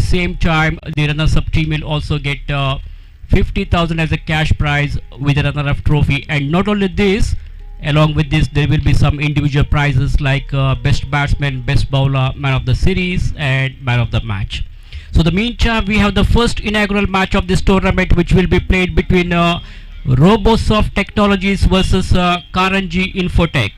same time, the runners-up team will also get 50,000 as a cash prize with a runner-up trophy. And not only this, along with this, there will be some individual prizes like best batsman, best bowler, man of the series, and man of the match. So the meantime, we have the first inaugural match of this tournament, which will be played between Robosoft Technologies versus Karanji Infotech.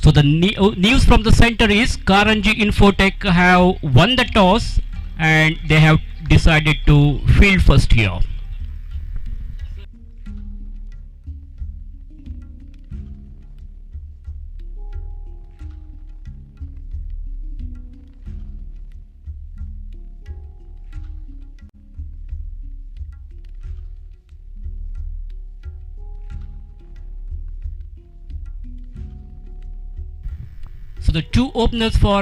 So the news from the center is Karanji Infotech have won the toss and they have decided to field first here. So the two openers for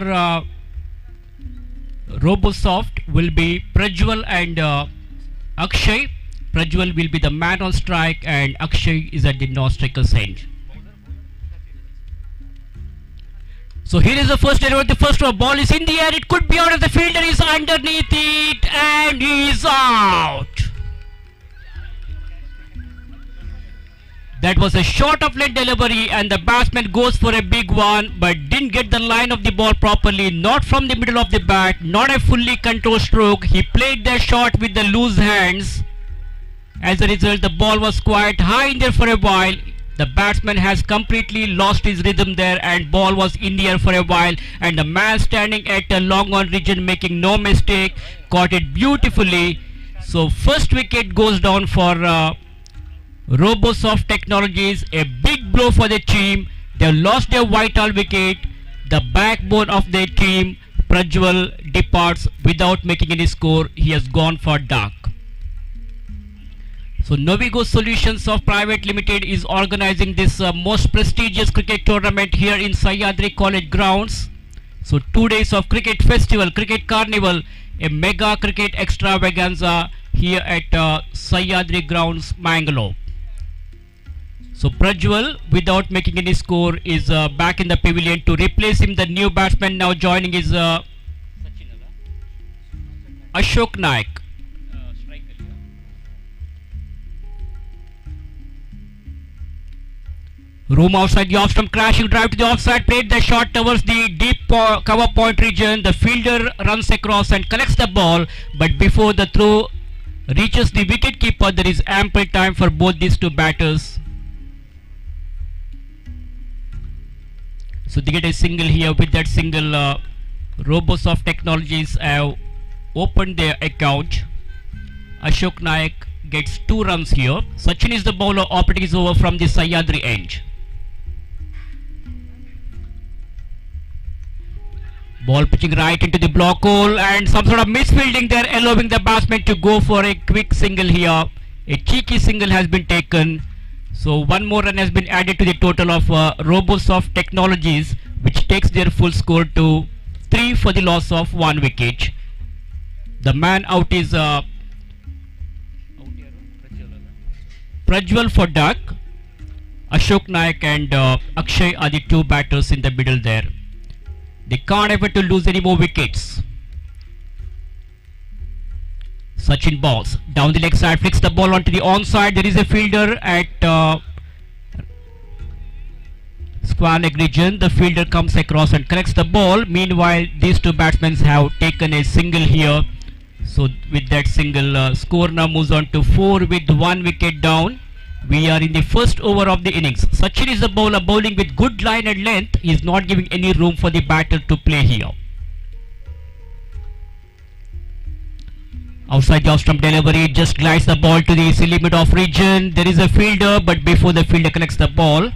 Robosoft will be Prajwal and Akshay. Prajwal will be the man on strike and Akshay is at the non-striker's end. So here is the first delivery. The first ball is in the air. It could be out of the fielder. Is underneath it and he's out. That was a short of leg delivery and the batsman goes for a big one but didn't get the line of the ball properly, not from the middle of the bat, not a fully controlled stroke. He played the shot with the loose hands. As a result, the ball was quite high in there for a while. The batsman has completely lost his rhythm there and ball was in the air for a while, and the man standing at a long on region, making no mistake, caught it beautifully. So first wicket goes down for Robosoft Technologies. A big blow for the team. They lost their vital wicket. The backbone of their team, Prajwal, departs without making any score. He has gone for dark. So Novigo Solutions of Private Limited is organizing this most prestigious cricket tournament here in Sahyadri College grounds. So 2 days of cricket festival, cricket carnival, a mega cricket extravaganza here at Sahyadri grounds, Mangalore. So Prajwal, without making any score, is back in the pavilion. To replace him, the new batsman now joining is Ashok Naik. Room outside the off-stump, crashing drive to the offside, played the shot towards the deep cover point region. The fielder runs across and collects the ball, but before the throw reaches the wicket-keeper, there is ample time for both these two batters. So they get a single here. With that single, Robosoft Technologies have opened their account. Ashok Naik gets 2 runs here. Sachin is the bowler, operating is over from the Sahyadri end. Ball pitching right into the block hole and some sort of misfielding there, allowing the batsman to go for a quick single here. A cheeky single has been taken. So one more run has been added to the total of Robosoft Technologies, which takes their full score to 3 for the loss of 1 wicket. The man out is Prajwal for duck. Ashok Naik and Akshay are the 2 batters in the middle there. They can't afford to lose any more wickets. Sachin balls down the leg side, flicks the ball onto the onside. There is a fielder at square leg region. The fielder comes across and collects the ball. Meanwhile, these 2 batsmen have taken a single here. So with that single, score now moves on to 4 with 1 wicket down. We are in the first over of the innings. Sachin is the bowler, bowling with good line and length. He is not giving any room for the batter to play here. Outside the off-stump delivery, just glides the ball to the limit of region. There is a fielder, but before the fielder collects the ball,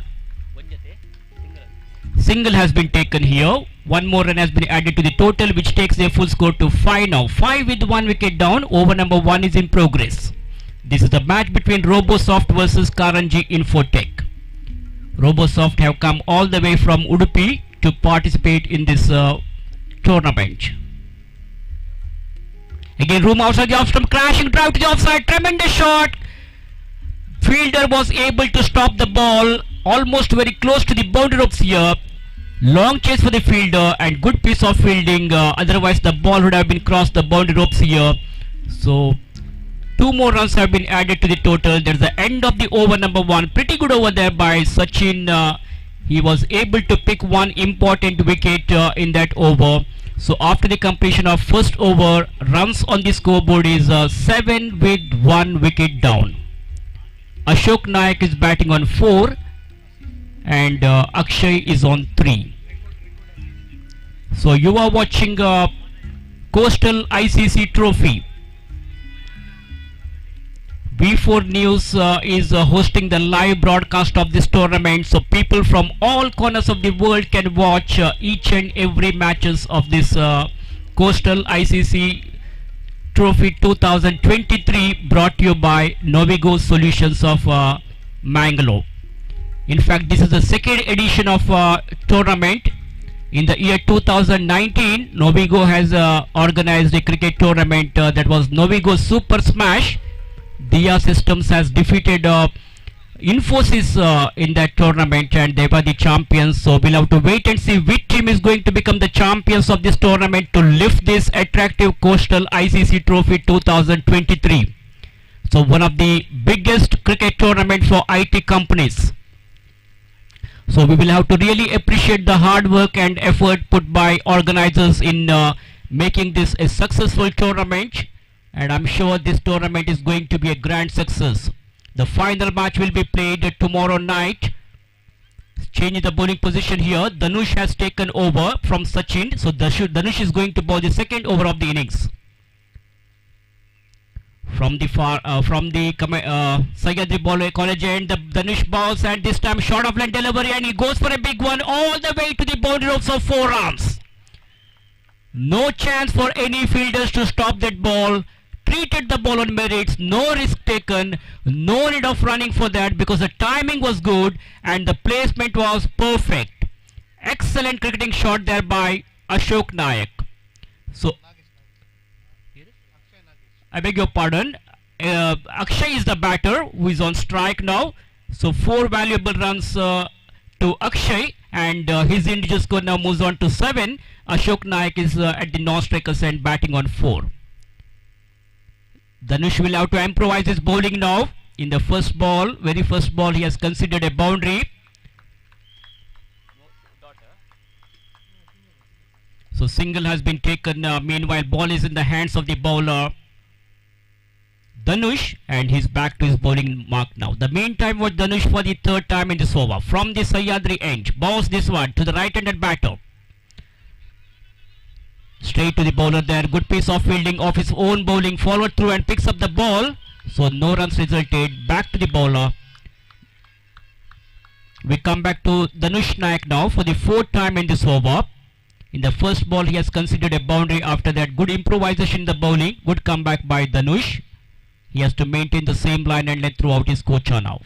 single has been taken here. One more run has been added to the total, which takes their full score to 5 now. 5 with 1 wicket down. Over number 1 is in progress. This is the match between Robosoft versus Karanji Infotech. Robosoft have come all the way from Udupi to participate in this tournament. Again, room outside the off-stump, crashing drive to the offside, tremendous shot. Fielder was able to stop the ball almost very close to the boundary ropes here. Long chase for the fielder and good piece of fielding. Otherwise, the ball would have been crossed the boundary ropes here. So, two more runs have been added to the total. There's the end of the over number 1. Pretty good over there by Sachin. He was able to pick one important wicket in that over. So after the completion of first over, runs on the scoreboard is 7 with 1 wicket down. Ashok Naik is batting on 4 and Akshay is on 3. So you are watching Coastal ICC Trophy. V4NEWS is hosting the live broadcast of this tournament, so people from all corners of the world can watch each and every matches of this Coastal ICC Trophy 2023, brought to you by Novigo Solutions of Mangalore. In fact, this is the second edition of tournament. In the year 2019, Novigo has organized a cricket tournament that was Novigo Super Smash. Dia Systems has defeated Infosys in that tournament and they were the champions. So we'll have to wait and see which team is going to become the champions of this tournament to lift this attractive Coastal ICC Trophy 2023. So one of the biggest cricket tournament for IT companies. So we will have to really appreciate the hard work and effort put by organizers in making this a successful tournament. And I'm sure this tournament is going to be a grand success. The final match will be played tomorrow night. Changing the bowling position here, Dhanush has taken over from Sachin. So Dhanush is going to bowl the second over of the innings. From the Sahyadri Bowler College end, the Dhanush bowls and this time short of line delivery and he goes for a big one all the way to the boundary ropes of 4 runs. No chance for any fielders to stop that ball. Treated the ball on merits, no risk taken, no need of running for that because the timing was good and the placement was perfect. Excellent cricketing shot there by Ashok Naik. So, I beg your pardon, Akshay is the batter who is on strike now. So 4 valuable runs to Akshay and his Indian score now moves on to 7. Ashok Naik is at the non-strikers end batting on 4. Dhanush will have to improvise his bowling now. In the first ball, very first ball, he has considered a boundary. So single has been taken. Meanwhile, ball is in the hands of the bowler Dhanush and he's back to his bowling mark now. The meantime was Dhanush for the third time in this over. From the Sahyadri end, bows this one to the right-handed batter. Straight to the bowler there, good piece of fielding of his own bowling, forward through and picks up the ball. So no runs resulted, back to the bowler. We come back to Dhanush Naik now for the 4th time in this over. In the first ball he has considered a boundary, after that good improvisation in the bowling, good comeback by Dhanush. He has to maintain the same line and length throughout his coach now.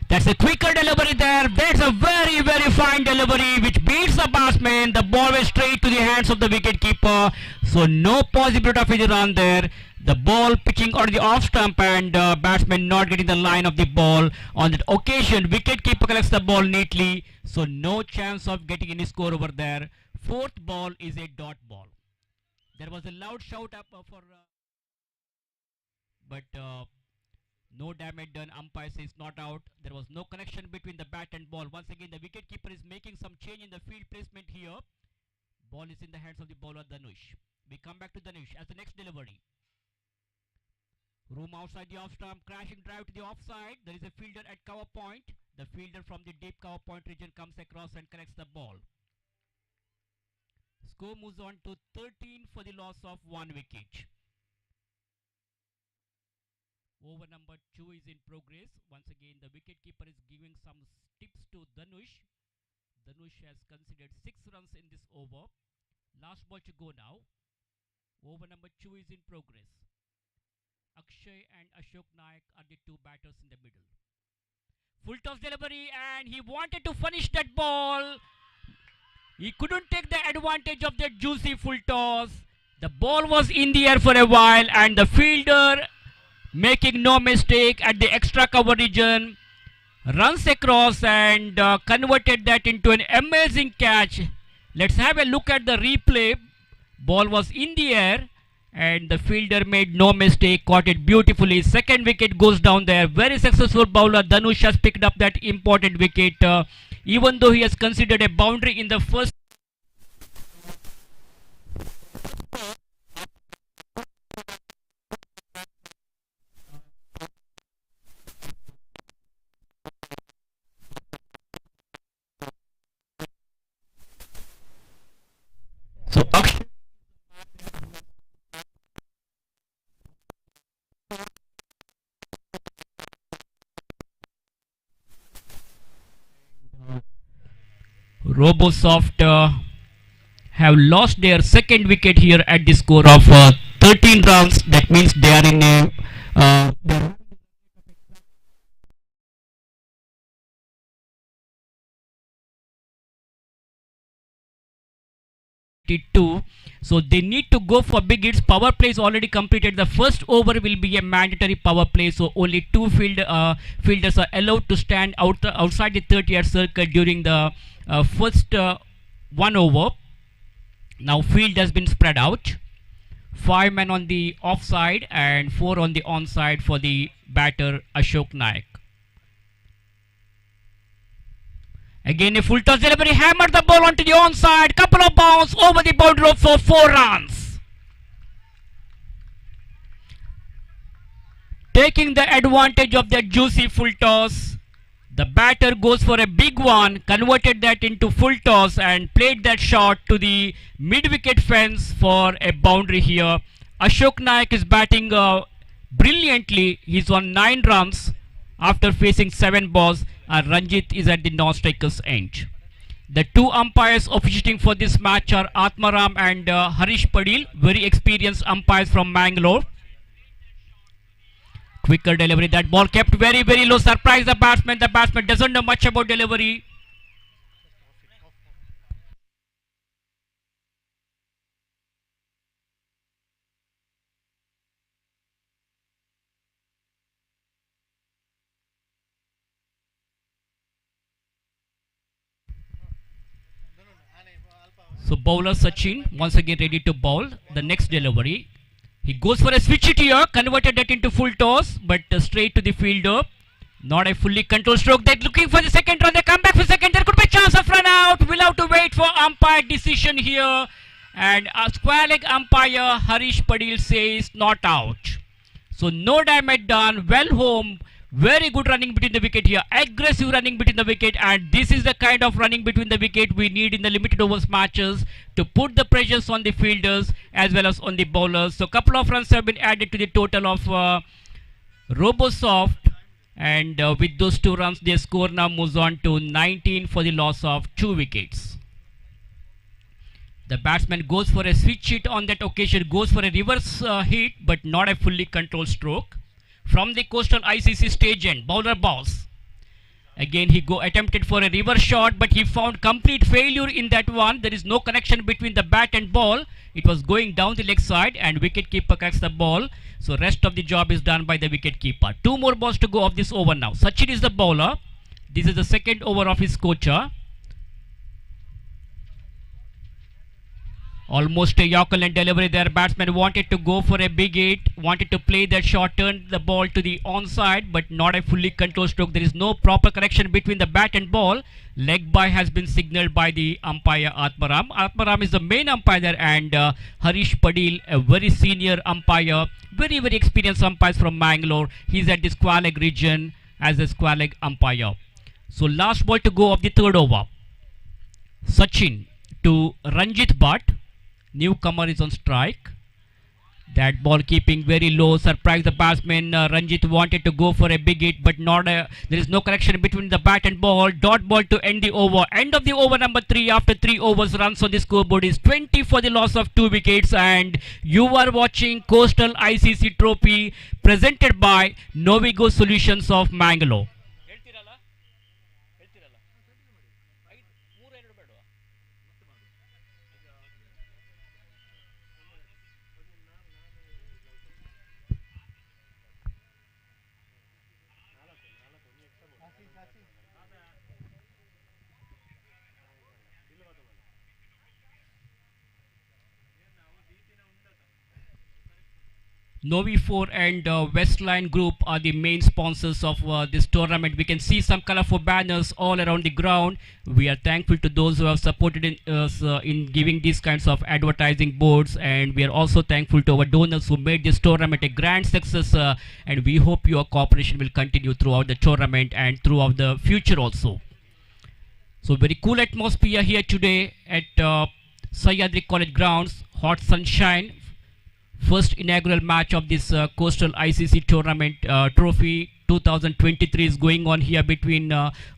That's a quicker delivery there. That's a very, very fine delivery which beats the batsman. The ball went straight to the hands of the wicketkeeper. So no possibility of any run there. The ball pitching on the off stump and batsman not getting the line of the ball. On that occasion, wicketkeeper collects the ball neatly. So no chance of getting any score over there. 4th ball is a dot ball. There was a loud shout up for... no damage done. Umpire says not out. There was no connection between the bat and ball. Once again the wicketkeeper is making some change in the field placement here. Ball is in the hands of the bowler Dhanush. We come back to Dhanush as the next delivery. Room outside the off stump, crashing drive to the offside. There is a fielder at cover point. The fielder from the deep cover point region comes across and connects the ball. Score moves on to 13 for the loss of 1 wicket. Over number 2 is in progress. Once again the wicketkeeper is giving some tips to Dhanush. Dhanush has considered 6 runs in this over. Last ball to go now. Over number 2 is in progress. Akshay and Ashok Naik are the 2 batters in the middle. Full toss delivery and he wanted to finish that ball. He couldn't take the advantage of that juicy full toss. The ball was in the air for a while and the fielder, making no mistake at the extra cover region, runs across and converted that into an amazing catch. Let's have a look at the replay. Ball was in the air and the fielder made no mistake, caught it beautifully. Second wicket goes down there. Very successful bowler Dhanush has picked up that important wicket, even though he has considered a boundary in the first. So Robosoft have lost their second wicket here at the score of 13 runs. That means they are in a uh, 2. So they need to go for big hits. Power play is already completed. The first over will be a mandatory power play. So only two fielders are allowed to stand outside the 30-yard circle during the first 1 over. Now field has been spread out. 5 men on the offside and 4 on the onside for the batter Ashok Naik. Again a full toss delivery, hammered the ball onto the onside, couple of bounce over the boundary for 4 runs. Taking the advantage of that juicy full toss, the batter goes for a big one, converted that into full toss and played that shot to the mid-wicket fence for a boundary here. Ashok Naik is batting brilliantly. He's on 9 runs after facing 7 balls. Ranjit is at the non-striker's end. The two umpires officiating for this match are Atmaram and Harish Padil, very experienced umpires from Mangalore. Quicker delivery, that ball kept very very low, surprised the batsman. The batsman doesn't know much about delivery. So bowler Sachin once again ready to bowl. The next delivery, he goes for a switch hit here, converted that into full toss, but straight to the fielder. Not a fully controlled stroke. They're looking for the second run. They come back for second. There could be a chance of run out. We'll have to wait for umpire decision here. And a square leg umpire Harish Padil says not out. So no damage done. Well home. Very good running between the wicket here. Aggressive running between the wicket, and this is the kind of running between the wicket we need in the limited overs matches to put the pressures on the fielders as well as on the bowlers. So couple of runs have been added to the total of Robosoft, and with those 2 runs their score now moves on to 19 for the loss of 2 wickets. The batsman goes for a switch hit on that occasion, goes for a reverse hit but not a fully controlled stroke. From the coastal ICC stage end, bowler balls. Again he attempted for a reverse shot, but he found complete failure in that one. There is no connection between the bat and ball. It was going down the leg side and wicketkeeper catches the ball. So rest of the job is done by the wicketkeeper. 2 more balls to go of this over now. Sachin is the bowler. This is the second over of his Kocha. Almost a Yorker and delivery there. Batsman wanted to go for a big hit, wanted to play that shot, turned the ball to the onside, but not a fully controlled stroke. There is no proper connection between the bat and ball. Leg by has been signaled by the umpire Atmaram. Atmaram is the main umpire there, and Harish Padil, a very senior umpire, very very experienced umpire from Mangalore. He's at the square leg region as a square leg umpire. So last ball to go of the third over. Sachin to Ranjit Bhatt. Newcomer is on strike. That ball keeping very low, surprised the batsman. Ranjit wanted to go for a big hit, but there is no connection between the bat and ball. Dot ball to end the over. End of the over number 3 after 3 overs. Runs on the scoreboard is 20 for the loss of 2 wickets. And you are watching Coastal ICC Trophy presented by Novigo Solutions of Mangalore. Novi4 and Westline Group are the main sponsors of this tournament. We can see some colorful banners all around the ground. We are thankful to those who have supported us in giving these kinds of advertising boards, and we are also thankful to our donors who made this tournament a grand success, and we hope your cooperation will continue throughout the tournament and throughout the future also. So very cool atmosphere here today at Sahyadri College grounds, hot sunshine. First inaugural match of this Coastal ICC Tournament Trophy 2023 is going on here between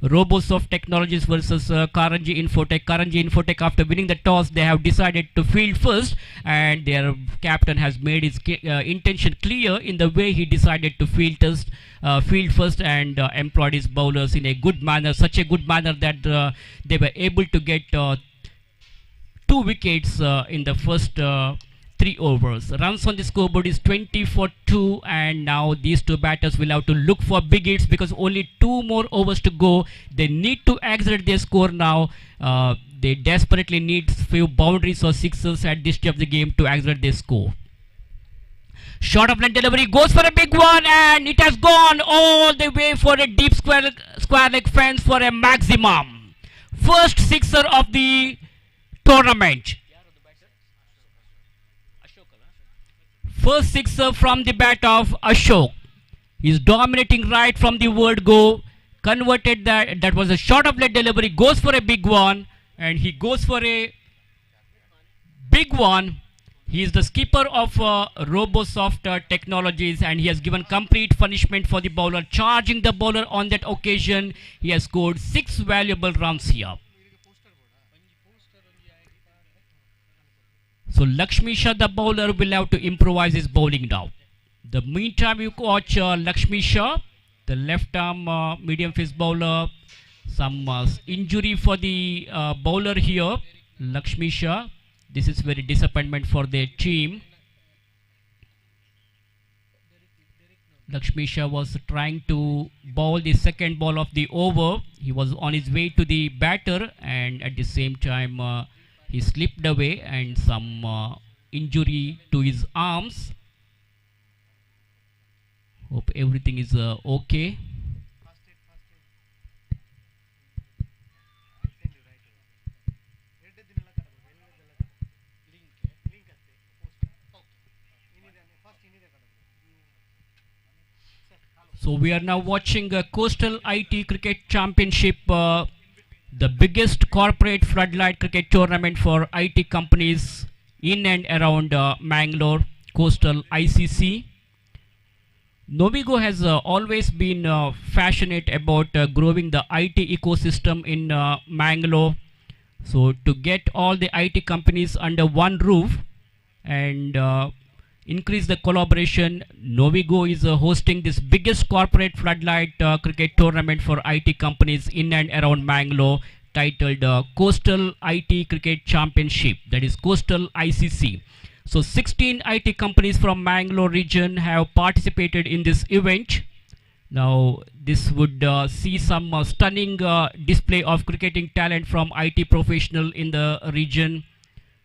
Robosoft Technologies versus Karanji Infotech. Karanji Infotech, after winning the toss, they have decided to field first, and their captain has made his intention clear in the way he decided to field first and employed his bowlers in a good manner, such a good manner that they were able to get 2 wickets in the first 3 overs. Runs on the scoreboard is 20 for 2, and now these two batters will have to look for big hits because only 2 more overs to go. They need to accelerate their score now. They desperately need few boundaries or sixes at this stage of the game to accelerate their score. Short of leg delivery goes for a big one, and it has gone all the way for a deep square leg fence for a maximum. First sixer of the tournament. First sixer from the bat of Ashok. He's dominating right from the word go. Converted that was a short of leg delivery. Goes for a big one, and he goes for a big one. He is the skipper of Robosoft Technologies, and he has given complete punishment for the bowler, charging the bowler on that occasion. He has scored 6 valuable runs here. So Lakshmi Shah, the bowler, will have to improvise his bowling now. The meantime, you watch Lakshmi Shah, the left arm medium fist bowler. Some injury for the bowler here, Lakshmi Shah. This is very disappointment for their team. Lakshmi Shah was trying to bowl the second ball of the over. He was on his way to the batter, and at the same time he slipped away, and some injury to his arms. Hope everything is okay. So we are now watching a Coastal IT Cricket Championship, the biggest corporate floodlight cricket tournament for IT companies in and around Mangalore, Coastal ICC. Novigo has always been passionate about growing the IT ecosystem in Mangalore. So to get all the IT companies under one roof and increase the collaboration, Novigo is hosting this biggest corporate floodlight cricket tournament for IT companies in and around Mangalore, titled Coastal IT Cricket Championship, that is Coastal ICC. So 16 IT companies from Mangalore region have participated in this event. Now this would see some stunning display of cricketing talent from IT professional in the region.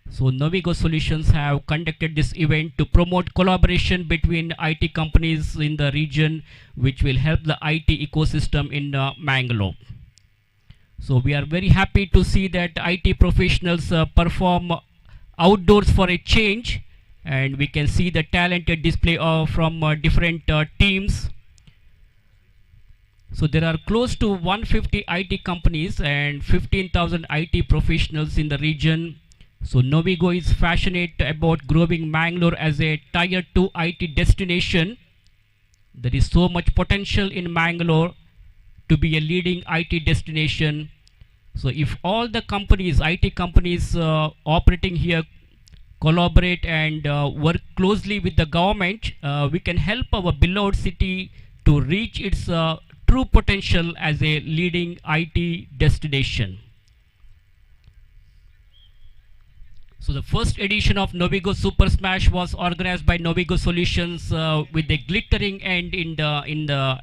So Novigo Solutions have conducted this event to promote collaboration between IT companies in the region, which will help the IT ecosystem in Mangalore. So we are very happy to see that IT professionals perform outdoors for a change, and we can see the talented display from different teams. So there are close to 150 IT companies and 15,000 IT professionals in the region. So Novigo is passionate about growing Mangalore as a tier 2 IT destination. There is so much potential in Mangalore to be a leading IT destination. So if all the companies, IT companies operating here collaborate and work closely with the government, we can help our beloved city to reach its true potential as a leading IT destination. So the first edition of Novigo Super Smash was organized by Novigo Solutions with a glittering end in the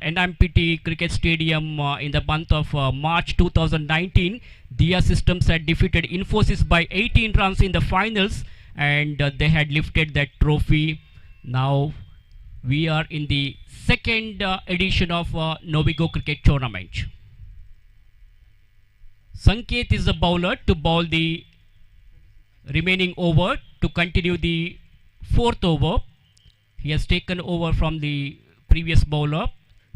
NMPT Cricket Stadium in the month of March 2019. Dia Systems had defeated Infosys by 18 runs in the finals, and they had lifted that trophy. Now We are in the second edition of Novigo Cricket Tournament. Sanket is the bowler to bowl the remaining over to continue the fourth over. He has taken over from the previous bowler.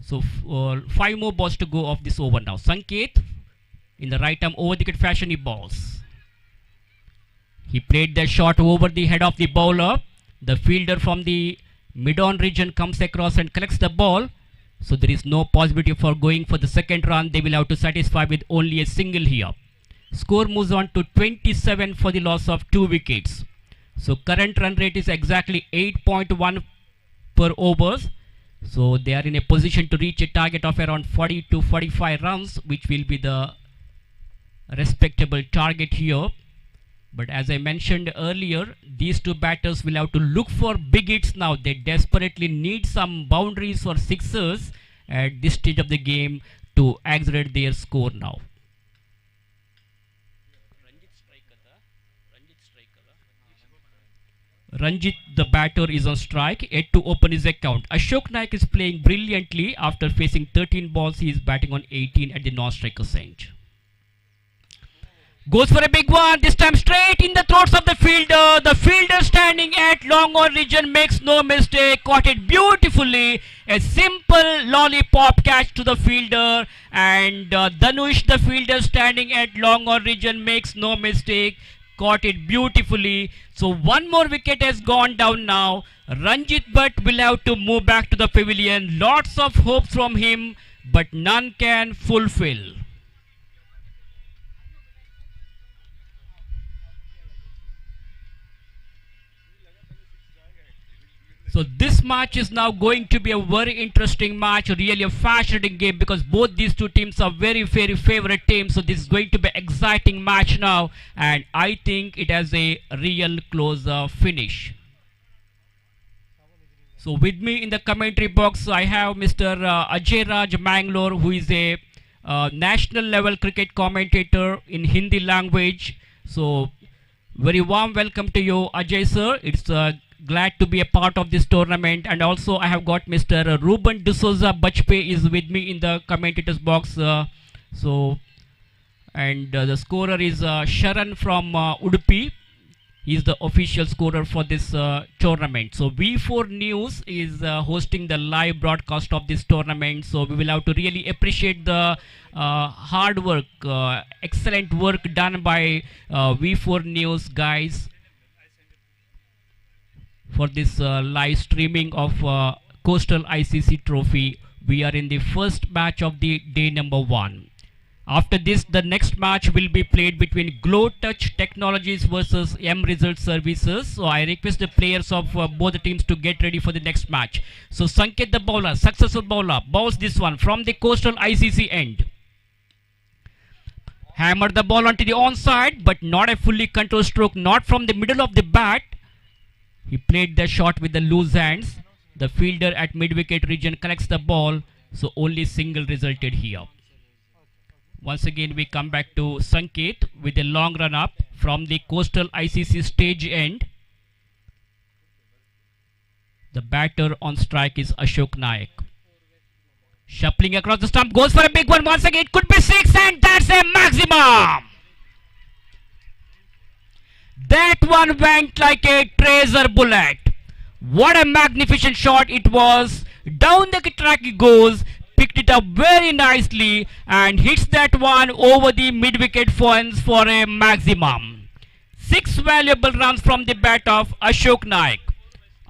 So 5 more balls to go of this over now. Sanket in the right arm over the wicket fashion he bowls. He played the shot over the head of the bowler. The fielder from the mid-on region comes across and collects the ball. So there is no possibility for going for the second run. They will have to satisfy with only a single here. Score moves on to 27 for the loss of 2 wickets. So current run rate is exactly 8.1 per overs. So they are in a position to reach a target of around 40 to 45 runs, which will be the respectable target here. But as I mentioned earlier, these two batters will have to look for big hits now. They desperately need some boundaries or sixers at this stage of the game to accelerate their score now. Ranjit, the batter, is on strike, yet to open his account. Ashok Naik is playing brilliantly. After facing 13 balls, he is batting on 18 at the non-striker's end. Goes for a big one, this time straight in the throats of the fielder. The fielder standing at long on region makes no mistake, caught it beautifully. A simple lollipop catch to the fielder, and Dhanush, the fielder standing at long on region, makes no mistake, caught it beautifully. So one more wicket has gone down now. Ranjit Bhatt will have to move back to the pavilion. Lots of hopes from him, but none can fulfill. So this match is now going to be a very interesting match, really a fascinating game, because both these two teams are very favorite teams. So this is going to be an exciting match now, and I think it has a real close finish. So with me in the commentary box I have Mr. Ajay Raj Mangalore, who is a national level cricket commentator in Hindi language. So very warm welcome to you, Ajay sir. It's glad to be a part of this tournament. And also I have got Mr. Ruben D'Souza Bajpe is with me in the commentators box. The scorer is Sharan from Udupi. He is the official scorer for this tournament. So V4NEWS is hosting the live broadcast of this tournament. So we will have to really appreciate the hard work, excellent work done by V4NEWS guys for this live streaming of Coastal ICC Trophy. We are in the first match of the day number 1. After this, the next match will be played between Glow Touch Technologies versus M Result Services. So I request the players of both the teams to get ready for the next match. So Sanket, the bowler, successful bowler, bowls this one from the Coastal ICC end. Hammered the ball onto the onside, but not a fully controlled stroke, not from the middle of the bat. He played the shot with the loose hands. The fielder at mid-wicket region collects the ball, so only single resulted here. Once again we come back to Sanket with a long run up from the Coastal ICC stage end. The batter on strike is Ashok Naik. Shuffling across the stump, goes for a big one once again. It could be 6, and that's a maximum. That one went like a tracer bullet. What a magnificent shot it was. Down the track it goes. Picked it up very nicely and hits that one over the mid-wicket fence for a maximum. 6 valuable runs from the bat of Ashok Naik.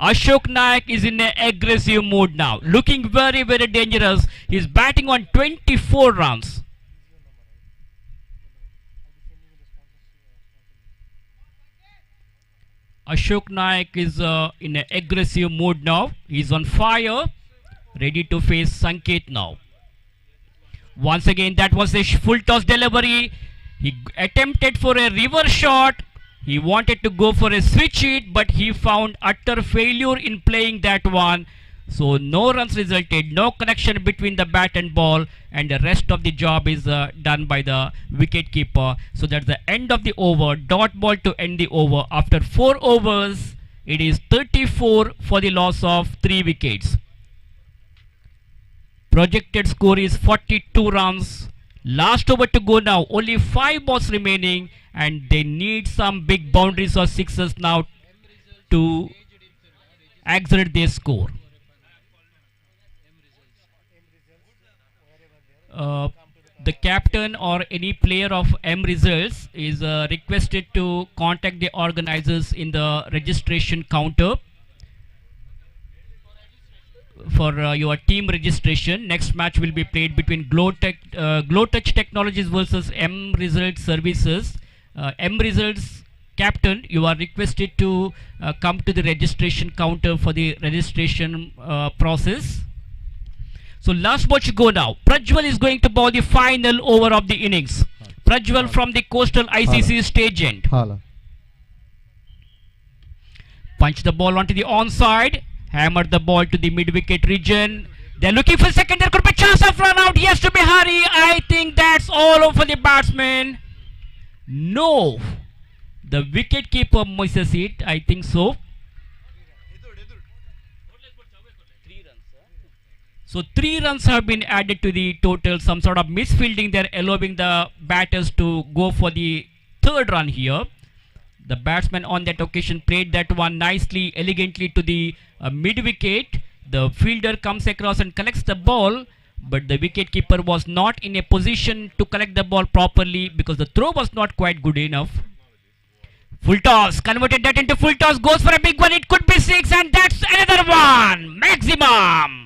Ashok Naik is in an aggressive mood now. Looking very dangerous. He's batting on 24 runs. Ashok Naik is in an aggressive mood now. He's on fire, ready to face Sanket now. Once again, that was a full toss delivery. He attempted for a reverse shot. He wanted to go for a switch hit, but he found utter failure in playing that one. So no runs resulted, no connection between the bat and ball, and the rest of the job is done by the wicket keeper. So that's the end of the over. Dot ball to end the over. After 4 overs, It is 34 for the loss of 3 wickets. Projected score is 42 runs. Last over to go now. Only 5 balls remaining, and they need some big boundaries or sixes now to accelerate their score. The captain or any player of M Results is requested to contact the organizers in the registration counter for your team registration. Next match will be played between Glow Touch Technologies versus M Results Services. M Results captain, you are requested to come to the registration counter for the registration process. So last ball to go now. Prajwal is going to bowl the final over of the innings. Prajwal from the Coastal ICC stage end. Punch the ball onto the onside. Hammer the ball to the mid-wicket region. They're looking for second. There could be chance of run out. He has to be hurry. I think that's all over the batsman. No. The wicket keeper misses it. I think so. So 3 runs have been added to the total. Some sort of misfielding there, allowing the batters to go for the 3rd run here. The batsman on that occasion played that one nicely, elegantly to the mid-wicket. The fielder comes across and collects the ball, but the wicket-keeper was not in a position to collect the ball properly because the throw was not quite good enough. Full toss, converted that into full toss, goes for a big one. It could be 6, and that's another one. Maximum.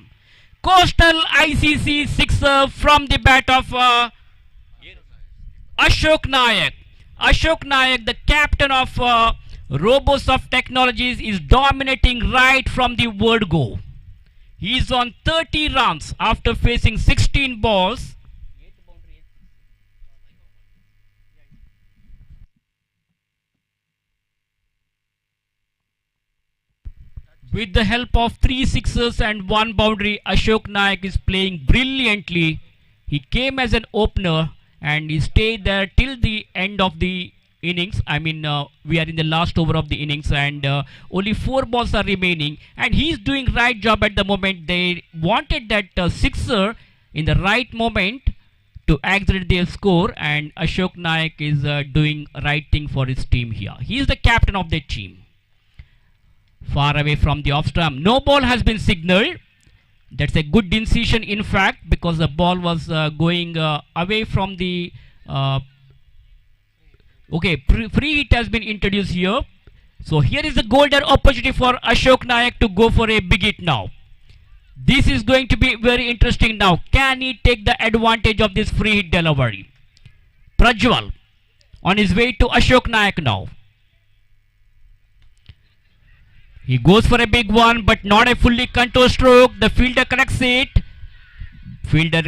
Coastal ICC sixer from the bat of Ashok Nayak. Ashok Nayak, the captain of Robosoft Technologies, is dominating right from the word go. He is on 30 runs after facing 16 balls. With the help of 3 sixes and 1 boundary, Ashok Nayak is playing brilliantly. He came as an opener and he stayed there till the end of the innings. I mean, we are in the last over of the innings, and only 4 balls are remaining. And he's doing right job at the moment. They wanted that sixer in the right moment to accelerate their score, and Ashok Nayak is doing right thing for his team here. He is the captain of the team. Far away from the off stump. No ball has been signaled. That's a good decision, in fact, because the ball was going away from the... free hit has been introduced here. So here is the golden opportunity for Ashok Nayak to go for a big hit now. This is going to be very interesting now. Can he take the advantage of this free hit delivery? Prajwal on his way to Ashok Nayak now. He goes for a big one, but not a fully controlled stroke. The fielder corrects it. Fielder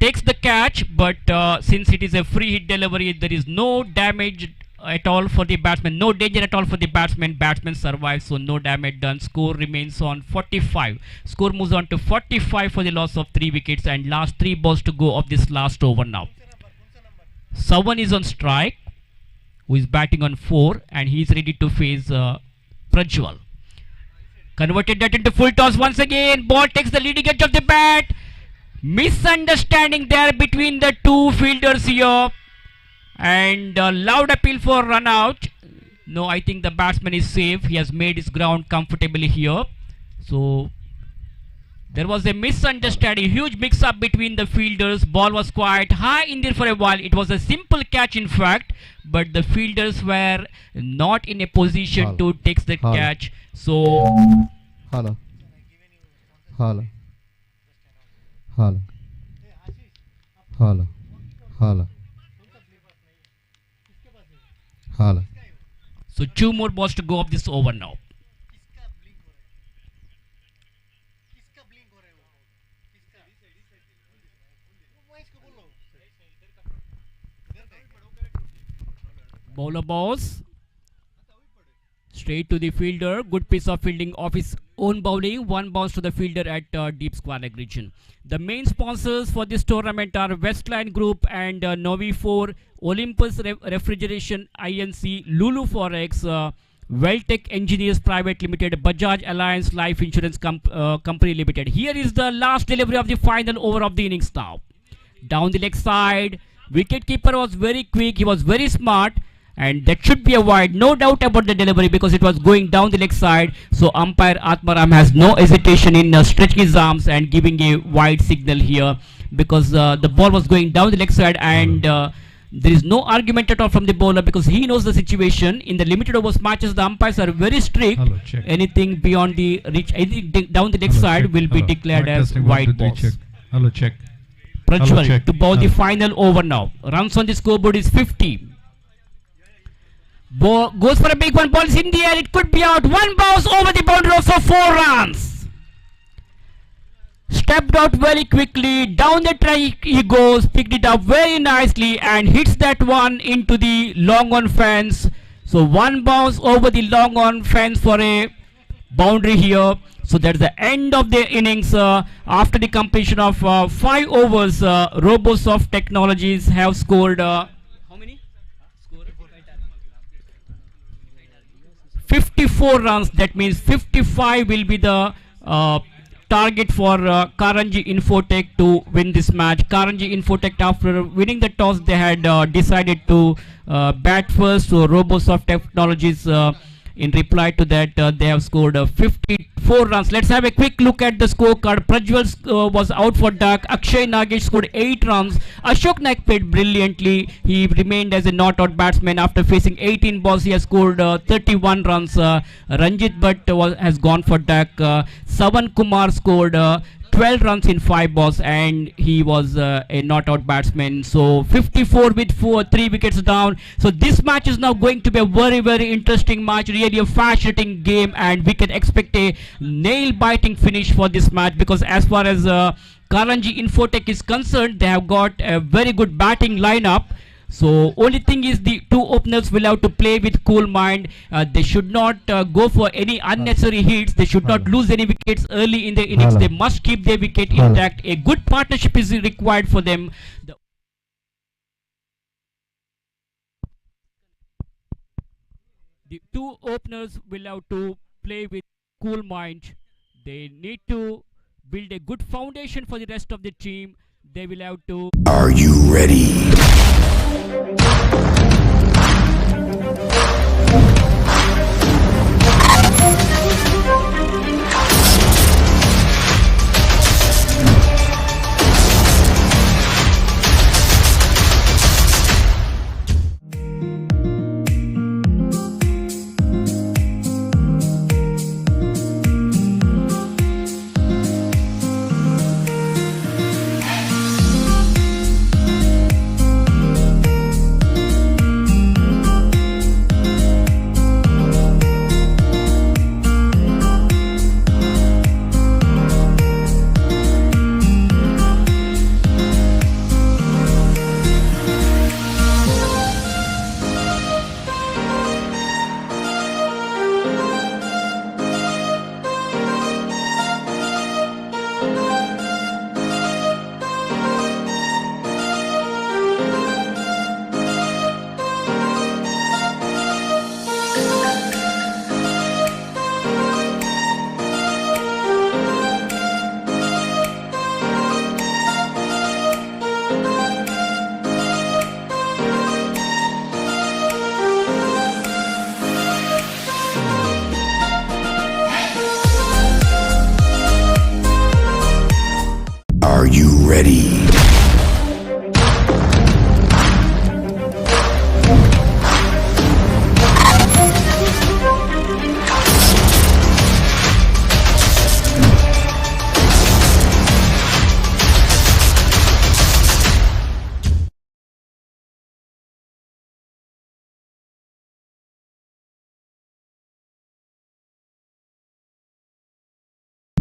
takes the catch, but since it is a free hit delivery, there is no damage at all for the batsman. No danger at all for the batsman. Batsman survives, so no damage done. Score remains on 45. Score moves on to 45 for the loss of 3 wickets, and last 3 balls to go of this last over now. Sawan is on strike, who is batting on 4, and he is ready to face Prajwal. Converted that into full toss once again. Ball takes the leading edge of the bat. Misunderstanding there between the 2 fielders here. And loud appeal for run out. No, I think the batsman is safe. He has made his ground comfortably here. So there was a misunderstanding. Huge mix up between the fielders. Ball was quite high in there for a while. It was a simple catch, in fact. But the fielders were not in a position to take the catch. So, Hala. So 2 more balls to go of this over now. Bowler balls straight to the fielder. Good piece of fielding of his own bowling. 1 bounce to the fielder at deep square leg region. The main sponsors for this tournament are Westline Group and Novi 4, Olympus Refrigeration, INC, Lulu Forex, Welltech Engineers Private Limited, Bajaj Alliance Life Insurance Company Limited. Here is the last delivery of the final over of the innings now. Down the leg side, wicketkeeper was very quick, he was very smart, and that should be a wide, no doubt about the delivery because it was going down the leg side. So umpire Atmaram has no hesitation in stretching his arms and giving a wide signal here because the ball was going down the leg side, and there is no argument at all from the bowler because he knows the situation. In the limited overs matches, the umpires are very strict. Anything beyond the reach, anything down the leg side will be declared as wide balls. Hello, check. Prajwal to bowl the final over now. Runs on the scoreboard is 50. Goes for a big one, ball is in the air, it could be out. One bounce over the boundary for 4 runs. Stepped out very quickly, down the track he goes, picked it up very nicely and hits that one into the long on fence. So one bounce over the long on fence for a boundary here. So that's the end of the innings. After the completion of 5 overs, Robosoft Technologies have scored how many? 54 runs. That means 55 will be the target for Karanji Infotech to win this match. Karanji Infotech, after winning the toss, they had decided to bat first. So Robosoft Technologies, in reply to that, they have scored 54 runs. Let's have a quick look at the scorecard. Prajwal was out for duck. Akshay Nagesh scored 8 runs. Ashok Naik played brilliantly. He remained as a not out batsman. After facing 18 balls, he has scored 31 runs. Ranjit Bhatt has gone for duck. Savan Kumar scored 12 runs in 5 balls and he was a not out batsman. So 54 with 3 wickets down. So this match is now going to be a very, very interesting match, really a fascinating game, and we can expect a nail biting finish for this match because as far as Karanji Infotech is concerned, they have got a very good batting lineup. So only thing is the 2 openers will have to play with cool mind. They should not go for any unnecessary hits. They should not lose any wickets early in the innings. They must keep their wicket intact. A good partnership is required for them. The 2 openers will have to play with cool mind. They need to build a good foundation for the rest of the team. They will have to... Are you ready? Are you ready?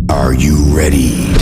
Are you ready?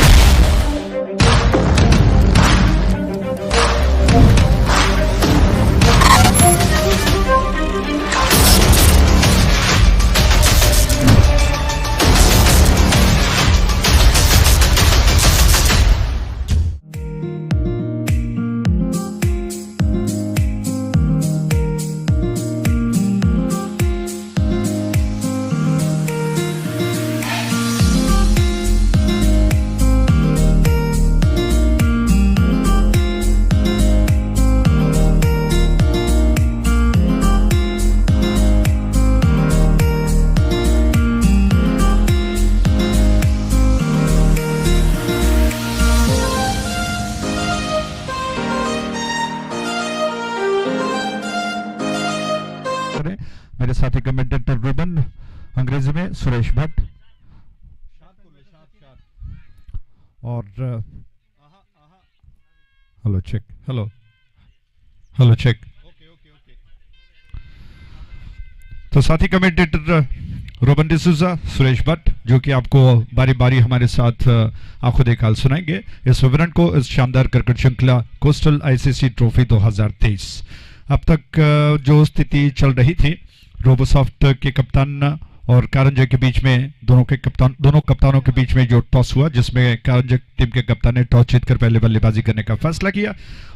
अंग्रेजी में सुरेश भट्ट और hello check, hello hello check. तो साथी commentator Roban D'Souza, Suresh Bhatt, जो कि आपको बारी बारी हमारे साथ आंखों देखा सुनाएंगे इस विवरण को, इस शानदार क्रिकेट श्रृंखला कोस्टल आईसीसी ट्रॉफी 2023। अब तक जो स्थिति चल रही थी, रोबोसॉफ्ट के कप्तान और कारंजे के बीच में, दोनों कप्तानों के बीच में जो टॉस हुआ, जिसमें कारंजे टीम के कप्तान ने टॉस जीतकर पहले बल्लेबाजी करने का फैसला किया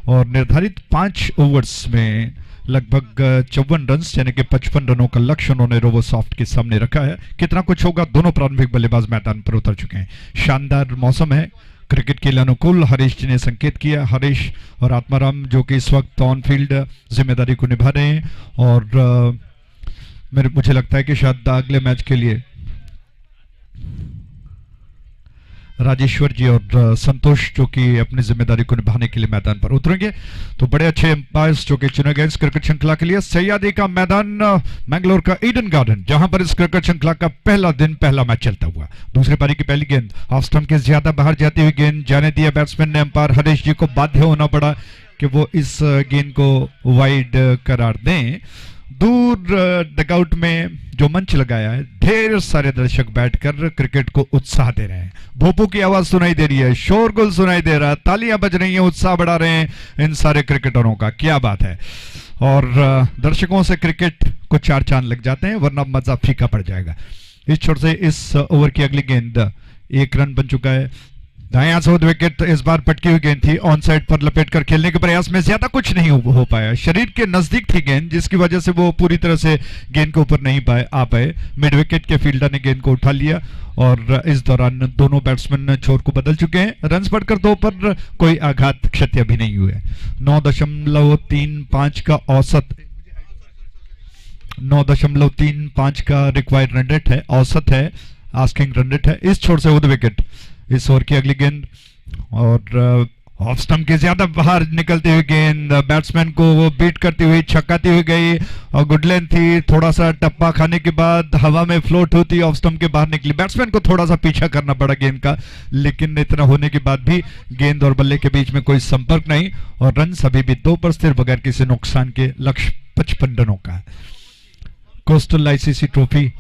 और निर्धारित 5 ओवर्स में लगभग 54 रन यानी कि 55 रनों का लक्ष्य उन्होंने रोबोसॉफ्ट के सामने रखा है। कितना कुछ होगा, दोनों प्रारंभिक बल्लेबाज मैदान पर उतर चुके हैं। शानदार मौसम है क्रिकेट के लिए अनुकूल, हरीश जी ने संकेत किया। हरीश और आत्माराम जो कि इस वक्त ऑन फील्ड जिम्मेदारी को निभा रहे हैं और मुझे लगता है कि शायद अगले मैच के लिए राजेश्वर जी और संतोष जो कि अपनी जिम्मेदारी को निभाने के लिए मैदान पर उतरेंगे। तो बड़े अच्छे एम्पायर्स जो कि चुने गए इस क्रिकेट श्रृंखला के लिए। सैयादी का मैदान, मैंगलोर का ईडन गार्डन, जहां पर इस क्रिकेट श्रृंखला का पहला मैच चलता हुआ। दूसरी पारी की पहली गेंद ऑफ स्टंप के ज्यादा बाहर जाती हुई गेंद जाने दिया बैट्समैन ने। अंपायर हरीश जी को बाध्य होना पड़ा कि वो इस गेंद को वाइड करार दें। दूर डगआउट में जो मंच लगाया है, ढेर सारे दर्शक बैठकर क्रिकेट को उत्साह दे रहे हैं। भोपू की आवाज सुनाई दे रही है, शोरगुल सुनाई दे रहा है, तालियां बज रही हैं, उत्साह बढ़ा रहे हैं इन सारे क्रिकेटरों का। क्या बात है। और दर्शकों से क्रिकेट को 4 चांद लग जाते हैं, वरना मजा फीका पड़ जाएगा। इस छोर से इस ओवर की अगली गेंद 1 रन बन चुका है। दायां से विकेट इस बार पटकी हुई गेंद थी, ऑन साइड पर लपेट कर खेलने के प्रयास में ज्यादा कुछ नहीं हो पाया। शरीर के नजदीक थी गेंद, जिसकी वजह से वो पूरी तरह से गेंद के ऊपर नहीं आ पाए। मिड विकेट के फील्डर ने गेंद को उठा लिया और इस दौरान दोनों बैट्समैन छोर को बदल चुके हैं। रन बढ़कर 2 पर कोई आघात क्षति अभी नहीं हुए। 9.35 का औसत, 9.35 का रिक्वायर्ड रन रेट है, औसत है, आस्किंग रन रेट है। इस छोर से विकेट इस ओवर की अगली गेंद और ऑफ स्टंप के ज्यादा बाहर निकलती हुई गेंद बैट्समैन को वो बीट करती हुई छक्काती हुई गई और गुड लेंथ थी। थोड़ा सा टप्पा खाने के बाद हवा में फ्लोट होती ऑफ स्टंप के बाहर निकली। बैट्समैन को थोड़ा सा पीछा करना पड़ा गेंद का, लेकिन इतना होने के बाद भी गेंद और बल्ले के बीच में कोई संपर्क नहीं और रन अभी भी 2 पर स्थिर बगैर किसी नुकसान के। लक्ष्य 55 रनों का। कोस्टल आईसीसी ट्रॉफी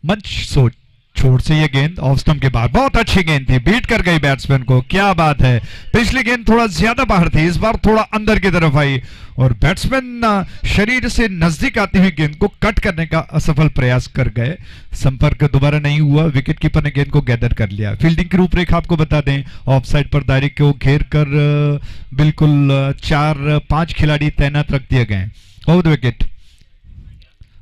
मंच सोच छोर से ये गेंद ऑफ स्टंप के बाहर, बहुत अच्छी गेंद थी, बीट कर गई बैट्समैन को। क्या बात है। पिछली गेंद थोड़ा ज्यादा बाहर थी, इस बार थोड़ा अंदर की तरफ आई और बैट्समैन शरीर से नजदीक आती हुई गेंद को कट करने का असफल प्रयास कर गए। संपर्क दोबारा नहीं हुआ, विकेट कीपर ने गेंद को गैदर कर लिया। फील्डिंग की रूपरेखा आपको बता दें, ऑफ साइड पर दायरे को घेर कर बिल्कुल 4-5 खिलाड़ी तैनात रख दिए गए। ओवर विकेट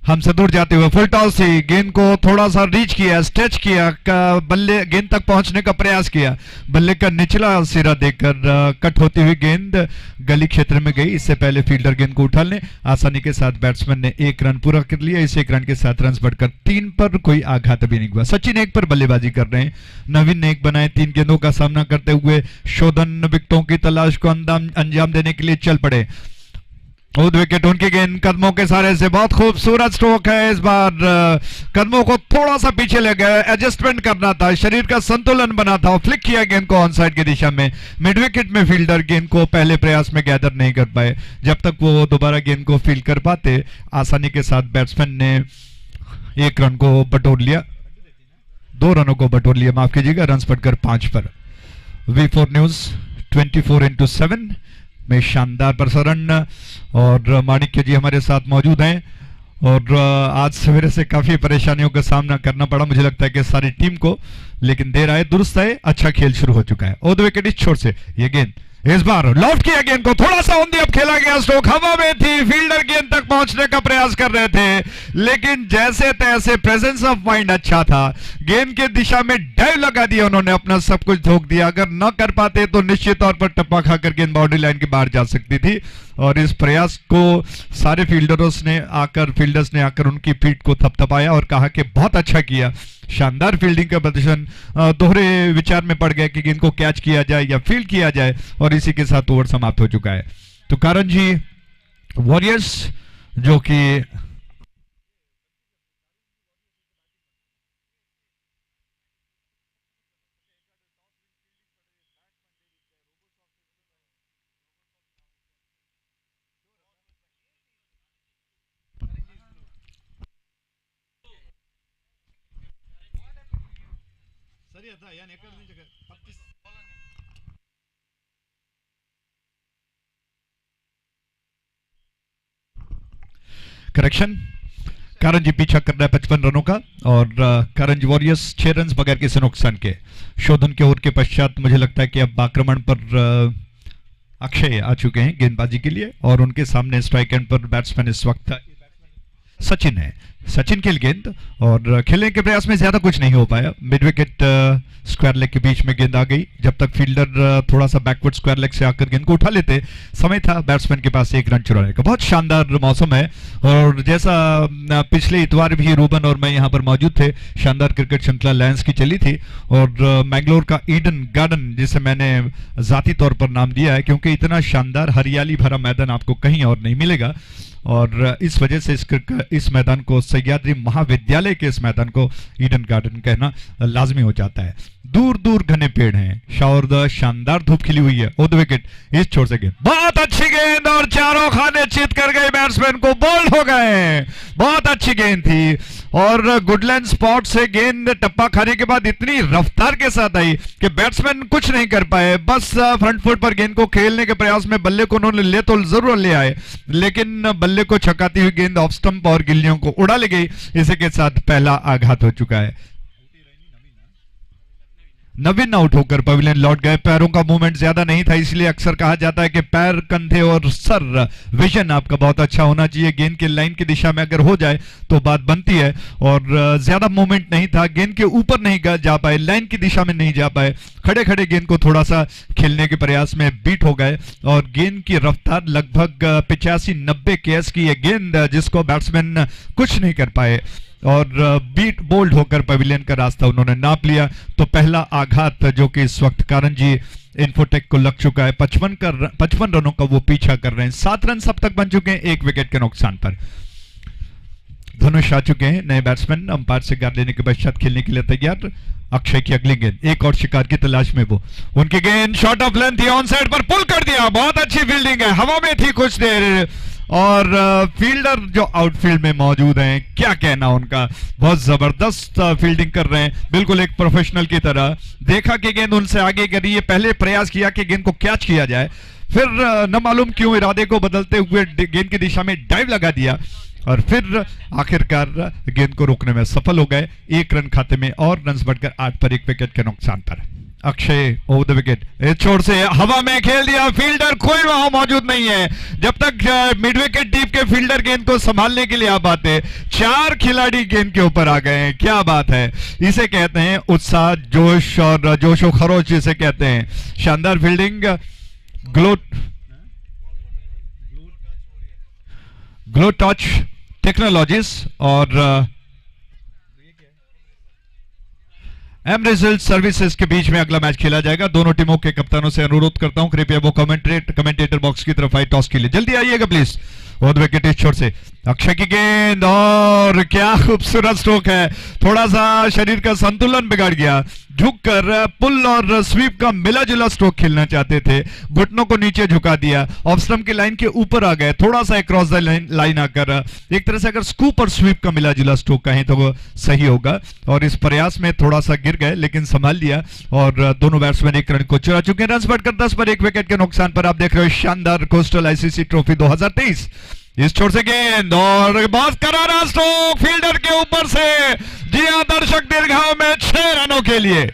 हमसे दूर जाते हुए फुल टॉस थी, गेंद को थोड़ा सा रीच किया, स्ट्रेच किया, बल्ले गेंद तक पहुंचने का प्रयास किया। बल्ले का निचला सिरा देकर कट होती हुई गेंद गली क्षेत्र में गई। इससे पहले फील्डर गेंद को उठा लें, आसानी के साथ बैट्समैन ने 1 रन पूरा कर लिया। इस 1 रन के साथ रन बढ़कर 3 पर कोई आघात अभी नहीं हुआ। सचिन 1 पर बल्लेबाजी कर रहे हैं, नवीन ने 1 बनाए। 3 गेंदों का सामना करते हुए शोधन विकेटों की तलाश को अंजाम देने के लिए चल पड़े। विकेट उनकी गेंद कदमों के सहारे से, बहुत खूबसूरत स्ट्रोक है। इस बार कदमों को थोड़ा सा पीछे ले गए, एडजस्टमेंट करना था, शरीर का संतुलन बना था, फ्लिक किया गेंद को ऑन साइड की दिशा में। मिड विकेट में फील्डर गेंद को पहले प्रयास में गैदर नहीं कर पाए। जब तक वो दोबारा गेंद को फील्ड कर पाते, आसानी के साथ बैट्समैन ने 1 रन को बटोर लिया, 2 रनों को बटोर लिया, माफ कीजिएगा, रन बढ़कर 5 पर। V4 न्यूज 24/7 में शानदार प्रसारण और माणिक्य जी हमारे साथ मौजूद हैं और आज सवेरे से काफी परेशानियों का सामना करना पड़ा मुझे लगता है कि सारी टीम को, लेकिन देर आए दुरुस्त आए, अच्छा खेल शुरू हो चुका है। ओवर विकेट इस छोर से ये गेंद इस बार लॉफ्ट किया, गेंद को थोड़ा सा ऑन दी अप खेला गया, स्ट्रोक हवा में थी, फील्डर गेंद तक पहुंचने का प्रयास कर रहे थे, लेकिन जैसे तैसे प्रेजेंस ऑफ माइंड अच्छा था, गेंद के दिशा में डाइव लगा दिया उन्होंने, अपना सब कुछ झोंक दिया। अगर न कर पाते तो निश्चित तौर पर टप्पा खाकर गेंद बाउंड्री लाइन के बाहर जा सकती थी और इस प्रयास को सारे फील्डर्स ने आकर उनकी पीठ को थपथपाया और कहा कि बहुत अच्छा किया, शानदार फील्डिंग का प्रदर्शन। दोहरे विचार में पड़ गए कि गेंद को कैच किया जाए या फील्ड किया जाए और इसी के साथ ओवर समाप्त हो चुका है। तो कारण जी वॉरियर्स जो कि करेक्शन, कारण जी पीछा कर रहा है 55 रनों का और कारण जी वॉरियर्स 6 रन बगैर किसी नुकसान के। शोधन के ओवर के पश्चात मुझे लगता है कि अब आक्रमण पर अक्षय आ चुके हैं गेंदबाजी के लिए और उनके सामने स्ट्राइक एंड पर बैट्समैन इस वक्त सचिन है। सचिन के गेंद और खेलने के प्रयास में ज्यादा कुछ नहीं हो पाया। मिड विकेट स्क्वायर लेग के बीच में गेंद आ गई। जब तक फील्डर थोड़ा सा बैकवर्ड स्क्वायर लेग से आकर गेंद को उठा लेते, समय था बैट्समैन के पास 1 रन चुराने का। बहुत शानदार मौसम है और जैसा पिछले इतवार भी रूबन और मैं यहाँ पर मौजूद थे, शानदार क्रिकेट श्रृंखला लायंस की चली थी और मैंगलोर का ईडन गार्डन जिसे मैंने जाती तौर पर नाम दिया है क्योंकि इतना शानदार हरियाली भरा मैदान आपको कहीं और नहीं मिलेगा और इस वजह से इस मैदान को सह्याद्री महाविद्यालय के इस मैदान को ईडन गार्डन कहना लाजमी हो जाता है। दूर दूर घने पेड़ हैं और शानदार धूप खिली हुई है। ओवर द विकेट इस छोर से गेंद, बहुत अच्छी गेंद और चारों खाने चित कर गए, बैट्समैन को बोल्ड हो गए। बहुत अच्छी गेंद थी और गुडलैंड स्पॉट से गेंद टप्पा खाने के बाद इतनी रफ्तार के साथ आई कि बैट्समैन कुछ नहीं कर पाए। बस फ्रंट फुट पर गेंद को खेलने के प्रयास में बल्ले को उन्होंने ले तो जरूर ले आए, लेकिन बल्ले को छकाती हुई गेंद ऑफ स्टंप और गिल्लियों को उड़ा ले गई। इसी के साथ पहला आघात हो चुका है। नवीन आउट होकर पवेलियन लौट गए। पैरों का मूवमेंट ज्यादा नहीं था, इसलिए अक्सर कहा जाता है कि पैर, कंधे और सर विजन आपका बहुत अच्छा होना चाहिए। गेंद के लाइन की दिशा में अगर हो जाए तो बात बनती है और ज्यादा मूवमेंट नहीं था, गेंद के ऊपर नहीं जा पाए, लाइन की दिशा में नहीं जा पाए, खड़े खड़े गेंद को थोड़ा सा खेलने के प्रयास में बीट हो गए और गेंद की रफ्तार लगभग 85-90 km की है गेंद जिसको बैट्समैन कुछ नहीं कर पाए और बीट बोल्ड होकर पवेलियन का रास्ता उन्होंने नाप लिया। तो पहला आघात जो कि इस वक्त कारण जी इन्फोटेक को लग चुका है, 55 रनों का वो पीछा कर रहे हैं। 7 रन अब तक बन चुके हैं 1 विकेट के नुकसान पर। धनुष आ चुके हैं नए बैट्समैन, अंपायर से गार्ड लेने के पश्चात खेलने के लिए तैयार। अक्षय की अगली गेंद, एक और शिकार की तलाश में वो, उनकी गेंद शॉर्ट ऑफ लेंथ थी, ऑन साइड पर पुल कर दिया। बहुत अच्छी फील्डिंग है, हवा में थी कुछ देर और फील्डर जो आउटफील्ड में मौजूद हैं, क्या कहना उनका, बहुत जबरदस्त फील्डिंग कर रहे हैं, बिल्कुल एक प्रोफेशनल की तरह। देखा कि गेंद उनसे आगे करी है, पहले प्रयास किया कि गेंद को कैच किया जाए, फिर न मालूम क्यों इरादे को बदलते हुए गेंद की दिशा में डाइव लगा दिया और फिर आखिरकार गेंद को रोकने में सफल हो गए। 1 रन खाते में और रन बढ़कर 8 पर 1 विकेट के नुकसान पर। अक्षय ओवर द विकेट, इस छोर से हवा में खेल दिया, फील्डर कोई वहां मौजूद नहीं है। जब तक मिड विकेट डीप के फील्डर गेंद को संभालने के लिए आ पाते, 4 खिलाड़ी गेंद के ऊपर आ गए हैं। क्या बात है, इसे कहते हैं उत्साह, जोश और जोशो खरोश जिसे कहते हैं। शानदार फील्डिंग, ग्लो टच टेक्नोलॉजीज और एम रिजल्ट सर्विसेज के बीच में अगला मैच खेला जाएगा। दोनों टीमों के कप्तानों से अनुरोध करता हूं कृपया वो कमेंटेटर बॉक्स की तरफ आए टॉस के लिए, जल्दी आइएगा प्लीज। ओवर विकेट इस छोर से अक्षय की गेंद और क्या खूबसूरत स्ट्रोक है, थोड़ा सा शरीर का संतुलन बिगड़ गया, झुककर पुल और स्वीप का मिला जुला स्ट्रोक खेलना चाहते थे, घुटनों को नीचे झुका दिया, ऑफ स्टंप की लाइन के ऊपर आ गए, थोड़ा सा क्रॉस द लाइन आकर एक तरह से अगर स्कूप और स्वीप का मिला जुला स्ट्रोक कहें तो वो सही होगा और इस प्रयास में थोड़ा सा गिर गए लेकिन संभाल लिया और दोनों बैट्समैन 1 रन को चुरा चुके हैं। रन बढ़कर 10 पर 1 विकेट के नुकसान पर। आप देख रहे हो शानदार कोस्टल आईसीसी ट्रॉफी 2023। इस छोर से गेंद और बहुत करारा स्ट्रोक फील्डर के ऊपर से, जी हां दर्शक दीर्घाव में 6 रनों के लिए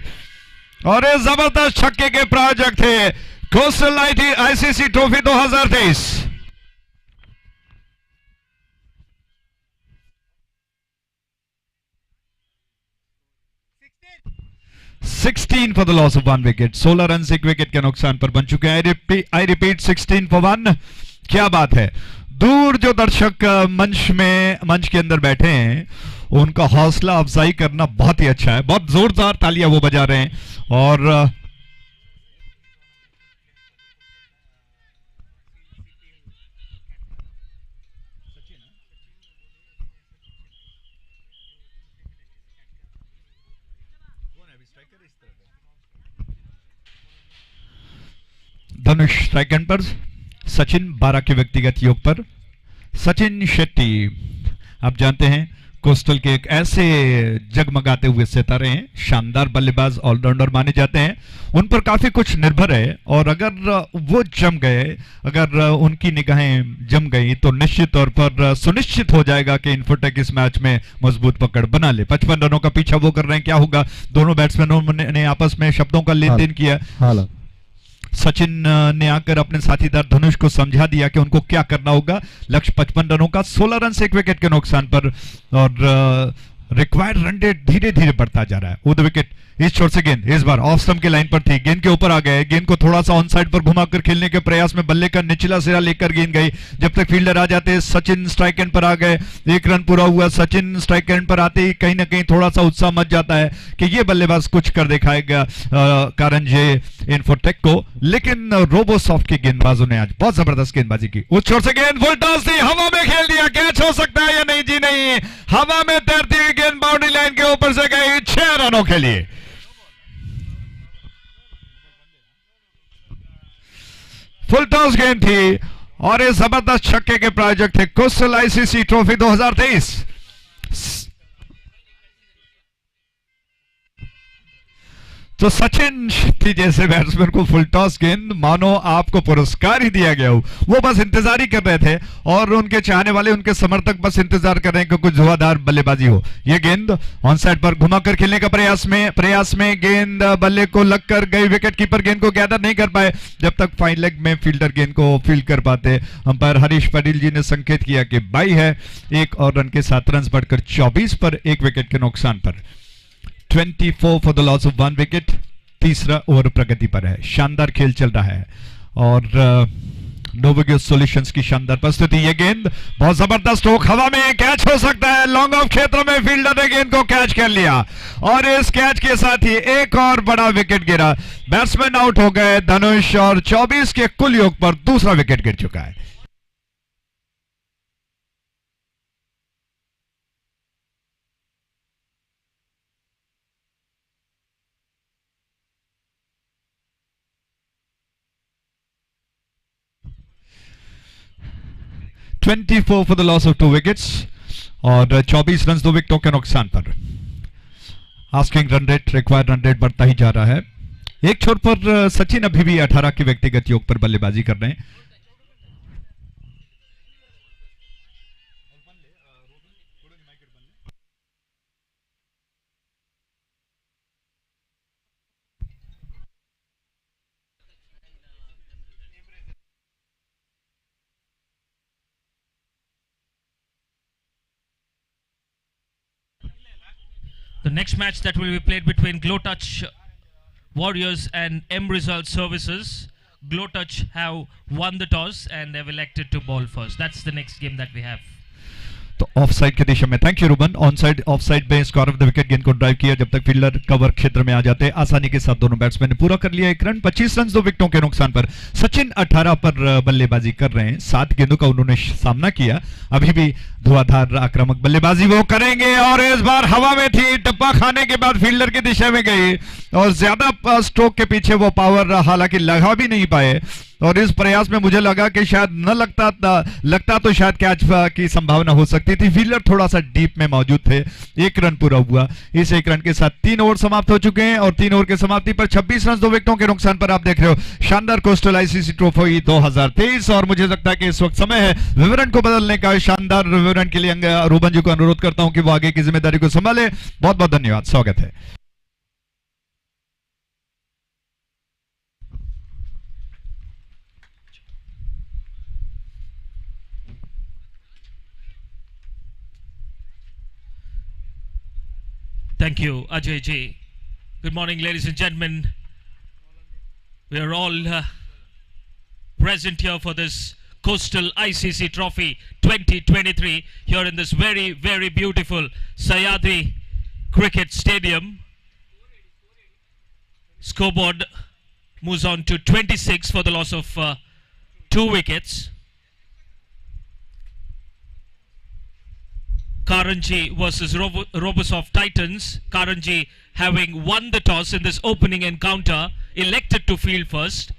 और इस जबरदस्त छक्के के प्रायोजक थे coastal ICC trophy 2023। 16 for the loss of 1 wicket। 16 run 1 wicket के नुकसान पर बन चुके हैं। I repeat 16 for 1। क्या बात है, दूर जो दर्शक मंच के अंदर बैठे हैं उनका हौसला अफजाई करना बहुत ही अच्छा है, बहुत जोरदार तालियां वो बजा रहे हैं और धनुष स्ट्राइक एंड पर, सचिन 12 के व्यक्तिगत योग पर। सचिन शेट्टी आप जानते हैं कोस्टल के एक ऐसे जगमगाते हुए सितारे हैं, शानदार बल्लेबाज, ऑलराउंडर माने जाते हैं, उन पर काफी कुछ निर्भर है और अगर वो जम गए, अगर उनकी निगाहें जम गई तो निश्चित तौर पर सुनिश्चित हो जाएगा कि इन्फोटेक इस मैच में मजबूत पकड़ बना ले। 55 रनों का पीछा वो कर रहे हैं, क्या होगा? दोनों बैट्समैनों ने आपस में शब्दों का लेन देन किया। सचिन ने आकर अपने साथीदार धनुष को समझा दिया कि उनको क्या करना होगा। लक्ष्य 55 रनों का, 16 रन से 1 विकेट के नुकसान पर और रिक्वायर्ड रन रेट धीरे धीरे बढ़ता जा रहा है। वो विकेट इस छोर से गेंद इस बार ऑफ स्टंप के लाइन पर थी, गेंद के ऊपर आ गए, गेंद को थोड़ा सा ऑन साइड पर घुमाकर खेलने के प्रयास में बल्ले का निचला सिरा लेकर गेंद गई। जब तक फील्डर आ जाते, सचिन स्ट्राइक एंड पर आ गए, 1 रन पूरा हुआ। सचिन स्ट्राइक एंड पर आते ही कहीं ना कहीं थोड़ा सा उत्साह मच जाता है कि ये बल्लेबाज कुछ कर दिखाएगा कारंजे इन्फोटेक को, लेकिन रोबोसॉफ्ट के गेंदबाजों ने आज बहुत जबरदस्त गेंदबाजी की। उस छोर से गेंद फुल टॉस थी, हवा में खेल दिया, कैच हो सकता है या नहीं? जी नहीं, हवा में तैरती हुई गेंद बाउंड्री लाइन के ऊपर से गई 6 रनों के लिए। फुल टॉस गेंद थी और इस जबरदस्त छक्के के प्रायोजक थे कोस्टल आईसीसी ट्रॉफी 2023। तो सचिन शेट्टी जैसे बैट्समैन को फुल टॉस गेंद मानो आपको पुरस्कार ही दिया गया हो। वो बस इंतजार ही कर रहे थे और उनके चाहने वाले, उनके समर्थक बस इंतजार कर रहे हैं कि कुछ धुआंधार बल्लेबाजी हो। ये गेंद ऑन साइड पर घुमाकर खेलने का प्रयास में गेंद बल्ले को लगकर गई। विकेट कीपर गेंद को गैदर नहीं कर पाए। जब तक फाइन लेग में फील्डर गेंद को फील्ड कर पाते, अंपायर हरीश पटेल जी ने संकेत किया कि बाई है। 1 और रन के साथ रन बढ़कर 24 पर 1 विकेट के नुकसान पर 24 for the loss of 1 wicket. तीसरा ओवर प्रगति पर है, शानदार खेल चल रहा है और नोवोगियो सॉल्यूशंस की शानदार प्रस्तुति। ये गेंद बहुत जबरदस्त स्ट्रोक, हवा में कैच हो सकता है। लॉन्ग ऑफ क्षेत्र में फील्डर ने गेंद को कैच कर लिया और इस कैच के साथ ही एक और बड़ा विकेट गिरा। बैट्समैन आउट हो गए धनुष और 24 के कुल योग पर दूसरा विकेट गिर चुका है। $24 for the loss of 2 wickets और 24 रन 2 विकेटों के नुकसान पर। Asking run rate, required run rate बढ़ता ही जा रहा है। एक छोर पर सचिन अभी भी 18 के व्यक्तिगत योग पर बल्लेबाजी कर रहे हैं। The next match that will be played between Glowtouch Warriors and M Result Services. Glowtouch have won the toss and they've elected to ball first. That's the next game that we have. तो of side की दिशा में, thank you Ruban, on side of side में score of the wicket गेंद को drive किया। जब तक fielder cover क्षेत्र में आ जाते, आसानी के साथ दोनों बैट्समैन ने पूरा कर लिया। 1 रन, 25 रन 2 विकेटों के नुकसान पर। सचिन 18 पर बल्लेबाजी कर रहे हैं, 7 गेंदों का उन्होंने सामना किया। अभी भी धुआंधार आक्रामक बल्लेबाजी वो करेंगे और इस बार हवा में थी, टप्पा खाने के बाद फील्डर की दिशा में गई और ज्यादा स्ट्रोक के पीछे वो पावर हालांकि लगा भी नहीं पाए और इस प्रयास में मुझे लगा कि शायद न लगता तो शायद कैच की संभावना हो सकती थी। फील्डर थोड़ा सा डीप में मौजूद थे। 1 रन पूरा हुआ। इस 1 रन के साथ 3 ओवर समाप्त हो चुके हैं और 3 ओवर के समाप्ति पर 26 रन 2 विकेटों के नुकसान पर आप देख रहे हो शानदार कोस्टल आईसीसी ट्रॉफी 2023। और मुझे लगता है कि इस वक्त समय है विवरण को बदलने का। शानदार विवरण के लिए रूबन जी को अनुरोध करता हूं कि वो आगे की जिम्मेदारी को संभाले। बहुत बहुत धन्यवाद, स्वागत है। Thank you, Ajay ji. Good morning, ladies and gentlemen. We are all present here for this Coastal ICC Trophy 2023 here in this very, very beautiful Sayadri Cricket Stadium. Scoreboard moves on to 26 for the loss of 2 wickets. Karanji versus Robosoft Titans. Karanji, having won the toss in this opening encounter, elected to field first.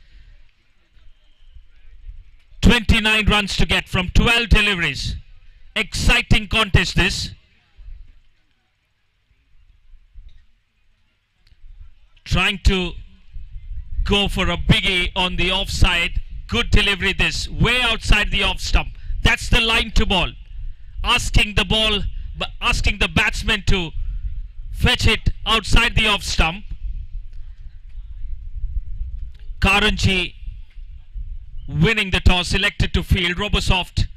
29 runs to get from 12 deliveries. Exciting contest this. Trying to go for a biggie on the offside. Good delivery this. Way outside the off stump. That's the line to ball. Asking the batsman to fetch it outside the off stump. Karanji winning the toss, elected to field. Robosoft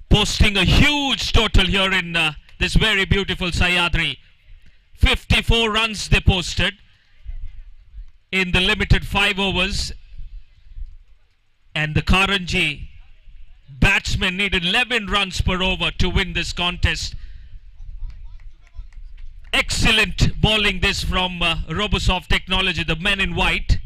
posting a huge total here in this very beautiful Sayadri. 54 runs they posted in the limited 5 overs, and the Karanji batsmen needed 11 runs per over to win this contest. Excellent bowling this from Robosoft Technology, the men in white.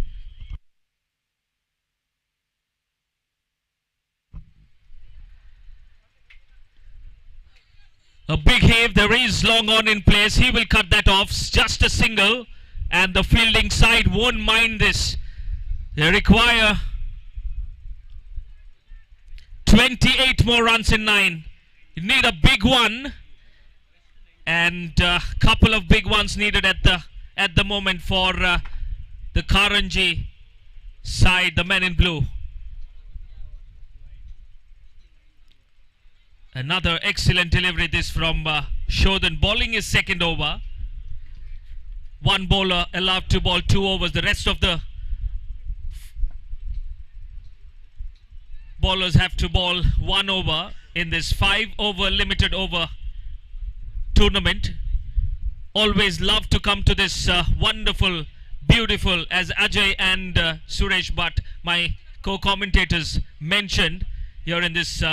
A big heave, there is long on in place. He will cut that off. Just a single, and the fielding side won't mind this. They require 28 more runs in 9. You need a big one, and a couple of big ones needed at the moment for the Karanji side, the men in blue. Another excellent delivery this from Shodhan, bowling his second over. One bowler allowed to bowl 2 overs. The rest of the bowlers have to bowl 1 over in this 5 over limited over tournament. Always love to come to this wonderful, beautiful, as Ajay and Suresh Bhatt, my co-commentators, mentioned, here in this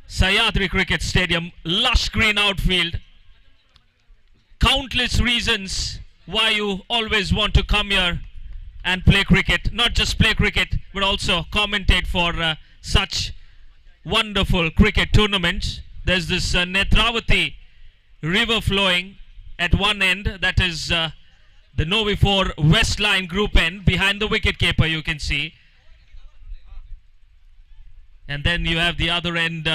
Sayadri Cricket Stadium. Lush green outfield. Countless reasons why you always want to come here and play cricket. Not just play cricket, but also commentate for such wonderful cricket tournaments. There's this Netravati river flowing at one end. That is the Novi 4 West Line group end. Behind the wicket keeper you can see. And then you have the other end.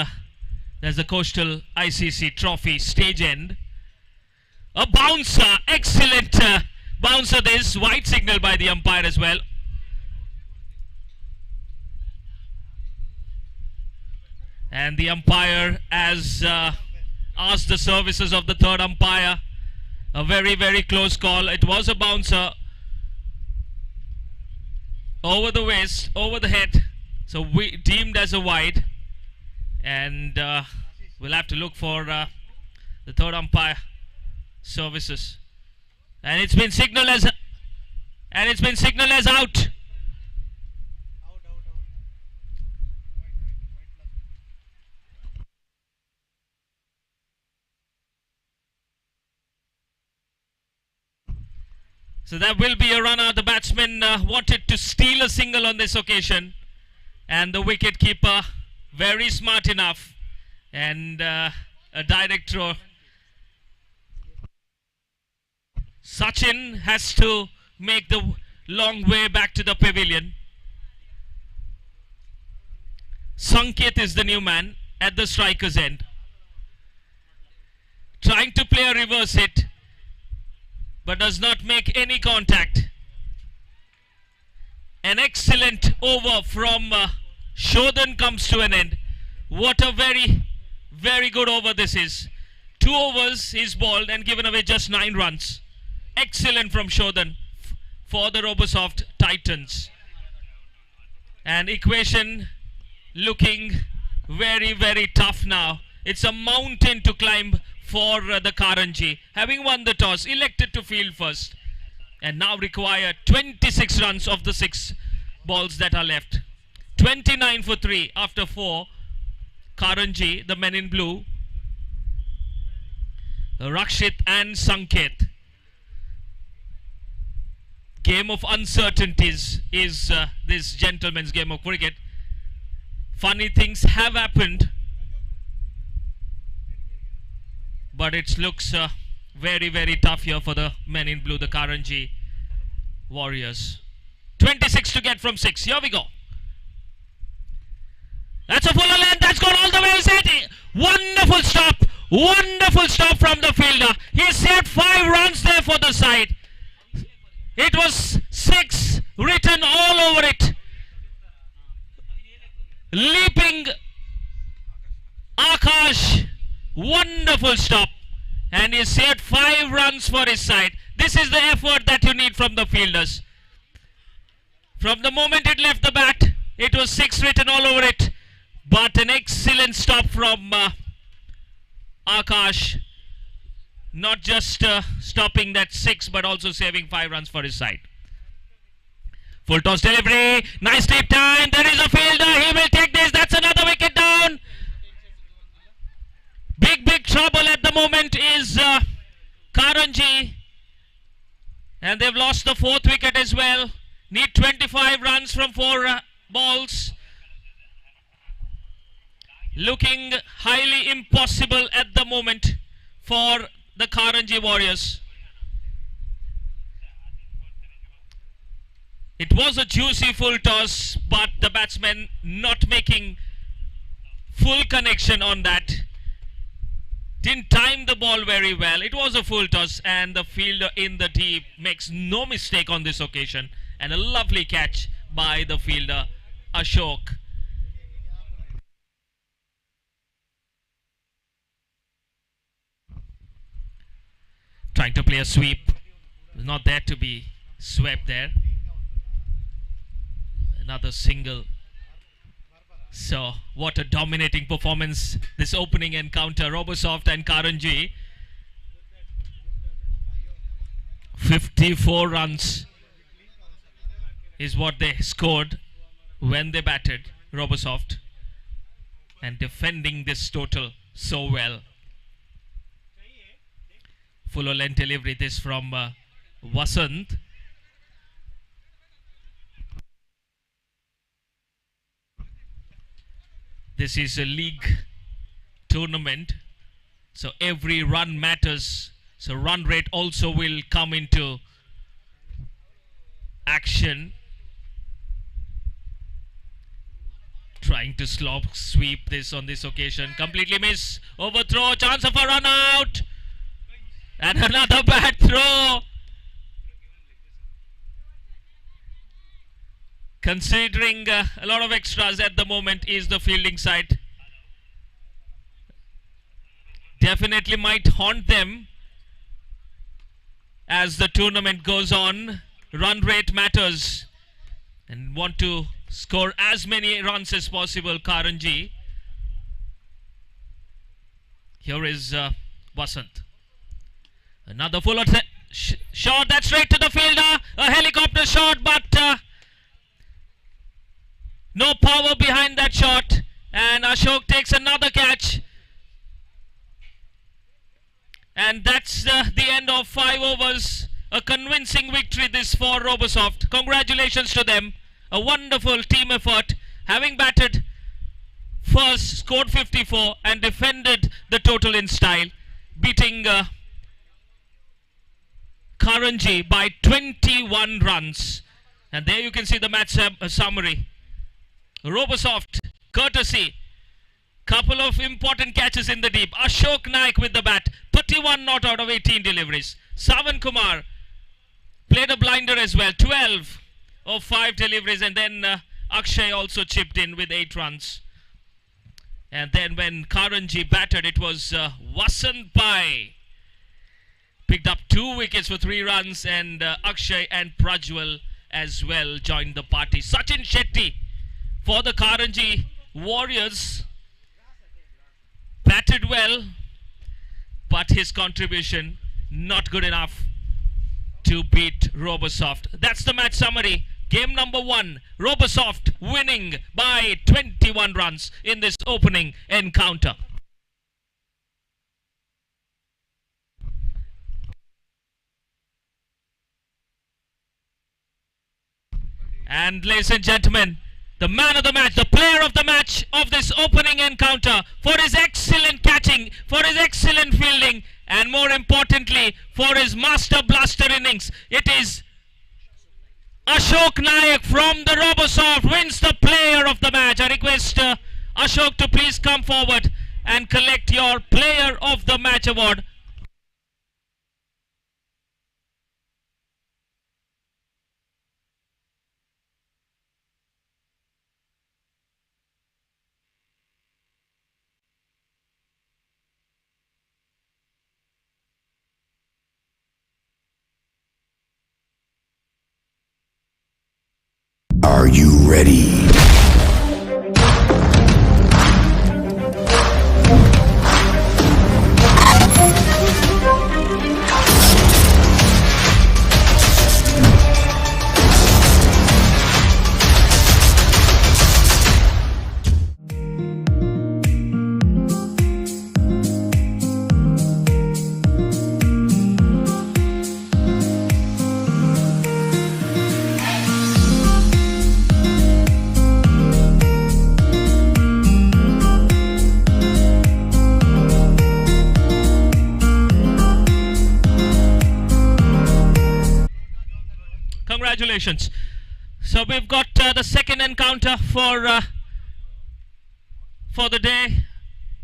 There's the Coastal ICC Trophy stage end. A bouncer, excellent bouncer this. White signal by the umpire as well. And the umpire has asked the services of the third umpire. A very, very close call. It was a bouncer. Over the waist, over the head. So we deemed as a wide. And we'll have to look for the third umpire services. And it's been signaled as out. So that will be a runner. The batsman wanted to steal a single on this occasion, and the wicket keeper very smart enough, and a direct throw. Sachin has to make the long way back to the pavilion. Sanket is the new man at the striker's end, trying to play a reverse hit, but does not make any contact. An excellent over from Shodhan comes to an end. What a very, very good over this is. 2 overs he's bowled and given away just 9 runs. Excellent from Shodhan for the Robosoft Titans. And equation looking very, very tough now. It's a mountain to climb for the Karanji. Having won the toss, elected to field first, and now require 26 runs of the 6 balls that are left. 29 for 3 after 4. Karanji, the men in blue, Rakshit and Sanket. Game of uncertainties is this gentleman's game of cricket. Funny things have happened, but it looks very, very tough here for the men in blue, the Karanji Warriors. 26 to get from 6. Here we go. That's a fuller length. That's gone all the way. Wonderful stop. Wonderful stop from the fielder. He saved 5 runs there for the side. It was 6 written all over it. Leaping Akash. Wonderful stop. And he saved 5 runs for his side. This is the effort that you need from the fielders. From the moment it left the bat, it was 6 written all over it. But an excellent stop from Akash. Not just stopping that 6, but also saving 5 runs for his side. Full toss delivery. Nice deep time. There is a fielder. He will take this. That's another wicket down. Big trouble at the moment is Karanji. And they've lost the 4th wicket as well. Need 25 runs from 4 balls. Looking highly impossible at the moment for the Karanji Warriors. It was a juicy full toss, but the batsman not making full connection on that. Didn't time the ball very well. It was a full toss, and the fielder in the deep makes no mistake on this occasion. And a lovely catch by the fielder, Ashok. Trying to play a sweep. Not there to be swept there. Another single. So, what a dominating performance this opening encounter. Robosoft and Karanji. 54 runs is what they scored when they batted, Robosoft. And defending this total so well. Full length delivery, this from Vasant. This is a league tournament, so every run matters. So run rate also will come into action. Trying to sweep this on this occasion. Completely miss. Overthrow. Chance of a run out. And another bad throw. Considering a lot of extras at the moment is the fielding side. Definitely might haunt them as the tournament goes on. Run rate matters and want to score as many runs as possible, Karanji. Here is Vasant. Another full shot, that's straight to the fielder. A helicopter shot, but no power behind that shot. And Ashok takes another catch. And that's the end of 5 overs. A convincing victory this for Robosoft. Congratulations to them. A wonderful team effort. Having batted first, scored 54 and defended the total in style. Beating Karanji by 21 runs. And there you can see the match summary. Robosoft, courtesy. Couple of important catches in the deep. Ashok Naik with the bat. 31 not out of 18 deliveries. Savan Kumar played a blinder as well. 12 of 5 deliveries. And then Akshay also chipped in with 8 runs. And then when Karanji batted, it was Vasant Pai. Picked up 2 wickets for 3 runs. And Akshay and Prajwal as well joined the party. Sachin Shetty for the Karanji Warriors batted well, but his contribution not good enough to beat Robosoft. That's the match summary. Game number 1, Robosoft winning by 21 runs in this opening encounter. And ladies and gentlemen, the man of the match, the player of the match of this opening encounter for his excellent catching, for his excellent fielding, and more importantly, for his master blaster innings. It is Ashok Naik from the Robosoft wins the player of the match. I request Ashok to please come forward and collect your Player of the Match award. Are you ready? Congratulations. So we've got the second encounter for the day,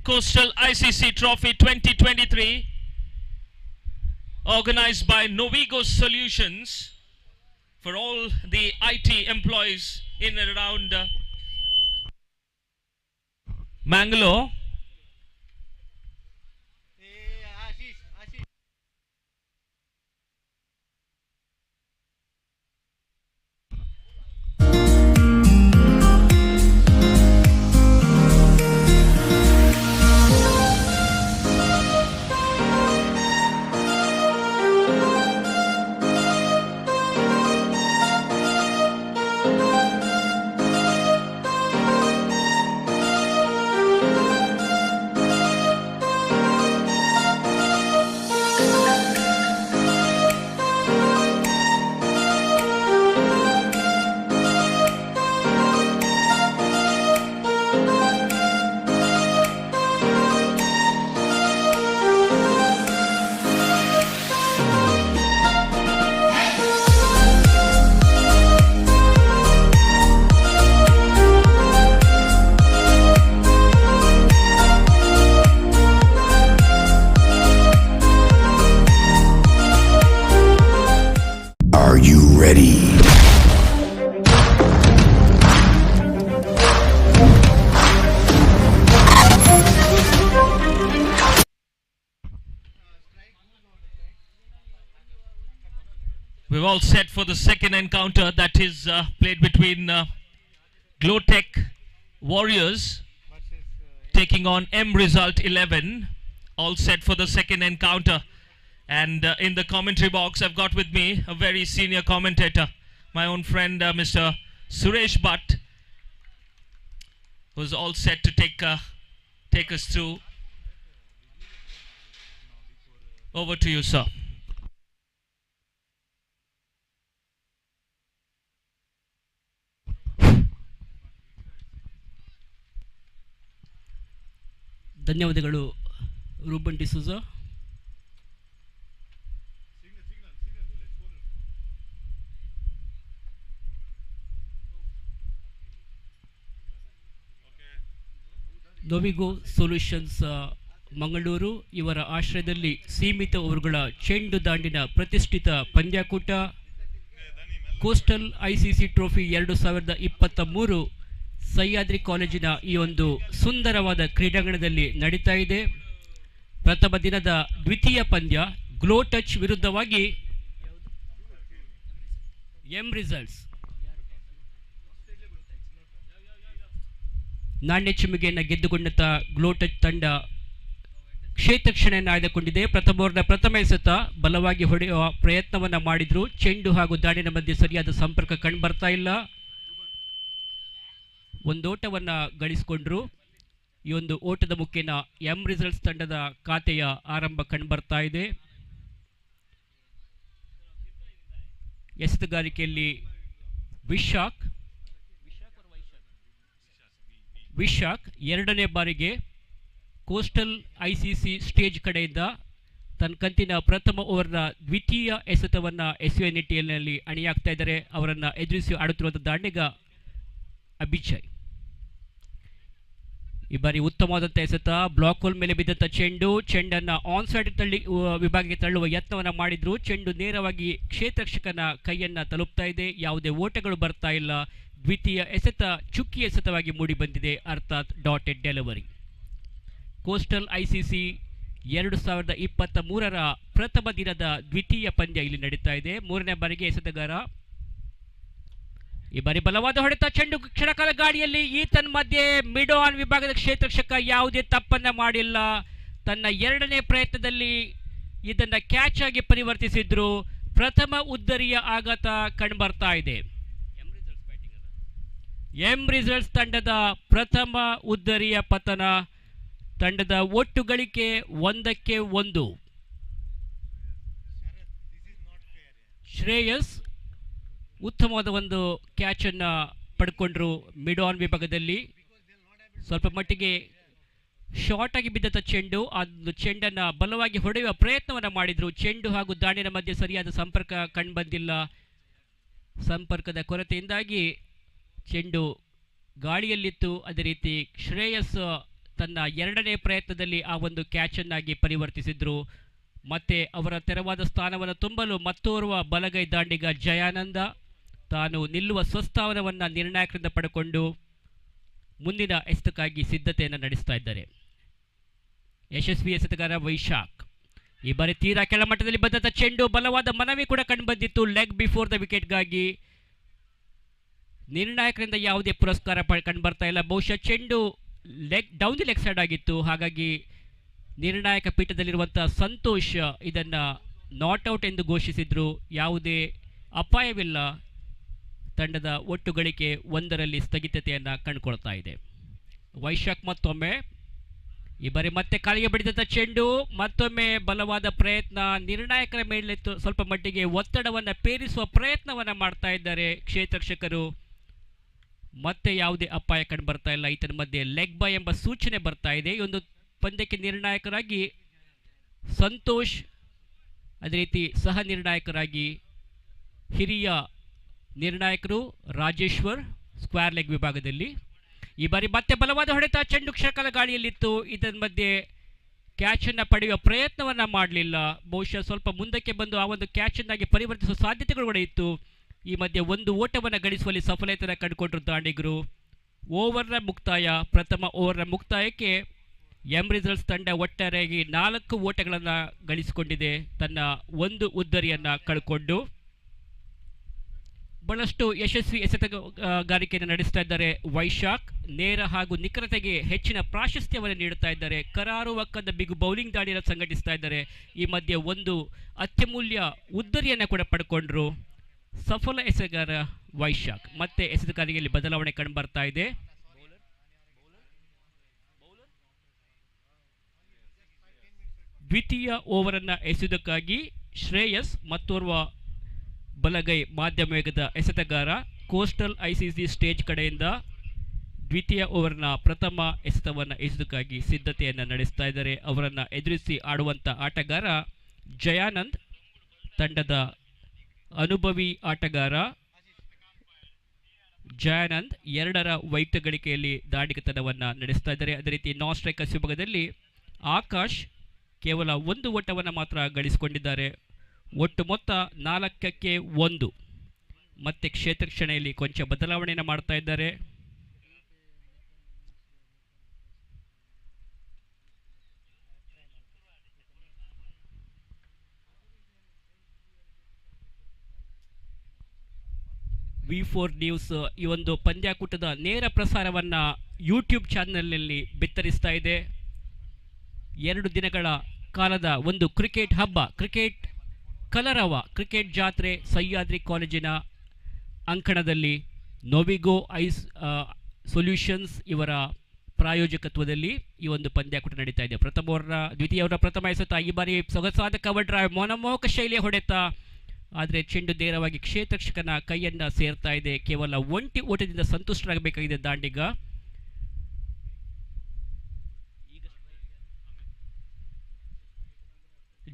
Coastal ICC Trophy 2023, organized by Novigo Solutions for all the IT employees in and around Mangalore. Are you ready? We're all set for the second encounter, that is played between Glowtech Warriors taking on M Result 11. All set for the second encounter. And in the commentary box, I've got with me a very senior commentator, my own friend Mr. Suresh Bhatt, who's all set to take us through. Over to you, sir. ಧನ್ಯವಾದಗಳು Ruben ಡಿಸೂಜಾ. ನೋವಿಗೋ solutions Mangaluru ಇವರ ಆಶ್ರಯದಲ್ಲಿ ಸೀಮಿತ ಓವರ್ಗಳ ಚೆಂಡು ದಾಂಡಿನ ಪ್ರತಿಷ್ಠಿತ ಪಂದ್ಯಾಕೂಟ coastal ICC trophy 2023 Sahyadri ಕಾಲೇಜಿನ ಈ ಒಂದು ಸುಂದರವಾದ ಕ್ರೀಡಾಂಗಣದಲ್ಲಿ ನಡೀತಾ ಇದೆ. ಪ್ರಥಮ ದಿನದ ದ್ವಿತೀಯ ಪಂದ್ಯ ಗ್ಲೋ ಟಚ್ ವಿರುದ್ಧವಾಗಿ ಎಂ ರಿಸಲ್ಟ್ಸ್ ನಾಣ್ಯ ಚಿಮ್ಮಿಗೆಯನ್ನು ಗೆದ್ದುಕೊಂಡಂತ ಗ್ಲೋ ಟಚ್ ತಂಡ ಕ್ಷೇತ್ರಕ್ಷಣೆಯನ್ನು ಆಯ್ದುಕೊಂಡಿದೆ. ಪ್ರಥಮ ಓವರ್ನ ಪ್ರಥಮ ಎಸೆತ ಬಲವಾಗಿ ಹೊಡೆಯುವ ಪ್ರಯತ್ನವನ್ನು ಮಾಡಿದ್ರು. ಚೆಂಡು ಹಾಗೂ ದಾಳಿನ ಮಧ್ಯೆ ಸರಿಯಾದ ಸಂಪರ್ಕ ಕಂಡು ಬರ್ತಾ ಇಲ್ಲ. ಒಂದೋಟವನ್ನು ಗಳಿಸಿಕೊಂಡ್ರು. ಈ ಒಂದು ಓಟದ ಮುಖೇನ ಎಂ ರಿಸಲ್ಟ್ಸ್ ತಂಡದ ಖಾತೆಯ ಆರಂಭ ಕಂಡುಬರ್ತಾ ಇದೆ. ಎಸೆತಗಾರಿಕೆಯಲ್ಲಿ ವಿಶಾಖ್ ಎರಡನೇ ಬಾರಿಗೆ ಕೋಸ್ಟಲ್ ICC ಸ್ಟೇಜ್ ಕಡೆಯಿಂದ ತನ್ನ ಕಂತಿನ ಪ್ರಥಮ ಓವರ್ನ ದ್ವಿತೀಯ ಎಸೆತವನ್ನು ಎಸೆಯುವ ನಿಟ್ಟಿನಲ್ಲಿ ಅಣಿಯಾಗ್ತಾ ಇದ್ದಾರೆ. ಅವರನ್ನು ಎದುರಿಸಿ ಆಡುತ್ತಿರುವಂಥ ದಾಂಡಿಗ ಅಭಿಜಯ್. ಈ ಬಾರಿ ಉತ್ತಮವಾದಂಥ ಎಸೆತ, ಬ್ಲಾಕ್ ಹೋಲ್ ಮೇಲೆ ಬಿದ್ದಂಥ ಚೆಂಡನ್ನು ಆನ್ ಸೈಡ್ ವಿಭಾಗಕ್ಕೆ ತಳ್ಳುವ ಯತ್ನವನ್ನು ಮಾಡಿದ್ರು. ಚೆಂಡು ನೇರವಾಗಿ ಕ್ಷೇತ್ರರಕ್ಷಕನ ಕೈಯನ್ನು ತಲುಪ್ತಾ ಇದೆ. ಯಾವುದೇ ಓಟಗಳು ಬರ್ತಾ ಇಲ್ಲ. ದ್ವಿತೀಯ ಎಸೆತ ಚುಕ್ಕಿ ಎಸೆತವಾಗಿ ಮೂಡಿ ಬಂದಿದೆ, ಅರ್ಥಾತ್ ಡಾಟೆಡ್ ಡೆಲಿವರಿ. ಕೋಸ್ಟಲ್ ICC 2023ರ ಪ್ರಥಮ ದಿನದ ದ್ವಿತೀಯ ಪಂದ್ಯ ಇಲ್ಲಿ ನಡೀತಾ ಇದೆ. ಮೂರನೇ ಬಾರಿಗೆ ಎಸೆತಗಾರ. ಈ ಬಾರಿ ಬಲವಾದ ಹೊಡೆತ, ಚೆಂಡು ಕ್ಷಣಕಾಲ ಗಾಡಿಯಲ್ಲಿ. ಈ ಮಧ್ಯೆ ಮಿಡ್ ಆನ್ ವಿಭಾಗದ ಕ್ಷೇತ್ರರಕ್ಷಕ ಯಾವುದೇ ತಪ್ಪನ್ನ ಮಾಡಿಲ್ಲ. ತನ್ನ ಎರಡನೇ ಪ್ರಯತ್ನದಲ್ಲಿ ಇದನ್ನ ಕ್ಯಾಚ್ ಆಗಿ ಪರಿವರ್ತಿಸಿದ್ರು. ಪ್ರಥಮ ಉದ್ದರಿಯ ಆಘಾತ ಕಂಡುಬರ್ತಾ ಇದೆ. ಎಂ ರಿಸಲ್ಟ್ಸ್ ತಂಡದ ಪ್ರಥಮ ಉದ್ದರಿಯ ಪತನ. ತಂಡದ ಒಟ್ಟು ಗಳಿಕೆ 1-1. ಶ್ರೇಯಸ್ ಉತ್ತಮವಾದ ಒಂದು ಕ್ಯಾಚನ್ನು ಪಡ್ಕೊಂಡ್ರು ಮಿಡ್ ಆನ್ ವಿಭಾಗದಲ್ಲಿ. ಸ್ವಲ್ಪ ಮಟ್ಟಿಗೆ ಶಾರ್ಟ್ ಆಗಿ ಬಿದ್ದಂಥ ಚೆಂಡು, ಅದು ಚೆಂಡನ್ನು ಬಲವಾಗಿ ಹೊಡೆಯುವ ಪ್ರಯತ್ನವನ್ನು ಮಾಡಿದ್ರು. ಚೆಂಡು ಹಾಗೂ ದಾಂಡಿನ ಮಧ್ಯೆ ಸರಿಯಾದ ಸಂಪರ್ಕ ಕಂಡುಬಂದಿಲ್ಲ. ಸಂಪರ್ಕದ ಕೊರತೆಯಿಂದಾಗಿ ಚೆಂಡು ಗಾಳಿಯಲ್ಲಿತ್ತು. ಅದೇ ರೀತಿ ಶ್ರೇಯಸ್ ತನ್ನ ಎರಡನೇ ಪ್ರಯತ್ನದಲ್ಲಿ ಆ ಒಂದು ಕ್ಯಾಚನ್ನಾಗಿ ಪರಿವರ್ತಿಸಿದ್ರು. ಮತ್ತೆ ಅವರ ತೆರವಾದ ಸ್ಥಾನವನ್ನು ತುಂಬಲು ಮತ್ತೋರ್ವ ಬಲಗೈ ದಾಂಡಿಗ ಜಯಾನಂದ ತಾನು ನಿಲ್ಲುವ ಸ್ವಸ್ಥಾನವನ್ನು ನಿರ್ಣಾಯಕರಿಂದ ಪಡೆದುಕೊಂಡು ಮುಂದಿನ ಎಸೆತಕ್ಕಾಗಿ ಸಿದ್ಧತೆಯನ್ನು ನಡೆಸ್ತಾ ಇದ್ದಾರೆ. ಯಶಸ್ವಿ ಎಸೆತಗಾರ ವೈಶಾಖ್. ಈ ಬಾರಿ ತೀರಾ ಕೆಳಮಟ್ಟದಲ್ಲಿ ಬಂದಂಥ ಚೆಂಡು, ಬಲವಾದ ಮನವಿ ಕೂಡ ಕಂಡುಬಂದಿತ್ತು ಲೆಗ್ ಬಿಫೋರ್ ದ ವಿಕೆಟ್ಗಾಗಿ. ನಿರ್ಣಾಯಕರಿಂದ ಯಾವುದೇ ಪುರಸ್ಕಾರ ಕಂಡುಬರ್ತಾ ಇಲ್ಲ. ಬಹುಶಃ ಚೆಂಡು ಡೌನ್ ದಿ ಲೆಗ್ ಸೈಡ್ ಆಗಿತ್ತು. ಹಾಗಾಗಿ ನಿರ್ಣಾಯಕ ಪೀಠದಲ್ಲಿರುವಂಥ ಸಂತೋಷ್ ಇದನ್ನು ನಾಟ್ ಔಟ್ ಎಂದು ಘೋಷಿಸಿದ್ರು. ಯಾವುದೇ ಅಪಾಯವಿಲ್ಲ. ತಂಡದ ಒಟ್ಟು ಗಳಿಕೆ 1ರಲ್ಲಿ ಸ್ಥಗಿತತೆಯನ್ನು ಕಂಡುಕೊಳ್ತಾ ಇದೆ. ವೈಶಾಖ್ ಮತ್ತೊಮ್ಮೆ. ಈ ಬಾರಿ ಮತ್ತೆ ಕಾಲಿಗೆ ಬಡಿದಂಥ ಚೆಂಡು, ಮತ್ತೊಮ್ಮೆ ಬಲವಾದ ಪ್ರಯತ್ನ. ನಿರ್ಣಾಯಕರ ಮೇಲೆ ಸ್ವಲ್ಪ ಮಟ್ಟಿಗೆ ಒತ್ತಡವನ್ನು ಪೇರಿಸುವ ಪ್ರಯತ್ನವನ್ನು ಮಾಡ್ತಾ ಇದ್ದಾರೆ ಕ್ಷೇತ್ರರಕ್ಷಕರು. ಮತ್ತೆ ಯಾವುದೇ ಅಪಾಯ ಕಂಡು ಬರ್ತಾ ಇಲ್ಲ. ಈತನ ಮಧ್ಯೆ ಲೆಗ್ ಬೈ ಎಂಬ ಸೂಚನೆ ಬರ್ತಾ ಇದೆ. ಈ ಒಂದು ಪಂದ್ಯಕ್ಕೆ ನಿರ್ಣಾಯಕರಾಗಿ ಸಂತೋಷ್, ಅದೇ ರೀತಿ ಸಹ ನಿರ್ಣಾಯಕರಾಗಿ ಹಿರಿಯ ನಿರ್ಣಾಯಕರು ರಾಜೇಶ್ವರ್ ಸ್ಕ್ವೇರ್ ಲೆಗ್ ವಿಭಾಗದಲ್ಲಿ. ಈ ಬಾರಿ ಮತ್ತೆ ಬಲವಾದ ಹೊಡೆತ, ಚೆಂಡು ಕ್ಷಣಕಾಲ ಗಾಳಿಯಲ್ಲಿತ್ತು. ಇದರ ಮಧ್ಯೆ ಕ್ಯಾಚನ್ನು ಪಡೆಯುವ ಪ್ರಯತ್ನವನ್ನು ಮಾಡಲಿಲ್ಲ. ಬಹುಶಃ ಸ್ವಲ್ಪ ಮುಂದಕ್ಕೆ ಬಂದು ಆ ಒಂದು ಕ್ಯಾಚನ್ನಾಗಿ ಪರಿವರ್ತಿಸುವ ಸಾಧ್ಯತೆಗಳು ಕೂಡ ಇತ್ತು. ಈ ಮಧ್ಯೆ ಒಂದು ಓಟವನ್ನು ಗಳಿಸುವಲ್ಲಿ ಸಫಲತೆಯನ್ನು ಕಂಡುಕೊಂಡರು ದಾಂಡಿಗರು. ಓವರ್ನ ಮುಕ್ತಾಯ, ಪ್ರಥಮ ಓವರ್ನ ಮುಕ್ತಾಯಕ್ಕೆ ಎಂ ರಿಸಲ್ಟ್ಸ್ ತಂಡ ಒಟ್ಟಾರೆಯಾಗಿ 4 ಓಟಗಳನ್ನು ಗಳಿಸಿಕೊಂಡಿದೆ. ತನ್ನ ಒಂದು ಉದ್ದರಿಯನ್ನು ಕಳ್ಕೊಂಡು ಬಹಳಷ್ಟು ಯಶಸ್ವಿ ಎಸೆತಗಾರಿಕೆಯನ್ನು ನಡೆಸ್ತಾ ಇದ್ದಾರೆ ವೈಶಾಖ್. ನೇರ ಹಾಗೂ ನಿಖರತೆಗೆ ಹೆಚ್ಚಿನ ಪ್ರಾಶಸ್ತ್ಯವನ್ನು ನೀಡುತ್ತಾ ಇದ್ದಾರೆ. ಕರಾರುವಕ್ಕದ ಬಿಗು ಬೌಲಿಂಗ್ ದಾಳಿಯನ್ನು ಸಂಘಟಿಸ್ತಾ ಇದ್ದಾರೆ. ಈ ಮಧ್ಯೆ ಒಂದು ಅತ್ಯಮೂಲ್ಯ ಉದ್ದರಿಯನ್ನು ಕೂಡ ಪಡ್ಕೊಂಡ್ರು ಸಫಲ ಎಸೆಗಾರ ವೈಶಾಖ್. ಮತ್ತೆ ಎಸೆತಗಾರಿಕೆಯಲ್ಲಿ ಬದಲಾವಣೆ ಕಂಡುಬರ್ತಾ ಇದೆ. ದ್ವಿತೀಯ ಓವರನ್ನು ಎಸೆಯುವುದಕ್ಕಾಗಿ ಶ್ರೇಯಸ್ ಮತ್ತೋರ್ವ ಬಲಗೈ ಮಾಧ್ಯಮ ವೇಗದ ಎಸೆತಗಾರ ಕೋಸ್ಟಲ್ ICC ಸ್ಟೇಜ್ ಕಡೆಯಿಂದ ದ್ವಿತೀಯ ಓವರ್ನ ಪ್ರಥಮ ಎಸೆತವನ್ನು ಎಸೆಯುವುದಕ್ಕಾಗಿ ಸಿದ್ಧತೆಯನ್ನು ನಡೆಸ್ತಾ ಇದ್ದಾರೆ. ಅವರನ್ನು ಎದುರಿಸಿ ಆಡುವಂಥ ಆಟಗಾರ ಜಯಾನಂದ್, ತಂಡದ ಅನುಭವಿ ಆಟಗಾರ ಜಯಾನಂದ್ 2ರ ವೈಯಕ್ತಿಕ ಗಳಿಕೆಯಲ್ಲಿ ದಾಂಡಿಗತನವನ್ನು ನಡೆಸ್ತಾ ಇದ್ದಾರೆ. ಅದೇ ರೀತಿ ನಾನ್ ಸ್ಟ್ರೈಕರ್ಸ್ ವಿಭಾಗದಲ್ಲಿ ಆಕಾಶ್ ಕೇವಲ 1 ಓಟವನ್ನು ಮಾತ್ರ ಗಳಿಸಿಕೊಂಡಿದ್ದಾರೆ. ಒಟ್ಟು ಮೊತ್ತ 4-1. ಮತ್ತೆ ಕ್ಷೇತ್ರರಕ್ಷಣೆಯಲ್ಲಿ ಕೊಂಚ ಬದಲಾವಣೆಯನ್ನು ಮಾಡ್ತಾ ಇದ್ದಾರೆ. V4 ನ್ಯೂಸ್ ಈ ಒಂದು ಪಂದ್ಯಾಕೂಟದ ನೇರ ಪ್ರಸಾರವನ್ನು ಯೂಟ್ಯೂಬ್ ಚಾನಲ್ನಲ್ಲಿ ಬಿತ್ತರಿಸ್ತಾ ಇದೆ. 2 ದಿನಗಳ ಕಾಲದ ಒಂದು ಕ್ರಿಕೆಟ್ ಹಬ್ಬ, ಕ್ರಿಕೆಟ್ ಕಲರವ, ಕ್ರಿಕೆಟ್ ಜಾತ್ರೆ ಸಹ್ಯಾದ್ರಿ ಕಾಲೇಜಿನ ಅಂಕಣದಲ್ಲಿ ನೋವಿಗೋ ಐಸ್ ಸೊಲ್ಯೂಷನ್ಸ್ ಇವರ ಪ್ರಾಯೋಜಕತ್ವದಲ್ಲಿ ಈ ಒಂದು ಪಂದ್ಯಾಕೂಟ ನಡೀತಾ ಇದೆ. ದ್ವಿತೀಯ ಓವರ್ನ ಪ್ರಥಮ ಎಸೆತ. ಈ ಬಾರಿ ಸೊಗಸಾದ ಕವರ್ ಡ್ರೈವ್, ಮನಮೋಹಕ ಶೈಲಿಯ ಹೊಡೆತ. ಆದರೆ ಚೆಂಡು ನೇರವಾಗಿ ಕ್ಷೇತ್ರರಕ್ಷಕನ ಕೈಯನ್ನು ಸೇರ್ತಾ ಇದೆ. ಕೇವಲ 1 ಓಟದಿಂದ ಸಂತುಷ್ಟರಾಗಬೇಕಾಗಿದೆ ದಾಂಡಿಗ.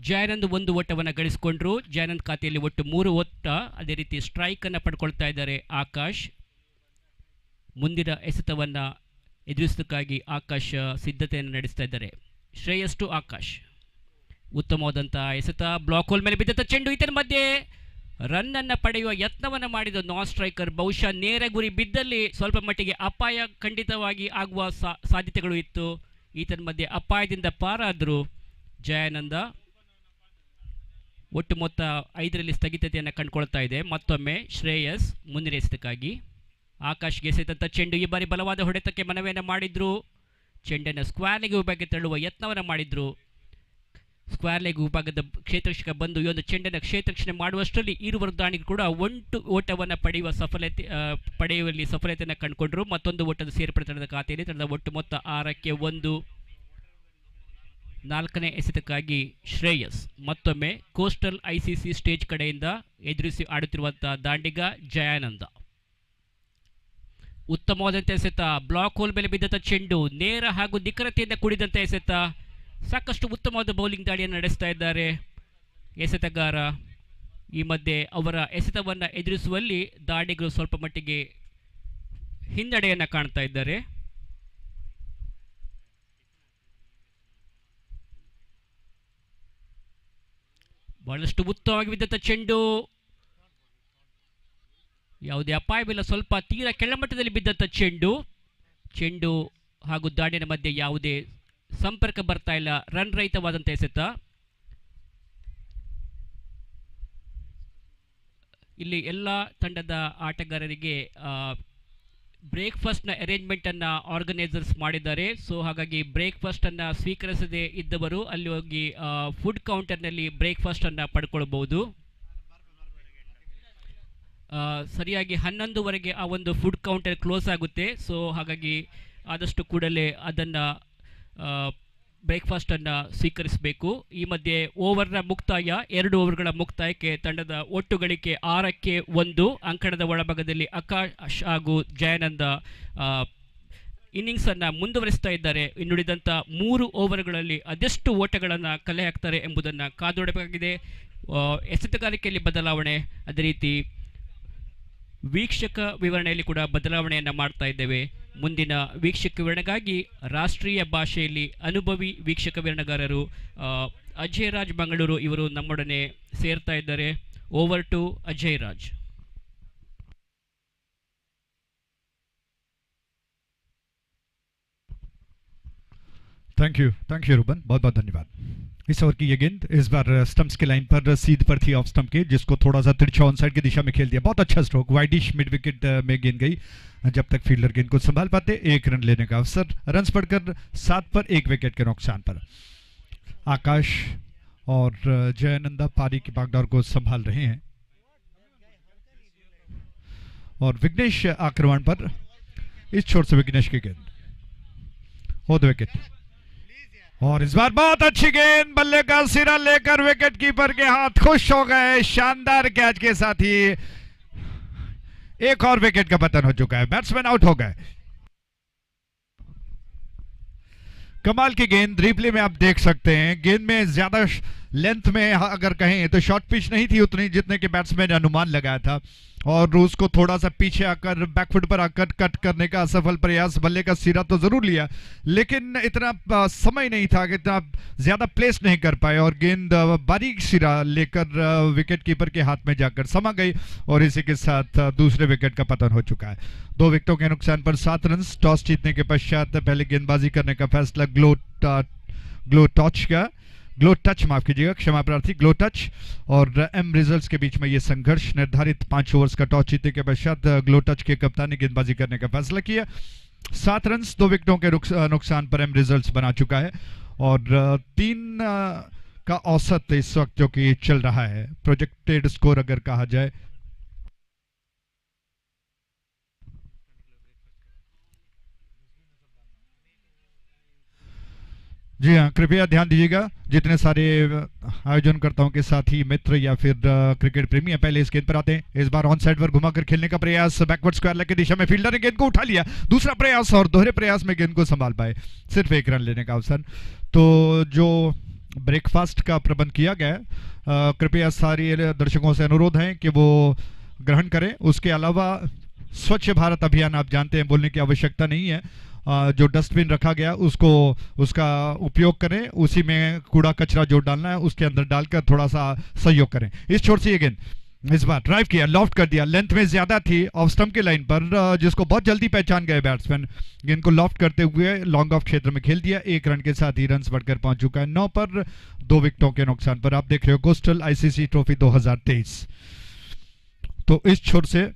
ಜಯಾನಂದ್ 1 ಓಟವನ್ನು ಗಳಿಸಿಕೊಂಡ್ರು. ಜಯಾನಂದ್ ಖಾತೆಯಲ್ಲಿ ಒಟ್ಟು 3 ಓಟ. ಅದೇ ರೀತಿ ಸ್ಟ್ರೈಕನ್ನು ಪಡ್ಕೊಳ್ತಾ ಇದ್ದಾರೆ ಆಕಾಶ್. ಮುಂದಿನ ಎಸೆತವನ್ನು ಎದುರಿಸೋದಕ್ಕಾಗಿ ಆಕಾಶ್ ಸಿದ್ಧತೆಯನ್ನು ನಡೆಸ್ತಾ ಇದ್ದಾರೆ. ಶ್ರೇಯಸ್ ಟು ಆಕಾಶ್, ಉತ್ತಮವಾದಂಥ ಎಸೆತ, ಬ್ಲಾಕ್ ಹೋಲ್ ಮೇಲೆ ಬಿದ್ದಂಥ ಚೆಂಡು, ಈತನ ಮಧ್ಯೆ ರನ್ನನ್ನು ಪಡೆಯುವ ಯತ್ನವನ್ನು ಮಾಡಿದ ನಾನ್ ಸ್ಟ್ರೈಕರ್. ಬಹುಶಃ ನೇರ ಗುರಿ ಬಿದ್ದಲ್ಲಿ ಸ್ವಲ್ಪ ಮಟ್ಟಿಗೆ ಅಪಾಯ ಖಂಡಿತವಾಗಿ ಆಗುವ ಸಾಧ್ಯತೆಗಳು ಇತ್ತು. ಈತನ ಮಧ್ಯೆ ಅಪಾಯದಿಂದ ಪಾರಾದರು ಜಯಾನಂದ. ಒಟ್ಟು ಮೊತ್ತ 5ರಲ್ಲಿ ಸ್ಥಗಿತತೆಯನ್ನು ಕಂಡುಕೊಳ್ತಾ ಇದೆ. ಮತ್ತೊಮ್ಮೆ ಶ್ರೇಯಸ್ ಮುಂದಿನ ಎಸೆತಕ್ಕಾಗಿ ಆಕಾಶ್ಗೆ ಎಸೆದಂಥ ಚೆಂಡು, ಈ ಬಾರಿ ಬಲವಾದ ಹೊಡೆತಕ್ಕೆ ಮನವಿಯನ್ನು ಮಾಡಿದ್ರು. ಚೆಂಡನ್ನು ಸ್ಕ್ವೇರ್ ಲೆಗ್ ವಿಭಾಗಕ್ಕೆ ತಳ್ಳುವ ಯತ್ನವನ್ನು ಮಾಡಿದ್ರು. ಸ್ಕ್ವೇರ್ ಲೆಗ್ ವಿಭಾಗದ ಕ್ಷೇತ್ರರಕ್ಷಕ ಬಂದು ಈ ಒಂದು ಚೆಂಡನ್ನು ಕ್ಷೇತ್ರರಕ್ಷಣೆ ಮಾಡುವಷ್ಟರಲ್ಲಿ ಇರುವರು ದಾಣಿಗಳು ಕೂಡ ಒಂದು ಓಟವನ್ನು ಪಡೆಯುವಲ್ಲಿ ಸಫಲತೆಯನ್ನು ಕಂಡುಕೊಂಡರು. ಮತ್ತೊಂದು ಓಟದ ಸೇರ್ಪಡೆ ತಂಡದ ಖಾತೆಯಲ್ಲಿ ತಂಡದ ಒಟ್ಟು ಮೊತ್ತ 6ಕ್ಕೆ 1. 4ನೇ ಎಸೆತಕ್ಕಾಗಿ ಶ್ರೇಯಸ್. ಮತ್ತೊಮ್ಮೆ ಕೋಸ್ಟಲ್ ICC ಸ್ಟೇಜ್ ಕಡೆಯಿಂದ ಎದುರಿಸಿ ಆಡುತ್ತಿರುವಂಥ ದಾಂಡಿಗ ಜಯಾನಂದ. ಉತ್ತಮವಾದಂಥ ಎಸೆತ, ಬ್ಲಾಕ್ ಹೋಲ್ ಮೇಲೆ ಬಿದ್ದಂಥ ಚೆಂಡು, ನೇರ ಹಾಗೂ ನಿಖರತೆಯಿಂದ ಕೂಡಿದಂಥ ಎಸೆತ. ಸಾಕಷ್ಟು ಉತ್ತಮವಾದ ಬೌಲಿಂಗ್ ದಾಳಿಯನ್ನು ನಡೆಸ್ತಾ ಇದ್ದಾರೆ ಎಸೆತಗಾರ. ಈ ಮಧ್ಯೆ ಅವರ ಎಸೆತವನ್ನು ಎದುರಿಸುವಲ್ಲಿ ದಾಂಡಿಗರು ಸ್ವಲ್ಪ ಮಟ್ಟಿಗೆ ಹಿನ್ನಡೆಯನ್ನು ಕಾಣ್ತಾ ಇದ್ದಾರೆ. ಬಹಳಷ್ಟು ಉತ್ತಮವಾಗಿ ಬಿದ್ದಂಥ ಚೆಂಡು, ಯಾವುದೇ ಅಪಾಯವಿಲ್ಲ, ಸ್ವಲ್ಪ ತೀರಾ ಕೆಳಮಟ್ಟದಲ್ಲಿ ಬಿದ್ದಂಥ ಚೆಂಡು ಹಾಗೂ ದಾಂಡಿನ ಮಧ್ಯೆ ಯಾವುದೇ ಸಂಪರ್ಕ ಬರ್ತಾ ಇಲ್ಲ. ರನ್ ರಹಿತವಾದಂಥ ಎಸೆತ. ಇಲ್ಲಿ ಎಲ್ಲ ತಂಡದ ಆಟಗಾರರಿಗೆ ಬ್ರೇಕ್ಫಾಸ್ಟ್ನ ಅರೇಂಜ್ಮೆಂಟನ್ನು ಆರ್ಗನೈಸರ್ಸ್ ಮಾಡಿದ್ದಾರೆ. ಸೊ ಹಾಗಾಗಿ ಬ್ರೇಕ್ಫಾಸ್ಟನ್ನು ಸ್ವೀಕರಿಸದೇ ಇದ್ದವರು ಅಲ್ಲಿ ಹೋಗಿ ಫುಡ್ ಕೌಂಟರ್ನಲ್ಲಿ ಬ್ರೇಕ್ಫಾಸ್ಟನ್ನು ಪಡ್ಕೊಳ್ಬೋದು. ಸರಿಯಾಗಿ 11ವರೆಗೆ ಆ ಒಂದು ಫುಡ್ ಕೌಂಟರ್ ಕ್ಲೋಸ್ ಆಗುತ್ತೆ. ಸೊ ಹಾಗಾಗಿ ಆದಷ್ಟು ಕೂಡಲೇ ಅದನ್ನು ಬ್ರೇಕ್ಫಾಸ್ಟನ್ನು ಸ್ವೀಕರಿಸಬೇಕು. ಈ ಮಧ್ಯೆ ಓವರ್ನ ಮುಕ್ತಾಯ, 2 ಓವರ್ಗಳ ಮುಕ್ತಾಯಕ್ಕೆ ತಂಡದ ಒಟ್ಟು ಗಳಿಕೆ 6ಕ್ಕೆ 1. ಅಂಕಣದ ಒಳಭಾಗದಲ್ಲಿ ಆಕಾಶ್ ಹಾಗೂ ಜಯಾನಂದ ಇನ್ನಿಂಗ್ಸನ್ನು ಮುಂದುವರಿಸ್ತಾ ಇದ್ದಾರೆ. ಇನ್ನುಳಿದಂಥ 3 ಓವರ್ಗಳಲ್ಲಿ ಅದೆಷ್ಟು ಓಟಗಳನ್ನು ಕಲೆ ಹಾಕ್ತಾರೆ ಎಂಬುದನ್ನು ಕಾದೊಡಬೇಕಾಗಿದೆ. ಎಸೆತಗಾರಿಕೆಯಲ್ಲಿ ಬದಲಾವಣೆ, ಅದೇ ರೀತಿ ವೀಕ್ಷಕ ವಿವರಣೆಯಲ್ಲಿ ಕೂಡ ಬದಲಾವಣೆಯನ್ನು ಮಾಡ್ತಾ ಇದ್ದೇವೆ. ಮುಂದಿನ ವೀಕ್ಷಕ ವಿವರಣೆಗಾಗಿ ರಾಷ್ಟ್ರೀಯ ಭಾಷೆಯಲ್ಲಿ ಅನುಭವಿ ವೀಕ್ಷಕ ವಿವರಣೆಗಾರರು ಅಜಯ್ ರಾಜ್ ಮಂಗಳೂರು ಇವರು ನಮ್ಮೊಡನೆ ಸೇರ್ತಾ ಇದ್ದಾರೆ. Over to Ajay Raj. Thank you Ruben, बहुत बहुत धन्यवाद. इस ओवर की ये गेंद इस बार स्टंप्स के लाइन पर सीध पर थी ऑफ स्टंप के, जिसको थोड़ा सा तिरछा ऑन साइड की दिशा में खेल दिया. बहुत अच्छा स्ट्रोक, वाइडिश मिड विकेट में गेंद गई. जब तक फील्डर गेंद को संभाल पाते 1 रन लेने का अवसर. रन्स बढ़कर 7 पर 1 विकेट के नुकसान पर. आकाश और जयानंदा पारी की भागदौड़ को संभाल रहे हैं और विघ्नेश आक्रमण पर. इस छोर से विघ्नेश की गेंद हो द विकेट और इस बार बहुत अच्छी गेंद, बल्ले का सिरा लेकर विकेट कीपर के हाथ खुश हो गए. शानदार कैच के साथ ही एक और विकेट का पतन हो चुका है. बैट्समैन आउट हो गए. कमाल की गेंद, रिप्ले में आप देख सकते हैं. गेंद में ज्यादा लेंथ में अगर कहें तो शॉर्ट पिच नहीं थी उतनी जितने के बैट्समैन ने अनुमान लगाया था, और उसको थोड़ा सा पीछे आकर बैकफुट पर आकर कट करने का असफल प्रयास. बल्ले का सिरा तो जरूर लिया, लेकिन इतना समय नहीं था कि इतना ज्यादा प्लेस नहीं कर पाए, और गेंद बारीक सिरा लेकर विकेट कीपर के हाथ में जाकर समा गई, और इसी के साथ दूसरे विकेट का पतन हो चुका है. 2 विकेटों के नुकसान पर 7 रन. टॉस जीतने के पश्चात पहले गेंदबाजी करने का फैसला ग्लो टच माफ कीजिएगा, क्षमा प्रार्थी, ग्लो टच और एम रिजल्ट्स के बीच में यह संघर्ष. निर्धारित 5 ओवर्स का टॉस जीतने के पश्चात ग्लो टच के कप्तान ने गेंदबाजी करने का फैसला किया. 7 रन 2 विकेटों के नुकसान पर एम रिजल्ट्स बना चुका है, और 3 का औसत इस वक्त जो कि चल रहा है. प्रोजेक्टेड स्कोर अगर कहा जाए जी हाँ, कृपया ध्यान दीजिएगा. जितने सारे आयोजनकर्ताओं के साथी मित्र या फिर क्रिकेट प्रेमी है, पहले इस गेंद पर आते हैं. इस बार ऑन साइड पर घुमाकर खेलने का प्रयास, बैकवर्ड स्क्वायर लेग की दिशा में फील्डर ने गेंद को उठा लिया. दूसरा प्रयास और दोहरे प्रयास में गेंद को संभाल पाए. सिर्फ 1 रन लेने का अवसर. तो जो ब्रेकफास्ट का प्रबंध किया गया, कृपया सारे दर्शकों से अनुरोध है कि वो ग्रहण करें. उसके अलावा स्वच्छ भारत अभियान आप जानते हैं, बोलने की आवश्यकता नहीं है, जो डस्टबिन रखा गया उसको उसका उपयोग करें, उसी में कूड़ा कचरा जो डालना है उसके अंदर डालकर थोड़ा सा सहयोग करें। इस छोर से गेंद इस बार ड्राइव किया, लॉफ्ट कर दिया, लेंथ में ज्यादा थी ऑफ स्टंप के लाइन पर, जिसको बहुत जल्दी पहचान गए बैट्समैन। गेंद को लॉफ्ट करते हुए लॉन्ग ऑफ क्षेत्र में खेल दिया। 1 रन के साथ ही रन्स बढ़कर पहुंच चुका है 9 पर, 2 विकेटों के नुकसान पर। आप देख रहे हो कोस्टल आईसीसी ट्रॉफी 2023। तो इस छोर से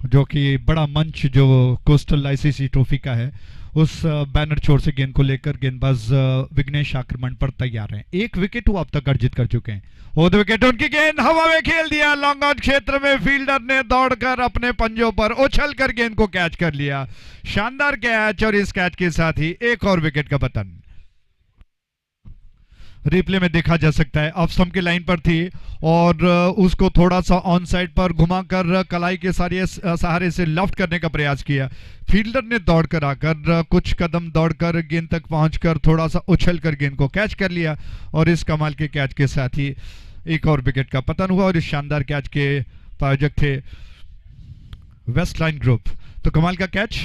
जो कि बड़ा मंच जो कोस्टल आईसीसी ट्रॉफी का है, उस बैनर छोर से गेंद को लेकर गेंदबाज विघ्नेश आक्रमण पर तैयार हैं। 1 विकेट वो अब तक अर्जित कर चुके हैं। वो 2 विकेट, उनकी गेंद हवा में खेल दिया, लॉन्ग ऑन क्षेत्र में फील्डर ने दौड़कर अपने पंजों पर उछलकर गेंद को कैच कर लिया। शानदार कैच, और इस कैच के साथ ही एक और विकेट का पतन। रिप्ले में देखा जा सकता है, ऑफ स्टंप की लाइन पर थी और उसको थोड़ा सा ऑन साइड पर घुमाकर कलाई के सहारे से लेफ्ट करने का प्रयास किया। फील्डर ने दौड़कर आकर कुछ कदम दौड़कर गेंद तक पहुंचकर थोड़ा सा उछलकर गेंद को कैच कर लिया, और इस कमाल के कैच के साथ ही एक और विकेट का पतन हुआ। और इस शानदार कैच के प्रायोजक थे वेस्ट लाइन ग्रुप। तो कमाल का कैच,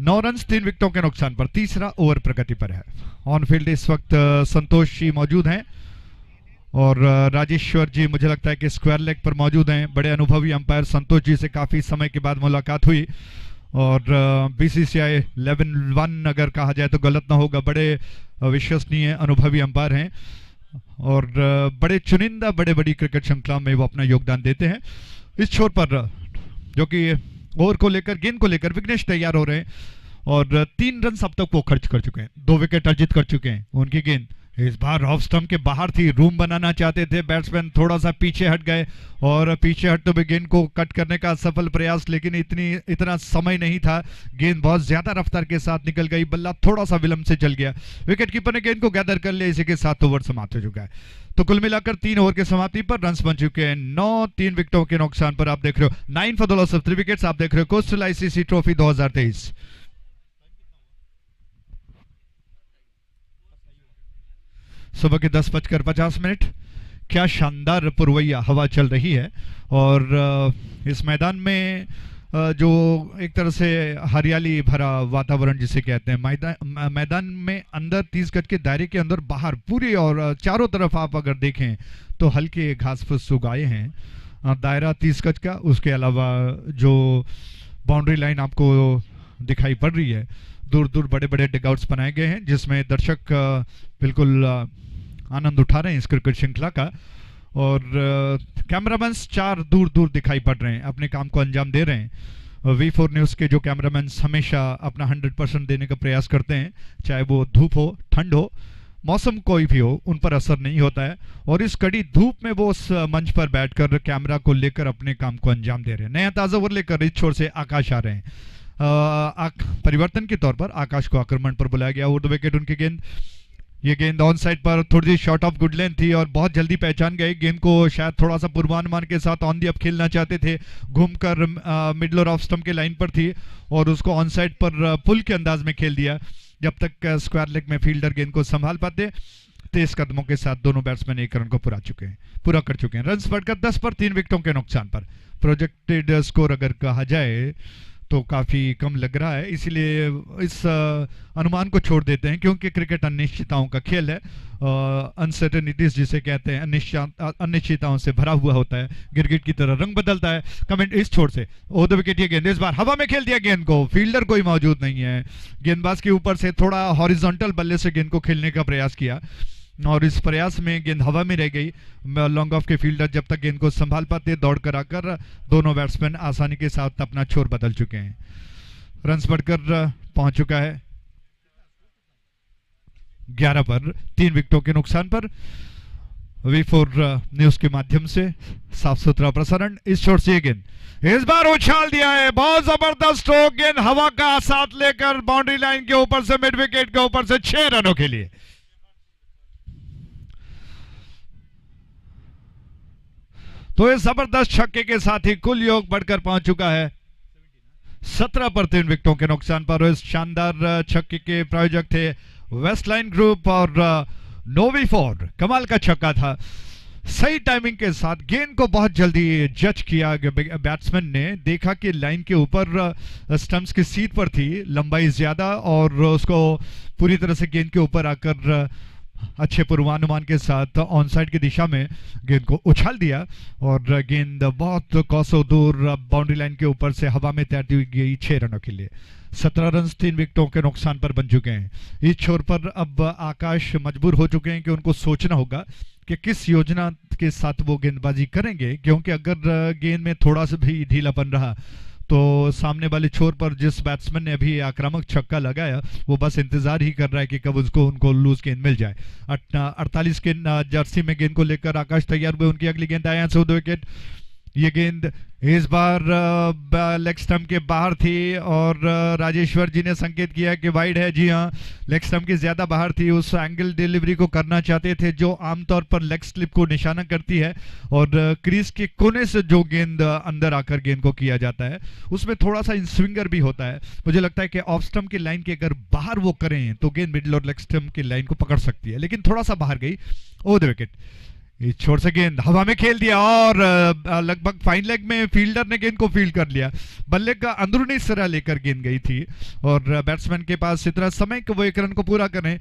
9 रन 3 विकेटों के नुकसान पर, तीसरा ओवर प्रगति पर है। ऑन फील्ड इस वक्त संतोष जी मौजूद हैं और राजेश्वर जी मुझे लगता है कि स्क्वायर लेग पर मौजूद हैं। बड़े अनुभवी अंपायर संतोष जी से काफी समय के बाद मुलाकात हुई, और बीसीसीआई लेवल 1 अगर कहा जाए तो गलत ना होगा। बड़े विश्वसनीय अनुभवी अंपायर हैं और बड़े चुनिंदा बड़ी क्रिकेट श्रृंखला में वो अपना योगदान देते हैं। इस छोर पर जो कि ओवर को लेकर, गेंद को लेकर विघ्नेश तैयार हो रहे हैं, और 3 रन अब तक वो खर्च कर चुके हैं, 2 विकेट अर्जित कर चुके हैं। उनकी गेंद इस बार ऑफ स्टंप के बाहर थी, रूम बनाना चाहते थे बैट्समैन, थोड़ा सा पीछे हट गए, और पीछे हटते हुए गेंद को कट करने का सफल प्रयास, लेकिन इतना समय नहीं था। गेंद बहुत ज्यादा रफ्तार के साथ निकल गई, बल्ला थोड़ा सा विलंब से चल गया। विकेट कीपर ने गेंद को गैदर कर लिया। इसी के साथ ओवर समाप्त हो चुका है। तो कुल मिलाकर 3 ओवर के समाप्ति पर रन्स बन चुके हैं 9, 3 विकेटों के नुकसान पर। आप देख रहे हो 9 for the loss of 3 wickets. आप देख रहे हो कोस्टल आईसीसी ट्रॉफी 2023। सुबह के 10:50। क्या शानदार पुरवैया हवा चल रही है, और इस मैदान में जो एक तरह से हरियाली भरा वातावरण जिसे कहते हैं, मैदान में अंदर 30 गज के दायरे के अंदर बाहर पूरी और चारों तरफ आप अगर देखें तो हल्के घास फूस उगाए हैं। दायरा 30 गज का, उसके अलावा जो बाउंड्री लाइन आपको दिखाई पड़ रही है, दूर दूर बड़े बड़े डिगआउट्स बनाए गए हैं जिसमें दर्शक बिल्कुल आनंद उठा रहे हैं इस क्रिकेट श्रृंखला का, और कैमरामैन 4 दूर दूर दिखाई पड़ रहे हैं, अपने काम को अंजाम दे रहे हैं। V4 न्यूज़ के जो कैमरामैन हमेशा अपना 100% देने का प्रयास करते हैं, चाहे वो धूप हो, ठंड हो, मौसम कोई भी हो, उन पर असर नहीं होता है, और इस कड़ी धूप में वो उस मंच पर बैठकर कैमरा को लेकर अपने काम को अंजाम दे रहे हैं। नया ताज़ा ओवर लेकर इस छोर से आकाश आ रहे हैं। परिवर्तन के तौर पर आकाश को आक्रमण पर बुलाया गया। और 2 विकेट उनकी गेंद, ये गेंद ऑन साइड पर थोड़ी सी शॉर्ट ऑफ गुड लेंथ थी और बहुत जल्दी पहचान गए। गेंद को शायद थोड़ा सा पूर्वानुमान के साथ ऑन दी अप खेलना चाहते थे, घूमकर मिडल और ऑफ स्टंप के लाइन पर थी और उसको ऑन साइड पर पुल के अंदाज में खेल दिया। जब तक स्क्वायर लेग में फील्डर गेंद को संभाल पाते, तेज कदमों के साथ दोनों बैट्समैन 1 रन को पूरा कर चुके हैं। रन्स बढ़कर 10 पर 3 विकेटों के नुकसान पर। प्रोजेक्टेड स्कोर अगर कहा जाए तो काफ़ी कम लग रहा है, इसीलिए इस अनुमान को छोड़ देते हैं, क्योंकि क्रिकेट अनिश्चितताओं का खेल है। अनसर्टेनिटीज जिसे कहते हैं, अनिश्चितताओं से भरा हुआ होता है, गिरगिट की तरह रंग बदलता है। कमेंट इस छोर से 2 विकेट ये गेंद इस बार हवा में खेल दिया गेंद को, फील्डर कोई मौजूद नहीं है। गेंदबाज के ऊपर से थोड़ा हॉरिजॉन्टल बल्ले से गेंद को खेलने का प्रयास किया और इस प्रयास में गेंद हवा में रह गई। लॉन्ग ऑफ के फील्डर जब तक गेंद को संभाल पाते, दौड़ कर आकर दोनों बैट्समैन आसानी के साथ अपना छोर बदल चुके हैं। रन्स बढ़कर पहुंच चुका है 11 पर 3 विकेटों के नुकसान पर। V4 न्यूज़ के माध्यम से साफ सुथरा प्रसारण। इस छोर से गेंद इस बार उछाल दिया है, बहुत जबरदस्त स्ट्रोक, गेंद हवा का साथ लेकर बाउंड्री लाइन के ऊपर से, मिड विकेट के ऊपर से 6 रनों के लिए। तो इस जबरदस्त छक्के के साथ ही कुल योग बढ़कर पहुंच चुका है 17 पर 3 विकेटों के नुकसान पर। इस शानदार छक्के के प्रायोजक थे वेस्ट लाइन ग्रुप और V4। कमाल का छक्का था। सही टाइमिंग के साथ गेंद को बहुत जल्दी जज किया बैट्समैन ने, देखा कि लाइन के ऊपर स्टंप्स की सीट पर थी, लंबाई ज्यादा, और उसको पूरी तरह से गेंद के ऊपर आकर अच्छे पूर्वानुमान के साथ ऑन साइड की दिशा में गेंद को उछाल दिया और गेंद बहुत कोसों दूर बाउंड्री लाइन के ऊपर से हवा में तैरती हुई गई 6 रनों के लिए। 17 रन 3 विकेटों के नुकसान पर बन चुके हैं। इस छोर पर अब आकाश मजबूर हो चुके हैं कि उनको सोचना होगा कि किस योजना के साथ वो गेंदबाजी करेंगे, क्योंकि अगर गेंद में थोड़ा सा भी ढीलापन रहा तो सामने वाले छोर पर जिस बैट्समैन ने अभी आक्रामक छक्का लगाया वो बस इंतजार ही कर रहा है कि कब उनको लूज गेंद मिल जाए। 48 के जर्सी में गेंद को लेकर आकाश तैयार हुए। उनकी अगली गेंद आया 2 विकेट। ये गेंद इस बार लेग स्टंप के बाहर थी और राजेश्वर जी ने संकेत किया कि वाइड है। जी हाँ, लेग स्टंप की ज्यादा बाहर थी। उस एंगल डिलीवरी को करना चाहते थे जो आमतौर पर लेग स्लिप को निशाना करती है, और क्रीज के कोने से जो गेंद अंदर आकर गेंद को किया जाता है उसमें थोड़ा सा स्विंगर भी होता है। मुझे लगता है कि ऑफ स्टंप की लाइन के अगर बाहर वो करें तो गेंद मिडिल और लेग स्टंप की लाइन को पकड़ सकती है, लेकिन थोड़ा सा बाहर गई। ओ द विकेट। इस छोर से गेंद हवा में खेल दिया और लगभग फाइन लेग में फील्डर ने गेंद को फील्ड कर लिया। बल्ले का अंदरूनी सिरा लेकर गेंद गई थी और बैट्समैन के पास इतना समय कि वो 1 रन को पूरा करें।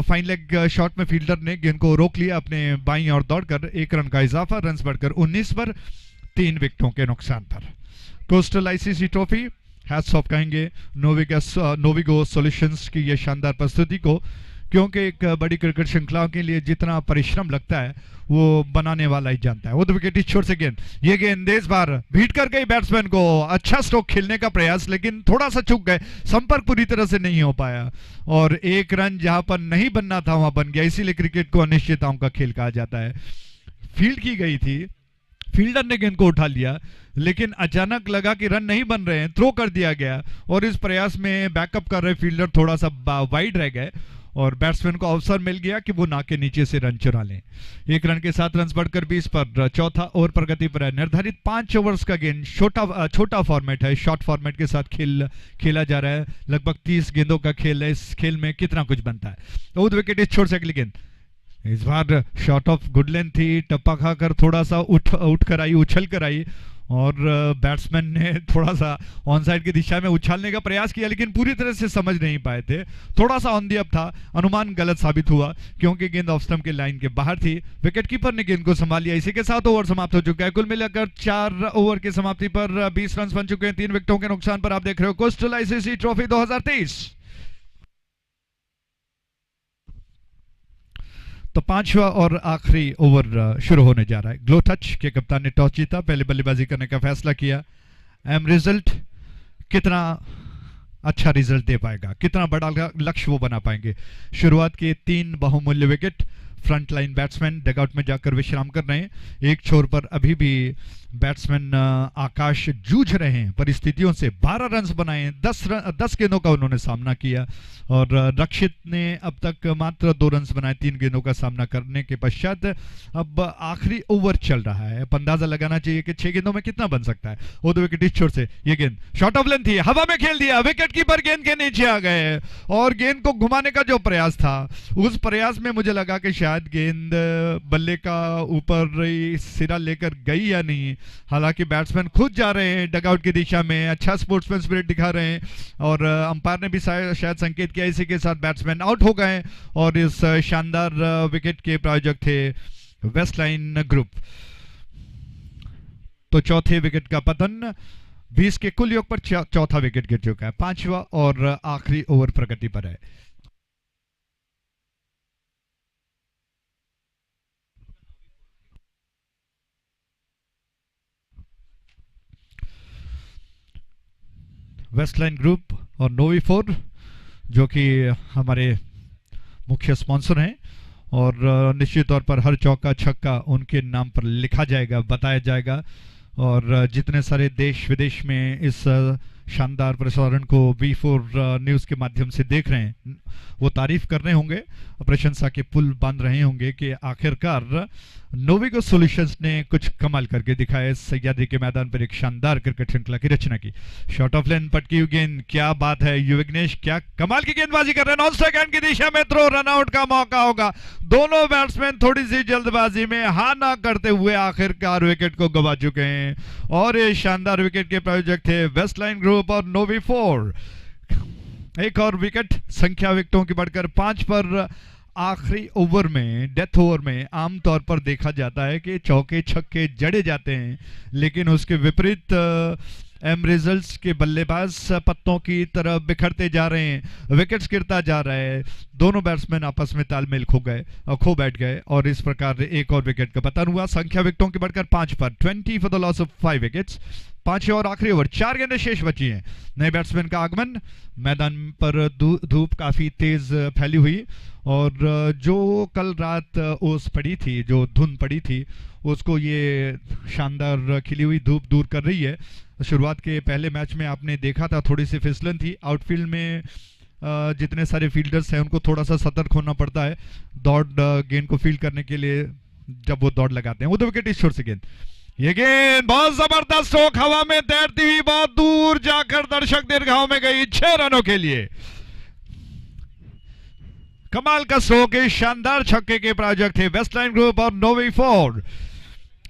फाइन लेग शॉट में फील्डर ने गेंद को रोक लिया अपने बाईं ओर दौड़कर। 1 रन का इजाफा, रन बढ़कर 19 पर 3 विकेटों के नुकसान पर। Coastal ICC trophy hats off कहेंगे नोविगो सॉल्यूशंस की ये शानदार प्रस्तुति को, क्योंकि एक बड़ी क्रिकेट श्रृंखला के लिए जितना परिश्रम लगता है वो बनाने वाला ही जानता है। वो तो विकेट इस छोर से गेंद, ये गेंद इस बार बीट कर गई बैट्समैन को। अच्छा स्ट्रोक खेलने का प्रयास, लेकिन थोड़ा सा चूक गए, संपर्क पूरी तरह से नहीं हो पाया और 1 रन जहां पर नहीं बनना था वहां बन गया। इसीलिए क्रिकेट को अनिश्चितताओं का खेल कहा जाता है। फील्ड की गई थी, फील्डर ने गेंद को उठा लिया, लेकिन अचानक लगा कि रन नहीं बन रहे हैं, थ्रो कर दिया गया और इस प्रयास में बैकअप कर रहे फील्डर थोड़ा सा वाइड रह गए और बैट्समैन को अवसर मिल गया कि वो ना के नीचे से रन चुरा लें। 1 रन के साथ रन बढ़कर 20 पर। चौथा ओवर प्रगति पर है। निर्धारित 5 ओवर्स का गेंद, छोटा फॉर्मेट है, शॉर्ट फॉर्मेट के साथ खेला जा रहा है। लगभग 30 गेंदों का खेल है। इस खेल में कितना कुछ बनता है। तो विकेट इस छोर से अगली गेंद, इस बार शॉट ऑफ गुड लेंथ थी, टप्पा खाकर थोड़ा सा उठ कर आई, उछल कर आई और बैट्समैन ने थोड़ा सा ऑन साइड की दिशा में उछालने का प्रयास किया, लेकिन पूरी तरह से समझ नहीं पाए थे। थोड़ा सा ऑन दी अप था, अनुमान गलत साबित हुआ क्योंकि गेंद ऑफ स्टंप के लाइन के बाहर थी। विकेट कीपर ने गेंद को संभाल लिया। इसी के साथ ओवर समाप्त हो चुका है। कुल मिलाकर 4 ओवर की समाप्ति पर 20 रन बन चुके हैं। 3 विकेटों के नुकसान पर। आप देख रहे हो कोस्टल आईसीसी ट्रॉफी 2023। तो 5वां और आखिरी ओवर शुरू होने जा रहा है। ग्लो टच के कप्तान ने टॉस जीता, पहले बल्लेबाजी करने का फैसला किया। एम रिजल्ट कितना अच्छा रिजल्ट दे पाएगा, कितना बड़ा लक्ष्य वो बना पाएंगे। शुरुआत के 3 बहुमूल्य wicket. Front line batsman dugout में जाकर विश्राम कर रहे हैं। एक छोर पर अभी भी बैट्समैन आकाश जूझ रहे हैं परिस्थितियों से। 12 रन बनाए, 10 गेंदों का उन्होंने सामना किया और रक्षित ने अब तक मात्र 2 रन बनाए 3 गेंदों का सामना करने के पश्चात। अब आखिरी ओवर चल रहा है, अब अंदाजा लगाना चाहिए कि 6 गेंदों में कितना बन सकता है। वो 2 विकेट इस छोर से, ये गेंद शॉर्ट ऑफ लेंथ थी, हवा में खेल दिया। विकेट कीपर गेंद के नीचे आ गए और गेंद को घुमाने का जो प्रयास था उस प्रयास में मुझे लगा कि शायद गेंद बल्ले का ऊपर सिरा लेकर गई या नहीं। हालांकि बैट्समैन खुद जा रहे हैं डगआउट की दिशा में, अच्छा स्पोर्ट्समैन स्पिरिट दिखा रहे हैं और अंपायर ने भी शायद संकेत किया। इसी के साथ बैट्समैन आउट हो गए और इस शानदार विकेट के प्रायोजक थे वेस्ट लाइन ग्रुप। तो चौथे विकेट का पतन, 20 के कुल योग पर चौथा विकेट गिर चुका है। 5वां और आखिरी ओवर प्रगति पर है। वेस्टलाइन ग्रुप और V4 जो कि हमारे मुख्य स्पॉन्सर हैं और निश्चित तौर पर हर चौका छक्का उनके नाम पर लिखा जाएगा, बताया जाएगा और जितने सारे देश विदेश में इस शानदार प्रसारण को V4 न्यूज़ के माध्यम से देख रहे हैं वो तारीफ कर रहे होंगे, प्रशंसा के पुल बांध रहे होंगे कि आखिरकार नोविगो सॉल्यूशंस ने कुछ कमाल करके दिखाया। सह्याद्री के मैदान पर एक शानदार क्रिकेट श्रृंखला की रचना की। शॉट ऑफ लेन पटकी हुई गेंद, क्या बात है युवग्नेश, क्या कमाल की गेंदबाजी कर रहे हैं। नॉन स्ट्राइक एंड की दिशा में थ्रो, रन आउट का मौका होगा। दोनों बैट्समैन थोड़ी सी जल्दबाजी में हाँ ना करते हुए आखिरकार विकेट को गवा चुके हैं और ये शानदार विकेट के प्रायोजक थे वेस्टलाइन ग्रुप और V4। एक और विकेट, संख्या विकेटों की बढ़कर 5 पर आखिरी ओवर में, डेथ ओवर में आमतौर पर देखा जाता है कि चौके छक्के जड़े जाते हैं, लेकिन उसके विपरीत एम रिजल्ट्स के बल्लेबाज पत्तों की तरह बिखरते जा रहे हैं, विकेट्स गिरता जा रहा है। दोनों बैट्समैन आपस में तालमेल खो बैठ गए और इस प्रकार एक और विकेट का पतन हुआ। संख्या विकेटों की बढ़कर 5 पर, 20 for the loss of 5 wickets. 5 और आखिरी ओवर, 4 गेंदें शेष बची हैं। नए बैट्समैन का आगमन, मैदान पर धूप काफी तेज फैली हुई और जो कल रात ओस पड़ी थी, जो धुंध पड़ी थी, उसको ये शानदार खिली हुई धूप दूर कर रही है। शुरुआत के पहले मैच में आपने देखा था थोड़ी सी फिसलन थी। आउटफील्ड में जितने सारे फील्डर्स हैं उनको थोड़ा सा सतर्क होना पड़ता है दौड़ गेंद को फील्ड करने के लिए जब वो दौड़ लगाते हैं। वो तो विकेट इस छोर से गेंद, ये गेंद बहुत जबरदस्त स्ट्रोक, हवा में तैरती हुई बहुत दूर जाकर दर्शक दीर्घाओं में गई 6 रनों के लिए। कमाल का स्ट्रोक, इस शानदार छक्के के प्रायोजक थे वेस्टलाइन ग्रुप और V4।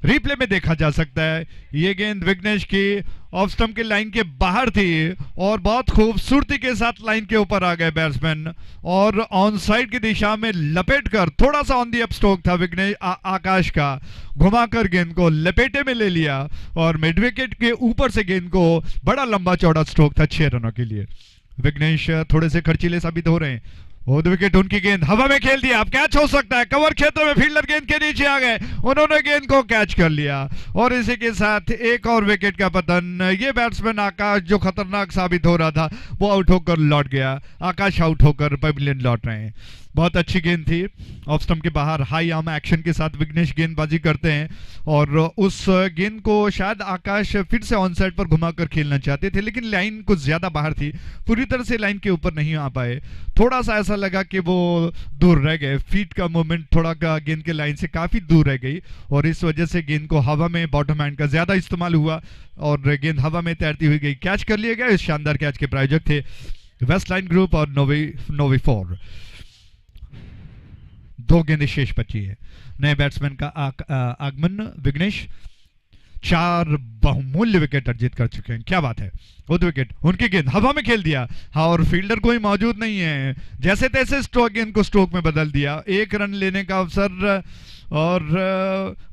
रिप्ले में देखा जा सकता है ये गेंद विघ्नेश की ऑफ स्टंप की लाइन के बाहर थी और बहुत खूबसूरती के साथ लाइन के ऊपर आ गए बैट्समैन और ऑन साइड की दिशा में लपेटकर, थोड़ा सा ऑन दी अप स्ट्रोक था विघ्नेश आकाश का, घुमाकर गेंद को लपेटे में ले लिया और मिड विकेट के ऊपर से गेंद को बड़ा लंबा चौड़ा स्ट्रोक था 6 रनों के लिए। विघ्नेश थोड़े से खर्चीले साबित हो रहे हैं। ओद विकेट, उनकी गेंद हवा में खेल दिया, अब कैच हो सकता है। कवर क्षेत्र में फील्डर गेंद के नीचे आ गए, उन्होंने गेंद को कैच कर लिया और इसी के साथ एक और विकेट का पतन। ये बैट्समैन आकाश जो खतरनाक साबित हो रहा था वो आउट होकर लौट गया। आकाश आउट होकर पवेलियन लौट रहे हैं। बहुत अच्छी गेंद थी, ऑफ स्टंप के बाहर हाई आर्म एक्शन के साथ विघ्नेश गेंदबाजी करते हैं और उस गेंद को शायद आकाश फिर से ऑन साइड पर घुमाकर खेलना चाहते थे, लेकिन लाइन कुछ ज्यादा बाहर थी, पूरी तरह से लाइन के ऊपर नहीं आ पाए। थोड़ा सा ऐसा लगा कि वो दूर रह गए, फीट का मूवमेंट थोड़ा गेंद के लाइन से काफी दूर रह गई और इस वजह से गेंद को हवा में बॉटम हैंड का ज्यादा इस्तेमाल हुआ और गेंद हवा में तैरती हुई गई। कैच कर लिया गया। इस शानदार कैच के प्रायोजक थे वेस्टलाइन ग्रुप और V4। 2 गेंदें शेष बची है। नए बैट्समैन का आगमन, विघ्नेश 4 बहुमूल्य विकेट अर्जित कर चुके हैं। क्या बात है। उद विकेट, उनकी गेंद हवा में खेल दिया, हाँ, और फील्डर कोई मौजूद नहीं है, जैसे तैसे स्ट्रोक गेंद को स्ट्रोक में बदल दिया। 1 रन लेने का अवसर और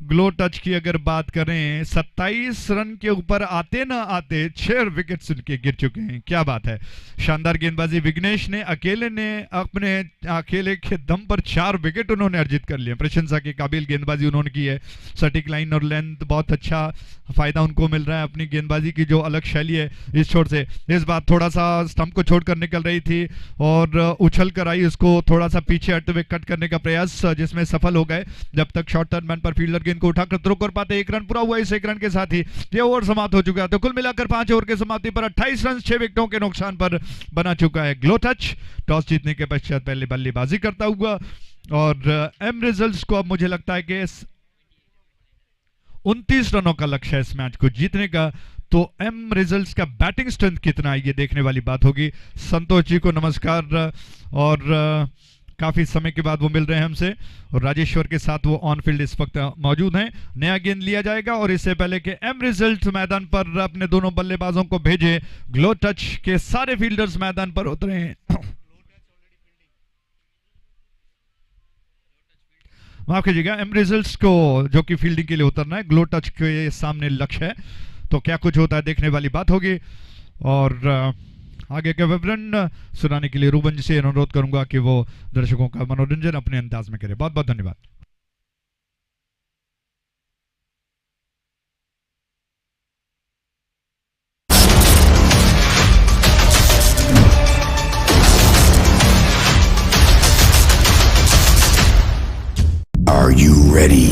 ग्लो टच की अगर बात करें 27 रन के ऊपर आते ना आते 6 विकेट्स उनके गिर चुके हैं। क्या बात है। शानदार गेंदबाजी विघ्नेश ने अपने अकेले के दम पर 4 विकेट उन्होंने अर्जित कर लिए। प्रशंसा के काबिल गेंदबाजी उन्होंने की है। सटीक लाइन और लेंथ, बहुत अच्छा फायदा उनको मिल रहा है अपनी गेंदबाजी की जो अलग शैली है इस छोर से। इस बार थोड़ा सा स्टंप को छोड़कर निकल रही थी और उछल कर आई, उसको थोड़ा सा पीछे हटते हुए कट करने का प्रयास जिसमें सफल हो गए। जब तक शॉर्ट टर्न मैन पर फील्डर गेंद को उठाकर थ्रो कर पाते। 1 रन पूरा हुआ। इस 1 रन के साथ ही ये ओवर समाप्त हो चुका है। तो कुल मिलाकर 5 ओवर के समाप्ति पर 28 रन 6 विकेटों के नुकसान पर बना चुका है ग्लो टच। टॉस जीतने के पश्चात पहले बल्लेबाजी करता हुआ और एम रिजल्ट्स को अब मुझे लगता है कि 29 रनों का लक्ष्य है इस मैच को जीतने का। तो एम रिजल्ट्स का बैटिंग स्ट्रेंथ कितना है ये देखने वाली बात होगी। संतोष जी को नमस्कार और काफी समय के बाद वो मिल रहे हैं हमसे और राजेश्वर के साथ वो ऑन फील्ड इस वक्त मौजूद हैं। नया गेंद लिया जाएगा और इससे पहले कि एम रिजल्ट मैदान पर अपने दोनों बल्लेबाजों को भेजे, ग्लो टच के सारे फील्डर्स मैदान पर उतरे हैं। माफ कीजिएगा, एम रिजल्ट्स को जो कि फील्डिंग के लिए उतरना है, ग्लो टच के सामने लक्ष्य है। तो क्या कुछ होता है देखने वाली बात होगी और आगे के विवरण सुनाने के लिए रूबन जी से अनुरोध करूंगा कि वो दर्शकों का मनोरंजन अपने अंदाज में करें। बहुत बहुत धन्यवाद। Are you ready?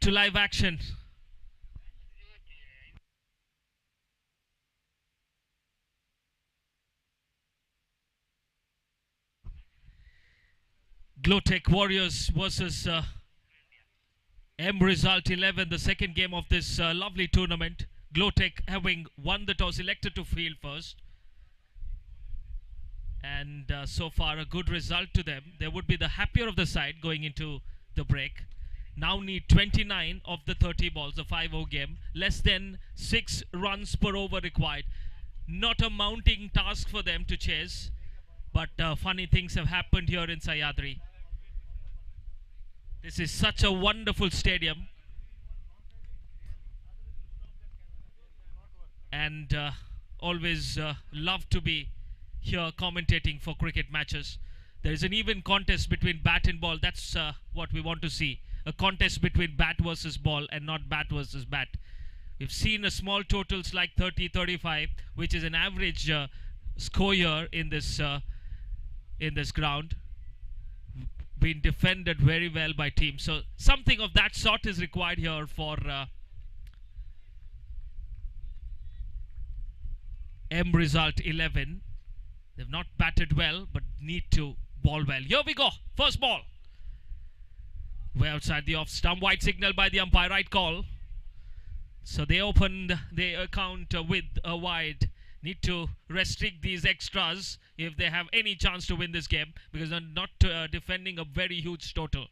to live action. Glotech Warriors versus M Result 11, the second game of this lovely tournament. Glotech having won the toss, elected to field first. And so far a good result to them. They would be the happier of the side going into the break. Now need 29 of the 30 balls, a 5-0 game. Less than 6 runs per over required. Not a mounting task for them to chase. But funny things have happened here in Sahyadri. This is such a wonderful stadium. And always love to be here commentating for cricket matches. There is an even contest between bat and ball. That's what we want to see. A contest between bat versus ball and not bat versus bat. We've seen a small totals like 30-35, which is an average score here in this ground. Been defended very well by teams. So something of that sort is required here for M Result 11. They've not batted well, but need to ball well. Here we go. First ball. Way outside the off stump. White signal by the umpire. Right call. So they opened the account with a wide. Need to restrict these extras if they have any chance to win this game, because they're not defending a very huge total.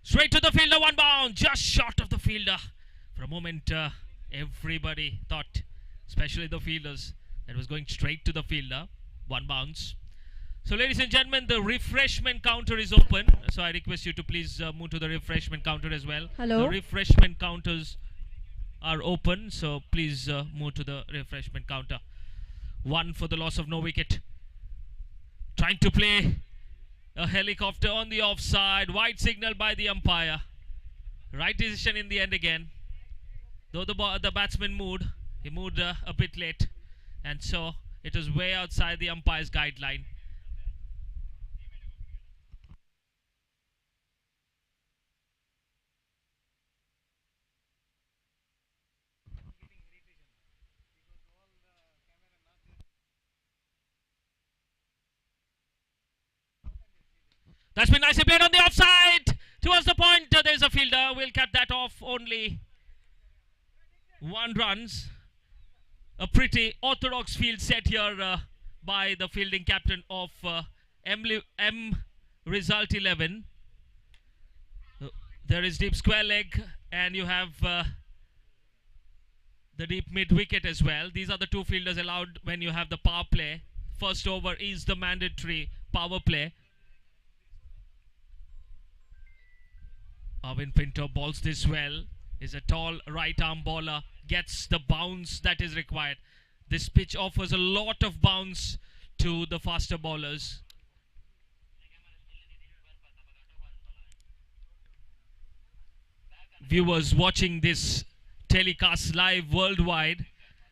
Straight to the fielder, one bound, just short of the fielder. For a moment, everybody thought, especially the fielders, that was going straight to the fielder. One bounce. So, ladies and gentlemen, the refreshment counter is open. So, I request you to please move to the refreshment counter as well. Hello. The refreshment counters are open. So, please move to the refreshment counter. One for the loss of no wicket. Trying to play a helicopter on the offside. White signal by the umpire. Right decision in the end again. Though the batsman moved, he moved a bit late. And so it was way outside the umpire's guideline. That's been nicely played on the offside. Towards the point, there's a fielder. We'll cut that off. Only 1 runs. A pretty orthodox field set here by the fielding captain of M Result 11. There is deep square leg, and you have the deep mid wicket as well. These are the 2 fielders allowed when you have the power play. First over is the mandatory power play. Arvind Pinto bowls this well. Is a tall right arm bowler. Gets the bounce that is required. This pitch offers a lot of bounce to the faster bowlers. Viewers watching this telecast live worldwide,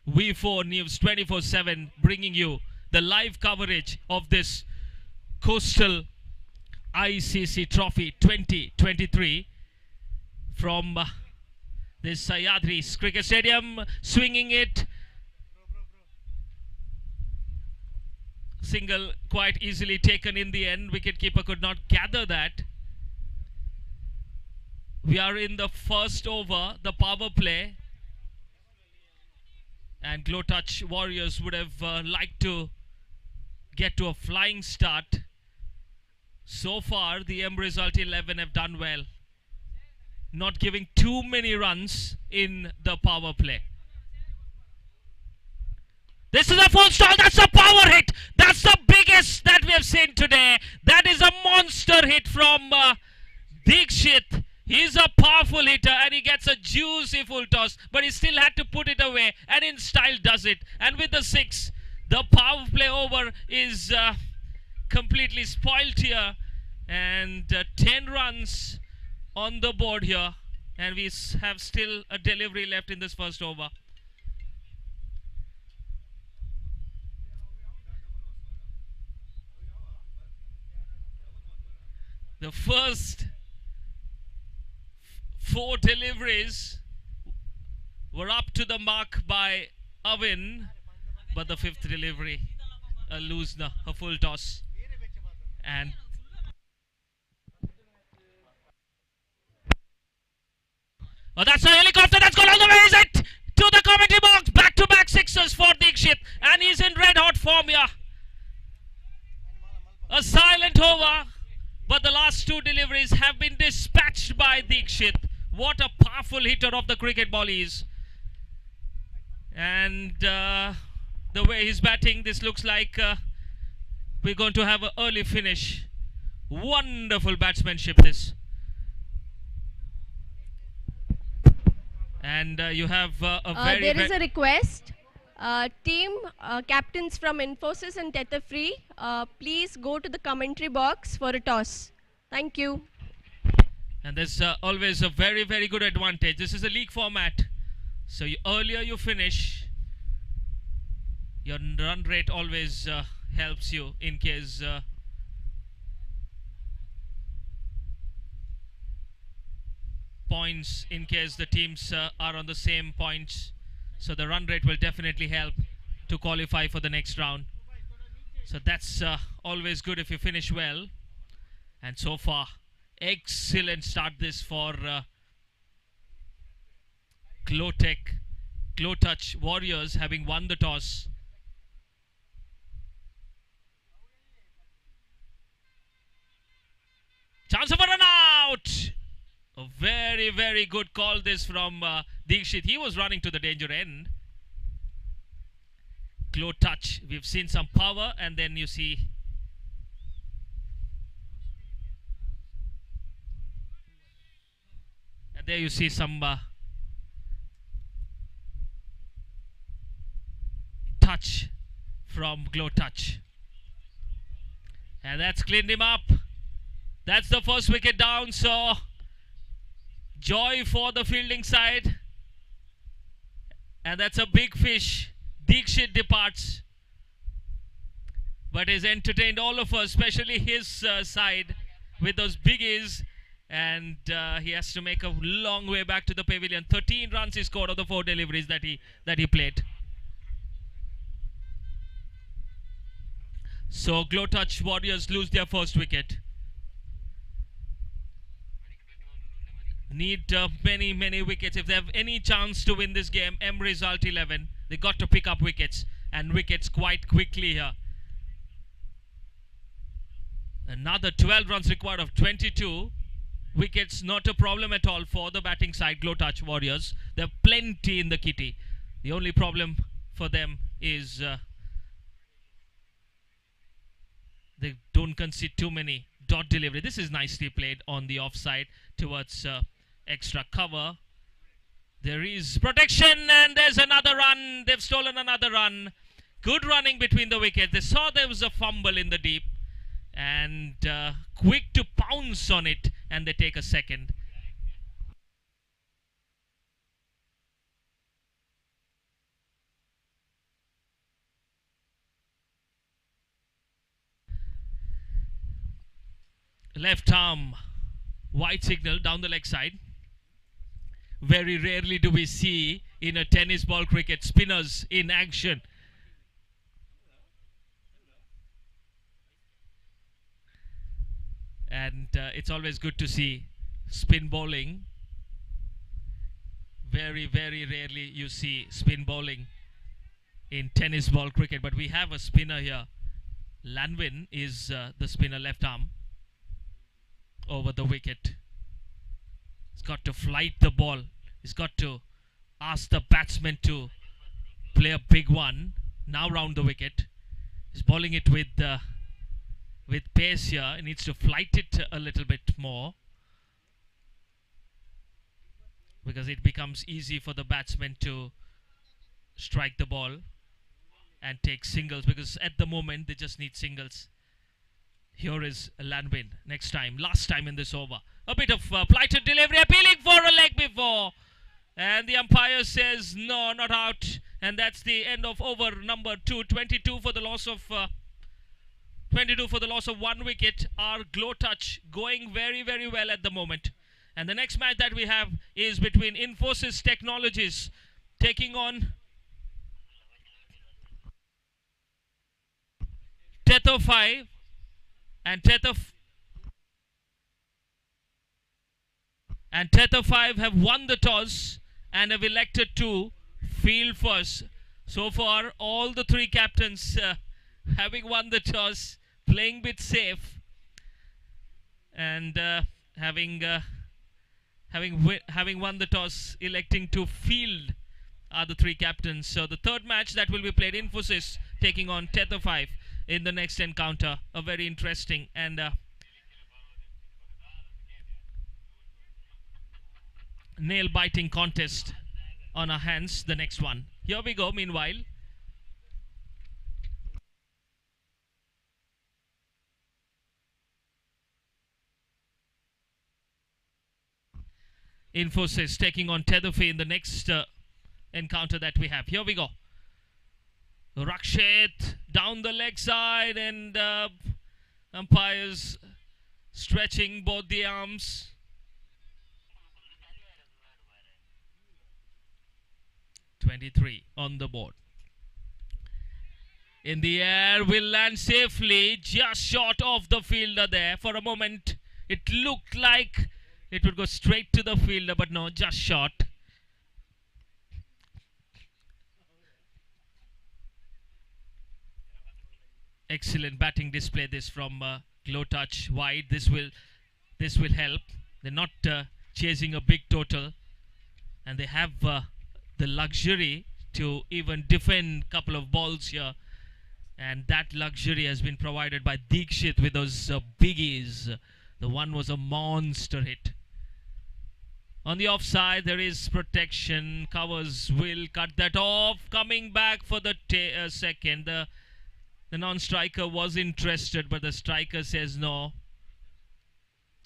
V4NEWS 24/7 bringing you the live coverage of this Coastal ICC Trophy 2023 from this Sahyadri Cricket Stadium. Swinging it. Single quite easily taken in the end. Wicketkeeper could not gather that. We are in the first over, the power play. And Glotech Warriors would have liked to get to a flying start. So far, the M Result 11 have done well, not giving too many runs in the power play. This is a full stall. That's a power hit. That's the biggest that we have seen today. That is a monster hit from Dikshit. He's a powerful hitter and he gets a juicy full toss, but he still had to put it away and in style does it. And with the 6, the power play over is completely spoiled here, and 10 runs on the board here, And we have still a delivery left in this first over. The first 4 deliveries were up to the mark by Avin, but the 5th delivery, a loosener, a full toss. And oh, that's a helicopter that's gone all the way, is it? To the commentary box, back-to-back sixes for Dikshit, and he's in red-hot form here. A silent over, but the last 2 deliveries have been dispatched by Dikshit. What a powerful hitter of the cricket ball he is. And the way he's batting, this looks like we're going to have an early finish. Wonderful batsmanship this. And you have a very... There is a request. Team captains from Infosys and Tether Free, please go to the commentary box for a toss. Thank you. And there's always a very, very good advantage. This is a league format. So earlier you finish, your run rate always helps you in case points, in case the teams are on the same points. So the run rate will definitely help to qualify for the next round. So that's always good if you finish well. And so far, excellent start this for Glotouch Warriors, having won the toss. Chance of a run out. A very, very good call this from Dikshit. He was running to the danger end. Glotouch. We've seen some power, and then you see and there you see some touch from Glotouch. And that's cleaned him up. That's the first wicket down, so joy for the fielding side. And that's a big fish. Dikshit departs, but has entertained all of us, especially his side, with those biggies. And he has to make a long way back to the pavilion. 13 runs he scored of the 4 deliveries that he played. So Glotouch Warriors lose their first wicket. Need many, many wickets. If they have any chance to win this game, M result 11. They got to pick up wickets, and wickets quite quickly here. Another 12 runs required of 22. Wickets not a problem at all for the batting side, Glotouch Warriors. There are plenty in the kitty. The only problem for them is they don't concede too many dot delivery. This is nicely played on the offside towards extra cover. There is protection, and there's another run. They've stolen another run. Good running between the wickets. They saw there was a fumble in the deep, and quick to pounce on it, and they take a second. Left arm wide signal down the leg side. Very rarely do we see in a tennis ball cricket spinners in action. And it's always good to see spin bowling. Very, very rarely you see spin bowling in tennis ball cricket. But we have a spinner here. Lanvin is the spinner, left arm, over the wicket. He's got to flight the ball. He's got to ask the batsman to play a big one. Now round the wicket. He's bowling it with pace here. He needs to flight it a little bit more, because it becomes easy for the batsman to strike the ball and take singles, because at the moment they just need singles. Here is Lanvin. Next time, last time in this over. A bit of plighted delivery, appealing for a leg before. And the umpire says no, not out. And that's the end of over number 2. 22 for the loss of 22 for the loss of 1 wicket. Our glow touch going very, very well at the moment. And the next match that we have is between Infosys Technologies taking on Tether 5. And Tether 5 have won the toss and have elected to field first. So far, all the 3 captains having won the toss, playing bit safe, and having won the toss, electing to field are the 3 captains. So the third match that will be played, Infosys taking on Tether 5 in the next encounter. A very interesting and nail-biting contest on our hands. The next one. Here we go. Meanwhile, Infosys taking on Tetherfi in the next encounter that we have. Here we go. Rakshit down the leg side, and umpires stretching both the arms. .23 on the board. In the air, will land safely, just short of the fielder there. For a moment, it looked like it would go straight to the fielder, but no, just short. Excellent batting display this from Glow Touch wide. This will help. They're not chasing a big total, and they have the luxury to even defend a couple of balls here, and that luxury has been provided by Deekshit with those biggies. The one was a monster hit. On the offside, there is protection. Covers will cut that off. Coming back for the second. The non-striker was interested, but the striker says no.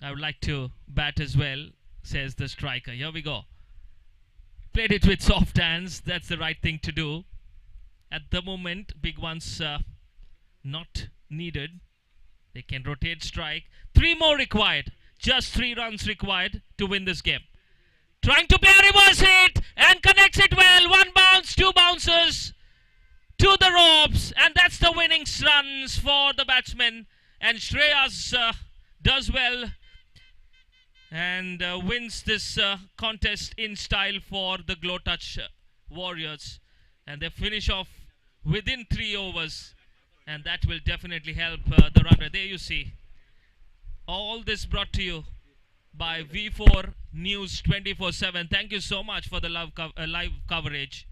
I would like to bat as well, says the striker. Here we go. Played it with soft hands. That's the right thing to do. At the moment, big ones not needed. They can rotate strike. 3 more required. Just 3 runs required to win this game. Trying to play a reverse hit and connects it well. 1 bounce, 2 bounces to the ropes, and that's the winning runs for the batsman. And Shreyas does well and wins this contest in style for the Glow Touch Warriors, and they finish off within 3 overs, and that will definitely help the runner. There you see all this brought to you by V4 News 24/7. Thank you so much for the live coverage.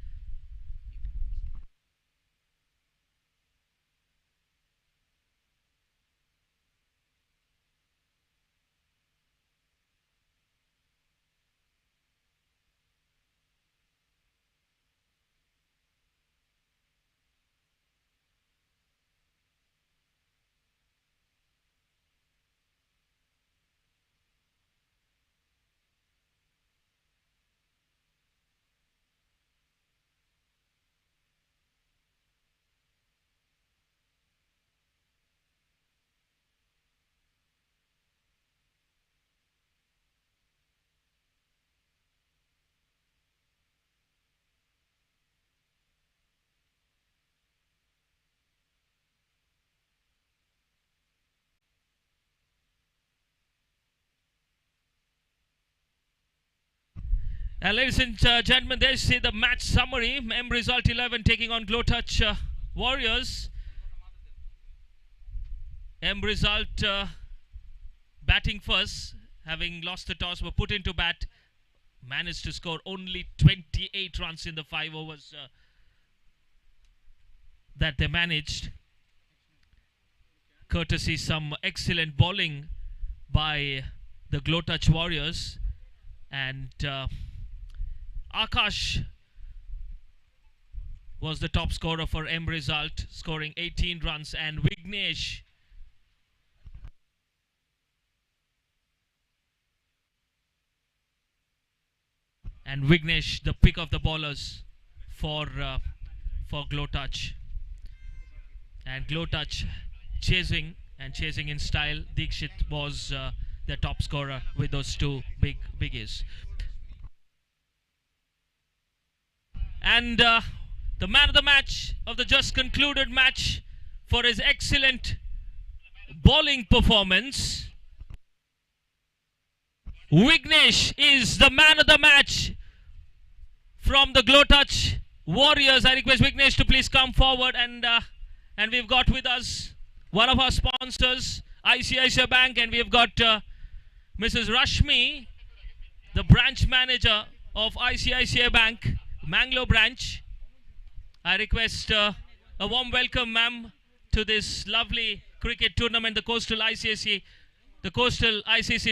And ladies and gentlemen, there you see the match summary. M result 11 taking on Glow Touch Warriors. M result batting first, having lost the toss, were put into bat. Managed to score only 28 runs in the 5 overs that they managed. Courtesy some excellent bowling by the Glow Touch Warriors. And Akash was the top scorer for M result, scoring 18 runs, and Vignesh And Vignesh, the pick of the bowlers for Glow Touch. And Glow Touch chasing in style. Dikshit was the top scorer with those two biggies. And the man of the match of the just concluded match for his excellent bowling performance, Vignesh is the man of the match from the Glow Touch Warriors. I request Vignesh to please come forward, and we've got with us one of our sponsors, ICICI Bank, and we've got Mrs. Rashmi, the branch manager of ICICI Bank, Mangalore branch. I request a warm welcome, ma'am, to this lovely cricket tournament, the Coastal ICC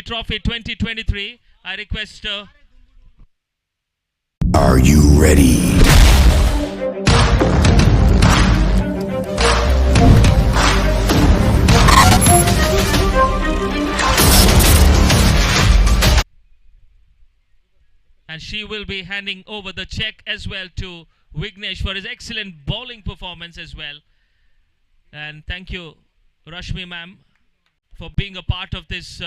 Trophy 2023. I request. Are you ready? And she will be handing over the check as well to Vignesh for his excellent bowling performance as well. And thank you, Rashmi ma'am, for being a part of this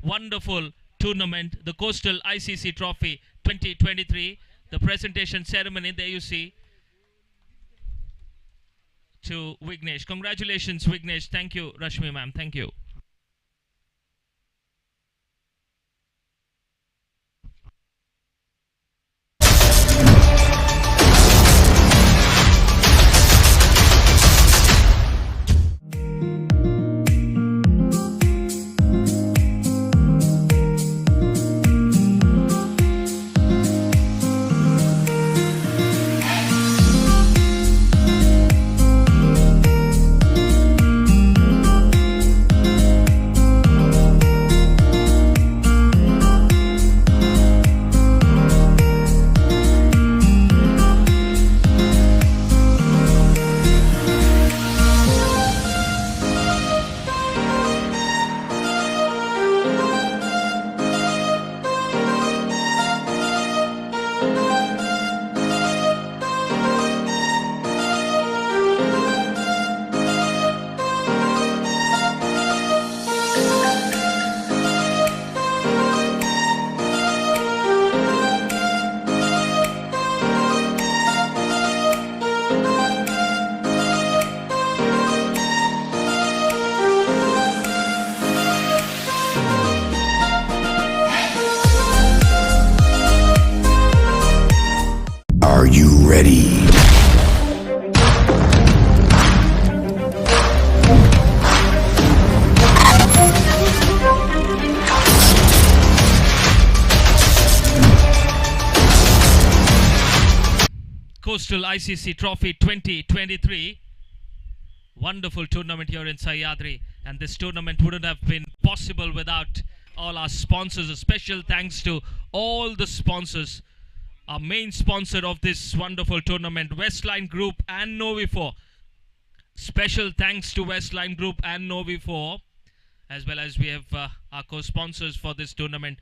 wonderful tournament, the Coastal ICC Trophy 2023. The presentation ceremony, there you see, to Vignesh. Congratulations, Vignesh. Thank you, Rashmi ma'am. Thank you. Are you ready? Coastal ICC Trophy 2023. Wonderful tournament here in Sahyadri, and this tournament wouldn't have been possible without all our sponsors. A special thanks to all the sponsors. Our main sponsor of this wonderful tournament, Westline Group and Novi4. Special thanks to Westline Group and Novi4, as well as we have our co-sponsors for this tournament,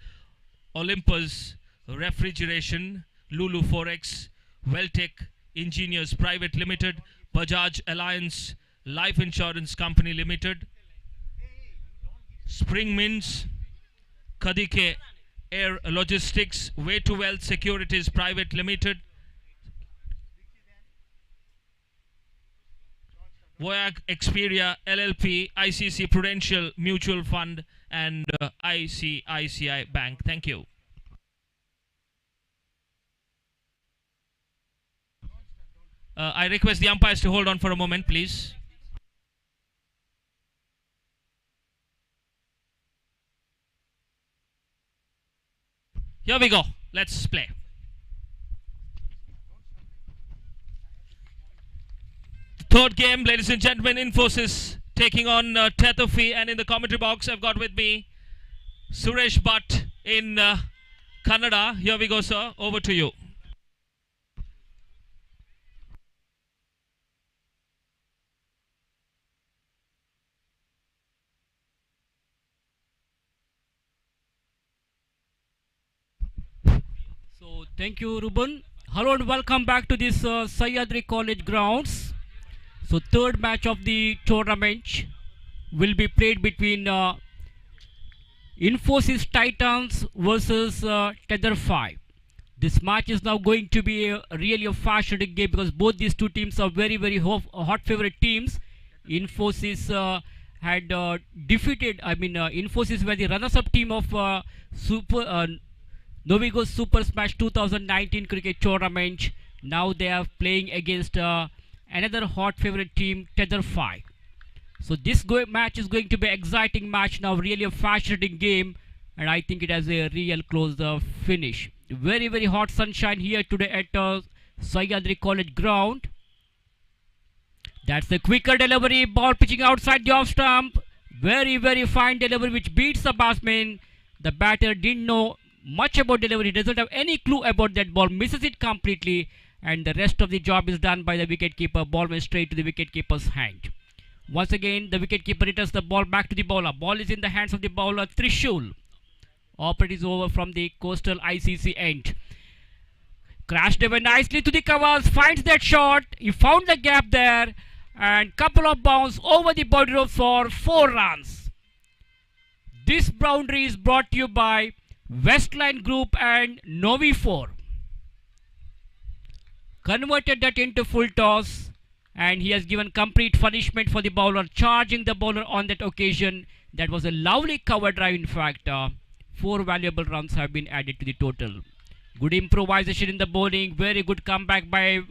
Olympus Refrigeration, Lulu Forex, Welltech Engineers Private Limited, Bajaj Alliance Life Insurance Company Limited, Spring Mints, Kadike Air Logistics, Way to Wealth Securities Private Limited, Voyag Xperia LLP, ICC Prudential Mutual Fund, and ICICI Bank. Thank you. I request the umpires to hold on for a moment, please. Here we go. Let's play. The third game, ladies and gentlemen, Infosys taking on Tethafi, and in the commentary box I've got with me Suresh Bhatt in Kannada. Here we go, sir. Over to you. So So thank you, Ruben. Hello and welcome back to this Sahyadri College grounds. So third match of the tournament will be played between Infosys Titans versus Tether 5. This match is now going to be really a fascinating game because both these two teams are very hot favorite teams. Infosys had defeated, Infosys were the runners-up team of Novigo Super Smash 2019 cricket tournament. Now they are playing against another hot favorite team, Tether 5. So this match is going to be an exciting match now, really a fascinating game, and I think it has a real close finish. Very hot sunshine here today at Sahyadri College ground. That's the quicker delivery, ball pitching outside the off stump. Very fine delivery which beats the batsman. The batter didn't know much about delivery, doesn't have any clue about that ball, misses it completely, and the rest of the job is done by the wicketkeeper. Ball went straight to the wicketkeeper's hand. Once again, the wicketkeeper returns the ball back to the bowler. Ball is in the hands of the bowler, Trishul. Operate is over from the coastal ICC end. Crashed away nicely to the covers, finds that shot. He found the gap there, and couple of bounce over the boundary rope for 4 runs. This boundary is brought to you by Westline Group and Novi 4. Converted that into full toss, and he has given complete punishment for the bowler, charging the bowler on that occasion. That was a lovely cover drive. In fact, 4 valuable runs have been added to the total. Good improvisation in the bowling, very good comeback by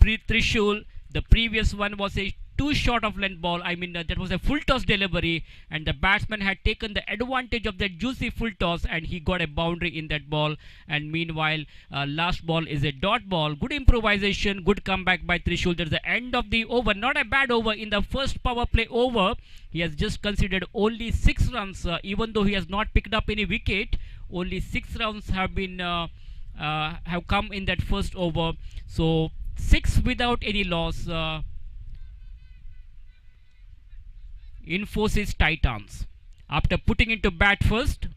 Trishul. The previous one was a too short of length ball. That was a full toss delivery, and the batsman had taken the advantage of that juicy full toss, and he got a boundary in that ball. And meanwhile, last ball is a dot ball. Good improvisation, good comeback by Trishul. That's the end of the over. Not a bad over. In the first power play over, he has just considered only 6 runs, even though he has not picked up any wicket. Only 6 runs have been have come in that first over. So 6 without any loss. Infosys Titans. After putting into bat first,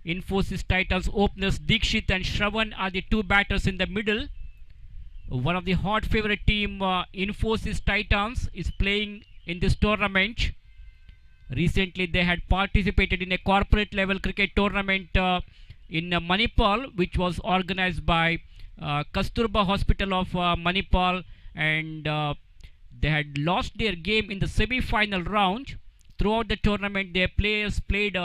Infosys Titans openers Dikshit and Shravan are the 2 batters in the middle. One of the hot favorite team, Infosys Titans, is playing in this tournament. Recently they had participated in a corporate level cricket tournament in Manipal, which was organized by Kasturba Hospital of Manipal, and they had lost their game in the semi-final round. Throughout the tournament, their players played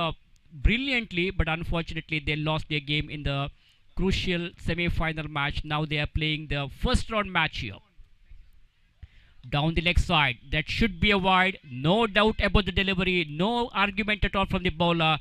brilliantly, but unfortunately they lost their game in the crucial semi-final match. Now they are playing the first round match here. Down the leg side, that should be a wide. No doubt about the delivery, no argument at all from the bowler.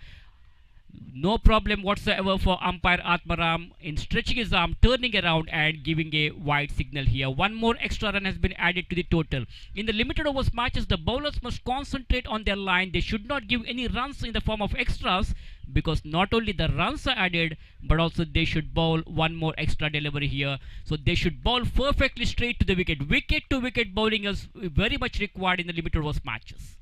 No problem whatsoever for umpire Atmaram in stretching his arm, turning around and giving a wide signal here. 1 more extra run has been added to the total. In the limited overs matches, the bowlers must concentrate on their line. They should not give any runs in the form of extras, because not only the runs are added, but also they should bowl 1 more extra delivery here. So they should bowl perfectly straight to the wicket. Wicket to wicket bowling is very much required in the limited overs matches.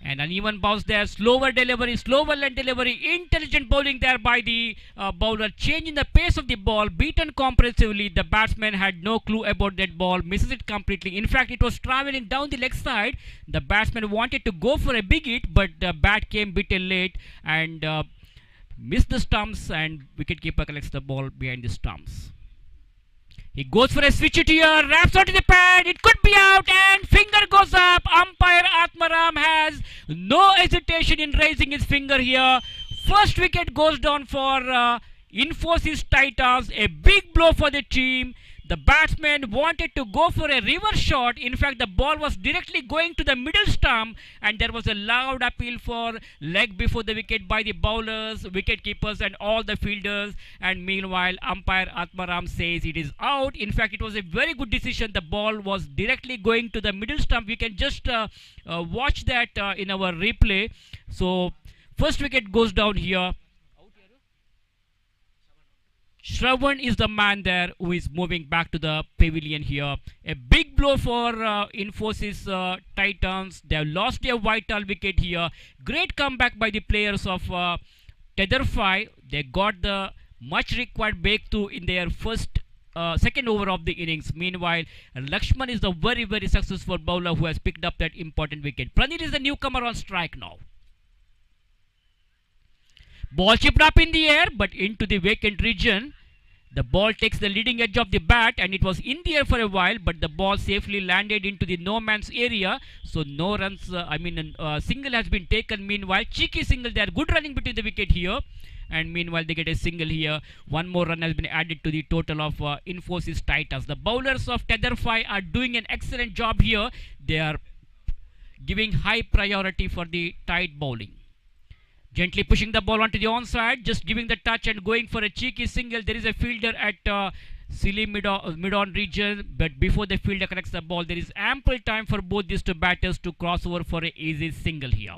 An uneven bounce there, slower delivery, slower length delivery, intelligent bowling there by the bowler, changing the pace of the ball, beaten comprehensively. The batsman had no clue about that ball, misses it completely. In fact, it was travelling down the leg side. The batsman wanted to go for a big hit, but the bat came bit late and missed the stumps, and wicketkeeper collects the ball behind the stumps. He goes for a switch it here, wraps onto the pad, it could be out, and finger goes up. Umpire Atmaram has no hesitation in raising his finger here. First wicket goes down for Infosys Titans, a big blow for the team. The batsman wanted to go for a reverse shot. In fact, the ball was directly going to the middle stump, and there was a loud appeal for leg before the wicket by the bowlers, wicket keepers and all the fielders. And meanwhile, umpire Atmaram says it is out. In fact, it was a very good decision. The ball was directly going to the middle stump. We can just watch that in our replay. So first wicket goes down here. Shravan is the man there who is moving back to the pavilion here. A big blow for Infosys Titans. They have lost their vital wicket here. Great comeback by the players of Tether 5. They got the much required breakthrough in their second over of the innings. Meanwhile, Lakshman is the very successful bowler who has picked up that important wicket. Pranil is the newcomer on strike now. Ball chipped up in the air but into the vacant region. The ball takes the leading edge of the bat and it was in the air for a while, but the ball safely landed into the no man's area. So no runs, single has been taken. Meanwhile, cheeky single, they are good running between the wicket here. And meanwhile, they get a single here. One more run has been added to the total of Infosys Titans. The bowlers of Tetherfy are doing an excellent job here. They are giving high priority for the tight bowling. Gently pushing the ball onto the onside, just giving the touch and going for a cheeky single. There is a fielder at silly mid-on region, but before the fielder connects the ball, there is ample time for both these two batters to cross over for an easy single here.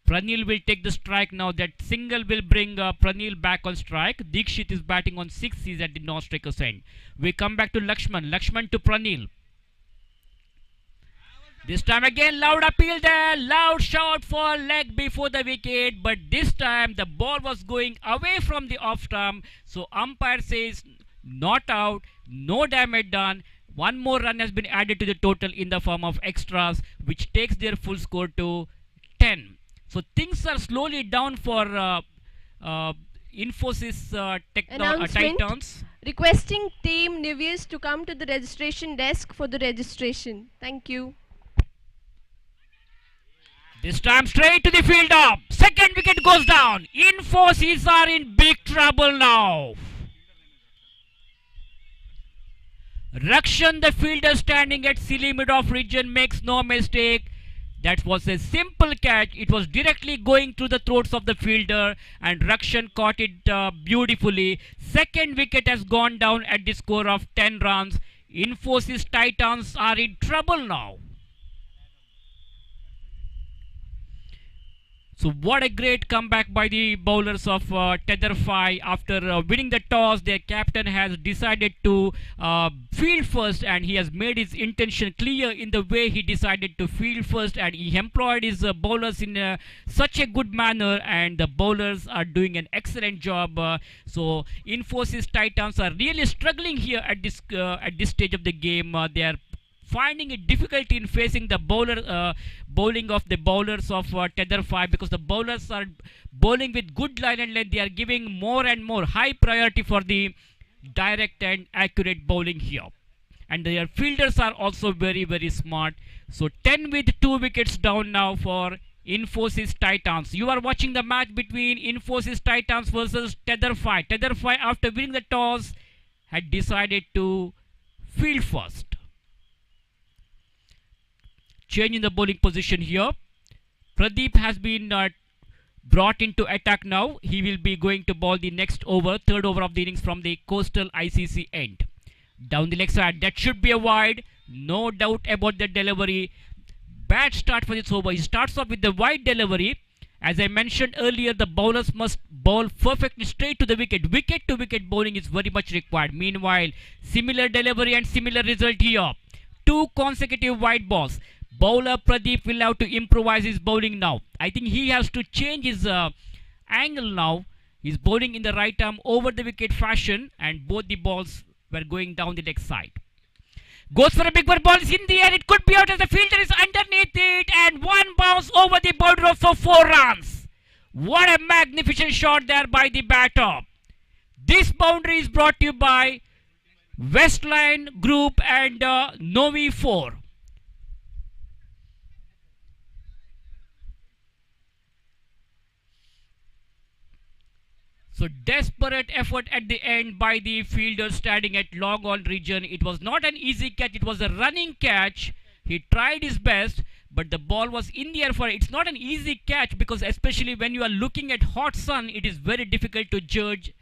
Pranil will take the strike now. That single will bring Pranil back on strike. Dikshit is batting on 6. He's at the non-striker's end. We come back to Lakshman. Lakshman to Pranil. This time again, loud appeal there, loud shout for leg before the wicket, but this time the ball was going away from the off stump, so umpire says not out, no damage done. One more run has been added to the total in the form of extras, which takes their full score to 10. So things are slowly down for Infosys Titans. Requesting Team News to come to the registration desk for the registration. Thank you. This time straight to the fielder. Second wicket goes down. Infosys are in big trouble now. Rakshan, the fielder standing at silly mid-off region, makes no mistake. That was a simple catch. It was directly going through the throats of the fielder and Rakshan caught it beautifully. Second wicket has gone down at the score of 10 runs. Infosys Titans are in trouble now. So what a great comeback by the bowlers of Tetherfy. After winning the toss, their captain has decided to field first and he has made his intention clear in the way he decided to field first, and he employed his bowlers in such a good manner, and the bowlers are doing an excellent job. So Infosys Titans are really struggling here at this stage of the game. They are finding it difficult in facing the bowling of the bowlers of Tetherfy, because the bowlers are bowling with good line and length. They are giving more and more high priority for the direct and accurate bowling here, and their fielders are also very smart. So 10 with 2 wickets down now for Infosys Titans. You are watching the match between Infosys Titans versus Tetherfy. Tetherfy, after winning the toss, had decided to field first. Change in the bowling position here. Pradeep has been brought into attack now. He will be going to bowl the next over, third over of the innings from the Coastal ICC end. Down the leg side, that should be a wide. No doubt about the delivery. Bad start for this over. He starts off with the wide delivery. As I mentioned earlier, the bowlers must bowl perfectly straight to the wicket. Wicket to wicket bowling is very much required. Meanwhile, similar delivery and similar result here. 2 consecutive wide balls. Bowler Pradeep will have to improvise his bowling now. I think he has to change his angle now. He's bowling in the right arm over the wicket fashion, and both the balls were going down the leg side. Goes for a big ball, is in the air. It could be out as the fielder is underneath it, and one bounce over the boundary for 4 runs. What a magnificent shot there by the batter. This boundary is brought to you by Westline Group and Novi 4. So desperate effort at the end by the fielder standing at long on region. It was not an easy catch. It was a running catch. He tried his best, but the ball was in the air for it. It's not an easy catch, because especially when you are looking at hot sun, it is very difficult to judge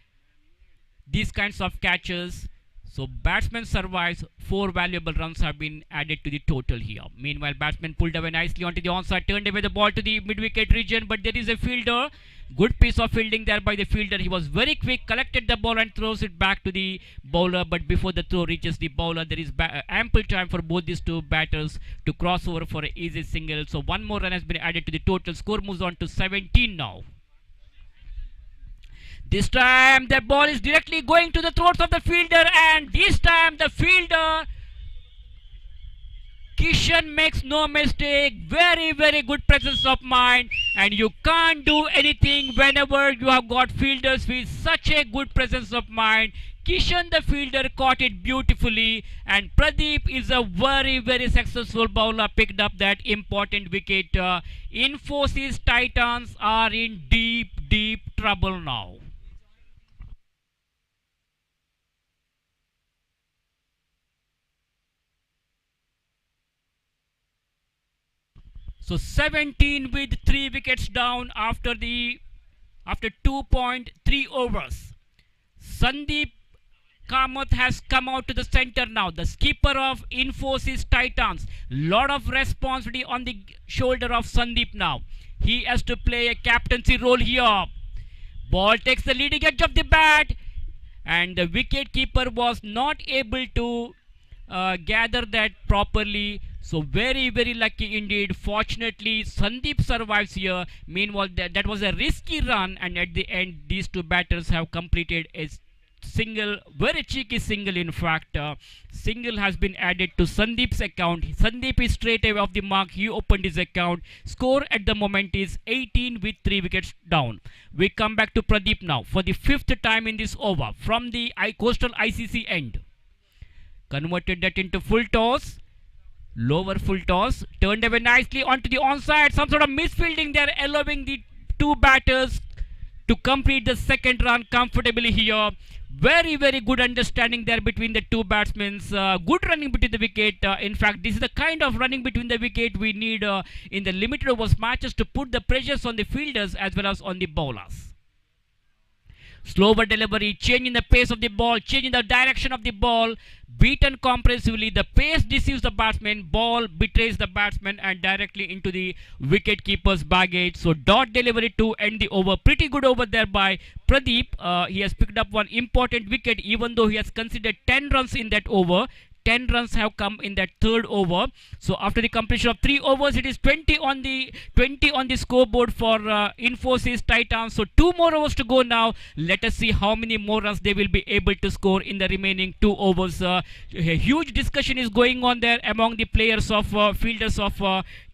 these kinds of catches. So batsman survives. 4 valuable runs have been added to the total here. Meanwhile, batsman pulled away nicely onto the onside, turned away the ball to the mid-wicket region, but there is a fielder. Good piece of fielding there by the fielder. He was very quick, collected the ball and throws it back to the bowler, but before the throw reaches the bowler, there is ample time for both these two batters to cross over for an easy single. So 1 more run has been added to the total. Score moves on to 17 now. This time the ball is directly going to the throats of the fielder, and this time the fielder Kishan makes no mistake. Very, very good presence of mind, and you can't do anything whenever you have got fielders with such a good presence of mind. Kishan the fielder caught it beautifully, and Pradeep is a very, very successful bowler, picked up that important wicket. Infosys Titans are in deep, deep trouble now. So 17 with 3 wickets down after 2.3 overs. Sandeep Kamath has come out to the center now. The skipper of Infosys Titans. Lot of responsibility on the shoulder of Sandeep now. He has to play a captaincy role here. Ball takes the leading edge of the bat, and the wicket keeper was not able to gather that properly. So very, very lucky indeed. Fortunately, Sandeep survives here. Meanwhile, that was a risky run, and at the end, these two batters have completed a single, very cheeky single. In fact, single has been added to Sandeep's account. Sandeep is straight away off the mark. He opened his account. Score at the moment is 18 with 3 wickets down. We come back to Pradeep now for the 5th time in this over from the coastal ICC end. Converted that into full toss. Lower full toss, turned away nicely onto the onside. Some sort of misfielding there, allowing the two batters to complete the second run comfortably here. Very, very good understanding there between the two batsmen. Good running between the wicket. In fact, this is the kind of running between the wicket we need in the limited overs matches to put the pressures on the fielders as well as on the bowlers. Slower delivery, changing the pace of the ball, changing the direction of the ball, beaten comprehensively. The pace deceives the batsman, ball betrays the batsman and directly into the wicket keeper's baggage. So dot delivery to end the over. Pretty good over there by Pradeep. He has picked up one important wicket, even though he has considered 10 runs in that over. 10 runs have come in that third over. So after the completion of 3 overs, it is 20 on the scoreboard for Infosys Titans. So 2 more overs to go now. Let us see how many more runs they will be able to score in the remaining 2 overs. A huge discussion is going on there among the players of fielders of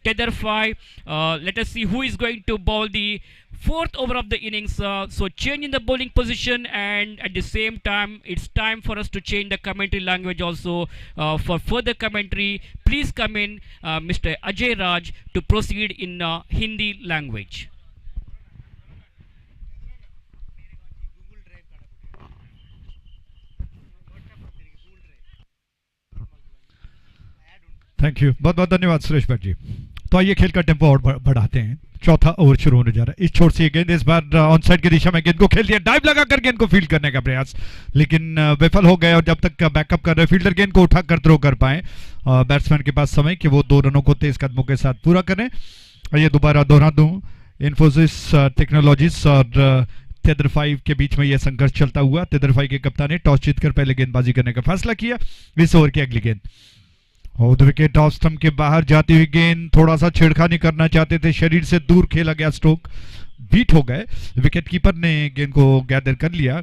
Tether 5. Let us see who is going to bowl the 4th over of the innings. So changing the bowling position, and at the same time it's time for us to change the commentary language also. For further commentary, please come in Mr. Ajay Raj to proceed in Hindi language. Thank you, बहुत बहुत धन्यवाद सुरेश भट्ट जी। तो आइए खेल का tempo और बढ़ाते हैं। चौथा ओवर शुरू होने जा रहा है। इस छोर से गेंद इस बार ऑन साइड की दिशा में गेंद को खेल दिया, डाइव लगाकर गेंद को फील्ड करने का प्रयास, लेकिन विफल हो गए। और जब तक बैकअप कर रहे फील्डर गेंद को उठाकर थ्रो कर पाए, बैट्समैन के पास समय कि वो 2 रनों को तेज कदमों के साथ पूरा करें। ये दोबारा दोहरा दूं, इन्फोसिस टेक्नोलॉजीज और तेदर 5 के बीच में यह संघर्ष चलता हुआ। तेदर 5 के कप्तान ने टॉस जीतकर पहले गेंदबाजी करने का फैसला किया। इस ओवर की अगली गेंद और विकेट ऑफ स्टंप के बाहर जाती हुई गेंद, थोड़ा सा छेड़खानी करना चाहते थे, शरीर से दूर खेला गया स्ट्रोक, बीट हो गए। विकेट कीपर ने गेंद को गैदर कर लिया।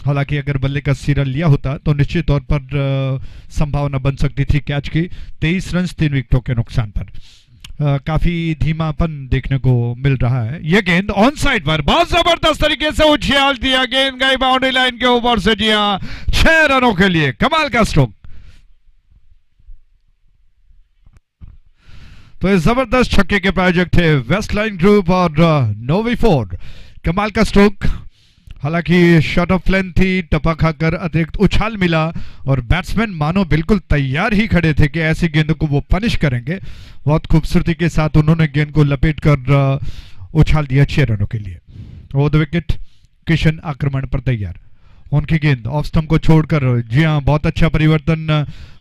हालांकि अगर बल्ले का सिरा लिया होता तो निश्चित तौर पर संभावना बन सकती थी कैच की। 23 रन 3 विकेटों के नुकसान पर काफी धीमापन देखने को मिल रहा है। यह गेंद ऑन साइड पर बहुत जबरदस्त तरीके से उछाल दिया, गेंद गई बाउंड्री लाइन के ऊपर से। जी हाँ, 6 रनों के लिए कमाल का स्ट्रोक। तो इस जबरदस्त छक्के के प्रायोजक थे वेस्ट लाइन ग्रुप और नोवी फोर्ड। कमाल का स्ट्रोक, हालांकि शॉट ऑफ लेंथ थी, टपा खाकर अतिरिक्त उछाल मिला और बैट्समैन मानो बिल्कुल तैयार ही खड़े थे कि ऐसी गेंदों को वो पनिश करेंगे। बहुत खूबसूरती के साथ उन्होंने गेंद को लपेट कर उछाल दिया 6 रनों के लिए। वो द विकेट, किशन आक्रमण पर तैयार। उनकी गेंद ऑफ स्टंप को छोड़कर, जी हाँ, बहुत अच्छा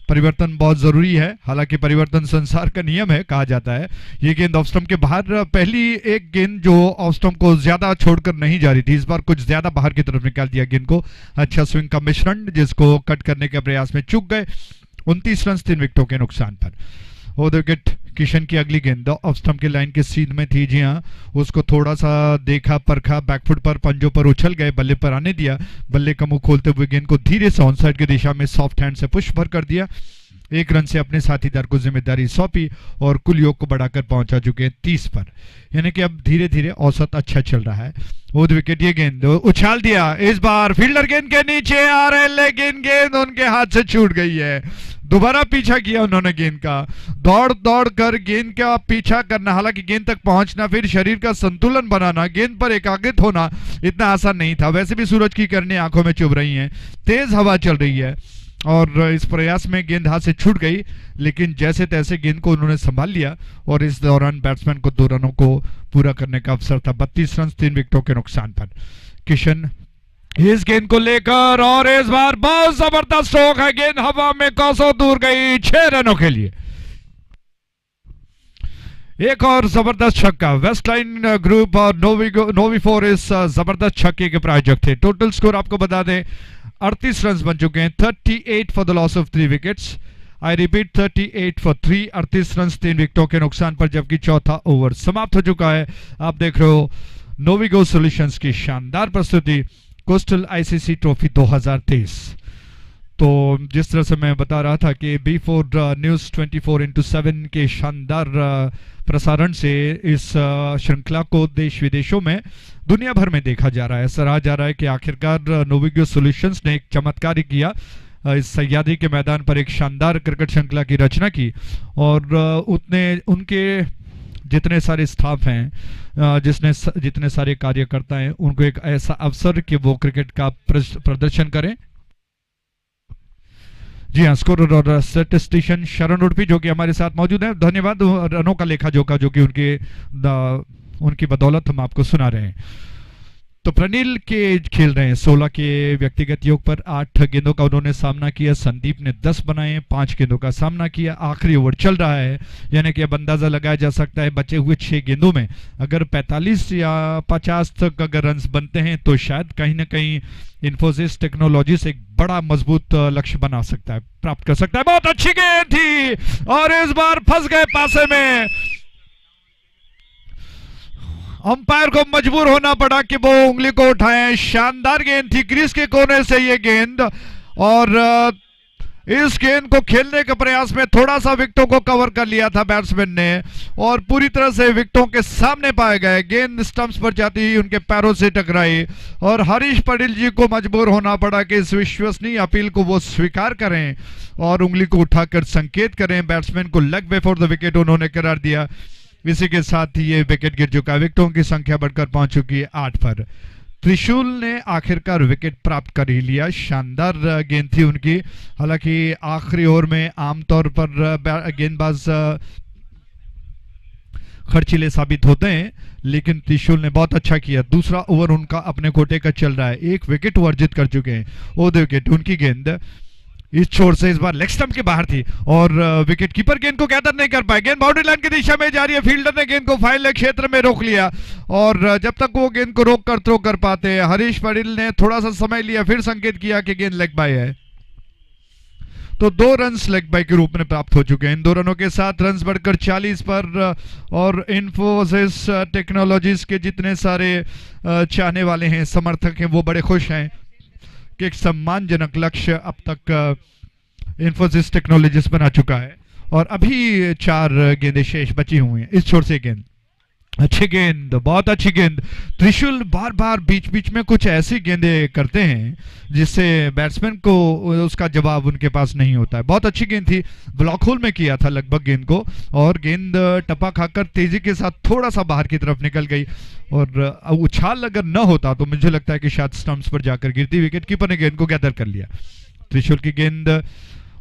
परिवर्तन बहुत जरूरी है। हालांकि परिवर्तन संसार का नियम है कहा जाता है। ये गेंद ऑफ स्टंप के बाहर, पहली एक गेंद जो ऑफ स्टंप को ज्यादा छोड़कर नहीं जा रही थी, इस बार कुछ ज्यादा बाहर की तरफ निकाल दिया गेंद को। अच्छा स्विंग का मिश्रण जिसको कट करने के प्रयास में चूक गए। 29 रन 3 विकेटों के नुकसान पर। और विकेट किशन की अगली गेंद ऑफ स्टंप की लाइन के सीध में थी। जी हाँ, उसको थोड़ा सा देखा परखा, बैकफुट पर पंजों पर उछल गए, बल्ले पर आने दिया। बल्ले का मुंह खोलते हुए गेंद को धीरे से ऑन साइड की दिशा में सॉफ्ट हैंड से पुश भर कर दिया। एक रन से अपने साथीदार को जिम्मेदारी सौंपी और कुल योग को बढ़ाकर पहुंचा चुके हैं 30 पर, यानी कि अब धीरे धीरे औसत अच्छा चल रहा है। वो विकेट ये गेंद उछाल दिया, इस बार फील्डर गेंद के नीचे आ रहे, लेकिन गेंद उनके हाथ से छूट गई है। दोबारा पीछा किया उन्होंने गेंद का, दौड़ दौड़ कर गेंद का पीछा करना, हालांकि गेंद तक पहुंचना, फिर शरीर का संतुलन बनाना, गेंद पर एकाग्रित होना इतना आसान नहीं था। वैसे भी सूरज की किरणें आंखों में चुभ रही हैं, तेज हवा चल रही है और इस प्रयास में गेंद हाथ से छूट गई, लेकिन जैसे तैसे गेंद को उन्होंने संभाल लिया और इस दौरान बैट्समैन को 2 रनों को पूरा करने का अवसर था। 32 रन 3 विकेटों के नुकसान पर। किशन इस गेंद को लेकर और इस बार बहुत जबरदस्त स्ट्रोक है, गेंद हवा में कोसों दूर गई 6 रनों के लिए। एक और जबरदस्त छक्का, वेस्टलाइन ग्रुप और नोवी4 इस जबरदस्त छक्के के प्रायोजक थे। टोटल स्कोर आपको बता दें 38 रन बन चुके हैं, 38 for the loss of 3 wickets. I repeat 38 for 3, 38 run 3 विकेटों के नुकसान पर, जबकि चौथा ओवर समाप्त हो चुका है। आप देख रहे हो नोविगो सॉल्यूशंस की शानदार प्रस्तुति कोस्टल आईसीसी ट्रॉफी 2023। तो जिस तरह से मैं बता रहा था कि V4 न्यूज़ 24/7 के शानदार प्रसारण से इस श्रृंखला को देश विदेशों में, दुनिया भर में देखा जा रहा है। सराहा जा रहा है कि आखिरकार नोविगो सॉल्यूशंस ने एक चमत्कार किया, इस सह्याद्री के मैदान पर एक शानदार क्रिकेट श्रृंखला की रचना की और उनके जितने सारे स्टाफ हैं, जितने सारे कार्यकर्ता हैं, उनको एक ऐसा अवसर कि वो क्रिकेट का प्रदर्शन करें। जी हाँ, स्कोरर और स्टैटिस्टिशियन शरण उडपी जो कि हमारे साथ मौजूद हैं, धन्यवाद। रनों का लेखा जोखा जो कि उनकी बदौलत हम आपको सुना रहे हैं। तो प्रनिल के खेल रहे हैं 16 के व्यक्तिगत योग पर, 8 गेंदों का उन्होंने सामना किया। संदीप ने 10 बनाए, 5 गेंदों का सामना किया। आखिरी ओवर चल रहा है, यानी कि अब अंदाजा लगाया जा सकता है बचे हुए 6 गेंदों में अगर 45 या 50 तक अगर रन बनते हैं तो शायद कहीं ना कहीं इन्फोसिस टेक्नोलॉजी से एक बड़ा मजबूत लक्ष्य बना सकता है, प्राप्त कर सकता है। बहुत अच्छी गेंद थी और इस बार फंस गए पासे में। अंपायर को मजबूर होना पड़ा कि वो उंगली को उठाएं। शानदार गेंद थी, क्रीज के कोने से ये गेंद, और इस गेंद को खेलने के प्रयास में थोड़ा सा विकेटों को कवर कर लिया था बैट्समैन ने और पूरी तरह से विकेटों के सामने पाए गए। गेंद स्टंप्स पर जाती ही उनके पैरों से टकराई और हरीश पटेल जी को मजबूर होना पड़ा कि इस विश्वसनीय अपील को वो स्वीकार करें और उंगली को उठाकर संकेत करें। बैट्समैन को लेग बिफोर द विकेट उन्होंने करार दिया। इसी के साथ ही ये विकेट गिर चुका, विकेटों की संख्या बढ़कर पहुंच चुकी है 8 पर। त्रिशूल ने आखिरकार विकेट प्राप्त कर ही लिया। शानदार गेंद थी उनकी, हालांकि आखिरी ओवर में आमतौर पर गेंदबाज खर्चीले साबित होते हैं, लेकिन त्रिशूल ने बहुत अच्छा किया। दूसरा ओवर उनका अपने कोटे का चल रहा है, 1 विकेट वो अर्जित कर चुके हैं। वो 2 विकेट उनकी गेंद इस छोर से इस बार लेग स्टंप के बाहर थी और विकेट कीपर गेंद को गैदर नहीं कर पाए। गेंद बाउंड्री लाइन की दिशा में जा रही है, फील्डर ने गेंद को फाइनल क्षेत्र में रोक लिया और जब तक वो गेंद को रोक कर थ्रो कर पाते, हरीश पटेल ने थोड़ा सा समय लिया, फिर संकेत किया कि गेंद लेग बाय है। तो 2 रन लेग बाय के रूप में प्राप्त हो चुके हैं। इन 2 रनों के साथ रन बढ़कर 40 पर और इन्फोसिस टेक्नोलॉजीज के जितने सारे चाहने वाले हैं, समर्थक हैं, वो बड़े खुश हैं कि एक सम्मानजनक लक्ष्य अब तक इन्फोसिस टेक्नोलॉजीज बना चुका है और अभी 4 गेंदें शेष बची हुई हैं। इस छोर से गेंद, अच्छी गेंद, बहुत अच्छी गेंद। त्रिशूल बार बार बीच बीच में कुछ ऐसी गेंदें करते हैं जिससे बैट्समैन को उसका जवाब उनके पास नहीं होता है। बहुत अच्छी गेंद थी, ब्लॉक होल में किया था लगभग गेंद को और गेंद टपा खाकर तेजी के साथ थोड़ा सा बाहर की तरफ निकल गई और उछाल अगर न होता तो मुझे लगता है कि शायद स्टंप्स पर जाकर गिरती। विकेट कीपर ने गेंद को गैदर कर लिया। त्रिशूल की गेंद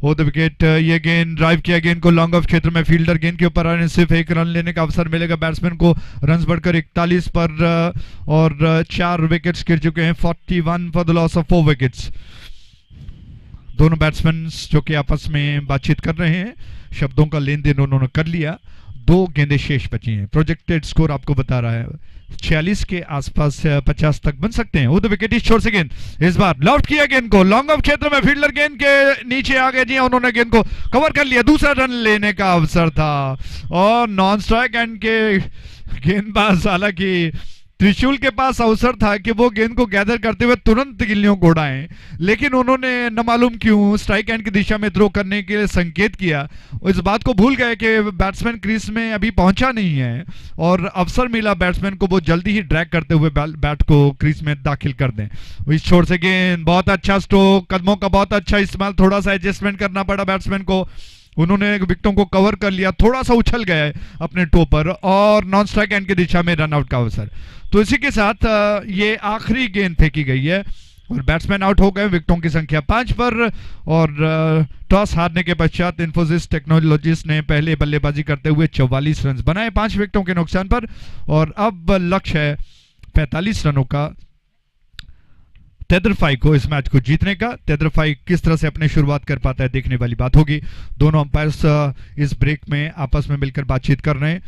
वो द विकेट, ये गेंद ड्राइव किया, गेंद को लॉन्ग ऑफ क्षेत्र में फील्डर गेंद के ऊपर आने, सिर्फ 1 रन लेने का अवसर मिलेगा बैट्समैन को। रन बढ़कर 41 पर और 4 विकेट्स गिर चुके हैं। 41 for the loss of 4 wickets. दोनों बैट्समैन जो कि आपस में बातचीत कर रहे हैं, शब्दों का लेन देन उन्होंने कर लिया। 2 गेंदें शेष बची हैं। प्रोजेक्टेड स्कोर आपको बता रहा है 46 के आसपास 50 तक बन सकते हैं। द विकेट इस छोर से गेंद इस बार लॉफ्ट किया गेंद को लॉन्ग ऑफ क्षेत्र में, फील्डर गेंद के नीचे आ गए जी, उन्होंने गेंद को कवर कर लिया। दूसरा रन लेने का अवसर था और नॉन स्ट्राइक एंड के गेंदबाज, हालांकि त्रिशूल के पास अवसर था कि वो गेंद को गैदर करते हुए तुरंत गिल्लियों को उड़ाएं, लेकिन उन्होंने न मालूम क्यों स्ट्राइक एंड की दिशा में थ्रो करने के लिए संकेत किया। इस बात को भूल गए कि बैट्समैन क्रीज में अभी पहुंचा नहीं है और अवसर मिला बैट्समैन को, वो जल्दी ही ड्रैग करते हुए बैट को क्रीज में दाखिल कर दें। इस छोर से गेंद, बहुत अच्छा स्ट्रोक, कदमों का बहुत अच्छा इस्तेमाल, थोड़ा सा एडजस्टमेंट करना पड़ा बैट्समैन को, उन्होंने विकेटों को कवर कर लिया, थोड़ा सा उछल गए अपने टो पर और नॉन स्ट्राइक एंड की दिशा में रन आउट का अवसर। तो इसी के साथ ये आखिरी गेंद फेंकी गई है और बैट्समैन आउट हो गए, विकेटों की संख्या 5 पर। और टॉस हारने के पश्चात इन्फोसिस टेक्नोलॉजीज ने पहले बल्लेबाजी करते हुए 44 रन बनाए 5 विकेटों के नुकसान पर, और अब लक्ष्य है 45 रनों का तेदरफाई को इस मैच को जीतने का। तेदरफाई किस तरह से अपनी शुरुआत कर पाता है देखने वाली बात होगी। दोनों अंपायर्स इस ब्रेक में आपस में मिलकर बातचीत कर रहे हैं।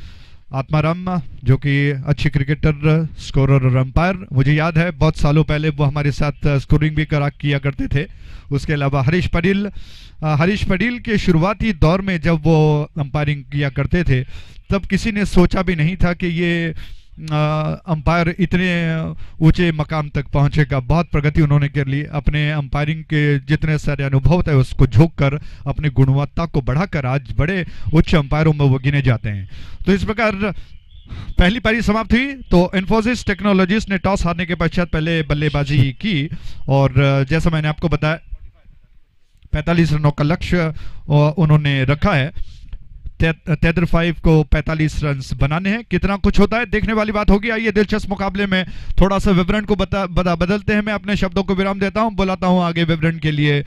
आत्माराम जो कि अच्छे क्रिकेटर, स्कोरर और अंपायर, मुझे याद है बहुत सालों पहले वो हमारे साथ स्कोरिंग भी किया करते थे। उसके अलावा हरीश पटेल के शुरुआती दौर में जब वो अंपायरिंग किया करते थे तब किसी ने सोचा भी नहीं था कि ये अंपायर इतने ऊंचे मकाम तक पहुंचेगा। बहुत प्रगति उन्होंने कर ली, अपने अंपायरिंग के जितने सारे अनुभव थे उसको झोंक कर अपनी गुणवत्ता को बढ़ाकर आज बड़े उच्च अंपायरों में वो गिने जाते हैं। तो इस प्रकार पहली पारी समाप्त हुई तो इन्फोसिस टेक्नोलॉजीज ने टॉस हारने के पश्चात पहले बल्लेबाजी की और जैसा मैंने आपको बताया 45 रनों का लक्ष्य उन्होंने रखा है। तेदरफाई को 45 रन बनाने हैं, कितना कुछ होता है देखने वाली बात होगी। आइए दिलचस्प मुकाबले में थोड़ा सा विवरण को बदलते हैं। मैं अपने शब्दों को विराम देता हूं, बुलाता हूं आगे विवरण के लिए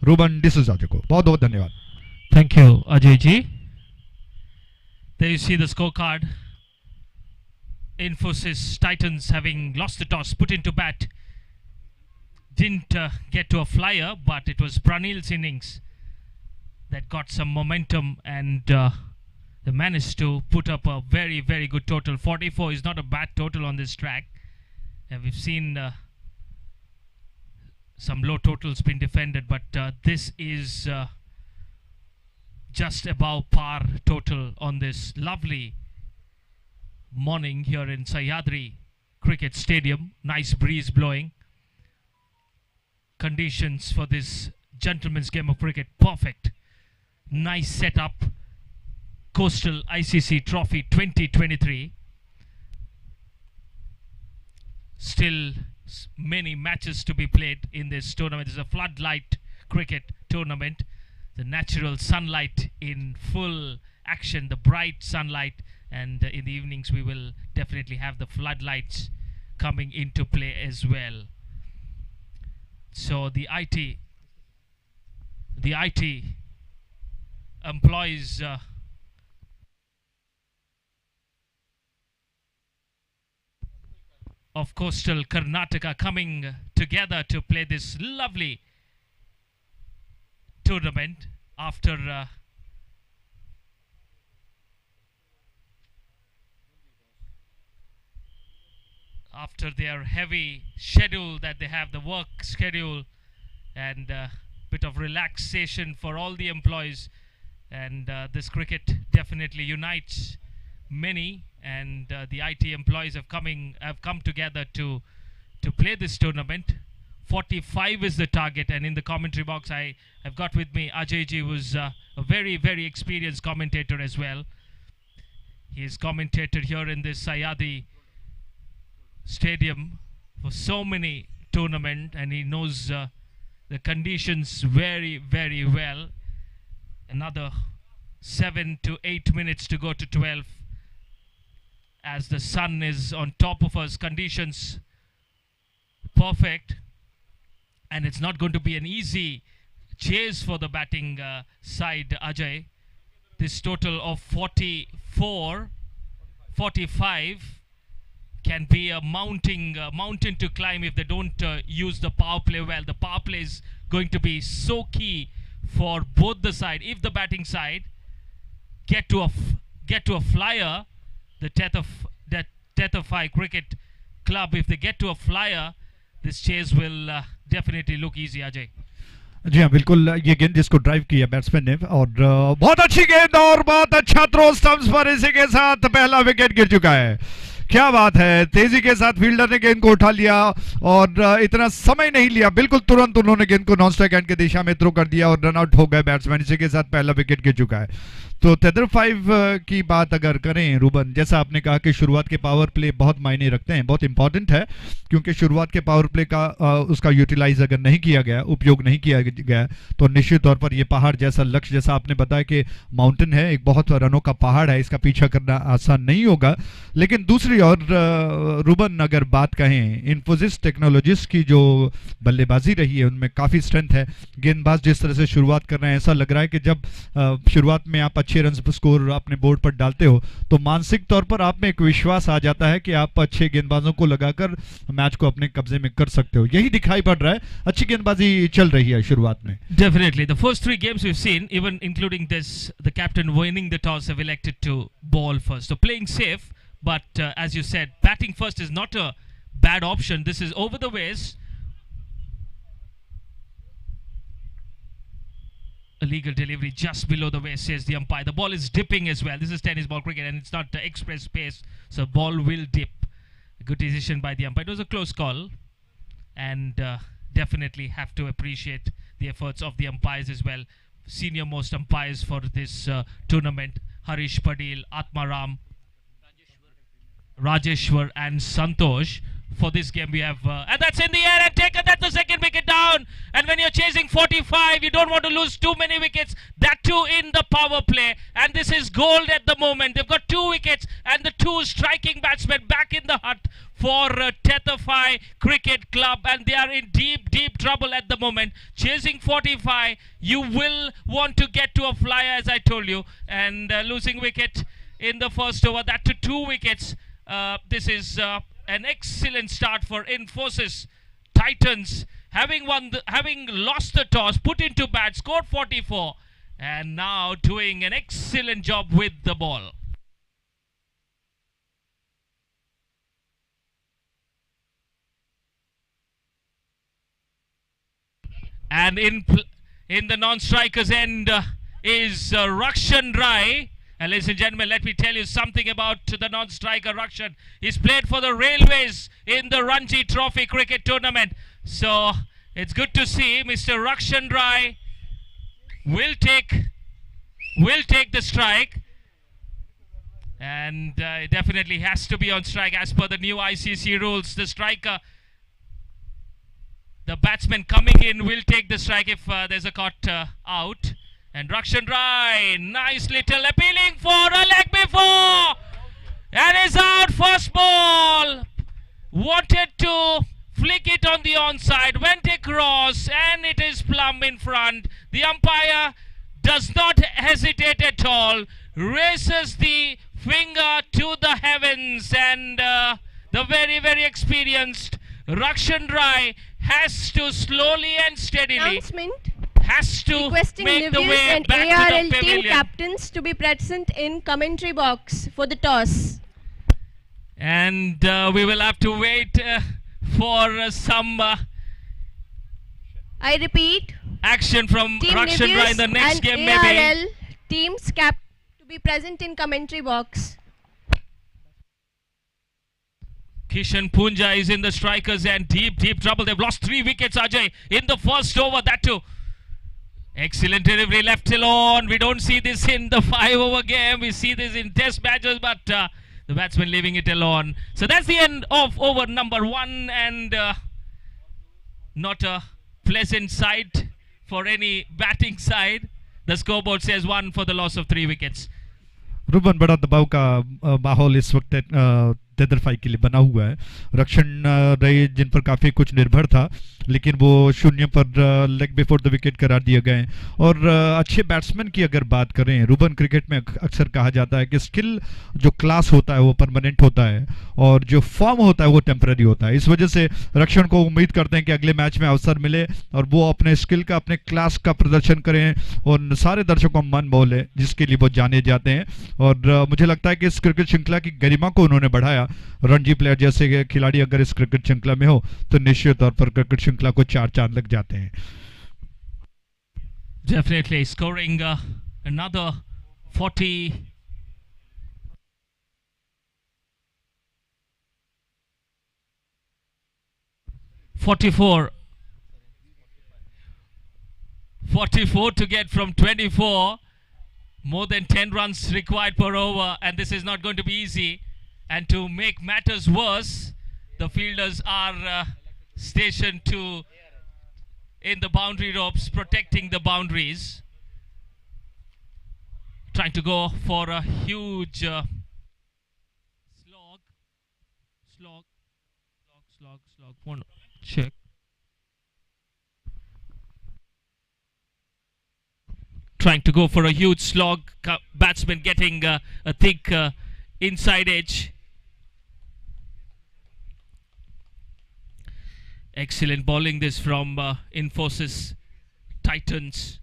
रूबन डिसूजा जी को। बहुत बहुत धन्यवाद। Thank you, Ajay ji. There you see the scorecard. Infosys Titans having lost the toss, put into bat. Didn't get to a flyer, but it was Pranil's innings that got some momentum and they managed to put up a very, very good total. 44 is not a bad total on this track. And we've seen some low totals being defended, but this is just above par total on this lovely morning here in Sayadri Cricket Stadium. Nice breeze blowing. Conditions for this gentleman's game of cricket perfect. Nice setup. Coastal ICC Trophy 2023. Still many matches to be played in this tournament. It's a floodlight cricket tournament. The natural sunlight in full action, the bright sunlight, and in the evenings we will definitely have the floodlights coming into play as well. So the IT employees of coastal Karnataka coming together to play this lovely tournament after their heavy schedule that they have, the work schedule, and bit of relaxation for all the employees. And this cricket definitely unites many, and the IT employees have come together to play this tournament. 45 is the target, and in the commentary box I've got with me Ajay ji, who's a very, very experienced commentator as well. He's commentated here in this Sayadi Stadium for so many tournaments, and he knows the conditions very, very well. Another 7 to 8 minutes to go to 12 as the sun is on top of us. Conditions perfect, and it's not going to be an easy chase for the batting side, Ajay. This total of 45 can be a mountain to climb if they don't use the power play well. The power play is going to be so key for both the side. If the batting side get to get to a flyer, the Tetherfy Cricket Club, if they get to a flyer, this chase will definitely look easy, Ajay. जी हाँ बिल्कुल, ये गेंद जिसको drive किया batsman ने, और बहुत अच्छी गेंद और बहुत अच्छा थ्रो स्टंप्स पर, इसी के साथ पहला विकेट गिर चुका है। क्या बात है, तेजी के साथ फील्डर ने गेंद को उठा लिया और इतना समय नहीं लिया, बिल्कुल तुरंत उन्होंने गेंद को नॉन स्ट्राइक एंड की दिशा में थ्रो कर दिया और रन आउट हो गए बैट्समैन। इसी के साथ पहला विकेट गिर चुका है। तो टेदर 5 की बात अगर करें रूबन, जैसा आपने कहा कि शुरुआत के पावर प्ले बहुत मायने रखते हैं, बहुत इंपॉर्टेंट है, क्योंकि शुरुआत के पावर प्ले का उसका यूटिलाइज अगर नहीं किया गया, उपयोग नहीं किया गया, तो निश्चित तौर पर ये पहाड़ जैसा लक्ष्य, जैसा आपने बताया कि माउंटेन है, एक बहुत रनों का पहाड़ है, इसका पीछा करना आसान नहीं होगा। लेकिन दूसरी ओर रूबन अगर बात कहें, इन्फोसिस टेक्नोलॉजीज की जो बल्लेबाजी रही है उनमें काफ़ी स्ट्रेंथ है। गेंदबाज जिस तरह से शुरुआत कर रहे हैं, ऐसा लग रहा है कि जब शुरुआत में आप अच्छे रन स्कोर अपने बोर्ड पर डालते हो तो मानसिक तौर पर आप में एक विश्वास आ जाता है कि आप अच्छे गेंदबाजों को लगाकर मैच को अपने कब्जे में कर सकते हो। यही दिखाई पड़ रहा है, अच्छी गेंदबाजी चल रही है शुरुआत में। Definitely. The first three games we've seen, even including this, the captain winning the toss, have elected to ball first. So playing safe, but as you said, batting first is not a bad option. This is over the waist. A legal delivery just below the waist, says the umpire. The ball is dipping as well. This is tennis ball cricket and it's not express pace, so ball will dip. Good decision by the umpire. It was a close call, and definitely have to appreciate the efforts of the umpires as well. Senior most umpires for this tournament: Harish Padil, Atmaram, Rajeshwar and Santosh. For this game we have and that's in the air and taken, that's the second wicket down. And when you're chasing 45, you don't want to lose too many wickets, that too in the power play. And this is gold at the moment. They've got 2 wickets and the 2 striking batsmen back in the hut for Tetherfy Cricket Club, and they are in deep trouble at the moment. Chasing 45, you will want to get to a flyer, as I told you, and losing wicket in the first over, that to 2 wickets. This is an excellent start for Infosys Titans, having lost the toss, put into bat, scored 44, and now doing an excellent job with the ball. And in the non-strikers end is Rakshan Rai. And ladies and gentlemen, let me tell you something about the non-striker Rakshan. He's played for the Railways in the Ranji Trophy cricket tournament. So it's good to see Mr. Rakshan Rai will take the strike. And it definitely has to be on strike as per the new ICC rules. The striker, the batsman coming in will take the strike if there's a caught out. And Rakshan Rai, nice little appealing for a leg before, and is out. First ball, wanted to flick it on the onside, went across, and it is plumb in front. The umpire does not hesitate at all, raises the finger to the heavens, and the very experienced Rakshan Rai has to slowly and steadily has to requesting make the Livius way and back ARL to the team pavilion. captains to be present in commentary box for the toss. And we will have to wait for some I repeat, action from Team Rakshan Rai Livius in the next and game ARL maybe. teams cap to be present in commentary box. Kishan Punja is in the strikers and deep trouble. They've lost 3 wickets, Ajay, in the first over, that too. Excellent delivery left till on. We don't see this in the 5-over game. We see this in test matches, but the batsman leaving it alone. So that's the end of over number 1, and not a pleasant sight for any batting side. The scoreboard says 1 for the loss of 3 wickets. Ruben, बड़ा दबाव का माहौल इस वक्त तेदरफाई के लिए बना हुआ है। रक्षण रहे जिन पर काफ़ी कुछ निर्भर था, लेकिन वो शून्य पर लेग बिफोर द विकेट करार दिए गए। और अच्छे बैट्समैन की अगर बात करें, रूबन क्रिकेट में अक्सर कहा जाता है कि स्किल जो क्लास होता है वो परमानेंट होता है और जो फॉर्म होता है वो टेम्पररी होता है। इस वजह से रक्षण को उम्मीद करते हैं कि अगले मैच में अवसर मिले और वो अपने स्किल का, अपने क्लास का प्रदर्शन करें और सारे दर्शकों को मन मोह ले, जिसके लिए वो जाने जाते हैं। और मुझे लगता है कि इस क्रिकेट श्रृंखला की गरिमा को उन्होंने बढ़ाया। रणजी प्लेयर जैसे खिलाड़ी अगर इस क्रिकेट श्रृंखला में हो तो निश्चित तौर पर क्रिकेट श्रृंखला को 4 चांद लग जाते हैं। Definitely scoring another 44 to get from 24. More than 10 runs required per over, and this is not going to be easy. And to make matters worse, the fielders are stationed in the boundary ropes, protecting the boundaries, trying to go for a huge slog. One check. Trying to go for a huge slog. Batsman getting a thick inside edge. Excellent bowling this from Infosys Titans.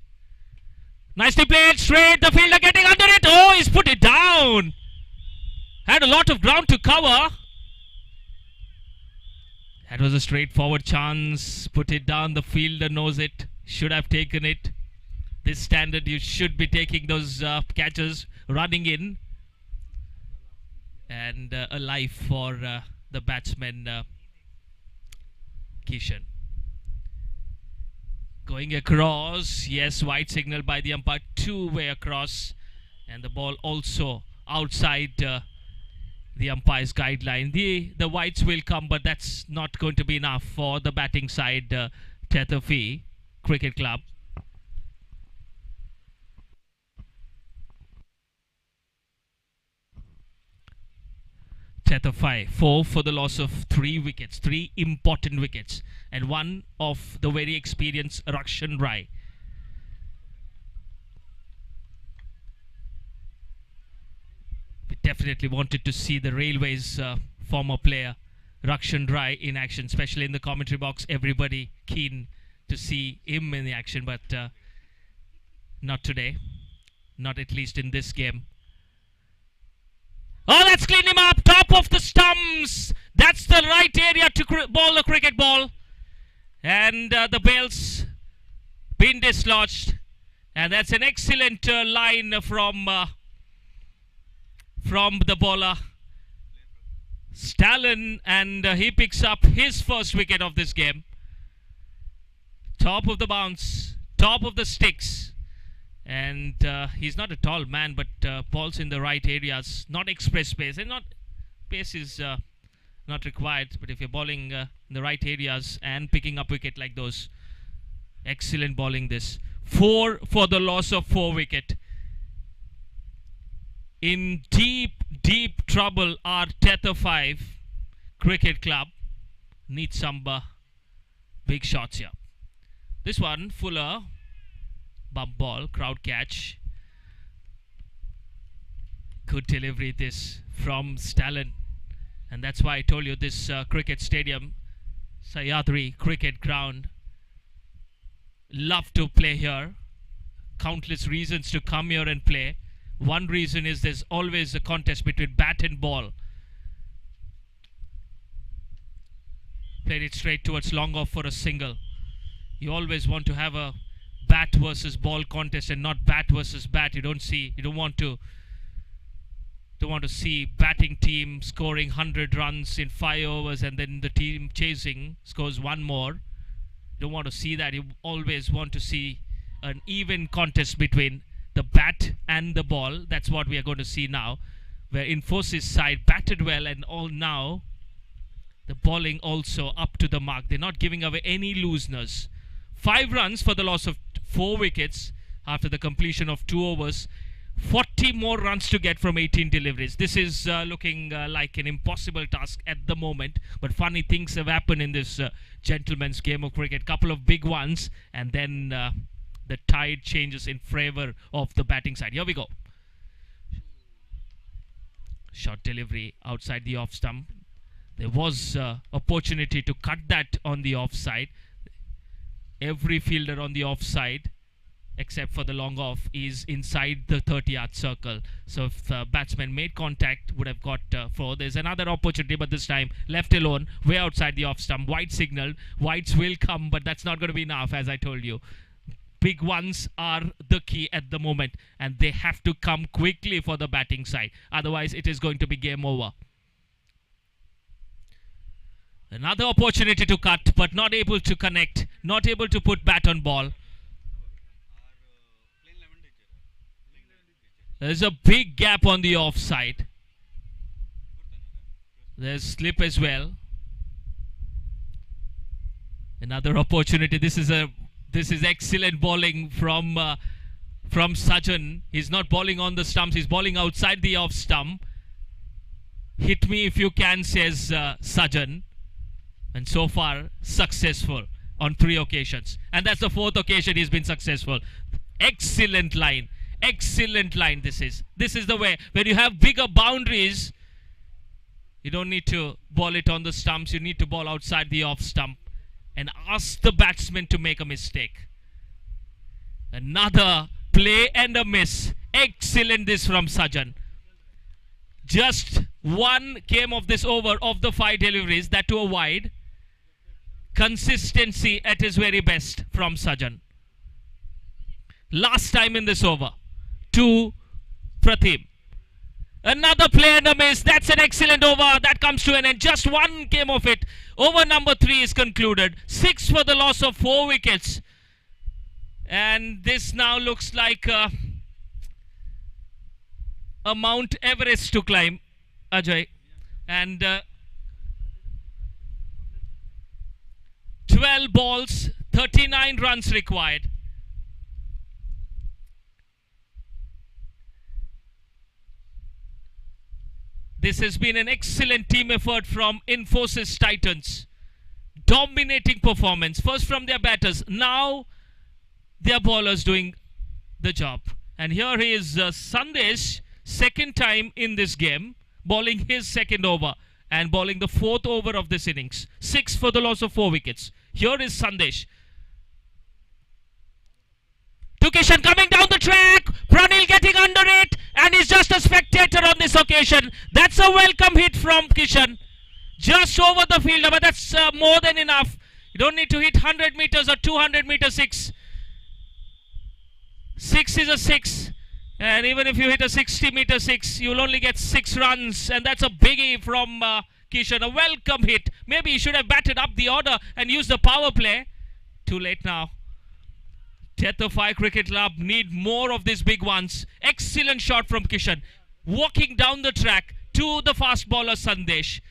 Nicely played, straight. The fielder getting under it. Oh, he's put it down. Had a lot of ground to cover. That was a straightforward chance. Put it down. The fielder knows it. Should have taken it. This standard, you should be taking those catches, running in. And a life for the batsman, Kishan. Going across. Yes, wide signal by the umpire. Two-way across. And the ball also outside the umpire's guideline. The wides will come, but that's not going to be enough for the batting side, Tethafi Cricket Club. Tethafi 4 for the loss of 3 wickets, 3 important wickets, and one of the very experienced Rakshan Rai. We definitely wanted to see the Railways former player Rakshan Rai in action, especially in the commentary box. Everybody keen to see him in the action, but not today, not at least in this game. Oh, that's cleaned him up, top of the stumps. That's the right area to bowl a cricket ball. And the bail's been dislodged. And that's an excellent line from the bowler, Stalin. And he picks up his first wicket of this game. Top of the bounce, top of the sticks. And he's not a tall man, but balls in the right areas, not express pace, and not pace is not required. But if you're bowling in the right areas and picking up wicket like those, excellent bowling this. 4 for the loss of 4 wicket. In deep trouble are Tethafi Cricket Club. Needs some big shots here. This one, Fuller. Bump ball, crowd catch. Good delivery this from Stalin. And that's why I told you this cricket stadium, Sayadri Cricket Ground, love to play here. Countless reasons to come here and play. One reason is there's always a contest between bat and ball. Played it straight towards long off for a single. You always want to have a bat versus ball contest and not bat versus bat. You don't want to see batting team scoring 100 runs in 5 overs and then the team chasing scores one more. You don't want to see that. You always want to see an even contest between the bat and the ball. That's what we are going to see now, where Infosys side batted well, and all now the bowling also up to the mark. They're not giving away any looseness. 5 runs for the loss of 4 wickets after the completion of 2 overs. 40 more runs to get from 18 deliveries. This is looking like an impossible task at the moment. But funny things have happened in this gentleman's game of cricket. Couple of big ones, and then the tide changes in favor of the batting side. Here we go. Short delivery outside the off stump. There was opportunity to cut that on the offside. Every fielder on the offside, except for the long off, is inside the 30-yard circle. So if the batsman made contact, would have got 4. There's another opportunity, but this time left alone, way outside the off stump. White signal. Whites will come, but that's not going to be enough, as I told you. Big ones are the key at the moment, and they have to come quickly for the batting side. Otherwise, it is going to be game over. Another opportunity to cut, but not able to connect, not able to put bat on ball. There's a big gap on the offside. There's slip as well. Another opportunity. This is excellent bowling from Sajan. He's not bowling on the stumps. He's bowling outside the off stump. Hit me if you can, says Sajan. And so far, successful on 3 occasions. And that's the 4th occasion he's been successful. Excellent line. Excellent line this is. This is the way. When you have bigger boundaries, you don't need to bowl it on the stumps. You need to bowl outside the off stump and ask the batsman to make a mistake. Another play and a miss. Excellent this from Sajan. Just 1 came of this over of the 5 deliveries, that to a wide. Consistency at his very best from Sajan. Last time in this over. To Pratim. Another play and a miss. That's an excellent over. That comes to an end. Just 1 came of it. Over number 3 is concluded. 6 for the loss of 4 wickets. And this now looks like a Mount Everest to climb, Ajay. And 12 balls, 39 runs required. This has been an excellent team effort from Infosys Titans. Dominating performance. First from their batters. Now their bowlers doing the job. And here is Sandesh, second time in this game, bowling his second over and bowling the 4th over of this innings. 6 for the loss of 4 wickets. Here is Sandesh. To Kishan coming down the track. Pranil getting under it. And he's just a spectator on this occasion. That's a welcome hit from Kishan. Just over the fielder, but that's more than enough. You don't need to hit 100 meters or 200 meter 6. 6 is a 6. And even if you hit a 60 meter 6, you'll only get 6 runs. And that's a biggie from Kishan. A welcome hit. Maybe he should have batted up the order and used the power play. Too late now. Tetafai Cricket Club need more of these big ones. Excellent shot from Kishan. Walking down the track to the fast bowler Sandesh,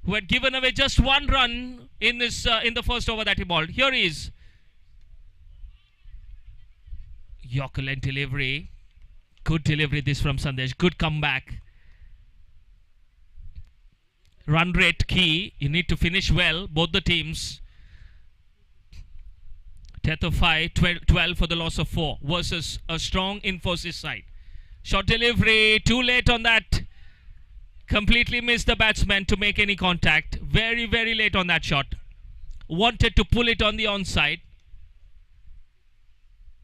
who had given away just 1 run in this in the first over that he bowled. Here he is. Yorker delivery. Good delivery this from Sandesh. Good comeback. Run rate key. You need to finish well, both the teams. Tetafai 12 for the loss of 4 versus a strong Infosys side. Short delivery, too late on that. Completely missed the batsman to make any contact. Very, very late on that shot. Wanted to pull it on the onside.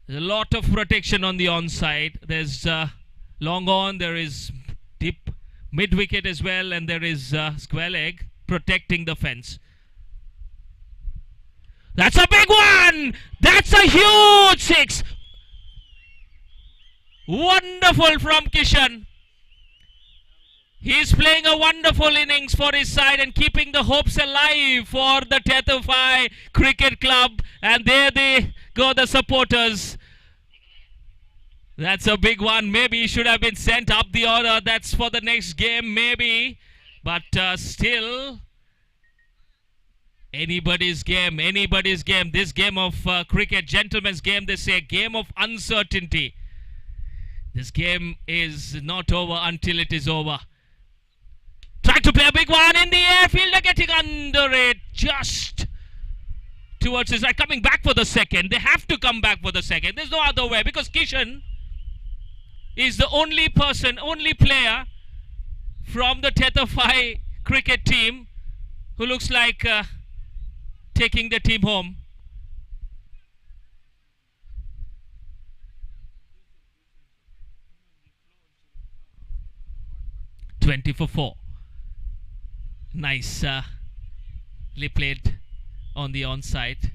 There's a lot of protection on the onside. There's long on, there is deep mid wicket as well, and there is square leg protecting the fence. That's a big one! That's a huge 6! Wonderful from Kishan. He's playing a wonderful innings for his side and keeping the hopes alive for the Tetafai Cricket Club. And there they go, the supporters. That's a big one. Maybe he should have been sent up the order. That's for the next game, maybe. But still, anybody's game, anybody's game. This game of cricket, gentlemen's game, they say, game of uncertainty. This game is not over until it is over. Trying to play a big one in the air. Fielder getting under it. Just towards his right. Coming back for the second. They have to come back for the second. There's no other way because Kishan is the only person, only player from the Tethafai cricket team who looks like taking the team home. "20 for 4. Nicely played on the onside.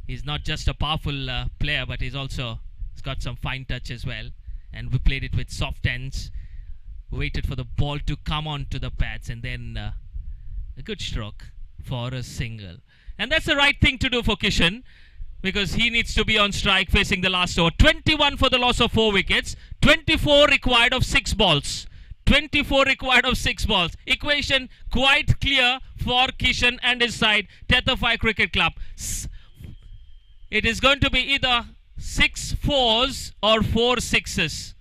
He's not just a powerful player, but he's got some fine touch as well. And we played it with soft ends. Waited for the ball to come onto the pads, and then a good stroke for a single. And that's the right thing to do for Kishan, because he needs to be on strike facing the last over. 21 for the loss of 4 wickets. 24 required of 6 balls. 24 required of 6 balls. Equation quite clear for Kishan and his side, Tethafai Cricket Club. It is going to be either 6 fours or 4 sixes.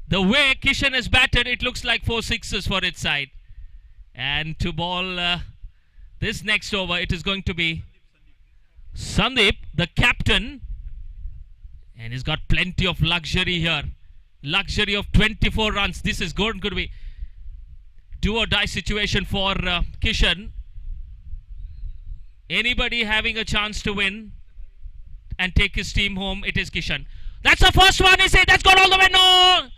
The way Kishan has batted, it looks like 4 sixes for its side. And to bowl this next over, it is going to be Sandeep, the captain. And he's got plenty of luxury here. Luxury of 24 runs. This is going to be do or die situation for Kishan. Anybody having a chance to win and take his team home, it is Kishan. That's the first one. He said that's gone all the way. No!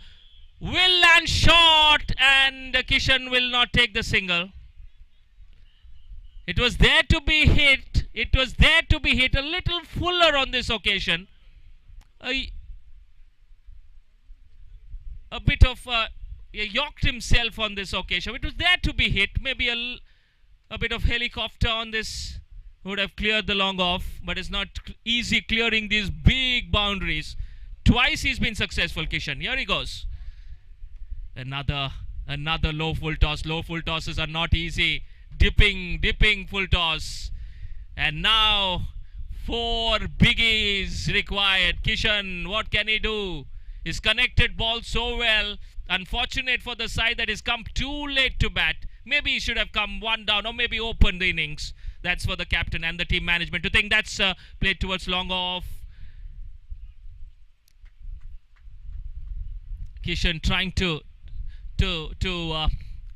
Will and short, and Kishan will not take the single. It was there to be hit. It was there to be hit a little fuller on this occasion. A bit of yorked himself on this occasion. It was there to be hit. Maybe a bit of helicopter on this would have cleared the long off, but it's not easy clearing these big boundaries. Twice he's been successful, Kishan. Here he goes. Another low full toss. Low full tosses are not easy. Dipping full toss. And now 4 biggies required. Kishan, what can he do? He's connected ball so well. Unfortunate for the side that he's come too late to bat. Maybe he should have come 1 down or maybe opened the innings. That's for the captain and the team management to think that's played towards long off. Kishan trying to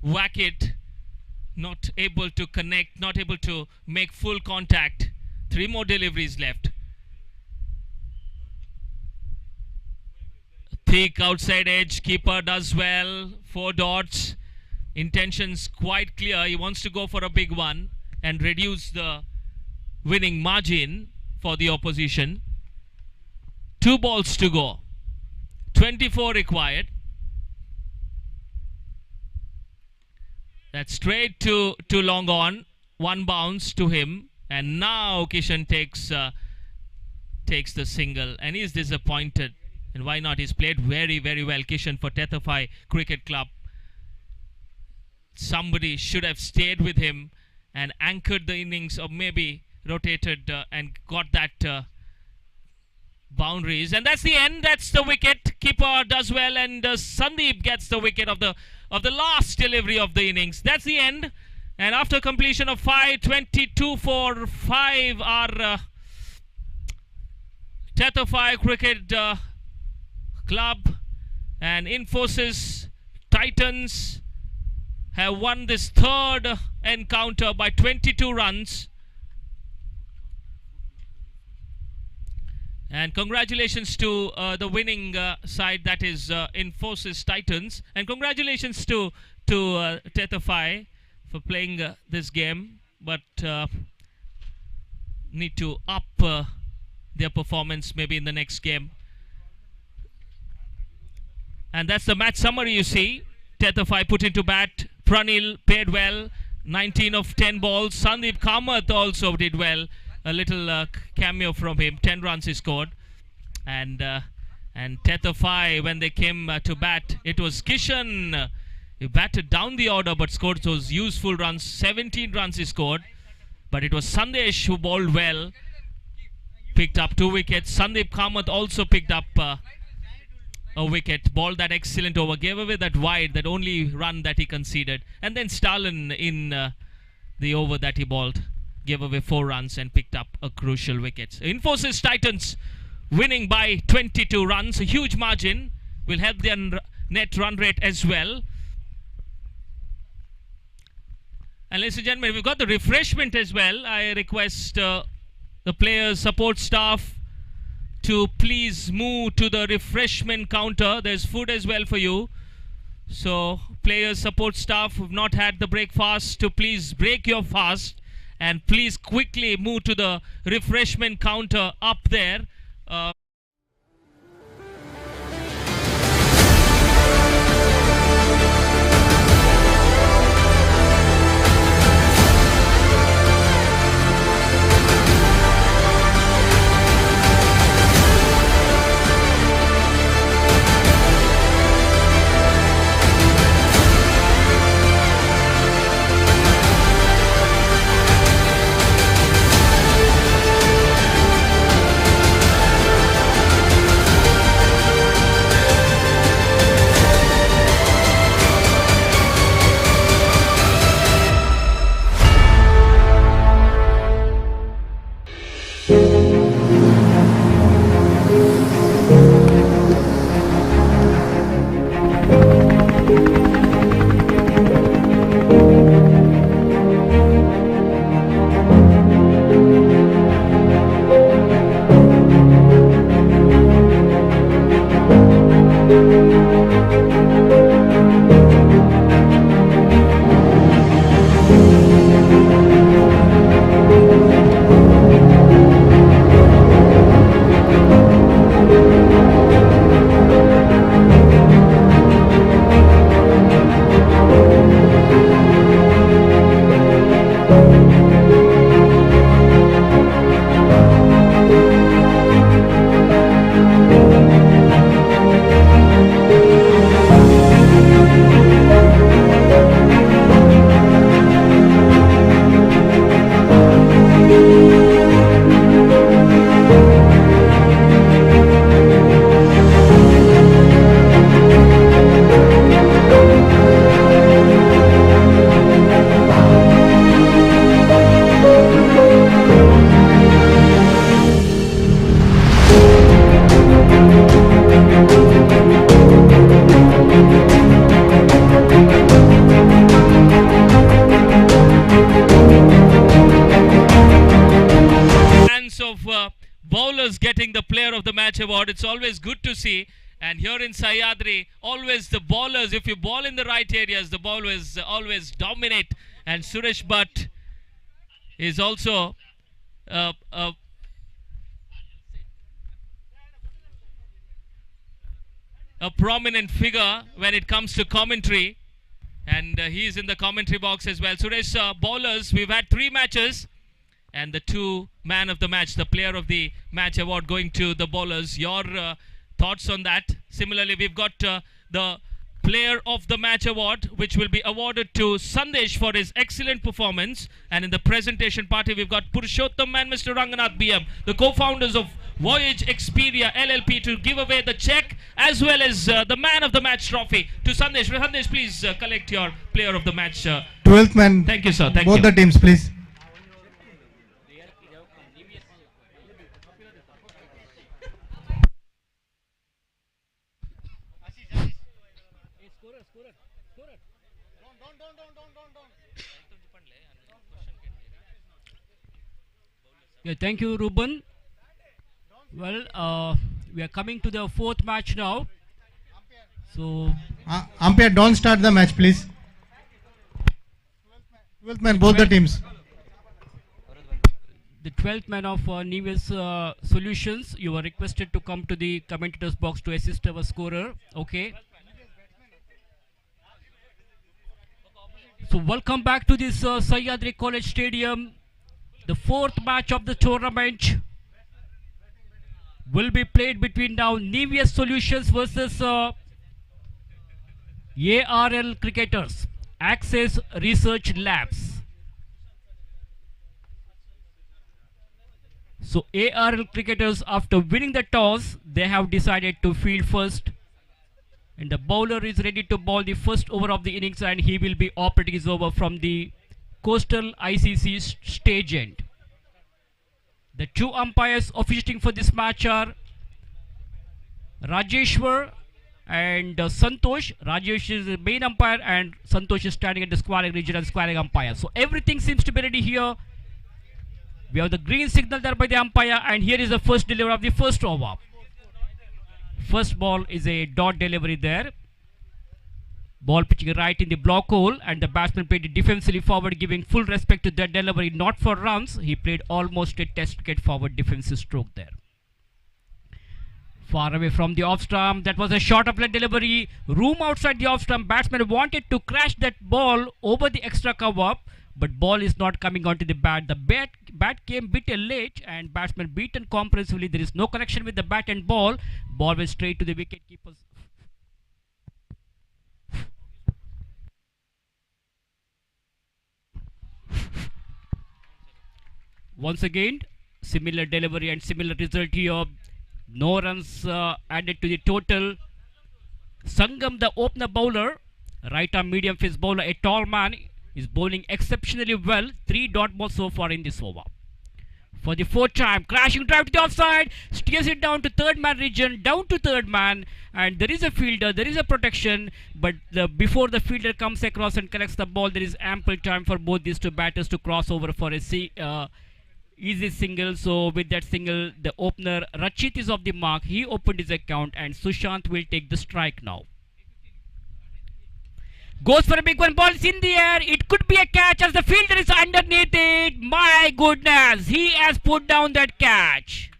whack it. Not able to connect. Not able to make full contact. 3 more deliveries left. Thick outside edge. Keeper does well. 4 dots. Intentions quite clear. He wants to go for a big one and reduce the winning margin for the opposition. 2 balls to go. 24 required. That's straight to long on. 1 bounce to him. And now Kishan takes the single. And he's disappointed. And why not? He's played very, very well. Kishan for Tethafai Cricket Club. Somebody should have stayed with him and anchored the innings, or maybe rotated and got that boundaries. And that's the end. That's the wicket. Keeper does well, and Sandeep gets the wicket of the last delivery of the innings. That's the end. And after completion of 5, 22 for 5, our Tethafai Cricket Club and Infosys Titans have won this 3rd encounter by 22 runs. And congratulations to the winning side, that is Infosys Titans. And congratulations to Tethafai for playing this game. But need to up their performance maybe in the next game. And that's the match summary you see. Tethafai put into bat. Pranil played well. 19 of 10 balls. Sandeep Kamath also did well. A little cameo from him. 10 runs he scored. And Tethafai, when they came to bat, it was Kishan. He batted down the order but scored those useful runs. 17 runs he scored. But it was Sandesh who bowled well. picked up 2 wickets. Sandeep Kamath also picked up a wicket. Balled that excellent over. Gave away that wide, that only run that he conceded. And then Stalin in the over that he balled gave away 4 runs and picked up a crucial wicket. Infosys Titans winning by 22 runs. A huge margin. Will help their net run rate as well. And ladies and gentlemen, we've got the refreshment as well. I request the players, support staff to please move to the refreshment counter. There's food as well for you. So players, support staff who have not had the breakfast to please break your fast and please quickly move to the refreshment counter up there. Bowlers getting the player of the match award. It's always good to see. And here in Sahyadri, always the bowlers, if you ball in the right areas, the bowlers always dominate. And Suresh Bhatt is also a prominent figure when it comes to commentary. And he's in the commentary box as well. Suresh, bowlers, we've had 3 matches. And the 2 man of the match, the player of the match award going to the bowlers. Your thoughts on that? Similarly, we've got the player of the match award, which will be awarded to Sandesh for his excellent performance. And in the presentation party, we've got Purushottam and Mr. Ranganath BM, the co-founders of Voyage Expedia LLP, to give away the check as well as the man of the match trophy to Sandesh. Sandesh, please collect your player of the match. 12th man. Thank you, sir. Thank Both you. the teams, please. Yeah, thank you, Ruben. Well, we are coming to the 4th match now. So, Umpire, don't start the match, please. 12th man, both the teams. the 12th man of V4NEWS Solutions, you are requested to come to the commentators box to assist our scorer. Okay. So welcome back to this Sahyadri College Stadium. The 4th match of the tournament will be played between now V4NEWS Solutions versus ARL Cricketers, Access Research Labs. So ARL cricketers, after winning the toss, they have decided to field first. And the bowler is ready to bowl the first over of the innings, and he will be operating his over from the Coastal ICC stage end. The two umpires officiating for this match are Rajeshwar and Santosh. Rajesh is the main umpire and Santosh is standing at the squaring region as squaring umpire. So everything seems to be ready here. We have the green signal there by the umpire, and here is the first delivery of the first over. First ball is a dot delivery there. Ball pitching right in the block hole, and the batsman played defensively forward, giving full respect to that delivery, not for runs. He played almost a test cricket forward defensive stroke there. Far away from the off stump, that was a short of leg delivery. Room outside the off stump. Batsman wanted to crash that ball over the extra cover, but ball is not coming onto the bat. The bat came bit late, and batsman beaten comprehensively. There is no connection with the bat and ball. Ball went straight to the wicket keepers. Once again, similar delivery and similar result here. No runs added to the total. Sangam, the opener bowler, right arm medium fist bowler, a tall man, is bowling exceptionally well. 3 dot balls so far in this over. For the fourth time, crashing drive to the offside, steers it down to third man region, down to third man, and there is a fielder, there is a protection, but before the fielder comes across and collects the ball, there is ample time for both these two batters to cross over for a easy single. So with that single, the opener Rachit is off the mark. He opened his account, and Sushant will take the strike now. Goes for a big one, ball is in the air. It could be a catch as the fielder is underneath it. My goodness, he has put down that catch.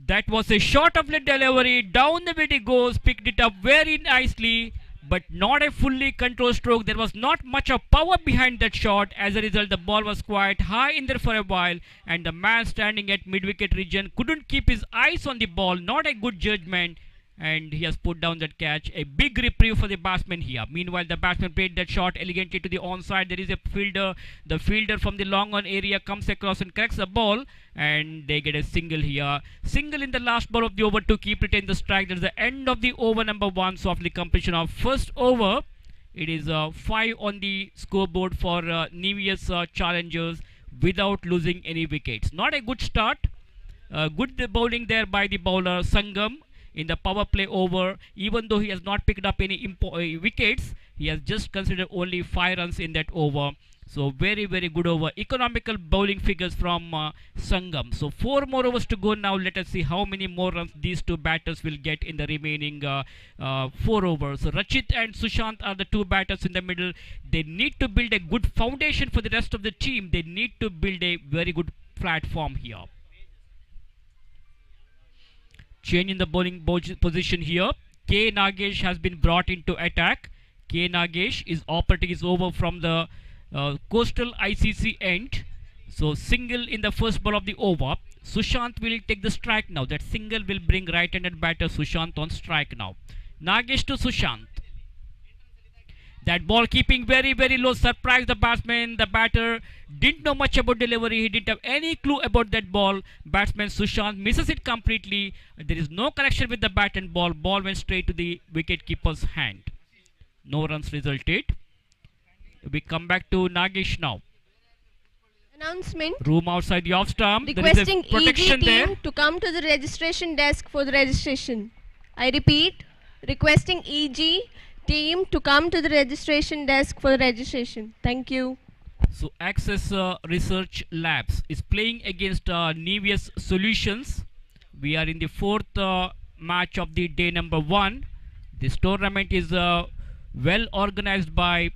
That was a short of leg delivery. Down the wicket it goes, picked it up very nicely, but not a fully controlled stroke. There was not much of power behind that shot. As a result, the ball was quite high in there for a while, and the man standing at mid-wicket region couldn't keep his eyes on the ball. Not a good judgment, and he has put down that catch. A big reprieve for the batsman here. Meanwhile, the batsman played that shot elegantly to the onside. There is a fielder. The fielder from the long on area comes across and corrects the ball, and they get a single here. Single in the last ball of the over to keep retain the strike. That's the end of the over number 1. So after the completion of first over, it is 5 on the scoreboard for Nevius challengers without losing any wickets. Not a good start. Good bowling there by the bowler Sangam in the power play over. Even though he has not picked up any wickets, he has just considered only 5 runs in that over. So very, very good over. Economical bowling figures from Sangam. So 4 more overs to go now. Let us see how many more runs these two batters will get in the remaining 4 overs. So Rachit and Sushant are the two batters in the middle. They need to build a good foundation for the rest of the team. They need to build a very good platform here. Change in the bowling position here. K. Nagesh has been brought into attack. K. Nagesh is operating his over from the Coastal ICC end. So single in the first ball of the over. Sushant will take the strike now. That single will bring right-handed batter Sushant on strike now. Nagesh to Sushant. That ball keeping very, very low, surprised the batsman. The batter didn't know much about delivery. He didn't have any clue about that ball. Batsman Sushant misses it completely. There is no connection with the bat and ball. Ball went straight to the wicket-keeper's hand. No runs resulted. We come back to Nagesh now. Announcement. Room outside the off stump. Requesting there is a protection EG team there. to come to the registration desk for the registration. I repeat, requesting EG team to come to the registration desk for the registration. Thank you. So Access Research Labs is playing against Nevius Solutions. We are in the 4th match of the day number 1. This tournament is well organized by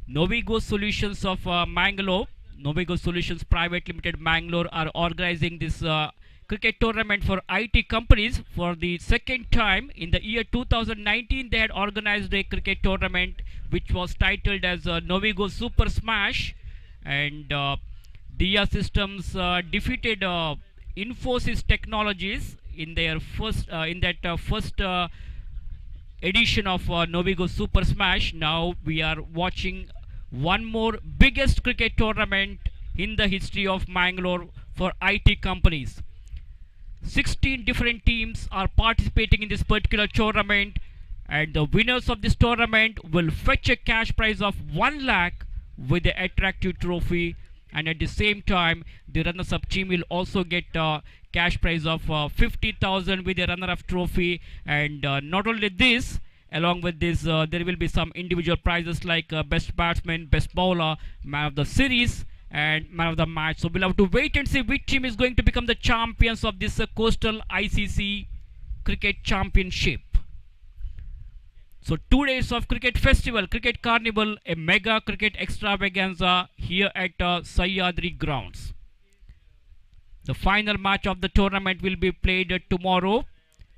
Novigo Solutions of Mangalore. Novigo Solutions Private Limited Mangalore are organizing this cricket tournament for IT companies for the second time. In the year 2019, they had organized a cricket tournament which was titled as Novigo Super Smash, and Dia Systems defeated Infosys Technologies in their first edition of Novigo Super Smash. Now we are watching one more biggest cricket tournament in the history of Mangalore for IT companies. 16 different teams are participating in this particular tournament, and the winners of this tournament will fetch a cash prize of 1 lakh with the attractive trophy, and at the same time the runners-up team will also get a cash prize of 50,000 with the runner-up trophy. And not only this, along with this there will be some individual prizes like best batsman, best bowler, man of the series and man of the match. So we'll have to wait and see which team is going to become the champions of this coastal ICC cricket championship. So 2 days of cricket festival, cricket carnival, a mega cricket extravaganza here at Sahyadri grounds. The final match of the tournament will be played tomorrow.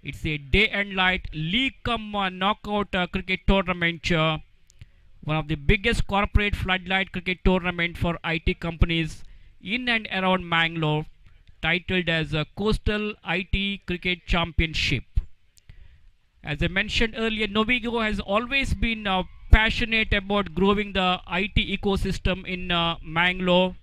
It's a day and night league cum knockout cricket tournament. One of the biggest corporate floodlight cricket tournament for IT companies in and around Mangalore, titled as a Coastal IT Cricket Championship. As I mentioned earlier, Novigo has always been passionate about growing the IT ecosystem in Mangalore.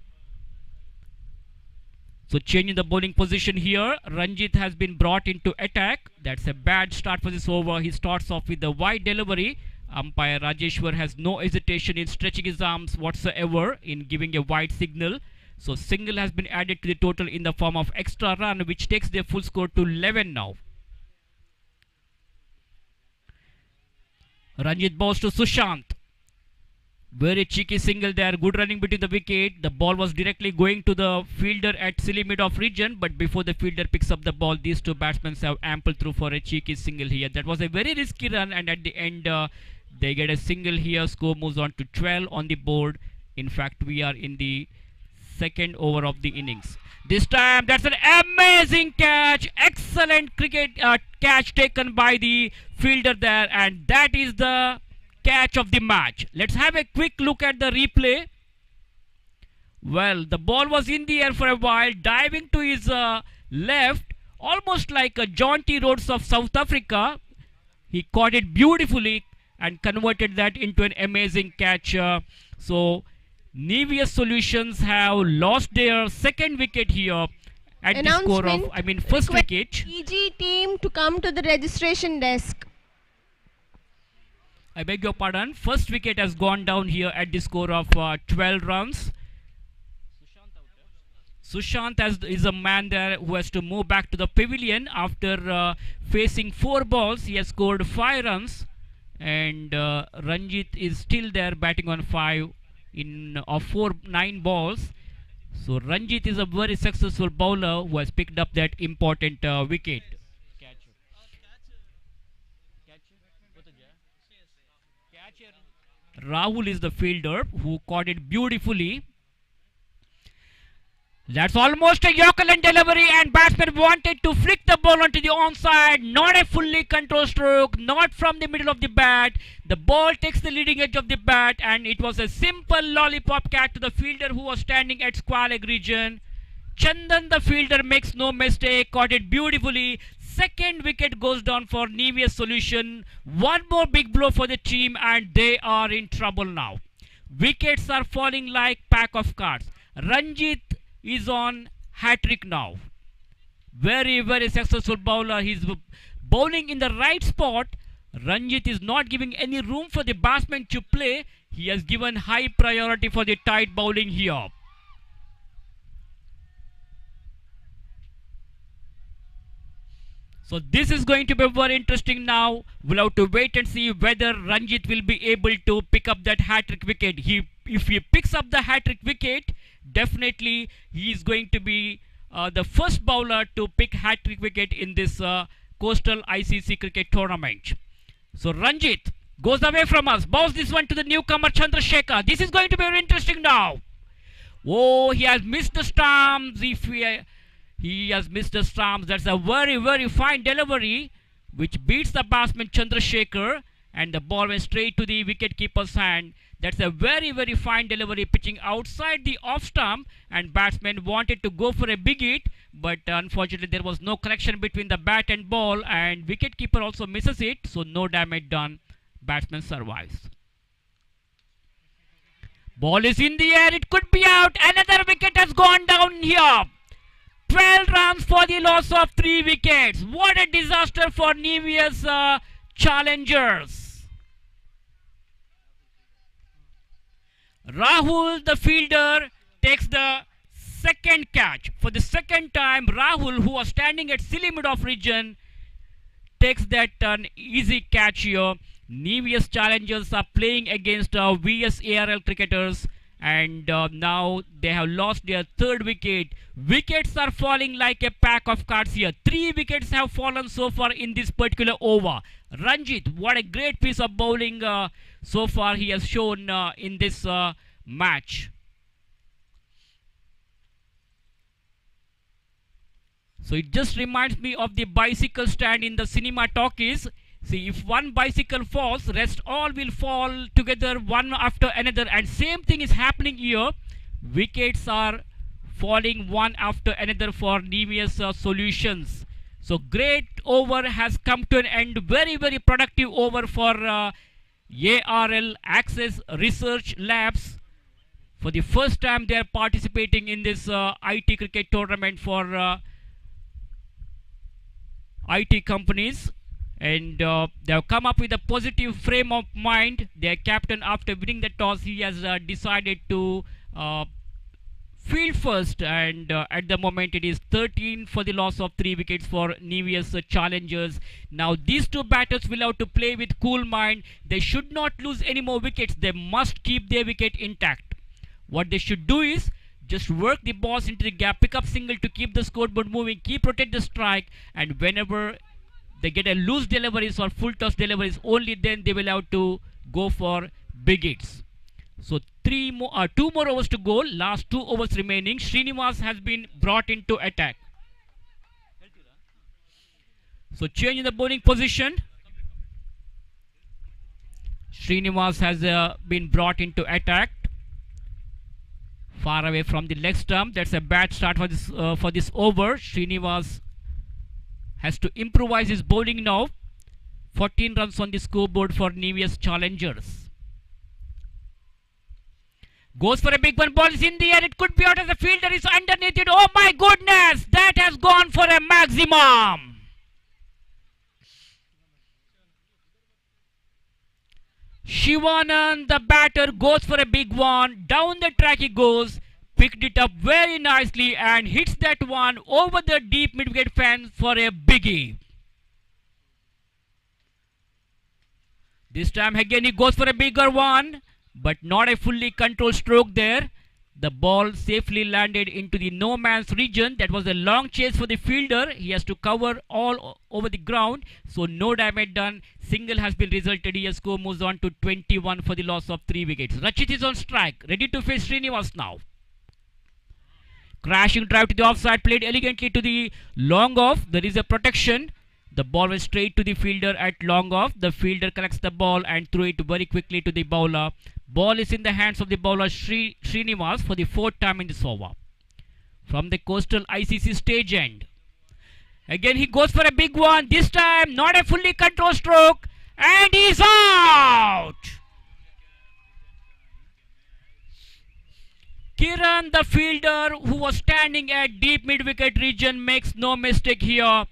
So changing the bowling position here, Ranjit has been brought into attack. That's a bad start for this over. He starts off with the wide delivery. Umpire Rajeshwar has no hesitation in stretching his arms whatsoever in giving a wide signal. So single has been added to the total in the form of extra run, which takes their full score to 11 now. Ranjit bowls to Sushant. Very cheeky single there. Good running between the wicket. The ball was directly going to the fielder at silly mid off region, but before the fielder picks up the ball, these two batsmen have ample through for a cheeky single here. That was a very risky run, and at the end they get a single here. Score moves on to 12 on the board. In fact, we are in the second over of the innings. This time, that's an amazing catch. Excellent cricket catch taken by the fielder there, and that is the catch of the match. Let's have a quick look at the replay. Well, the ball was in the air for a while, diving to his left, almost like a jaunty Rhodes of South Africa. He caught it beautifully and converted that into an amazing catch. So Nevius Solutions have lost their second wicket here at the score of, first wicket. EG team to come to the registration desk. I beg your pardon. First wicket has gone down here at the score of 12 runs. Sushant is a man there who has to move back to the pavilion after facing 4 balls. He has scored 5 runs, and Ranjit is still there batting on 5 of 9 balls. So Ranjit is a very successful bowler who has picked up that important wicket. Rahul is the fielder who caught it beautifully. That's almost a Yorker delivery, and batsman wanted to flick the ball onto the onside. Not a fully controlled stroke, not from the middle of the bat. The ball takes the leading edge of the bat, and it was a simple lollipop catch to the fielder who was standing at square region. Chandan, the fielder, makes no mistake, caught it beautifully. Second wicket goes down for Nevius Solution. One more big blow for the team, and they are in trouble now. Wickets are falling like pack of cards. Ranjit is on hat-trick now. Very, very successful bowler. He's bowling in the right spot. Ranjit is not giving any room for the batsman to play. He has given high priority for the tight bowling here. So this is going to be very interesting now. We'll have to wait and see whether Ranjit will be able to pick up that hat-trick wicket. If he picks up the hat-trick wicket, definitely he is going to be the first bowler to pick hat-trick wicket in this Coastal ICC cricket tournament. So Ranjit goes away from us, bows this one to the newcomer Chandrasekhar. This is going to be very interesting now. Oh, he has missed the stumps. He has missed the stumps. That's a very, very fine delivery which beats the batsman Chandrasekhar, and the ball went straight to the wicket-keeper's hand. That's a very, very fine delivery, pitching outside the off stump, and batsman wanted to go for a big hit, but unfortunately there was no connection between the bat and ball, and wicket-keeper also misses it, so no damage done. Batsman survives. Ball is in the air. It could be out. Another wicket has gone down here. 12 runs for the loss of 3 wickets. What a disaster for Nevius challengers. Rahul, the fielder, takes the second catch. For the second time, Rahul, who was standing at silly mid-off region, takes that easy catch here. Nevius challengers are playing against VSARL cricketers, and now they have lost their third wicket. Wickets are falling like a pack of cards here. 3 wickets have fallen so far in this particular over. Ranjit, what a great piece of bowling so far he has shown in this match. So it just reminds me of the bicycle stand in the cinema talkies. See, if one bicycle falls, rest all will fall together one after another, and same thing is happening here. Wickets are falling one after another for Nevius Solutions. So great over has come to an end. Very, very productive over for ARL Access Research Labs. For the first time they are participating in this IT cricket tournament for IT companies. And they have come up with a positive frame of mind. Their captain, after winning the toss, he has decided to field first. And at the moment, it is 13 for the loss of 3 wickets for Nevius challengers. Now, these 2 batters will have to play with cool mind. They should not lose any more wickets. They must keep their wicket intact. What they should do is just work the balls into the gap, pick up single to keep the scoreboard moving, keep rotate the strike, and whenever they get a loose deliveries or full toss deliveries, only then they will have to go for big hits. So 2 more overs to go. Last 2 overs remaining. Srinivas has been brought into attack. So change in the bowling position. Srinivas has been brought into attack. Far away from the leg stump. That's a bad start for this over. Srinivas has to improvise his bowling now. 14 runs on the scoreboard for Nevius challengers. Goes for a big one. Ball is in the air. It could be out as the fielder is underneath it. Oh my goodness! That has gone for a maximum. Shivanand, the batter, goes for a big one. Down the track he goes. Picked it up very nicely and hits that one over the deep mid-wicket fence for a biggie. This time again he goes for a bigger one, but not a fully controlled stroke there. The ball safely landed into the no man's region. That was a long chase for the fielder. He has to cover all over the ground, so no damage done. Single has been resulted here. Score moves on to 21 for the loss of 3 wickets. Rachit is on strike, ready to face Srinivas now. Crashing drive to the offside, played elegantly to the long off. There is a protection. The ball was straight to the fielder at long off. The fielder collects the ball and threw it very quickly to the bowler. Ball is in the hands of the bowler Srinivas for the 4th time in this over. From the coastal ICC stage end. Again he goes for a big one. This time not a fully controlled stroke. And he's out. Kiran, the fielder, who was standing at deep mid-wicket region, makes no mistake here.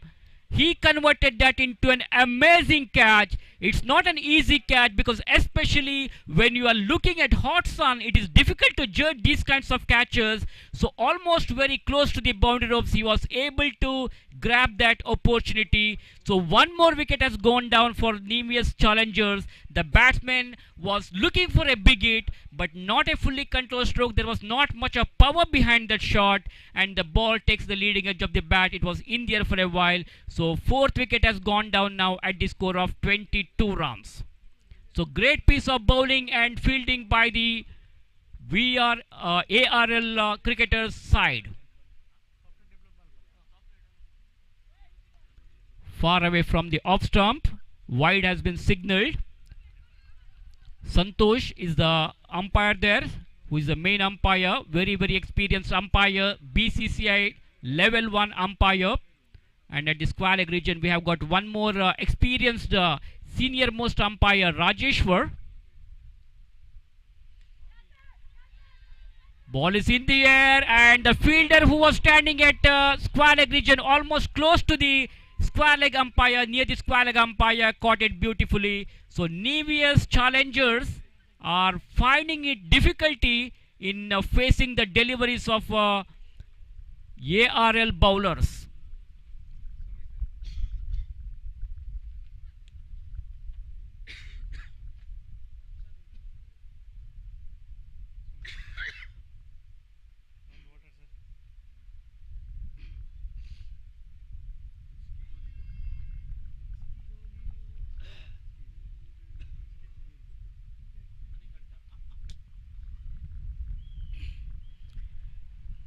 He converted that into an amazing catch. It's not an easy catch because especially when you are looking at hot sun, it is difficult to judge these kinds of catches. So almost very close to the boundary ropes, he was able to grab that opportunity. So 1 more wicket has gone down for Nevius challengers. The batsman was looking for a big hit, but not a fully controlled stroke. There was not much of power behind that shot, and the ball takes the leading edge of the bat. It was in there for a while. So 4th wicket has gone down now at the score of 22 runs. So great piece of bowling and fielding by the ARL cricketers side. Far away from the off stump, wide has been signalled. Santosh is the umpire there, who is the main umpire, very, very experienced umpire, BCCI level 1 umpire. And at the square leg region, we have got one more experienced senior most umpire, Rajeshwar. Ball is in the air, and the fielder who was standing at square leg region, almost close to the square leg umpire, near the square leg umpire, caught it beautifully. So Nevius challengers are finding it difficulty in facing the deliveries of ARL bowlers.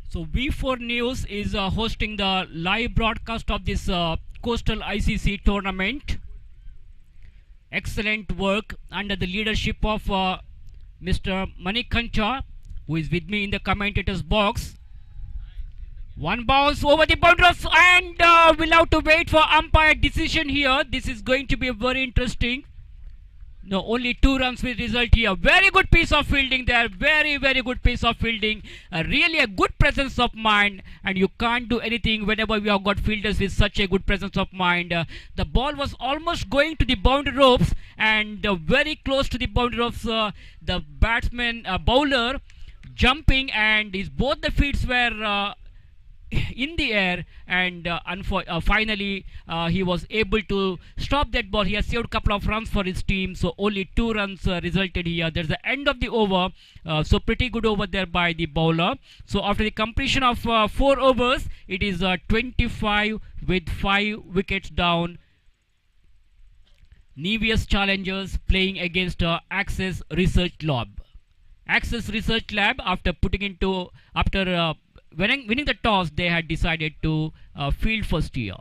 So V4 News is hosting the live broadcast of this Coastal ICC tournament. Excellent work under the leadership of Mr. Manikancha, who is with me in the commentators box. One bounce over the boundaries, and we'll have to wait for umpire decision here. This is going to be very interesting. No, only 2 runs will result here. Very good piece of fielding there. Very, very good piece of fielding. Really a good presence of mind. And you can't do anything whenever we have got fielders with such a good presence of mind. The ball was almost going to the boundary ropes. And very close to the boundary ropes, the batsman, bowler, jumping. And both the feet were in the air, and finally he was able to stop that ball. He has saved a couple of runs for his team, so only 2 runs resulted here. There's the end of the over, so pretty good over there by the bowler. So after the completion of 4 overs, it is 25 with 5 wickets down. Nevius challengers playing against Access Research Lab. Access Research Lab, after winning the toss, they had decided to field first here.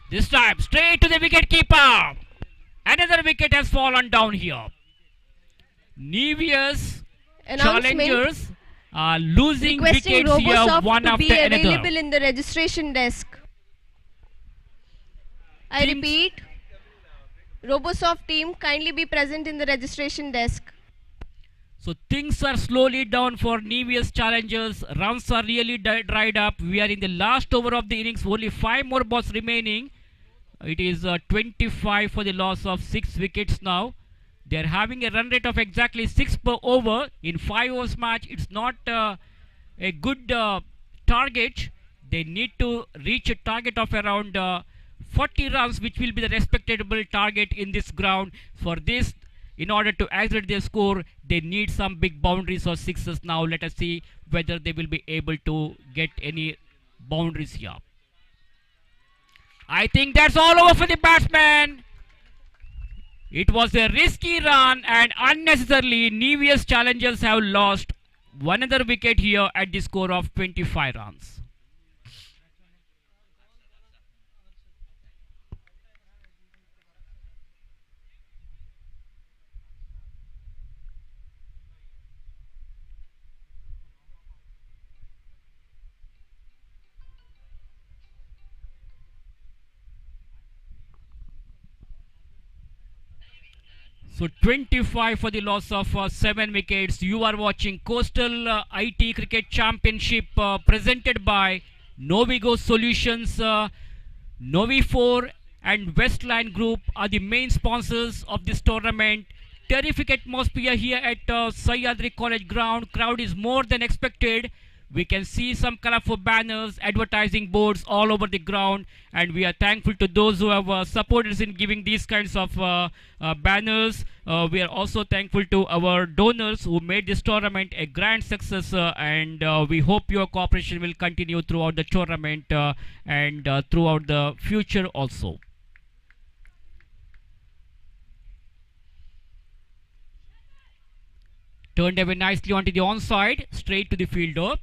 This time, straight to the wicket keeper. Another wicket has fallen down here. Nevius challengers are losing wickets here, one after another. Available in the registration desk. I repeat, Robosoft team, kindly be present in the registration desk. So things are slowly down for Nevius challengers. Runs are really dried up. We are in the last over of the innings. Only 5 more balls remaining. It is 25 for the loss of 6 wickets now. They are having a run rate of exactly 6 per over. In 5 overs match, it's not a good target. They need to reach a target of around 40 runs, which will be the respectable target in this ground. For this, in order to accelerate their score, they need some big boundaries or sixes now. Let us see whether they will be able to get any boundaries here. I think that's all over for the batsman. It was a risky run, and unnecessarily Nevius challengers have lost another wicket here at the score of 25 runs. So 25 for the loss of 7 wickets. You are watching Coastal IT Cricket Championship presented by Novigo Solutions. Novi4 and Westline Group are the main sponsors of this tournament. Terrific atmosphere here at Sahyadri College ground. Crowd is more than expected. We can see some colorful banners, advertising boards all over the ground, and we are thankful to those who have supported us in giving these kinds of banners. We are also thankful to our donors who made this tournament a grand success, and we hope your cooperation will continue throughout the tournament and throughout the future also. Turned away nicely onto the onside, straight to the fielder.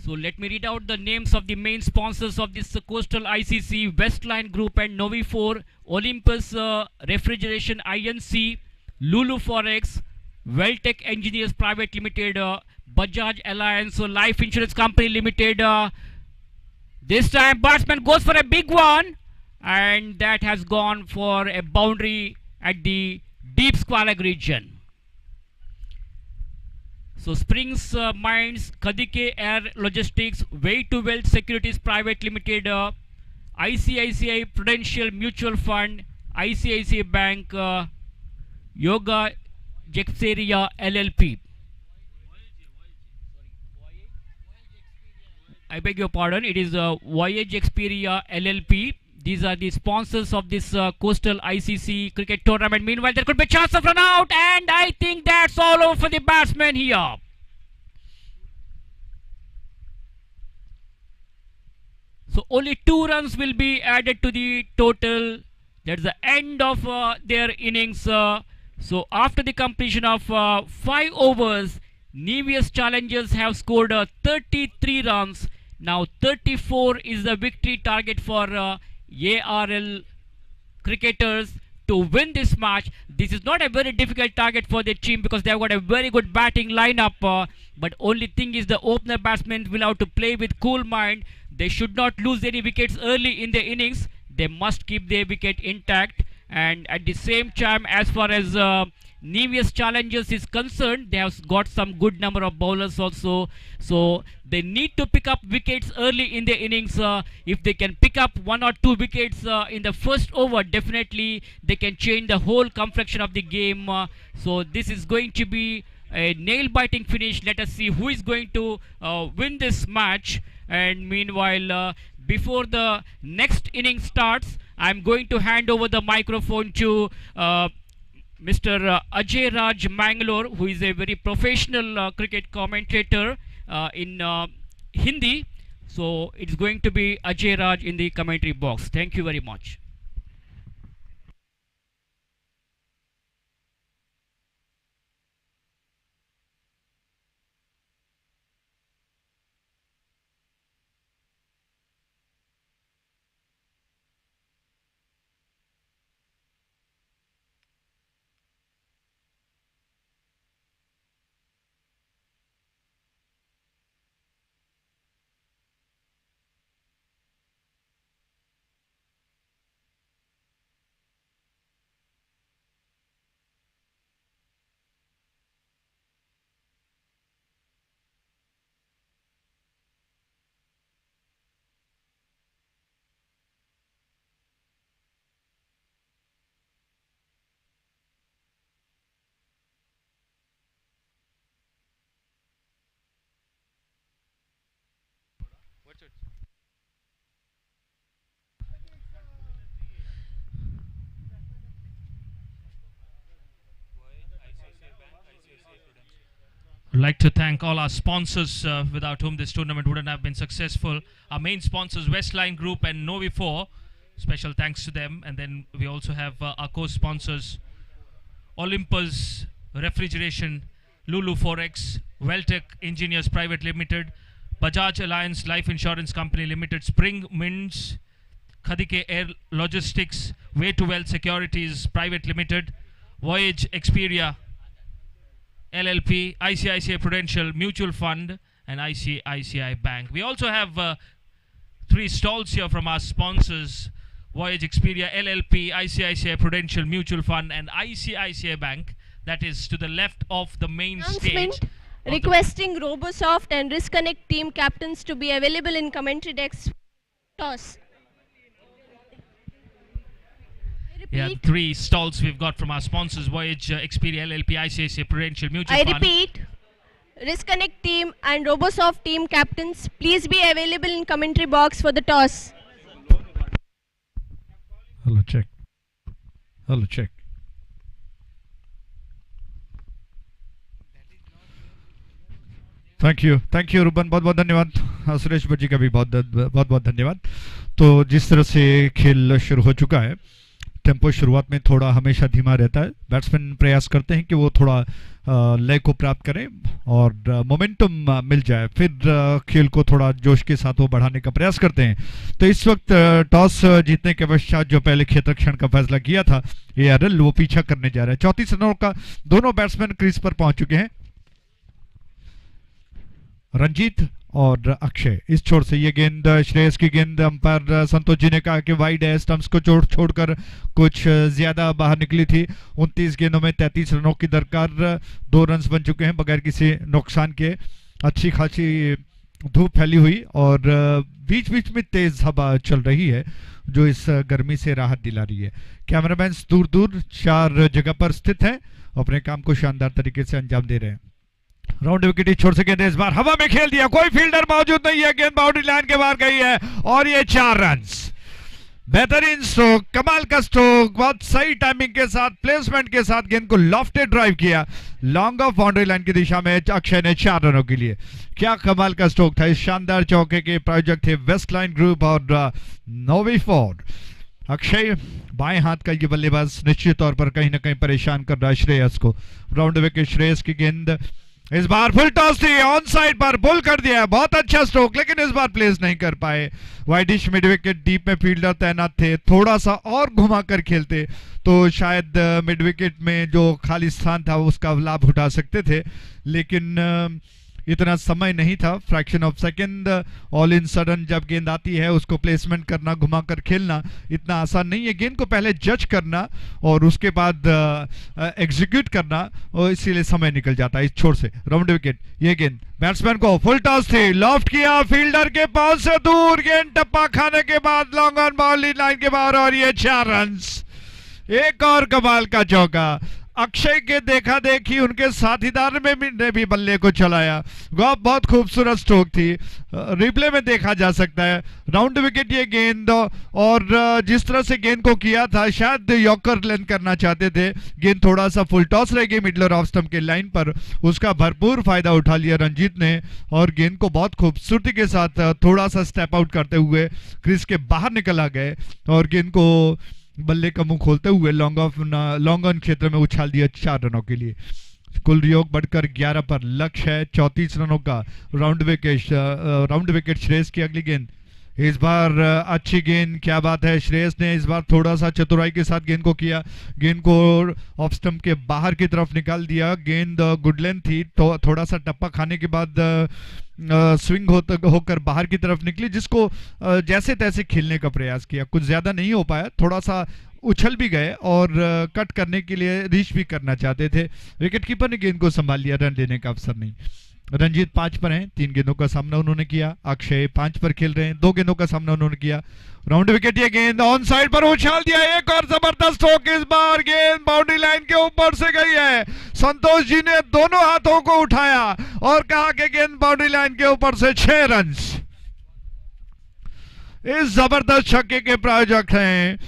So let me read out the names of the main sponsors of this Coastal ICC: Westline Group and Novi4, Olympus Refrigeration INC, Lulu Forex, Welltech Engineers Private Limited, Bajaj Alliance Life Insurance Company Limited. This time batsman goes for a big one, and that has gone for a boundary at the deep Squalag region. So Springs Mines, Kadike Air Logistics, Way to Wealth Securities Private Limited, ICICI Prudential Mutual Fund, ICICI Bank, Yoga Jexeria LLP. I beg your pardon, it is Voyage Experia LLP. These are the sponsors of this Coastal ICC cricket tournament. Meanwhile, there could be a chance of run out, and I think that's all over for the batsman here. So only 2 runs will be added to the total. That's the end of their innings. So after the completion of 5 overs, Nevius Challengers have scored 33 runs. Now 34 is the victory target for ARL cricketers to win this match. This is not a very difficult target for the team because they have got a very good batting lineup. But only thing is the opener batsmen will have to play with cool mind. They should not lose any wickets early in the innings. They must keep their wicket intact. And at the same time, as far as Nevius Challengers is concerned, they have got some good number of bowlers also. So they need to pick up wickets early in the innings. If they can pick up 1 or 2 wickets in the first over, definitely they can change the whole complexion of the game. So this is going to be a nail-biting finish. Let us see who is going to win this match. And meanwhile, before the next inning starts, I'm going to hand over the microphone to Mr. Ajay Raj Mangalore, who is a very professional cricket commentator in Hindi. So it's going to be Ajay Raj in the commentary box. Thank you very much. I'd like to thank all our sponsors without whom this tournament wouldn't have been successful. Our main sponsors, Westline Group and Novi4. Special thanks to them. And then we also have our co-sponsors, Olympus Refrigeration, Lulu Forex, Weltec Engineers Private Limited, Bajaj Alliance Life Insurance Company Limited, Spring Mints, Khadike Air Logistics, Way to Wealth Securities Private Limited, Voyage Experia LLP, ICICI Prudential Mutual Fund, and ICICI Bank. We also have 3 stalls here from our sponsors, Voyage Experia LLP, ICICI Prudential Mutual Fund, and ICICI Bank. That is to the left of the main stage. Requesting RoboSoft and RiskConnect team captains to be available in commentary decks. Toss. Yeah, 3 stalls we've got from our sponsors, Voyage Experia LLP, ICICI Prudential Mutual Fund. I repeat, RiskConnect team and RoboSoft team captains, please be available in commentary box for the toss. Hello, check. Hello, check. Thank you Ruban, बहुत बहुत धन्यवाद। सुरेश भट्ट जी का भी बहुत बहुत धन्यवाद। तो जिस तरह से खेल शुरू हो चुका है, टेम्पो शुरुआत में थोड़ा हमेशा धीमा रहता है। बैट्समैन प्रयास करते हैं कि वो थोड़ा लय को प्राप्त करें और मोमेंटम मिल जाए, फिर खेल को थोड़ा जोश के साथ वो बढ़ाने का प्रयास करते हैं। तो इस वक्त टॉस जीतने के पश्चात जो पहले क्षेत्ररक्षण का फैसला किया था ARL, वो पीछा करने जा रहा है। 34 रनों का दोनों बैट्समैन क्रीज पर पहुंच चुके हैं। रंजीत और अक्षय। इस छोर से ये गेंद श्रेयस की गेंद अंपायर संतोष जी ने कहा कि वाइड है, स्टंप्स को छोड़कर कुछ ज्यादा बाहर निकली थी। 29 गेंदों में 33 रनों की दरकार, 2 रन बन चुके हैं बगैर किसी नुकसान के। अच्छी खासी धूप फैली हुई और बीच बीच में तेज हवा चल रही है जो इस गर्मी से राहत दिला रही है। कैमरामैन दूर दूर 4 जगह पर स्थित हैं, अपने काम को शानदार तरीके से अंजाम दे रहे हैं। राउंड विकेट छोड़ से गेंद इस बार हवा में खेल दिया, कोई फील्डर मौजूद नहीं है, गेंद बाउंड्री लाइन के बाहर गई है और ये 4 रन। बेहतरीन स्ट्रोक, कमाल का स्ट्रोक, बहुत सही टाइमिंग के साथ, प्लेसमेंट के साथ गेंद को लॉफ्टेड ड्राइव किया लॉन्ग ऑफ बाउंड्री लाइन की दिशा में अक्षय ने 4 रनों के लिए। क्या कमाल का स्ट्रोक था। इस शानदार चौके के प्रायोजक थे वेस्ट लाइन ग्रुप और V4। अक्षय बाएं हाथ का ये बल्लेबाज निश्चित तौर पर कहीं ना कहीं परेशान कर रहा है श्रेयस को। राउंड विकेट श्रेयस की गेंद इस बार फुल टॉस थी, ऑन साइड पर पुल कर दिया, बहुत अच्छा स्ट्रोक, लेकिन इस बार प्लेस नहीं कर पाए। वाइडिश मिड विकेट, डीप में फील्डर तैनात थे, थोड़ा सा और घुमा कर खेलते तो शायद मिड विकेट में जो खाली स्थान था उसका लाभ उठा सकते थे, लेकिन इतना समय नहीं था। Fraction of second, all in sudden जब गेंद आती है उसको प्लेसमेंट करना, घुमाकर खेलना इतना आसान नहीं है। गेंद को पहले जज करना और उसके बाद एग्जीक्यूट करना, और इसीलिए समय निकल जाता है इस छोर से। राउंड विकेट, ये गेंद बैट्समैन को फुल टॉस थी, लॉफ्ट किया, फील्डर के पास से दूर, गेंद टप्पा खाने के बाद लॉन्ग ऑन बाउंड्री लाइन के बाहर और ये 4 रन। एक और कमाल का चौका। अक्षय के देखा देखी उनके साथीदार ने भी बल्ले को चलाया, बहुत खूबसूरत स्ट्रोक थी, रिप्ले में देखा जा सकता है। राउंड विकेट ये गेंद, और जिस तरह से गेंद को किया था शायद यॉर्कर लेंथ करना चाहते थे, गेंद थोड़ा सा फुल टॉस रह गई मिडलर ऑफ स्टंप के लाइन पर, उसका भरपूर फायदा उठा लिया रंजीत ने और गेंद को बहुत खूबसूरती के साथ थोड़ा सा स्टेप आउट करते हुए क्रीज के बाहर निकल आ गए और गेंद को बल्ले का मुंह खोलते हुए लॉन्ग ऑन क्षेत्र में उछाल दिया 4 रनों के लिए। कुल योग बढ़कर 11 पर, लक्ष्य है 34 रनों का। राउंड विकेट श्रेयस की अगली गेंद, इस बार अच्छी गेंद, क्या बात है। श्रेयस ने इस बार थोड़ा सा चतुराई के साथ गेंद को किया, गेंद को ऑफ स्टंप के बाहर की तरफ निकाल दिया। गेंद गुड लेंथ थी, तो थोड़ा सा टप्पा खाने के बाद स्विंग होकर बाहर की तरफ निकली, जिसको जैसे तैसे खेलने का प्रयास किया, कुछ ज्यादा नहीं हो पाया, थोड़ा सा उछल भी गए और कट करने के लिए रीच भी करना चाहते थे। विकेटकीपर ने गेंद को संभाल लिया, रन लेने का अवसर नहीं। रंजीत 5 पर हैं, 3 गेंदों का सामना उन्होंने किया। अक्षय 5 पर खेल रहे हैं, 2 गेंदों का सामना उन्होंने किया। राउंड विकेट ये गेंद ऑन साइड पर उछाल दिया, एक और जबरदस्त स्ट्रोक, इस बार गेंद बाउंड्री लाइन के ऊपर से गई है। संतोष जी ने दोनों हाथों को उठाया और कहा कि गेंद बाउंड्री लाइन के ऊपर से 6 रन। इस जबरदस्त छक्के के प्रायोजक हैं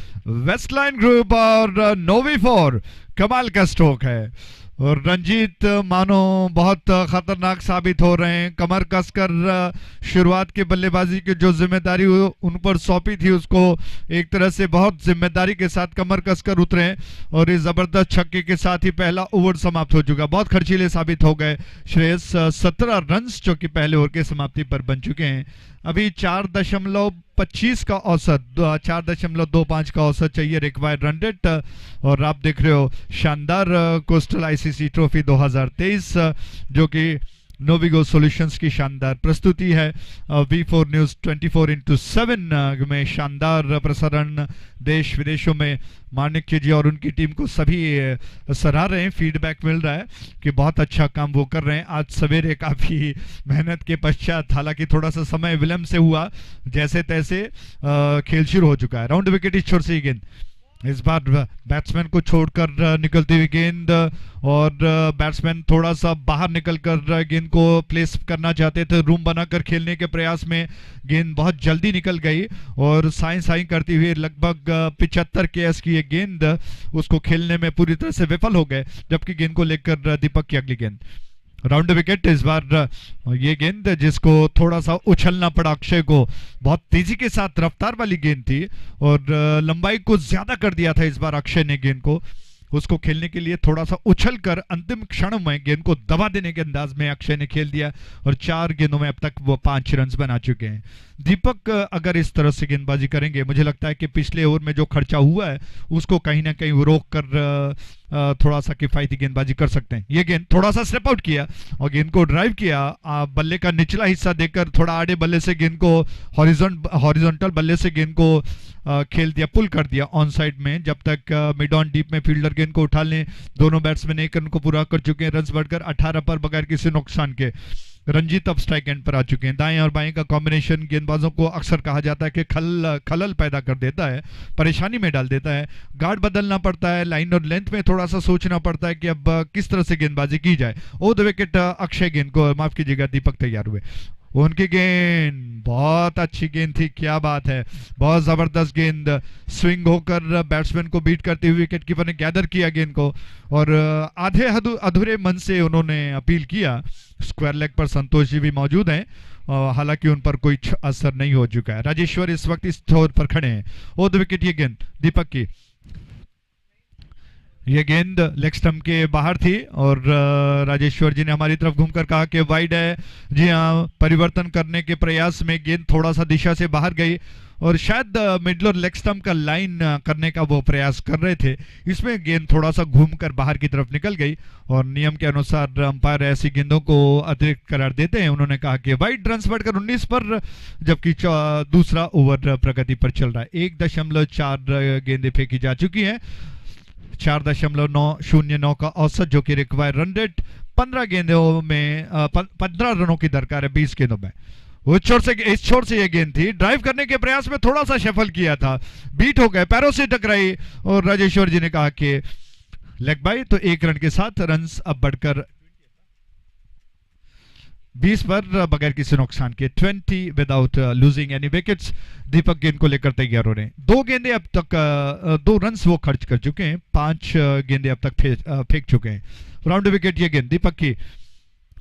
वेस्ट लाइन ग्रुप और V4। कमाल का स्ट्रोक है और रंजीत मानो बहुत खतरनाक साबित हो रहे हैं। कमर कसकर शुरुआत की बल्लेबाजी की जो जिम्मेदारी उन पर सौंपी थी उसको एक तरह से बहुत जिम्मेदारी के साथ कमर कसकर उतरे हैं और इस जबरदस्त छक्के के साथ ही पहला ओवर समाप्त हो चुका। बहुत खर्चीले साबित हो गए श्रेयस, 17 रन जो कि पहले ओवर के समाप्ति पर बन चुके हैं। अभी 4.25 का औसत, 4.25 का औसत चाहिए रिक्वायर्ड रन रेट। और आप देख रहे हो शानदार कोस्टल ICC ट्रॉफी 2023 जो कि नोविगो सॉल्यूशंस की शानदार प्रस्तुति है। V4 न्यूज़ 24/7 में शानदार प्रसारण देश विदेशों में माणिक्य जी और उनकी टीम को सभी सराह रहे हैं। फीडबैक मिल रहा है कि बहुत अच्छा काम वो कर रहे हैं। आज सवेरे काफ़ी मेहनत के पश्चात, हालांकि थोड़ा सा समय विलंब से हुआ, जैसे तैसे खेल शुरू हो चुका है। राउंड विकेट इस छोर से गेंद, इस बार बैट्समैन को छोड़कर निकलती हुई गेंद और बैट्समैन थोड़ा सा बाहर निकलकर गेंद को प्लेस करना चाहते थे, रूम बनाकर खेलने के प्रयास में गेंद बहुत जल्दी निकल गई और साई करती हुई लगभग 75 kS की ये गेंद उसको खेलने में पूरी तरह से विफल हो गए। जबकि गेंद को लेकर दीपक की अगली गेंद, राउंड विकेट, इस बार ये गेंद जिसको थोड़ा सा उछलना पड़ा अक्षय को, बहुत तेजी के साथ रफ्तार वाली गेंद थी और लंबाई को ज्यादा कर दिया था इस बार अक्षय ने गेंद को। उसको खेलने के लिए थोड़ा सा उछल कर अंतिम क्षण में गेंद को दबा देने के अंदाज में अक्षय ने खेल दिया और 4 गेंदों में अब तक वो 5 रन बना चुके हैं। दीपक अगर इस तरह से गेंदबाजी करेंगे, मुझे लगता है कि पिछले ओवर में जो खर्चा हुआ है उसको कहीं ना कहीं रोक कर थोड़ा सा किफायती गेंदबाजी कर सकते हैं। ये गेंद थोड़ा सा स्टेप आउट किया और गेंद को ड्राइव किया, बल्ले का निचला हिस्सा देकर थोड़ा आड़े बल्ले से गेंद को हॉरिजॉन्टल बल्ले से गेंद को खेल दिया, पुल कर दिया ऑन साइड में। जब तक मिड ऑन डीप में फील्डर गेंद को उठा लें, दोनों बैट्समैन 1 रन को पूरा कर चुके हैं। रन बढ़कर 18 पर बगैर किसी नुकसान के। रंजीत अब स्ट्राइक एंड पर आ चुके हैं। दाएं और बाएं का कॉम्बिनेशन गेंदबाजों को अक्सर कहा जाता है कि खलल पैदा कर देता है, परेशानी में डाल देता है। गार्ड बदलना पड़ता है, लाइन और लेंथ में थोड़ा सा सोचना पड़ता है कि अब किस तरह से गेंदबाजी की जाए। ओ द विकेट अक्षय गेंद को, माफ कीजिएगा, दीपक तैयार हुए। उनकी गेंद बहुत अच्छी गेंद थी, क्या बात है, बहुत जबरदस्त गेंद। स्विंग होकर बैट्समैन को बीट करते हुए विकेट कीपर ने गैदर किया गेंद को और आधे अधूरे मन से उन्होंने अपील किया। स्क्वायर लेग पर संतोष जी भी मौजूद हैं, हालांकि उन पर कोई असर नहीं हो चुका है। राजेश्वर इस वक्त इस छोर पर खड़े हैं। ओ द विकेट, ये गेंद दीपक की, ये गेंद लेग स्टंप के बाहर थी और राजेश्वर जी ने हमारी तरफ घूमकर कहा कि वाइड है। जी हाँ, परिवर्तन करने के प्रयास में गेंद थोड़ा सा दिशा से बाहर गई और शायद मिडल और लेग स्टंप का लाइन करने का वो प्रयास कर रहे थे, इसमें गेंद थोड़ा सा घूमकर बाहर की तरफ निकल गई और नियम के अनुसार अंपायर ऐसी गेंदों को अतिरिक्त करार देते हैं। उन्होंने कहा कि वाइड रन बढ़कर 19 पर, जबकि दूसरा ओवर प्रगति पर चल रहा है। 1.4 गेंदें फेंकी जा चुकी हैं, 4.909 का औसत जो कि रिक्वायर रन रेट। 15 गेंदों में 15 रनों की दरकार है 20 गेंदों में। इस छोर से ये गेंद थी, ड्राइव करने के प्रयास में थोड़ा सा शफल किया था, बीट हो गए, पैरों से टकराई और राजेश्वर जी ने कहा कि लेग बाई। तो 1 रन के साथ रन अब बढ़कर 20 पर बगैर किसी नुकसान के, 20 विदाउट लूजिंग एनी विकेट्स। दीपक गेंद को लेकर तैयार हो रहे हैं। 2 गेंदे अब तक 2 रन वो खर्च कर चुके हैं, 5 गेंदे अब तक फेंक चुके हैं। राउंड विकेट, ये गेंद दीपक की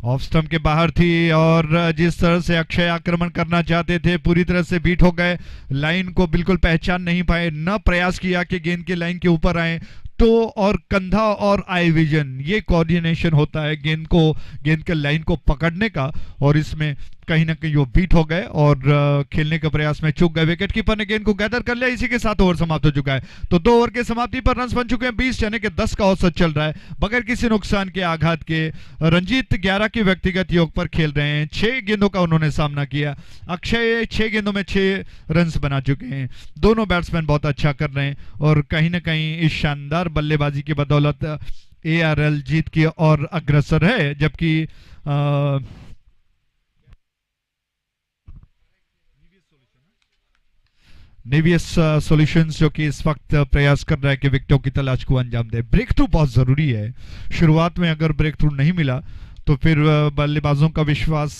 ऑफ स्टंप के बाहर थी और जिस तरह से अक्षय आक्रमण करना चाहते थे पूरी तरह से बीट हो गए। लाइन को बिल्कुल पहचान नहीं पाए, न प्रयास किया कि गेंद के लाइन के ऊपर आए। टो और कंधा और आई विजन, ये कोऑर्डिनेशन होता है गेंद के लाइन को पकड़ने का, और इसमें कहीं ना कहीं वो बीट हो गए और खेलने के प्रयास में चूक गए। विकेट कीपर ने गेंद को गैदर कर लिया। इसी के साथ ओवर समाप्त हो चुका है। तो 2 ओवर के समाप्ति पर रन बन चुके हैं 20, यानी कि 10 का औसत चल रहा है बगैर किसी नुकसान के, आघात के। रंजीत 11 के व्यक्तिगत योग पर खेल रहे हैं, 6 गेंदों का उन्होंने सामना किया। अक्षय 6 गेंदों में 6 रन बना चुके हैं। दोनों बैट्समैन बहुत अच्छा कर रहे हैं और कहीं ना कहीं इस शानदार बल्लेबाजी की बदौलत ARL जीत की और अग्रसर है, जबकि नेवियस सॉल्यूशंस जो कि इस वक्त प्रयास कर रहा है कि विकेटों की तलाश को अंजाम दे। ब्रेक थ्रू बहुत जरूरी है। शुरुआत में अगर ब्रेक थ्रू नहीं मिला तो फिर बल्लेबाजों का विश्वास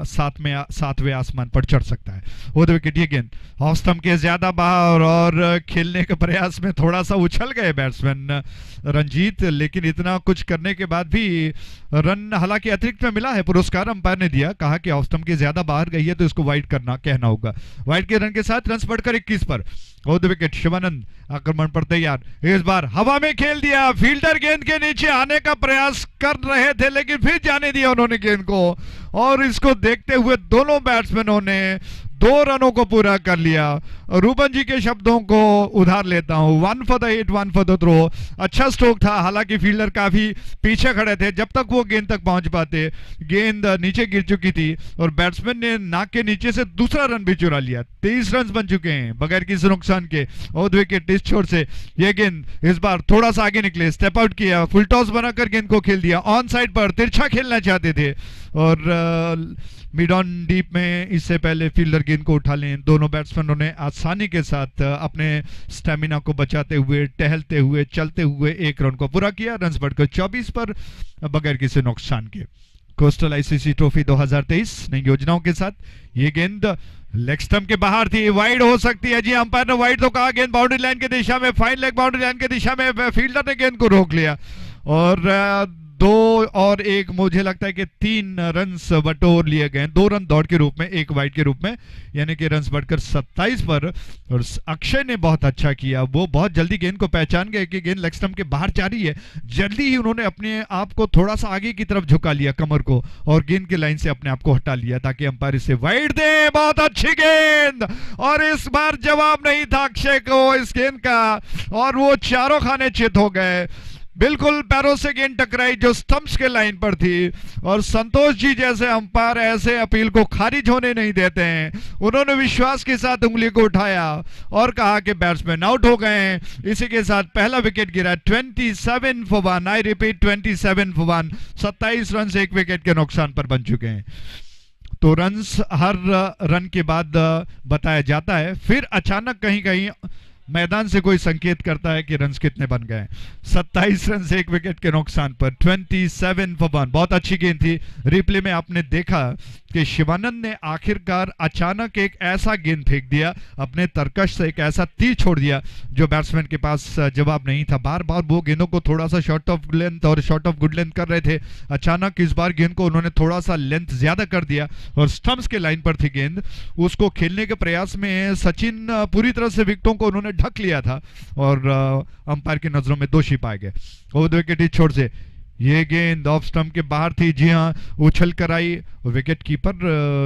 सातवें आसमान पर चढ़ सकता है। वो द विकेट, ये गेंद ऑफ स्टंप के ज्यादा बाहर और खेलने के प्रयास में थोड़ा सा उछल गए बैट्समैन रंजीत, लेकिन इतना कुछ करने के बाद भी रन हालांकि अतिरिक्त में मिला है, पुरस्कार अंपायर ने दिया, कहा कि ऑफ स्टंप के ज्यादा बाहर गई है तो इसको वाइड कहना होगा। वाइड के रन के साथ रन बढ़कर 21 पर। वो द विकेट, शिवानंद आक्रमण पर तैयार, इस बार हवा में खेल दिया। फील्डर गेंद के नीचे आने का प्रयास कर रहे थे लेकिन फिर जाने दिया उन्होंने गेंद को, और इसको देखते हुए दोनों बैट्समैनों ने 2 रनों को पूरा कर लिया। रूबन जी के शब्दों को उधार लेता हूं, 1 for the hit 1 for the throw. अच्छा स्ट्रोक था, हालांकि फील्डर काफी पीछे खड़े थे, जब तक वो गेंद तक पहुंच पाते गेंद नीचे गिर चुकी थी और बैट्समैन ने नाक के नीचे से दूसरा रन भी चुरा लिया। 23 रन बन चुके हैं बगैर किसी नुकसान के। और विकेट इस छोर से ये गेंद इस बार थोड़ा सा आगे निकले, स्टेप आउट किया, फुल टॉस बनाकर गेंद को खेल दिया। ऑन साइड पर तिरछा खेलना चाहते थे और मिड ऑन डीप में इससे पहले फील्डर गेंद को उठा लें। दोनों बैट्समैनों ने आसानी के साथ अपने स्टेमिना को बचाते हुए, टहलते हुए, चलते हुए 1 रन को पूरा किया। रन बढ़कर 24 पर बगैर किसी नुकसान के। कोस्टल ICC ट्रॉफी 2023 नई योजनाओं के साथ ये गेंद लेग स्टंप के बाहर थी, वाइड हो सकती है। जी अंपायर ने वाइड तो कहा, गेंद बाउंड्री लाइन की दिशा में, फाइन लेग बाउंड्री लाइन की दिशा में, फील्डर ने गेंद को रोक लिया और 2 और 1 मुझे लगता है कि 3 रन्स बटोर लिए गए, 2 रन दौड़ के रूप में, 1 वाइड के रूप में, यानी कि रन्स बढ़कर 27 पर। और अक्षय ने बहुत अच्छा किया, वो बहुत जल्दी गेंद को पहचान गए कि गेंद लेग स्टंप के बाहर जा रही है। जल्दी ही उन्होंने अपने आप को थोड़ा सा आगे की तरफ झुका लिया, कमर को, और गेंद की लाइन से अपने आप को हटा लिया ताकि अंपायर इसे वाइड दे। बहुत अच्छी गेंद, और इस बार जवाब नहीं था अक्षय को इस गेंद का, और वो चारों खाने चित हो गए। बिल्कुल पैरों से गेंद टकराई जो स्टंप्स के लाइन पर थी, और संतोष जी जैसे अंपायर ऐसे अपील को खारिज होने नहीं देते हैं। उन्होंने विश्वास के साथ उंगली को उठाया और कहा कि बैट्समैन आउट हो गए हैं। इसी के साथ पहला विकेट गिरा। 27 for 1, I repeat 27 for 1, 27 run एक विकेट के नुकसान पर बन चुके हैं। तो रन्स हर रन के बाद बताया जाता है, फिर अचानक कहीं कहीं मैदान से कोई संकेत करता है कि रन्स कितने बन गए। 27 रन से एक विकेट के नुकसान पर 27 for 1। बहुत अच्छी गेंद थी। रिप्ले में आपने देखा कि शिवानंद ने आखिरकार अचानक एक ऐसा गेंद फेंक दिया, अपने तरकश से एक ऐसा तीर छोड़ दिया जो बैट्समैन के पास जवाब नहीं था। बार बार वो गेंदों को थोड़ा सा शॉर्ट ऑफ लेंथ और शॉर्ट ऑफ गुड लेंथ कर रहे थे। अचानक इस बार गेंद को उन्होंने थोड़ा सा लेंथ ज्यादा कर दिया और स्टंप्स के लाइन पर थी गेंद। उसको खेलने के प्रयास में सचिन पूरी तरह से विकेटों को उन्होंने ढक लिया था और अंपायर की नजरों में दोषी पाए गए। ओवर विकेट इस छोर से ये गेंद ऑफ स्टंप के बाहर थी। जी हाँ, उछल कर आई। विकेट कीपर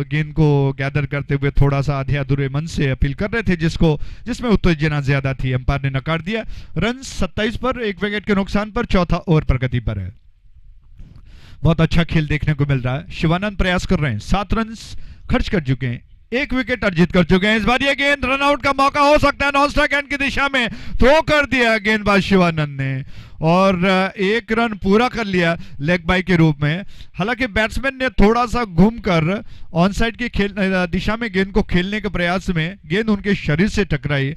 गेंद को गैदर करते हुए थोड़ा सा आधे अधूरे मन से अपील कर रहे थे, जिसमें उत्तेजना ज्यादा थी। अंपायर ने नकार दिया। रन 27 पर एक विकेट के नुकसान पर चौथा ओवर प्रगति पर है। बहुत अच्छा खेल देखने को मिल रहा है। शिवानंद प्रयास कर रहे हैं, 7 रन खर्च कर चुके हैं, 1 विकेट अर्जित कर चुके हैं। इस बार ये गेंद रन आउट का मौका हो सकता है। नॉन स्ट्राइक एंड की दिशा में थ्रो कर दिया गेंदबाज शिवानंद ने और 1 रन पूरा कर लिया लेग बाई के रूप में। हालांकि बैट्समैन ने थोड़ा सा घूमकर ऑन साइड की दिशा में गेंद को खेलने के प्रयास में गेंद उनके शरीर से टकराई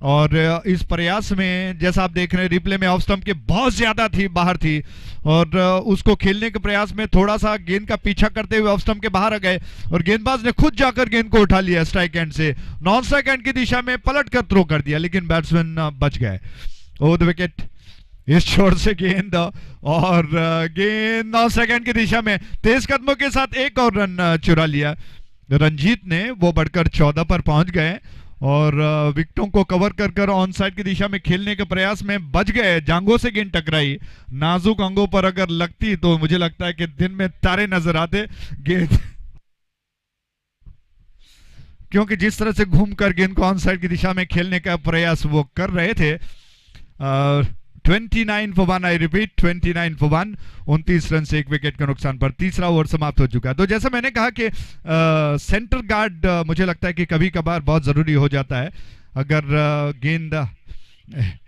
और इस प्रयास में जैसा आप देख रहे हैं रिप्ले में ऑफ स्टंप के बहुत ज्यादा थी, बाहर थी और उसको खेलने के प्रयास में थोड़ा सा गेंद का पीछा करते हुए ऑफ स्टंप के बाहर आ गए और गेंदबाज ने खुद जाकर गेंद को उठा लिया स्ट्राइक एंड से। नॉन स्ट्राइक एंड की दिशा में पलट कर थ्रो कर दिया लेकिन बैट्समैन बच गए। ओवर द विकेट इस छोर से गेंद और गेंद 9 सेकंड की दिशा में तेज कदमों के साथ 1 और रन चुरा लिया रंजीत ने। वो बढ़कर 14 पर पहुंच गए और विकेटों को कवर कर ऑन साइड की दिशा में खेलने के प्रयास में बच गए। जांघों से गेंद टकराई, नाजुक अंगों पर अगर लगती तो मुझे लगता है कि दिन में तारे नजर आते गेंद क्योंकि जिस तरह से घूमकर गेंद को ऑन साइड की दिशा में खेलने का प्रयास वो कर रहे थे। 29 for 1, I repeat 29 for 1, 29 run से 1 विकेट के नुकसान पर तीसरा ओवर समाप्त हो चुका है। तो जैसा मैंने कहा कि सेंटर गार्ड मुझे लगता है कि कभी कभार बहुत जरूरी हो जाता है। अगर गेंद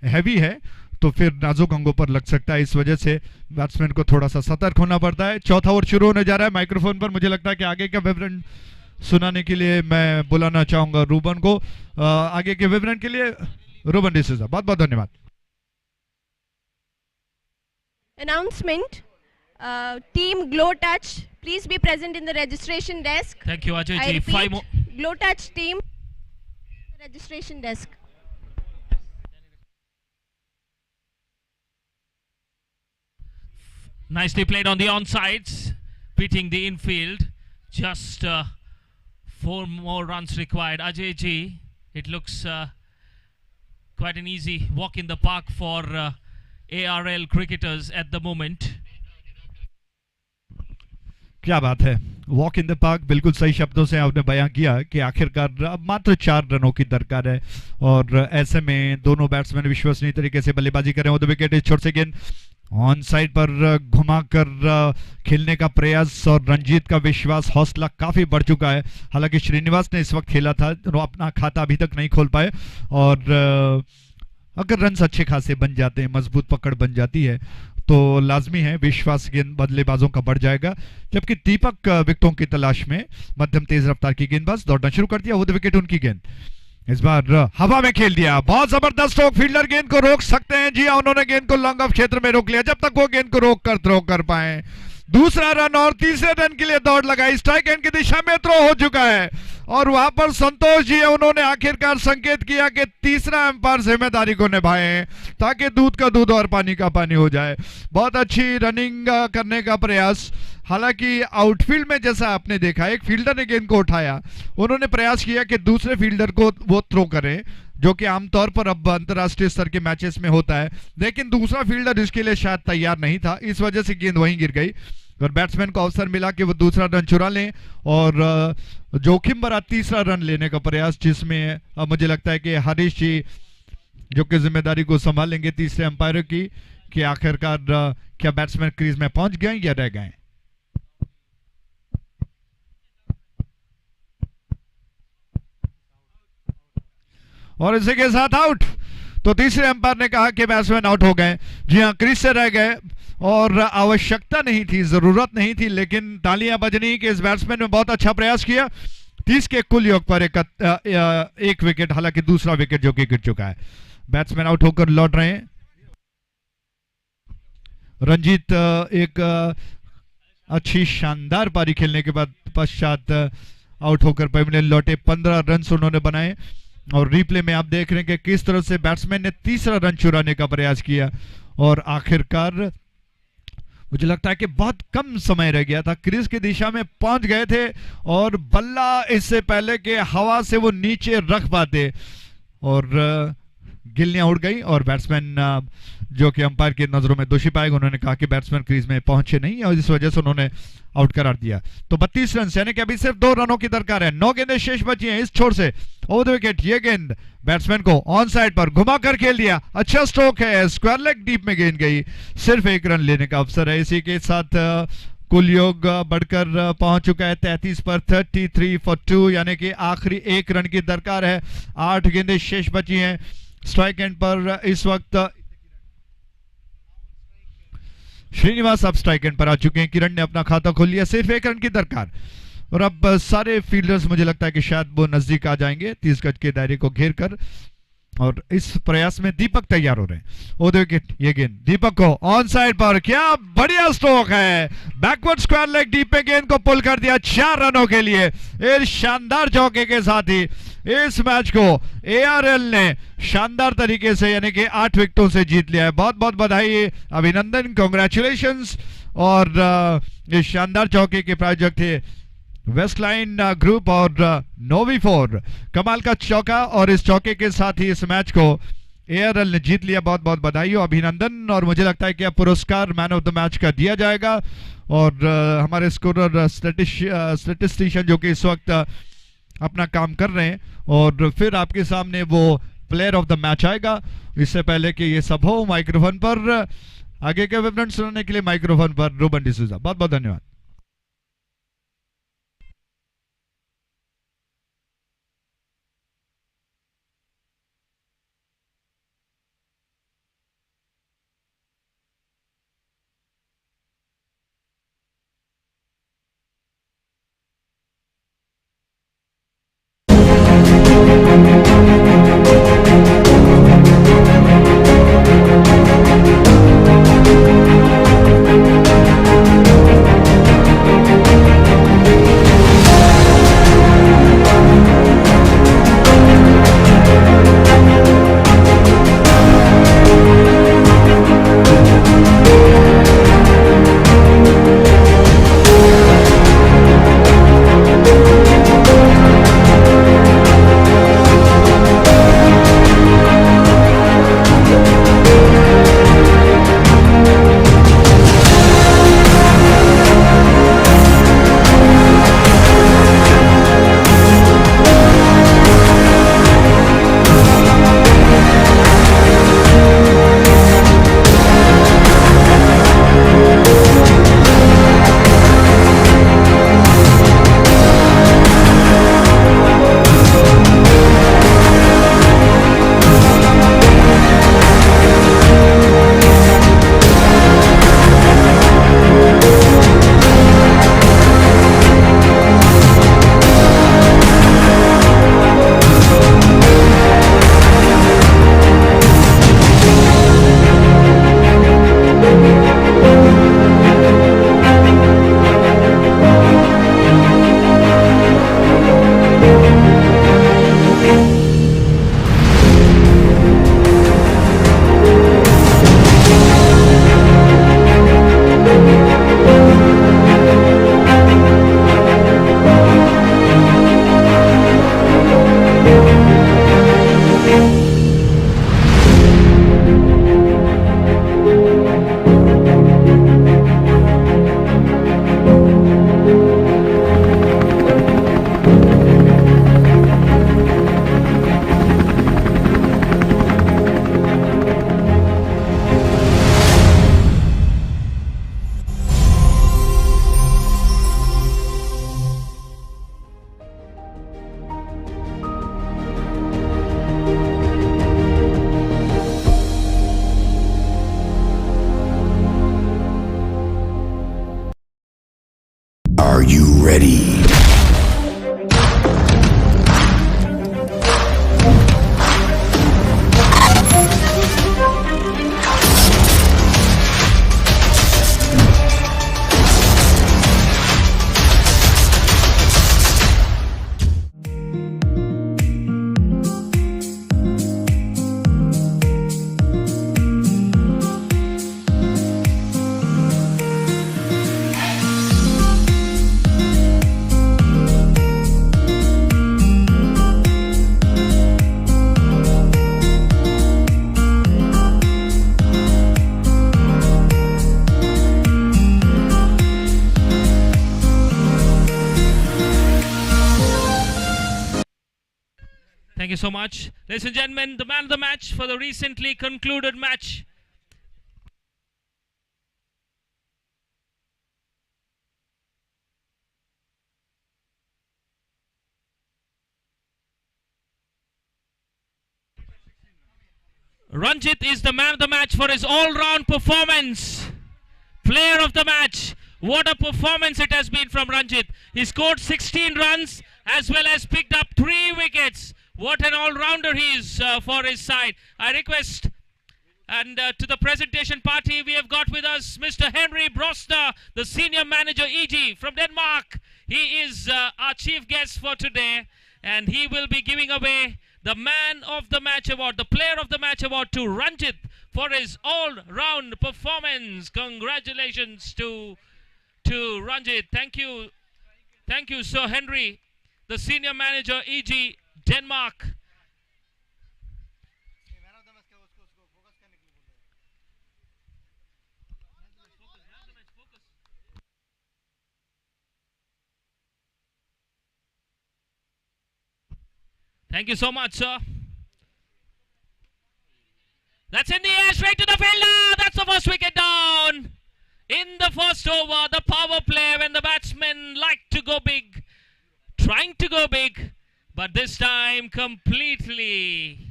हैवी है तो फिर नाजुक अंगों पर लग सकता है, इस वजह से बैट्समैन को थोड़ा सा सतर्क होना पड़ता है। चौथा ओवर शुरू होने जा रहा है। माइक्रोफोन पर मुझे लगता है कि आगे का विवरण सुनाने के लिए मैं बुलाना चाहूंगा रूबन को। आगे के विवरण के लिए रूबन डिसूजा, बहुत बहुत धन्यवाद। Announcement, team Glow Touch, please be present in the registration desk. Thank you, Ajay I ji. repeat, 5 more. Glow Touch team, registration desk. Nicely played on the onsides, beating the infield. Just 4 more runs required. Ajay ji, it looks quite an easy walk in the park for ARL cricketers at the moment. क्या बात है, walk in the park, बिल्कुल सही शब्दों से आपने बयां किया कि आखिरकार अब मात्र 4 रनों की दरकार है और ऐसे में दोनों बैट्समैन विश्वसनीय तरीके से बल्लेबाजी करें। वो विकेट इस छोर से गेंद ऑन साइड पर घुमाकर खेलने का प्रयास और रंजीत का विश्वास, हौसला काफी बढ़ चुका है। हालांकि श्रीनिवास ने इस वक्त खेला था, तो अपना खाता अभी तक नहीं खोल पाए और अगर रन्स अच्छे खासे बन जाते हैं, मजबूत पकड़ बन जाती है तो लाजमी है विश्वास गेंद बल्लेबाजों का बढ़ जाएगा। जबकि दीपक विकेटों की तलाश में मध्यम तेज रफ्तार की गेंदबाज दौड़ना शुरू कर दिया। वो विकेट उनकी गेंद इस बार हवा में खेल दिया, बहुत जबरदस्त स्ट्रोक। फील्डर गेंद को रोक सकते हैं, जी हाँ, उन्होंने गेंद को लॉन्ग ऑफ क्षेत्र में रोक लिया। जब तक वो गेंद को रोक कर थ्रो कर पाए दूसरा रन और तीसरे रन के लिए दौड़ लगाई, स्ट्राइक एंड की दिशा में थ्रो हो चुका है और वहां पर संतोष जी है, उन्होंने आखिरकार संकेत किया कि तीसरा अंपायर जिम्मेदारी को निभाए ताकि दूध का दूध और पानी का पानी हो जाए। बहुत अच्छी रनिंग करने का प्रयास, हालांकि आउटफील्ड में जैसा आपने देखा एक फील्डर ने गेंद को उठाया, उन्होंने प्रयास किया कि दूसरे फील्डर को वो थ्रो करें, जो कि आमतौर पर अब अंतर्राष्ट्रीय स्तर के मैचेस में होता है, लेकिन दूसरा फील्डर इसके लिए शायद तैयार नहीं था, इस वजह से गेंद वहीं गिर गई और बैट्समैन को अवसर मिला कि वो दूसरा रन चुरा लें और जोखिम भरा तीसरा रन लेने का प्रयास, जिसमें मुझे लगता है कि हरीश जी जो कि जिम्मेदारी को संभालेंगे तीसरे अंपायर की कि आखिरकार क्या बैट्समैन क्रीज में पहुंच गए या रह गए। और इसी के साथ आउट, तो तीसरे अंपायर ने कहा कि बैट्समैन आउट हो गए। जी हाँ, क्रीज से रह गए और आवश्यकता नहीं थी, जरूरत नहीं थी, लेकिन तालियां बजनी कि इस बैट्समैन ने बहुत अच्छा प्रयास किया। 30 के कुल योग पर एक विकेट, हालांकि दूसरा विकेट जो कि गिर चुका है। बैट्समैन आउट होकर लौट रहे हैं। रंजीत एक अच्छी शानदार पारी खेलने के बाद पश्चात आउट होकर पवेलियन लौटे, 15 रन उन्होंने बनाए और रिप्ले में आप देख रहे हैं कि किस तरह से बैट्समैन ने तीसरा रन चुराने का प्रयास किया और आखिरकार मुझे लगता है कि बहुत कम समय रह गया था, क्रीज की दिशा में पहुंच गए थे और बल्ला इससे पहले कि हवा से वो नीचे रख पाते और गिल्लियां उड़ गई और बैट्समैन जो कि अंपायर की नजरों में दोषी पाए गए, उन्होंने कहा कि बैट्समैन क्रीज में पहुंचे नहीं और इस वजह से उन्होंने आउट करार दिया। तो 32 रन यानी कि अभी सिर्फ 2 रनों की दरकार है, 9 गेंदें शेष बची हैं इस छोर से। ओवर द विकेट ये गेंद बैट्समैन को ऑन साइड पर घुमाकर खेल दिया, अच्छा स्ट्रोक है, स्क्वायर लेग डीप में गेंद गई, सिर्फ 1 रन लेने का अवसर है। इसी के साथ कुल योग बढ़कर पहुंच चुका है 33 पर, 33 for 2 यानी कि आखिरी 1 रन की दरकार है। 8 गेंदें शेष बची हैं। स्ट्राइक एंड पर इस वक्त श्रीनिवास अब स्ट्राइक एंड पर आ चुके हैं। किरण ने अपना खाता खोल लिया, सिर्फ 1 रन की दरकार और अब सारे फील्डर्स मुझे लगता है कि शायद वो नजदीक आ जाएंगे 30 गज के दायरे को घेर कर और इस प्रयास में दीपक तैयार हो रहे हैं। ओ विकेट ये गेंद दीपक को ऑन साइड पर, क्या बढ़िया स्ट्रोक है, बैकवर्ड स्क्वायर लेग डीप में गेंद को पुल कर दिया 4 रनों के लिए। इस शानदार चौके के साथ ही इस मैच को एआरएल ने शानदार तरीके से यानी कि 8 विकेटों से जीत लिया है। बहुत बहुत बधाई, अभिनंदन, कांग्रेचुलेशंस। और इस शानदार चौके के प्रायोजक थे वेस्टलाइन ग्रुप और V4 कमाल का चौका और इस चौके के साथ ही इस मैच को एआरएल ने जीत लिया। बहुत बहुत बधाई हो, अभिनंदन। और मुझे लगता है कि अब पुरस्कार मैन ऑफ द मैच का दिया जाएगा और हमारे स्कोरर स्टैटिस्टिशियन जो कि इस वक्त अपना काम कर रहे हैं और फिर आपके सामने वो प्लेयर ऑफ द मैच आएगा। इससे पहले कि ये सब हो, माइक्रोफोन पर आगे के विवरण सुनाने के लिए माइक्रोफोन पर रूबन डिसूजा। बहुत बहुत धन्यवाद। ready? Thank you so much. Ladies and gentlemen, the man of the match for the recently concluded match. Ranjit is the man of the match for his all-round performance. Player of the match. What a performance it has been from Ranjit. He scored 16 runs as well as picked up 3 wickets. What an all-rounder he is for his side. I request, and to the presentation party, we have got with us Mr. Henry Broster, the senior manager EG from Denmark. He is our chief guest for today, and he will be giving away the man of the match award, the player of the match award to Ranjit for his all-round performance. Congratulations to Ranjit. Thank you, Sir Henry, the senior manager EG Denmark. Thank you so much, sir. That's in the air, straight to the fielder. That's the first wicket down. In the first over, the power play when the batsmen like to go big, trying to go big, but this time completely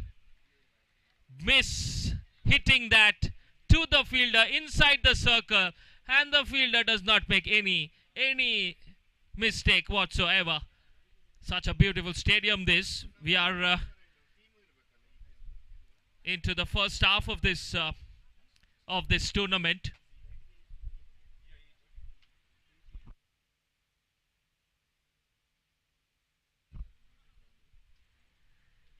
miss hitting that to the fielder inside the circle, and the fielder does not make any mistake whatsoever. Such a beautiful stadium this. We are into the first half of this tournament.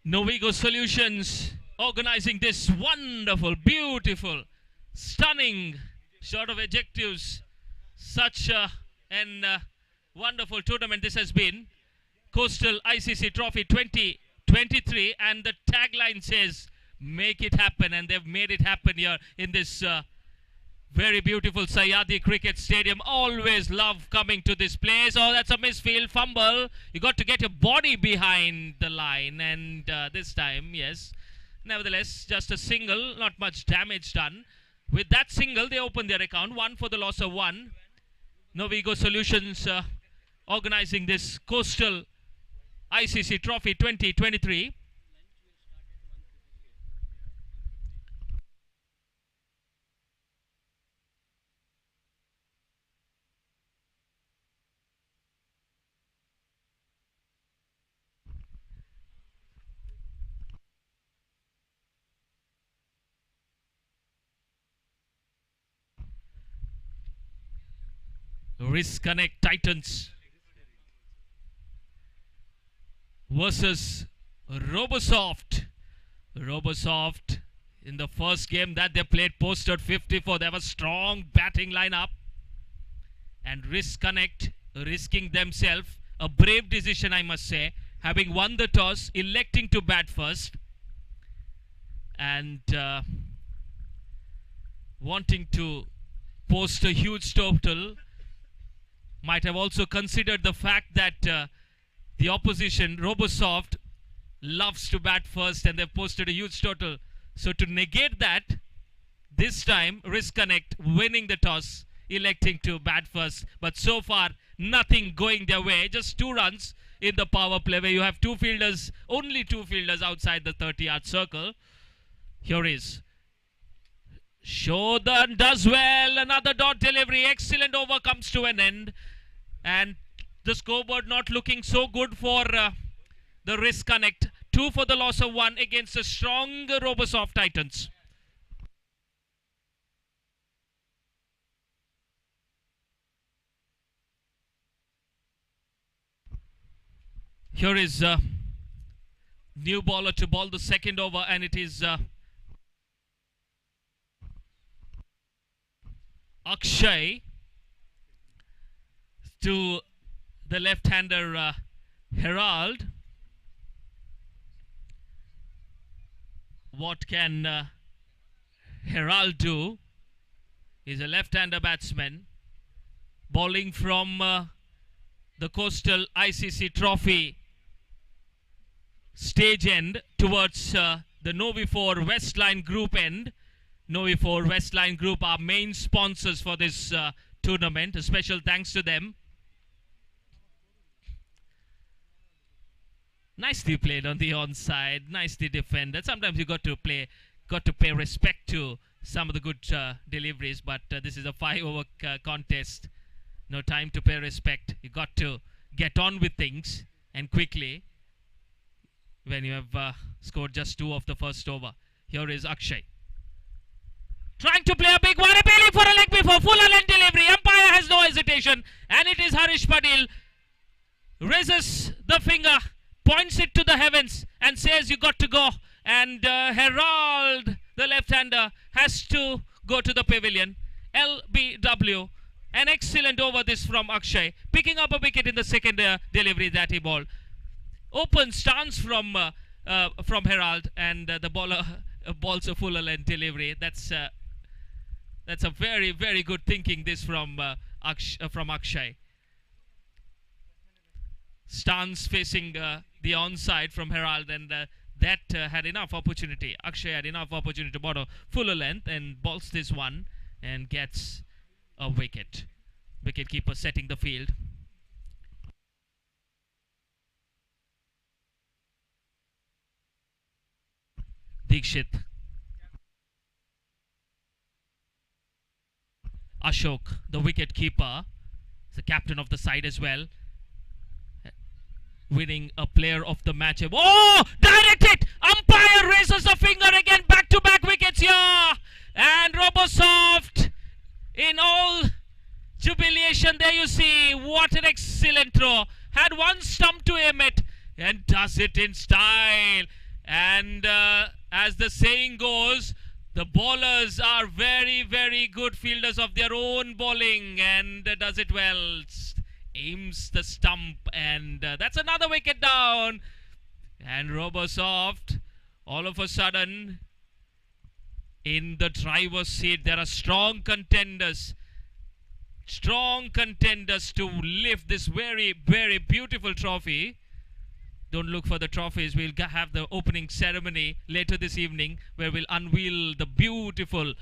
Novigo Solutions organizing this wonderful, beautiful, stunning sort of adjectives. Such an wonderful tournament this has been. Coastal ICC Trophy 2023, and the tagline says, make it happen, and they've made it happen here in this very beautiful Sayadi Cricket Stadium. Always love coming to this place. Oh, that's a misfield fumble. You got to get your body behind the line, and this time, yes. Nevertheless, just a single, not much damage done. With that single, they open their account. 1 for the loss of 1. Novigo Solutions organizing this Coastal ICC Trophy 2023. Risk Connect Titans versus Robosoft. Robosoft in the first game that they played posted 54. They have a strong batting lineup, and Risk Connect risking themselves. A brave decision, I must say, having won the toss, electing to bat first, and wanting to post a huge total. Might have also considered the fact that the opposition, Robosoft, loves to bat first, and they've posted a huge total. So to negate that, this time Risk Connect winning the toss, electing to bat first. But so far, nothing going their way. Just 2 runs in the power play where you have 2 fielders, only 2 fielders outside the 30-yard circle. Here is Shodhan does well. Another dot delivery. Excellent over comes to an end. And The scoreboard not looking so good for the Risk Connect. 2 for the loss of 1 against the strong Robosoft Titans. Here is new bowler to bowl the second over, and it is Akshay to the left-hander Herald. What can Herald do? He's a left-hander batsman bowling from the Coastal ICC Trophy stage end towards the Novi4 Westline Group end. Novi4 Westline Group are main sponsors for this tournament. A special thanks to them. Nicely played on the onside, nicely defended. Sometimes you got to pay respect to some of the good deliveries, but this is a 5-over contest. No time to pay respect. You got to get on with things, and quickly, when you have scored just 2 of the first over. Here is Akshay trying to play a big one, appealing for a leg before full length delivery. Umpire has no hesitation, and it is Harish Padil. Raises the finger, points it to the heavens, and says you got to go. And Herald, the left-hander, has to go to the pavilion. LBW. An excellent over this from Akshay, picking up a wicket in the second delivery that he bowled. Open stance from Herald, and the bowler bowls a fuller length delivery. That's a very, very good thinking this from Akshay. Stance facing the onside from Herald, and that had enough opportunity. Akshay had enough opportunity to bowl a fuller length and bowls this one and gets a wicket. Wicketkeeper setting the field. Dikshit. Ashok, the wicketkeeper, the captain of the side as well, winning a player of the match. Oh! Direct hit! Umpire raises the finger again. Back-to-back wickets here. And Robosoft in all jubilation. There you see. What an excellent throw. Had one stump to aim it and does it in style. And as the saying goes, the bowlers are very, very good fielders of their own bowling, and does it well. Aims the stump, and that's another wicket down. And Robosoft, all of a sudden, in the driver's seat. There are strong contenders to lift this very, very beautiful trophy. Don't look for the trophies. We'll have the opening ceremony later this evening, where we'll unveil the beautiful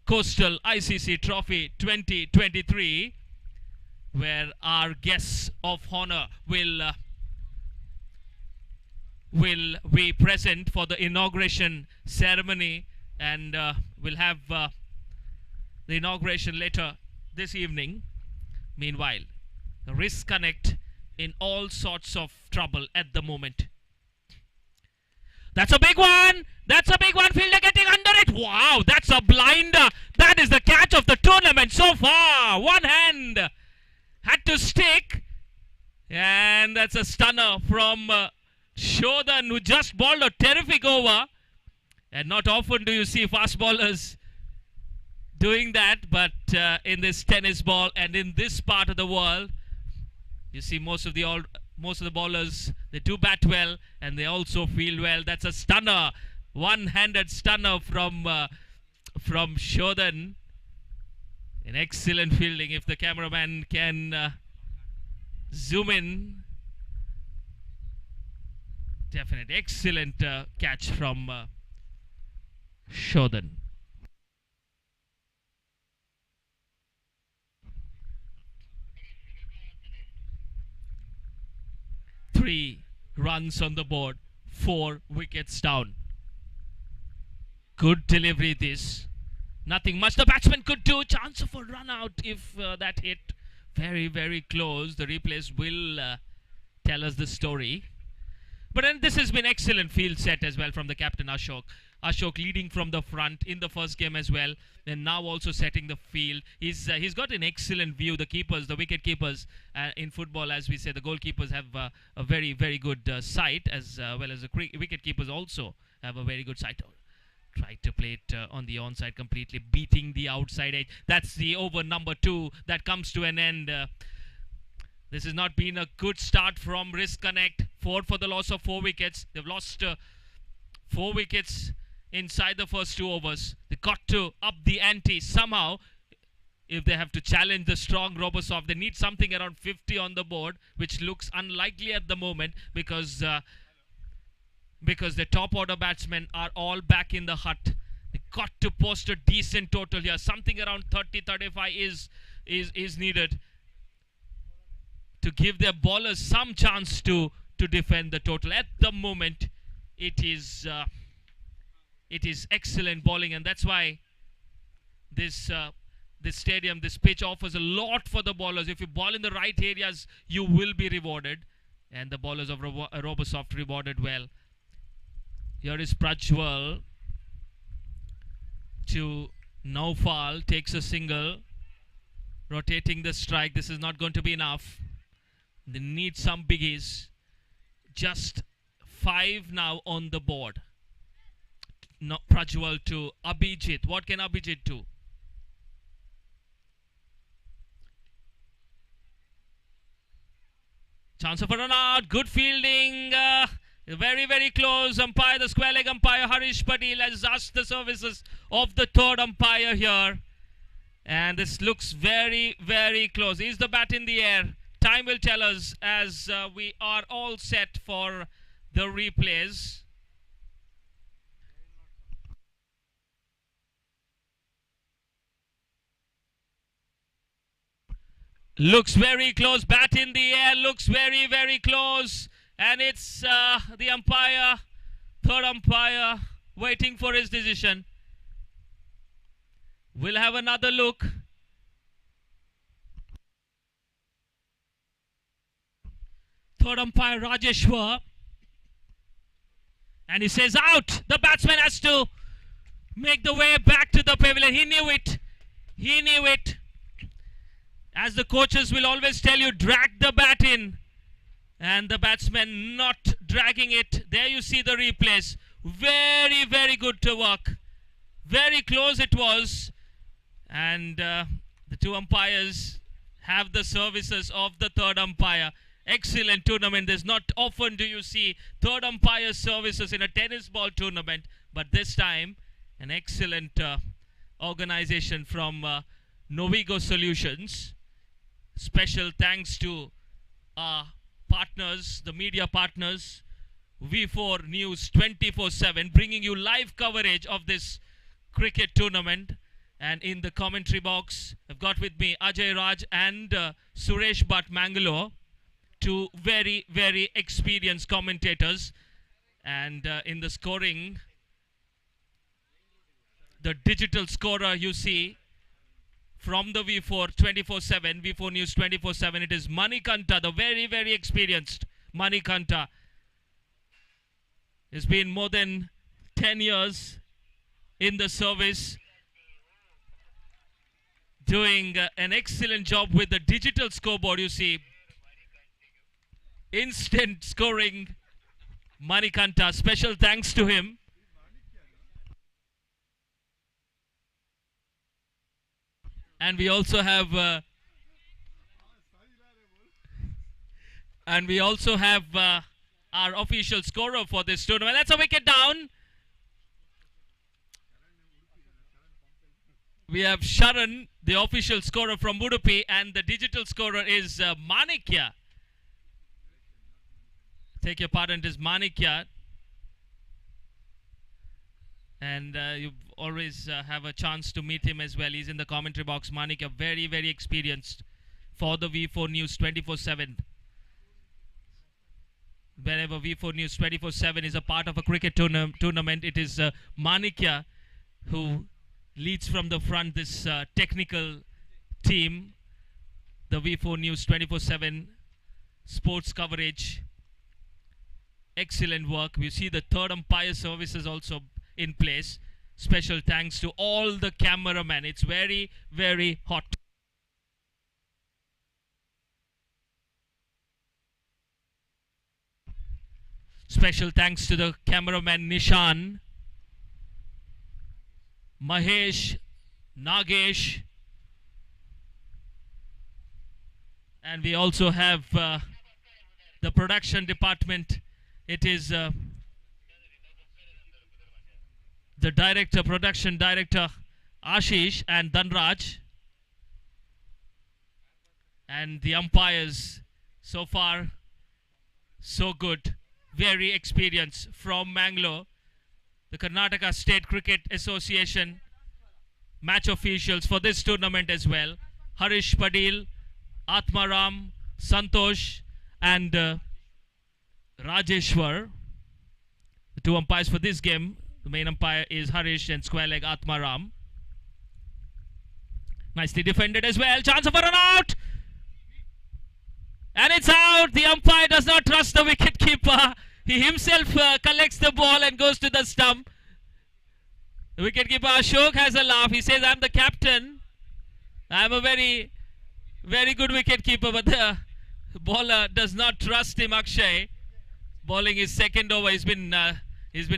Coastal ICC Trophy 2023, where our guests of honor will be present for the inauguration ceremony, and we'll have the inauguration later this evening. Meanwhile, the Risk Connect in all sorts of trouble at the moment. That's a big one. That's a big one. Fielder getting under it. Wow, that's a blinder. That is the catch of the tournament so far. One hand had to stick. And that's a stunner from Shodhan, who just bowled a terrific over. And not often do you see fast bowlers doing that. But in this tennis ball and in this part of the world, you see most of the bowlers, they do bat well and they also field well. That's a stunner, one-handed stunner from Shodhan. An excellent fielding. If the cameraman can zoom in, definitely excellent catch from Shodhan. Three runs on the board, 4 wickets down. Good delivery this. Nothing much the batsman could do. Chance of a run out if that hit Very, very close. The replays will tell us the story. But then this has been excellent field set as well from the captain Ashok. Ashok leading from the front in the first game as well, and now also setting the field. He's got an excellent view. The keepers, the wicket keepers in football, as we say, the goalkeepers have a very, very good sight, as well as the wicket keepers also have a very good sight. Tried to play it on the onside completely, beating the outside edge. That's the over number 2 that comes to an end. This has not been a good start from Risk Connect. 4 for the loss of 4 wickets. They've lost 4 wickets inside the first 2 overs. They got to up the ante somehow. If they have to challenge the strong Robosoft, they need something around 50 on the board, which looks unlikely at the moment because the top order batsmen are all back in the hut. They got to post a decent total here. Something around 30-35 is needed to give their bowlers some chance to defend the total. At the moment, it is excellent bowling, and that's why this stadium, this pitch offers a lot for the bowlers. If you bowl in the right areas, you will be rewarded, and the bowlers of Robosoft rewarded well. Here is Prajwal to Naufal, takes a single, rotating the strike. This is not going to be enough. They need some biggies. Just 5 now on the board. No, Prajwal to Abhijit. What can Abhijit do? Chance of a run out. Good fielding. Very, very close. Umpire, the square leg umpire Harish Patel has asked the services of the third umpire here. And this looks very, very close. Is the bat in the air? Time will tell us as we are all set for the replays. Looks very close. Bat in the air. Looks very, very close. And it's the umpire, third umpire, waiting for his decision. We'll have another look. Third umpire Rajeshwar, and he says out. The batsman has to make the way back to the pavilion. He knew it. He knew it. As the coaches will always tell you, drag the bat in. And the batsman not dragging it. There you see the replays. Very, very good to work. Very close it was. And the 2 umpires have the services of the third umpire. Excellent tournament. There's not often do you see third umpire services in a tennis ball tournament, but this time an excellent organization from Novigo Solutions. Special thanks to our partners, the media partners, V4NEWS 24/7, bringing you live coverage of this cricket tournament. And in the commentary box, I've got with me Ajay Raj and Suresh Bhatt Mangalore. 2 very, very experienced commentators. And in the scoring, the digital scorer you see from the V4 24/7, V4NEWS 24/7, it is Manikanta, the very, very experienced Manikanta. It's been more than 10 years in the service, doing an excellent job with the digital scoreboard. You see, instant scoring Manikanta. Special thanks to him. And we also have our official scorer for this tournament. That's a wicket down. We have Sharan, the official scorer from Udupi, and the digital scorer is Manikya. Take your pardon, it is Manikya. And you always have a chance to meet him as well. He's in the commentary box. Manikya, very, very experienced for the V4NEWS 24/7. Whenever V4NEWS 24/7 is a part of a cricket tournament, it is Manikya who leads from the front this technical team. the V4 News 24/7 sports coverage. Excellent work. We see the third umpire services also in place. Special thanks to all the cameramen. It's very, very hot. Special thanks to the cameraman Nishan, Mahesh, Nagesh, and we also have the production department. It is the production director Ashish and Dhanraj, and the umpires. So far so good. Very experienced from Mangalore. The Karnataka State Cricket Association match officials for this tournament as well. Harish Padil, Atmaram, Santosh and Rajeshwar. The two umpires for this game. The main umpire is Harish and square leg Atmaram. Nicely defended as well. Chance of a run out. And it's out. The umpire does not trust the wicket keeper. He himself collects the ball and goes to the stump. The wicketkeeper Ashok has a laugh. He says, I'm the captain. I'm a very, very good wicketkeeper, but the bowler does not trust him, Akshay. Bowling his second over. He's been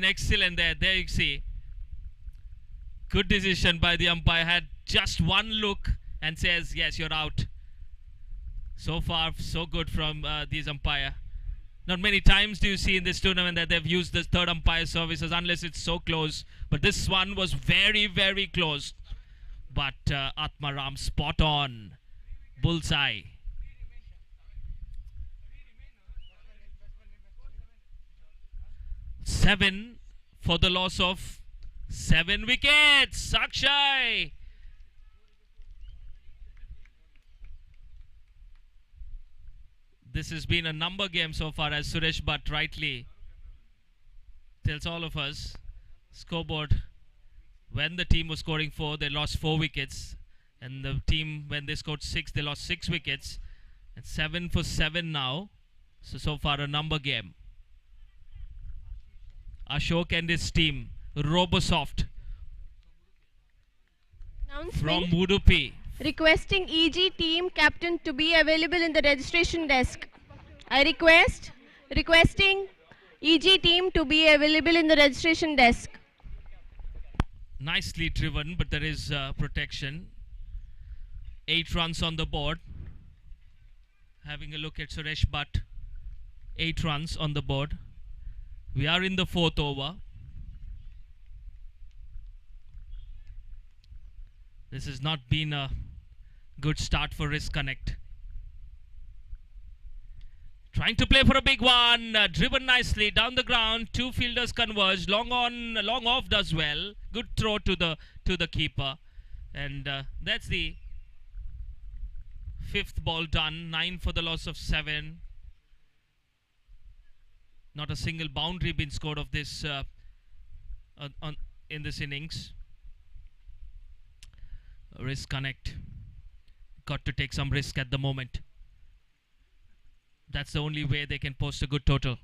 excellent there. There you see. Good decision by the umpire. Had just one look and says, yes, you're out. So far, so good from these umpire. Not many times do you see in this tournament that they've used the third umpire services unless it's so close. But this one was very, very close. But Atmaram spot on. Bullseye. Seven for the loss of 7 wickets. Akshay. This has been a number game so far, as Suresh Bhatt rightly tells all of us. Scoreboard, when the team was scoring 4, they lost 4 wickets. And the team, when they scored 6, they lost 6 wickets. And 7 for 7 now. So far a number game. Ashok and his team, Robosoft from Udupi. Requesting EG team captain to be available in the registration desk. I requesting EG team to be available in the registration desk. Nicely driven, but there is protection. 8 runs on the board. Having a look at Suresh Bhatt. 8 runs on the board. We are in the 4th over. This has not been a good start for Risk Connect. Trying to play for a big one. Driven nicely down the ground. 2 fielders converge. Long on, long off does well. Good throw to the keeper. And that's the 5th ball done. 9 for the loss of 7. Not a single boundary been scored of this in this innings. Risk Connect. Got to take some risk at the moment. That's the only way they can post a good total.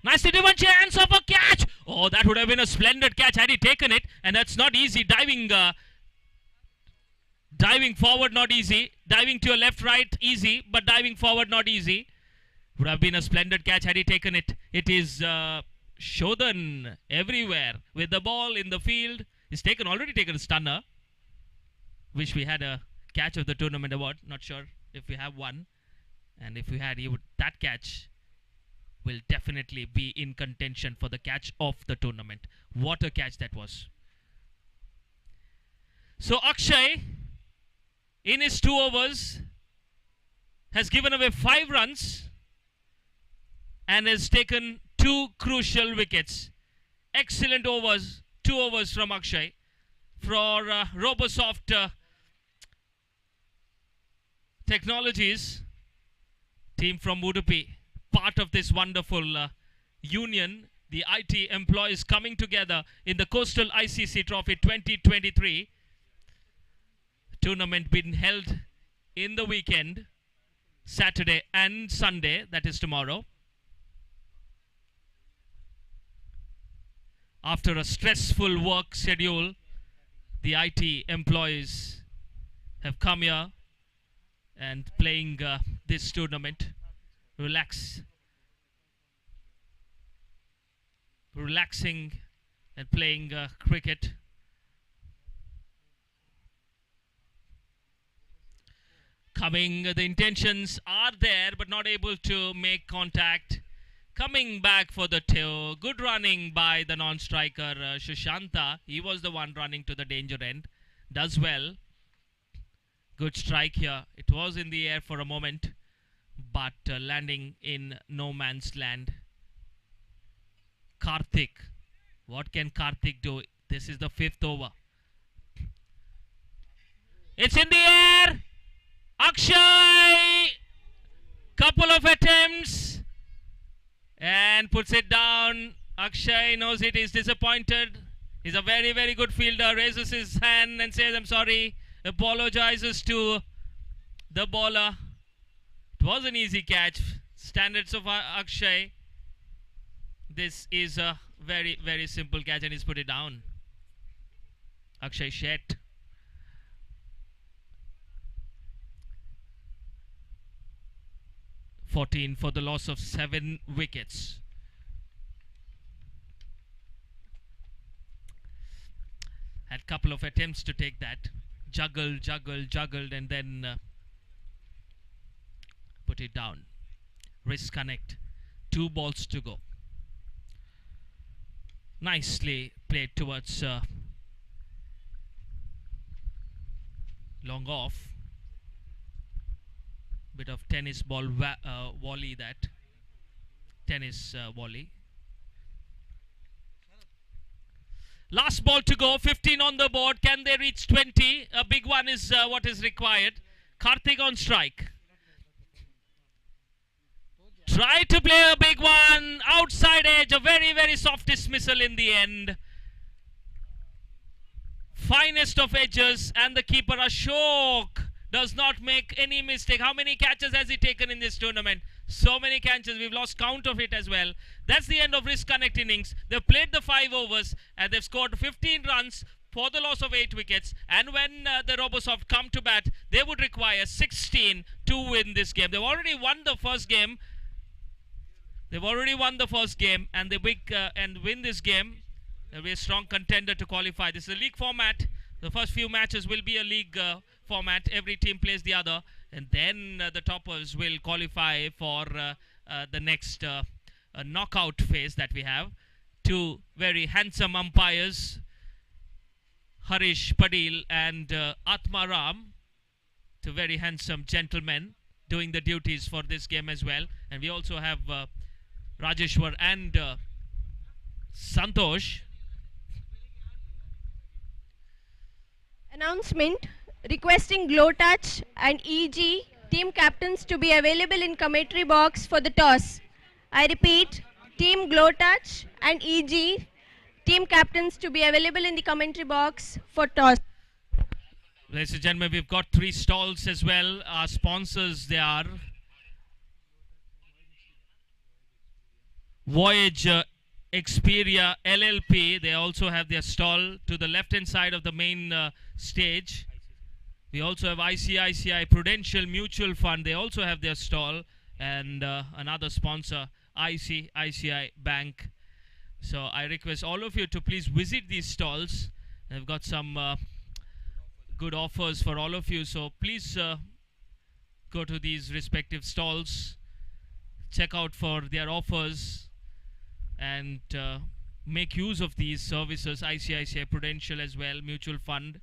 Nicely driven, chance of a catch. Oh, that would have been a splendid catch had he taken it. And that's not easy. Diving forward, not easy. Diving to your left, right, easy. But diving forward, not easy. Would have been a splendid catch had he taken it. It is Shodhan everywhere with the ball in the field. He's already taken a stunner. Wish we had a catch of the tournament award. Not sure if we have one. And if we had, that catch will definitely be in contention for the catch of the tournament. What a catch that was. So Akshay, in his 2 overs, has given away 5 runs and has taken 2 crucial wickets. Excellent overs. 2 overs from Akshay. For Robosoft Technologies, team from Udupi, part of this wonderful union, the IT employees coming together in the Coastal ICC Trophy 2023. Tournament being held in the weekend, Saturday and Sunday, that is tomorrow. After a stressful work schedule, the IT employees have come here and playing this tournament. Relaxing and playing cricket. Coming, the intentions are there but not able to make contact. Coming back for the two. Good running by the non-striker Shushanta. He was the one running to the danger end. Does well. Good strike here. It was in the air for a moment, but landing in no man's land. Karthik. What can Karthik do? This is the 5th over. It's in the air. Akshay. Couple of attempts. And puts it down. Akshay knows it. Is disappointed. He's a very, very good fielder. Raises his hand and says, I'm sorry. Apologizes to the bowler. It was an easy catch. Standards of Akshay. This is a very, very simple catch and he's put it down. Akshay Shet. (14) for the loss of 7 wickets. Had a couple of attempts to take that. Juggled and then put it down. Wrist connect. 2 balls to go. Nicely played towards long off. Bit of tennis ball volley that. Tennis volley. Last ball to go. 15 on the board. Can they reach 20? A big one is what is required. Karthik on strike. Try to play a big one. Outside edge. A very, very soft dismissal in the end. Finest of edges. And the keeper Ashok does not make any mistake. How many catches has he taken in this tournament? So many catches. We've lost count of it as well. That's the end of wrist connect innings. They've played the 5 overs and they've scored 15 runs for the loss of 8 wickets. And when the Robosoft come to bat, they would require 16 to win this game. They've already won the first game. And they win this game. They'll be a strong contender to qualify. This is a league format. The first few matches will be a league format. Every team plays the other. And then the toppers will qualify for the next knockout phase that we have. 2 very handsome umpires, Harish Padil and Atma Ram. 2 very handsome gentlemen doing the duties for this game as well. And we also have Rajeshwar and Santosh. Announcement requesting Glow Touch and EG team captains to be available in commentary box for the toss. I repeat, team Glow Touch and EG team captains to be available in the commentary box for toss. Ladies and gentlemen, we've got 3 stalls as well. Our sponsors, they are Voyage Xperia LLP. They also have their stall to the left hand side of the main stage. We also have ICICI Prudential Mutual Fund. They also have their stall. And another sponsor, ICICI Bank. So I request all of you to please visit these stalls. They've got some good offers for all of you. So please go to these respective stalls. Check out for their offers. And make use of these services. ICICI Prudential as well, mutual fund,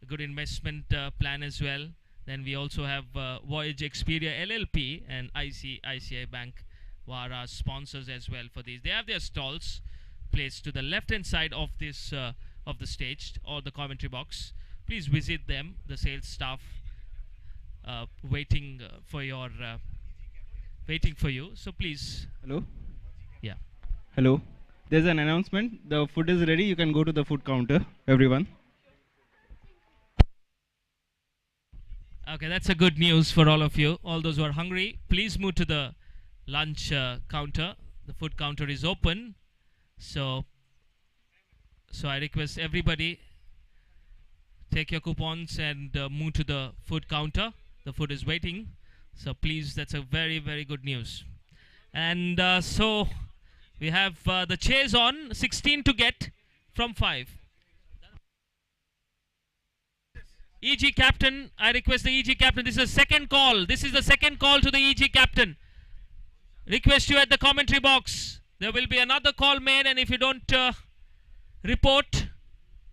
a good investment plan as well. Then we also have Voyage Xperia LLP and ICICI Bank who are our sponsors as well for these. They have their stalls placed to the left hand side of this of the stage or the commentary box. Please visit them. The sales staff waiting for your waiting for you. So please. Hello. Yeah. Hello. There's an announcement. The food is ready. You can go to the food counter, everyone. Okay, that's a good news for all of you. All those who are hungry, please move to the lunch counter. The food counter is open. So I request everybody, take your coupons and move to the food counter. The food is waiting. So please, that's a very, very good news. And so we have the chase on, 16 to get from 5. EG captain, I request the EG captain. This is the second call. This is the second call to the EG captain. Request you at the commentary box. There will be another call made, and if you don't report,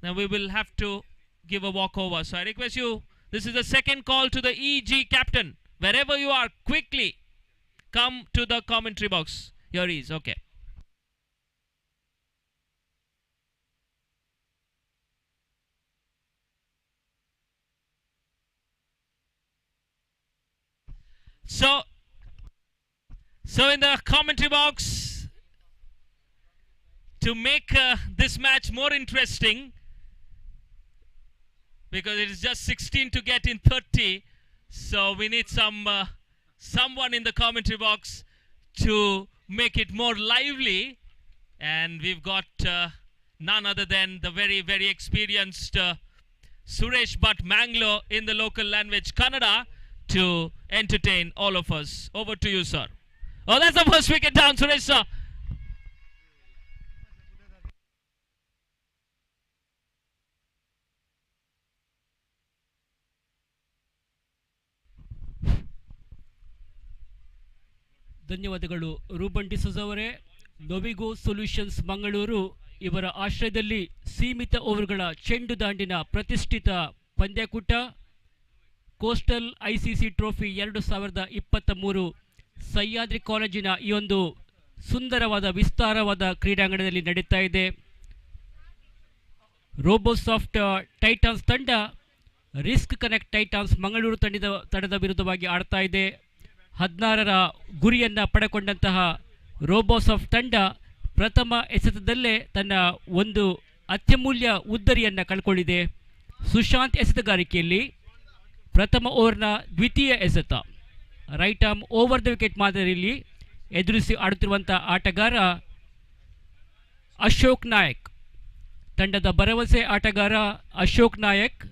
then we will have to give a walkover. So I request you, this is the second call to the EG captain. Wherever you are, quickly come to the commentary box. Here he is. Okay. So in the commentary box, to make this match more interesting, because it is just 16 to get in 30, so we need someone in the commentary box to make it more lively, and we've got none other than the very, very experienced Suresh Bhatt Manglo in the local language Kannada to entertain all of us. Over to you, sir. Oh, that's the first wicket down, Suresh, sir. ಧನ್ಯವಾದಗಳು Ruben D'Souza ಅವರೇ. ನೊವಿಗೋ solutions Mangaluru ಇವರ ಆಶ್ರಯದಲ್ಲಿ ಸೀಮಿತ ಓವರ್ಗಳ ಚೆಂಡು ದಾಂಡಿನ ಪ್ರತಿಷ್ಠಿತ ಪಂದ್ಯಕೂಟ coastal ICC trophy 2023 Sahyadri ಕಾಲೇಜಿನ ಈ ಒಂದು ಸುಂದರವಾದ ವಿಸ್ತಾರವಾದ ಕ್ರೀಡಾಂಗಣದಲ್ಲಿ ನಡೀತಾ ಇದೆ. ರೋಬೋಸಾಫ್ಟ್ ಟೈಟಾನ್ಸ್ ತಂಡ ರಿಸ್ಕ್ ಕನೆಕ್ಟ್ ಟೈಟಾನ್ಸ್ ಮಂಗಳೂರು ತಂಡದ ವಿರುದ್ಧವಾಗಿ ಆಡ್ತಾ ಇದೆ. 16ರ ಗುರಿಯನ್ನು ಪಡೆಕೊಂಡಂತಹ ರೋಬೋಸಾಫ್ಟ್ ತಂಡ ಪ್ರಥಮ ಎಸೆತದಲ್ಲೇ ತನ್ನ ಒಂದು ಅತ್ಯಮೂಲ್ಯ ಉದ್ದರಿಯನ್ನು ಕಳ್ಕೊಂಡಿದೆ. ಸುಶಾಂತ್ ಎಸೆತಗಾರಿಕೆಯಲ್ಲಿ ಪ್ರಥಮ ಓವರ್ನ ದ್ವಿತೀಯ ಎಸೆತ right arm over the wicket ಮಾದರಿಯಲ್ಲಿ ಎದುರಿಸಿ ಆಡುತ್ತಿರುವಂಥ ಆಟಗಾರ ಅಶೋಕ್ ನಾಯಕ್. ತಂಡದ ಭರವಸೆ ಆಟಗಾರ ಅಶೋಕ್ ನಾಯಕ್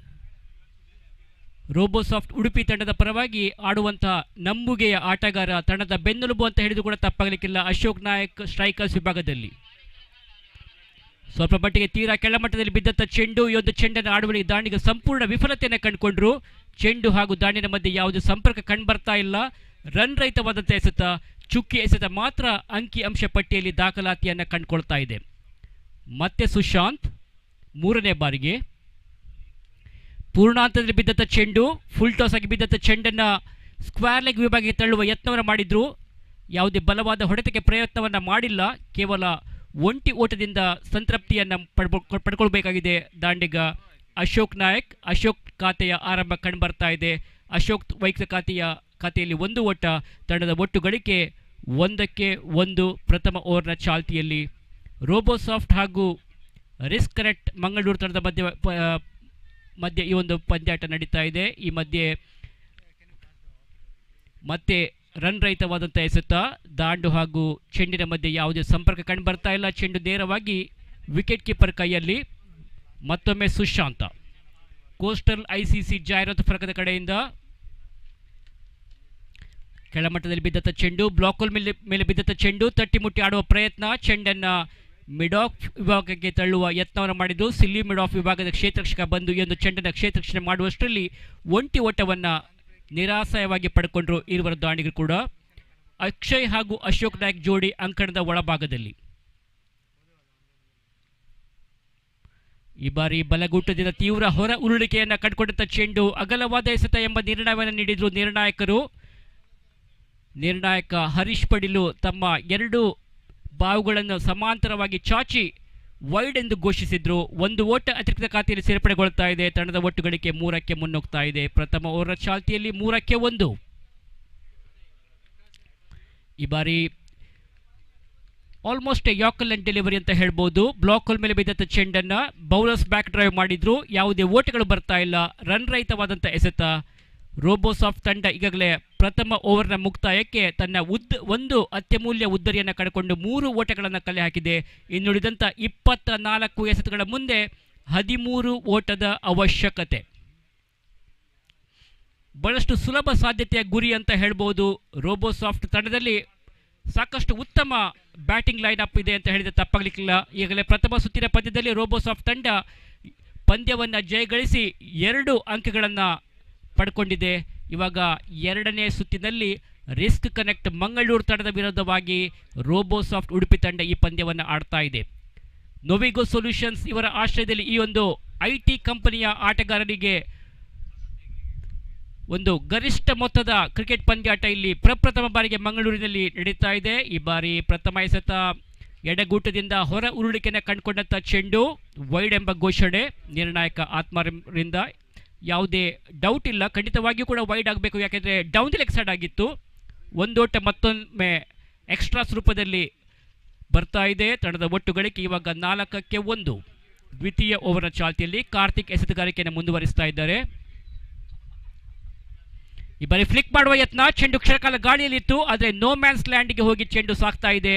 ರೋಬೋಸಾಫ್ಟ್ ಉಡುಪಿ ತಂಡದ ಪರವಾಗಿ ಆಡುವಂತಹ ನಂಬುಗೆಯ ಆಟಗಾರ, ತಂಡದ ಬೆನ್ನೆಲುಬು ಅಂತ ಹೇಳಿದ್ರು ಕೂಡ ತಪ್ಪಾಗಲಿಕ್ಕಿಲ್ಲ. ಅಶೋಕ್ ನಾಯಕ್ ಸ್ಟ್ರೈಕರ್ಸ್ ವಿಭಾಗದಲ್ಲಿ ಸ್ವಲ್ಪ ಮಟ್ಟಿಗೆ ತೀರಾ ಕೆಳಮಟ್ಟದಲ್ಲಿ ಬಿದ್ದಂಥ ಚೆಂಡು, ಈ ಒಂದು ಚೆಂಡನ್ನು ಆಡುವಳಿಗೆ ದಾಂಡಿಗೆ ಸಂಪೂರ್ಣ ವಿಫಲತೆಯನ್ನು ಕಂಡುಕೊಂಡ್ರು. ಚೆಂಡು ಹಾಗೂ ದಾಂಡಿನ ಮಧ್ಯೆ ಯಾವುದೇ ಸಂಪರ್ಕ ಕಂಡುಬರ್ತಾ ಇಲ್ಲ. ರನ್ ರಹಿತವಾದಂಥ ಎಸೆತ, ಚುಕ್ಕಿ ಎಸೆತ ಮಾತ್ರ ಅಂಕಿ ಅಂಶ ಪಟ್ಟಿಯಲ್ಲಿ ದಾಖಲಾತಿಯನ್ನು ಕಂಡುಕೊಳ್ತಾ ಇದೆ. ಮತ್ತೆ ಸುಶಾಂತ್ ಮೂರನೇ ಬಾರಿಗೆ ಪೂರ್ಣಾಂತದಲ್ಲಿ ಬಿದ್ದಂಥ ಚೆಂಡು, ಫುಲ್ ಟಾಸ್ ಆಗಿ ಬಿದ್ದಂಥ ಚೆಂಡನ್ನು ಸ್ಕ್ವೇರ್ ಲೆಗ್ ವಿಭಾಗಕ್ಕೆ ತಳ್ಳುವ ಯತ್ನವನ್ನು ಮಾಡಿದ್ರು. ಯಾವುದೇ ಬಲವಾದ ಹೊಡೆತಕ್ಕೆ ಪ್ರಯತ್ನವನ್ನು ಮಾಡಿಲ್ಲ. ಕೇವಲ ಒಂಟಿ ಓಟದಿಂದ ಸಂತೃಪ್ತಿಯನ್ನು ಪಡ್ಕೊಳ್ಬೇಕಾಗಿದೆ ದಾಂಡಿಗ ಅಶೋಕ್ ನಾಯಕ್. ಅಶೋಕ್ ಖಾತೆಯ ಆರಂಭ ಕಂಡುಬರ್ತಾ ಇದೆ. ಅಶೋಕ್ ವೈಯಕ್ತಿಕ ಖಾತೆಯಲ್ಲಿ 1 ಓಟ. ತಂಡದ ಒಟ್ಟು ಗಳಿಕೆ 1-1 ಪ್ರಥಮ ಓವರ್ನ ಚಾಲ್ತಿಯಲ್ಲಿ. ರೋಬೋಸಾಫ್ಟ್ ಹಾಗೂ ರಿಸ್ಕ್ ಕನೆಕ್ಟ್ ಮಂಗಳೂರು ತಂಡದ ಮಧ್ಯೆ ಈ ಒಂದು ಪಂದ್ಯಾಟ ನಡೀತಾ ಇದೆ. ಈ ಮಧ್ಯೆ ಮತ್ತೆ ರನ್ ರಹಿತವಾದಂಥ ಎಸೆತ, ದಾಂಡು ಹಾಗೂ ಚೆಂಡಿನ ಮಧ್ಯೆ ಯಾವುದೇ ಸಂಪರ್ಕ ಕಂಡುಬರ್ತಾ ಇಲ್ಲ. ಚೆಂಡು ನೇರವಾಗಿ ವಿಕೆಟ್ ಕೀಪರ್ ಕೈಯಲ್ಲಿ. ಮತ್ತೊಮ್ಮೆ ಸುಶಾಂತ ಕೋಸ್ಟಲ್ ಐಸಿಸಿ ಜಾಹೀರಾತು ಫಲಕದ ಕಡೆಯಿಂದ ಕೆಳಮಟ್ಟದಲ್ಲಿ ಬಿದ್ದಂಥ ಚೆಂಡು, ಬ್ಲಾಕ್ ಮೇಲೆ ಬಿದ್ದಂಥ ಚೆಂಡು, ತಟ್ಟಿ ಮುಟ್ಟಿ ಆಡುವ ಪ್ರಯತ್ನ, ಚೆಂಡನ್ನು ಮಿಡ್ ಆಫ್ ವಿಭಾಗಕ್ಕೆ ತಳ್ಳುವ ಯತ್ನವನ್ನು ಮಾಡಿದ್ದು. ಸಿಲ್ಲಿ ಮಿಡ್ ಆಫ್ ವಿಭಾಗದ ಕ್ಷೇತ್ರರಕ್ಷಕ ಬಂದು ಈ ಒಂದು ಚೆಂಡನ್ನು ಕ್ಷೇತ್ರರಕ್ಷಣೆ ಮಾಡುವಷ್ಟರಲ್ಲಿ ಒಂಟಿ ಓಟವನ್ನು ನಿರಾಸಯವಾಗಿ ಪಡ್ಕೊಂಡ್ರು ಇರುವರ ದಾಂಡಿಗರು ಕೂಡ. ಅಕ್ಷಯ್ ಹಾಗೂ ಅಶೋಕ್ ನಾಯಕ್ ಜೋಡಿ ಅಂಕಣದ ಒಳಭಾಗದಲ್ಲಿ. ಈ ಬಾರಿ ಬಲಗೂಟದಿಂದ ತೀವ್ರ ಹೊರ ಉರುಳಿಕೆಯನ್ನು ಕಂಡುಕೊಂಡಂಥ ಚೆಂಡು, ಅಗಲವಾದ ಎಸೆತ ಎಂಬ ನಿರ್ಣಯವನ್ನು ನೀಡಿದ್ರು ನಿರ್ಣಾಯಕರು. ನಿರ್ಣಾಯಕ ಹರೀಶ್ ಪಡಿಲು ತಮ್ಮ 2 ಬಾವುಗಳನ್ನು ಸಮಾಂತರವಾಗಿ ಚಾಚಿ ವೈಡ್ ಎಂದು ಘೋಷಿಸಿದ್ರು. 1 ಓಟ ಅತಿರಿಕ್ತ ಖಾತೆಯಲ್ಲಿ ಸೇರ್ಪಡೆಗೊಳ್ತಾ ಇದೆ. ತಂಡದ ಒಟ್ಟು ಗಳಿಕೆ 3ಕ್ಕೆ ಮುನ್ನೋಗ್ತಾ ಇದೆ. ಪ್ರಥಮ ಓವರ್ ಚಾಲ್ತಿಯಲ್ಲಿ 3-1. ಈ ಬಾರಿ ಆಲ್ಮೋಸ್ಟ್ ಯಾಕಲ್ ಅಂಡ್ ಡೆಲಿವರಿ ಅಂತ ಹೇಳ್ಬೋದು. ಬ್ಲಾಕ್ ಹೋಲ್ ಮೇಲೆ ಬಿದ್ದಂಥ ಚೆಂಡನ್ನು ಬೌಲರ್ಸ್ ಬ್ಯಾಕ್ ಡ್ರೈವ್ ಮಾಡಿದ್ರು. ಯಾವುದೇ ಓಟಗಳು ಬರ್ತಾ ಇಲ್ಲ. ರನ್ ರಹಿತವಾದಂಥ ಎಸೆತ, ರೋಬೋಸಾಫ್ಟ್ ತಂಡ ಈಗಾಗಲೇ ಪ್ರಥಮ ಓವರ್ನ ಮುಕ್ತಾಯಕ್ಕೆ ತನ್ನ ಒಂದು ಅತ್ಯಮೂಲ್ಯ ಉದ್ದರಿಯನ್ನು ಕಳೆಕೊಂಡು 3 ಓಟಗಳನ್ನು ಕಲೆ ಹಾಕಿದೆ. ಇನ್ನುಳಿದಂಥ 24 ಎಸೆತಗಳ ಮುಂದೆ 13 ಓಟದ ಅವಶ್ಯಕತೆ. ಬಹಳಷ್ಟು ಸುಲಭ ಸಾಧ್ಯತೆಯ ಗುರಿ ಅಂತ ಹೇಳ್ಬೋದು. ರೋಬೋಸಾಫ್ಟ್ ತಂಡದಲ್ಲಿ ಸಾಕಷ್ಟು ಉತ್ತಮ ಬ್ಯಾಟಿಂಗ್ ಲೈನ್ ಅಪ್ ಇದೆ ಅಂತ ಹೇಳಿದರೆ ತಪ್ಪಾಗಲಿಕ್ಕಿಲ್ಲ. ಈಗಲೇ ಪ್ರಥಮ ಸುತ್ತಿನ ಪಂದ್ಯದಲ್ಲಿ ರೋಬೋಸಾಫ್ಟ್ ತಂಡ ಪಂದ್ಯವನ್ನು ಜಯಗಳಿಸಿ 2 ಅಂಕಗಳನ್ನು ಪಡ್ಕೊಂಡಿದೆ. ಇವಾಗ 2ನೇ ಸುತ್ತಿನಲ್ಲಿ ರಿಸ್ಕ್ ಕನೆಕ್ಟ್ ಮಂಗಳೂರು ತಂಡದ ವಿರುದ್ಧವಾಗಿ ರೋಬೋಸಾಫ್ಟ್ ಉಡುಪಿ ತಂಡ ಈ ಪಂದ್ಯವನ್ನು ಆಡ್ತಾ ಇದೆ. ನೋವಿಗೋ ಸೊಲ್ಯೂಷನ್ಸ್ ಇವರ ಆಶ್ರಯದಲ್ಲಿ ಈ ಒಂದು IT ಕಂಪನಿಯ ಆಟಗಾರರಿಗೆ ಒಂದು ಗರಿಷ್ಠ ಮೊತ್ತದ ಕ್ರಿಕೆಟ್ ಪಂದ್ಯಾಟ ಇಲ್ಲಿ ಪ್ರಪ್ರಥಮ ಬಾರಿಗೆ ಮಂಗಳೂರಿನಲ್ಲಿ ನಡೀತಾ ಇದೆ. ಈ ಬಾರಿ ಪ್ರಥಮ ಎಸೆತ ಎಡಗೂಟದಿಂದ ಹೊರ ಉರುಳಿಕೆಯನ್ನು ಕಂಡುಕೊಂಡಂಥ ಚೆಂಡು ವೈಡ್ ಎಂಬ ಘೋಷಣೆ ನಿರ್ಣಾಯಕ ಆತ್ಮರಿಂದ. ಯಾವುದೇ ಡೌಟ್ ಇಲ್ಲ, ಖಂಡಿತವಾಗಿಯೂ ಕೂಡ ವೈಡ್ ಆಗಬೇಕು, ಯಾಕೆಂದರೆ ಡೌನ್ ದಿ ಲೆಗ್ ಸೈಡ್ ಆಗಿತ್ತು. ಒಂದೋಟ ಮತ್ತೊಮ್ಮೆ ಎಕ್ಸ್ಟ್ರಾಸ್ ರೂಪದಲ್ಲಿ ಬರ್ತಾ ಇದೆ. ತಂಡದ ಒಟ್ಟು ಗಳಿಕೆ ಇವಾಗ 4-1. ದ್ವಿತೀಯ ಓವರ್ನ ಚಾಲ್ತಿಯಲ್ಲಿ ಕಾರ್ತಿಕ್ ಎಸೆತಗಾರಿಕೆಯನ್ನು ಮುಂದುವರಿಸ್ತಾ ಇದ್ದಾರೆ. ಈ ಬಾರಿ ಫ್ಲಿಕ್ ಮಾಡುವ ಯತ್ನ, ಚೆಂಡು ಕ್ಷಣಕಾಲ ಗಾಳಿಯಲ್ಲಿತ್ತು, ಆದರೆ ನೋ ಮ್ಯಾನ್ಸ್ ಲ್ಯಾಂಡ್ಗೆ ಹೋಗಿ ಚೆಂಡು ಸಾಕ್ತಾ ಇದೆ.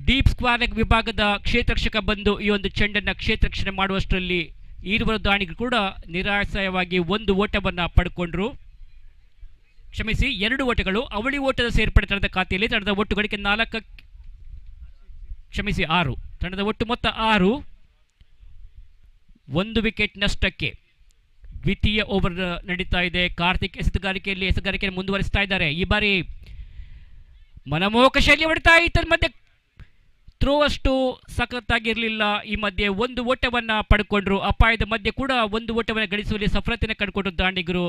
ಡೀಪ್ ಸ್ಕ್ವೇರ್ ಲೆಗ್ ವಿಭಾಗದ ಕ್ಷೇತ್ರರಕ್ಷಕ ಬಂದು ಈ ಒಂದು ಚೆಂಡನ್ನು ಕ್ಷೇತ್ರರಕ್ಷಣೆ ಮಾಡುವಷ್ಟರಲ್ಲಿ ಈರುವರ ದಾಣಿಗಳು ಕೂಡ ನಿರಾಶಯವಾಗಿ 1 ಓಟವನ್ನು ಪಡ್ಕೊಂಡ್ರು. ಕ್ಷಮಿಸಿ, 2 ಓಟಗಳು. ಅವಳಿ ಓಟದ ಸೇರ್ಪಡೆ ತಂಡದ ಖಾತೆಯಲ್ಲಿ. ತಂಡದ ಒಟ್ಟು ಗಳಿಕೆ 6. ತಂಡದ ಒಟ್ಟು ಮೊತ್ತ 6. 1 ವಿಕೆಟ್ ನಷ್ಟಕ್ಕೆ ದ್ವಿತೀಯ ಓವರ್ ನಡೀತಾ ಇದೆ. ಕಾರ್ತಿಕ್ ಎಸೆತಗಾರಿಕೆಯನ್ನು ಮುಂದುವರಿಸ್ತಾ ಇದ್ದಾರೆ. ಈ ಬಾರಿ ಮನಮೋಹಕ ಶೈಲಿ ಹೊಡಿತಾ ಇತ್ತ ಮಧ್ಯೆ ಥ್ರೋ ಅಷ್ಟು ಸಖತ್ತಾಗಿರಲಿಲ್ಲ. ಈ ಮಧ್ಯೆ 1 ಓಟವನ್ನು ಪಡ್ಕೊಂಡ್ರು. ಅಪಾಯದ ಮಧ್ಯೆ ಕೂಡ 1 ಓಟವನ್ನು ಗಳಿಸುವಲ್ಲಿ ಸಫಲತೆಯನ್ನು ಕಂಡುಕೊಂಡ್ರು ದಾಂಡಿಗರು.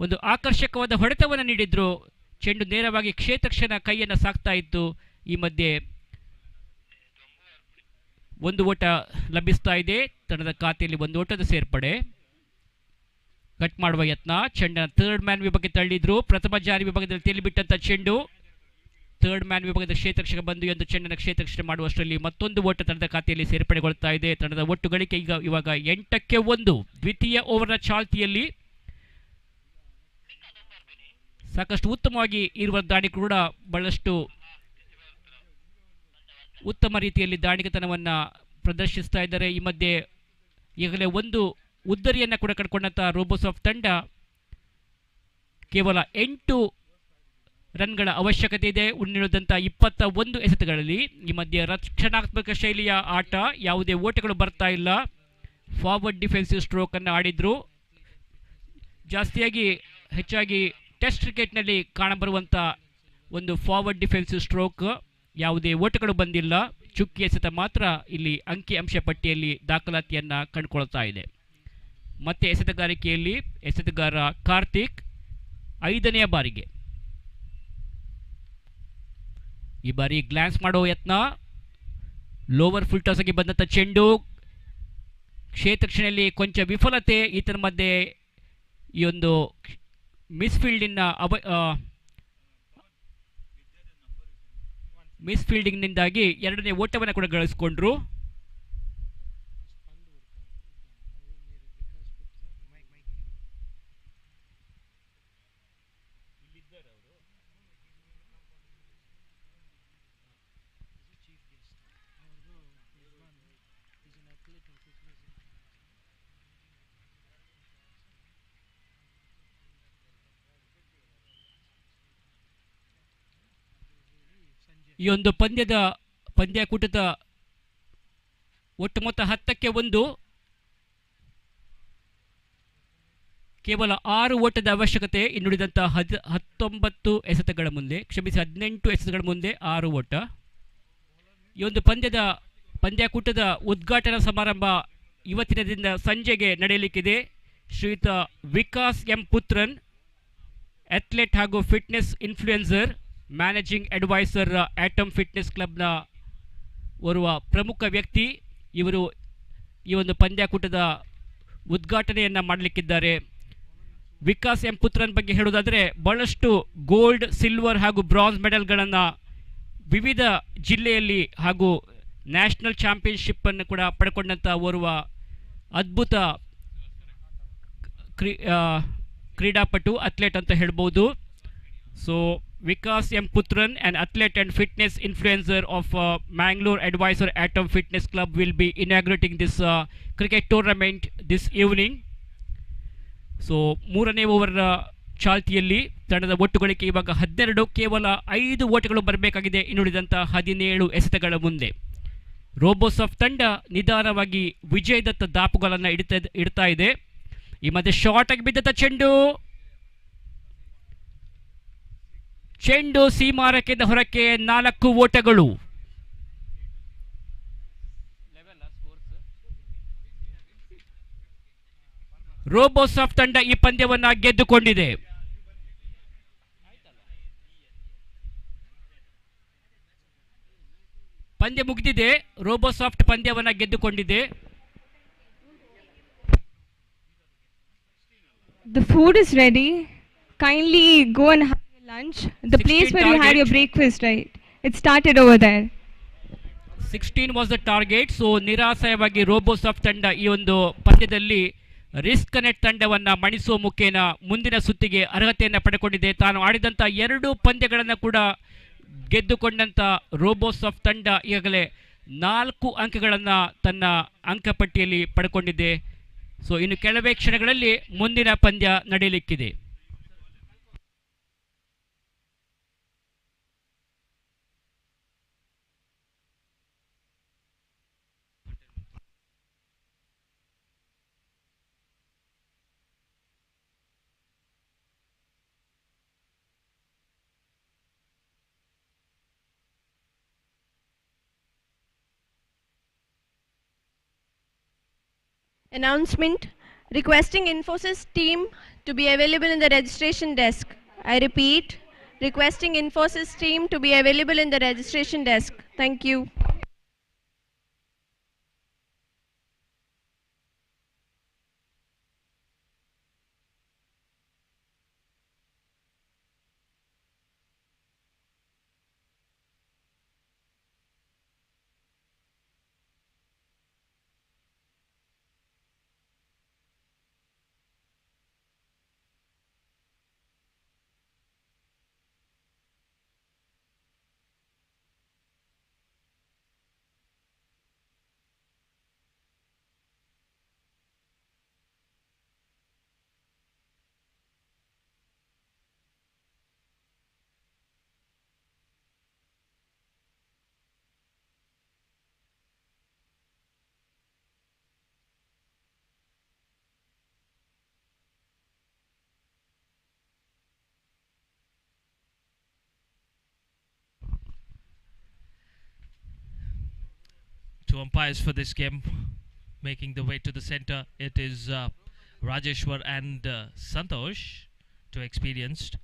ಒಂದು ಆಕರ್ಷಕವಾದ ಹೊಡೆತವನ್ನು ನೀಡಿದ್ರು. ಚೆಂಡು ನೇರವಾಗಿ ಕ್ಷೇತ್ರಕ್ಷಣ ಕೈಯನ್ನು ಸಾಕ್ತಾ ಇತ್ತು. ಈ ಮಧ್ಯೆ 1 ಓಟ ಲಭಿಸ್ತಾ ಇದೆ. ತಂಡದ ಖಾತೆಯಲ್ಲಿ 1 ಓಟದ ಸೇರ್ಪಡೆ. ಕಟ್ ಮಾಡುವ ಯತ್ನ, ಚೆಂಡನ್ನು ಥರ್ಡ್ ಮ್ಯಾನ್ ವಿಭಾಗಕ್ಕೆ ತಳ್ಳಿದ್ರು. ಪ್ರಥಮ ಜಾರಿ ವಿಭಾಗದಲ್ಲಿ ತೇಲಿಬಿಟ್ಟಂಥ ಚೆಂಡು ಥರ್ಡ್ ಮ್ಯಾನ್ ವಿಭಾಗದ ಕ್ಷೇತ್ರರಕ್ಷಕ ಬಂದು ಒಂದು ಚೆಂಡನ್ನು ಕ್ಷೇತ್ರರಕ್ಷಣೆ ಮಾಡುವಷ್ಟರಲ್ಲಿ ಮತ್ತೊಂದು ಓಟ ತಂಡದ ಖಾತೆಯಲ್ಲಿ ಸೇರ್ಪಡೆಗೊಳ್ತಾ ಇದೆ. ತಂಡದ ಒಟ್ಟು ಗಳಿಕೆ ಇವಾಗ 8-1. ದ್ವಿತೀಯ ಓವರ್ನ ಚಾಲ್ತಿಯಲ್ಲಿ ಸಾಕಷ್ಟು ಉತ್ತಮವಾಗಿ ಇರುವ ದಾಳಿ ಕೂಡ ಬಹಳಷ್ಟು ಉತ್ತಮ ರೀತಿಯಲ್ಲಿ ದಾಳಿಗತನವನ್ನು ಪ್ರದರ್ಶಿಸ್ತಾ ಇದ್ದಾರೆ. ಈ ಮಧ್ಯೆ ಈಗಲೇ 1 ಉದ್ದರಿಯನ್ನು ಕೂಡ ಕಟ್ಕೊಂಡಂಥ ರೋಬೋಸಾಫ್ಟ್ ತಂಡ ಕೇವಲ 8 ರನ್ಗಳ ಅವಶ್ಯಕತೆ ಇದೆ ಉಳಿದಂಥ 21 ಎಸೆತಗಳಲ್ಲಿ. ಈ ಮಧ್ಯೆ ರಕ್ಷಣಾತ್ಮಕ ಶೈಲಿಯ ಆಟ, ಯಾವುದೇ ಓಟಗಳು ಬರ್ತಾ ಇಲ್ಲ. ಫಾರ್ವರ್ಡ್ ಡಿಫೆನ್ಸಿವ್ ಸ್ಟ್ರೋಕನ್ನು ಆಡಿದ್ರು. ಹೆಚ್ಚಾಗಿ ಟೆಸ್ಟ್ ಕ್ರಿಕೆಟ್ನಲ್ಲಿ ಕಾಣಬರುವಂಥ ಒಂದು ಫಾರ್ವರ್ಡ್ ಡಿಫೆನ್ಸಿವ್ ಸ್ಟ್ರೋಕ್. ಯಾವುದೇ ಓಟಗಳು ಬಂದಿಲ್ಲ. ಚುಕ್ಕಿ ಎಸೆತ ಮಾತ್ರ ಇಲ್ಲಿ ಅಂಕಿ ಅಂಶ ಪಟ್ಟಿಯಲ್ಲಿ ದಾಖಲಾತಿಯನ್ನು ಕಂಡುಕೊಳ್ತಾ ಇದೆ. ಮತ್ತೆ ಎಸೆತಗಾರಿಕೆಯಲ್ಲಿ ಎಸೆತಗಾರ ಕಾರ್ತಿಕ್ 5ನೆಯ ಬಾರಿಗೆ. ಈ ಬಾರಿ ಗ್ಲಾನ್ಸ್ ಮಾಡೋ ಯತ್ನ, ಲೋವರ್ ಫುಲ್ ಟಾಸ್ ಆಗಿ ಬಂದಂಥ ಚೆಂಡು ಕ್ಷೇತ್ರಕ್ಷಣೆಯಲ್ಲಿ ಕೊಂಚ ವಿಫಲತೆ. ಈತನ ಮಧ್ಯೆ ಈ ಒಂದು ಮಿಸ್ಫೀಲ್ಡಿಂಗ್ನಿಂದಾಗಿ 2ನೇ ಓಟವನ್ನು ಕೂಡ ಗಳಿಸಿಕೊಂಡ್ರು. ಈ ಒಂದು ಪಂದ್ಯಾಕೂಟದ ಒಟ್ಟು ಮೊತ್ತ 10-1. ಕೇವಲ 6 ಓಟದ ಅವಶ್ಯಕತೆ ಇನ್ನುಳಿದಂಥ 18 ಎಸೆತಗಳ ಮುಂದೆ, 18 ಎಸೆತಗಳ ಮುಂದೆ 6 ಓಟ. ಈ ಒಂದು ಪಂದ್ಯಾಕೂಟದ ಉದ್ಘಾಟನಾ ಸಮಾರಂಭ ಇವತ್ತಿನ ದಿನ ಸಂಜೆಗೆ ನಡೆಯಲಿಕ್ಕಿದೆ. ಶ್ರೀಯುತ ವಿಕಾಸ್ ಎಂ ಪುತ್ರನ್, ಅಥ್ಲೆಟ್ ಹಾಗೂ fitness influencer, managing advisor Autumn fitness ಕ್ಲಬ್ನ ಓರ್ವ ಪ್ರಮುಖ ವ್ಯಕ್ತಿ. ಇವರು ಈ ಒಂದು ಪಂದ್ಯಾಕೂಟದ ಉದ್ಘಾಟನೆಯನ್ನು ಮಾಡಲಿಕ್ಕಿದ್ದಾರೆ. ವಿಕಾಸ್ ಎಂ ಪುತ್ರನ್ ಬಗ್ಗೆ ಹೇಳೋದಾದರೆ ಬಹಳಷ್ಟು ಗೋಲ್ಡ್, ಸಿಲ್ವರ್ ಹಾಗೂ ಬ್ರಾಂಜ್ ಮೆಡಲ್ಗಳನ್ನು ವಿವಿಧ ಜಿಲ್ಲೆಯಲ್ಲಿ ಹಾಗೂ ನ್ಯಾಷನಲ್ ಚಾಂಪಿಯನ್ಶಿಪ್ಪನ್ನು ಕೂಡ ಪಡ್ಕೊಂಡಂಥ ಓರ್ವ ಅದ್ಭುತ ಕ್ರೀಡಾಪಟು ಅಥ್ಲೆಟ್ ಅಂತ ಹೇಳ್ಬೋದು. So Vikas M Puthran, an athlete and fitness influencer of Mangalore Advisor Atom Fitness Club, will be inaugurating this cricket tournament this evening. So ಮೂರನೇ ಓವರ್ ಚಾಲ್ತಿಯಲ್ಲಿ ತಂಡದ ಒಟ್ಟುಗಳಿಕೆ ಇವಾಗ 12, ಕೇವಲ 5 ಓಟಗಳು ಬರಬೇಕಾಗಿದೆ ಇನ್ನುಳಿದಂಥ 17 ಎಸೆತಗಳ ಮುಂದೆ. ರೋಬೋಸಾಫ್ಟ್ ತಂಡ ನಿಧಾನವಾಗಿ ವಿಜಯದತ್ತ ದಾಪುಗಳನ್ನು ಇಡ್ತಾ ಇದೆ. ಈ ಮಧ್ಯೆ ಶಾರ್ಟ್ ಆಗಿ ಬಿದ್ದಂಥ ಚೆಂಡು ಸೀಮಾರಕ್ಕಿಂದ ಹೊರಕ್ಕೆ 4 ಓಟಗಳು. ರೋಬೋಸಾಫ್ಟ್ ತಂಡ ಈ ಪಂದ್ಯವನ್ನ ಗೆದ್ದುಕೊಂಡಿದೆ. ಪಂದ್ಯ ಮುಗಿದಿದೆ. Robosoft ಪಂದ್ಯವನ್ನ ಗೆದ್ದುಕೊಂಡಿದೆ. The food is ready. Kindly go and have your lunch. The place where you had your breakfast, right? It started over there. 16 was the target. So ನಿರಾಸಯವಾಗಿ ರೋಬೋಸಾಫ್ಟ್ ತಂಡ ಈ ಒಂದು ಪಂದ್ಯದಲ್ಲಿ ರಿಸ್ಕ್ ಕನೆಕ್ಟ್ ತಂಡವನ್ನು ಮಣಿಸುವ ಮುಖೇನ ಮುಂದಿನ ಸುತ್ತಿಗೆ ಅರ್ಹತೆಯನ್ನು ಪಡೆದುಕೊಂಡಿದೆ. ತಾನು ಆಡಿದಂಥ 2 ಪಂದ್ಯಗಳನ್ನು ಕೂಡ ಗೆದ್ದುಕೊಂಡಂಥ ರೋಬೋಸಾಫ್ಟ್ ತಂಡ ಈಗಾಗಲೇ 4 ಅಂಕಗಳನ್ನು ತನ್ನ ಅಂಕಪಟ್ಟಿಯಲ್ಲಿ ಪಡ್ಕೊಂಡಿದೆ. ಸೊ ಇನ್ನು ಕೆಲವೇ ಕ್ಷಣಗಳಲ್ಲಿ ಮುಂದಿನ ಪಂದ್ಯ ನಡೆಯಲಿಕ್ಕಿದೆ. Announcement requesting Infosys team to be available in the registration desk. I repeat, requesting Infosys team to be available in the registration desk. Thank you. Two umpires for this game making the way to the center. It is Rajeshwar and Santosh, too experienced.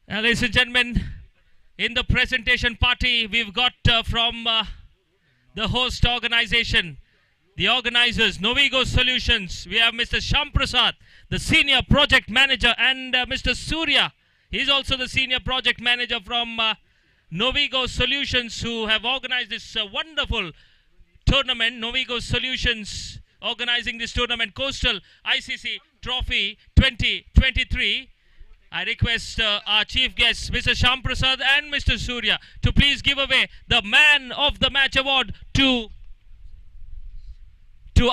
Ladies and gentlemen, in the presentation party, we've got from the host organization, the organizers, Novigo Solutions. We have Mr. Shyam Prasad, the senior project manager, and Mr. Surya. He's also the senior project manager from Novigo Solutions, who have organized this wonderful tournament. Novigo Solutions organizing this tournament, Coastal ICC Trophy 2023. I request our chief guests, Mr. Shyam Prasad and Mr. Surya, to please give away the Man of the Match award to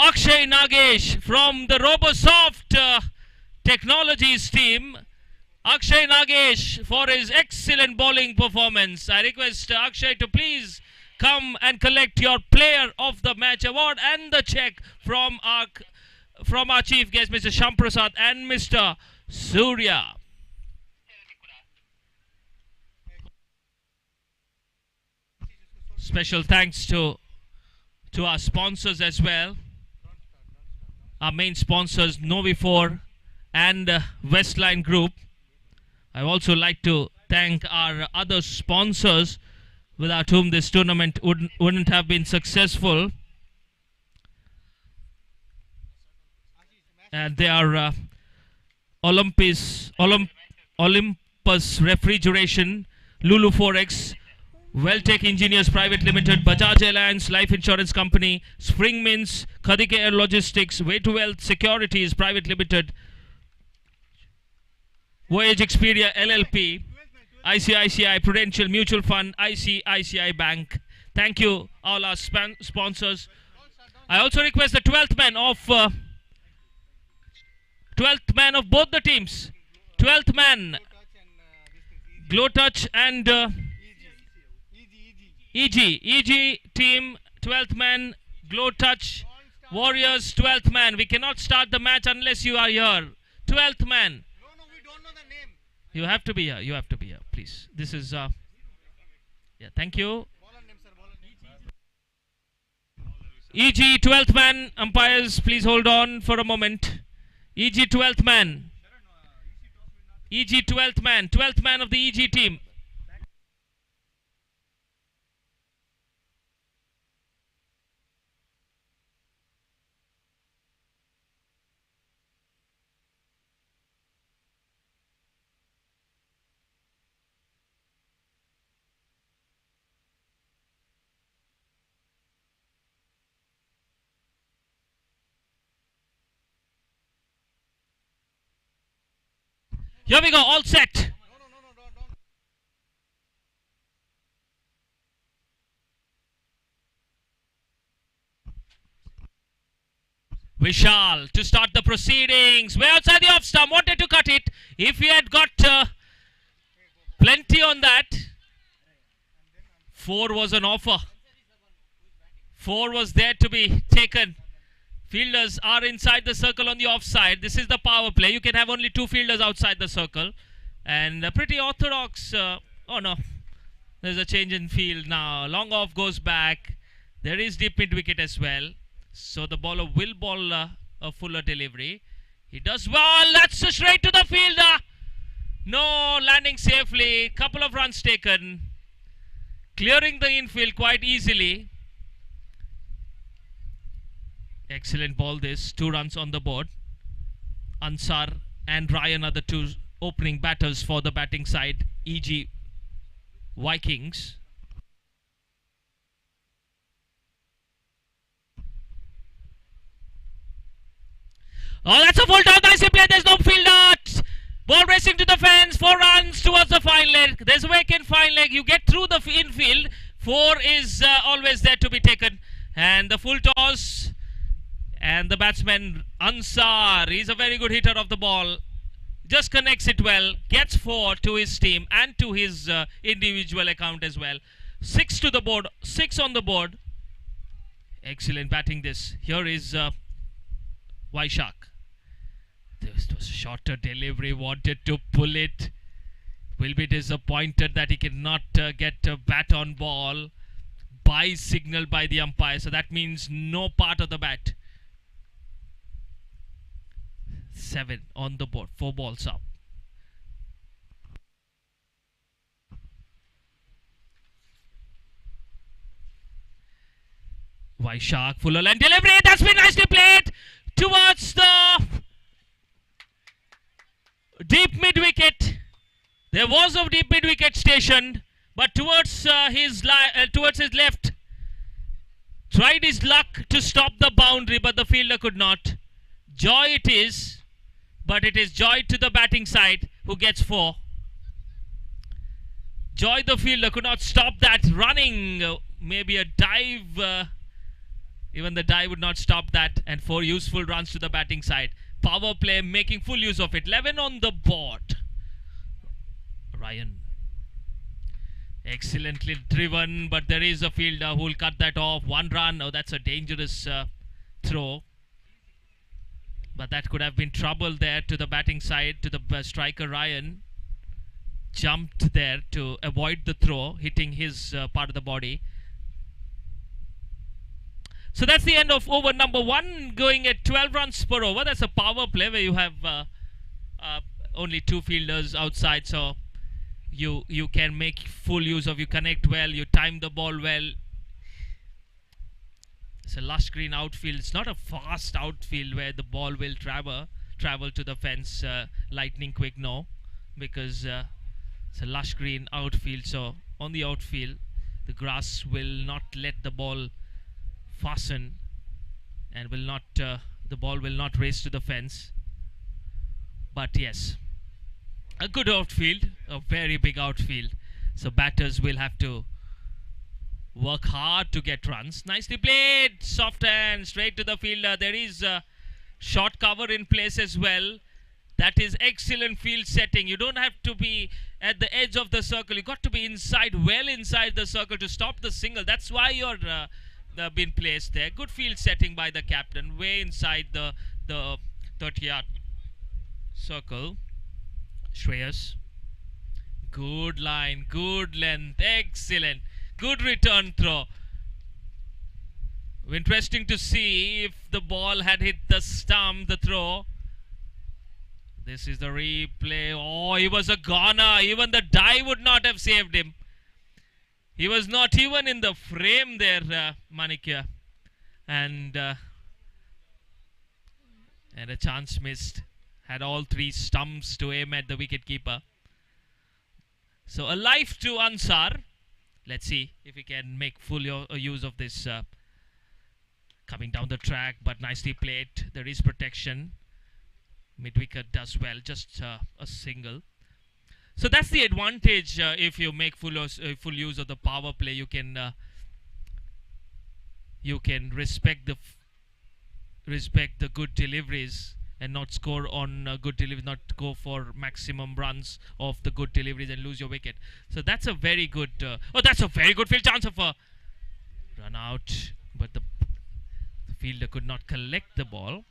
Akshay Nagesh from the Robosoft Technologies team. Akshay Nagesh for his excellent bowling performance. I request Akshay to please come and collect your Player of the Match award and the check from our chief guest, Mr. Shyam Prasad and Mr. Surya. Special thanks to our sponsors as well. Our main sponsors, Novi4 and Westline Group. I also like to thank our other sponsors without whom this tournament wouldn't have been successful. And they are Olympus Refrigeration, Lulu Forex, Welltech Engineers Private Limited, Bajaj Alliance Life Insurance Company, Spring Mints, Khadike Air Logistics, Way to Wealth Securities Private Limited, Voyage Expedia LLP, ICICI Prudential Mutual Fund, ICICI Bank. Thank you, all our sponsors. I also request the 12th man of both the teams. 12th man, Glow Touch and EG team, 12th man, Glow Touch, Warriors, 12th man. We cannot start the match unless you are here. 12th man. No, we don't know the name. You have to be here, please. This is, yeah, thank you. EG, 12th man, umpires, please hold on for a moment. EG, 12th man. EG, 12th man. 12th man of the EG team. Here we go, all set. Vishal to start the proceedings. Way outside the off stump, wanted to cut it. If he had got plenty on that. 4 was an offer. 4 was there to be taken. Fielders are inside the circle on the offside. This is the power play. You can have only 2 fielders outside the circle. And pretty orthodox. Oh no. There's a change in field now. Long off goes back. There is deep mid wicket as well. So the bowler will bowl a fuller delivery. He does well. That's straight to the fielder. No, landing safely. Couple of runs taken. Clearing the infield quite easily. Excellent ball this. 2 runs on the board. Ansar and Ryan are the 2 opening batters for the batting side. EG Vikings. Oh, that's a full toss. Nicely played. There's no fielder. Ball racing to the fence. 4 runs towards the fine leg. There's a vacant fine leg. You get through the infield. 4 is always there to be taken. And the full toss. And the batsman Ansar, he's a very good hitter of the ball. Just connects it well. Gets 4 to his team and to his individual account as well. 6 to the board. 6 on the board. Excellent batting this. Here is Vaishak. This was shorter delivery. Wanted to pull it. Will be disappointed that he cannot get a bat on ball. By signal by the umpire. So that means no part of the bat. 7 on the board. 4 balls up. Vaishak, full line delivery. That's been nicely played towards the deep mid wicket. There was a deep mid wicket stationed, but towards his left. Tried his luck to stop the boundary, but the fielder could not. Joy it is. But it is Joy to the batting side who gets 4. Joy the fielder could not stop that running. Maybe a dive. Even the dive would not stop that. And 4 useful runs to the batting side. Power play making full use of it. 11 on the board. Ryan. Excellently driven. But there is a fielder who will cut that off. 1 run. Oh, that's a dangerous throw. But that could have been trouble there to the batting side, to the striker Ryan. Jumped there to avoid the throw, hitting his part of the body. So that's the end of over number 1, going at 12 runs per over. That's a power play where you have only 2 fielders outside. So you can make full use of, you connect well, you time the ball well. It's a lush green outfield. It's not a fast outfield where the ball will travel to the fence lightning quick, no, because it's a lush green outfield. So on the outfield, the grass will not let the ball fasten, and will not the ball will not race to the fence. But yes, a good outfield, a very big outfield. So batters will have to work hard to get runs. Nicely played, soft and straight to the fielder. There is a short cover in place as well. That is excellent field setting. You don't have to be at the edge of the circle. You got to be inside, well inside the circle to stop the single. That's why you're been placed there. Good field setting by the captain, way inside the 30-yard circle. Shreyas, good line, good length, excellent, good return throw. Interesting to see if the ball had hit the stump, the throw. This is the replay. Oh, he was a goner. Even the die would not have saved him. He was not even in the frame there, Manikya. And a chance missed. Had all three stumps to aim at the wicketkeeper. So a life to Ansar. Let's see if he can make full use of this. Coming down the track, but nicely played. There is protection. Mid-wicket does well, just a single. So that's the advantage if you make full use of the power play. You can respect the good deliveries and not score on good deliveries, not go for maximum runs of the good deliveries and lose your wicket. So that's a very good. That's a very good field chance of a run out, but the fielder could not collect the ball.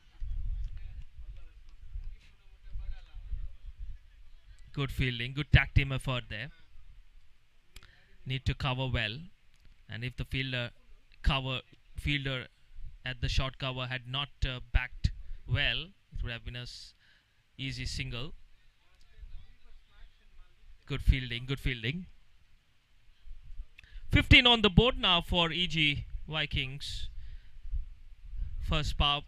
Good fielding, good tag team effort there. Need to cover well, and if the fielder at the short cover had not backed well, it would have been a easy single. Good fielding, good fielding. 15 on the board now for EG Vikings. First power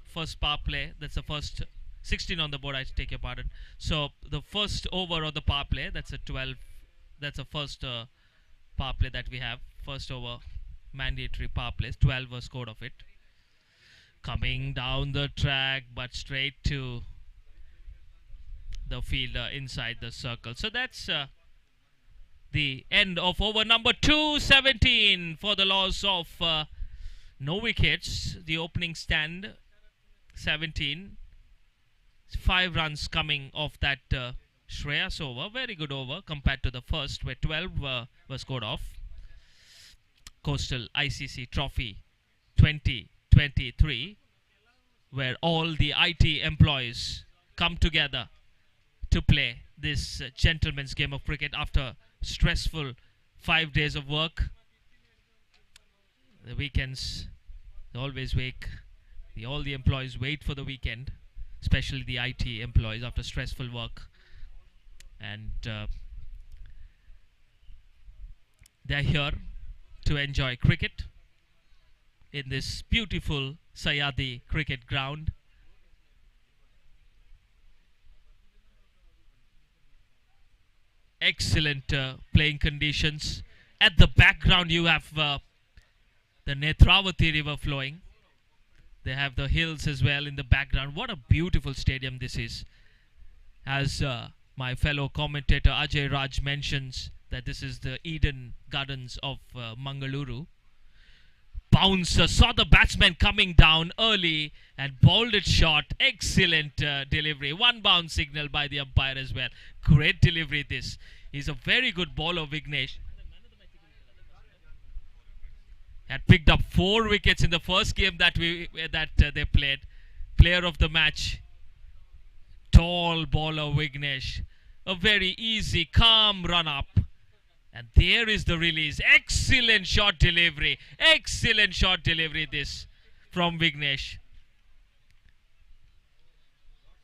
play. That's the first. 16 on the board, I take your pardon. So the first over of the power play, that's a 12. That's the first power play that we have. First over mandatory power plays. 12 was scored of it. Coming down the track, but straight to the fielder inside the circle. So that's the end of over number 217 for the loss of no wickets. The opening stand 17. 5 runs coming off that Shreyas over. Very good over compared to the first where 12 were scored off. Coastal ICC Trophy 2023, where all the IT employees come together to play this gentleman's game of cricket after stressful 5 days of work. The weekends, they always wake. All the employees wait for the weekend, especially the IT employees after stressful work. And they're here to enjoy cricket in this beautiful Sayadi cricket ground. Excellent playing conditions. At the background you have the Netravati river flowing. They have the hills as well in the background. What a beautiful stadium this is. As my fellow commentator Ajay Raj mentions, that this is the Eden Gardens of Mangaluru. Bouncer saw the batsman coming down early and bowled it short. Excellent delivery. One bounce signal by the umpire as well. Great delivery this. He's a very good bowler, Vignesh. Had picked up 4 wickets in the first game that they played. Player of the match, tall bowler Vignesh. A very easy, calm run up. And there is the release. Excellent shot delivery. Excellent shot delivery this from Vignesh.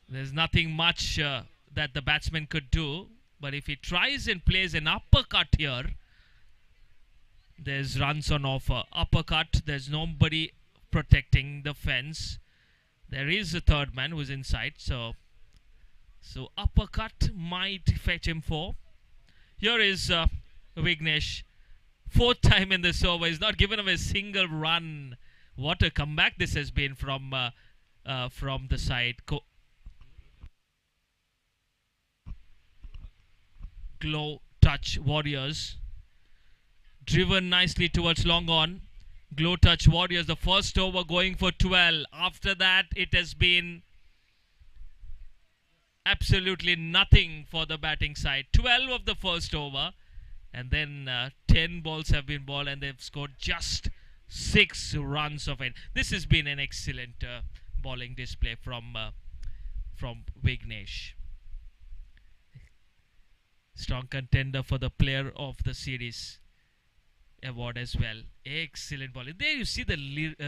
There's nothing much that the batsman could do. But if he tries and plays an uppercut here, there's runs on offer. Uppercut, there's nobody protecting the fence. There is a third man who's inside, so uppercut might fetch him 4. Here is Vignesh. 4th time in this over. He's not given him a single run. What a comeback this has been from the side. Glow Touch Warriors. Driven nicely towards long on. Glow Touch Warriors, the first over going for 12. After that, it has been absolutely nothing for the batting side. 12 of the first over, and then 10 balls have been bowled, and they've scored just 6 runs of it. This has been an excellent bowling display from Vignesh. Strong contender for the Player of the Series award as well. Excellent bowling. There you see the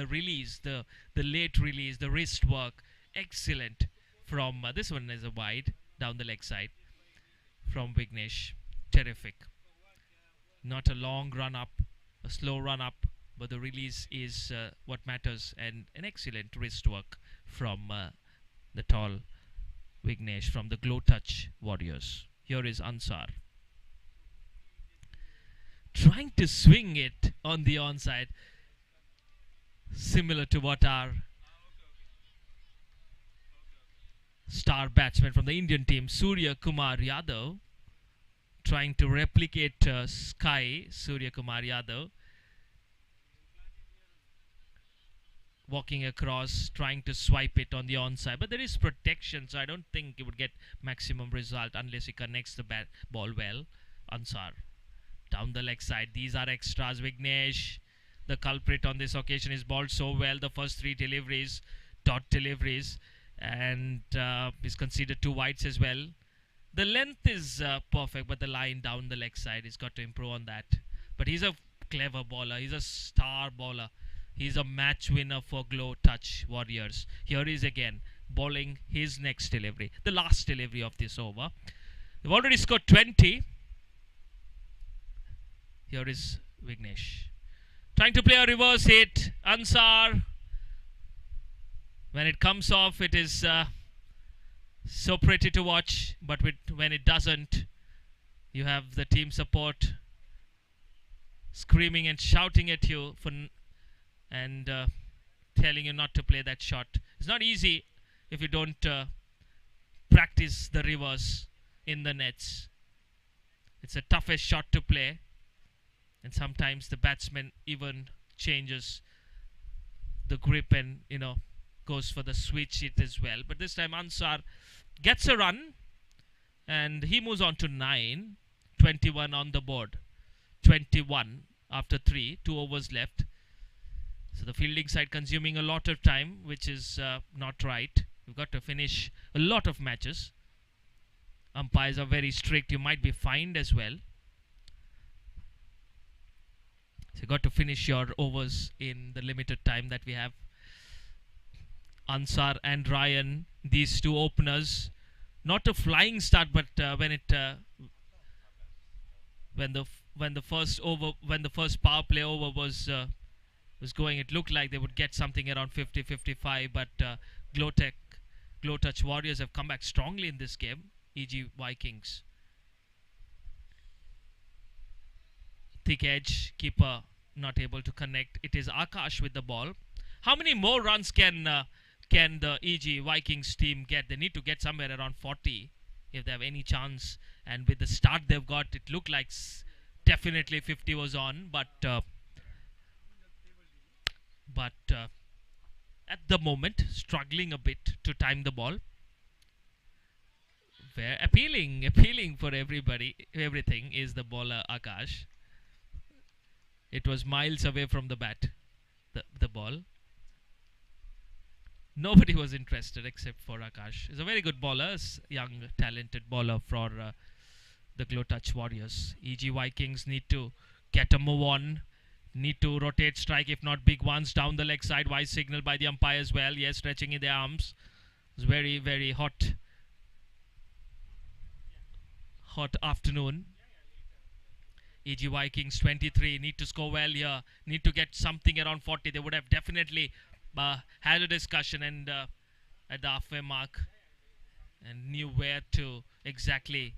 release, the late release, the wrist work. Excellent from this one is a wide down the leg side from Vignesh. Terrific. Not a long run up, a slow run up, but the release is what matters, and an excellent wrist work from the tall Vignesh from the Glow Touch Warriors. Here is Ansar. Trying to swing it on the onside, similar to what our star batsman from the Indian team, Surya Kumar Yadav, trying to replicate Sky Surya Kumar Yadav, walking across, trying to swipe it on the onside, but there is protection, so I don't think he would get maximum result unless he connects the ball well. Ansar down the leg side. These are extras. Vignesh, the culprit on this occasion, is bowled so well. The first 3 deliveries, dot deliveries, and is considered 2 wides as well. The length is perfect, but the line down the leg side, he's got to improve on that. But he's a clever bowler. He's a star bowler. He's a match winner for Glow Touch Warriors. Here is again bowling his next delivery, the last delivery of this over. They've already scored 20. Here is Vignesh trying to play a reverse hit. Ansar, when it comes off, it is so pretty to watch, but when it doesn't, you have the team support screaming and shouting at you and telling you not to play that shot. It's not easy if you don't practice the reverse in the nets. It's the toughest shot to play, and sometimes the batsman even changes the grip and goes for the switch hit as well. But this time Ansar gets a run, and he moves on to 9. 21 on the board. 21 after 3, 2 overs left. So the fielding side consuming a lot of time, which is not right. You've got to finish a lot of matches. Umpires are very strict. You might be fined as well. So you've got to finish your overs in the limited time that we have. Ansar and Ryan, these 2 openers, not a flying start, but when the first power play over was going, it looked like they would get something around 50-55, but Glow Touch Warriors have come back strongly in this game. E.g. Vikings. Thick edge, keeper not able to connect. It is Akash with the ball. How many more runs can the E.g. Vikings team get? They need to get somewhere around 40 if they have any chance. And with the start they've got, it looked like definitely 50 was on, but at the moment struggling a bit to time the ball. Where appealing for everything is the bowler Akash. It was miles away from the bat, the ball. Nobody was interested except for Akash. He's a very good bowler, young talented bowler for the Glow Touch Warriors. E.g. Vikings need to get a move on, need to rotate strike, if not big ones, down the leg side. Wise signal by the umpire as well. Yes, stretching in their arms. It's very, very hot hot afternoon. EG Vikings 23 need to score well here, need to get something around 40. They would have definitely had a discussion and at the halfway mark and knew where to exactly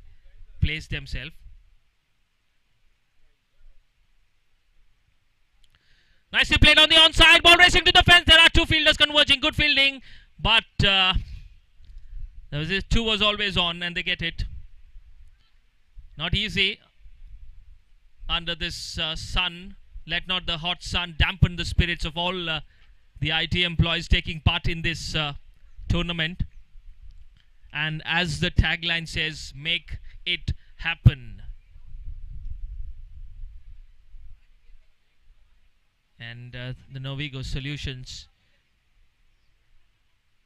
place themselves. Nicely played on the onside, ball racing to the fence. There are two fielders converging, good fielding, but two was always on and they get it. Not easy under this sun. Let not the hot sun dampen the spirits of all the IT employees taking part in this tournament. And as the tagline says, make it happen. And the Novigo Solutions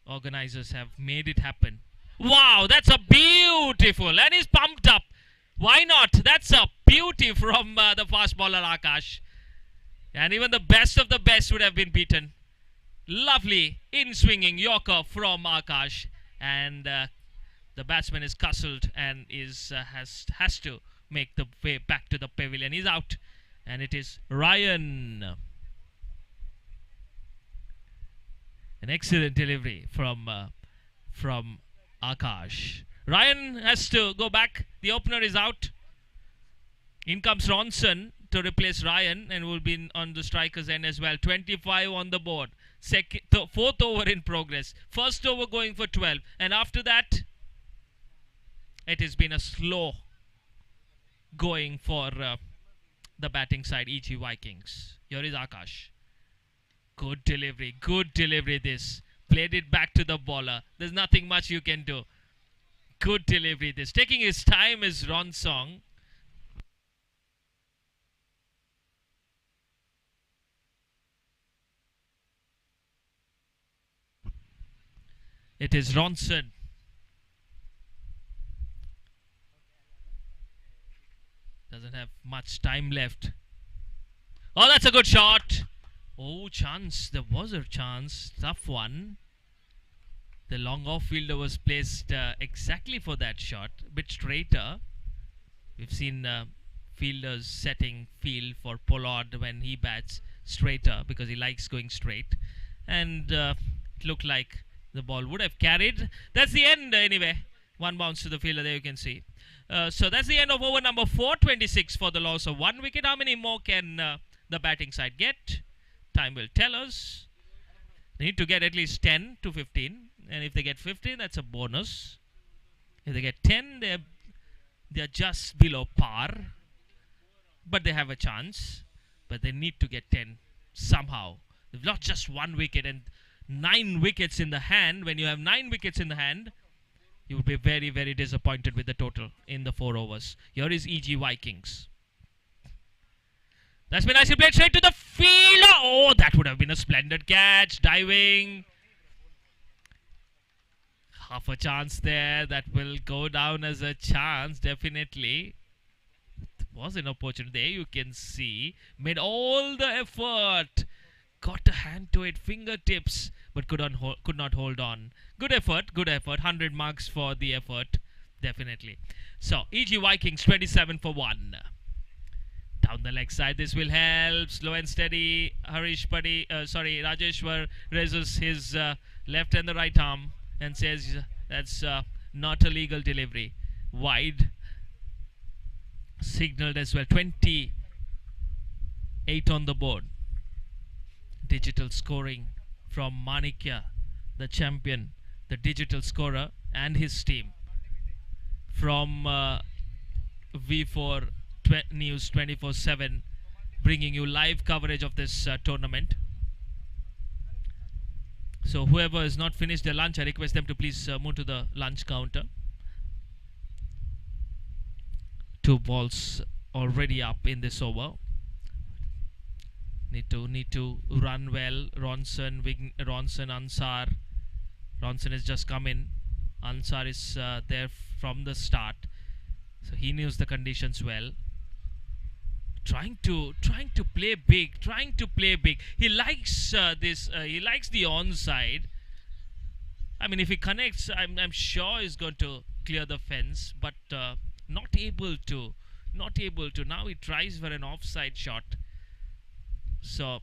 organizers have made it happen. Wow, that's a beautiful, and he's pumped up. Why not? That's a beauty from the fast bowler Akash. And even the best of the best would have been beaten. Lovely in-swinging Yorker from Akash. And the batsman is custled and has to make the way back to the pavilion. He's out. And it is Ryan. An excellent delivery from Akash. Ryan has to go back. The opener is out. In comes Ronson to replace Ryan and will be on the striker's end as well. 25 on the board. Fourth over in progress. First over going for 12. And after that, it has been a slow going for the batting side, EG Vikings. Here is Akash. Good delivery this. Played it back to the bowler. There's nothing much you can do. Good delivery this. Taking his time is Ronsong. It is Ronson. Doesn't have much time left. Oh, that's a good shot. Oh, chance. There was a chance. Tough one. The long off fielder was placed exactly for that shot. A bit straighter. We've seen fielders setting field for Pollard when he bats straighter because he likes going straight. And it looked like the ball would have carried. That's the end anyway. One bounce to the fielder there you can see. So that's the end of over number 426 for the loss of 1 wicket. How many more can the batting side get? Time will tell us. They need to get at least 10 to 15. And if they get 15, that's a bonus. If they get 10, they're just below par. But they have a chance. But they need to get 10 somehow. They've lost just 1 wicket and 9 wickets in the hand. When you have 9 wickets in the hand, you would be very, very disappointed with the total in the 4 overs. Here is EG Vikings. That's been nicely played straight to the fielder. Oh, that would have been a splendid catch. Diving. Half a chance there. That will go down as a chance, definitely. It was an opportunity there, you can see. Made all the effort. Got a hand to it, fingertips, but could not hold on. Good effort, 100 marks for the effort, definitely. So, EG Vikings 27 for 1. Down the leg side, this will help. Slow and steady. Rajeshwar raises his left and the right arm and says that's not a legal delivery. Wide. Signaled as well. 28 on the board. Digital scoring from Manikya, the champion, the digital scorer, and his team. From V4NEWS 24/7, bringing you live coverage of this tournament. So whoever has not finished their lunch, I request them to please move to the lunch counter. 2 balls already up in this over. Need to run well. Ronson, Ansar. Ronson has just come in. Ansar is there from the start, so he knows the conditions well. Trying to play big. He likes this. He likes the onside. I mean, if he connects, I'm sure he's going to clear the fence. But not able to. Now he tries for an offside shot. So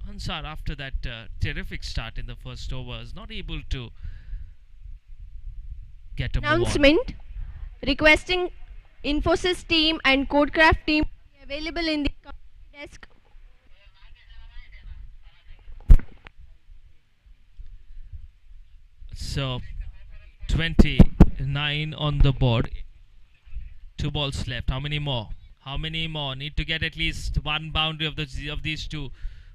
Ansar, after that terrific start in the first over, is not able to get a move on. Announcement requesting Infosys team and Codecraft team to be available in the commentary desk. So 29 on the board. 2 balls left. How many more? Need to get at least one boundary of these two.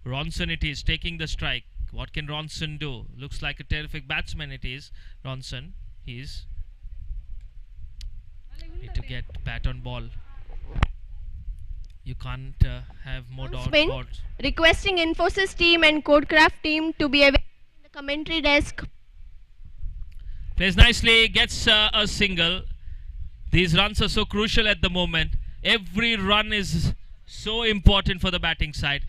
Ronson it is taking the strike. What can Ronson do? Looks like a terrific batsman it is. Ronson. He's need to get bat on ball. You can't have more Announcement balls. requesting Infosys team and Codecraft team to be available in the commentary desk. Plays nicely, gets a single. These runs are so crucial at the moment. Every run is so important for the batting side.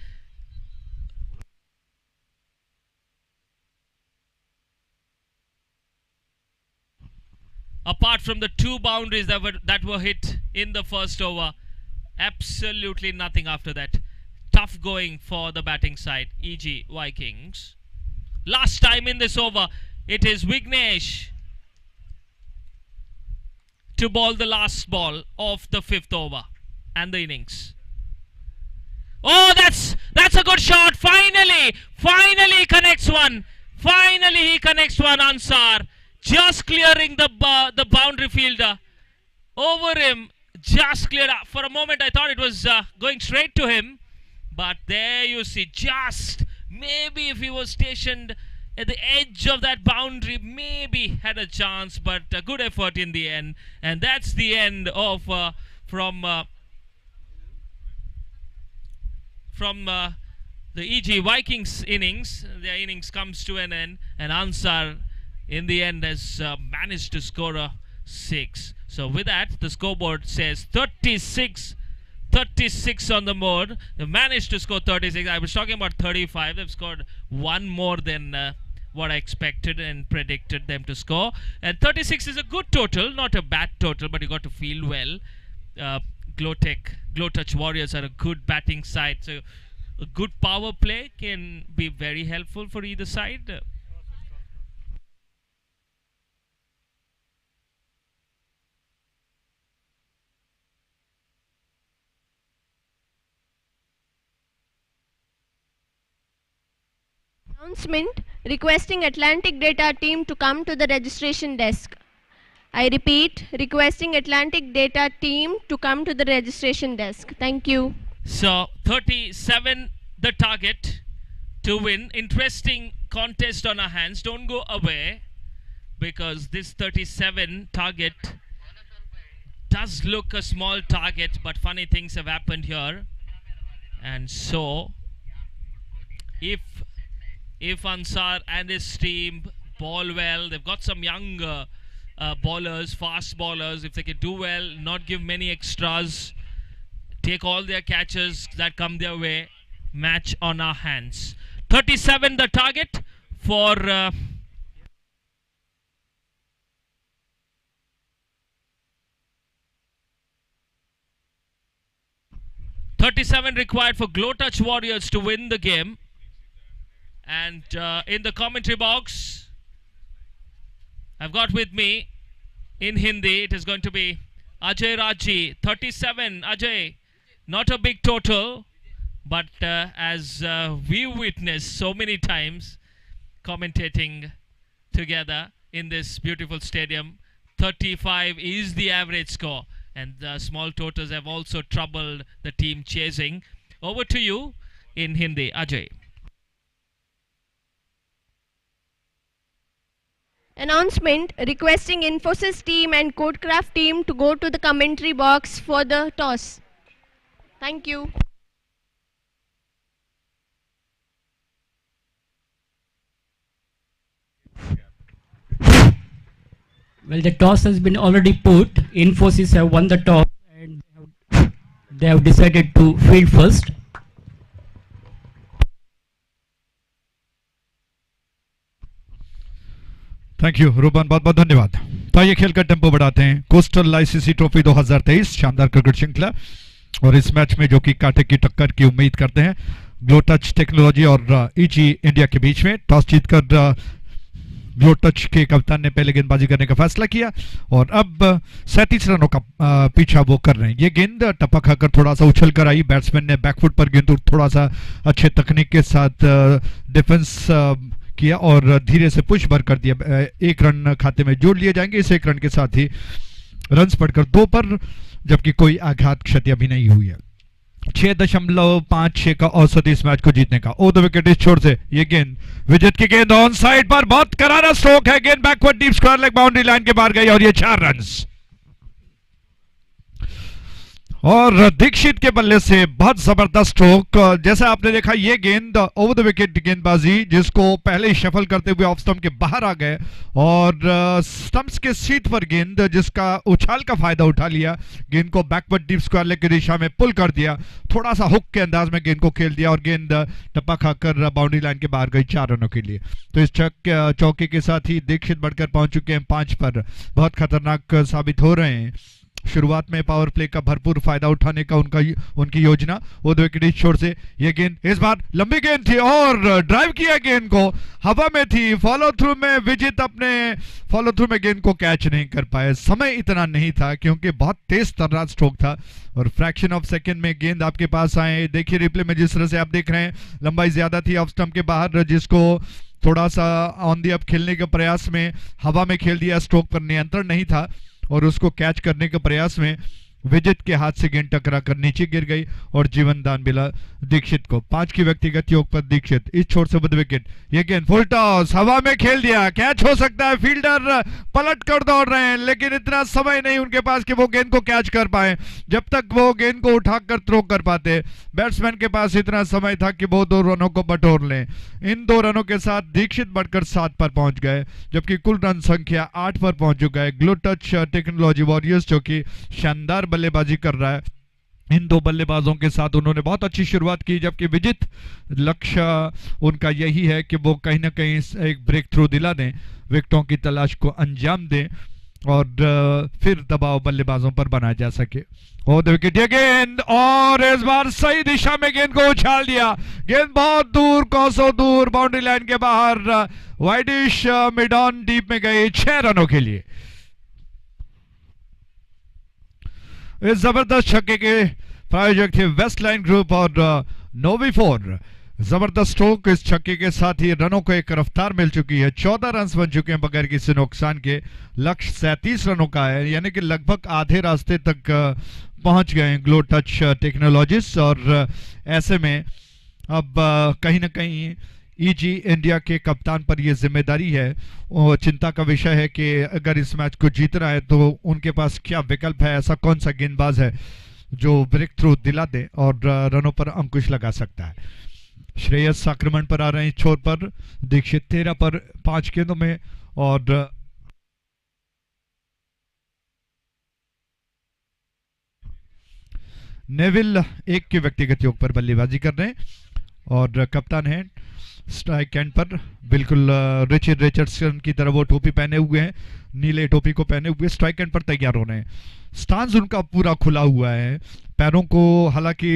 Apart from the 2 boundaries that were hit in the first over, absolutely nothing after that. Tough going for the batting side, e.g. Vikings. Last time in this over, it is Vignesh to bowl the last ball of the 5th over and the innings. Oh, that's a good shot. Finally he connects one. Ansar just clearing the boundary fielder over him. Just cleared up. For a moment I thought it was going straight to him, but there you see, just maybe if he was stationed at the edge of that boundary, maybe had a chance, but a good effort in the end. And that's the end of from the EG Vikings innings. Their innings comes to an end, and Ansar in the end has managed to score a 6. So with that, the scoreboard says 36 on the board. They managed to score 36. I was talking about 35. They've scored one more than what I expected and predicted them to score. And 36 is a good total, not a bad total, but you got to feel well. Glowtouch Warriors are a good batting side, so a good power play can be very helpful for either side. Announcement requesting Atlantic Data team to come to the registration desk. I repeat, requesting Atlantic Data team to come to the registration desk. Thank you. So 37 the target to win. Interesting contest on our hands. Don't go away, because this 37 target does look a small target, but funny things have happened here. And so if Ansar and his team ball well, they've got some young bowlers, fast bowlers. If they can do well, not give many extras, take all their catches that come their way, match on our hands. 37 the target for 37 required for Glowtouch Warriors to win the game. And in the commentary box, I've got with me in Hindi, it is going to be Ajay Raji. 37, Ajay. Not a big total, but as we witnessed so many times commentating together in this beautiful stadium, 35 is the average score. And the small totals have also troubled the team chasing. Over to you in Hindi, Ajay. Announcement requesting Infosys team and Codecraft team to go to the commentary box for the toss. Thank you. Well, the toss has been already put. Infosys have won the toss and they have decided to field first. Thank you Ruben, बहुत बहुत धन्यवाद। तो ये खेल का tempo बढ़ाते हैं। Coastal ICC trophy 2023 शानदार क्रिकेट श्रृंखला, और इस मैच में जो कि कांटे की टक्कर की उम्मीद करते हैं ग्लो टच टेक्नोलॉजी और ईजी इंडिया के बीच में। टॉस जीतकर ग्लो टच के कप्तान ने पहले गेंदबाजी करने का फैसला किया और अब 37 रनों का पीछा वो कर रहे हैं। ये गेंद टप्पा खाकर थोड़ा सा उछल कर आई, बैट्समैन ने बैकफुट पर गेंद थोड़ा सा अच्छे तकनीक के साथ डिफेंस किया और धीरे से पुश भर कर दिया। एक रन खाते में जोड़ लिए जाएंगे। इस एक रन के साथ ही रन्स बढ़कर 2 पर, जबकि कोई आघात क्षति अभी नहीं हुई है। 6.56 का औसत इस मैच को जीतने का। ओ द विकेट इस छोर से ये गेंद विजित की गेंद ऑन साइड पर, बहुत करारा स्ट्रोक है। गेंद backward deep square leg boundary line के बाहर गई और ये 4 रन्स। और दीक्षित के बल्ले से बहुत जबरदस्त स्ट्रोक। जैसा आपने देखा ये गेंद ओवर द विकेट गेंदबाजी, जिसको पहले ही शफल करते हुए ऑफ स्टंप के बाहर आ गए और स्टंप्स के सीट पर गेंद, जिसका उछाल का फायदा उठा लिया। गेंद को बैकवर्ड डीप स्क्वायर लेग की दिशा में पुल कर दिया, थोड़ा सा हुक के अंदाज में गेंद को खेल दिया और गेंद टप्पा खाकर बाउंड्री लाइन के बाहर गई 4 रनों के लिए। तो इस चौके के साथ ही दीक्षित बढ़कर पहुंच चुके हैं 5 पर। बहुत खतरनाक साबित हो रहे हैं। शुरुआत में पावर प्ले का भरपूर फायदा उठाने का उनकी योजना। वो 2 विकेट छोड़ से ये गेंद इस बार लंबी गेंद थी और ड्राइव किया, गेंद को हवा में थी। फॉलो थ्रू में विजित अपने फॉलो थ्रू में गेंद को कैच नहीं कर पाए। समय इतना नहीं था क्योंकि बहुत तेज तर्रार स्ट्रोक था और फ्रैक्शन ऑफ सेकंड में गेंद आपके पास आए। देखिए रिप्ले में जिस तरह से आप देख रहे हैं, लंबाई ज्यादा थी ऑफ स्टंप के बाहर, जिसको थोड़ा सा ऑन दी अप खेलने के प्रयास में हवा में खेल दिया। स्ट्रोक पर नियंत्रण नहीं था और उसको कैच करने के प्रयास में विजित के हाथ से गेंद टकरा कर नीचे गिर गई और जीवन दान मिला दीक्षित को। 5 की व्यक्तिगत योग पर दीक्षित इस छोर से बद विकेट। ये गेंद फुल टॉस हवा में खेल दिया, कैच हो सकता है। फील्डर पलट कर दौड़ रहे हैं लेकिन इतना समय नहीं उनके पास कि वो गेंद को कैच कर पाए। जब तक वो गेंद को उठाकर थ्रो कर पाते, बैट्समैन के पास इतना समय था कि वो 2 रनों को बटोर लें। इन 2 रनों के साथ दीक्षित बढ़कर 7 पर पहुंच गए, जबकि कुल रन संख्या 8 पर पहुंच चुका है ग्लो टच टेक्नोलॉजी वॉरियर्स, जो कि शानदार बल्लेबाजी कर रहा है। इन 2 बल्लेबाजों के साथ उन्होंने बहुत अच्छी शुरुआत की, जबकि विजित लक्ष्य उनका यही है कि वो कहीं ना कहीं एक ब्रेक थ्रू दिला दें, विकेटों की तलाश को अंजाम दें और फिर दबाव बल्लेबाजों पर बनाया जा सके। और विकेट ये गेंद और इस बार सही दिशा में गेंद को उछाल दिया। गेंद बहुत दूर, कोसों दूर बाउंड्री लाइन के बाहर वाइडिश मिड ऑन डीप में गई 6 रनों के लिए। इस जबरदस्त छक्के के प्रायोजक थे वेस्ट लाइन ग्रुप और V4। जबरदस्त स्ट्रोक, इस छक्के के साथ ही रनों को एक रफ्तार मिल चुकी है। 14 रन बन चुके हैं बगैर किसी नुकसान के। लक्ष्य 37 रनों का है, यानी कि लगभग आधे रास्ते तक पहुंच गए ग्लो टच टेक्नोलॉजीज। और ऐसे में अब कहीं ना कहीं ईजी इंडिया के कप्तान पर यह जिम्मेदारी है। चिंता का विषय है कि अगर इस मैच को जीतना है तो उनके पास क्या विकल्प है, ऐसा कौन सा गेंदबाज है जो ब्रेक थ्रू दिला दे और रनों पर अंकुश लगा सकता है। श्रेयस आक्रमण पर आ रहे हैं छोर पर, दीक्षित 13 पर 5 गेंदों में और नेविल 1 के व्यक्तिगत योग पर बल्लेबाजी कर रहे हैं और कप्तान है स्ट्राइक एंड पर बिल्कुल रिचर्ड रिचर्डसन की तरह वो टोपी पहने हुए हैं, नीले टोपी को पहने हुए स्ट्राइक एंड पर तैयार हो रहे हैं। स्टांस उनका पूरा खुला हुआ है, पैरों को हालांकि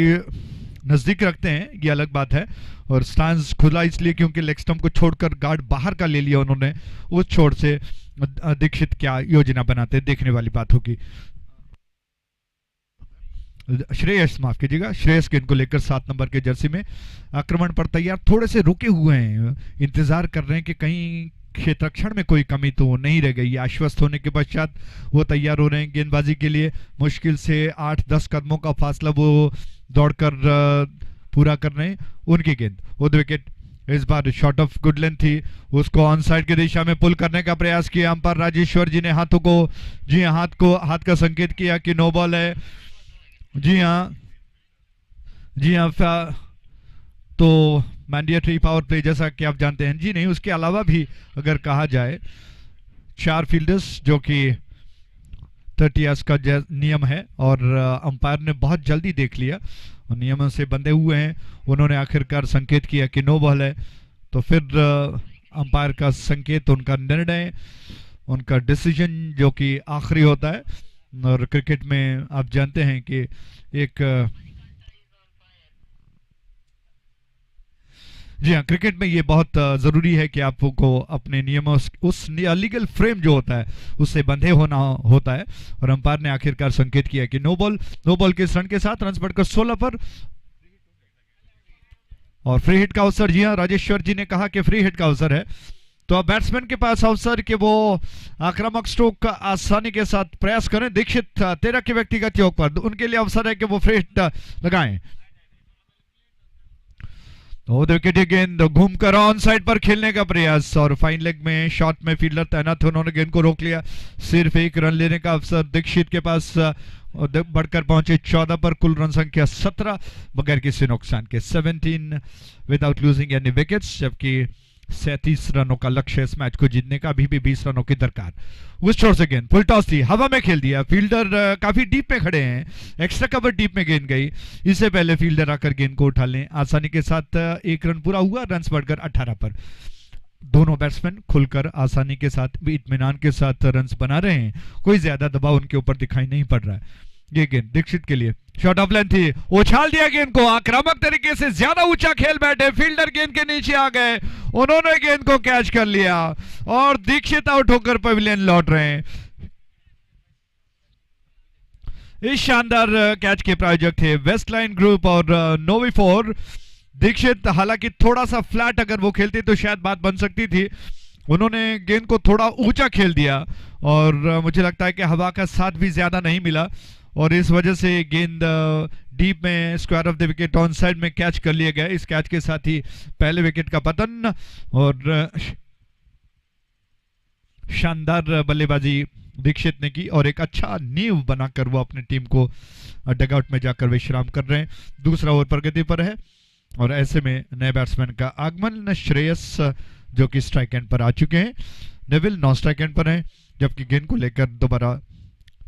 नजदीक रखते हैं, ये अलग बात है। और स्टांस खुला इसलिए क्योंकि लेग स्टंप को छोड़कर गार्ड बाहर का ले लिया उन्होंने। उस छोड़ से दीक्षित क्या योजना बनाते हैं, देखने वाली बात होगी। श्रेयस माफ कीजिएगा, श्रेयस गेंद को लेकर 7 नंबर के जर्सी में आक्रमण पर तैयार, थोड़े से रुके हुए हैं, इंतजार कर रहे हैं कि कहीं क्षेत्ररक्षण में कोई कमी तो नहीं रह गई। आश्वस्त होने के पश्चात वो तैयार हो रहे हैं गेंदबाजी के लिए। मुश्किल से 8-10 कदमों का फासला वो दौड़कर पूरा कर रहे हैं। उनकी गेंद वो विकेट, इस बार शॉट ऑफ गुड लेंथ थी, उसको ऑन साइड की दिशा में पुल करने का प्रयास किया। अंपायर राजेश्वर जी ने हाथों को हाथ का संकेत किया कि नो बॉल है। जी हाँ, तो मैंडेटरी पावर प्ले जैसा कि आप जानते हैं। जी नहीं, उसके अलावा भी अगर कहा जाए 4 फील्डर्स जो कि 30 यार्ड्स का नियम है और अंपायर ने बहुत जल्दी देख लिया और नियमों से बंधे हुए हैं। उन्होंने आखिरकार संकेत किया कि नो बॉल है, तो फिर अंपायर का संकेत, उनका निर्णय, उनका डिसीजन जो कि आखिरी होता है। और क्रिकेट में आप जानते हैं कि एक जी हाँ, क्रिकेट में ये बहुत ज़रूरी है कि आपको अपने नियमों, उस लीगल फ्रेम जो होता है उससे बंधे होना होता है। और अंपायर ने आखिरकार संकेत किया कि नो बॉल के इस रन के साथ रन बढ़कर 16 पर और फ्री हिट का अवसर। जी हाँ, राजेश्वर जी ने कहा कि फ्री हिट का अवसर है, तो अब बैट्समैन के पास अवसर कि वो आक्रामक स्ट्रोक का आसानी के साथ प्रयास करें। दीक्षित 13 के व्यक्तिगत योग पर उनके लिए अवसर है कि वो फ्री हिट लगाएं। विकेट गेंद घूमकर ऑन साइड पर खेलने का प्रयास और फाइन लेग में शॉट में फील्डर तैनात थे, उन्होंने गेंद को रोक लिया। सिर्फ एक रन लेने का अवसर दीक्षित के पास बढ़कर पहुंचे 14 पर, कुल रन संख्या 17 बगैर किसी नुकसान के, 17 विदाउट लूजिंग एनी विकेट्स, जबकि 37 रनों का लक्ष्य इस मैच को जीतने का, अभी भी 20 रनों की दरकार। उस छोर से गेंद फुल टॉस थी, हवा में खेल दिया, फील्डर काफी डीप में खड़े हैं, एक्स्ट्रा कवर डीप में गेंद गई, इससे पहले फील्डर आकर गेंद को उठा लें। आसानी के साथ एक रन पूरा हुआ, रन बढ़कर 18 पर। दोनों बैट्समैन खुलकर आसानी के साथ इत्मीनान के साथ रन बना रहे हैं, कोई ज्यादा दबाव उनके ऊपर दिखाई नहीं पड़ रहा है। ये गेंद दीक्षित के लिए शॉट ऑफ लेंथ थी, उछाल दिया गेंद को, आक्रामक तरीके से ज्यादा ऊंचा खेल बैठे, फील्डर गेंद के नीचे आ गए, उन्होंने गेंद को कैच कर लिया और दीक्षित आउट होकर पवेलियन लौट रहे हैं। इस शानदार कैच के प्रायोजक थे वेस्टलाइन ग्रुप और नोवी4। दीक्षित हालांकि थोड़ा सा फ्लैट अगर वो खेलते तो शायद बात बन सकती थी, उन्होंने गेंद को थोड़ा ऊंचा खेल दिया और मुझे लगता है कि हवा का साथ भी ज्यादा नहीं मिला और इस वजह से गेंद डीप में square of the wicket on side में कैच कर लिया गया। इस कैच के साथ ही पहले विकेट का पतन और शानदार बल्लेबाजी दीक्षित ने की और एक अच्छा नींव बनाकर वो अपनी टीम को डगआउट में जाकर विश्राम कर रहे हैं। दूसरा ओवर प्रगति पर है और ऐसे में नए बैट्समैन का आगमन, श्रेयस जो कि स्ट्राइक एंड पर आ चुके हैं, नेविल नॉन स्ट्राइक एंड पर हैं, जबकि गेंद को लेकर दोबारा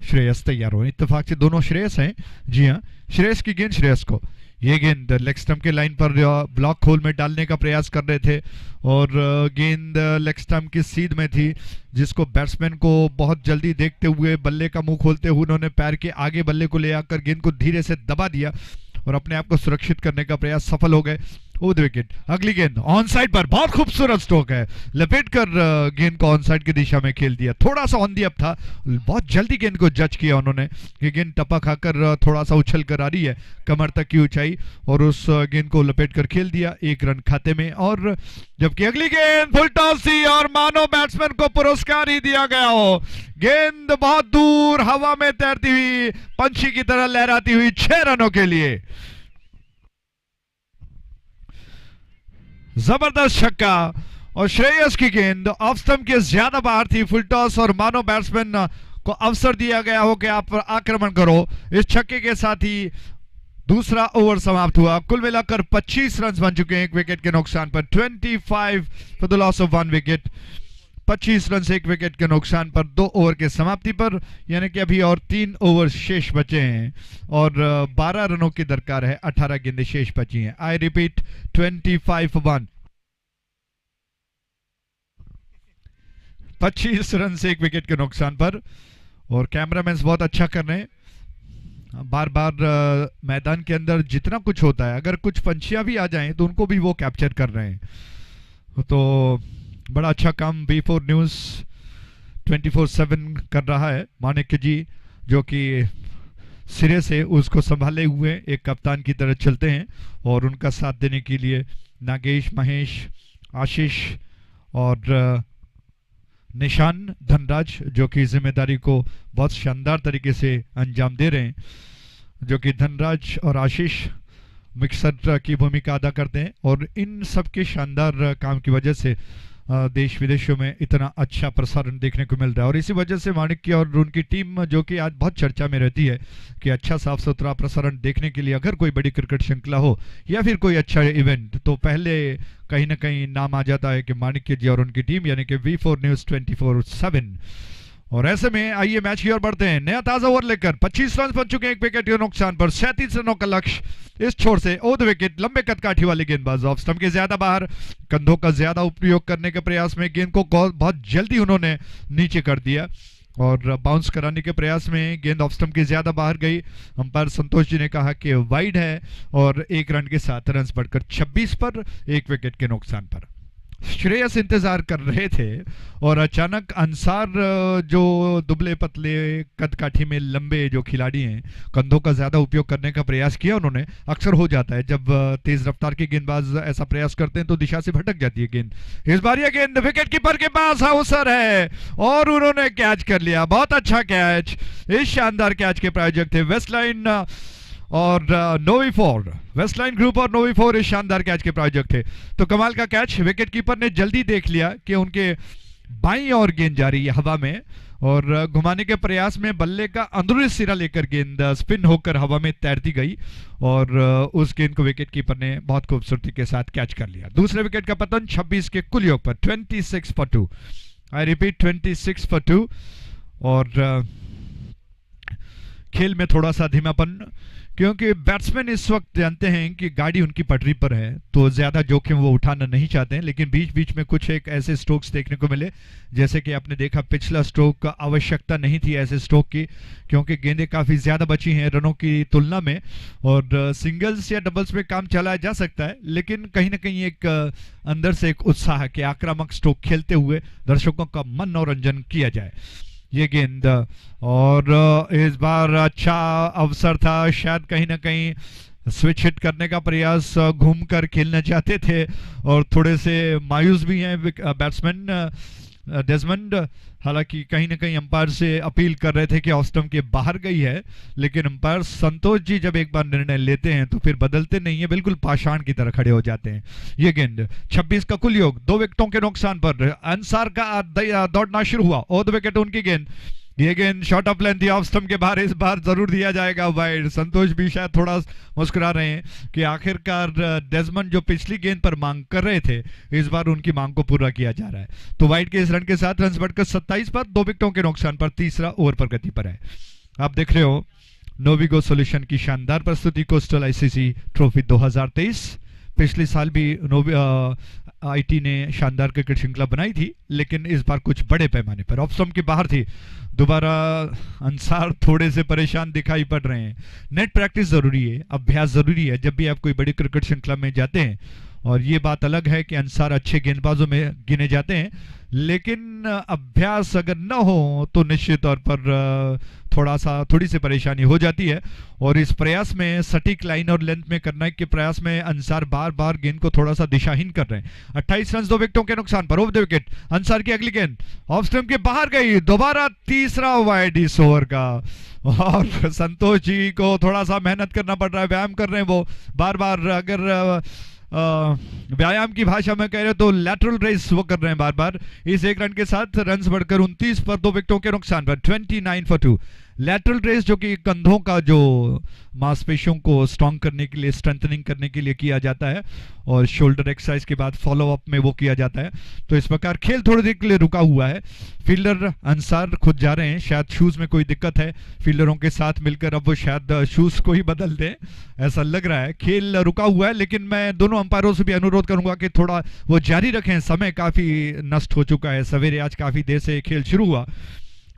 श्रेयस तैयार हो। इत्तेफाक से दोनों श्रेयस हैं। जी हाँ, श्रेयस की गेंद श्रेयस को, ये गेंद लेग स्टंप के लाइन पर ब्लॉक होल में डालने का प्रयास कर रहे थे और गेंद लेग स्टंप की सीध में थी, जिसको बैट्समैन को बहुत जल्दी देखते हुए बल्ले का मुंह खोलते हुए उन्होंने पैर के आगे बल्ले को ले आकर गेंद को धीरे से दबा दिया और अपने आप को सुरक्षित करने का प्रयास सफल हो गए। ओवर द विकेट अगली गेंद ऑन साइड पर, बहुत खूबसूरत स्ट्रोक है, लपेट कर गेंद को ऑन साइड की दिशा में खेल दिया, थोड़ा सा ऑन दी अप था, बहुत जल्दी गेंद को जज किया उन्होंने कि गेंद टपा खाकर थोड़ा सा उछल कर आ रही है कमर तक की ऊंचाई और उस गेंद को लपेट कर खेल दिया, एक रन खाते में। और जबकि अगली गेंद फुल टॉस थी और मानो बैट्समैन को पुरस्कार ही दिया गया हो, गेंद बहुत दूर हवा में तैरती हुई पंछी की तरह लहराती हुई 6 रनों के लिए, जबरदस्त छक्का और श्रेयस की गेंद ऑफ स्टंप के ज्यादा बाहर थी, फुल टॉस और मानो बैट्समैन को अवसर दिया गया हो कि आप आक्रमण करो। इस छक्के के साथ ही दूसरा ओवर समाप्त हुआ, कुल मिलाकर 25 रन बन चुके हैं एक विकेट के नुकसान पर, 25 for the loss of 1 wicket, 25 run से एक विकेट के नुकसान पर 2 ओवर के समाप्ति पर, यानी कि अभी और 3 ओवर शेष बचे हैं और 12 रनों की दरकार है, 18 गेंदें शेष बची हैं। आई रिपीट 25-1, 25 रन से एक विकेट के नुकसान पर और कैमरामैन बहुत अच्छा कर रहे हैं, बार बार मैदान के अंदर जितना कुछ होता है, अगर कुछ पंछियां भी आ जाएं तो उनको भी वो कैप्चर कर रहे हैं, तो बड़ा अच्छा काम V4 न्यूज़ 24/7 कर रहा है। माणिक्य जी जो कि सिरे से उसको संभाले हुए एक कप्तान की तरह चलते हैं और उनका साथ देने के लिए नागेश, महेश, आशीष और निशान, धनराज जो कि जिम्मेदारी को बहुत शानदार तरीके से अंजाम दे रहे हैं, जो कि धनराज और आशीष मिक्सर की भूमिका अदा करते हैं और इन सब के शानदार काम की वजह से देश विदेशों में इतना अच्छा प्रसारण देखने को मिल रहा है और इसी वजह से माणिक्य और उनकी टीम जो कि आज बहुत चर्चा में रहती है कि अच्छा साफ सुथरा प्रसारण देखने के लिए अगर कोई बड़ी क्रिकेट श्रृंखला हो या फिर कोई अच्छा इवेंट तो पहले कहीं ना कहीं नाम आ जाता है कि माणिक्य जी और उनकी टीम यानी कि V4 न्यूज़ 24/7। और ऐसे में आइए मैच की ओर बढ़ते हैं। नया ताजा ओवर लेकर 25 रन बन चुके हैं, एक विकेट के नुकसान पर 37 रनों का लक्ष्य। इस छोर से ओवर द विकेट लंबे कदकाठी वाले गेंदबाज ऑफ स्टंप के ज्यादा बाहर, कंधों का ज्यादा उपयोग करने के प्रयास में गेंद को बहुत जल्दी उन्होंने नीचे कर दिया और बाउंस कराने के प्रयास में गेंद ऑफ स्टंप के ज्यादा बाहर गई। अंपायर संतोष जी ने कहा कि वाइड है और 1 रन के साथ रन बढ़कर 26 पर 1 विकेट के नुकसान पर। श्रेयस इंतजार कर रहे थे और अचानक अंसार, जो दुबले पतले कदकाठी में लंबे जो खिलाड़ी हैं, कंधों का ज्यादा उपयोग करने का प्रयास किया उन्होंने। अक्सर हो जाता है जब तेज रफ्तार के गेंदबाज ऐसा प्रयास करते हैं तो दिशा से भटक जाती है गेंद। इस बार यह गेंद विकेट कीपर के पास अवसर है और उन्होंने कैच कर लिया। बहुत अच्छा कैच। इस शानदार कैच के प्रायोजक थे वेस्टलाइन और नोवी4, वेस्टलाइन ग्रुप और नोवी4 इस शानदार कैच के प्रायोजक थे। तो कमाल का कैच, विकेट कीपर ने जल्दी देख लिया कि उनके बाईं ओर गेंद जा रही है हवा में और घुमाने के प्रयास में बल्ले का अंदरूनी सिरा लेकर गेंद स्पिन होकर हवा में तैरती गई और उस गेंद को विकेट कीपर ने बहुत खूबसूरती के साथ कैच कर लिया। दूसरे विकेट का पतन 26 के कुल योग पर 26 for 2। I repeat 26 for 2। और खेल में थोड़ा सा धीमापन, क्योंकि बैट्समैन इस वक्त जानते हैं कि गाड़ी उनकी पटरी पर है तो ज्यादा जोखिम वो उठाना नहीं चाहते हैं। लेकिन बीच बीच में कुछ एक ऐसे स्ट्रोक्स देखने को मिले, जैसे कि आपने देखा पिछला स्ट्रोक का आवश्यकता नहीं थी ऐसे स्ट्रोक की, क्योंकि गेंदें काफी ज्यादा बची हैं रनों की तुलना में और सिंगल्स या डबल्स में काम चलाया जा सकता है। लेकिन कहीं ना कहीं एक अंदर से एक उत्साह के आक्रामक स्ट्रोक खेलते हुए दर्शकों का मनोरंजन किया जाए। ये गेंद और इस बार अच्छा अवसर था, शायद कहीं ना कहीं स्विच हिट करने का प्रयास घूमकर खेलना चाहते थे और थोड़े से मायूस भी हैं बैट्समैन डेजमंड। हालांकि कहीं ना कहीं अंपायर से अपील कर रहे थे कि ऑफ स्टंप के बाहर गई है, लेकिन अंपायर संतोष जी जब एक बार निर्णय लेते हैं तो फिर बदलते नहीं है, बिल्कुल पाषाण की तरह खड़े हो जाते हैं। ये गेंद 26 का कुल योग 2 विकेटों के नुकसान पर अंसार का दौड़ना शुरू हुआ। और 2 विकेट उनकी गेंद। ये गेंद short of length of stump के बाहर, इस बार जरूर दिया जाएगा वाइड। संतोष भी शायद थोड़ा मुस्कुरा रहे हैं कि आखिरकार डेजमंड जो पिछली गेंद पर मांग कर रहे थे, इस बार उनकी मांग को पूरा किया जा रहा है। तो वाइड के इस रन के साथ रन बढ़कर 27 पर 2 विकेटों के नुकसान पर तीसरा ओवर पर गति पर है। आप देख रहे हो नोविगो सॉल्यूशन की शानदार प्रस्तुति कोस्टल आईसीसी ट्रॉफी 2023। पिछले साल भी आईटी ने शानदार क्रिकेट श्रृंखला बनाई थी, लेकिन इस बार कुछ बड़े पैमाने पर ऑफ स्टंप के बाहर थी। दोबारा अंसार थोड़े से परेशान दिखाई पड़ रहे हैं। नेट प्रैक्टिस जरूरी है, अभ्यास जरूरी है जब भी आप कोई बड़ी क्रिकेट श्रृंखला में जाते हैं। और ये बात अलग है कि अंसार अच्छे गेंदबाजों में गिने जाते हैं, लेकिन अभ्यास अगर न हो तो निश्चित तौर पर थोड़ी सी परेशानी हो जाती है। और इस प्रयास में सटीक लाइन और लेंथ में करने के प्रयास में अंसार बार बार गेंद को थोड़ा सा दिशाहीन कर रहे हैं। 28 रन 2 विकेटों के नुकसान पर ओवर द विकेट अंसार की अगली गेंद ऑफ स्टंप के बाहर गई। दोबारा तीसरा वाइड इस ओवर का और संतोष जी को थोड़ा सा मेहनत करना पड़ रहा है, व्यायाम कर रहे हैं वो बार बार। अगर व्यायाम की भाषा में कह रहे तो लैटरल रेस वो कर रहे हैं बार बार। इस 1 रन के साथ रन बढ़कर 29 पर 2 विकेटों के नुकसान पर 29 for 2। लैटरल रेस जो कि कंधों का जो मांसपेशियों को स्ट्रॉन्ग करने के लिए, स्ट्रेंथनिंग करने के लिए किया जाता है और शोल्डर एक्सरसाइज के बाद फॉलो अप में वो किया जाता है। तो इस प्रकार खेल थोड़ी देर के लिए रुका हुआ है। फील्डर अंसार खुद जा रहे हैं, शायद शूज में कोई दिक्कत है, फील्डरों के साथ मिलकर अब वो शायद शूज को ही बदल दें, ऐसा लग रहा है। खेल रुका हुआ है, लेकिन मैं दोनों अंपायरों से भी अनुरोध करूंगा कि थोड़ा वो जारी रखें। समय काफी नष्ट हो चुका है, सवेरे आज काफी देर से खेल शुरू हुआ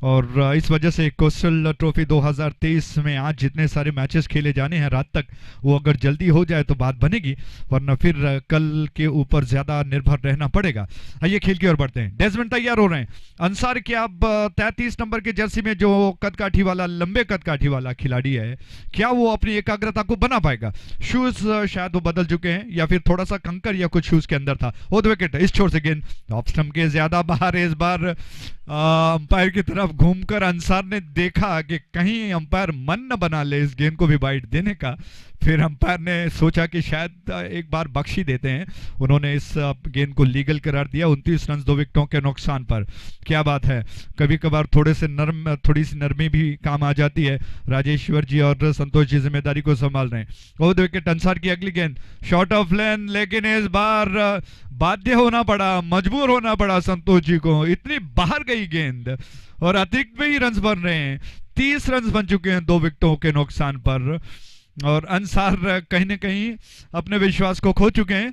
और इस वजह से कोस्टल ट्रॉफी 2023 में आज जितने सारे मैचेस खेले जाने हैं रात तक, वो अगर जल्दी हो जाए तो बात बनेगी, वरना फिर कल के ऊपर ज्यादा निर्भर रहना पड़ेगा। आइए खेल की ओर बढ़ते हैं। डेजमंड तैयार हो रहे हैं। अंसार के अब 33 नंबर के जर्सी में जो कदकाठी वाला, लंबे कदकाठी वाला खिलाड़ी है, क्या वो अपनी एकाग्रता को बना पाएगा? शूज शायद वो बदल चुके हैं या फिर थोड़ा सा कंकर या कुछ शूज के अंदर था। वो विकेट इस छोर से गेंद ऑफ स्टंप के ज्यादा बाहर। इस बार अंपायर की तरफ घूमकर अंसार ने देखा कि कहीं अंपायर मन न बना ले इस गेंद को भी वाइड देने का, फिर अंपायर ने सोचा कि शायद एक बार बख्श ही देते हैं, उन्होंने इस गेंद को लीगल करार दिया। 29 रन 2 विकेटों के नुकसान पर। क्या बात है, कभी कभार थोड़ी सी नरमी भी काम आ जाती है। राजेश्वर जी और संतोष जी जिम्मेदारी को संभाल रहे हैं। ओवर द विकेट अंसार की अगली गेंद शॉर्ट ऑफ लेन, लेकिन इस बार बाध्य होना पड़ा, मजबूर होना पड़ा संतोष जी को, इतनी बाहर गई गेंद और अतिरिक्त में ही रन बन रहे हैं। 30 रन बन चुके हैं 2 विकेटों के नुकसान पर और अंसार कहीं ना कहीं अपने विश्वास को खो चुके हैं।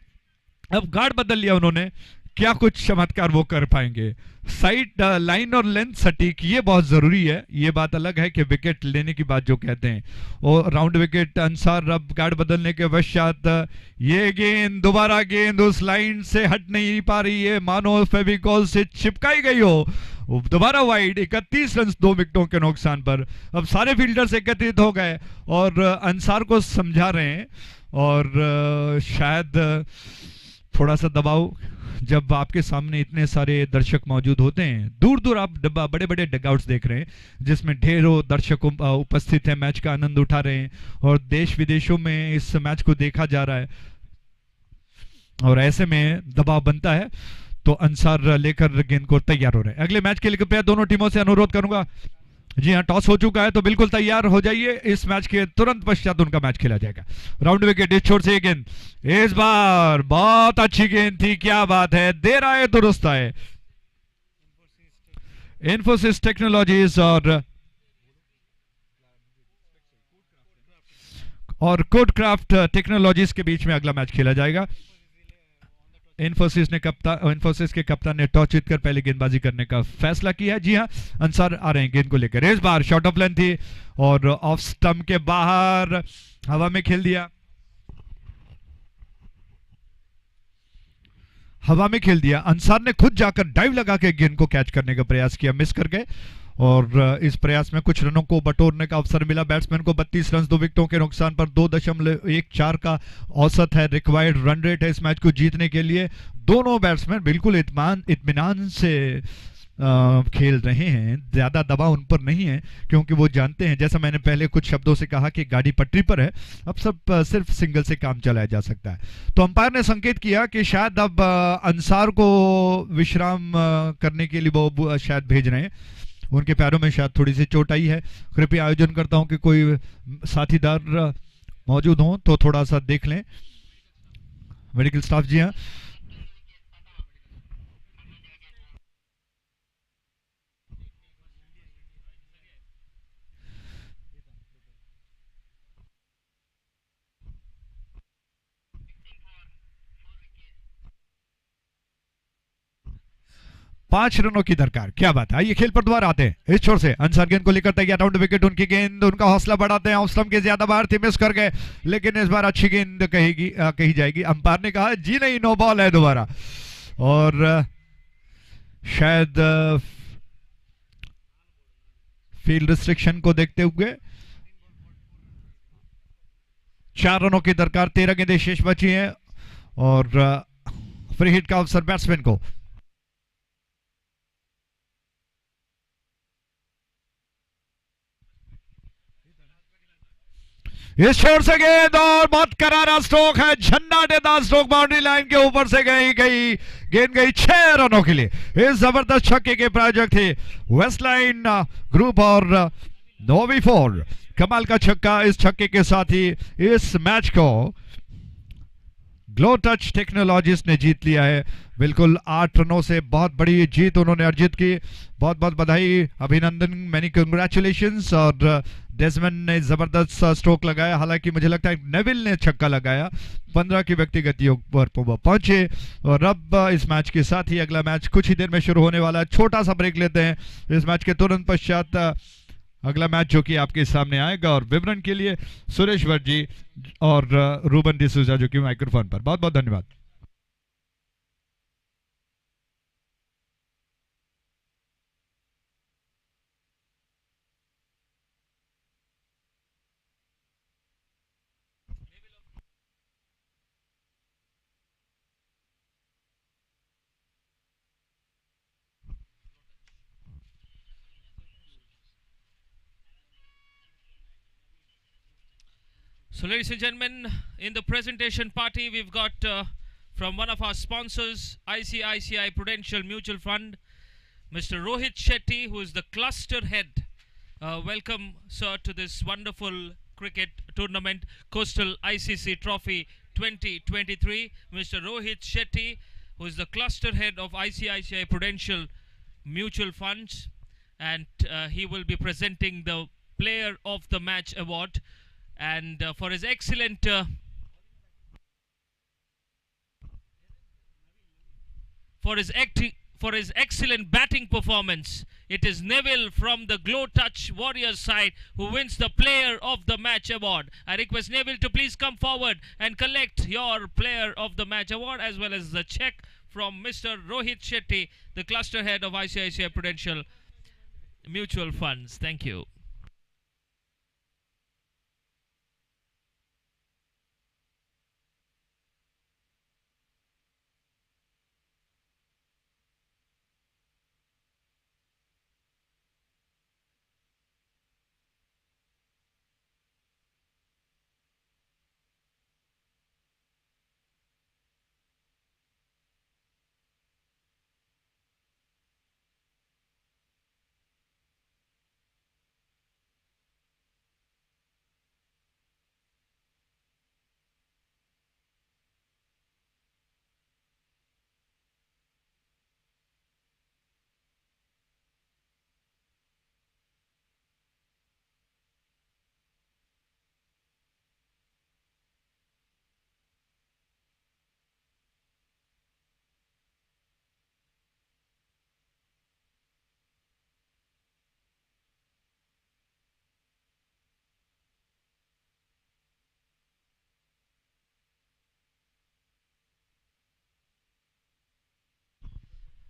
अब गार्ड बदल लिया उन्होंने, क्या कुछ चमत्कार वो कर पाएंगे। साइड लाइन और लेंथ सटीक, ये बहुत जरूरी है। ये बात अलग है कि विकेट लेने की बात जो कहते हैं, और राउंड विकेट अंसार अब गार्ड बदलने के पश्चात ये गेंद, दोबारा गेंद उस लाइन से हट नहीं पा रही है, मानो फेविकॉल से चिपकाई गई हो। दोबारा वाइड, 31 रन 2 विकेटों के नुकसान पर। अब सारे फील्डर्स एकत्रित हो गए और अंसार को समझा रहे हैं, और शायद थोड़ा सा दबाव, जब आपके सामने इतने सारे दर्शक मौजूद होते हैं, दूर दूर आप बड़े बड़े डगआउट्स देख रहे हैं जिसमें ढेरों दर्शक उपस्थित हैं, मैच का आनंद उठा रहे हैं और देश विदेशों में इस मैच को देखा जा रहा है, और ऐसे में दबाव बनता है। तो अंसार लेकर गेंद को तैयार हो रहे हैं। अगले मैच के लिए कृपया दोनों टीमों से अनुरोध करूंगा, जी हाँ, टॉस हो चुका है तो बिल्कुल तैयार हो जाइए। इस मैच के तुरंत पश्चात उनका मैच खेला जाएगा। राउंड विकेट इस छोर से ये गेंद, इस बार बहुत अच्छी गेंद थी, क्या बात है, दे रहा है दुरुस्त है। इन्फोसिस टेक्नोलॉजीज और कोडक्राफ्ट टेक्नोलॉजीज के बीच में अगला मैच खेला जाएगा। इन्फोसिस के कप्तान ने टॉस जीतकर पहले गेंदबाजी करने का फैसला किया है। जी हां, अंसार आ रहे हैं गेंद को लेकर। इस बार शॉर्ट ऑफ लेंथ थी और ऑफ स्टंप के बाहर हवा में खेल दिया, हवा में खेल दिया। अंसार ने खुद जाकर डाइव लगा के गेंद को कैच करने का प्रयास किया, मिस कर गए, और इस प्रयास में कुछ रनों को बटोरने का अवसर मिला बैट्समैन को। 32 रन 2 विकेटों के नुकसान पर 2.14 का औसत है, रिक्वायर्ड रन रेट है इस मैच को जीतने के लिए। दोनों बैट्समैन बिल्कुल इत्मीनान से खेल रहे हैं, ज्यादा दबाव उन पर नहीं है, क्योंकि वो जानते हैं, जैसा मैंने पहले कुछ शब्दों से कहा कि गाड़ी पटरी पर है, अब सब सिर्फ सिंगल से काम चलाया जा सकता है। तो अंपायर ने संकेत किया कि शायद अब अंसार को विश्राम करने के लिए वो शायद भेज रहे हैं, उनके पैरों में शायद थोड़ी सी चोट आई है। कृपया आयोजन करता हूं कि कोई साथीदार मौजूद हो तो थोड़ा सा देख लें। मेडिकल स्टाफ, जी हाँ, पांच रनों की दरकार, क्या बात है। आइए खेल पर दोबारा आते हैं। इस छोर से अंसार गेंद को लेकर तैयार, राउंड विकेट उनकी गेंद, उनका हौसला बढ़ाते हैं। ऑफ स्टंप के ज्यादा बाहर थी, मिस कर गए, लेकिन इस बार अच्छी गेंद कही जाएगी। अंपायर ने कहा जी नहीं, नो बॉल है दोबारा, और शायद फील्ड रिस्ट्रिक्शन को देखते हुए 4 रनों की दरकार, 13 गेंदें शेष बची हैं और फ्री हिट का अवसर बैट्समैन को। इस छोर से गेंद और बहुत करारा स्ट्रोक है, झंडाटेदार स्ट्रोक, बाउंड्री लाइन के ऊपर से गई गेंद गई 6 रनों के लिए। इस जबरदस्त छक्के के प्रायोजक थे वेस्ट लाइन ग्रुप और V4। कमाल का छक्का, इस छक्के के साथ ही इस मैच को ग्लो टच टेक्नोलॉजीज ने जीत लिया है। बिल्कुल 8 रनों से बहुत बड़ी जीत उन्होंने अर्जित की। बहुत बहुत बधाई, अभिनंदन, मैनी कंग्रेचुलेशंस। और डेजमंड ने जबरदस्त स्ट्रोक लगाया, हालांकि मुझे लगता है नेविल ने छक्का लगाया। 15 की व्यक्तिगत योग पर पहुंचे। और अब इस मैच के साथ ही अगला मैच कुछ ही देर में शुरू होने वाला है। छोटा सा ब्रेक लेते हैं, इस मैच के तुरंत पश्चात अगला मैच जो कि आपके सामने आएगा। और विवरण के लिए सुरेश भट्ट जी और रूबन डिसूजा जो कि माइक्रोफोन पर। बहुत बहुत धन्यवाद। So ladies and gentlemen, in the presentation party, we've got from one of our sponsors, ICICI Prudential Mutual Fund, Mr. Rohit Shetty, who is the cluster head. Welcome, sir, to this wonderful cricket tournament, Coastal ICC Trophy 2023. Mr. Rohit Shetty, who is the cluster head of ICICI Prudential Mutual Funds, and he will be presenting the Player of the Match award. And for his excellent excellent batting performance, it is Neville from the Glow Touch Warriors side who wins the Player of the Match award. I request Neville to please come forward and collect your Player of the Match award, as well as the check from Mr. Rohit Shetty, the cluster head of ICICI Prudential Mutual Funds. Thank you.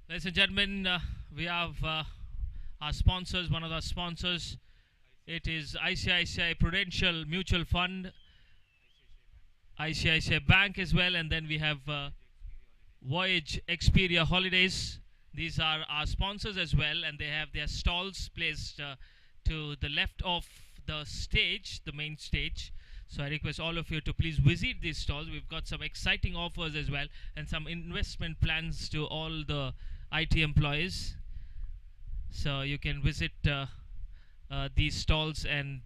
Ladies and gentlemen, we have our sponsors, one of our sponsors. It is ICICI Prudential Mutual Fund, ICICI Bank as well, and then we have Voyage Expedia Holidays. These are our sponsors as well, and they have their stalls placed to the left of the stage, the main stage. So I request all of you to please visit these stalls. We've got some exciting offers as well, and some investment plans to all the IT employees. So you can visit these stalls and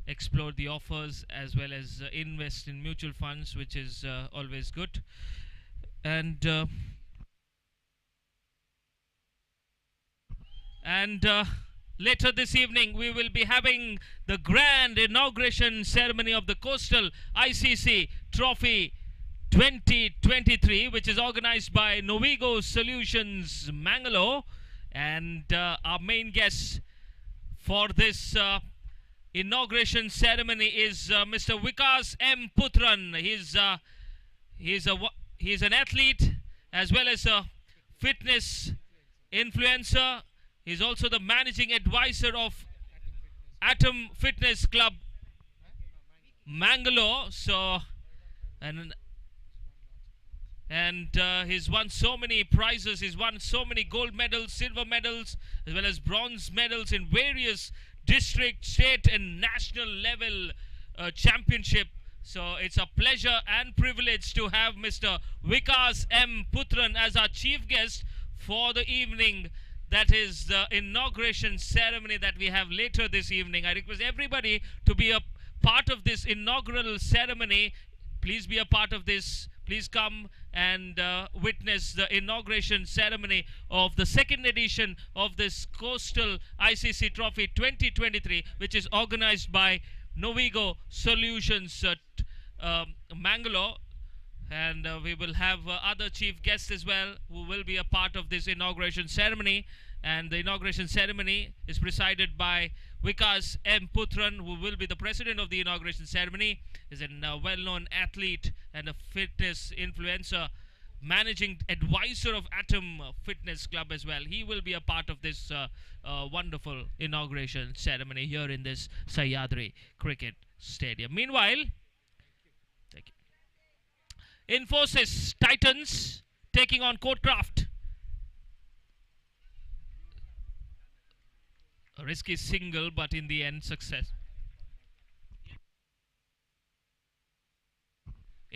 explore the offers, as well as invest in mutual funds, which is always good. And later this evening, we will be having the grand inauguration ceremony of the Coastal ICC Trophy 2023, which is organized by Novigo Solutions Mangalore. And our main guest for this inauguration ceremony is Mr. Vikas M. Putran. He's an athlete as well as a fitness influencer. He's also the managing advisor of Atom Fitness Club Mangalore. So, and he's won so many prizes. He's won so many gold medals, silver medals, as well as bronze medals in various district, state, and national level championship. So it's a pleasure and privilege to have Mr. Vikas M. Putran as our chief guest for the evening. That is the inauguration ceremony that we have later this evening. I request everybody to be a part of this inaugural ceremony. Please be a part of this. Please come and witness the inauguration ceremony of the second edition of this Coastal ICC Trophy 2023, which is organized by Novigo Solutions Mangalore. And we will have other chief guests as well who will be a part of this inauguration ceremony. And the inauguration ceremony is presided by Vikas M. Putran, who will be the president of the inauguration ceremony. Is a well-known athlete and a fitness influencer, managing advisor of Atom Fitness Club as well. He will be a part of this wonderful inauguration ceremony here in this Sahyadri Cricket Stadium. Meanwhile, thank you. Infosys Titans taking on Courtcraft. A risky single, but in the end, success.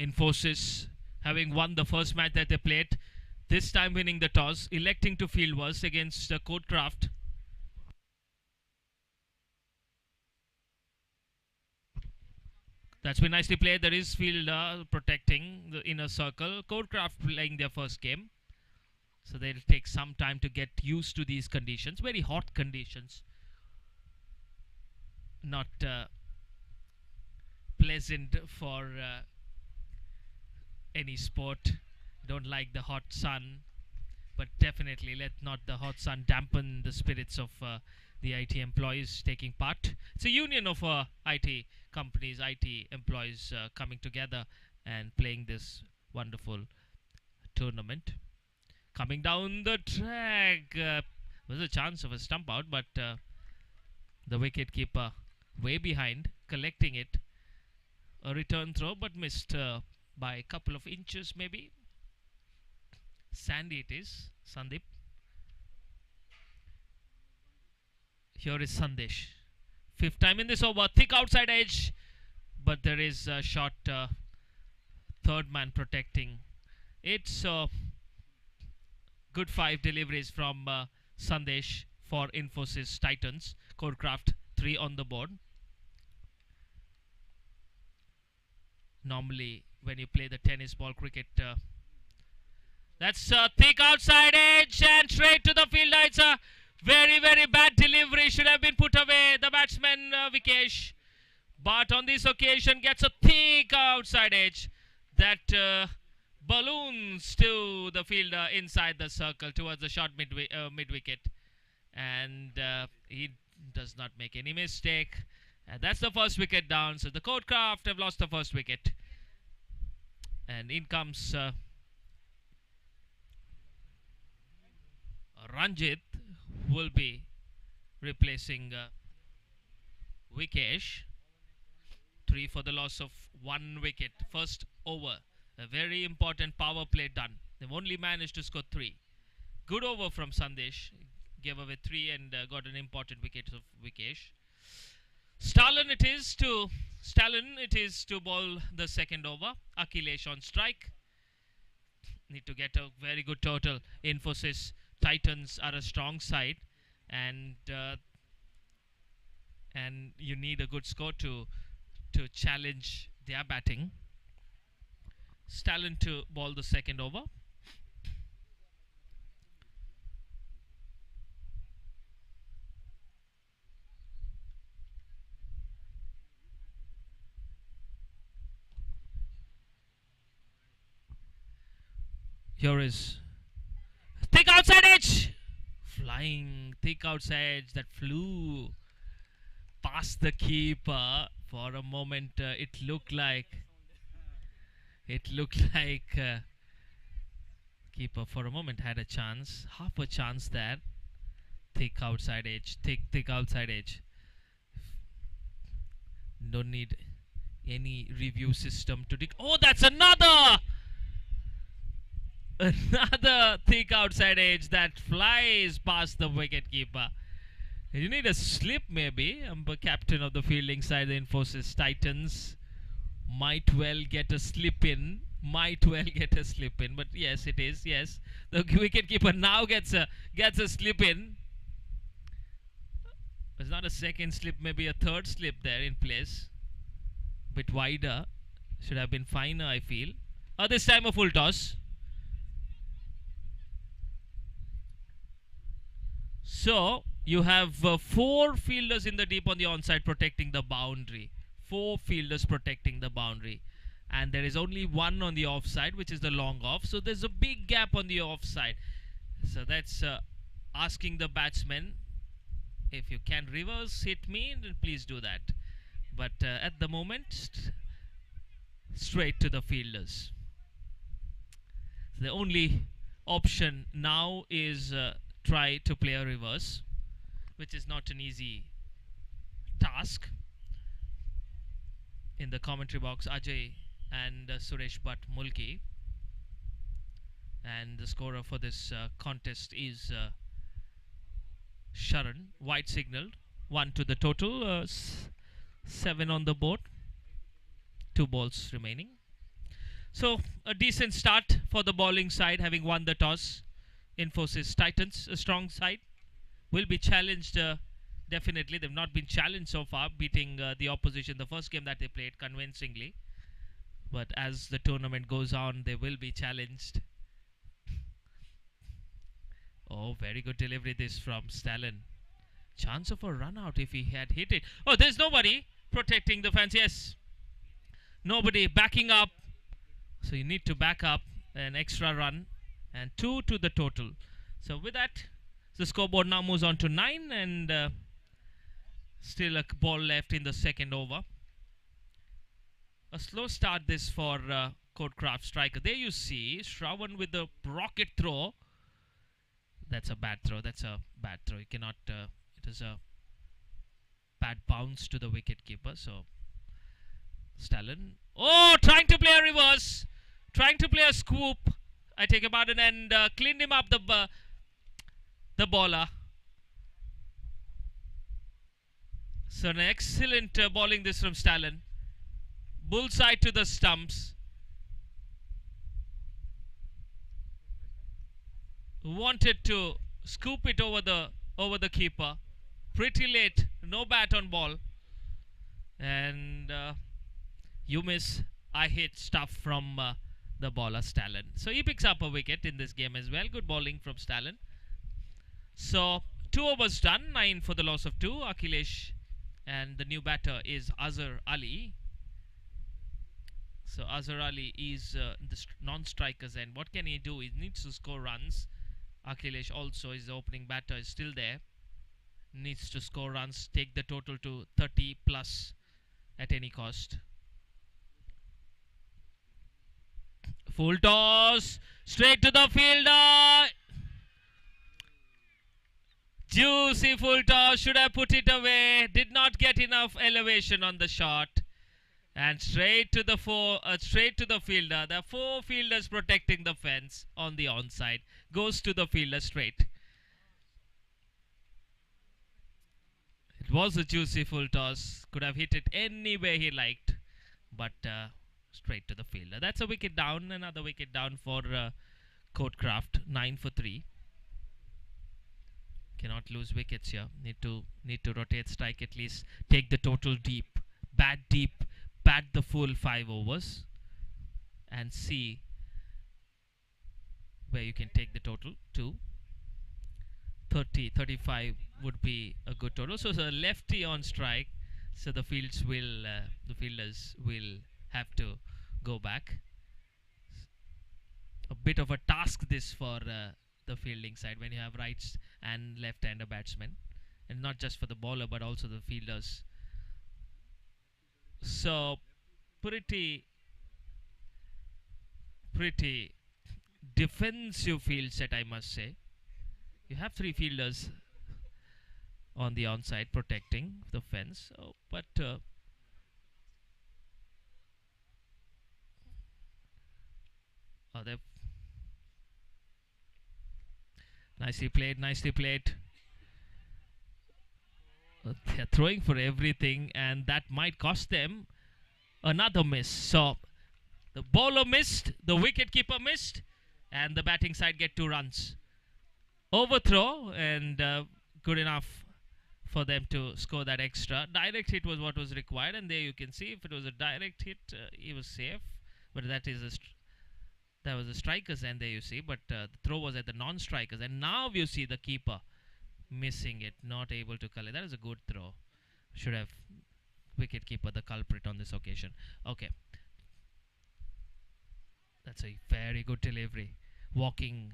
Infosys, having won the first match that they played, this time winning the toss, electing to field was against Codecraft. That's been nicely played. There is field protecting the inner circle. Codecraft playing their first game, so they'll take some time to get used to these conditions. Very hot conditions, not pleasant for any sport. Don't like the hot sun, but definitely let not the hot sun dampen the spirits of the IT employees taking part. It's a union of IT companies, IT employees coming together and playing this wonderful tournament. Coming down the track, was a chance of a stump out, but the wicket keeper way behind, collecting it. A return throw, but missed by a couple of inches maybe. Sandy it is, Sandeep. Here is Sandesh. Fifth time in this over, thick outside edge, but there is a short third man protecting. It's good 5 deliveries from Sandesh for Infosys Titans. Codecraft 3 on the board. Normally, when you play the tennis ball cricket, that's a thick outside edge and straight to the fielder. It's a very, very bad delivery. Should have been put away, the batsman Vikesh. But on this occasion, gets a thick outside edge that balloons to the fielder inside the circle towards the short mid-wicket. And he does not make any mistake. And that's the first wicket down. So the Codecraft have lost the first wicket. And in comes Ranjit, who will be replacing Vikesh. 3 for the loss of 1 wicket. First over. A very important power play done. They've only managed to score 3. Good over from Sandesh. Gave away 3 and got an important wicket of Vikesh. Stalin it is to bowl the second over. Akhilesh on strike. Need to get a very good total. Infosys Titans are a strong side, and you need a good score to challenge their batting. Stalin to bowl the second over. Here is thick outside edge. Flying thick outside edge that flew past the keeper. For a moment, it looked like keeper for a moment had a chance, half a chance there. Thick outside edge, thick outside edge. Don't need any review system to oh, that's another thick outside edge that flies past the wicketkeeper. You need a slip maybe. I'm the captain of the fielding side, the Infosys Titans. Might well get a slip in. But yes, it is. Yes, the wicketkeeper now gets a slip in. It's not a second slip, maybe a third slip there in place. Bit wider. Should have been finer, I feel. This time a full toss. So you have 4 fielders in the deep on the onside protecting the boundary. 4 fielders protecting the boundary. And there is only 1 on the offside, which is the long off. So there's a big gap on the offside. So that's asking the batsman, if you can reverse hit me, then please do that. But at the moment, straight to the fielders. The only option now is try to play a reverse, which is not an easy task. In the commentary box, Ajay and Suresh Bhatt Mulki. And the scorer for this contest is Sharan. White signaled. 1 to the total. 7 on the board. 2 balls remaining. So a decent start for the bowling side, having won the toss. Infosys Titans, a strong side, will be challenged. Definitely, they've not been challenged so far, beating the opposition the first game that they played convincingly. But as the tournament goes on, they will be challenged. Oh, very good delivery this from Stalin. Chance of a run out if he had hit it. Oh, there's nobody protecting the fans. Yes, nobody backing up. So you need to back up an extra run, and 2 to the total. So with that, the scoreboard now moves on to 9, and still a ball left in the second over. A slow start this for Codecraft striker. There you see Shravan with the rocket throw. That's a bad throw. That's a bad throw. You cannot. It is a bad bounce to the wicket keeper. So Stalin. Oh, trying to play a reverse. Trying to play a scoop. I take about it and cleaned him up the bowler. So an excellent bowling this from Stalin. Bullseye to the stumps. Wanted to scoop it over the keeper. Pretty late. No bat on ball. And you miss. I hit stuff from the bowler Stalin. So he picks up a wicket in this game as well. Good bowling from Stalin. So 2 overs done. 9 for the loss of 2. Akhilesh, and the new batter is Azhar Ali. So Azhar Ali is the non-strikers, and what can he do? He needs to score runs. Akhilesh also is the opening batter, is still there. Needs to score runs, take the total to 30 plus at any cost. Full toss, straight to the fielder. Juicy full toss, should have put it away. Did not get enough elevation on the shot. And straight to the fielder. There are 4 fielders protecting the fence on the onside. Goes to the fielder straight. It was a juicy full toss. Could have hit it any way he liked. But straight to the fielder. That's a wicket down. Another wicket down for Codecraft. 9 for 3. Cannot lose wickets here. Need to rotate strike at least. Take the total deep. Bat deep. Bat the full 5 overs. And see where you can take the total to. 30, 35 would be a good total. So a lefty on strike. So the fielders will have to go back. A bit of a task this for the fielding side when you have right and left-hander batsmen, and not just for the bowler but also the fielders. So pretty defensive field set, I must say. You have 3 fielders on the onside protecting the fence, but they've nicely played. They're throwing for everything, and that might cost them another miss. So the bowler missed, the wicketkeeper missed, and the batting side get 2 runs. Overthrow, and good enough for them to score that extra. Direct hit was what was required, and there you can see if it was a direct hit, he was safe. But that was the strikers, and there you see. But the throw was at the non-strikers, and now you see the keeper missing it, not able to collect. That is a good throw. Should have wicketkeeper the culprit on this occasion. Okay, that's a very good delivery. Walking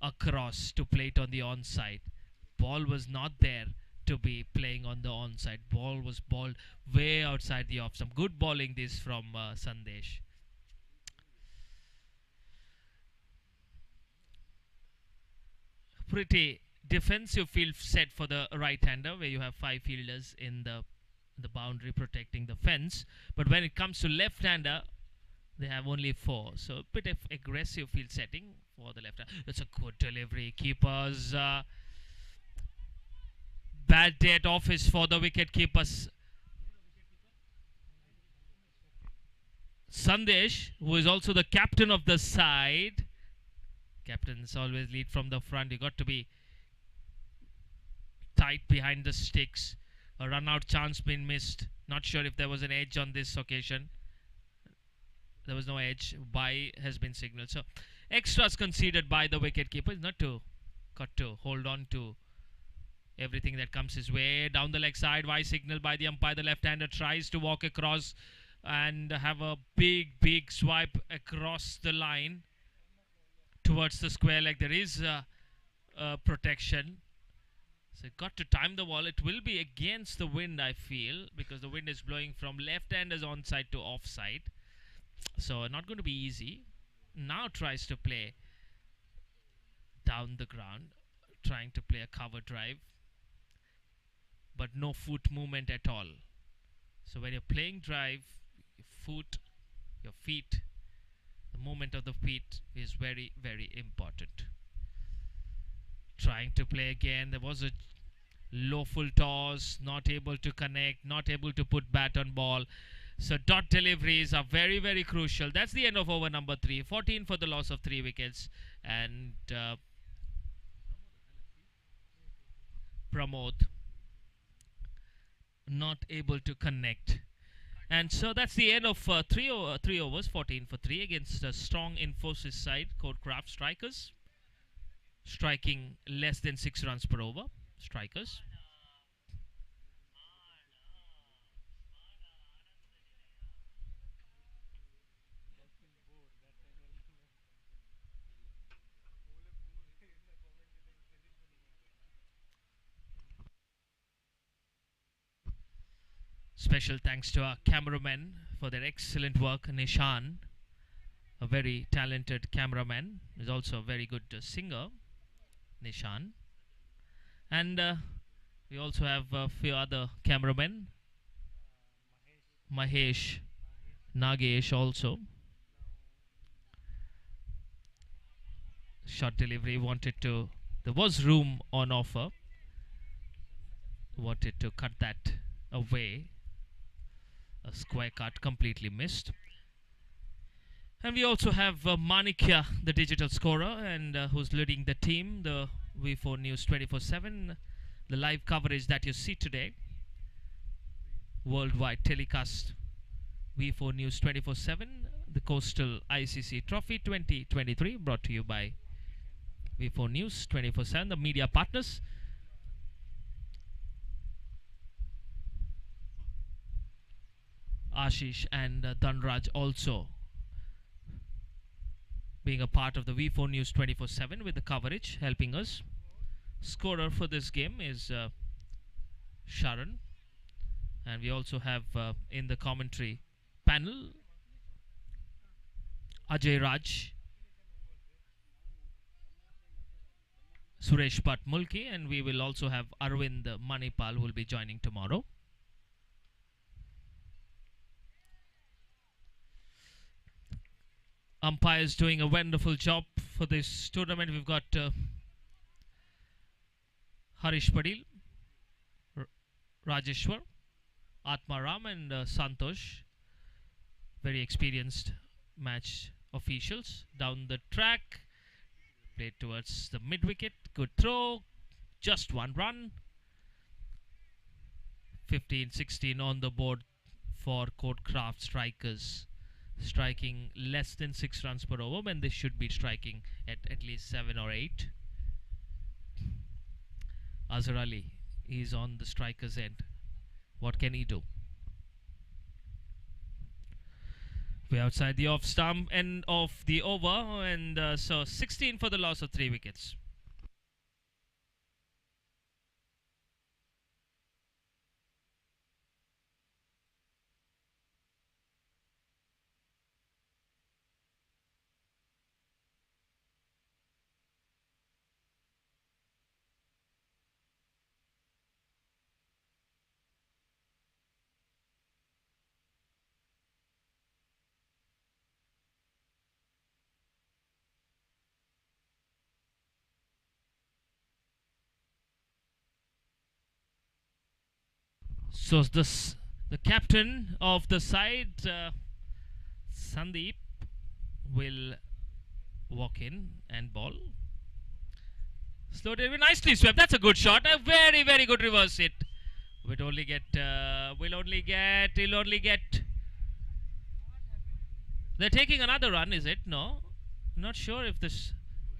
across to play it on the onside. Ball was not there to be playing on the onside. Ball was balled way outside the off. Some good bowling this from Sandesh. Pretty defensive field set for the right-hander, where you have 5 fielders in the boundary protecting the fence. But when it comes to left-hander, they have only 4. So a bit of aggressive field setting for the left-hander. That's a good delivery. Keepers bad day at office for the wicket keepers. Sandesh, who is also the captain of the side. Captains always lead from the front. You got to be tight behind the sticks. A run out chance been missed. Not sure if there was an edge on this occasion. There was no edge. Bye has been signaled. So extras conceded by the wicket keeper. Not to got to hold on to everything that comes his way. Down the leg side, Y signal by the umpire. The left-hander tries to walk across and have a big swipe across the line towards the square leg. There is protection. So got to time the ball. It will be against the wind, I feel, because the wind is blowing from left-handers onside to offside. So not going to be easy. Now tries to play down the ground, trying to play a cover drive, but no foot movement at all. So when you're playing drive, your feet, the movement of the feet is very important. Trying to play again. There was a low full toss, not able to connect, not able to put bat on ball. So dot deliveries are very crucial. That's the end of over number 3. 14 for the loss of 3 wickets. And Pramod not able to connect. And so that's the end of 3 overs, 14 for 3 against a strong Infosys side, Codecraft strikers. Striking less than 6 runs per over. Strikers. Special thanks to our cameramen for their excellent work. Nishan, a very talented cameraman, is also a very good singer. Nishan. And we also have a few other cameramen. Mahesh, Nagesh also. Short delivery, there was room on offer. Wanted to cut that away. A square cut, completely missed. And we also have Manikya, the digital scorer, and who's leading the team, the V4NEWS 24/7. The live coverage that you see today, worldwide telecast, V4NEWS 24/7, the Coastal ICC Trophy 2023, brought to you by V4NEWS 24/7, the media partners. Ashish and Dhanraj also being a part of the V4NEWS 24/7 with the coverage, helping us. Scorer for this game is Sharan, and we also have in the commentary panel Ajay Raj, Suresh Bhatt Mulki, and we will also have Arvind Manipal, who will be joining tomorrow. Umpires doing a wonderful job for this tournament. We've got Harish Padil, Rajeshwar, Atma Ram, and Santosh. Very experienced match officials. Down the track, played towards the mid wicket. Good throw, just 1 run. 15-16 on the board for Codecraft strikers. Striking less than 6 runs per over when they should be striking at least 7 or 8. Azhar Ali is on the striker's end. What can he do? We're outside the off stump end of the over, and so 16 for the loss of 3 wickets. So the captain of the side Sandeep will walk in and ball. Slow delivery, nicely swept. That's a good shot. A very, very good reverse hit. He'll only get. They're taking another run, is it? No, not sure if the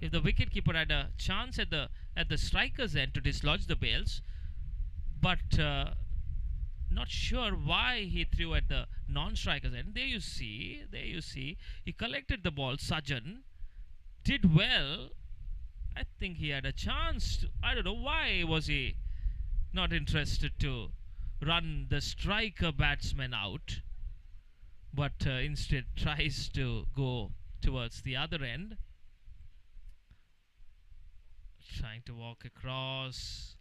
wicketkeeper had a chance at the striker's end to dislodge the bails, but not sure why he threw at the non-striker's end. There you see, he collected the ball. Sajan did well. I think he had a chance to, I don't know why was he not interested to run the striker batsman out, but instead tries to go towards the other end, trying to walk across,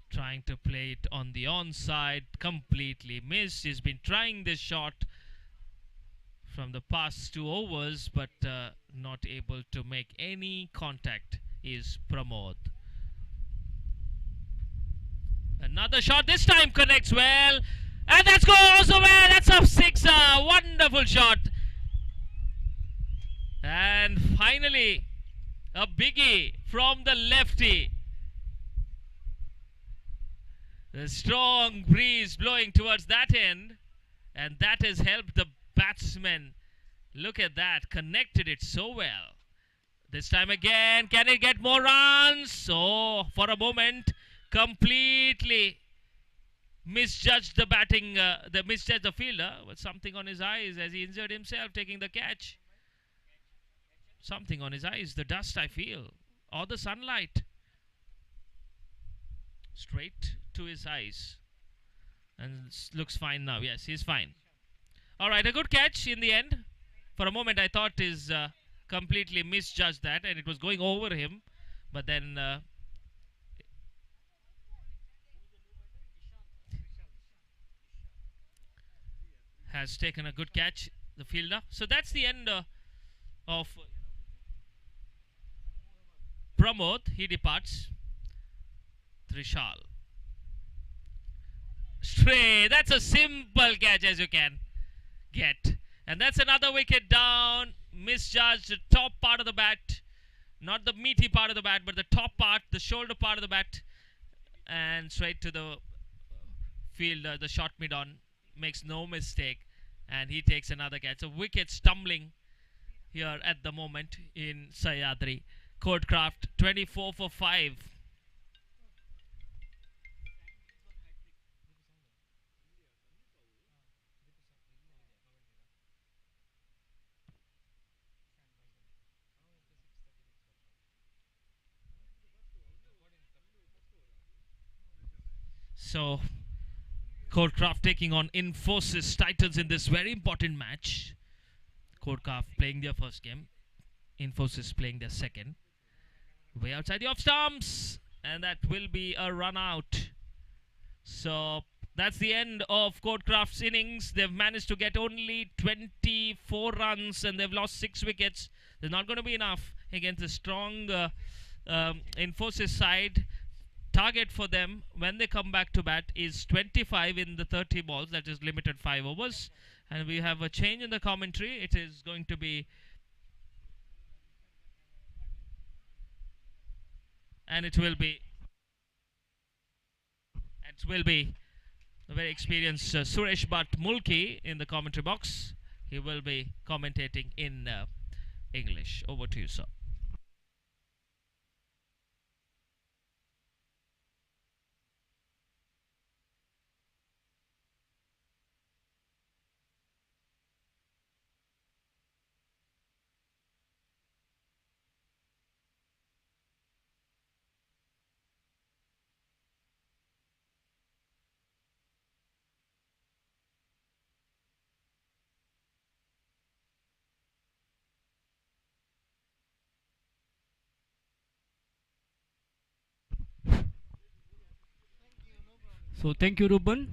trying to play it on the onside. Completely missed. He's been trying this shot from the past 2 overs, but not able to make any contact is Pramod. Another shot, this time connects well, and that goes away. That's a sixer. Wonderful shot. And finally, a biggie from the lefty. The strong breeze blowing towards that end, and that has helped the batsman. Look at that, connected it so well. This time again, can it get more runs? So, for a moment, completely misjudged the batting, misjudged the fielder with something on his eyes as he injured himself taking the catch. Something on his eyes, the dust I feel, or the sunlight. Straight to his eyes. And looks fine now. Yes, he's fine. Alright, a good catch in the end. For a moment I thought he's completely misjudged that and it was going over him. But then has taken a good catch, the fielder. So that's the end of Pramod. He departs. Trishal. Stray. That's a simple catch as you can get. And that's another wicket down. Misjudged the top part of the bat. Not the meaty part of the bat, but the top part, the shoulder part of the bat. And straight to the fielder, the short mid on. Makes no mistake. And he takes another catch. A wicket stumbling here at the moment in Sahyadri. Courtcraft 24 for 5. So, Courtcraft taking on Infosys Titans in this very important match. Courtcraft playing their first game. Infosys playing their second. Way outside the off stumps. And that will be a run out. So, that's the end of Courtcraft's innings. They've managed to get only 24 runs and they've lost 6 wickets. They're not going to be enough against a strong Infosys side. Target for them when they come back to bat is 25 in the 30 balls. That is limited 5 overs. And we have a change in the commentary. It is going to be... And it will be a very experienced Suresh Bhatt Mulki in the commentary box. He will be commentating in English. Over to you, sir. So thank you, Ruben.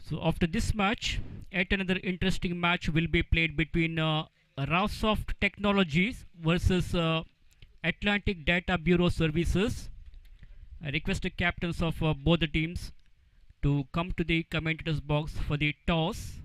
So after this match, yet another interesting match will be played between Rawsoft Technologies versus Atlantic Data Bureau Services. I request the captains of both the teams to come to the commentators box for the toss.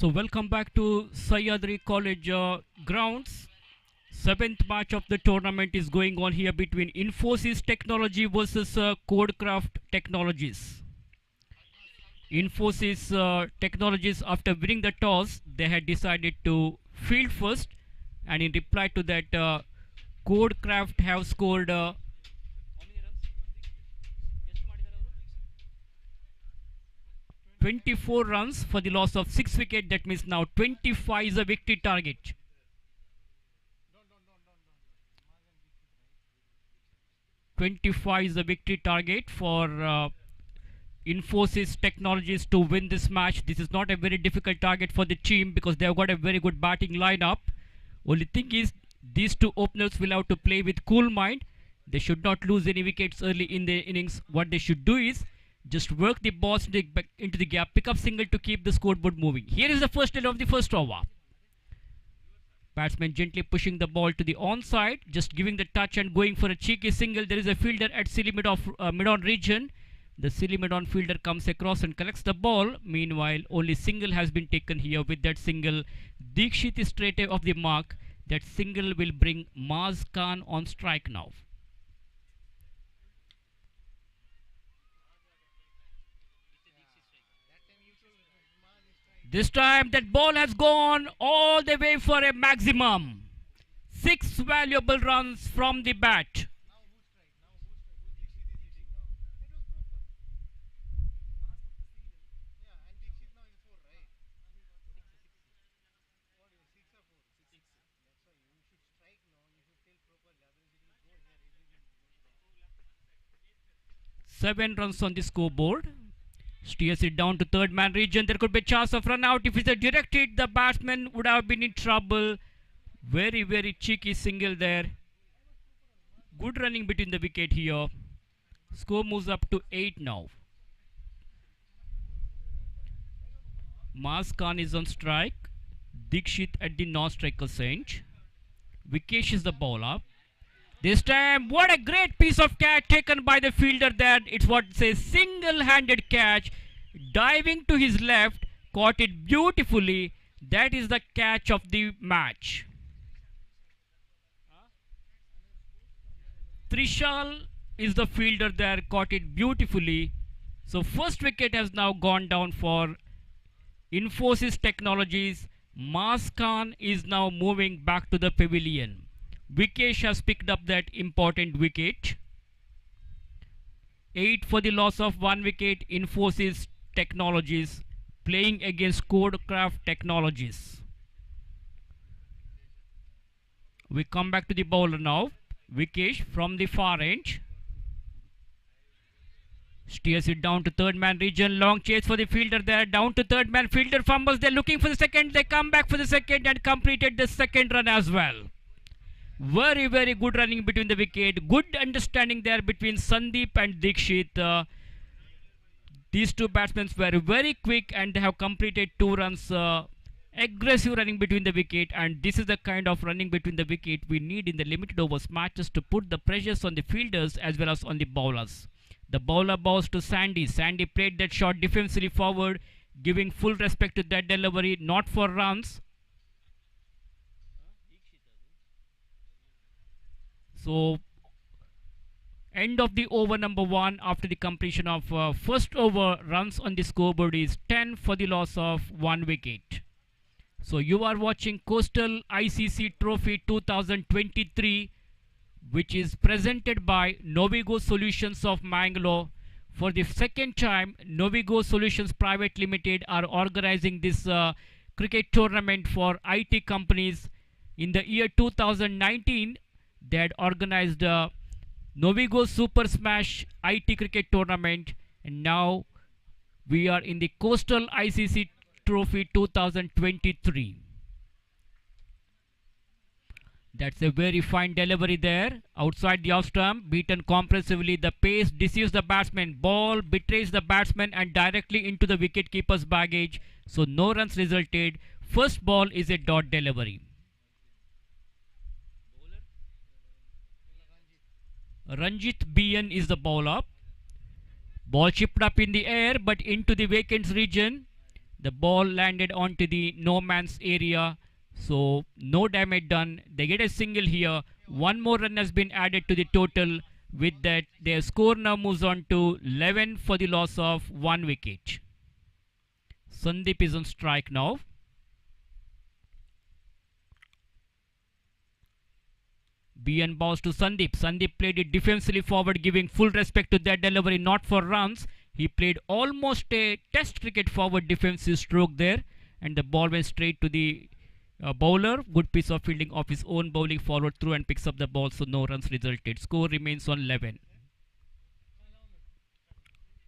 So welcome back to Sahyadri College grounds. Seventh match of the tournament is going on here between Infosys Technology versus Codecraft Technologies. Infosys Technologies, after winning the toss, they had decided to field first, and in reply to that, Codecraft have scored 24 runs for the loss of 6 wickets. That means now 25 is a victory target. The victory target for Infosys Technologies to win this match. This is not a very difficult target for the team because they have got a very good batting lineup. Only thing is, these two openers will have to play with cool mind. They should not lose any wickets early in the innings. What they should do is just work the balls into the gap, pick up single to keep the scoreboard moving. Here is the first end of the first over. Batsman gently pushing the ball to the onside, just giving the touch and going for a cheeky single. There is a fielder at silly mid-on region. The silly mid-on fielder comes across and collects the ball. Meanwhile, only single has been taken here. With that single, Dikshit is straight off the mark. That single will bring Maz Khan on strike now. This time that ball has gone all the way for a maximum. 6 valuable runs from the bat. Seven runs on the scoreboard. Steers it down to third man region. There could be a chance of run out. If it's a direct hit, the batsman would have been in trouble. Very, very cheeky single there. Good running between the wicket here. Score moves up to 8 now. Maz Khan is on strike. Dikshit at the non-striker's end. Vikesh is the bowler. This time, what a great piece of catch taken by the fielder there. It's what says single-handed catch. Diving to his left, caught it beautifully. That is the catch of the match. Trishal is the fielder there, caught it beautifully. So first wicket has now gone down for Infosys Technologies. Maz Khan is now moving back to the pavilion. Vikesh has picked up that important wicket. 8 for the loss of 1 wicket. Infosys Technologies playing against Codecraft Technologies. We come back to the bowler now. Vikesh from the far end. Steers it down to third man region. Long chase for the fielder there. Down to third man. Fielder fumbles. They're looking for the second. They come back for the second and completed the second run as well. Very, very good running between the wicket. Good understanding there between Sandeep and Dikshit. These two batsmen were very quick and they have completed 2 runs. Aggressive running between the wicket, and this is the kind of running between the wicket we need in the limited overs matches to put the pressures on the fielders as well as on the bowlers. The bowler bows to Sandy. Sandy played that shot defensively forward, giving full respect to that delivery, not for runs. So, end of the over number 1 after the completion of first over. Runs on the scoreboard is 10 for the loss of 1 wicket. So you are watching Coastal ICC Trophy 2023, which is presented by Novigo Solutions of Mangalore. For the second time, Novigo Solutions Private Limited are organizing this cricket tournament for IT companies. In the year 2019, they had organized Novigo Super Smash IT cricket tournament, and now we are in the Coastal ICC Trophy 2023. That's a very fine delivery there. Outside the off stump, beaten comprehensively. The pace deceives the batsman. Ball betrays the batsman and directly into the wicketkeeper's baggage. So no runs resulted. First ball is a dot delivery. Ranjit BN is the bowler. Ball chipped up in the air but into the vacant region. The ball landed onto the no man's area, so no damage done. They get a single here. One more run has been added to the total. With that, their score now moves on to 11 for the loss of 1 wicket. Sandeep is on strike now. BN balls to Sandeep. Sandeep played it defensively forward, giving full respect to that delivery, not for runs. He played almost a test cricket forward defensive stroke there, and the ball went straight to the bowler. Good piece of fielding of his own bowling forward through and picks up the ball, so no runs resulted. Score remains on 11.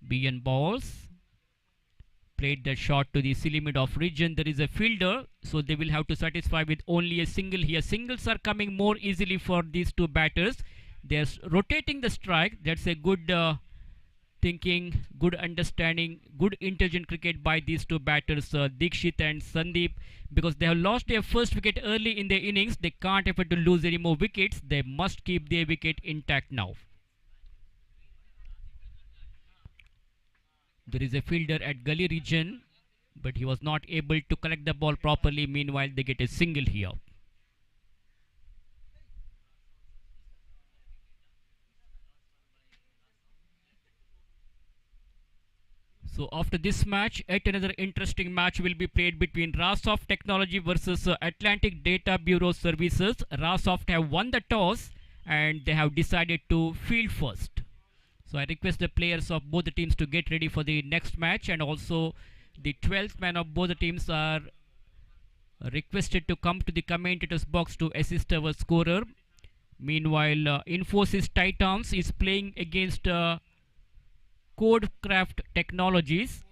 BN balls. Played that shot to the silly mid off region. There is a fielder, so they will have to satisfy with only a single here. Singles are coming more easily for these two batters. They're rotating the strike. That's a good thinking, good understanding, good intelligent cricket by these two batters, Dikshit and Sandeep, because they have lost their first wicket early in their innings. They can't afford to lose any more wickets. They must keep their wicket intact now. There is a fielder at gully region, but he was not able to collect the ball properly. Meanwhile, they get a single here. So after this match, yet another interesting match will be played between Rasoft Technology versus Atlantic Data Bureau Services. Rasoft have won the toss and they have decided to field first. So I request the players of both the teams to get ready for the next match, and also the 12th man of both the teams are requested to come to the commentators box to assist our scorer. Meanwhile, Infosys Titans is playing against Codecraft Technologies.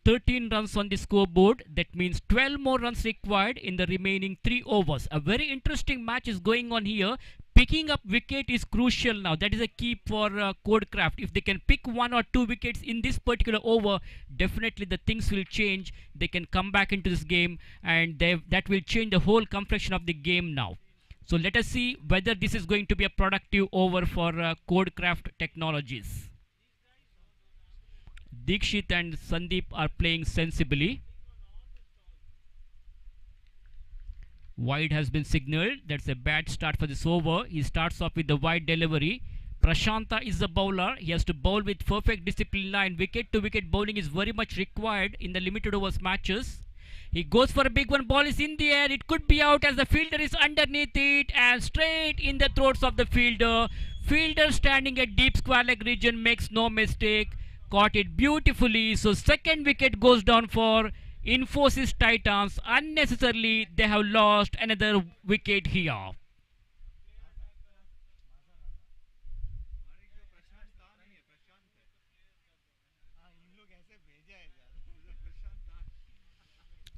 13 runs on the scoreboard. That means 12 more runs required in the remaining 3 overs. A very interesting match is going on here. Picking up wicket is crucial now. That is a key for Codecraft. If they can pick 1 or 2 wickets in this particular over, definitely the things will change. They can come back into this game, and that will change the whole complexion of the game now. So let us see whether this is going to be a productive over for Codecraft Technologies. Dikshit and Sandeep are playing sensibly. Wide has been signaled. That's a bad start for this over. He starts off with the wide delivery. Prashanta is the bowler. He has to bowl with perfect discipline line. Wicket to wicket bowling is very much required in the limited overs matches. He goes for a big one. Ball is in the air. It could be out as the fielder is underneath it and straight in the throats of the fielder. Fielder standing at deep square leg region makes no mistake. Caught it beautifully. So second wicket goes down for Infosys Titans. Unnecessarily they have lost another wicket here.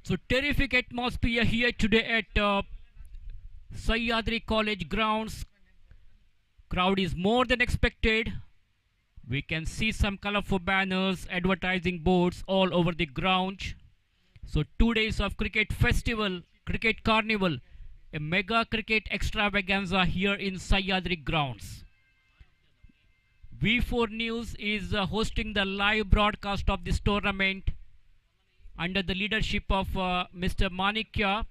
So terrific atmosphere here today at Sahyadri College grounds. Crowd is more than expected. We can see some colorful banners, advertising boards all over the ground. So 2 days of cricket festival, cricket carnival, a mega cricket extravaganza here in Sahyadri grounds. V4NEWS is hosting the live broadcast of this tournament under the leadership of Mr. Manikya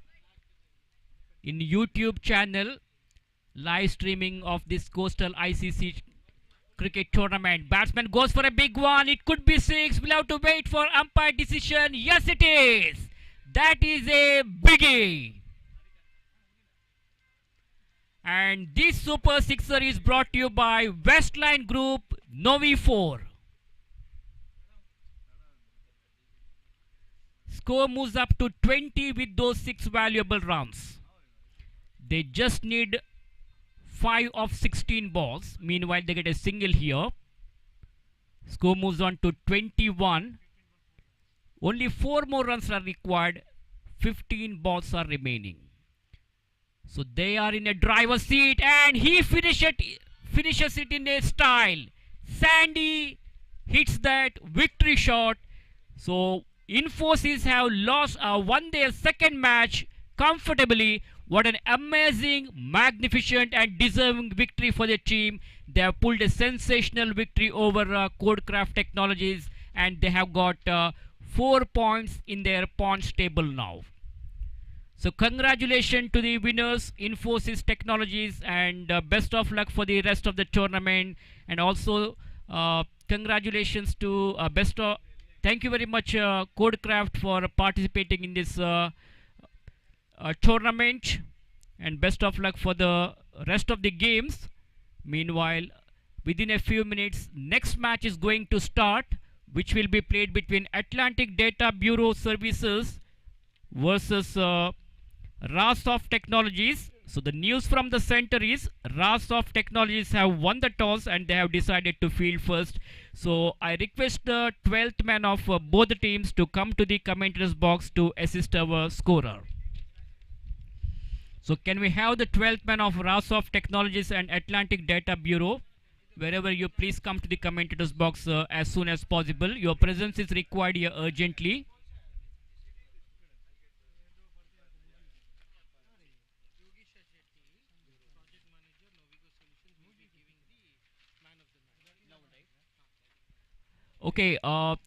in YouTube channel. Live streaming of this coastal ICC cricket tournament. Batsman goes for a big one. It could be 6. We'll have to wait for umpire decision. Yes, it is. That is a biggie. And this super sixer is brought to you by Westline Group, Novi 4. Score moves up to 20 with those 6 valuable runs. They just need 5 of 16 balls. Meanwhile, they get a single here. Score moves on to 21. Only 4 more runs are required. 15 balls are remaining. So they are in a driver's seat, and he finishes it in a style. Sandy hits that victory shot. So Infosys have won their second match comfortably. What an amazing, magnificent and deserving victory for the team. They have pulled a sensational victory over Codecraft Technologies, and they have got 4 points in their points table now. So congratulations to the winners, Infosys Technologies, and best of luck for the rest of the tournament. And also congratulations to thank you very much Codecraft for participating in this tournament, and best of luck for the rest of the games. Meanwhile, within a few minutes, next match is going to start, which will be played between Atlantic Data Bureau Services versus Rasoft Technologies. So the news from the center is Rasoft Technologies have won the toss and they have decided to field first. So I request the 12th man of both the teams to come to the commentators box to assist our scorer. So can we have the 12th man of Rasoft Technologies and Atlantic Data Bureau? Wherever you, please come to the commentators box as soon as possible. Your presence is required here urgently. Okay,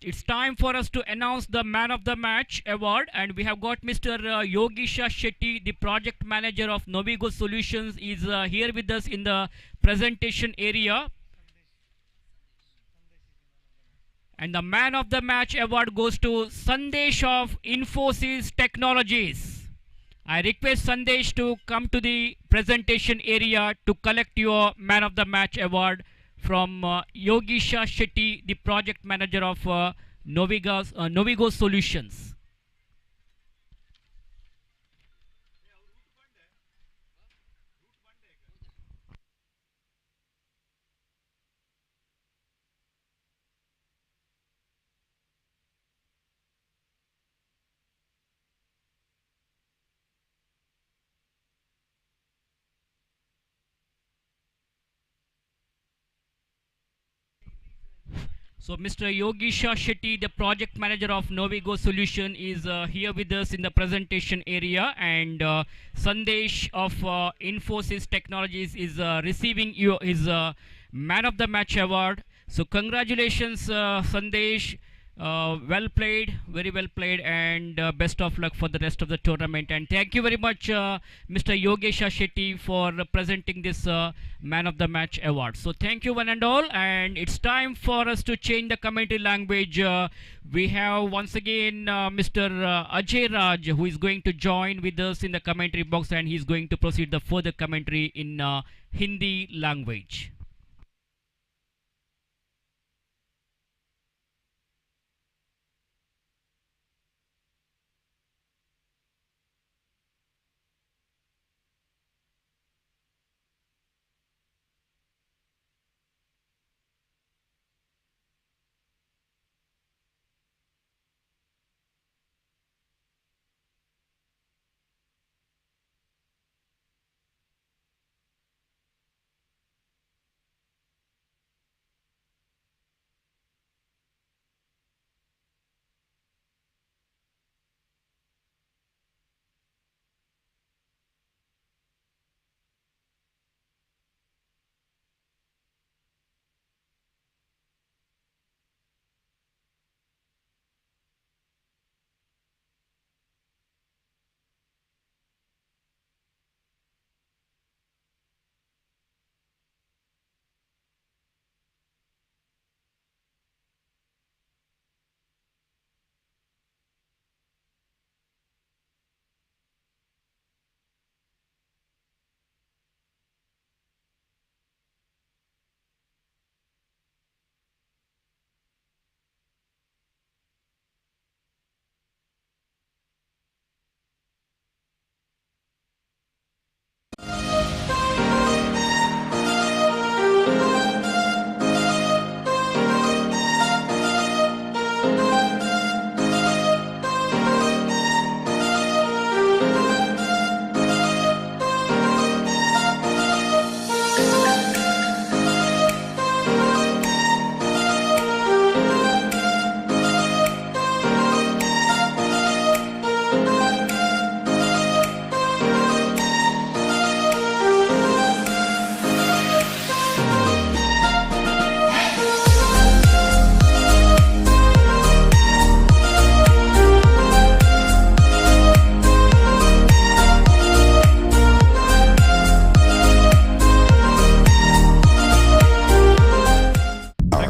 it's time for us to announce the Man of the Match award, and we have got Mr. Yogisha Shetty, the project manager of Novigo Solutions, is here with us in the presentation area. And the Man of the Match award goes to Sandesh of Infosys Technologies. I request Sandesh to come to the presentation area to collect your Man of the Match award from Yogisha Shetty, the project manager of Novigo Solutions. So Mr. Yogisha Shetty, the project manager of Novigo Solution, is here with us in the presentation area, and Sandesh of Infosys Technologies is receiving his Man of the Match award. So congratulations, Sandesh. Well played, very well played, and best of luck for the rest of the tournament. And thank you very much, Mr. Yogesha Shetty, for presenting this Man of the Match award. So thank you one and all, and it's time for us to change the commentary language. We have once again Mr. Ajay Raj, who is going to join with us in the commentary box, and he's going to proceed the further commentary in Hindi language.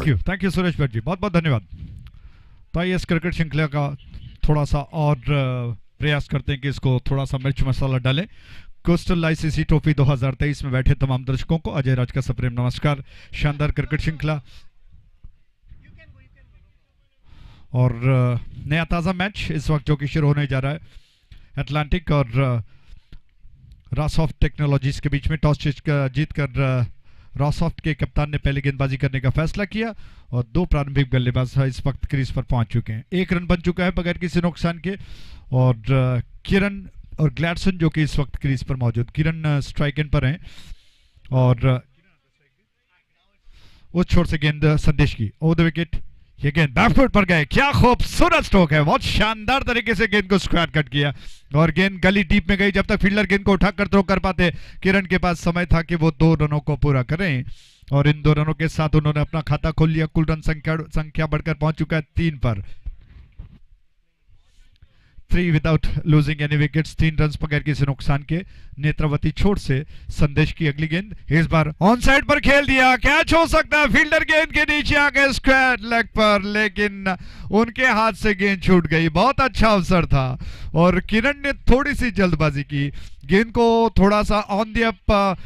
Thank you Suresh Bhatt ji, बहुत बहुत धन्यवाद। तो आइए इस cricket श्रृंखला का थोड़ा सा और प्रयास करते हैं कि इसको थोड़ा सा मिर्च मसाला डालें। कोस्टल आईसीसी ट्रॉफी 2023 में बैठे तमाम दर्शकों को अजय राज का सप्रेम नमस्कार। शानदार क्रिकेट श्रृंखला और नया ताज़ा मैच इस वक्त जो कि शुरू होने जा रहा है, अटलांटिक और रॉसॉफ्ट टेक्नोलॉजीज के बीच में। टॉस जीतकर रॉसॉफ्ट के कप्तान ने पहले गेंदबाजी करने का फैसला किया और 2 प्रारंभिक बल्लेबाज इस वक्त क्रीज पर पहुंच चुके हैं। 1 रन बन चुका है बगैर किसी नुकसान के और किरण और ग्लैडसन जो कि इस वक्त क्रीज पर मौजूद। किरण स्ट्राइक एंड पर हैं और उस छोर से गेंद संदेश की ओवर द विकेट। ये गेंद बैकफुट पर गए, क्या खूबसूरत स्ट्रोक है, बहुत शानदार तरीके से गेंद को स्क्वायर कट किया और गेंद गली डीप में गई। जब तक फील्डर गेंद को उठाकर थ्रो कर पाते, किरण के पास समय था कि वो 2 रनों को पूरा करें और इन 2 रनों के साथ उन्होंने अपना खाता खोल लिया। कुल रन संख्या बढ़कर पहुंच चुका है 3 पर। 3 without losing any wickets, 3 run बगैर किसी नुकसान के। नेत्रावती छोर से संदेश की अगली गेंद, इस बार ऑन साइड पर खेल दिया, कैच हो सकता है। फील्डर गेंद के नीचे आ गए स्क्वायर लेग पर, लेकिन उनके हाथ से गेंद छूट गई। बहुत अच्छा अवसर था और किरण ने थोड़ी सी जल्दबाजी की, गेंद को थोड़ा सा on the up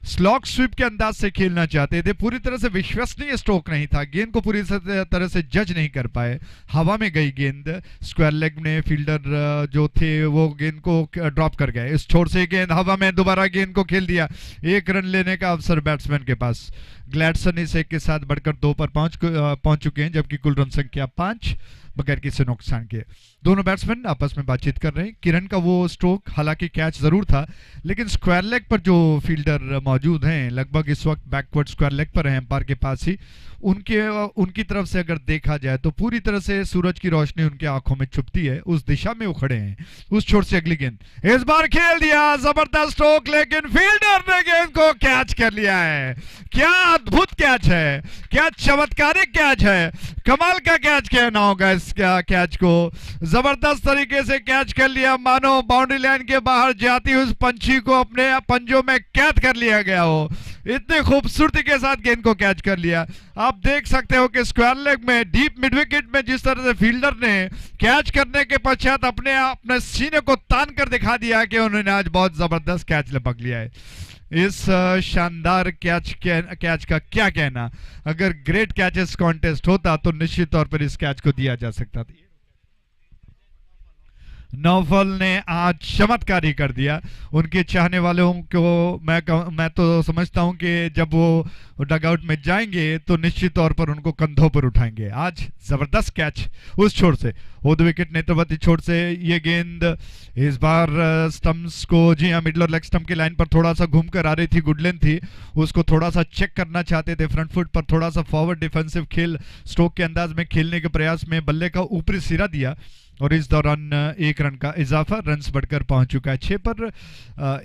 slog sweep के अंदाज से खेलना चाहते थे। पूरी तरह से विश्वसनीय स्ट्रोक नहीं था, गेंद को पूरी तरह से जज नहीं कर पाए। हवा में गई गेंद, स्क्वायर लेग में फील्डर जो थे वो गेंद को ड्रॉप कर गए। इस छोर से गेंद हवा में दोबारा गेंद को खेल दिया। 1 रन लेने का अवसर बैट्समैन के पास। ग्लैडसन इस 1 के साथ बढ़कर 2 पर पहुंच चुके हैं, जबकि कुल रन संख्या 5 बगैर किसी नुकसान के। दोनों बैट्समैन आपस में बातचीत कर रहे हैं। किरण का वो स्ट्रोक हालांकि कैच जरूर था, लेकिन स्क्वायर लेग पर जो फील्डर मौजूद हैं, लगभग इस वक्त बैकवर्ड स्क्वायर लेग पर हैं एम्पायर के पास ही, उनकी तरफ से अगर देखा जाए तो पूरी तरह से सूरज की रोशनी उनके आंखों में छुपती है। उस दिशा में वो खड़े हैं। उस छोर से अगली गेंद, इस बार खेल दिया, जबरदस्त स्ट्रोक, लेकिन फील्डर ने गेंद को कैच कर लिया है। क्या अद्भुत कैच है, क्या चमत्कारिक कैच है, कमाल का कैच कहना होगा इस कैच को। जबरदस्त तरीके से कैच कर लिया, मानो बाउंड्री लाइन के बाहर जाती हुई उस पंछी को अपने पंजों में कैद कर लिया गया हो। इतनी खूबसूरती के साथ गेंद को कैच कर लिया। आप देख सकते हो कि स्क्वायर लेग में डीप मिड विकेट में जिस तरह से फील्डर ने कैच करने के पश्चात अपने सीने को तान कर दिखा दिया कि उन्होंने आज बहुत जबरदस्त कैच लपक लिया है। इस शानदार कैच का क्या कहना। अगर ग्रेट कैचेस कॉन्टेस्ट होता तो निश्चित तौर पर इस कैच को दिया जा सकता था। नौफल ने आज चमत्कार ही कर दिया। उनके चाहने वालों को मैं तो समझता हूं कि जब वो डगआउट में जाएंगे तो निश्चित तौर पर उनको कंधों पर उठाएंगे। आज जबरदस्त कैच उस छोर से, ओवर द विकेट नेत्रवती छोर से। ये गेंद इस बार स्टंप्स को, जी हाँ, मिडल और लेग स्टंप की लाइन पर थोड़ा सा घूमकर आ रही थी, गुड लेंथ थी, उसको थोड़ा सा चेक करना चाहते थे। फ्रंट फुट पर थोड़ा सा फॉरवर्ड डिफेंसिव खेल, स्ट्रोक के अंदाज में खेलने के प्रयास में बल्ले का ऊपरी सिरा दिया और इस दौरान 1 रन का इजाफा, रन्स बढ़कर पहुंच चुका है 6 पर।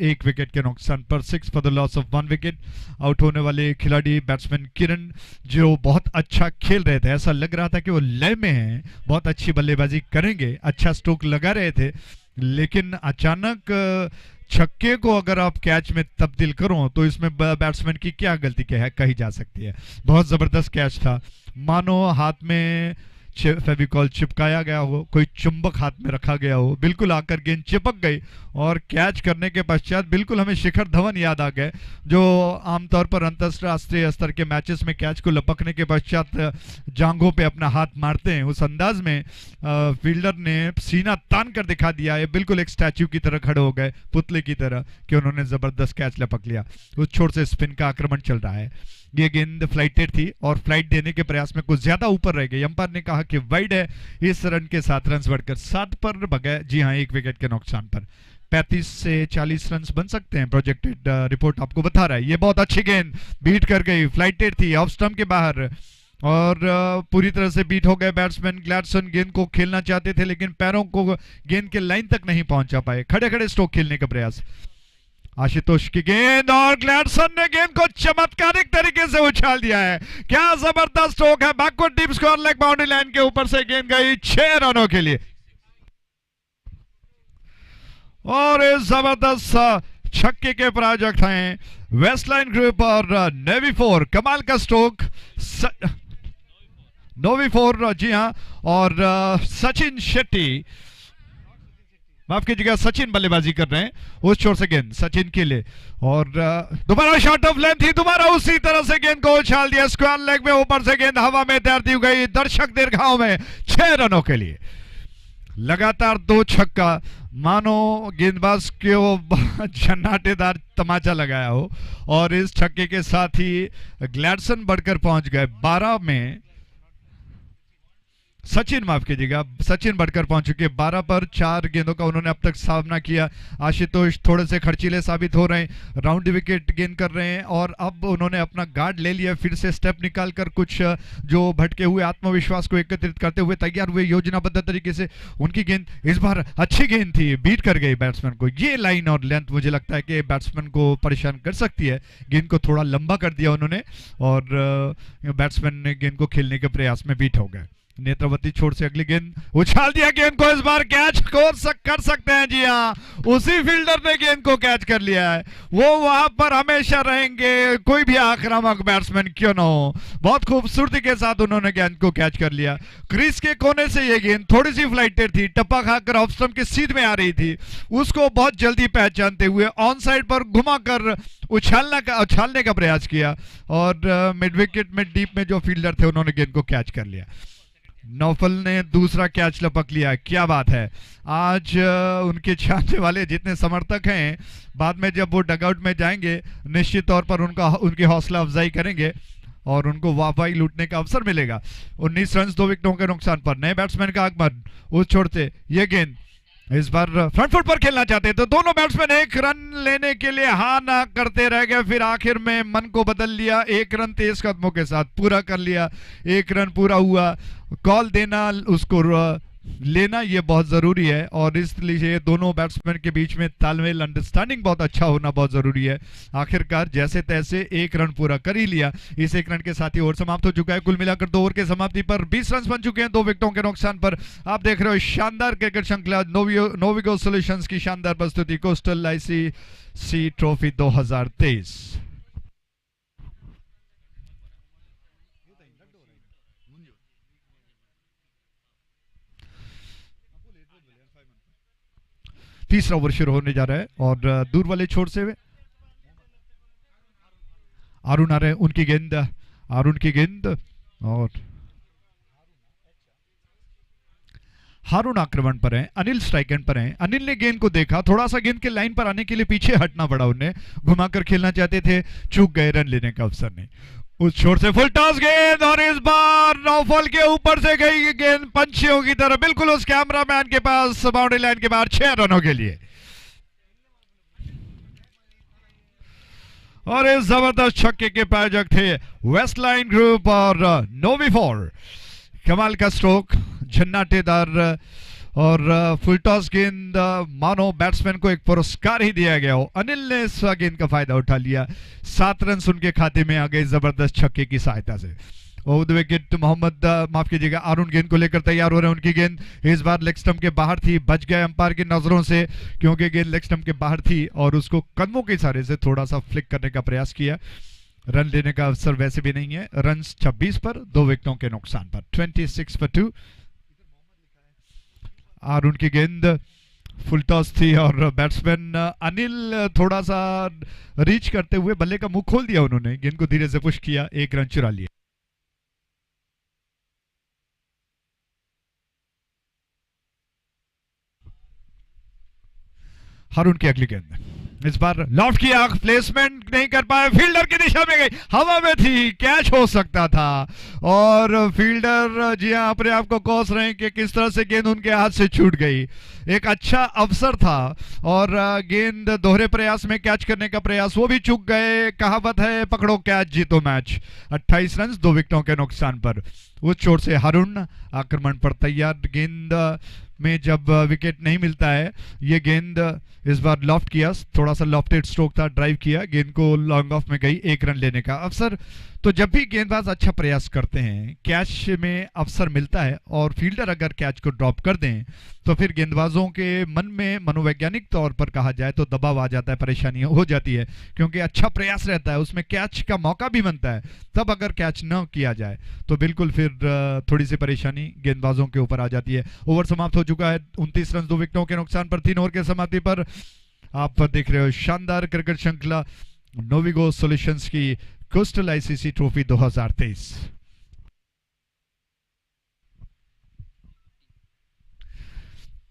1 विकेट के नुकसान पर, 6 for the loss of 1 wicket. Out होने वाले खिलाड़ी बैट्समैन किरण, जो बहुत अच्छा खेल रहे थे, ऐसा लग रहा था कि वो लय में हैं, बहुत अच्छी बल्लेबाजी करेंगे, अच्छा स्ट्रोक लगा रहे थे, लेकिन अचानक छक्के को अगर आप कैच में तब्दील करो तो इसमें बैट्समैन की क्या गलती कही जा सकती है। बहुत जबरदस्त कैच था, मानो हाथ में फेविकॉल चिपकाया गया हो, कोई चुंबक हाथ में रखा गया हो, बिल्कुल आकर गेंद चिपक गई और कैच करने के पश्चात बिल्कुल हमें शिखर धवन याद आ गए, जो आमतौर पर अंतर्राष्ट्रीय स्तर के मैचेस में कैच को लपकने के पश्चात जांघों पे अपना हाथ मारते हैं। उस अंदाज में फील्डर ने सीना तान कर दिखा दिया है, बिल्कुल एक स्टैच्यू की तरह खड़े हो गए, पुतले की तरह, कि उन्होंने जबरदस्त कैच लपक लिया। उस छोर से स्पिन का आक्रमण चल रहा है। ये गेंद फ्लाइटेड थी और फ्लाइट देने के प्रयास में कुछ ज्यादा ऊपर रह गई। अंपायर ने कहा कि वाइड है। इस रन के साथ रन बढ़कर 7 पर बगैर, जी हाँ, 1 विकेट के नुकसान पर 35 से 40 रन बन सकते हैं, प्रोजेक्टेड रिपोर्ट आपको बता रहा है। ये बहुत अच्छी गेंद बीट कर गई, फ्लाइटेड थी, ऑफ स्टंप के बाहर और पूरी तरह से बीट हो गए बैट्समैन। ग्लैडसन गेंद को खेलना चाहते थे लेकिन पैरों को गेंद के लाइन तक नहीं पहुंचा पाए। खड़े खड़े स्ट्रोक खेलने का प्रयास, आशुतोष की गेंद और ग्लैडसन ने गेंद को चमत्कारिक तरीके से उछाल दिया है। क्या जबरदस्त स्ट्रोक है, backward deep square leg boundary line के ऊपर से गेंद गई 6 रनों के लिए। और इस जबरदस्त छक्के के प्रायोजक हैं वेस्टलाइन ग्रुप और नेवी 4। कमाल का स्ट्रोक, V4 जी हाँ, और सचिन शेट्टी, माफ कीजिएगा, सचिन बल्लेबाजी कर रहे हैं उस छोर से गेंद सचिन के लिए, और दोबारा शॉट ऑफ लेंथ ही, दोबारा उसी तरह से गेंद को उछाल दिया स्क्वायर लेग में, ऊपर से गेंद हवा में तैरती हुई गई दर्शक दीर्घाओं में 6 रनों के लिए। लगातार 2 छक्का, मानो गेंदबाज के वो झन्नाटेदार तमाचा लगाया हो, और इस छक्के के साथ ही ग्लैडसन बढ़कर पहुंच गए 12 में। सचिन, माफ कीजिएगा, सचिन बढ़कर पहुंच चुके 12 पर। 4 गेंदों का उन्होंने अब तक सामना किया। आशुतोष थोड़े से खर्चीले साबित हो रहे हैं, राउंड विकेट गेंद कर रहे हैं, और अब उन्होंने अपना गार्ड ले लिया, फिर से स्टेप निकालकर कुछ जो भटके हुए आत्मविश्वास को एकत्रित करते हुए तैयार हुए योजनाबद्ध तरीके से। उनकी गेंद इस बार अच्छी गेंद थी, बीट कर गई बैट्समैन को। ये लाइन और लेंथ मुझे लगता है कि बैट्समैन को परेशान कर सकती है। गेंद को थोड़ा लंबा कर दिया उन्होंने, और बैट्समैन ने गेंद को खेलने के प्रयास में बीट हो गए। नेत्रवती छोर से अगली गेंद उछाल दिया, गेंद को इस बार कैच कर सकते हैं। जी हाँ, उसी फील्डर ने गेंद को कैच कर लिया है, वो वहां पर हमेशा रहेंगे, कोई भी आक्रामक बैट्समैन क्यों ना हो। बहुत खूबसूरती के साथ उन्होंने गेंद को कैच कर लिया। क्रीज के कोने से ये गेंद थोड़ी सी फ्लाइटेड थी, टप्पा खाकर ऑफ स्टंप की सीध में आ रही थी, उसको बहुत जल्दी पहचानते हुए ऑन साइड पर घुमाकर उछालने का प्रयास किया, और मिड विकेट में डीप में जो फील्डर थे उन्होंने गेंद को कैच कर लिया। नौफल ने दूसरा कैच लपक लिया। क्या बात है, आज उनके चाहने वाले जितने समर्थक हैं, बाद में जब वो डगआउट में जाएंगे निश्चित तौर पर उनकी हौसला अफजाई करेंगे और उनको वाहवाही लूटने का अवसर मिलेगा। 19 रन 2 विकेटों के नुकसान पर नए बैट्समैन का आगमन। उस छोड़ते ये गेंद इस बार फ्रंट फुट पर खेलना चाहते तो दोनों बैट्समैन 1 रन लेने के लिए हाँ ना करते रह गए, फिर आखिर में मन को बदल लिया, 1 रन तेज कदमों के साथ पूरा कर लिया। 1 रन पूरा हुआ, कॉल देना, उसको लेना ये बहुत जरूरी है, और इसलिए दोनों बैट्समैन के बीच में तालमेल, अंडरस्टैंडिंग बहुत अच्छा होना बहुत जरूरी है। आखिरकार जैसे तैसे 1 रन पूरा कर ही लिया। इस 1 रन के साथ ही ओवर समाप्त हो चुका है। कुल मिलाकर 2 ओवर के समाप्ति पर 20 रन बन चुके हैं 2 विकेटों के नुकसान पर। आप देख रहे हो शानदार क्रिकेट श्रृंखला नोविगो सॉल्यूशंस की शानदार प्रस्तुति, कोस्टल आईसीसी ट्रॉफी 2023। तीसरा ओवर शुरू होने जा रहा है, और दूर वाले छोर से अरुण आ रहे हैं। उनकी गेंद, अरुण की गेंद, और हारून आक्रमण पर है, अनिल स्ट्राइक एंड पर है। अनिल ने गेंद को देखा, थोड़ा सा गेंद के लाइन पर आने के लिए पीछे हटना पड़ा उन्हें, घुमाकर खेलना चाहते थे, चूक गए, रन लेने का अवसर नहीं। उस छोर से फुल टॉस गेंद, और इस बार नौफल के ऊपर से गई गेंद पंछियों की तरह बिल्कुल उस कैमरामैन के पास, बाउंड्री लाइन के बाहर, 6 रनों के लिए। और इस जबरदस्त छक्के के प्रायोजक थे वेस्ट लाइन ग्रुप और V4। कमाल का स्ट्रोक, झन्नाटेदार और फुल टॉस गेंद, मानो बैट्समैन को एक पुरस्कार ही दिया गया हो। अनिल ने इस गेंद का फायदा उठा लिया, 7 रन उनके खाते में आ गए जबरदस्त छक्के की सहायता से। ओवर द विकेट मोहम्मद, माफ कीजिएगा, अरुण गेंद को लेकर तैयार हो रहे हैं। उनकी गेंद इस बार लेग स्टंप के बाहर थी, बच गए अंपायर की नजरों से, क्योंकि गेंद लेग स्टंप के बाहर थी, और उसको कदमों के इशारे से थोड़ा सा फ्लिक करने का प्रयास किया। रन लेने का अवसर वैसे भी नहीं है। रन 26 पर, 2 विकेटों के नुकसान पर, 26 for 2। अरुण की गेंद फुल टॉस थी, और बैट्समैन अनिल थोड़ा सा रीच करते हुए बल्ले का मुंह खोल दिया उन्होंने, गेंद को धीरे से पुश किया, 1 रन चुरा लिया। हारून की अगली गेंद इस बार लॉफ्ट किया, प्लेसमेंट नहीं कर पाए, फील्डर की दिशा में गई, हवा में थी, कैच हो सकता था, और फील्डर जी हां अपने आप को कोस रहे हैं कि किस तरह से गेंद उनके हाथ से छूट गई। एक अच्छा अवसर था, और गेंद दोहरे प्रयास में कैच करने का प्रयास, वो भी चूक गए। कहावत है पकड़ो कैच जीतो मैच। 28 रन 2 विकेटों के नुकसान पर। उस चोट से हारून आक्रमण पर तैयार। गेंद में जब विकेट नहीं मिलता है, ये गेंद इस बार लॉफ्ट किया, थोड़ा सा लॉफ्टेड स्ट्रोक था, ड्राइव किया, गेंद को लॉन्ग ऑफ में गई, 1 रन लेने का अवसर। तो जब भी गेंदबाज अच्छा प्रयास करते हैं, कैच में अवसर मिलता है और फील्डर अगर कैच को ड्रॉप कर दें तो फिर गेंदबाजों के मन में मनोवैज्ञानिक तौर पर कहा जाए तो दबाव आ जाता है, परेशानी हो जाती है, क्योंकि अच्छा प्रयास रहता है, उसमें कैच का मौका भी बनता है, तब अगर कैच न किया जाए तो बिल्कुल फिर थोड़ी सी परेशानी गेंदबाजों के ऊपर आ जाती है। ओवर समाप्त हो चुका है, 29 रन 2 विकेटों के नुकसान पर। 3 ओवर के समाप्ति पर आप देख रहे हो शानदार क्रिकेट श्रृंखला नोविगो सॉल्यूशंस की कोस्टल आईसीसी ट्रॉफी 2023।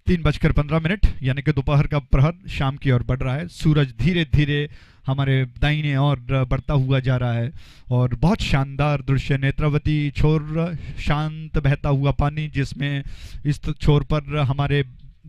तीन बजकर 15 मिनट यानी कि दोपहर का प्रहर शाम की ओर बढ़ रहा है। सूरज धीरे धीरे हमारे दाहिने ओर बढ़ता हुआ जा रहा है और बहुत शानदार दृश्य, नेत्रावती छोर, शांत बहता हुआ पानी, जिसमें इस छोर पर हमारे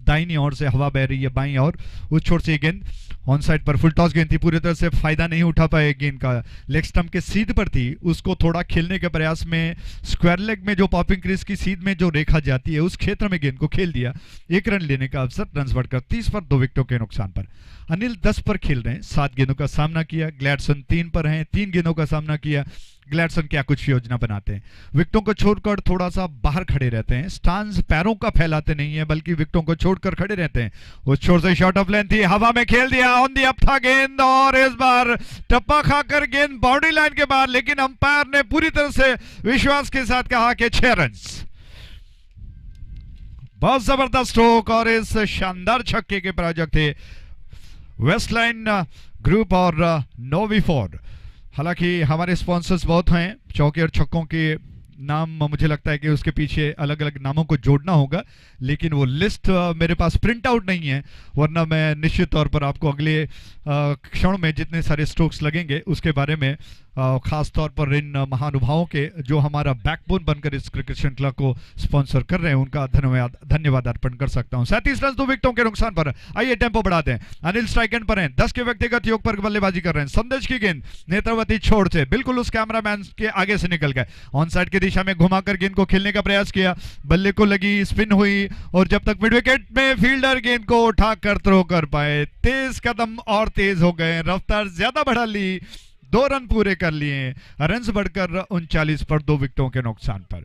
दाहिनी ओर से हवा बह रही है, बाईं ओर उस छोर से गेंद ऑन साइड पर फुल टॉस गेंद थी, पूरी तरह से फायदा नहीं उठा पाए गेंद का, लेग स्टंप के सीध पर थी, उसको थोड़ा खेलने के प्रयास में स्क्वायर लेग में जो पॉपिंग क्रीज की सीध में जो रेखा जाती है उस क्षेत्र में गेंद को खेल दिया। 1 रन लेने का अवसर, रन बढ़कर 30 पर 2 विकेटों के नुकसान पर। अनिल 10 पर खेल रहे हैं, 7 गेंदों का सामना किया। ग्लैडसन 3 पर हैं, 3 गेंदों का सामना किया। ग्लैडसन क्या कुछ योजना बनाते हैं, विकेटों को छोड़कर थोड़ा सा बाहर खड़े रहते हैं, स्टांस पैरों का फैलाते नहीं है बल्कि विकेटों को छोड़कर खड़े रहते हैं। उस छोर से शॉट ऑफ लेंथ थी, हवा में खेल दिया, ऑन दी अप था गेंद और इस बार टप्पा खाकर गेंद बाउंड्री लाइन के बाहर, लेकिन अंपायर ने पूरी तरह से विश्वास के साथ कहा कि 6 रन। बहुत जबरदस्त स्ट्रोक और इस शानदार छक्के के प्रायोजक थे वेस्टलाइन ग्रुप और V4। हालांकि हमारे स्पॉन्सर्स बहुत हैं, चौके और छक्कों के नाम मुझे लगता है कि उसके पीछे अलग अलग नामों को जोड़ना होगा, लेकिन वो लिस्ट मेरे पास प्रिंट आउट नहीं है, वरना मैं निश्चित तौर पर आपको अगले क्षण में जितने सारे स्ट्रोक्स लगेंगे उसके बारे में खास तौर पर इन महानुभावों के जो हमारा बैकबोन बनकर इस क्रिकेट श्रृंखला को स्पॉन्सर कर रहे हैं उनका धन्यवाद अर्पण कर सकता हूं। 37 रन 2 विकेटों के नुकसान पर। आइए टेंपो बढ़ाते हैं। अनिल स्ट्राइक एंड पर हैं, 10 के व्यक्तिगत योग पर बल्लेबाजी कर रहे हैं। संदेश की गेंद नेत्रावती छोड़ से बिल्कुल उस कैमरामैन के आगे से निकल गए, ऑन साइड की दिशा में घुमाकर गेंद को खेलने का प्रयास किया, बल्ले को लगी, स्पिन हुई और जब तक मिड विकेट में फील्डर गेंद को उठाकर थ्रो कर पाए, तेज कदम और तेज हो गए, रफ्तार ज्यादा बढ़ा ली, 2 रन पूरे कर लिए, रन बढ़कर 39 पर 2 विकेटों के नुकसान पर।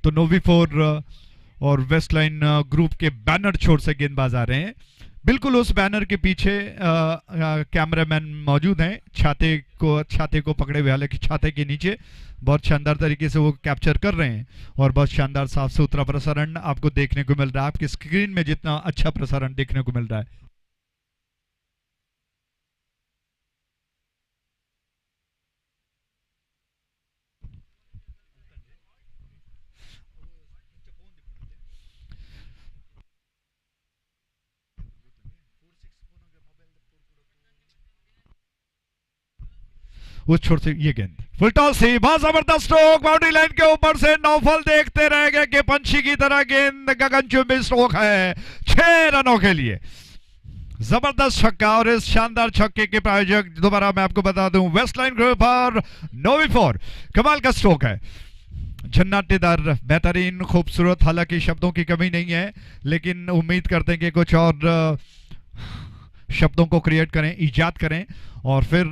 तो V4 और वेस्टलाइन ग्रुप के बैनर छोर से गेंदबाज आ रहे हैं, बिल्कुल उस बैनर के पीछे कैमरामैन मौजूद हैं, छाते को पकड़े हुए, हालांकि छाते के नीचे बहुत शानदार तरीके से वो कैप्चर कर रहे हैं और बहुत शानदार साफ सुथरा प्रसारण आपको देखने को मिल रहा है, आपकी स्क्रीन में जितना अच्छा प्रसारण देखने को मिल रहा है। उस छोर से ये गेंद फुल टॉस थी, बहुत जबरदस्त स्ट्रोक, बाउंड्री लाइन के ऊपर से नौफल देखते रह गए कि पंछी की तरह गेंद गगनचुंबी स्ट्रोक है 6 रनों के लिए। जबरदस्त छक्का और इस शानदार छक्के के प्रायोजक दोबारा मैं आपको बता दूं वेस्टलाइन ग्रुप और V4। कमाल का स्ट्रोक है, झन्नाटेदार, बेहतरीन, खूबसूरत, हालांकि शब्दों की कमी नहीं है, लेकिन उम्मीद करते हैं कि कुछ और शब्दों को क्रिएट करें, इजाद करें और फिर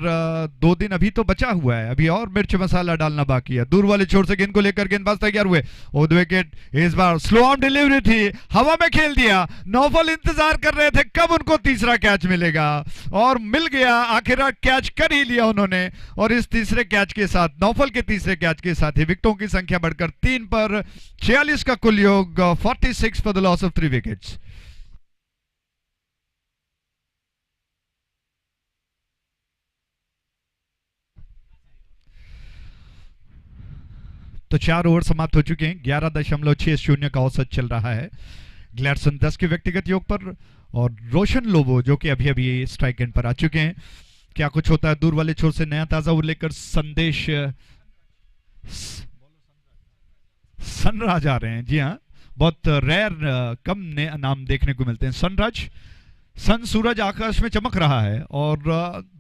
2 दिन अभी तो बचा हुआ है, अभी और मिर्च मसाला डालना बाकी है। दूर वाले छोर से गेंद को लेकर गेंदबाज तैयार हुए, ओद विकेट, इस बार स्लो ऑन डिलीवरी थी, हवा में खेल दिया, नौफल इंतजार कर रहे थे कब उनको तीसरा कैच मिलेगा और मिल गया, आखिर कैच कर ही लिया उन्होंने और इस तीसरे कैच के साथ, नौफल के तीसरे कैच के साथ ही विकेटों की संख्या बढ़कर 3 पर 46 का कुल योग, 46 for the loss of 3 wickets. तो 4 ओवर समाप्त हो चुके हैं, 11.60 का औसत चल रहा है। ग्लैडसन 10 के व्यक्तिगत योग पर और रोशन लोबो जो कि अभी अभी स्ट्राइक एंड पर आ चुके हैं। क्या कुछ होता है दूर वाले छोर से, नया ताजा ओवर लेकर संदेश सनराज आ रहे हैं। जी हाँ, बहुत रेयर कम नाम देखने को मिलते हैं। सनराज, सन सूरज आकाश में चमक रहा है और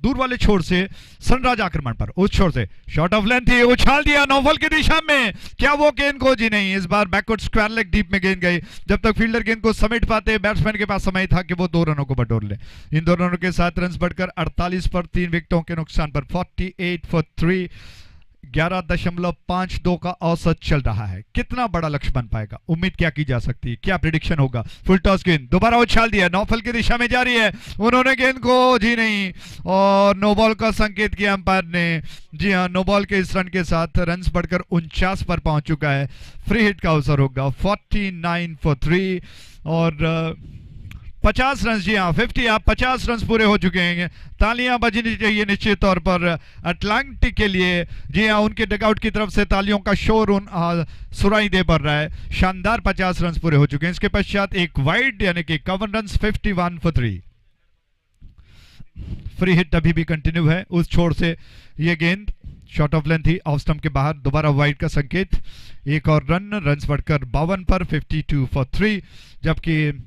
दूर वाले छोर से सनराज आक्रमण पर, उस छोर से शॉट ऑफ लेंथ थी, उछाल दिया नौफल की दिशा में, क्या वो गेंद को, जी नहीं, इस बार बैकवर्ड स्क्वायर लेग डीप में गेंद गई, जब तक फील्डर गेंद को समेट पाते बैट्समैन के पास समय था कि वो 2 रनों को बटोर ले। इन 2 रनों के साथ रन बढ़कर 48 पर 3 विकेटों के नुकसान पर, 48 फॉर 3 11.52 का औसत चल रहा है। कितना बड़ा लक्ष्य बन पाएगा, उम्मीद क्या की जा सकती है, क्या प्रिडिक्शन होगा? फुल टॉस गेंद दोबारा उछाल दिया, नौफल की दिशा में जा रही है, उन्होंने गेंद को जी नहीं, और नो बॉल का संकेत किया अंपायर ने। जी हाँ, नो बॉल के इस रन के साथ रन बढ़कर 49 पर पहुंच चुका है। फ्री हिट का अवसर होगा 49 for 3 और 50 रन, जी हाँ 50, आप 50 रन पूरे हो चुके हैं। तालियां बजनी चाहिए निश्चित तौर पर अटलांटिक के लिए। जी हाँ, उनके डगआउट की तरफ से तालियों का शोर सुनाई दे पड़ रहा है। शानदार 50 रन पूरे हो चुके हैं। इसके पश्चात एक वाइड यानी कि 51 रन, 51 for 3। फ्री हिट अभी भी कंटिन्यू है। उस छोर से ये गेंद शॉर्ट ऑफ लेंथ थी, ऑफ स्टंप के बाहर, दोबारा वाइड का संकेत। एक और रन बढ़कर 52 पर, 52 for 3। जबकि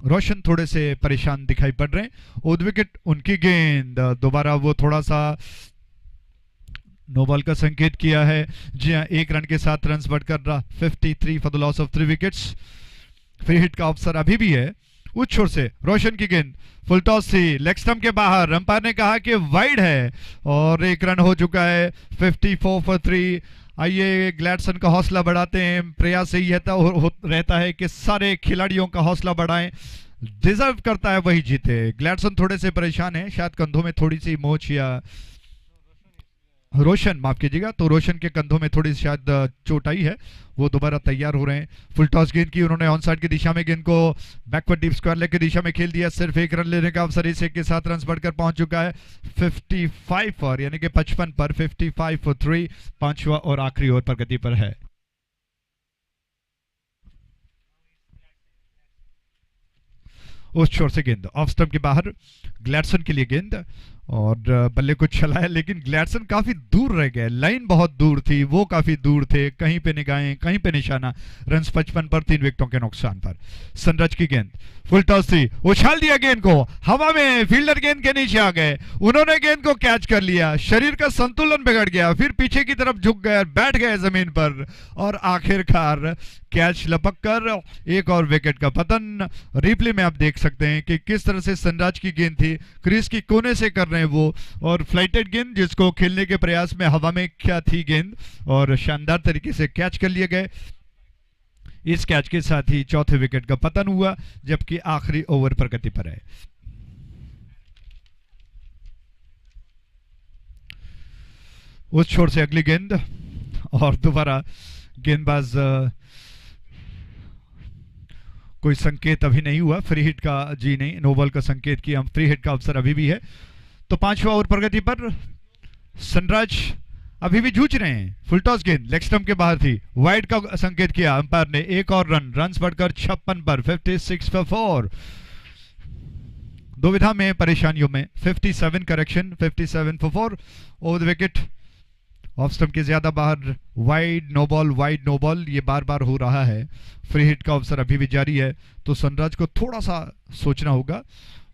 रोशन थोड़े से परेशान दिखाई पड़ रहे हैं। ओद विकेट उनकी गेंद, दोबारा वो थोड़ा सा नो बॉल का संकेत किया है। जी हाँ, एक रन के साथ रन बढ़कर 53 for the loss of 3 wickets. Free hit का अवसर अभी भी है। उस छोर से रोशन की गेंद फुल टॉस थी, लेग स्टंप के बाहर, अंपायर ने कहा कि वाइड है और एक रन हो चुका है। 54 for 3। आइए ग्लैडसन का हौसला बढ़ाते हैं। प्रयास यही रहता है कि सारे खिलाड़ियों का हौसला बढ़ाएं, डिजर्व करता है वही जीते। ग्लैडसन थोड़े से परेशान है, शायद कंधों में थोड़ी सी मोच, या रोशन माफ कीजिएगा, तो रोशन के कंधों में थोड़ी शायद चोट आई है, वो दोबारा तैयार हो रहे हैं। फुल टॉस गेंद की उन्होंने ऑन साइड की दिशा में गेंद को बैकवर्ड डीप स्क्वायर लेग की दिशा में खेल दिया। सिर्फ एक रन लेने का अवसर इसे के साथ रन बढ़कर पहुंच चुका है 55 पर, यानी कि 55 पर, 55 for 3। पांचवा और आखिरी ओवर प्रगति पर है। उस छोर से गेंद ऑफ स्टंप के बाहर, ग्लैडसन के लिए गेंद, और बल्ले को चलाया, लेकिन ग्लैडसन काफी दूर रह गए। लाइन बहुत दूर थी, वो काफी दूर थे, कहीं पे निगाहें कहीं पे निशाना। रन 55 पर, 3 विकेटों के नुकसान पर। सनराज की गेंद फुल टॉस थी, उछाल दिया गेंद को हवा में, फील्डर गेंद के नीचे आ गए, उन्होंने गेंद को कैच कर लिया, शरीर का संतुलन बिगड़ गया, फिर पीछे की तरफ झुक गए, बैठ गए जमीन पर, और आखिरकार कैच लपक कर एक और विकेट का पतन। रिप्ले में आप देख सकते हैं कि किस तरह से सनराज की गेंद थी, क्रीज की कोने से कर रहे हैं वो, और फ्लाइटेड गेंद जिसको खेलने के प्रयास में हवा में क्या थी गेंद, और शानदार तरीके से कैच कर लिए गए। इस कैच के साथ ही चौथे विकेट का पतन हुआ, जबकि आखिरी ओवर प्रगति पर है। उस छोर से अगली गेंद, और दोबारा गेंदबाज कोई संकेत अभी नहीं हुआ, फ्री हिट का, जी नहीं, नो बॉल का संकेत किया, फ्री हिट का अवसर अभी भी है। तो पांचवा ओवर प्रगति पर, सनराज अभी भी जूझ रहे हैं। फुल टॉस गेंद लेग स्टंप के बाहर थी, वाइड का संकेत किया अंपायर ने। एक और रन बढ़कर 56 पर, 56 for 4। दुविधा में, परेशानियों में, 57 correction, 57 for 4। Over the wicket, off stump के ज्यादा बाहर, wide no ball, wide no ball, ये बार बार हो रहा है। फ्री हिट का अवसर अभी भी जारी है, तो सनराज को थोड़ा सा सोचना होगा।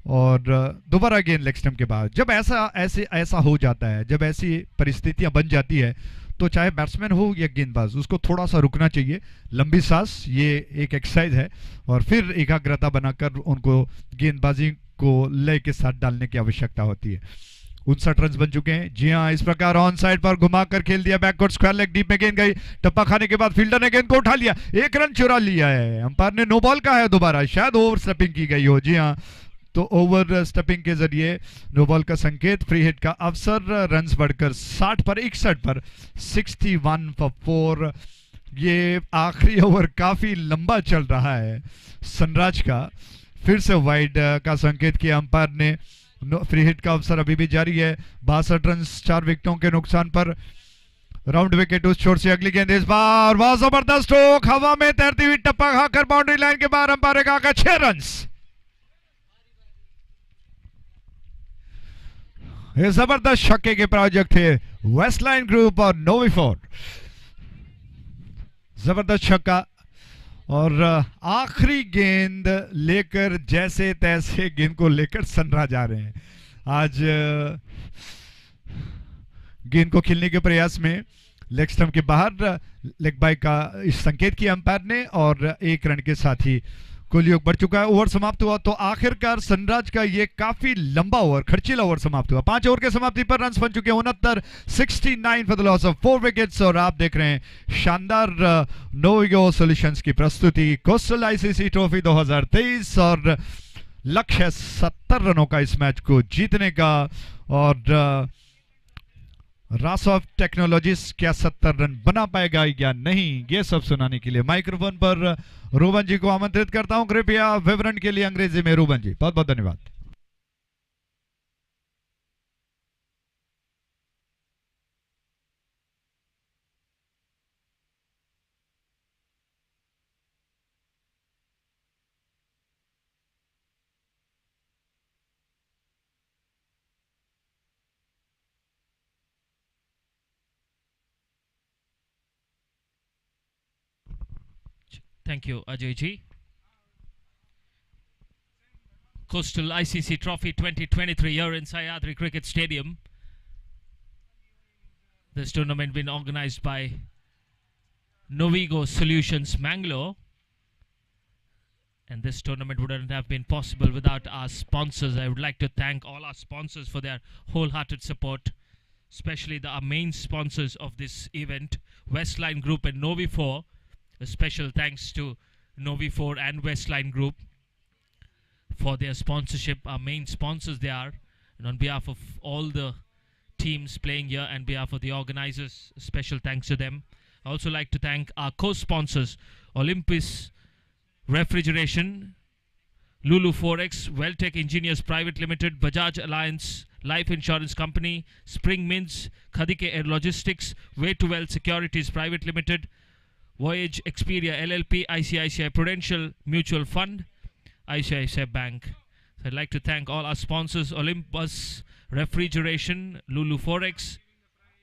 और दोबारा गेंद लेग स्टंप के बाद, जब ऐसा हो जाता है, जब ऐसी परिस्थितियां बन जाती है, तो चाहे बैट्समैन हो या गेंदबाज, उसको थोड़ा सा रुकना चाहिए, लंबी सांस, ये एक एक्सरसाइज है, और फिर एकाग्रता बनाकर उनको गेंदबाजी को लय के साथ डालने की आवश्यकता होती है। 59 रन बन चुके हैं। जी हाँ, इस प्रकार ऑन साइड पर घुमाकर खेल दिया, बैकवर्ड स्क्वायर लेग डीप में गेंद गई, टप्पा खाने के बाद फील्डर ने गेंद को उठा लिया, एक रन चुरा लिया है। अंपायर ने नो बॉल का है, दोबारा शायद ओवर स्टेपिंग की गई हो। जी हाँ, तो ओवर स्टेपिंग के जरिए नो बॉल का संकेत, फ्री हिट का अवसर, रन बढ़कर 60 पर, 61 पर, 61 for 4। ये आखिरी ओवर काफी लंबा चल रहा है सनराज का। फिर से वाइड का संकेत किया अंपायर ने। फ्री हिट का अवसर अभी भी जारी है। 62 रन 4 विकेटों के नुकसान पर, राउंड विकेट। उस छोर से अगली गेंद, इस बार वाह जबरदस्त स्ट्रोक, हवा में तैरती हुई टप्पा खाकर बाउंड्री लाइन के बाहर, अंपायर ने कहा 6 रन। ये जबरदस्त छक्के के प्रायोजक थे वेस्टलाइन ग्रुप और नोवी4। जबरदस्त छक्का, और आखिरी गेंद लेकर जैसे तैसे गेंद को लेकर सनराज आ रहे हैं। आज गेंद को खेलने के प्रयास में लेग स्टंप के बाहर लेग बाय का संकेत किया अंपायर ने, और एक रन के साथ ही कुल योग बढ़ चुका है, ओवर समाप्त हुआ। तो आखिरकार सनराइज का ये काफी लंबा ओवर, खर्चीला ओवर समाप्त हुआ। 5 ओवर के समाप्ति पर रन्स बन चुके हैं 69, 69 for the loss of 4 wickets. और आप देख रहे हैं शानदार नोविगो सॉल्यूशंस की प्रस्तुति कोस्टल आईसीसी ट्रॉफी 2023 और लक्ष्य है 70 रनों का इस मैच को जीतने का। और रासॉफ्ट टेक्नोलॉजीज क्या 70 रन बना पाएगा या नहीं, ये सब सुनाने के लिए माइक्रोफोन पर रूबन जी को आमंत्रित करता हूं। कृपया विवरण के लिए अंग्रेजी में रूबन जी, बहुत बहुत धन्यवाद। Thank you, Ajay ji. Coastal ICC Trophy 2023 here in Sayadri Cricket Stadium. This tournament been organized by Novigo Solutions Mangalore. And this tournament wouldn't have been possible without our sponsors. I would like to thank all our sponsors for their wholehearted support, especially our main sponsors of this event, Westline Group and Novi4. A special thanks to Novi4 and Westline Group for their sponsorship. Our main sponsors they are. And on behalf of all the teams playing here and behalf of the organizers, a special thanks to them. I also like to thank our co-sponsors, Olympus Refrigeration, Lulu Forex, Welltech Engineers Private Limited, Bajaj Alliance Life Insurance Company, Spring Mints, Khadike Air Logistics, Way to Well Securities Private Limited, Voyage Expedia LLP, ICICI Prudential Mutual Fund, ICICI Bank. So I'd like to thank all our sponsors, Olympus Refrigeration, Lulu Forex,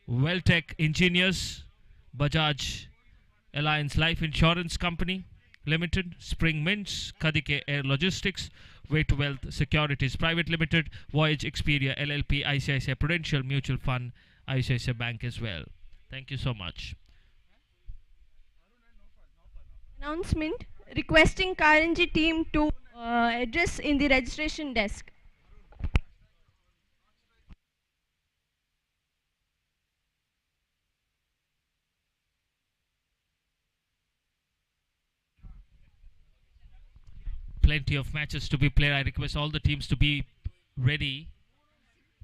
Welltech Engineers, Bajaj Alliance Life Insurance Company Limited, Spring Mints, Khadike Air Logistics, Way to Wealth Securities Private Limited, Voyage Expedia LLP, ICICI Prudential Mutual Fund, ICICI Bank as well. Thank you so much. Announcement requesting Karanji team to address in the registration desk. Plenty of matches to be played. I request all the teams to be ready.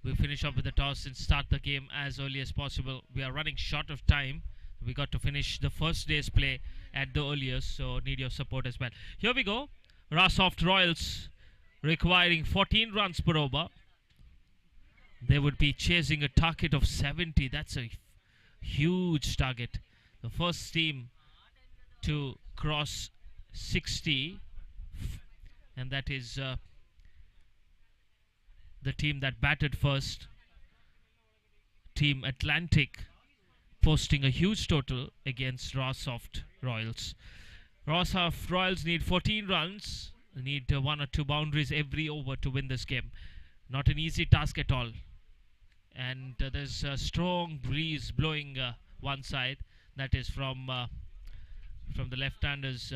We finish up with the toss and start the game as early as possible. We are running short of time. We got to finish the first day's play at the earliest, so need your support as well. Here we go. Rasoft Royals requiring 14 runs per over. They would be chasing a target of 70. That's a huge target. The first team to cross 60, and that is the team that batted first, Team Atlantic, posting a huge total against Rasoft Royals. Rasoft Royals need 14 runs, need 1 or 2 boundaries every over to win this game. Not an easy task at all. And there's a strong breeze blowing one side, that is from the left-handers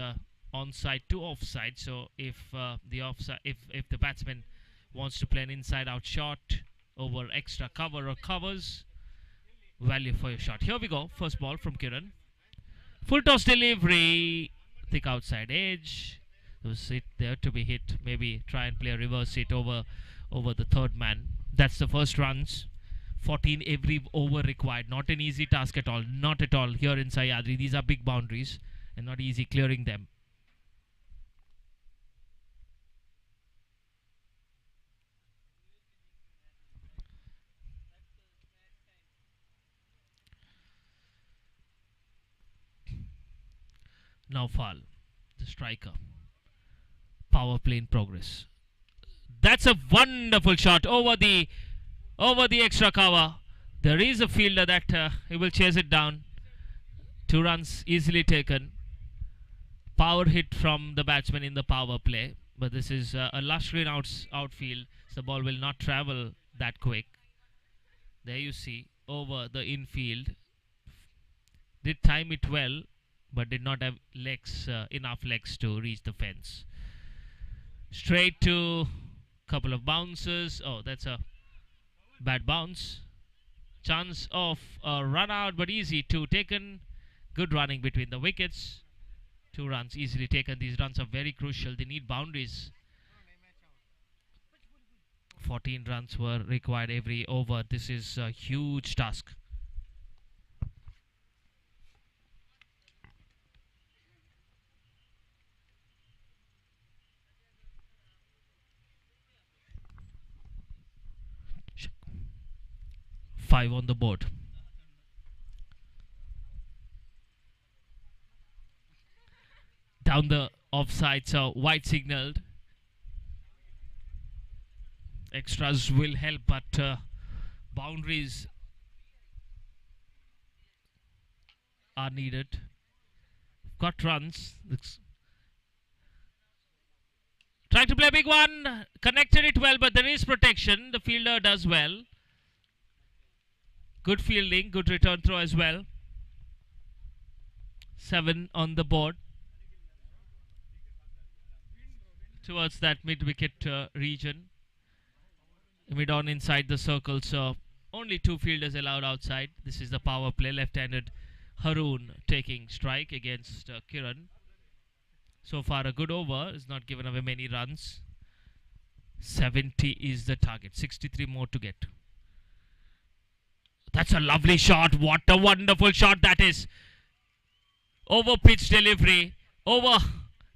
onside to offside. So if the batsman wants to play an inside-out shot over extra cover or covers, value for your shot. Here we go. First ball from Kiran. Full toss delivery. Thick outside edge. Was it there to be hit? Maybe try and play a reverse hit over the third man. That's the first runs. 14 every over required. Not an easy task at all. Not at all here in Sayadri. These are big boundaries and not easy clearing them. Now Fal, the striker. Power play in progress. That's a wonderful shot over the extra cover. There is a fielder that he will chase it down. 2 runs easily taken. Power hit from the batsman in the power play. But this is a lush green outfield. So the ball will not travel that quick. There you see, over the infield. Did time it well, but did not have legs, enough legs to reach the fence. Straight to couple of bounces. Oh, that's a bad bounce. Chance of a run out, but easy. 2 taken. Good running between the wickets. 2 runs easily taken. These runs are very crucial. They need boundaries. 14 runs were required every over. This is a huge task. Five on the board. Down the offside, so white signaled. Extras will help, but boundaries are needed. Got runs. Trying to play a big one. Connected it well, but there is protection. The fielder does well. Good fielding, good return throw as well. 7 on the board. Towards that mid-wicket region. Mid-on inside the circle, so only 2 fielders allowed outside. This is the power play. Left-handed Haroon taking strike against Kiran. So far a good over. Is not given away many runs. 70 is the target. 63 more to get. That's a lovely shot. What a wonderful shot that is. Over pitch delivery. Over.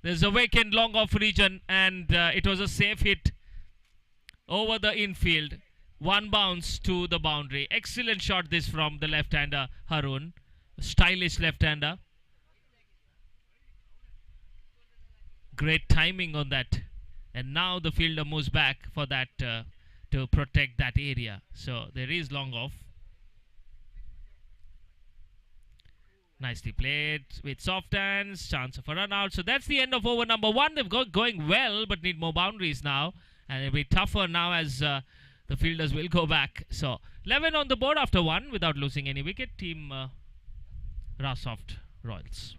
There's a vacant long off region, and it was a safe hit over the infield. 1 bounce to the boundary. Excellent shot this from the left-hander Haroon. Stylish left-hander. Great timing on that. And now the fielder moves back for that to protect that area. So there is long off. Nicely played with soft hands. Chance of a run out. So that's the end of over number 1. They've got going well, but need more boundaries now. And it'll be tougher now as the fielders will go back. So 11 on the board after 1 without losing any wicket. Team Rasoft Royals.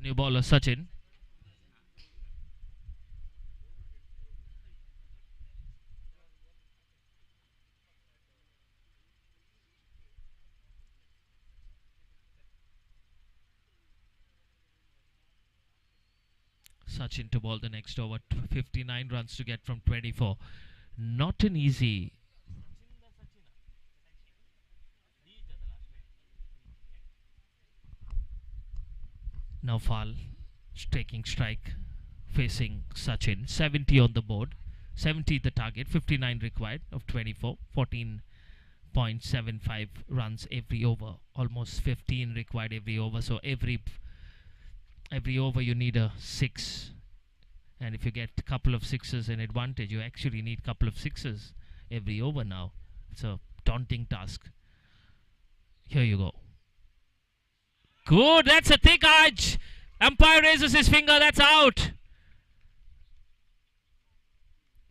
New bowler Sachin. Sachin to bowl the next over. 59 runs to get from 24. Not an easy. Now Fall taking strike facing Sachin. 70 on the board. 70 the target. 59 required of 24. 14.75 runs every over. Almost 15 required every over. So every over you need a 6, and if you get a couple of 6s in advantage, you actually need a couple of 6s every over now. It's a daunting task. Here you go. Good, that's a thick edge. Umpire raises his finger, that's out.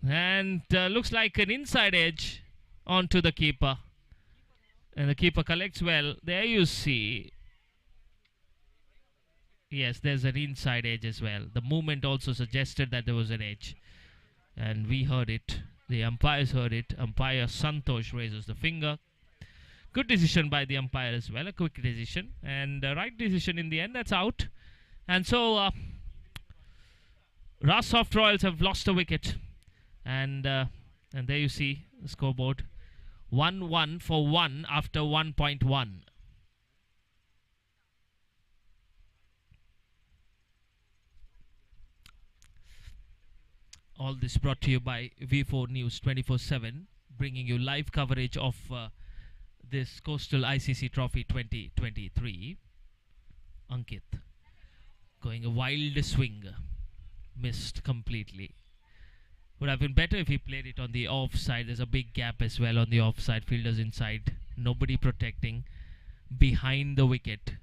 And looks like an inside edge onto the keeper, and the keeper collects well. There you see. Yes, there's an inside edge as well. The movement also suggested that there was an edge. And we heard it. The umpires heard it. Umpire Santosh raises the finger. Good decision by the umpire as well. A quick decision. And right decision in the end. That's out. And so Rasoft Royals have lost a wicket. And there you see the scoreboard. 1-1 for 1 after 1.1. All this brought to you by V4NEWS 24/7, bringing you live coverage of this Coastal ICC Trophy 2023. Ankit going a wild swing, missed completely. Would have been better if he played it on the offside. There's a big gap as well on the offside. Fielders inside, nobody protecting behind the wicket.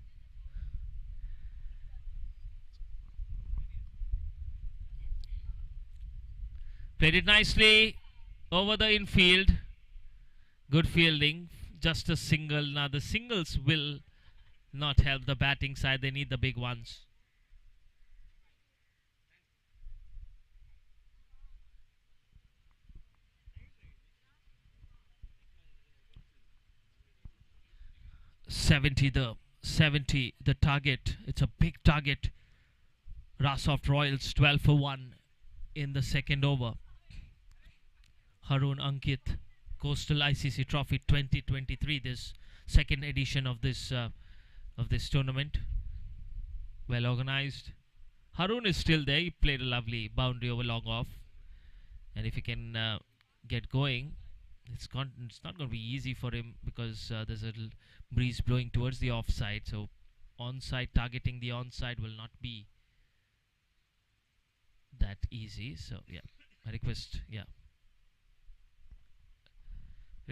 Played it nicely over the infield. Good fielding, just a single. Now the singles will not help the batting side, they need the big ones. Seventy the target. It's a big target. Rasoft Royals 12 for 1 in the second over. Harun Ankit, Coastal ICC Trophy 2023, this second edition of this tournament. Well organized. Harun is still there. He played a lovely boundary over long off, and if he can get going, it's not going to be easy for him because there's a little breeze blowing towards the offside. So onside, targeting the onside will not be that easy. So yeah, I request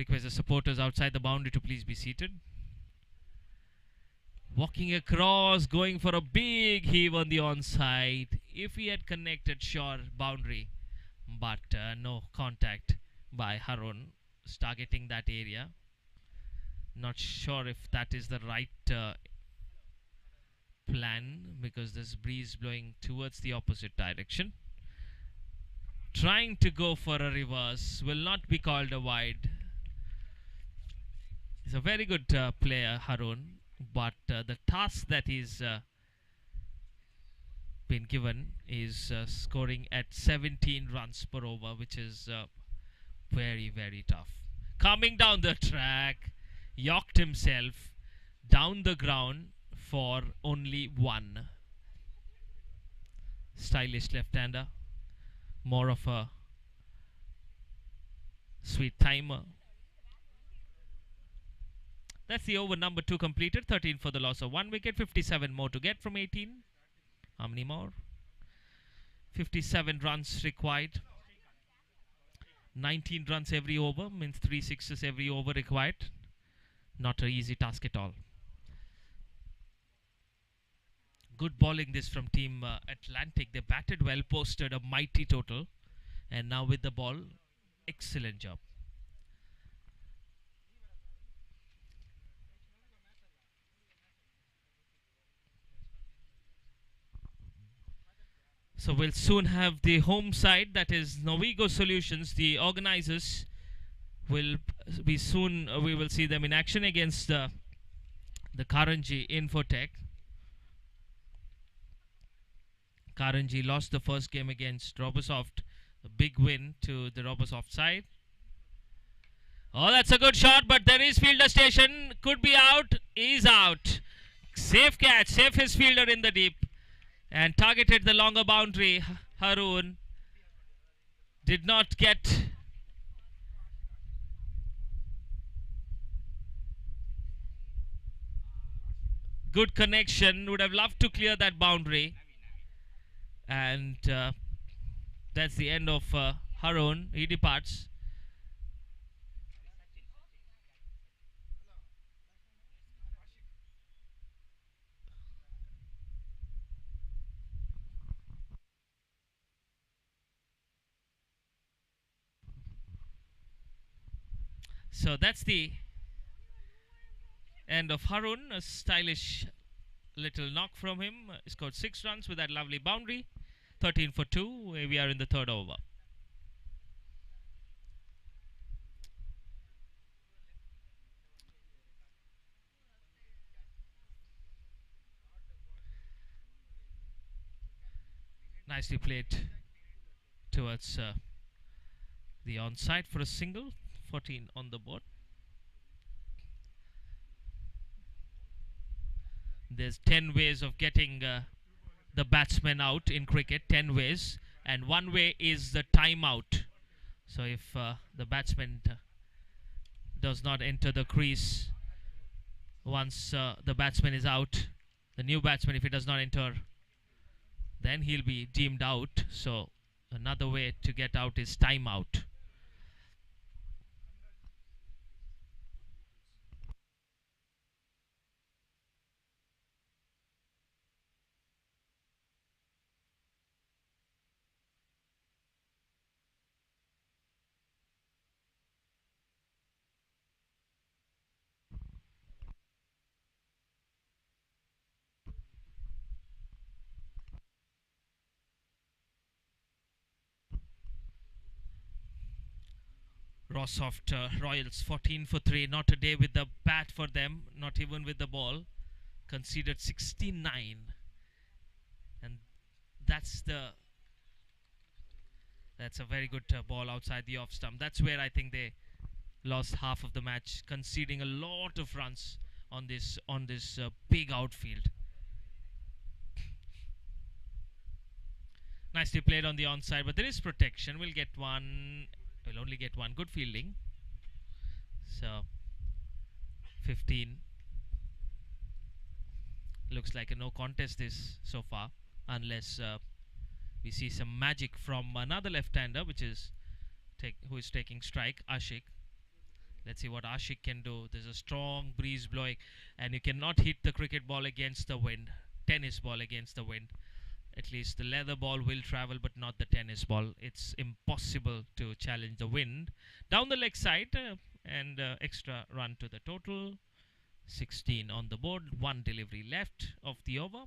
the supporters outside the boundary to please be seated. Walking across, going for a big heave on the onside. If he had connected, sure, boundary, but no contact by Harun. Targeting that area. Not sure if that is the right plan because there's breeze blowing towards the opposite direction. Trying to go for a reverse, will not be called a wide. He's a very good player, Harun, but the task that he's been given is scoring at 17 runs per over, which is very, very tough. Coming down the track, yacked himself down the ground for only 1. Stylish left-hander, more of a sweet timer. That's the over number 2 completed. 13 for the loss of 1 wicket. 57 more to get from 18. How many more? 57 runs required. 19 runs every over, means 3 sixes every over required. Not an easy task at all. Good bowling this from Team Atlantic. They batted well, posted a mighty total, and now with the ball, excellent job. So we'll soon have the home side, that is Novigo Solutions. The organizers will be soon, we will see them in action against the Karanji Infotech. Karanji lost the first game against Robosoft. A big win to the Robosoft side. Oh, that's a good shot, but there is fielder station. Could be out. Is out. Safe catch. Safe his fielder in the deep. And targeted the longer boundary. Harun did not get good connection. Would have loved to clear that boundary. And that's the end of Harun. He departs. So that's the end of Harun. A stylish little knock from him. He scored 6 runs with that lovely boundary. 13 for 2. We are in the third over. Nicely played towards the onside for a single. 14 on the board. There's 10 ways of getting the batsman out in cricket. 10 ways, and one way is the timeout. So if the batsman does not enter the crease once the batsman is out, the new batsman, if he does not enter, then he'll be deemed out. So another way to get out is timeout. Rosoft Royals 14 for 3. Not a day with the bat for them, not even with the ball. Conceded 69. And that's a very good ball outside the off stump. That's where I think they lost half of the match, conceding a lot of runs on this big outfield. Nicely played on the onside, but there is protection. We'll only get one. Good fielding. So 15. Looks like a no contest this so far, unless we see some magic from another left-hander, who is taking strike, Ashik. Let's see what Ashik can do. There's a strong breeze blowing, and you cannot hit the cricket ball against the wind, tennis ball against the wind. At least the leather ball will travel, but not the tennis ball. It's impossible to challenge the wind. Down the leg side, and extra run to the total. 16 on the board. One delivery left of the over.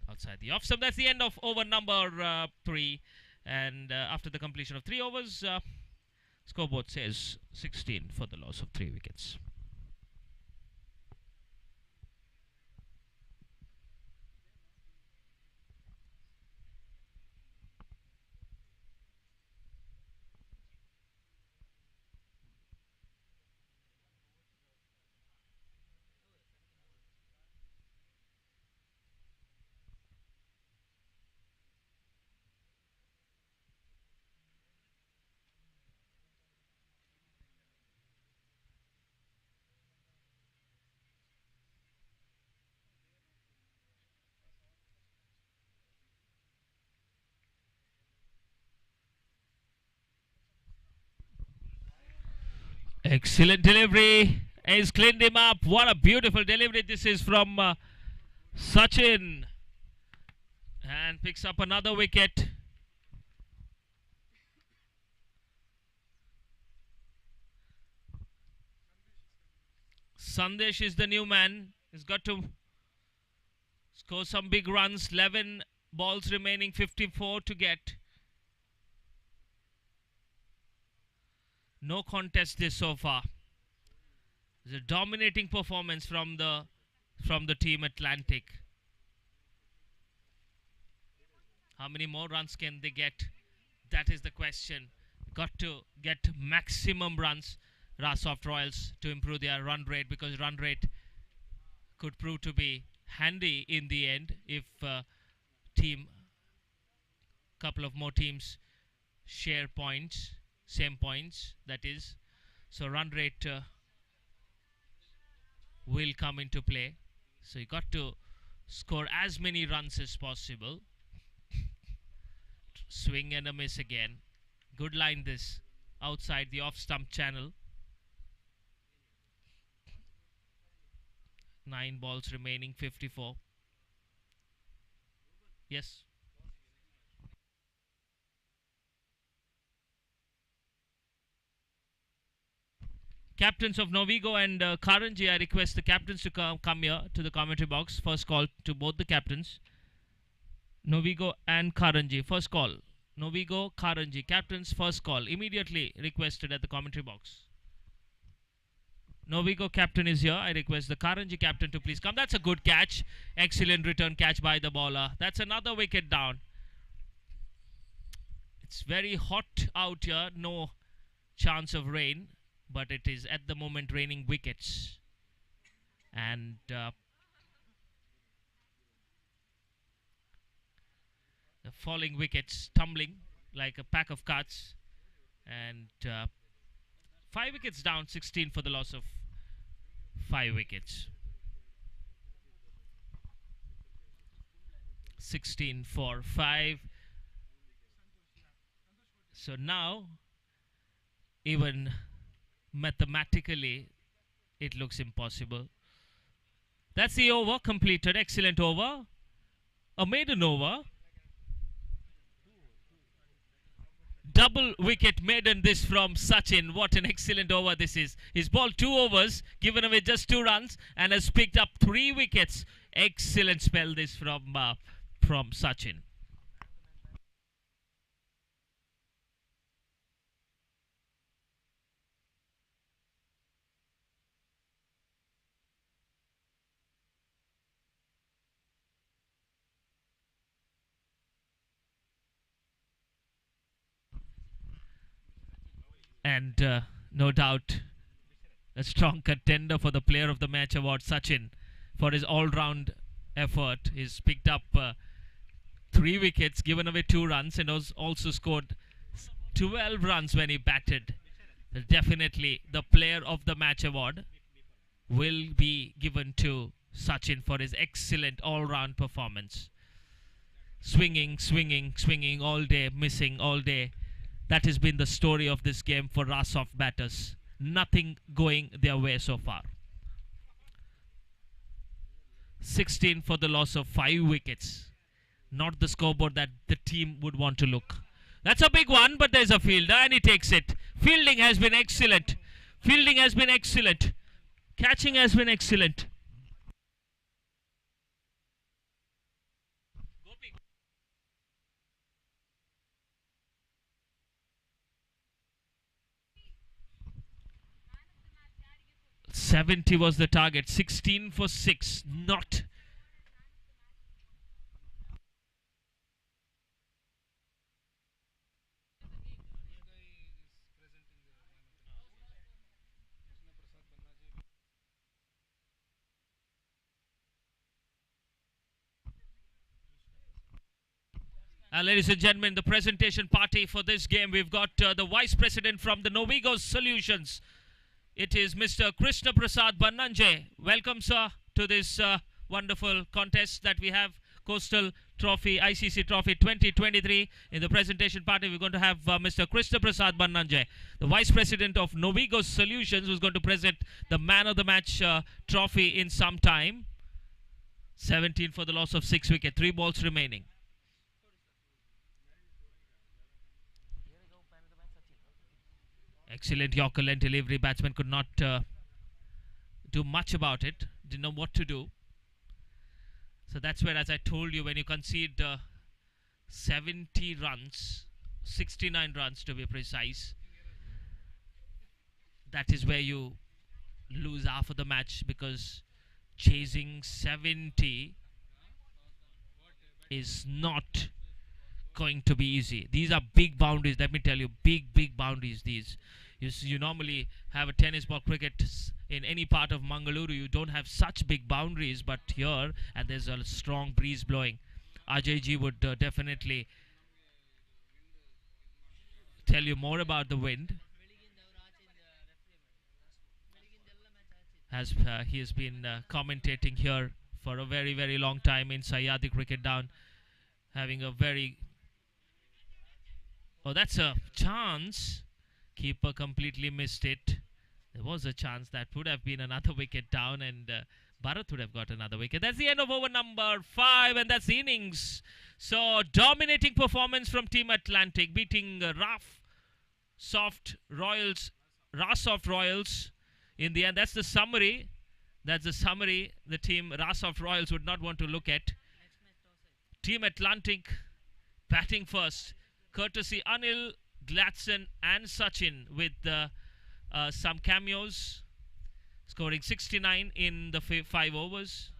Outside the off stump. That's the end of over number 3. And after the completion of 3 overs, scoreboard says 16 for the loss of 3 wickets. Excellent delivery. He's cleaned him up. What a beautiful delivery. This is from Sachin. And picks up another wicket. Sandesh is the new man. He's got to score some big runs. 11 balls remaining, 54 to get. No contest this so far. It's a dominating performance from the team Atlantic. How many more runs can they get? That is the question. Got to get maximum runs, Rosoft Royals, to improve their run rate, because run rate could prove to be handy in the end if couple of more teams share points. Same points, that is. So run rate will come into play. So you got to score as many runs as possible. Swing and a miss again. Good line this. Outside the off stump channel. 9 balls remaining, 54. Yes. Captains of Novigo and Karanji, I request the captains to come here to the commentary box. First call to both the captains. Novigo and Karanji. First call. Novigo, Karanji. Captains, first call. Immediately requested at the commentary box. Novigo captain is here. I request the Karanji captain to please come. That's a good catch. Excellent return catch by the bowler. That's another wicket down. It's very hot out here. No chance of rain, but it is at the moment raining wickets. And the falling wickets tumbling like a pack of cards. And 5 wickets down, 16 for the loss of 5 wickets. 16 for 5. So now, even mathematically, it looks impossible. That's the over completed. Excellent over. A maiden over. double wicket maiden this from Sachin. What an excellent over this is. He's bowled 2 overs, given away just 2 runs, and has picked up 3 wickets. Excellent spell this from Sachin. And no doubt a strong contender for the Player of the Match award, Sachin, for his all-round effort. He's picked up 3 wickets, given away 2 runs, and has also scored 12 runs when he batted. Definitely the Player of the Match award will be given to Sachin for his excellent all-round performance. Swinging, swinging, swinging all day, missing all day. That has been the story of this game for Rasoft batters. Nothing going their way so far. 16 for the loss of 5 wickets. Not the scoreboard that the team would want to look. That's a big one, but there's a fielder and he takes it. Fielding has been excellent. Fielding has been excellent. Catching has been excellent. 70 was the target. 16 for 6. Not. Ladies and gentlemen, the presentation party for this game, we've got the Vice President from the Novigo Solutions. It is Mr. Krishna Prasad Bannanje. Welcome, sir, to this wonderful contest that we have, Coastal Trophy, ICC Trophy 2023. In the presentation party, we're going to have Mr. Krishna Prasad Bannanje, the Vice President of Novigo Solutions, who's going to present the Man of the Match trophy in some time. 17 for the loss of 6 wickets, 3 balls remaining. Excellent Yorker length delivery. Batsman could not do much about it. Didn't know what to do. So that's where, as I told you, when you concede 70 runs, 69 runs to be precise, that is where you lose half of the match, because chasing 70 is not going to be easy. These are big boundaries, let me tell you, big boundaries these. You normally have a tennis ball cricket in any part of Mangaluru, you don't have such big boundaries, but here, and there's a strong breeze blowing. Ajay ji would definitely tell you more about the wind, as he has been commentating here for a very long time in Sayadi Cricket Down, having a very... Oh, that's a chance. Keeper completely missed it. There was a chance that would have been another wicket down, and Bharat would have got another wicket. That's the end of over number 5, and that's the innings. So, dominating performance from Team Atlantic, beating Rasoft Royals in the end. That's the summary. That's the summary the team Rasoft Royals would not want to look at. Team Atlantic batting first, courtesy Anil, Gladson and Sachin, with some cameos, scoring 69 in the 5 overs.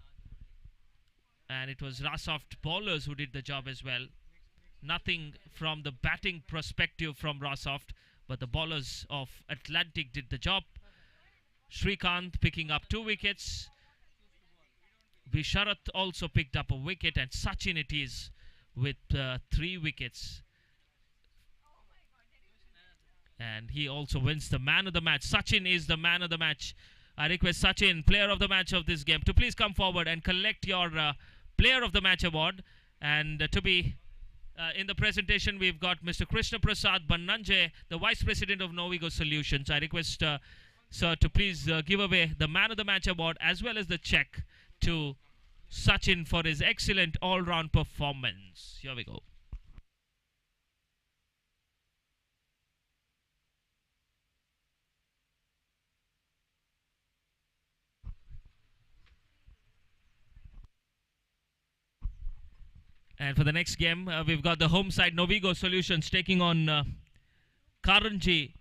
And it was Rasoft bowlers who did the job as well. Nothing from the batting perspective from Rasoft, but the bowlers of Atlantic did the job. Srikanth picking up 2 wickets. Visharat also picked up a wicket, and Sachin it is with 3 wickets. And he also wins the Man of the Match. Sachin is the Man of the Match. I request Sachin, Player of the Match of this game, to please come forward and collect your Player of the Match award. And to be in the presentation, we've got Mr. Krishna Prasad Bannanje, the Vice President of Novigo Solutions. I request sir to please give away the Man of the Match award as well as the check to Sachin for his excellent all-round performance. Here we go. And for the next game, we've got the home side Novigo Solutions taking on Karachi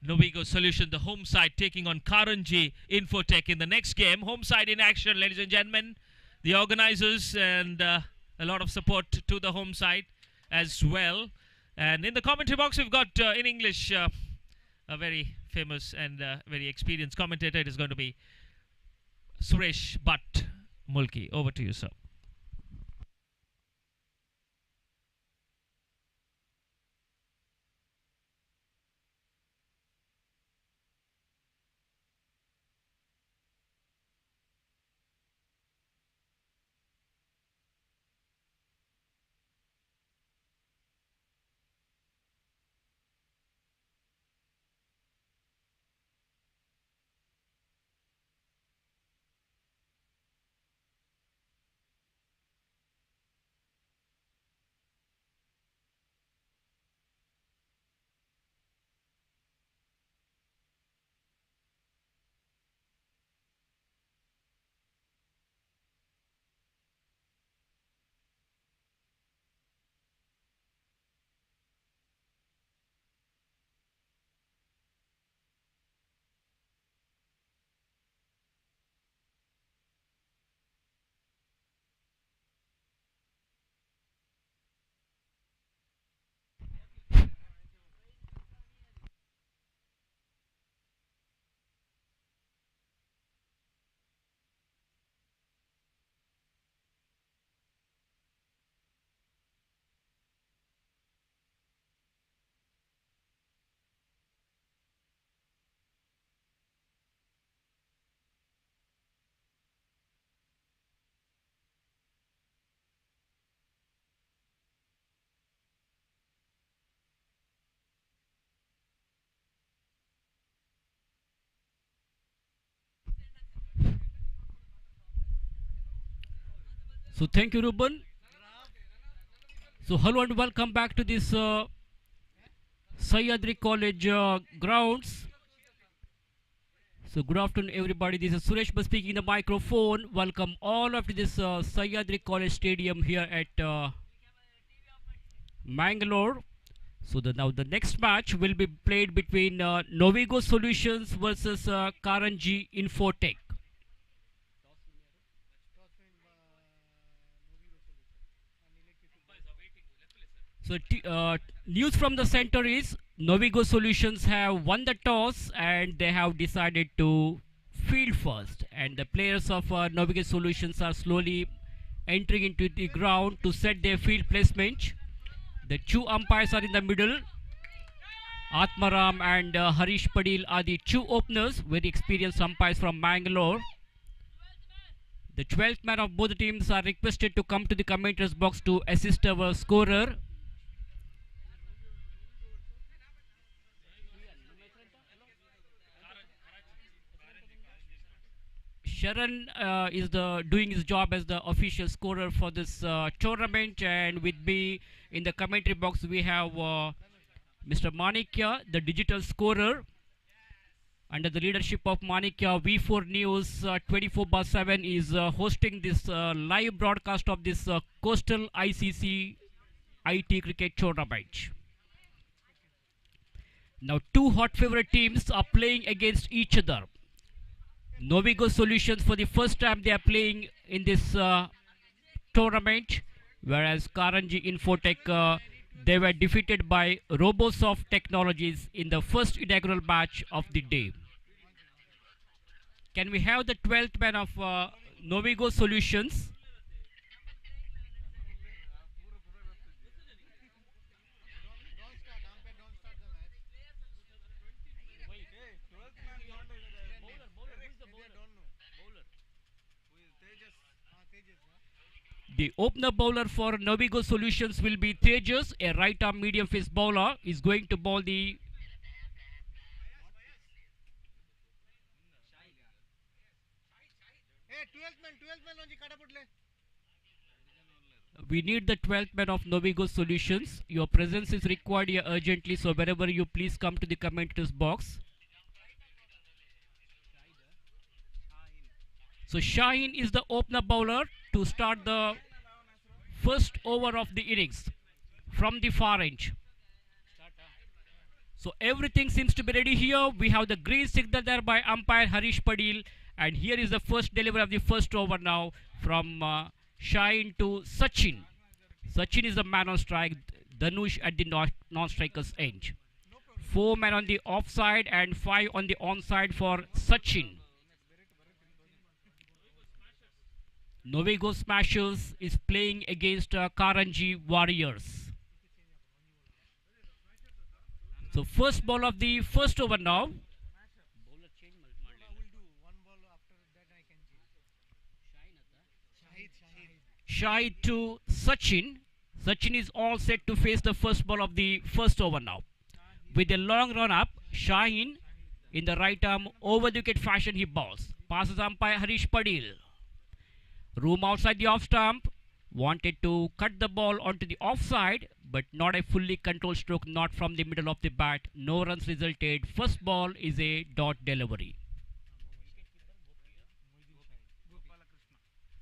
Novigo Solution, the home side taking on Karanji Infotech in the next game. Home side in action, ladies and gentlemen. The organizers and a lot of support to the home side as well. And in the commentary box, we've got in English a very famous and very experienced commentator. It is going to be Suresh Bhatt Mulki. Over to you, sir. So thank you, Ruben. So hello and welcome back to this Sahyadri College grounds. So good afternoon, everybody. This is Suresh Bhatt speaking in the microphone. Welcome all of to this Sahyadri College Stadium here at Mangalore. So now the next match will be played between Novigo Solutions versus Karanji Infotech. So news from the center is Novigo Solutions have won the toss and they have decided to field first, and the players of Novigo Solutions are slowly entering into the ground to set their field placement. The two umpires are in the middle. Atmaram and Harish Padil are the two openers, very experienced umpires from Mangalore. The 12th man of both teams are requested to come to the commentator's box to assist our scorer. Sharan is doing his job as the official scorer for this tournament, and with me in the commentary box we have Mr. Manikya, the digital scorer. Under the leadership of Manikya, V4NEWS 24/7 is hosting this live broadcast of this Coastal ICC IT cricket tournament. Now two hot favorite teams are playing against each other. Novigo Solutions, for the first time they are playing in this tournament, whereas Karanji Infotech they were defeated by Robosoft Technologies in the first inaugural match of the day. Can we have the 12th man of Novigo Solutions? The opener bowler for Novigo Solutions will be Tejas, a right-arm medium-face bowler. Is going to bowl the We need the 12th man of Novigo Solutions. Your presence is required here urgently, so wherever you please come to the commentators box. So Shaheen is the opener bowler to start the first over of the innings from the far end. So everything seems to be ready here. We have the green signal there by umpire Harish Padil, and here is the first delivery of the first over now from Shaheen to Sachin. Sachin is the man on strike. Dhanush at the non-strikers end. 4 men on the offside and 5 on the onside for Sachin. Novigo Smashers is playing against Karanji Warriors. So first ball of the first over now. Shahid to Sachin. Sachin is all set to face the first ball of the first over now. With a long run up, Shaheen in the right arm over the wicket fashion he bowls. Passes umpire Harish Padil. Room outside the off stump. Wanted to cut the ball onto the offside, but not a fully controlled stroke, not from the middle of the bat. No runs resulted. First ball is a dot delivery.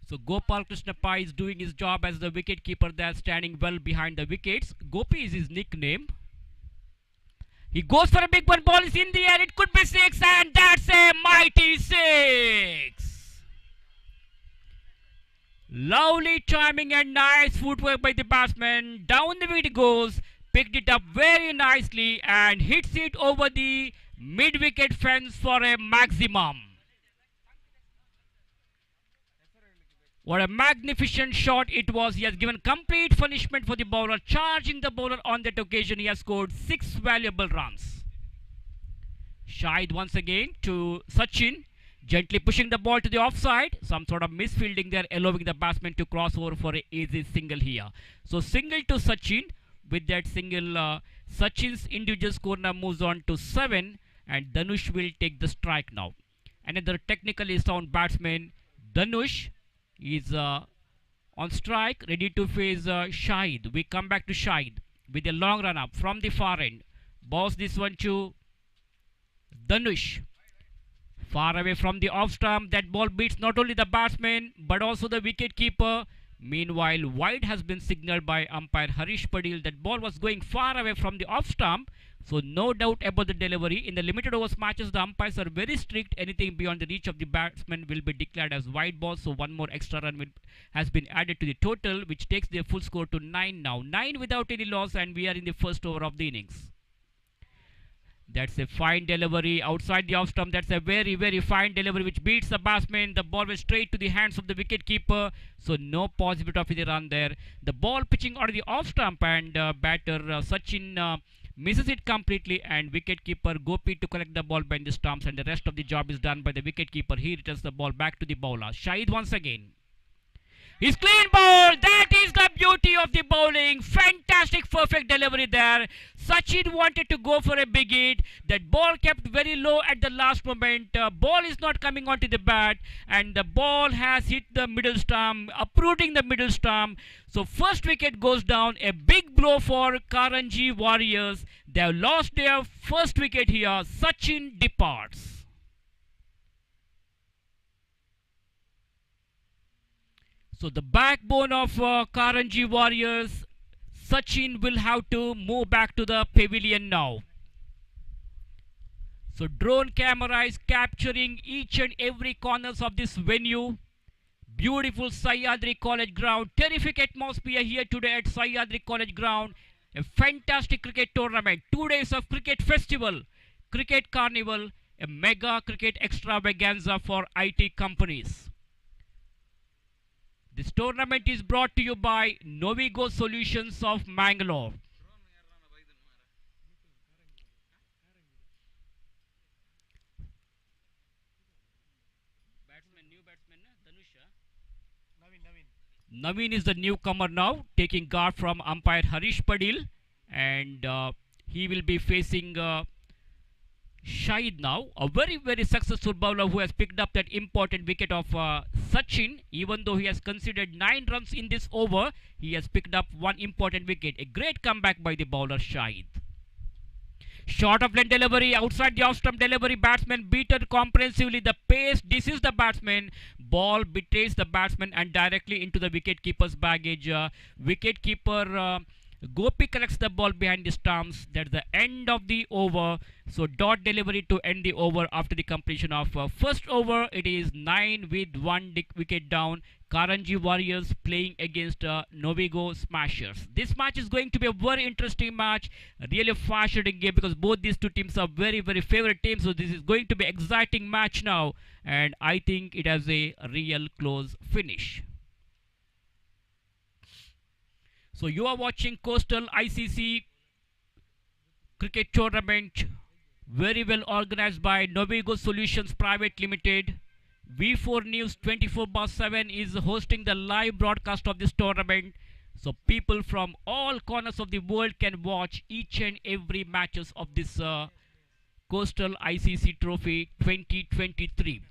So Gopal Krishna Pai is doing his job as the wicket keeper there, standing well behind the wickets. Gopi is his nickname. He goes for a big one. Ball is in the air. It could be 6, and that's a mighty 6. Lovely timing and nice footwork by the batsman. Down the wicket goes. Picked it up very nicely and hits it over the mid-wicket fence for a maximum. What a magnificent shot it was. He has given complete punishment for the bowler. Charging the bowler on that occasion, he has scored 6 valuable runs. Shahid once again to Sachin. Gently pushing the ball to the offside. Some sort of misfielding there, allowing the batsman to cross over for an easy single here. So single to Sachin. With that single, Sachin's individual score now moves on to 7. And Dhanush will take the strike now. Another technically sound batsman, Dhanush, is on strike, ready to face Shahid. We come back to Shahid with a long run up from the far end. Bounce this one to Dhanush. Far away from the off stump. That ball beats not only the batsman but also the wicket keeper. Meanwhile, wide has been signaled by umpire Harish Padil. That ball was going far away from the off stump. So no doubt about the delivery. In the limited overs matches, the umpires are very strict. Anything beyond the reach of the batsman will be declared as wide ball. So one more extra run has been added to the total, which takes the full score to 9 now. 9 without any loss, and we are in the first over of the innings. That's a fine delivery outside the off stump. That's a very, very fine delivery which beats the batsman. The ball was straight to the hands of the wicket keeper. So no possibility of the run there. The ball pitching out of the off stump, and batter Sachin misses it completely, and wicketkeeper Gopi to collect the ball behind the stumps, and the rest of the job is done by the wicketkeeper. He returns the ball back to the bowler. Shahid once again. He's clean ball. That is the beauty of the bowling. Fantastic, perfect delivery there. Sachin wanted to go for a big hit. That ball kept very low at the last moment. Ball is not coming onto the bat, and the ball has hit the middle stump, uprooting the middle stump. So first wicket goes down. A big blow for Karanji Warriors. They have lost their first wicket here. Sachin departs. So the backbone of Karanji Warriors, Sachin, will have to move back to the pavilion now. So drone camera is capturing each and every corners of this venue. Beautiful Sahyadri College ground. Terrific atmosphere here today at Sahyadri College ground. A fantastic cricket tournament. 2 days of cricket festival, cricket carnival, a mega cricket extravaganza for IT companies. This tournament is brought to you by Novigo Solutions of Mangalore. Naveen is the newcomer now, taking guard from umpire Harish Padil, and he will be facing Shahid now, a very, very successful bowler who has picked up that important wicket of Sachin. Even though he has conceded 9 runs in this over, he has picked up one important wicket. A great comeback by the bowler Shahid. Short of lane delivery, outside the off-stump delivery, batsman beaten comprehensively. The pace, this is the batsman. Ball betrays the batsman and directly into the wicket-keeper's baggage. Wicket-keeper Gopi collects the ball behind the stumps. That's the end of the over. So dot delivery to end the over after the completion of first over. It is 9 with 1 wicket down. Karanji Warriors playing against Novigo Smashers. This match is going to be a very interesting match. Really a fast-hitting game because both these two teams are very, very favorite teams. So this is going to be exciting match now. And I think it has a real close finish. So you are watching Coastal ICC Cricket Tournament, very well organized by Novigo Solutions Private Limited. V4NEWS 24/7 is hosting the live broadcast of this tournament. So people from all corners of the world can watch each and every matches of this Coastal ICC Trophy 2023.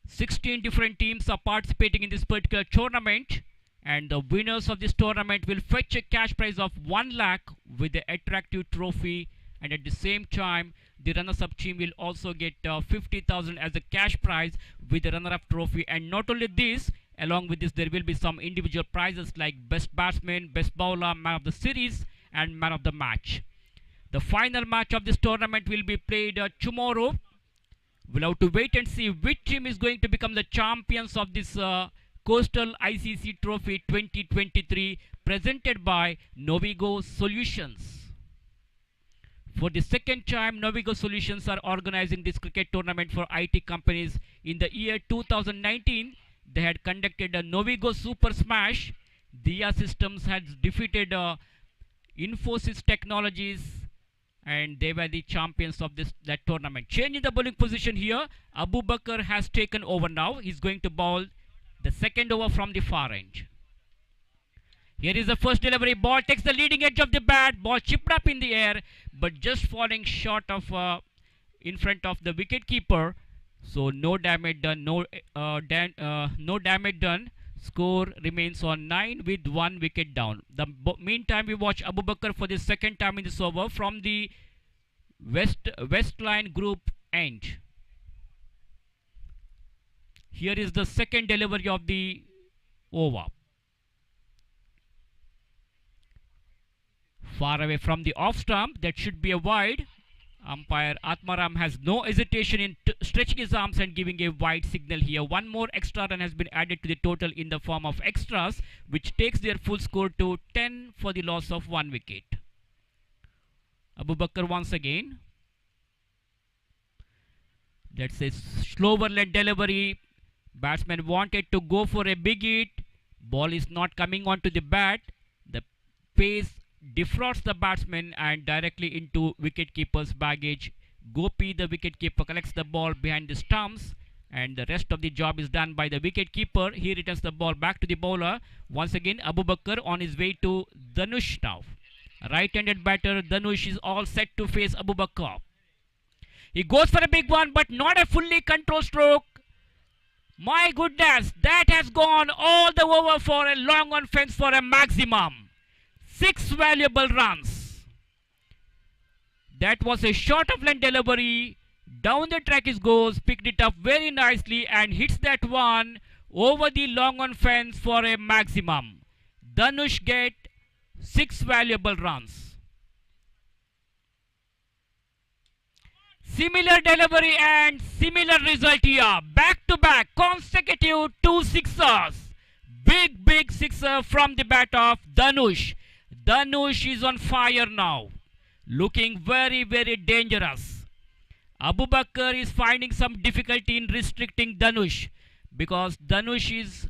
16 different teams are participating in this particular tournament. And the winners of this tournament will fetch a cash prize of 1 lakh with the attractive trophy. And at the same time, the runners-up team will also get 50,000 as a cash prize with the runner-up trophy. And not only this, along with this, there will be some individual prizes like best batsman, best bowler, man of the series, and man of the match. The final match of this tournament will be played tomorrow. We'll have to wait and see which team is going to become the champions of this Coastal ICC Trophy 2023 presented by Novigo Solutions. For the second time, Novigo Solutions are organizing this cricket tournament for IT companies. In the year 2019, they had conducted a Novigo Super Smash. Dia Systems had defeated Infosys Technologies and they were the champions of that tournament. Changing the bowling position here, Abu Bakr has taken over now. He's going to bowl the second over from the far end. Here is the first delivery. Ball takes the leading edge of the bat. Ball chipped up in the air, but just falling short of in front of the wicket keeper. So no damage done. No damage done. Score remains on 9 with 1 wicket down. The meantime, we watch Abu Bakr for the second time in this over from the west line group end. Here is the second delivery of the over. Far away from the off stump, that should be a wide. Umpire Atmaram has no hesitation in stretching his arms and giving a wide signal here. One more extra run has been added to the total in the form of extras, which takes their full score to 10 for the loss of 1 wicket. Abu Bakr once again. That's a slower led delivery. Batsman wanted to go for a big hit. Ball is not coming onto the bat. The pace defrauds the batsman and directly into wicketkeeper's baggage. Gopi, the wicketkeeper, collects the ball behind the stumps and the rest of the job is done by the wicketkeeper. He returns the ball back to the bowler. Once again, Abu Bakr on his way to Dhanush now. Right-handed batter Dhanush is all set to face Abu Bakr. He goes for a big one, but not a fully controlled stroke. My goodness, that has gone all the over for a long on fence for a maximum 6 valuable runs. That was a short of length delivery. Down the track it goes, picked it up very nicely and hits that one over the long on fence for a maximum. Dhanush get 6 valuable runs. Similar delivery and similar result here. Back to back consecutive 2 sixers. Big sixer from the bat of Dhanush. Dhanush is on fire now. Looking very dangerous. Abu Bakr is finding some difficulty in restricting Dhanush because Dhanush is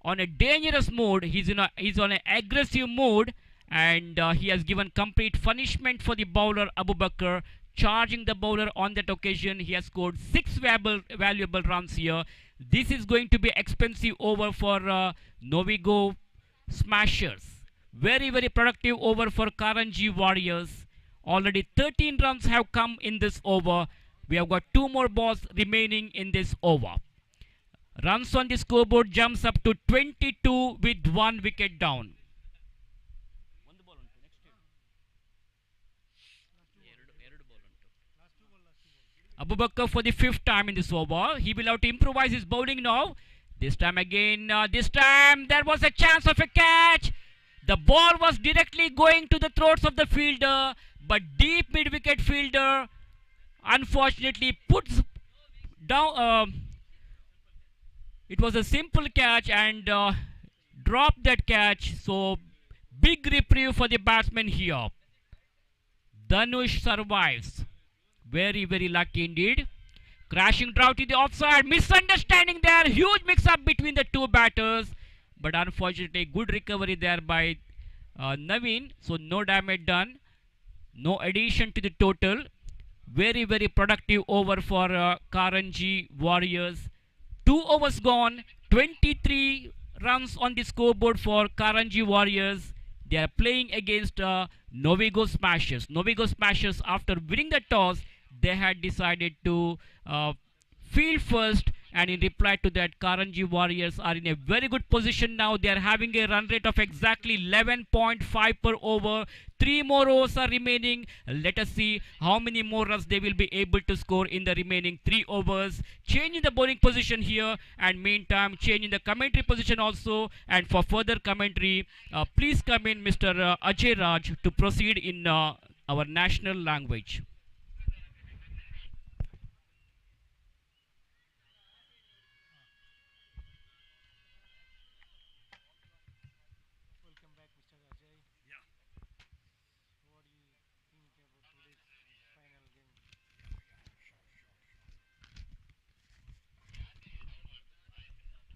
on a dangerous mode. He's on an aggressive mode and he has given complete punishment for the bowler Abu Bakr. Charging the bowler on that occasion. He has scored 6 valuable runs here. This is going to be expensive over for Novigo Smashers. Very productive over for Karanji Warriors. Already 13 runs have come in this over. We have got 2 more balls remaining in this over. Runs on the scoreboard jumps up to 22 with 1 wicket down. Abubakar for the 5th time in this over. He will have to improvise his bowling now. This time again, this time there was a chance of a catch. The ball was directly going to the throats of the fielder, but deep mid-wicket fielder unfortunately puts down. It was a simple catch and dropped that catch. So big reprieve for the batsman here. Dhanush survives. Very, very lucky indeed. Crashing drought in the offside. Misunderstanding there. Huge mix-up between the two batters. But unfortunately, good recovery there by Naveen. So no damage done. No addition to the total. Very, very productive over for Karanji Warriors. 2 overs gone. 23 runs on the scoreboard for Karanji Warriors. They are playing against Novigo Smashers. Novigo Smashers, after winning the toss, they had decided to field first, and in reply to that, Karanji Warriors are in a very good position now. They are having a run rate of exactly 11.5 per over. 3 more overs are remaining. Let us see how many more runs they will be able to score in the remaining 3 overs. Changing the bowling position here, and meantime changing the commentary position also. And for further commentary, please come in Mr. Ajay Raj to proceed in our national language.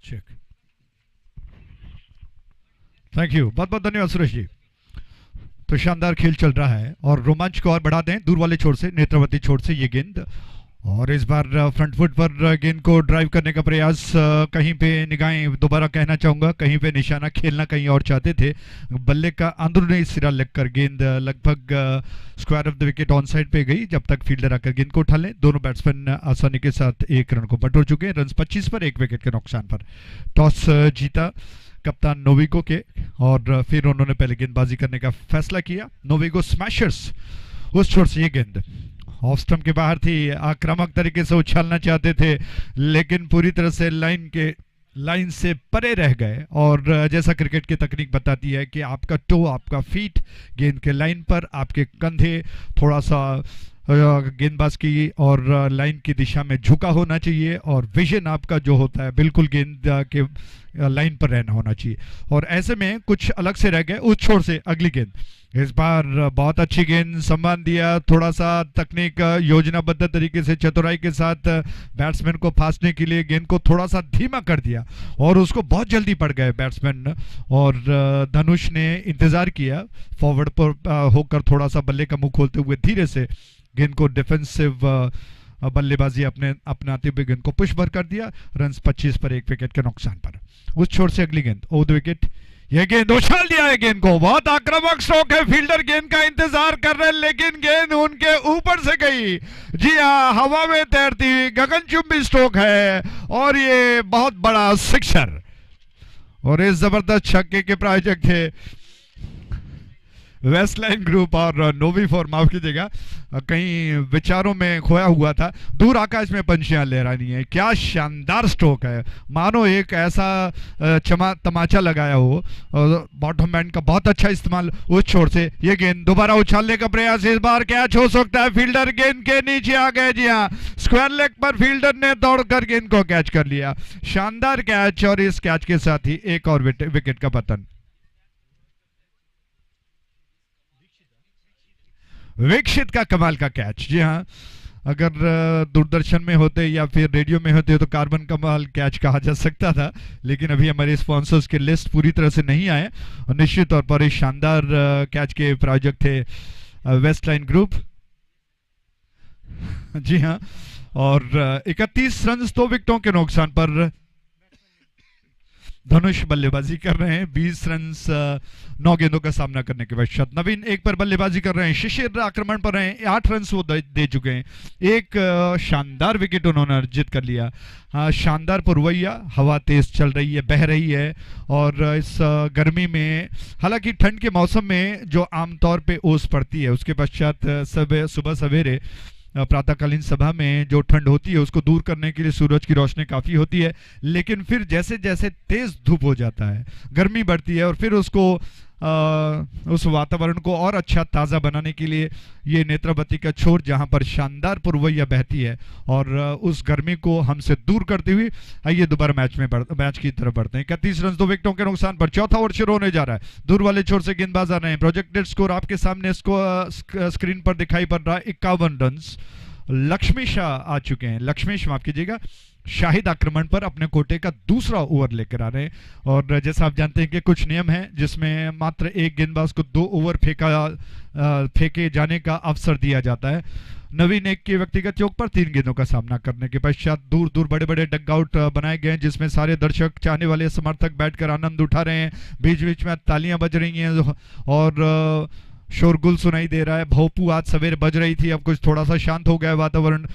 Check. Thank you, बहुत बहुत धन्यवाद सुरेश जी। तो शानदार खेल चल रहा है और रोमांच को और बढ़ा दें दूर वाले छोर से, नेत्रवती छोर से ये गेंद, और इस बार फ्रंट फुट पर गेंद को ड्राइव करने का प्रयास। कहीं पे निगाहें, दोबारा कहना चाहूँगा, कहीं पे निशाना खेलना कहीं और चाहते थे। बल्ले का अंदरूनी सिरा लगकर गेंद लगभग square of the wicket on side पे गई, जब तक फील्डर आकर गेंद को उठा लें। दोनों बैट्समैन आसानी के साथ 1 रन को बटोर चुके हैं। रन 25 पर 1 विकेट के नुकसान पर। टॉस जीता कप्तान नोविगो के, और फिर उन्होंने पहले गेंदबाजी करने का फैसला किया। नोविगो स्मैशर्स उस छोर से ये गेंद ऑफ स्टंप के बाहर थी। आक्रामक तरीके से उछालना चाहते थे, लेकिन पूरी तरह से लाइन से परे रह गए। और जैसा क्रिकेट की तकनीक बताती है कि आपका टो, आपका फीट गेंद के लाइन पर, आपके कंधे थोड़ा सा गेंदबाज की और लाइन की दिशा में झुका होना चाहिए, और विजन आपका जो होता है बिल्कुल गेंद के लाइन पर रहना होना चाहिए। और ऐसे में कुछ अलग से रह गए। उस छोर से अगली गेंद, इस बार बहुत अच्छी गेंद, सम्मान दिया, थोड़ा सा तकनीक, योजनाबद्ध तरीके से चतुराई के साथ बैट्समैन को फांसने के लिए गेंद को थोड़ा सा धीमा कर दिया, और उसको बहुत जल्दी पड़ गए बैट्समैन। और धनुष ने इंतजार किया, फॉरवर्ड पर होकर थोड़ा सा बल्ले का मुंह खोलते हुए धीरे से गेंद को डिफेंसिव बल्लेबाजी अपनाते हुए गेंद को पुश भर कर दिया। रन 25 पर 1 विकेट के नुकसान पर। उस छोर से अगली गेंद ओवर द विकेट, यह गेंद उछाल दिया है गेंद को। बहुत आक्रामक स्ट्रोक है, फील्डर गेंद का इंतजार कर रहे हैं, लेकिन गेंद उनके ऊपर से गई। जी हाँ, हवा में तैरती हुई गगनचुंबी स्ट्रोक है, और ये बहुत बड़ा सिक्सर। और इस जबरदस्त छक्के के प्रायोजक थे वेस्टलाइन ग्रुप, और नोवी फॉर, माफ कीजिएगा, कहीं विचारों में खोया हुआ था। दूर आकाश में पंछियां लहरानी है। क्या शानदार स्ट्रोक है, मानो एक ऐसा तमाचा लगाया हो। बॉटम बैंड का बहुत अच्छा इस्तेमाल। उस छोर से ये गेंद दोबारा उछालने का प्रयास, इस बार कैच हो सकता है। फील्डर गेंद के नीचे आ गए। जी हाँ, स्क्वायर लेग पर फील्डर ने दौड़कर गेंद को कैच कर लिया। शानदार कैच, और इस कैच के साथ ही एक और विकेट का पतन। वीक्षित का कमाल का कैच। जी हाँ, अगर दूरदर्शन में होते या फिर रेडियो में होते तो कार्बन कमाल कैच कहा जा सकता था, लेकिन अभी हमारे स्पॉन्सर्स के लिस्ट पूरी तरह से नहीं आए। और निश्चित तौर पर इस शानदार कैच के प्रायोजक थे वेस्टलाइन ग्रुप। जी हाँ, और 31 रन 2 विकेटों के नुकसान पर धनुष बल्लेबाजी कर रहे हैं। 20 रन 9 गेंदों का सामना करने के पश्चात नवीन 1 पर बल्लेबाजी कर रहे हैं। शिशिर आक्रमण पर रहे हैं, 8 रन वो दे चुके हैं। एक शानदार विकेट उन्होंने अर्जित कर लिया। हाँ, शानदार पुरवैया, हवा तेज चल रही है, बह रही है, और इस गर्मी में, हालांकि ठंड के मौसम में जो आमतौर पे ओस पड़ती है, उसके पश्चात सुबह सवेरे प्रातःकालीन सभा में जो ठंड होती है उसको दूर करने के लिए सूरज की रोशनी काफ़ी होती है, लेकिन फिर जैसे जैसे तेज़ धूप हो जाता है, गर्मी बढ़ती है, और फिर उसको उस वातावरण को और अच्छा ताज़ा बनाने के लिए ये नेत्रावती का छोर जहाँ पर शानदार पुरवैया बहती है, और उस गर्मी को हमसे दूर करते हुए आइए दोबारा मैच की तरफ बढ़ते हैं। 31 रन 2 विकेटों के नुकसान पर चौथा ओवर शुरू होने जा रहा है। दूर वाले छोर से गेंदबाज आ रहे हैं। प्रोजेक्टेड स्कोर आपके सामने स्क्रीन पर दिखाई पड़ रहा है 51 रन। लक्ष्मीश आ चुके हैं, लक्ष्मीश माफ कीजिएगा, शाहिद आक्रमण पर अपने कोटे का दूसरा ओवर लेकर आ रहे हैं। और जैसा आप जानते हैं कि कुछ नियम हैं जिसमें मात्र एक गेंदबाज को 2 ओवर फेंके जाने का अवसर दिया जाता है। नवीन एक के व्यक्तिगत चौक पर 3 गेंदों का सामना करने के पश्चात दूर दूर बड़े बड़े डगआउट बनाए गए हैं, जिसमें सारे दर्शक, चाहने वाले, समर्थक बैठकर आनंद उठा रहे हैं। बीच बीच में तालियां बज रही हैं और शोरगुल सुनाई दे रहा है। भोपू आज सवेरे बज रही थी, अब कुछ थोड़ा सा शांत हो गया है वातावरण।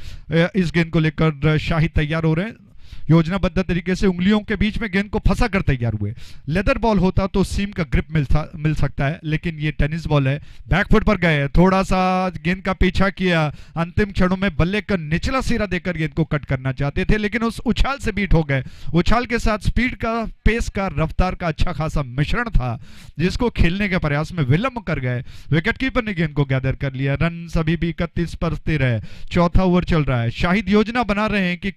इस गेंद को लेकर शाहिद तैयार हो रहे हैं, योजनाबद्ध तरीके से उंगलियों के बीच में गेंद को फंसा कर तैयार हुए। लेदर बॉल होता तो सीम का ग्रिप मिल सकता है, लेकिन ये टेनिस बॉल है। बैकफुट पर गए, थोड़ा सा गेंद का पीछा किया, अंतिम क्षणों में बल्ले का निचला सिरा देकर गेंद को कट करना चाहते थे, लेकिन उस उछाल से बीट हो गए। उछाल के साथ स्पीड का, पेस का, रफ्तार का अच्छा खासा मिश्रण था, जिसको खेलने के प्रयास में विलंब कर गए। विकेटकीपर ने गेंद को गैदर कर लिया। रन सभी भी 31 पर स्थिर है। चौथा ओवर चल रहा है। शाहिद योजना बना रहे हैं कि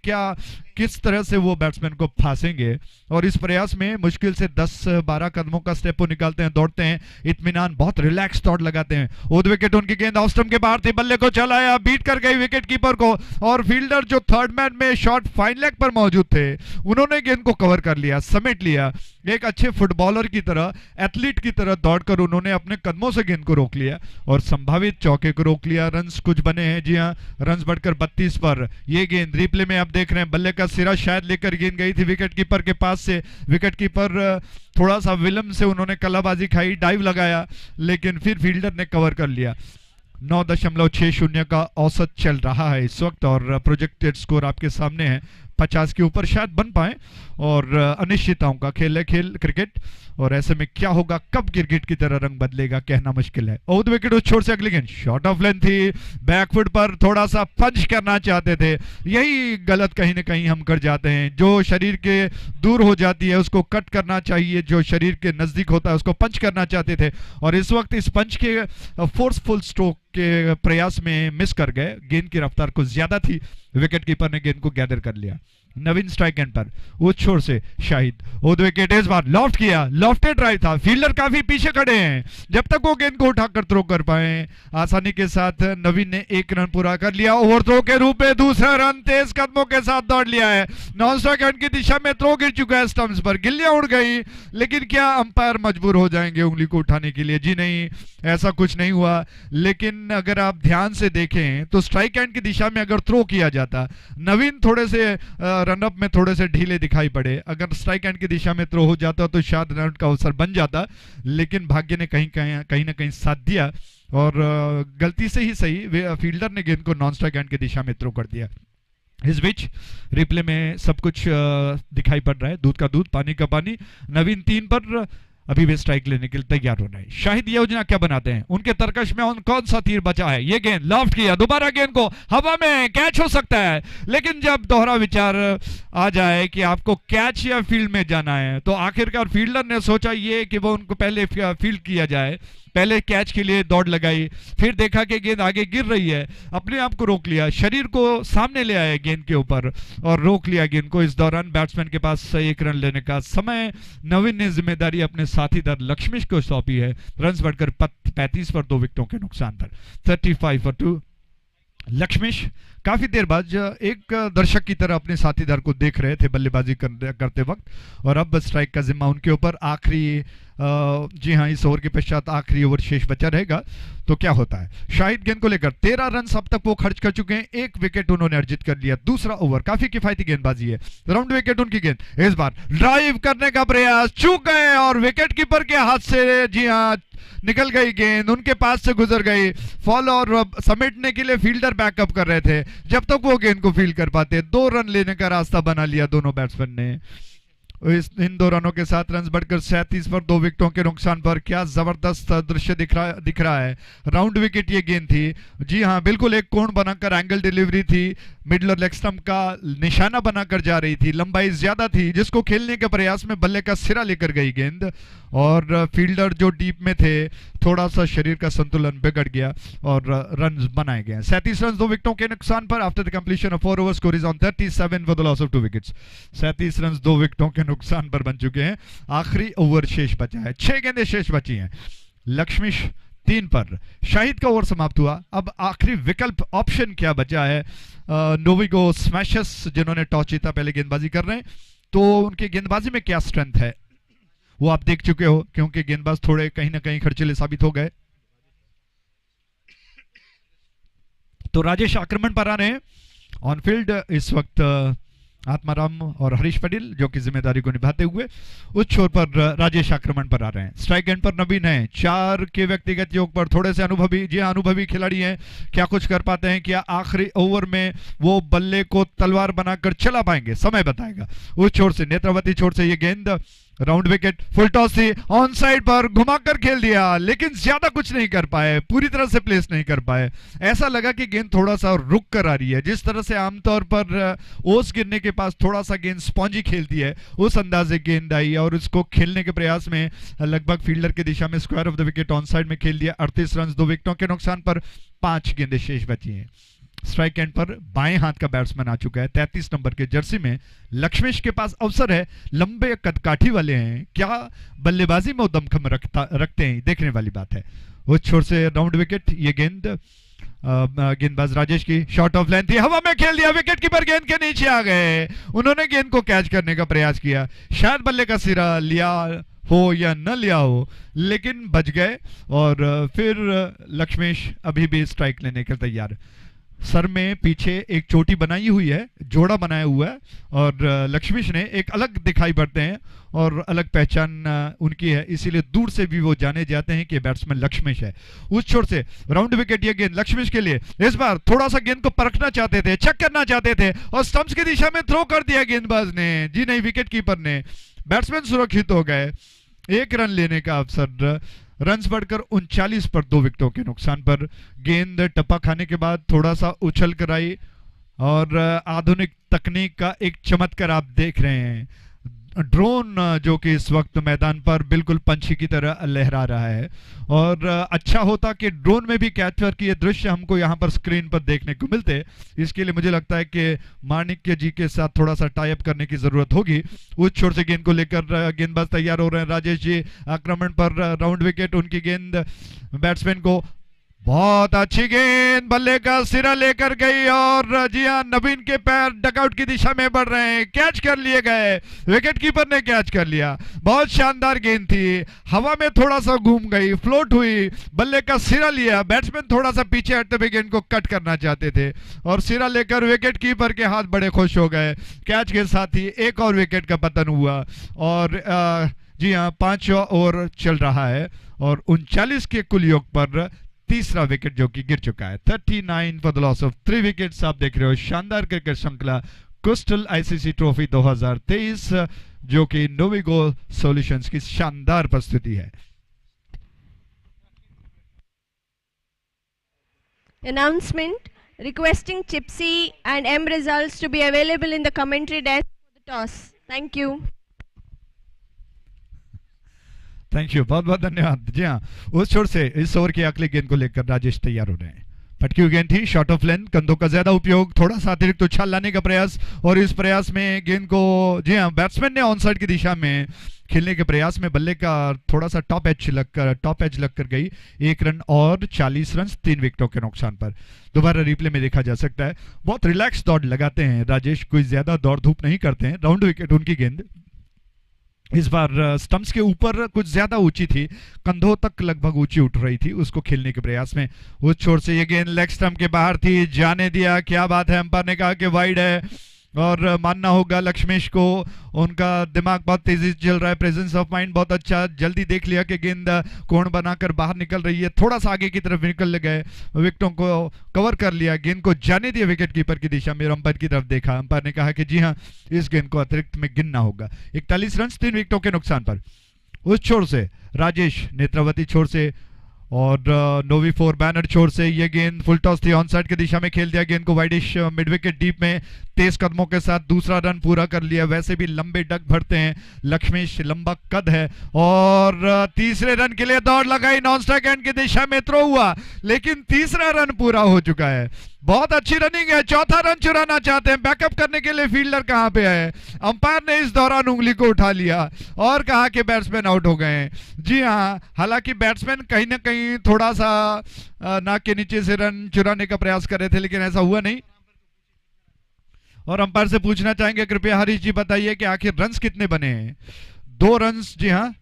किस तरह से वो बैट्समैन को फांसेंगे, और इस प्रयास में मुश्किल से 10-12 कदमों का स्टेपो निकालते हैं, दौड़ते हैं, इत्मीनान, बहुत रिलैक्स दौड़ लगाते हैं। ओद विकेट उनकी गेंद ऑफ स्टंप के बाहर थी, बल्ले को चलाया, बीट कर गई विकेट कीपर को, और फील्डर जो थर्ड मैन में शॉट फाइन लेग पर मौजूद थे, उन्होंने गेंद को कवर कर लिया, समेट लिया। एक अच्छे फुटबॉलर की तरह, एथलीट की तरह दौड़कर उन्होंने अपने कदमों से गेंद को रोक लिया और संभावित चौके को रोक लिया। रन्स कुछ बने हैं, जी हाँ, रन्स बढ़कर 32 पर। ये गेंद रिप्ले में आप देख रहे हैं, बल्ले का सिरा शायद लेकर गेंद गई थी विकेटकीपर के पास से। विकेटकीपर थोड़ा सा विलंब से उन्होंने कलाबाजी खाई, डाइव लगाया, लेकिन फिर फील्डर ने कवर कर लिया। 9.60 का औसत चल रहा है इस वक्त, और प्रोजेक्टेड स्कोर आपके सामने है। 50 के ऊपर शायद बन पाए, और अनिश्चितताओं का खेल है क्रिकेट, और ऐसे में क्या होगा, कब क्रिकेट की तरह रंग बदलेगा, कहना मुश्किल है। ओद विकेट उस छोर से अगली गेंद शॉर्ट ऑफ लेंथ थी, बैकफुट पर थोड़ा सा पंच करना चाहते थे। यही गलत कहीं ना कहीं हम कर जाते हैं। जो शरीर के दूर हो जाती है उसको कट करना चाहिए, जो शरीर के नजदीक होता है उसको पंच करना चाहते थे, और इस वक्त इस पंच के फोर्सफुल स्ट्रोक के प्रयास में मिस कर गए। गेंद की रफ्तार कुछ ज्यादा थी, विकेटकीपर ने गेंद को गैदर कर लिया। नवीन स्ट्राइक एंड पर, उस छोर से शाहिद, ओद विकेट इस बार लॉफ्ट किया, लॉफ्टेड ड्राइव था, फील्डर काफी पीछे खड़े हैं, जब तक वो गेंद को उठाकर थ्रो कर पाए। आसानी के साथ नवीन ने 1 रन पूरा कर लिया। ओवर थ्रो के रूप में दूसरा रन तेज कदमों के साथ दौड़ लिया है। नॉन स्ट्राइक एंड की दिशा में थ्रो गिर चुका है स्टंप्स पर, गिल्लियां उड़ गई, लेकिन क्या अंपायर मजबूर हो जाएंगे उंगली को उठाने के लिए? जी नहीं, ऐसा कुछ नहीं हुआ। लेकिन अगर आप ध्यान से देखें तो स्ट्राइक एंड की दिशा में अगर थ्रो किया जाता, नवीन थोड़े से रनअप में थोड़े से ढीले दिखाई पड़े, अगर स्ट्राइक एंड की दिशा में थ्रो हो जाता तो शायद रन का अवसर बन जाता, लेकिन भाग्य ने कहीं ना कहीं साथ दिया, और गलती से ही सही फील्डर ने गेंद को नॉन स्ट्राइक एंड की दिशा में थ्रो कर दिया। इस बीच रिप्ले में सब कुछ दिखाई पड़ रहा है, दूध का दूध, पानी का पानी। नवीन 3 पर अभी वे स्ट्राइक लेने के लिए तैयार हो रहे हैं। शाहिद योजना क्या बनाते हैं, उनके तरकश में कौन सा तीर बचा है? ये गेंद लॉफ्ट किया, दोबारा गेंद को हवा में कैच हो सकता है, लेकिन जब दोहरा विचार आ जाए कि आपको कैच या फील्ड में जाना है, तो आखिरकार फील्डर ने सोचा ये कि वो उनको पहले फील्ड किया जाए, पहले कैच के लिए दौड़ लगाई, फिर देखा कि गेंद आगे गिर रही है, अपने आप को रोक लिया, शरीर को सामने ले आया गेंद के ऊपर और रोक लिया गेंद को। इस दौरान बैट्समैन के पास 1 रन लेने का समय। नवीन ने जिम्मेदारी अपने साथीदार लक्ष्मीश को सौंपी है। रन बढ़कर 35 पर 2 विकेटों के नुकसान पर, 35 for 2। लक्ष्मीश काफी देर बाद एक दर्शक की तरह अपने साथीदार को देख रहे थे बल्लेबाजी करते वक्त, और अब स्ट्राइक का जिम्मा उनके ऊपर। आखिरी जी हाँ, इस ओवर के पश्चात आखिरी ओवर शेष बचा रहेगा, तो क्या होता है। शाहिद गेंद को लेकर 13 रन अब तक वो खर्च कर चुके हैं, 1 विकेट उन्होंने अर्जित कर लिया। दूसरा ओवर काफी किफायती गेंदबाजी है, राउंड विकेट उनकी गेंद, इस बार ड्राइव करने का प्रयास, चूक गए और विकेट कीपर के हाथ से जी हाँ निकल गई गेंद, उनके पास से गुजर गई। फॉल और समेटने के लिए फील्डर बैकअप कर रहे थे, जब तक वो गेंद को फील्ड कर पाते। 2 रन लेने का रास्ता बना लिया दोनों बैट्समैन ने। इन 2 रनों के साथ रन बढ़कर 37 पर 2 विकेटों के नुकसान पर। क्या जबरदस्त दृश्य दिख रहा है। राउंड विकेट ये गेंद थी, जी हाँ बिल्कुल एक कोण बनाकर एंगल डिलीवरी थी, मिडल और लेग स्टंप का निशाना बनाकर जा रही थी, लंबाई ज्यादा थी, जिसको खेलने के प्रयास में बल्ले का सिरा लेकर गई गेंद, और फील्डर जो डीप में थे थोड़ा सा शरीर का संतुलन बिगड़ गया और रन बनाए गए। 37 रन 2 विकेटों के नुकसान पर। After the completion of 4 overs score is on 37 for the loss of 2 wickets. 37 run 2 विकेटों के नुकसान पर बन चुके हैं। आखिरी ओवर शेष बचा है, 6 गेंदें शेष बची हैं। लक्ष्मीश 3 पर। शाहिद का ओवर समाप्त हुआ। अब आखिरी विकल्प ऑप्शन क्या बचा है। नोविगो स्मैशर्स जिन्होंने टॉस जीता पहले गेंदबाजी कर रहे हैं, तो उनकी गेंदबाजी में क्या स्ट्रेंथ है वो आप देख चुके हो, क्योंकि गेंदबाज थोड़े कहीं ना कहीं खर्चीले साबित हो गए। तो राजेश आक्रमण पर आ रहे हैं। ऑन फील्ड इस वक्त आत्माराम और हरीश पटेल जो कि जिम्मेदारी को निभाते हुए उस छोर पर राजेश आक्रमण पर आ रहे हैं। स्ट्राइक एंड पर नवीन है। 4 के व्यक्तिगत योग पर थोड़े से अनुभवी, जी अनुभवी खिलाड़ी हैं, क्या कुछ कर पाते हैं, क्या आखिरी ओवर में वो बल्ले को तलवार बनाकर चला पाएंगे, समय बताएगा। उस छोर से नेत्रावती छोर से ये गेंद राउंड विकेट, फुल टॉस थी, ऑन साइड पर घुमाकर खेल दिया, लेकिन ज्यादा कुछ नहीं कर पाए, पूरी तरह से प्लेस नहीं कर पाए। ऐसा लगा कि गेंद थोड़ा सा रुक कर आ रही है, जिस तरह से आमतौर पर ओस गिरने के पास थोड़ा सा गेंद स्पॉन्जी खेलती है, उस अंदाजे गेंद आई और उसको खेलने के प्रयास में लगभग फील्डर की दिशा में square of the wicket on side में खेल दिया। 38 रन 2 विकेटों के नुकसान पर। 5 गेंदें शेष बची हैं। स्ट्राइक एंड पर बाएं हाथ का बैट्समैन आ चुका है। 33 नंबर के जर्सी में लक्ष्मेश के पास अवसर है, लंबे कदकाठी वाले हैं, क्या बल्लेबाजी में दमखम रखते हैं, देखने वाली बात है। उस छोर से राउंड विकेट, ये गेंद गेंदबाज राजेश की शॉट ऑफ लेंथ थी, हवा में खेल दिया, विकेट कीपर गेंद के नीचे आ गए, उन्होंने गेंद को कैच करने का प्रयास किया, शायद बल्ले का सिरा लिया हो या न लिया हो, लेकिन बच गए और फिर लक्ष्मेश अभी भी स्ट्राइक लेने के तैयार। सर में पीछे एक चोटी बनाई हुई है, जोड़ा बनाया हुआ है, और लक्ष्मीश ने एक अलग दिखाई पड़ते हैं और अलग पहचान उनकी है, इसीलिए दूर से भी वो जाने जाते हैं कि बैट्समैन लक्ष्मीश है। उस छोर से राउंड विकेट, ये गेंद लक्ष्मीश के लिए, इस बार थोड़ा सा गेंद को परखना चाहते थे, चेक करना चाहते थे और स्टंप्स की दिशा में थ्रो कर दिया गेंदबाज ने, जी नहीं विकेट कीपर ने। बैट्समैन सुरक्षित हो गए। 1 रन लेने का अवसर। रन्स बढ़कर 39 पर 2 विकेटों के नुकसान पर। गेंद टप्पा खाने के बाद थोड़ा सा उछल कर आई और आधुनिक तकनीक का एक चमत्कार आप देख रहे हैं। ड्रोन जो कि इस वक्त मैदान पर बिल्कुल पंछी की तरह लहरा रहा है, और अच्छा होता कि ड्रोन में भी कैचर की ये दृश्य हमको यहाँ पर स्क्रीन पर देखने को मिलते। इसके लिए मुझे लगता है कि माणिक्य जी के साथ थोड़ा सा टाई अप करने की जरूरत होगी। उस छोर से गेंद को लेकर गेंदबाज तैयार हो रहे हैं। राजेश जी आक्रमण पर, राउंड विकेट, उनकी गेंद बैट्समैन को, बहुत अच्छी गेंद बल्ले का सिरा लेकर गई और जी हाँ नवीन के पैर डकआउट की दिशा में बढ़ रहे हैं, कैच कर लिए गए, विकेट कीपर ने कैच कर लिया। बहुत शानदार गेंद थी, हवा में थोड़ा सा घूम गई, फ्लोट हुई, बल्ले का सिरा लिया, बैट्समैन थोड़ा सा पीछे हटते हुए गेंद को कट करना चाहते थे और सिरा लेकर विकेट कीपर के हाथ बड़े खुश हो गए। कैच के साथ ही एक और विकेट का पतन हुआ और जी हाँ 5 ओवर चल रहा है और 39 के कुल योग पर तीसरा विकेट जो कि गिर चुका है। 39 for the loss of 3 wickets. आप देख रहे हो शानदार क्रिकेट श्रृंखला कोस्टल आईसीसी ट्रॉफी 2023 जो कि नोविगो सॉल्यूशंस की शानदार प्रस्तुति है। Announcement requesting Chipsy and M results to be available in the commentary desk for the toss. Thank you. Thank you, बहुत बहुत धन्यवाद। जी हाँ, उस छोर से इस ओवर की अगली गेंद को लेकर राजेश तैयार हो रहे हैं। पटकी हुई गेंद थी, शॉर्ट ऑफ लेंथ, कंधों का ज्यादा उपयोग, थोड़ा सा अतिरिक्त उछाल लाने का प्रयास और इस प्रयास में गेंद को जी हाँ बैट्समैन ने ऑन साइड की दिशा में खेलने के प्रयास में बल्ले का थोड़ा सा टॉप एज लगकर गई। 1 रन और 40 रन 3 विकेटों के नुकसान पर। दोबारा रिप्ले में देखा जा सकता है, बहुत रिलैक्स दौड़ लगाते हैं राजेश, कोई ज्यादा दौड़ धूप नहीं करते हैं। राउंड विकेट उनकी गेंद इस बार स्टंप्स के ऊपर कुछ ज्यादा ऊंची थी, कंधों तक लगभग ऊंची उठ रही थी, उसको खेलने के प्रयास में। उस छोर से ये गेंद लेग स्टंप के बाहर थी, जाने दिया, क्या बात है, अंपायर ने कहा कि वाइड है और मानना होगा लक्ष्मेश को, उनका दिमाग बहुत तेजी से चल रहा है, प्रेजेंस ऑफ माइंड बहुत अच्छा, जल्दी देख लिया कि गेंद कोण बनाकर बाहर निकल रही है, थोड़ा सा आगे की तरफ निकल गए, विकेटों को कवर कर लिया, गेंद को जाने दिया विकेट कीपर की दिशा में, अंपायर की तरफ देखा, अंपायर ने कहा कि जी हाँ इस गेंद को अतिरिक्त में गिनना होगा। 41 रन 3 विकेटों के नुकसान पर। उस छोर से राजेश नेत्रावती छोर से और नोवी 4 बैनर छोर से ये गेंद फुल टॉस थी, ऑन साइड की दिशा में खेल दिया, गेंद को वाइडिश मिड विकेट डीप में तेज कदमों के साथ दूसरा रन पूरा कर लिया। वैसे भी लंबे डग भरते हैं लक्ष्मेश, लंबा कद है, और तीसरे रन के लिए दौड़ लगाई, नॉन स्ट्राइक एंड की दिशा में थ्रो हुआ, लेकिन तीसरा रन पूरा हो चुका है। बहुत अच्छी रनिंग है, चौथा रन चुराना चाहते हैं, बैकअप करने के लिए फील्डर कहां पे है, अंपायर ने इस दौरान उंगली को उठा लिया और कहा कि बैट्समैन आउट हो गए हैं। जी हां, हालांकि बैट्समैन कहीं ना कहीं थोड़ा सा नाक के नीचे से रन चुराने का प्रयास कर रहे थे, लेकिन ऐसा हुआ नहीं। और अंपायर से पूछना चाहेंगे कृपया हरीश जी बताइए कि आखिर रन्स कितने बने हैं। 2 रन्स, जी हाँ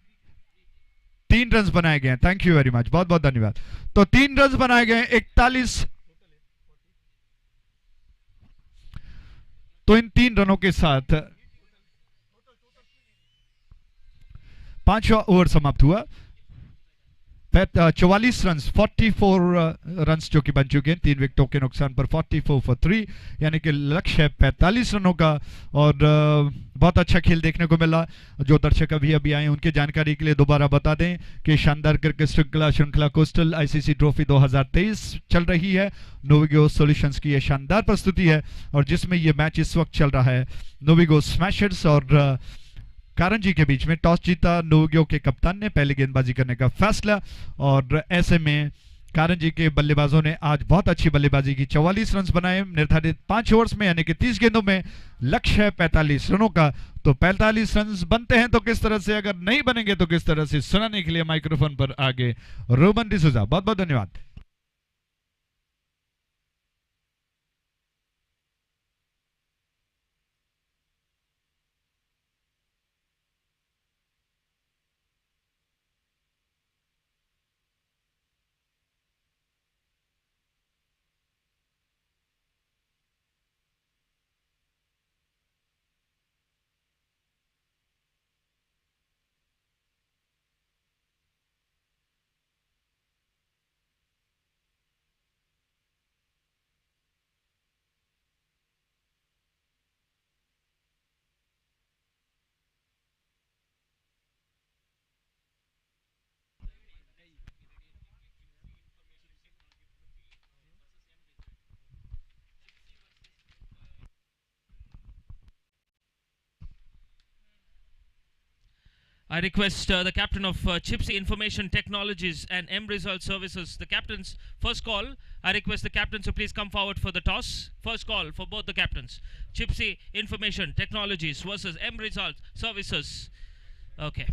3 रन्स बनाए गए हैं। थैंक यू वेरी मच, बहुत बहुत धन्यवाद। तो 3 रन्स बनाए गए, 41। तो इन 3 रनों के साथ 5वां ओवर समाप्त हुआ। 44 रन 44 रन जो कि बन चुके हैं 3 विकेटों के नुकसान पर, 44 for 3, यानी कि लक्ष्य है 45 रनों का। और बहुत अच्छा खेल देखने को मिला। जो दर्शक अभी आए उनकी जानकारी के लिए दोबारा बता दें कि शानदार क्रिकेट श्रृंखला कोस्टल आईसीसी ट्रॉफी 2023 चल रही है। नोविगो सॉल्यूशंस की यह शानदार प्रस्तुति है और जिसमें यह मैच इस वक्त चल रहा है नोविगो स्मैशर्स और कारंजी के बीच में। टॉस जीता नोविगो के कप्तान ने पहले गेंदबाजी करने का फैसला, और ऐसे में कारंजी के बल्लेबाजों ने आज बहुत अच्छी बल्लेबाजी की, 44 रन बनाए निर्धारित 5 ओवर्स में, यानी कि 30 गेंदों में। लक्ष्य है 45 रनों का, तो 45 रन बनते हैं तो किस तरह से, अगर नहीं बनेंगे तो किस तरह से, सुनाने के लिए माइक्रोफोन पर आगे रोमन डिसूजा। बहुत बहुत धन्यवाद। I request the captain of Chipsy Information Technologies and M Result Services, the captain's first call. I request the captain to please come forward for the toss. First call for both the captains. Chipsy Information Technologies versus M Result Services. Okay.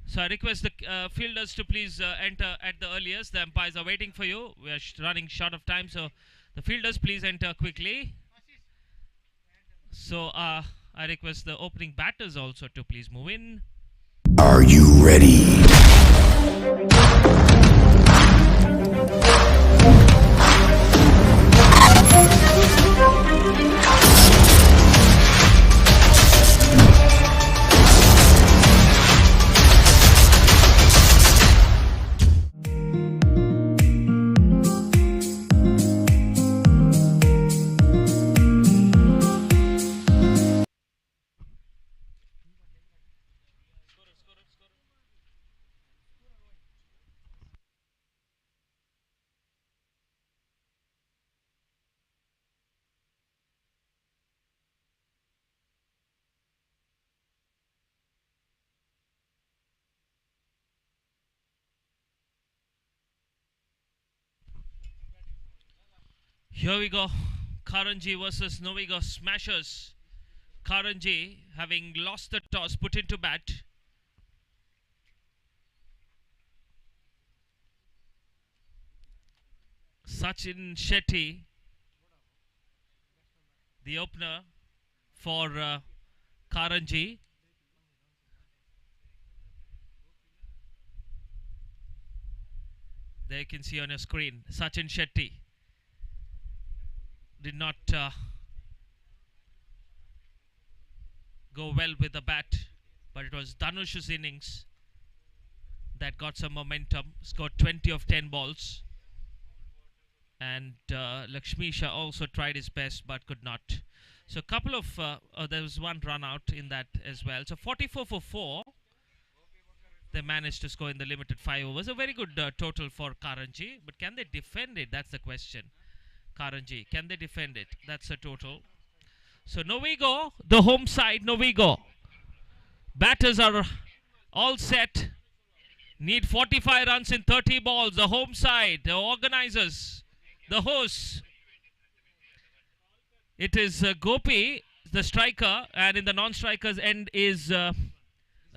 So I request the fielders to please enter at the earliest. The umpires are waiting for you. We are running short of time, so the fielders please enter quickly. So I request the opening batters also to please move in. Are you ready? Here we go. Karanji versus Novigo Smashers. Karanji, having lost the toss, put into bat. Sachin Shetty, the opener for Karanji. There you can see on your screen, Sachin Shetty did not go well with the bat, but it was Dhanush's innings that got some momentum. Scored 20 of 10 balls. And Lakshmisha also tried his best but could not. So a couple of, there was one run out in that as well. So 44 for 4. They managed to score in the limited 5 overs. A very good total for Karanji. But can they defend it? That's the question. Karanji, can they defend it? That's the total. So Novigo, the home side, Novigo. Batters are all set. Need 45 runs in 30 balls. The home side, the organizers, the hosts. It is Gopi, the striker, and in the non-strikers end is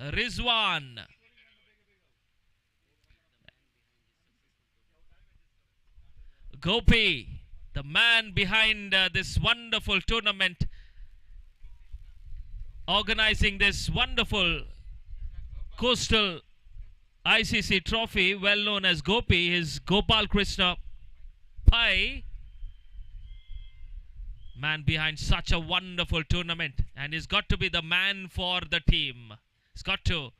Rizwan. Gopi, the man behind this wonderful tournament, organizing this wonderful coastal ICC trophy, well known as Gopi, is Gopal Krishna Pai, man behind such a wonderful tournament, and he's got to be the man for the team. He's got to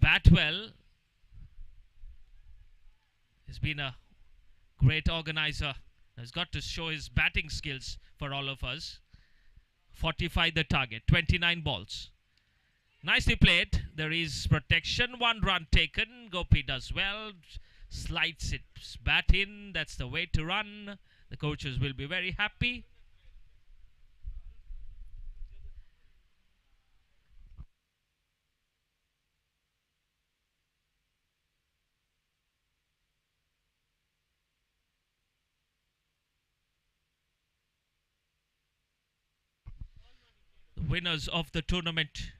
bat well. He's been a great organizer. He's got to show his batting skills for all of us. 45 the target, 29 balls. Nicely played. There is protection. 1 run taken. Gopi does well. Slides it bat in. That's the way to run. The coaches will be very happy. The winners of the tournament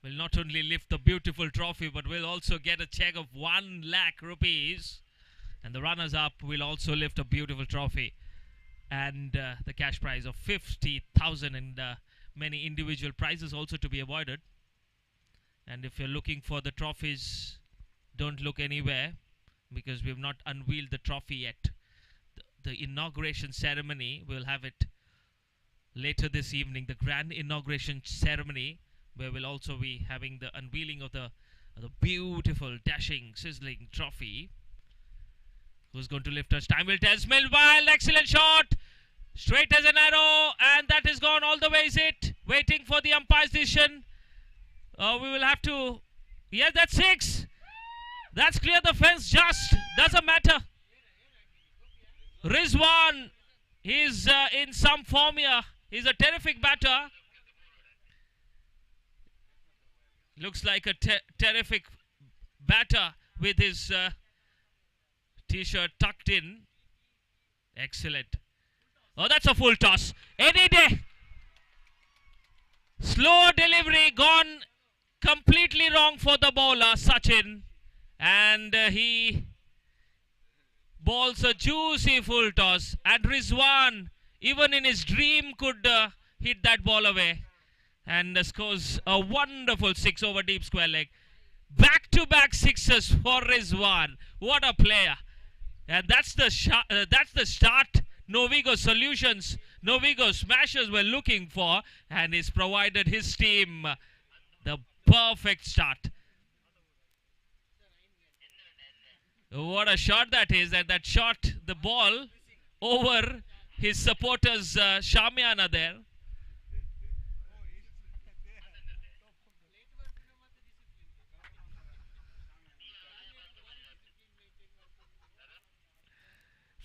will not only lift the beautiful trophy, but will also get a check of 1 lakh rupees. And the runners-up will also lift a beautiful trophy and the cash prize of 50,000, and many individual prizes also to be avoided. And if you're looking for the trophies, don't look anywhere, because we've not unveiled the trophy yet. The inauguration ceremony, we'll have it later this evening, the grand inauguration ceremony, where we'll also be having the unveiling of the beautiful, dashing, sizzling trophy. Who's going to lift us? Time will tell. Millwall, excellent shot. Straight as an arrow, and that is gone all the way, is it? Waiting for the umpire's decision. We will have to... Yes, that's 6. That's clear the fence just. Doesn't matter. Rizwan, he's in some form here. He's a terrific batter. Looks like a terrific batter with his t-shirt tucked in. Excellent. Oh, that's a full toss. Any day. Slow delivery gone completely wrong for the bowler, Sachin. And he bowls a juicy full toss. And Rizwan, even in his dream, could hit that ball away. And scores a wonderful 6 over deep square leg. Back-to-back sixes for Rizwan. What a player. And that's the start Novigo Solutions, Novigo Smashers were looking for, and he's provided his team the perfect start. What a shot that is, and that shot the ball over his supporters' Shamiana there.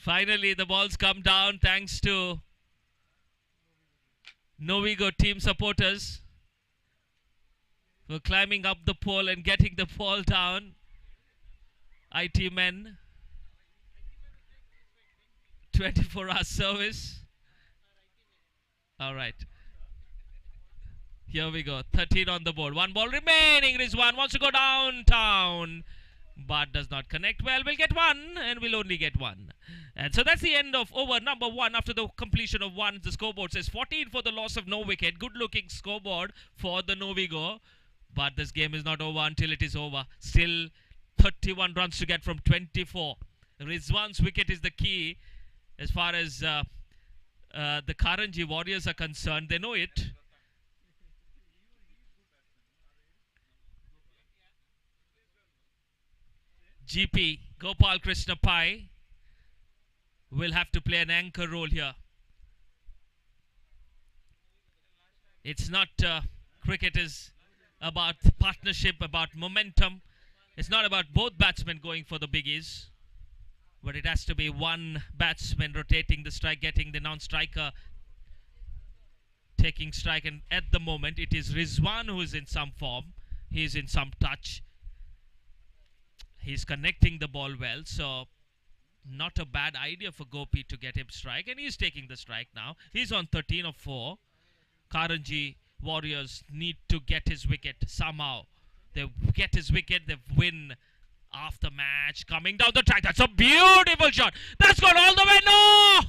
Finally, the balls come down thanks to Novigo team supporters for climbing up the pole and getting the ball down. IT men, 24-hour service. All right. Here we go. 13 on the board. 1 ball remaining. Rizwan wants to go downtown, but does not connect well. We'll get 1, and we'll only get 1. And so that's the end of over number 1. After the completion of 1, the scoreboard says 14 for the loss of no wicket. Good looking scoreboard for the Novigo. But this game is not over until it is over. Still 31 runs to get from 24. Rizwan's wicket is the key as far as the Karanji Warriors are concerned. They know it. GP Gopal Krishna Pai will have to play an anchor role here. It's not cricket is about partnership, about momentum. It's not about both batsmen going for the biggies, but it has to be one batsman rotating the strike, getting the non-striker taking strike, and at the moment it is Rizwan who is in some form. He is in some touch. He's connecting the ball well, so not a bad idea for Gopi to get him strike, and he's taking the strike now. He's on 13 of 4. Karanji Warriors need to get his wicket somehow. They get his wicket, they win after match. Coming down the track, that's a beautiful shot. That's gone all the way. No!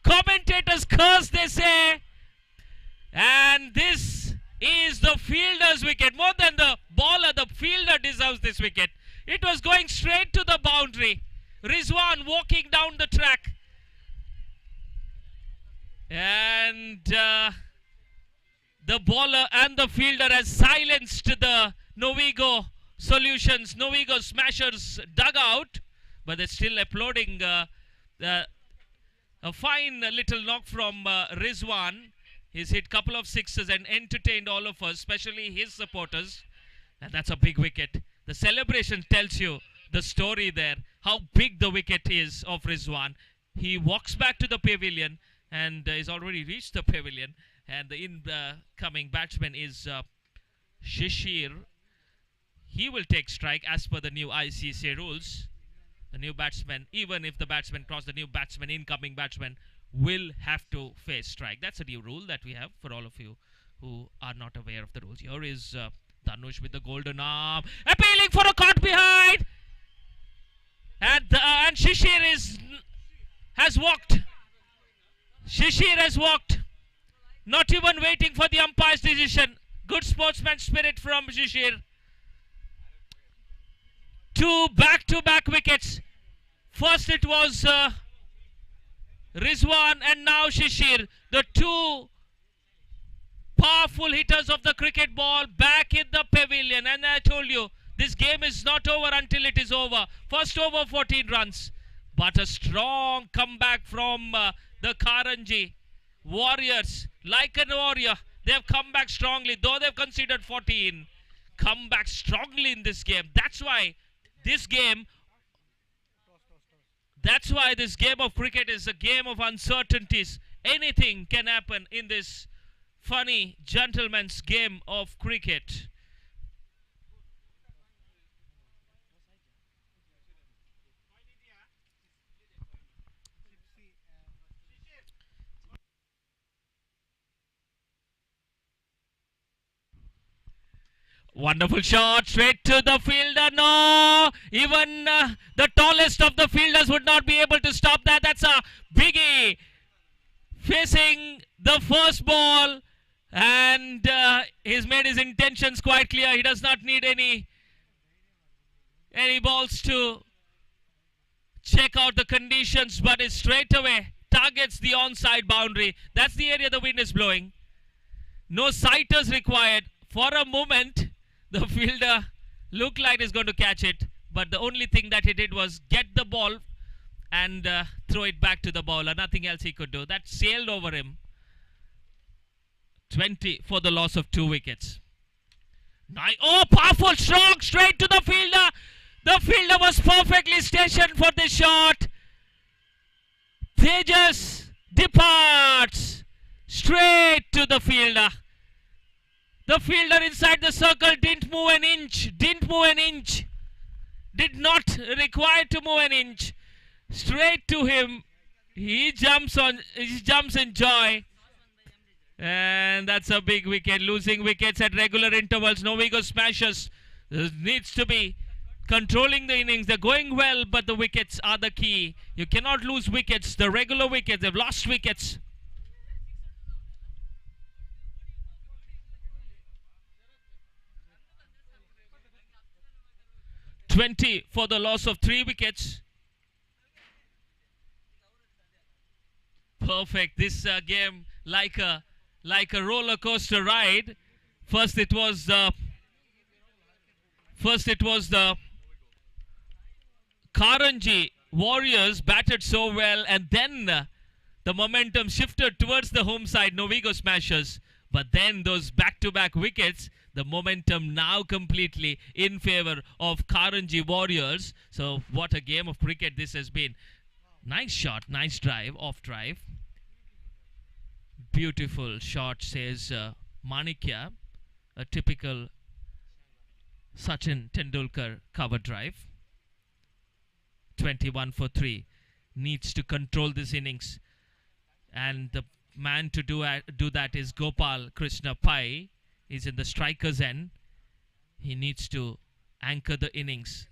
Commentators curse, they say. And this is the fielder's wicket. More than the bowler, the fielder deserves this wicket. It was going straight to the boundary. Rizwan walking down the track. And the bowler and the fielder has silenced the Novigo Solutions, Novigo Smashers dugout. But they're still applauding a fine little knock from Rizwan. He's hit a couple of sixes and entertained all of us, especially his supporters. And that's a big wicket. The celebration tells you the story there, how big the wicket is of Rizwan. He walks back to the pavilion and is already reached the pavilion. And the incoming batsman is Shishir. He will take strike as per the new ICC rules. The new batsman, even if the batsman cross, the new batsman, incoming batsman, will have to face strike. That's a new rule that we have for all of you who are not aware of the rules. Here is Dhanush with the golden arm, appealing for a caught behind. And Shishir has walked. Shishir has walked. Not even waiting for the umpire's decision. Good sportsman spirit from Shishir. 2 back-to-back wickets. First it was Rizwan and now Shishir. The 2 powerful hitters of the cricket ball back in the pavilion. And I told you, this game is not over until it is over. First over 14 runs. But a strong comeback from the Karanji Warriors. Like a warrior, they have come back strongly. Though they've conceded 14, come back strongly in this game. That's why this game of cricket is a game of uncertainties. Anything can happen in this funny gentleman's game of cricket. Wonderful shot, straight to the fielder. No, even the tallest of the fielders would not be able to stop that. That's a biggie facing the first ball, and he's made his intentions quite clear. He does not need any balls to check out the conditions, but it straight away targets the onside boundary. That's the area the wind is blowing. No sighters required. For a moment, the fielder looked like he's going to catch it, but the only thing that he did was get the ball and throw it back to the bowler. Nothing else he could do. That sailed over him. 20 for the loss of 2 wickets. Oh, powerful stroke straight to the fielder. The fielder was perfectly stationed for this shot. Tejas departs straight to the fielder. The fielder inside the circle didn't move an inch. Did not require to move an inch. Straight to him. He jumps in joy. And that's a big wicket. Losing wickets at regular intervals. Novigo Smashers needs to be controlling the innings. They're going well, but the wickets are the key. You cannot lose wickets. The regular wickets, they've lost wickets. $20 for the loss of 3 wickets. Perfect. This game like a roller coaster ride. First it was the Karanji Warriors batted so well, and then the momentum shifted towards the home side, Novigo Smashers. But then those back-to-back wickets, the momentum now completely in favor of Karanji Warriors. So what a game of cricket this has been. Nice shot, nice drive, off drive. Beautiful shot, says Manikya. A typical Sachin Tendulkar cover drive. 21 for 3. Needs to control this innings. And the man to do that is Gopal Krishna Pai. He's in the striker's end. He needs to anchor the innings.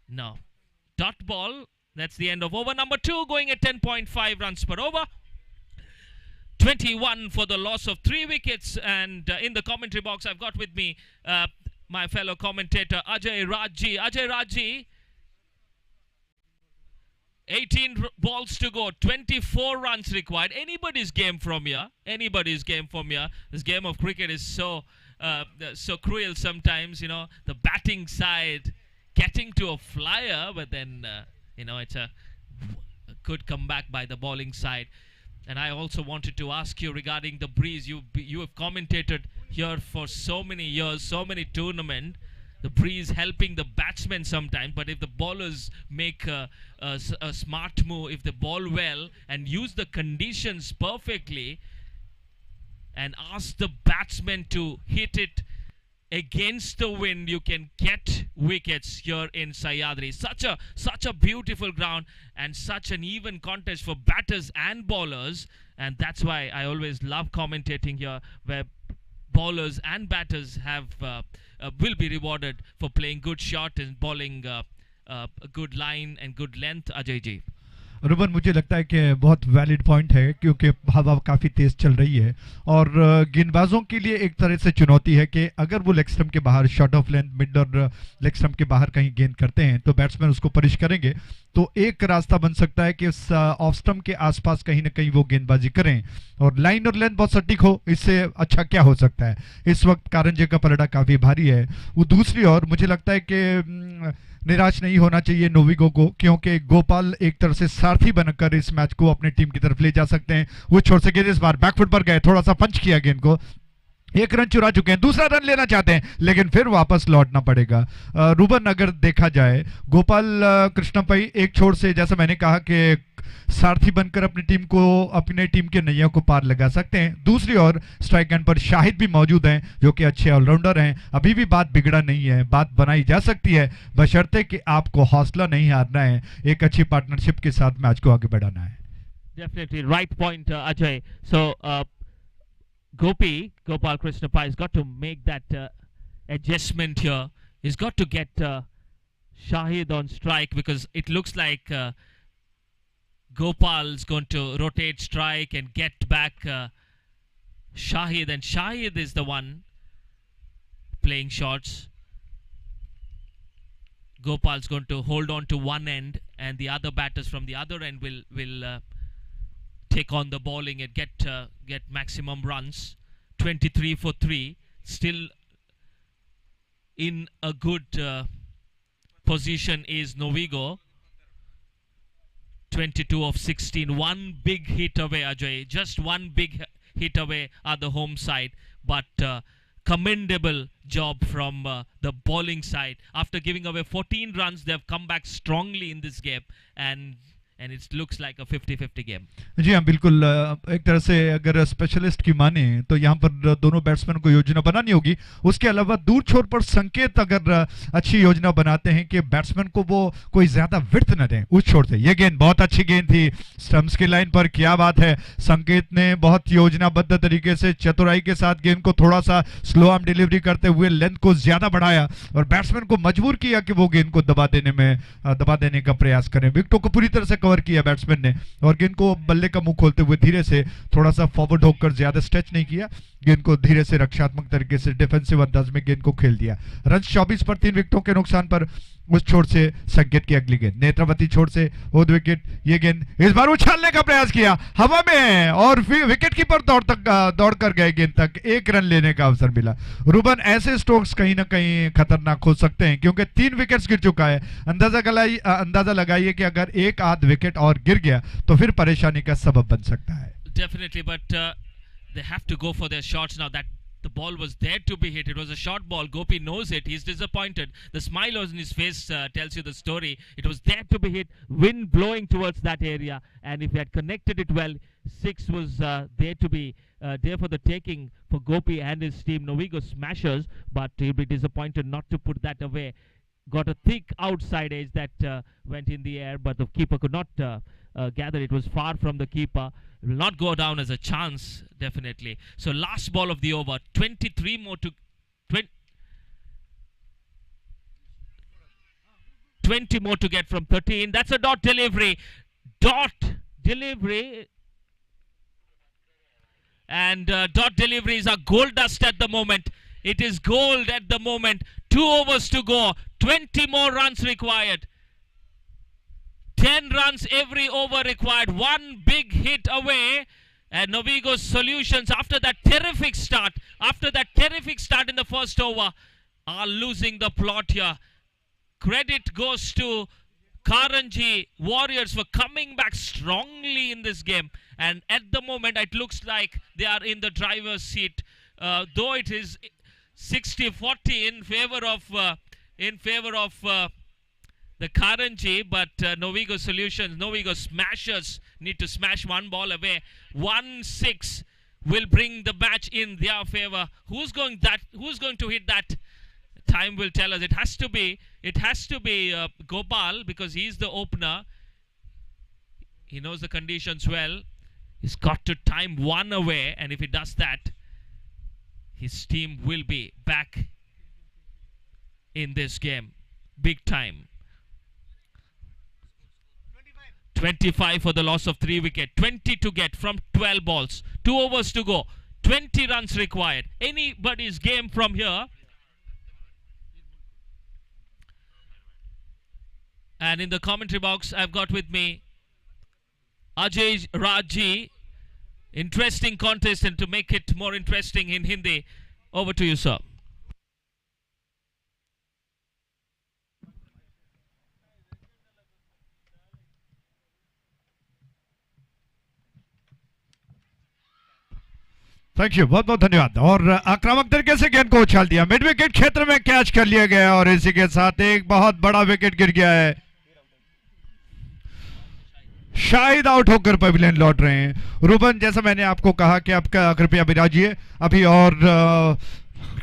Now, dot ball. That's the end of over number 2, going at 10.5 runs per over. 21 for the loss of 3 wickets. And in the commentary box, I've got with me my fellow commentator Ajay Rajji. Ajay Rajji, 18 balls to go, 24 runs required. Anybody's game from here. Anybody's game from here. This game of cricket is so cruel sometimes, you know. The batting side getting to a flyer, but then, it's a good comeback by the bowling side. And I also wanted to ask you regarding the breeze. You have commentated here for so many years, so many tournaments. The breeze helping the batsmen sometimes, but if the bowlers make a smart move, if they bowl well and use the conditions perfectly and ask the batsmen to hit it against the wind, you can get wickets here in Sahyadri. Such a beautiful ground and such an even contest for batters and bowlers, and that's why I always love commentating here, where bowlers and batters will be rewarded for playing good shot and bowling a good line and good length. Ajay ji. Ruban, मुझे लगता है कि बहुत valid point है, क्योंकि हवा काफ़ी तेज़ चल रही है और गेंदबाजों के लिए एक तरह से चुनौती है कि अगर वो लेग स्टंप के बाहर शॉर्ट ऑफ लेंथ, मिड और लेग स्टंप के बाहर कहीं गेंद करते हैं तो बैट्समैन उसको पनिश करेंगे। तो एक रास्ता बन सकता है कि ऑफ स्टंप के आसपास कहीं ना कहीं वो गेंदबाजी करें और लाइन और लेंथ बहुत सटीक हो। इससे अच्छा क्या हो सकता है? इस वक्त कारंजे का पलड़ा काफ़ी भारी है। वो दूसरी ओर मुझे लगता है कि निराश नहीं होना चाहिए नोविगो को, क्योंकि गोपाल एक तरह से सारथी बनकर इस मैच को अपनी टीम की तरफ ले जा सकते हैं। वो छोड़ से गेंद इस बार बैकफुट पर गए, थोड़ा सा पंच किया गेंद को, 1 रन चुरा चुके हैं, दूसरा रन लेना चाहते हैं लेकिन फिर वापस लौटना पड़ेगा। रूबन, अगर देखा जाए गोपाल कृष्णपई एक छोर से, जैसा मैंने कहा कि सारथी बनकर अपनी टीम के नैया को पार लगा सकते हैं। दूसरी ओर स्ट्राइक एंड पर शाहिद भी मौजूद हैं जो कि अच्छे ऑलराउंडर हैं। अभी भी बात बिगड़ा नहीं है, बात बनाई जा सकती है, बशर्ते कि आपको हौसला नहीं हारना है, एक अच्छी पार्टनरशिप के साथ मैच को आगे बढ़ाना है। Definitely right point, Ajay. So Gopal Krishnapai has got to make that adjustment here. He's got to get Shahid on strike, because it looks like Gopal's going to rotate strike and get back Shahid, and Shahid is the one playing shots. Gopal's going to hold on to one end, and the other batters from the other end will take on the bowling and get maximum runs. 23 for 3, still in a good position is Novigo. 22 of 16, one big hit away, Ajay. Just one big hit away are the home side, but commendable job from the bowling side. After giving away 14 runs, they have come back strongly in this game, and it looks like a 50-50 game. जी हाँ, बिल्कुल। एक तरह से अगर specialist की माने तो यहाँ पर दोनों बैट्समैन को योजना बनानी होगी। उसके अलावा दूर छोर पर संकेत अगर अच्छी योजना बनाते हैं कि बैट्समैन को वो कोई ज्यादा विड्थ न दें उस छोर से। ये गेंद बहुत अच्छी गेंद थी स्टंप्स की लाइन पर, क्या बात है। संकेत ने बहुत योजनाबद्ध तरीके से चतुराई के साथ गेंद को थोड़ा सा स्लो आर्म डिलीवरी करते हुए लेंथ को ज्यादा बढ़ाया और बैट्समैन को मजबूर किया कि वो गेंद को दबा देने का प्रयास करें। विकेटों को पूरी तरह से कवर किया बैट्समैन ने और गेंद को बल्ले का मुंह खोलते हुए धीरे से थोड़ा सा फॉरवर्ड होकर, ज्यादा स्ट्रेच नहीं किया, गेंद को धीरे से रक्षात्मक तरीके से डिफेंसिव अंदाज में गेंद को खेल दिया। रन 24 पर 3 विकेटों के नुकसान पर उस छोर से संकेत की अगली गेंद, नेत्रावती छोर से ओद विकेट। ये गेंद इस बार उछालने का प्रयास किया हवा में और फिर विकेट कीपर दौड़ कर गए गेंद तक, 1 रन लेने का अवसर मिला। रूबन, ऐसे स्ट्रोक्स कहीं ना कहीं खतरनाक हो सकते हैं क्योंकि 3 विकेट्स गिर चुका है। अंदाजा लगाइए कि अगर एक आध विकेट और गिर गया तो फिर परेशानी का सबब बन सकता है। Definitely, but they have to go for their shots now. That the ball was there to be hit. It was a short ball. Gopi knows it. He's disappointed. The smile on his face tells you the story. It was there to be hit. Wind blowing towards that area, and if he had connected it well, 6 was there to be there for the taking for Gopi and his team. Novigo smashers, but he'll be disappointed not to put that away. Got a thick outside edge that went in the air, but the keeper could not gather. It was far from the keeper. It will not go down as a chance, definitely. So last ball of the over, 23 more to 20 more to get from 13. That's a dot delivery. Dot delivery. And dot deliveries are gold dust at the moment. It is gold at the moment. 2 overs to go. 20 more runs required. 10 runs every over required. 1 big hit away. And Novigo's Solutions, after that terrific start in the first over, are losing the plot here. Credit goes to Karanji Warriors for coming back strongly in this game. And at the moment, it looks like they are in the driver's seat. Though it is 60-40 in favor of the Karanji, but Novigo Solutions, Novigo Smashers need to smash 1 ball away. 1-6 will bring the match in their favor. Who's going to hit that? Time will tell us. It has to be Gopal, because he's the opener. He knows the conditions well. He's got to time 1 away, and if he does that, his team will be back in this game big time. 25 for the loss of 3 wickets. 20 to get from 12 balls. 2 overs to go. 20 runs required. Anybody's game from here. And in the commentary box, I've got with me Ajay Raji. Interesting contest, and to make it more interesting in Hindi, over to you, sir. Thank you, बहुत बहुत धन्यवाद। और आक्रामक तरीके से गेंद को उछाल दिया, मिड विकेट क्षेत्र में कैच कर लिया गया और इसी के साथ एक बहुत बड़ा विकेट गिर गया है। शायद आउट होकर पवेलियन लौट रहे हैं। रूबन, जैसा मैंने आपको कहा कि आपका कृपया विराजिए, अभी और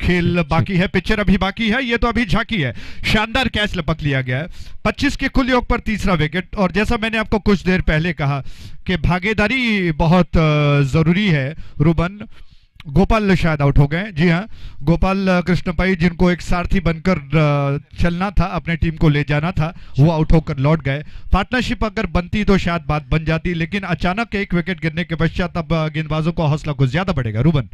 खेल बाकी है, पिक्चर अभी बाकी है, ये तो अभी झांकी है। शानदार कैच लपक लिया गया है 25 के कुल योग पर तीसरा विकेट। और जैसा मैंने आपको कुछ देर पहले कहा कि भागीदारी बहुत जरूरी है। रूबन, गोपाल शायद आउट हो गए। जी हाँ, गोपाल कृष्णपाई, जिनको एक सारथी बनकर चलना था, अपने टीम को ले जाना था, वो आउट होकर लौट गए। पार्टनरशिप अगर बनती तो शायद बात बन जाती, लेकिन अचानक एक विकेट गिरने के पश्चात अब गेंदबाजों का हौसला कुछ ज्यादा बढ़ेगा। Ruben,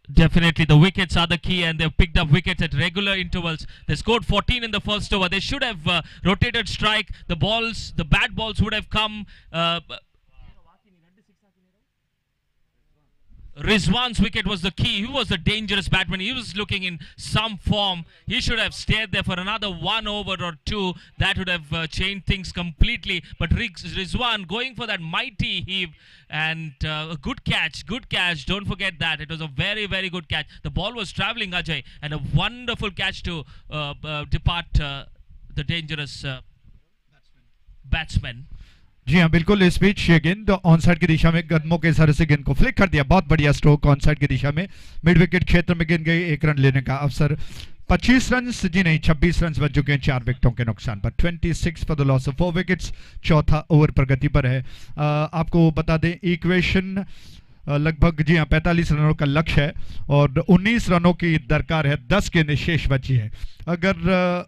Definitely, the wickets are the key, and they've picked up wickets at regular intervals. They scored 14 in the first over. They should have rotated strike. The bad balls would have come. Rizwan's wicket was the key. He was a dangerous batsman. He was looking in some form. He should have stayed there for another 1 over or 2. That would have changed things completely. But Rizwan going for that mighty heave, and a good catch. Don't forget that. It was a very, very good catch. The ball was travelling, Ajay, and a wonderful catch to depart the dangerous batsman. जी हाँ बिल्कुल, इस बीच ये गेंद on side की दिशा में कदमों के इशारे से गेंद को फ्लिक कर दिया। बहुत बढ़िया स्ट्रोक ऑन साइड की दिशा में, मिड विकेट क्षेत्र में गेंद गई, 1 रन लेने का अवसर। 25 रन जी नहीं, 26 रन बच चुके हैं 4 विकेटों के नुकसान पर। 26 for the loss of 4 wickets. चौथा ओवर प्रगति पर है। आपको बता दें, इक्वेशन लगभग जी हाँ 45 रनों का लक्ष्य है और 19 रनों की दरकार है। 10 गेंदें शेष बची है। अगर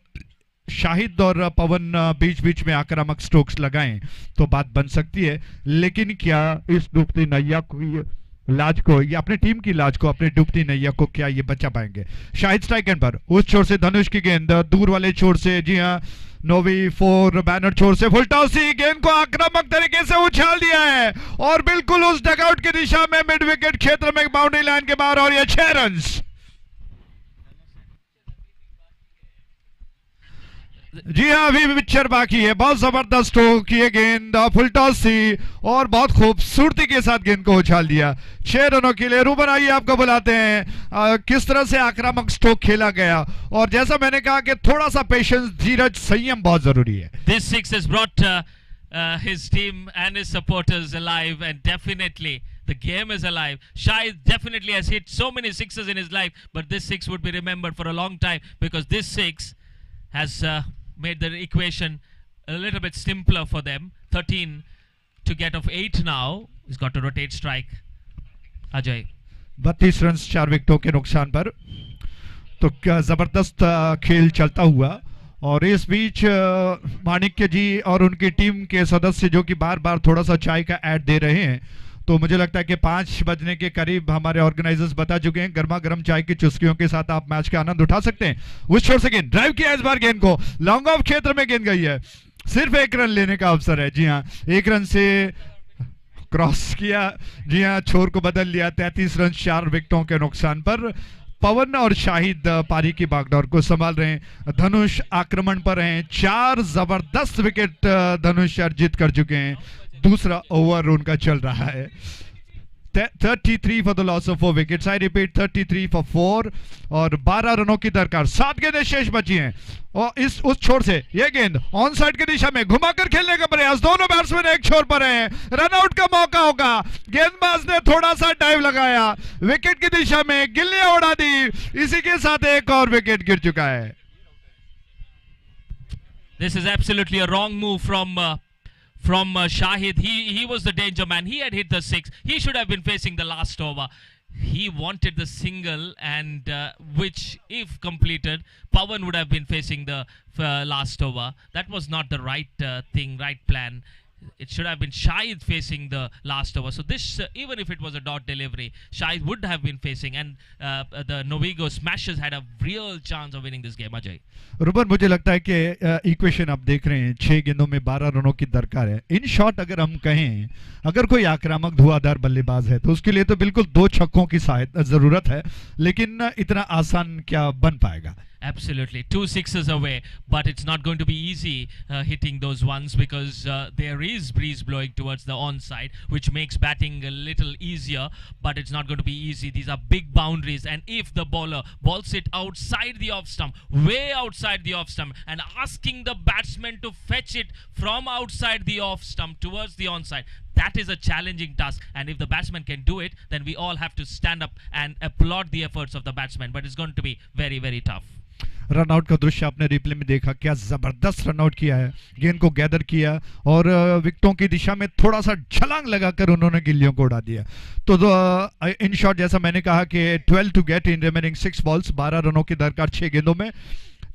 शाहिद और पवन बीच बीच में आक्रामक स्ट्रोक्स लगाएं तो बात बन सकती है, लेकिन क्या इस डूबती नैया लाज को, ये अपनी टीम की लाज को, अपनी डूबती नैया को क्या ये बचा पाएंगे? शाहिद स्ट्राइक एंड पर, उस छोर से धनुष की गेंद दूर वाले छोर से, जी हाँ, नोवी 4 बैनर छोर से फुल टॉस ही गेंद को आक्रामक तरीके से उछाल दिया है और बिल्कुल उस डगआउट की दिशा में मिड विकेट क्षेत्र में बाउंड्री लाइन के बाहर, और ये 6 रन। जी हाँ, अभी पिक्चर बाकी है। बहुत जबरदस्त स्ट्रोक, ये गेंद फुल टॉस थी और बहुत खूबसूरती के साथ गेंद को उछाल दिया 6 रनों के लिए। रूबन आइए आपको बुलाते हैं, किस तरह से आक्रामक स्ट्रोक खेला गया, और जैसा मैंने कहा कि थोड़ा सा पेशेंस, धीरज, संयम बहुत जरूरी है। This six has brought his team and his supporters alive, and definitely the game is alive. Shahid definitely has hit so many sixes in his life, but this six would be remembered for a long time because this six has made the equation a little bit simpler for them. 13 to get of 8 now. He's got to rotate strike. Ajay. 32 run 4 विकेटों के नुकसान पर, तो क्या जबरदस्त खेल चलता हुआ। और इस बीच माणिक्य जी और उनकी टीम के सदस्य जो कि बार बार थोड़ा सा चाय का ऐड दे रहे हैं, तो मुझे लगता है कि 5 बजने के करीब हमारे ऑर्गेनाइजर्स बता चुके हैं, गर्मा गर्म चाय की चुस्कियों के साथ आप मैच का आनंद उठा सकते हैं। उस छोर से गेंद ड्राइव किया, इस बार गेंद को लॉन्ग ऑफ क्षेत्र में गेंद गई है, सिर्फ 1 रन लेने का अवसर है। जी हाँ, 1 रन से क्रॉस किया, जी हाँ, छोर को बदल लिया। 33 रन 4 विकेटों के नुकसान पर पवन और शाहिद पारी की बागडोर को संभाल रहे हैं। धनुष आक्रमण पर हैं, 4 जबरदस्त विकेट धनुष अर्जित कर चुके हैं। दूसरा ओवर उनका चल रहा है। 33 for the loss of 4 wickets. I repeat, 33 for 4 और 12 रनों की दरकार। 7 गेंदें शेष बची हैं और उस छोर से यह गेंद ऑन साइड की दिशा में घुमाकर खेलने का प्रयास। दोनों बैट्समैन एक छोर पर हैं, रनआउट का मौका होगा। गेंदबाज ने थोड़ा सा डाइव लगाया, विकेट की दिशा में गिल्लियां उड़ा दी, इसी के साथ एक और विकेट गिर चुका है। This is absolutely a wrong move from Shahid. He was the danger man. He had hit the 6. He should have been facing the last over. He wanted the single, and which, if completed, Pawan would have been facing the last over. That was not the right thing, right plan. It should have been Shahid facing the last over. So this, even if it was a dot delivery, Shahid would have been facing, and the Novigo Smashers had a real chance of winning this game. Ajay. Ruban, मुझे लगता है कि equation आप देख रहे हैं, 6 गेंदों में 12 रनों की दरकार है। इन शॉट अगर हम कहें, अगर कोई आक्रामक धुआंधार बल्लेबाज है तो उसके लिए तो बिल्कुल 2 छक्कों की जरूरत है, लेकिन इतना आसान क्या बन पाएगा? Absolutely, 2 sixes away, but it's not going to be easy hitting those ones because there is breeze blowing towards the onside, which makes batting a little easier, but it's not going to be easy. These are big boundaries, and if the bowler balls it outside the off stump, way outside the off stump, and asking the batsman to fetch it from outside the off stump towards the onside, that is a challenging task. And if the batsman can do it, then we all have to stand up and applaud the efforts of the batsman, but it's going to be very, very tough. Run out का दृश्य आपने replay में देखा, क्या जबरदस्त runout किया है। गेंद को गैदर किया और विकेटों की दिशा में थोड़ा सा छलांग लगाकर उन्होंने गिल्लियों को उड़ा दिया। तो इन शॉट, जैसा मैंने कहा कि 12 to get in remaining 6 balls, 12 रनों की दरकार 6 गेंदों में।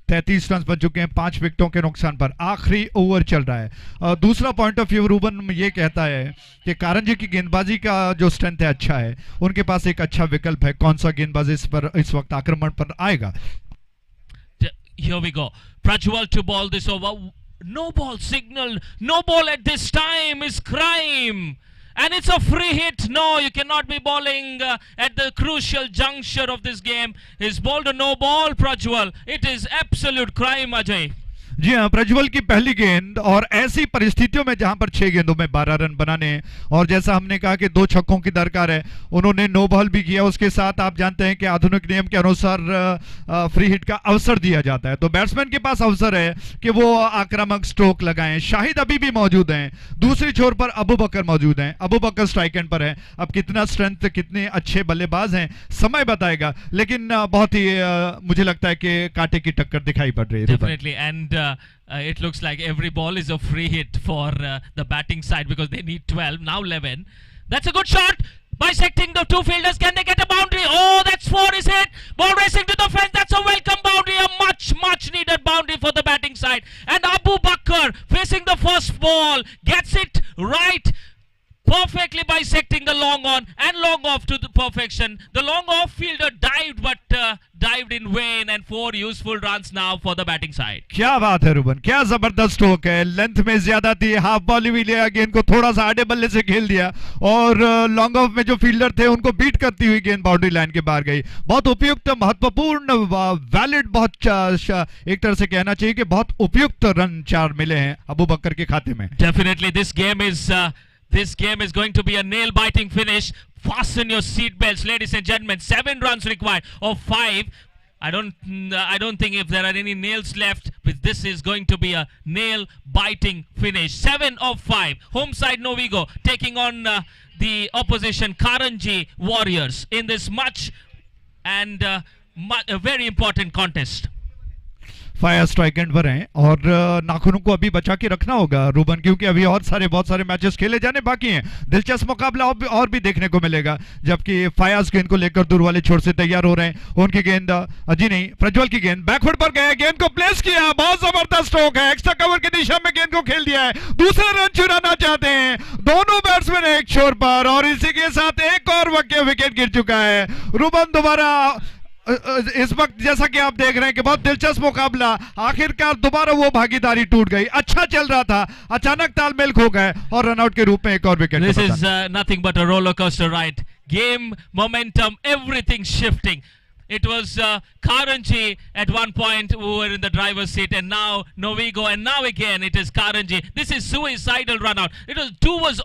33 रन बन चुके हैं 5 विकेटों के नुकसान पर। आखिरी ओवर चल रहा है। दूसरा पॉइंट ऑफ व्यू रूबन ये कहता है कि कारंजी की गेंदबाजी का जो स्ट्रेंथ है अच्छा है, उनके पास एक अच्छा विकल्प है। कौन सा गेंदबाज इस वक्त आक्रमण पर आएगा? Here we go. Prajwal to ball this over. No ball signaled. No ball at this time is crime. And it's a free hit. No, you cannot be bowling at the crucial juncture of this game. He's bowled a no ball, Prajwal. It is absolute crime, Ajay. जी हाँ, प्रज्वल की पहली गेंद और ऐसी परिस्थितियों में जहां पर 6 गेंदों में 12 रन बनाने हैं, और जैसा हमने कहा कि 2 छक्कों की दरकार है, उन्होंने नो बॉल भी किया। उसके साथ आप जानते हैं कि आधुनिक नियम के अनुसार फ्री हिट का अवसर दिया जाता है, तो बैट्समैन के पास अवसर है कि वो आक्रामक स्ट्रोक लगाएं। शाहिद अभी भी मौजूद हैं, दूसरी छोर पर अबू बकर मौजूद हैं। अबू बकर स्ट्राइक एंड पर है। अब कितना स्ट्रेंथ, कितने अच्छे बल्लेबाज हैं, समय बताएगा, लेकिन बहुत ही मुझे लगता है कि कांटे की टक्कर दिखाई पड़ रही है। Definitely, and it looks like every ball is a free hit for the batting side because they need 12, now 11. That's a good shot, bisecting the 2 fielders. Can they get a boundary? Oh, that's 4 is hit. Ball racing to the fence. That's a welcome boundary, a much needed boundary for the batting side. And Abu Bakr facing the first ball gets it right, perfectly bisecting the long on and long off run and 4 useful runs now for the batting side. क्या बात है रुबन, क्या जबरदस्त stroke है, length में ज्यादा थी, half ball भी लिया, गेंद को थोड़ा सा आड़े बल्ले से खेल दिया और लॉन्ग ऑफ में जो फील्डर थे उनको बीट करती हुई गेंद बाउंड्री लाइन के बाहर गई। बहुत उपयुक्त, महत्वपूर्ण, वैलिड, बहुत एक तरह से कहना चाहिए कि बहुत उपयुक्त रन 4 मिले हैं अबू बकर के खाते में। Definitely this game is going to be a nail biting finish. Fasten your seat belts, ladies and gentlemen. 7 runs required of 5. I don't think if there are any nails left, but this is going to be a nail biting finish. 7 of 5. Home side Novigo taking on the opposition Karanji Warriors in this much and a very important contest. Fire strike end पर हैं और नाखूनों को अभी बचा के रखना होगा रुबन, क्योंकि अभी और बहुत सारे मैचेस खेले जाने बाकी हैं। दिलचस्प मुकाबला और भी देखने को मिलेगा, जबकि फायर्स गेंद को लेकर दूर वाले छोर से तैयार हो रहे हैं। उनकी गेंद अजी नहीं, प्रज्वल की गेंद बैकफुट पर गए, गेंद को प्लेस किया, बहुत जबरदस्त स्ट्रोक है, एक्स्ट्रा कवर की दिशा में गेंद को खेल दिया है, दूसरा रन चुराना चाहते हैं दोनों बैट्समैन एक छोर पर और इसी के साथ एक और विकेट गिर चुका है। रुबन दोबारा इस वक्त जैसा कि आप देख रहे हैं कि बहुत दिलचस्प मुकाबला, आखिरकार दोबारा वो भागीदारी टूट गई। अच्छा चल रहा था, अचानक तालमेल खो गए और रनआउट के रूप में एक और wicket. This is nothing but a roller coaster ride. Game momentum, everything shifting. It was Karanji at one point who were in the driver's seat, and now Novigo, and now again it is Karanji. This is suicidal run out. It was two was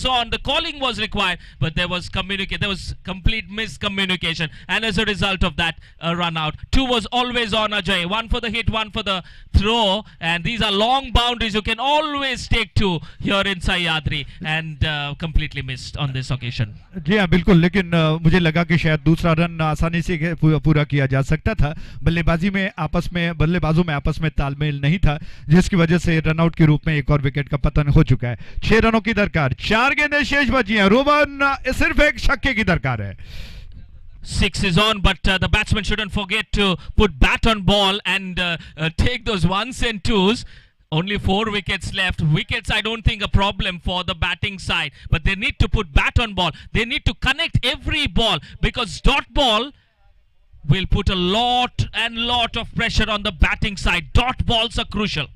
on. The calling was required, but there was complete miscommunication, and as a result of that run out, 2 was always on, Ajay. 1 for the hit, 1 for the throw, and these are long boundaries. You can always take 2 here in Sahyadri, and completely missed on this occasion. जी हाँ बिल्कुल, लेकिन मुझे लगा कि शायद दूसरा run आसानी से पूरा किया जा सकता था। बल्लेबाजों में आपस में तालमेल नहीं था, जिसकी वजह से रनआउट के रूप में एक और विकेट का पतन हो चुका है। 6 रनों की दरकार, 4 गेंदें शेष बची हैं। रोबन सिर्फ एक छक्के की दरकार है। 6 is on, but the batsman shouldn't forget to put bat on ball and take those 1s and 2s. Only 4 wickets left. Wickets, I don't think a problem for the batting side, but they need to put bat on ball. They need to connect every ball, because dot ball will put a lot of pressure on the batting side. Dot balls are crucial.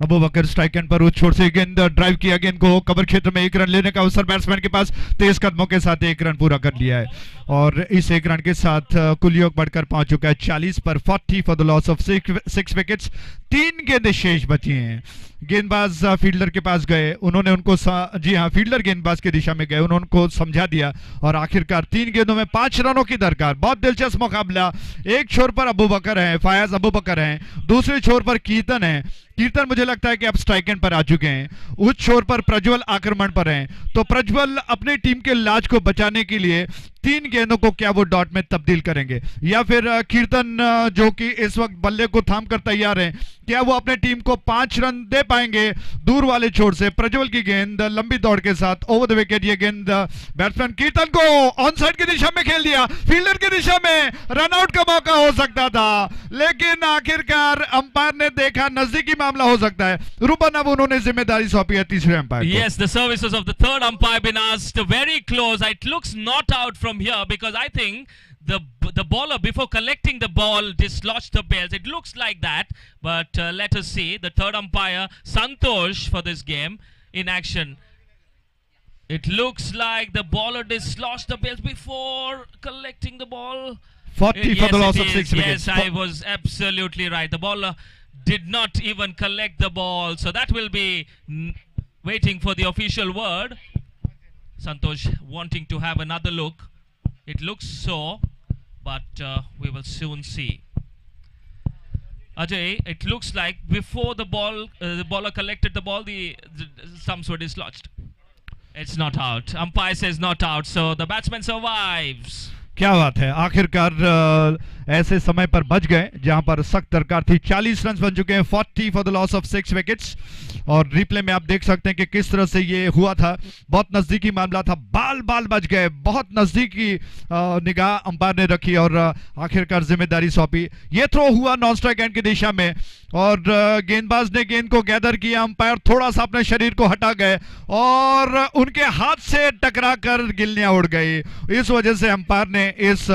Abu Bakar strike end पर उस छोर से गेंद drive किया, गेंद को cover क्षेत्र में 1 रन लेने का अवसर बैट्समैन के पास, तेज कदमों के साथ 1 रन पूरा कर लिया है और इस 1 रन के साथ कुल योग बढ़कर पहुंच चुका है 40 पर। 40 for the loss of 6 wickets. 3 गेंदें शेष बची हैं। गेंदबाज फील्डर के पास गए, उन्होंने उनको जी हाँ, फील्डर गेंदबाज की दिशा में गए, उन्होंने उनको समझा दिया और आखिरकार 3 गेंदों में 5 रनों की दरकार। बहुत दिलचस्प मुकाबला। एक छोर पर अबू बकर है, फायज अबू बकर हैं, दूसरे छोर पर कीर्तन है। कीर्तन मुझे लगता है कि अब स्ट्राइक एंड पर आ चुके हैं। उस छोर पर प्रज्वल आक्रमण पर हैं, तो प्रज्वल अपनी टीम के लाज को बचाने के लिए 3 गेंदों को क्या वो डॉट में तब्दील करेंगे, या फिर कीर्तन जो कि इस वक्त बल्ले को थाम कर तैयार हैं, क्या वो अपने टीम को 5 रन दे पाएंगे। दूर वाले छोर से प्रज्वल की गेंद लंबी दौड़ के साथ ओवर द विकेट। ये गेंद बैट्समैन कीर्तन को ऑन साइड की दिशा में खेल दिया, फील्डर की दिशा में रनआउट का मौका हो सकता था, लेकिन आखिरकार अंपायर ने देखा नजदीकी मामला हो सकता है। रुबन अब उन्होंने जिम्मेदारी सौंपी है तीसरे अंपायर को। Yes, the services of the third umpire been asked very close. It looks not out from here, because I think the bowler, before collecting the ball, dislodged the bails. It looks like that, but let us see the third umpire Santosh for this game in action. It looks like the bowler dislodged the bails before collecting the ball. 40 for the loss of 6 wickets. Yes, I was absolutely right. The bowler did not even collect the ball, so that will be waiting for the official word. Santosh wanting to have another look. It looks so, but we will soon see. Ajay, it looks like before the bowler collected the ball, the stumps were dislodged. It's not out. Umpire says not out, so the batsman survives. क्या बात है, आखिरकार ऐसे समय पर बच गए जहां पर सख्त दरकार थी। 40 रन बन चुके हैं। 40 for the loss of 6 wickets. और रिप्ले में आप देख सकते हैं कि किस तरह से ये हुआ था। बहुत नजदीकी मामला था, बाल बच गए, बहुत नजदीकी निगाह अंपायर ने रखी और आखिरकार जिम्मेदारी सौंपी। ये थ्रो हुआ नॉन स्ट्राइक एंड की दिशा में और गेंदबाज ने गेंद को गैदर किया, अंपायर थोड़ा सा अपने शरीर को हटा गए और उनके हाथ से टकरा कर गिल्लियां उड़ गई। इस वजह से अंपायर ने इस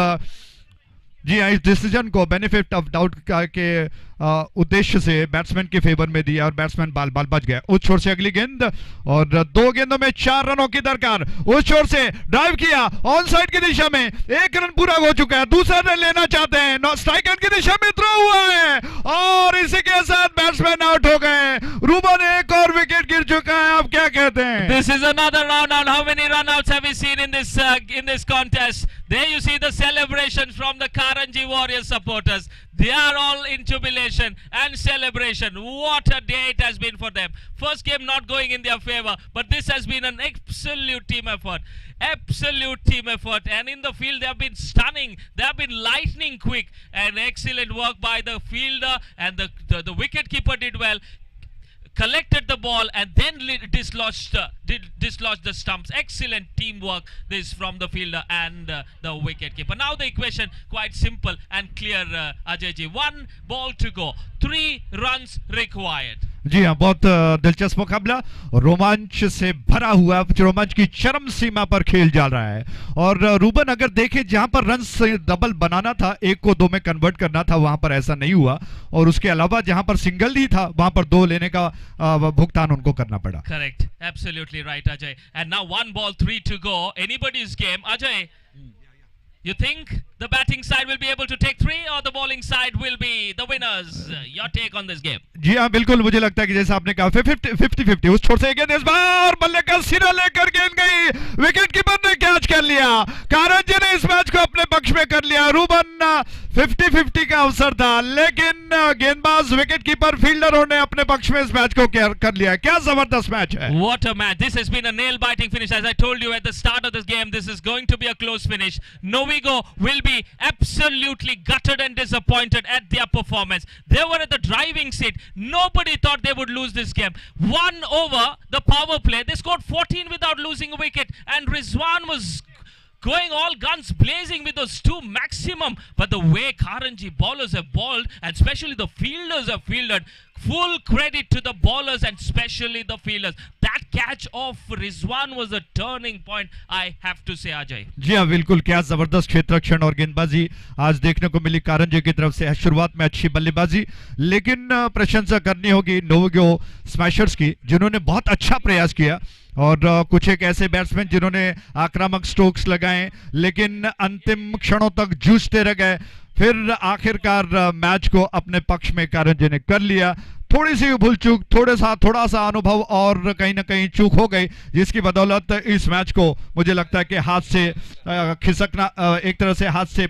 जी हाँ, इस डिसीजन को बेनिफिट ऑफ डाउट के उद्देश्य से बैट्समैन के फेवर में दिया और बैट्समैन बाल बाल बच गया। उस छोर से अगली गेंद और 2 गेंदों में 4 रनों की दरकार। उस छोर से ड्राइव किया ऑन साइड की दिशा में, 1 रन पूरा हो चुका है, दूसरा रन लेना चाहते हैं, स्ट्राइक की दिशा में थ्रो हुआ है और इसी के साथ बैट्समैन आउट हो गए। रूबन, एक और विकेट गिर चुका है, आप क्या कहते हैं? This is another round out. How many run-outs have we seen in this contest? There you see the celebration from the Karanji Warriors supporters. They are all in jubilation and celebration. What a day it has been for them. First game not going in their favor, but this has been an absolute team effort. Absolute team effort. And in the field they have been stunning. They have been lightning quick. And excellent work by the fielder, and the wicket keeper did well. Collected the ball and then dislodged the stumps. Excellent teamwork this from the fielder and the wicket keeper. Now the equation quite simple and clear, Ajay ji. 1 ball to go, 3 runs required. जी हाँ, बहुत दिलचस्प मुकाबला, रोमांच से भरा हुआ, रोमांच की चरम सीमा पर खेल जा रहा है। और रूबन, अगर देखें जहां पर रन से डबल बनाना था, 1 को 2 में कन्वर्ट करना था, वहां पर ऐसा नहीं हुआ और उसके अलावा जहां पर सिंगल ही था वहां पर 2 लेने का भुगतान उनको करना पड़ा। Correct, absolutely right Ajay. And now 1 ball 3 to go, anybody's game. Ajay, you think the batting side will be able to take 3 or the bowling side will be the winners? Your take on this game? जी हाँ, बिल्कुल, मुझे लगता है कि जैसा आपने कहा 50-50 उस छोर से गेंद इस बार बल्ले का सिरा लेकर गेंद गई, विकेट कीपर ने कैच कर लिया, कारंजी ने इस मैच को अपने पक्ष में कर लिया। रूबन, 50-50 का अवसर था लेकिन गेंदबाज, विकेट कीपर, फील्डरों ने अपने पक्ष में इस मैच को कर लिया। क्या जबरदस्त मैच है। What a match. This has been a nail biting finish. As I told you at the start of this game, this is going to be a close finish. Novigo will be absolutely gutted and disappointed at their performance. They were at the driving seat. Nobody thought they would lose this game. 1 over the power play. They scored 14 without losing a wicket, and Rizwan was going all guns blazing with those 2 maximum. But the way Karanji bowlers have bowled, and especially the fielders have fielded, full credit to the bowlers and especially the fielders. That catch of Rizwan was a turning point, I have to say, Ajay. जी हाँ, बिल्कुल, क्या जबरदस्त क्षेत्ररक्षण और गेंदबाजी आज देखने को मिली कारंजी की तरफ से। शुरुआत में अच्छी बल्लेबाजी, लेकिन प्रशंसा करनी होगी नोविगो स्मैशर्स की, जिन्होंने बहुत अच्छा प्रयास किया और कुछ एक ऐसे बैट्समैन जिन्होंने आक्रामक स्ट्रोक्स लगाए लेकिन अंतिम क्षणों तक जूझते रह गए। फिर आखिरकार मैच को अपने पक्ष में कारंजी ने कर लिया। थोड़ी सी भूल चूक, थोड़ा सा अनुभव और कहीं ना कहीं चूक हो गई, जिसकी बदौलत इस मैच को मुझे लगता है कि हाथ से खिसकना, एक तरह से हाथ से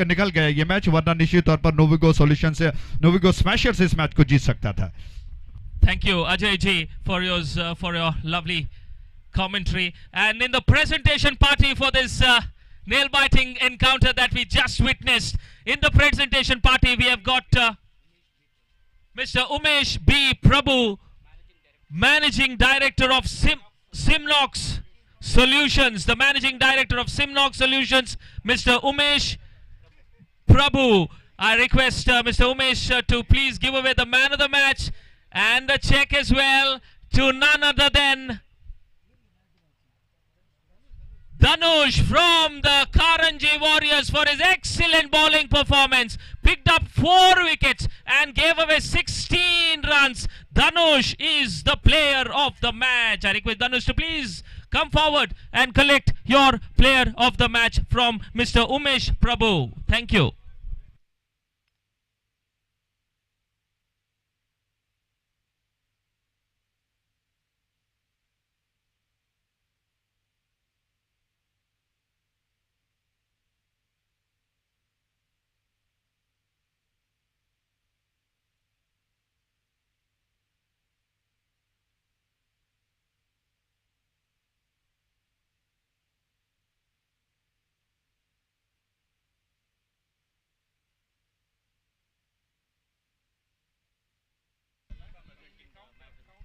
निकल गया ये मैच, वरना निश्चित तौर पर नोविगो स्मैशर से इस मैच को जीत सकता था। Thank you, Ajay ji, for your lovely commentary. And in the presentation party for this nail-biting encounter that we just witnessed, in the presentation party we have got Mr. Umesh B. Prabhu, Managing Director of Simnox Solutions, the Managing Director of Simnox Solutions, Mr. Umesh Prabhu. I request Mr. Umesh to please give away the man of the match and the check as well to none other than Dhanush from the Karanji Warriors for his excellent bowling performance. Picked up 4 wickets and gave away 16 runs. Dhanush is the player of the match. I request Dhanush to please come forward and collect your player of the match from Mr. Umesh Prabhu. Thank you.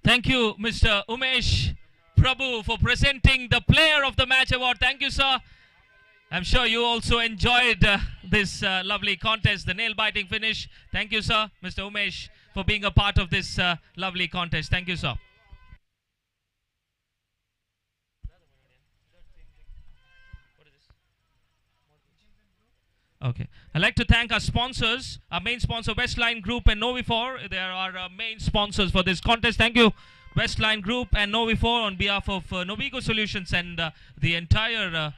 Thank you, Mr. Umesh Prabhu, for presenting the Player of the Match award. Thank you, sir. I'm sure you also enjoyed this lovely contest, the nail-biting finish. Thank you, sir, Mr. Umesh, for being a part of this lovely contest. Thank you, sir. Okay. I'd like to thank our sponsors, our main sponsor Westline Group and Novi4. They are our main sponsors for this contest. Thank you, Westline Group and Novi4, on behalf of Novigo Solutions and the entire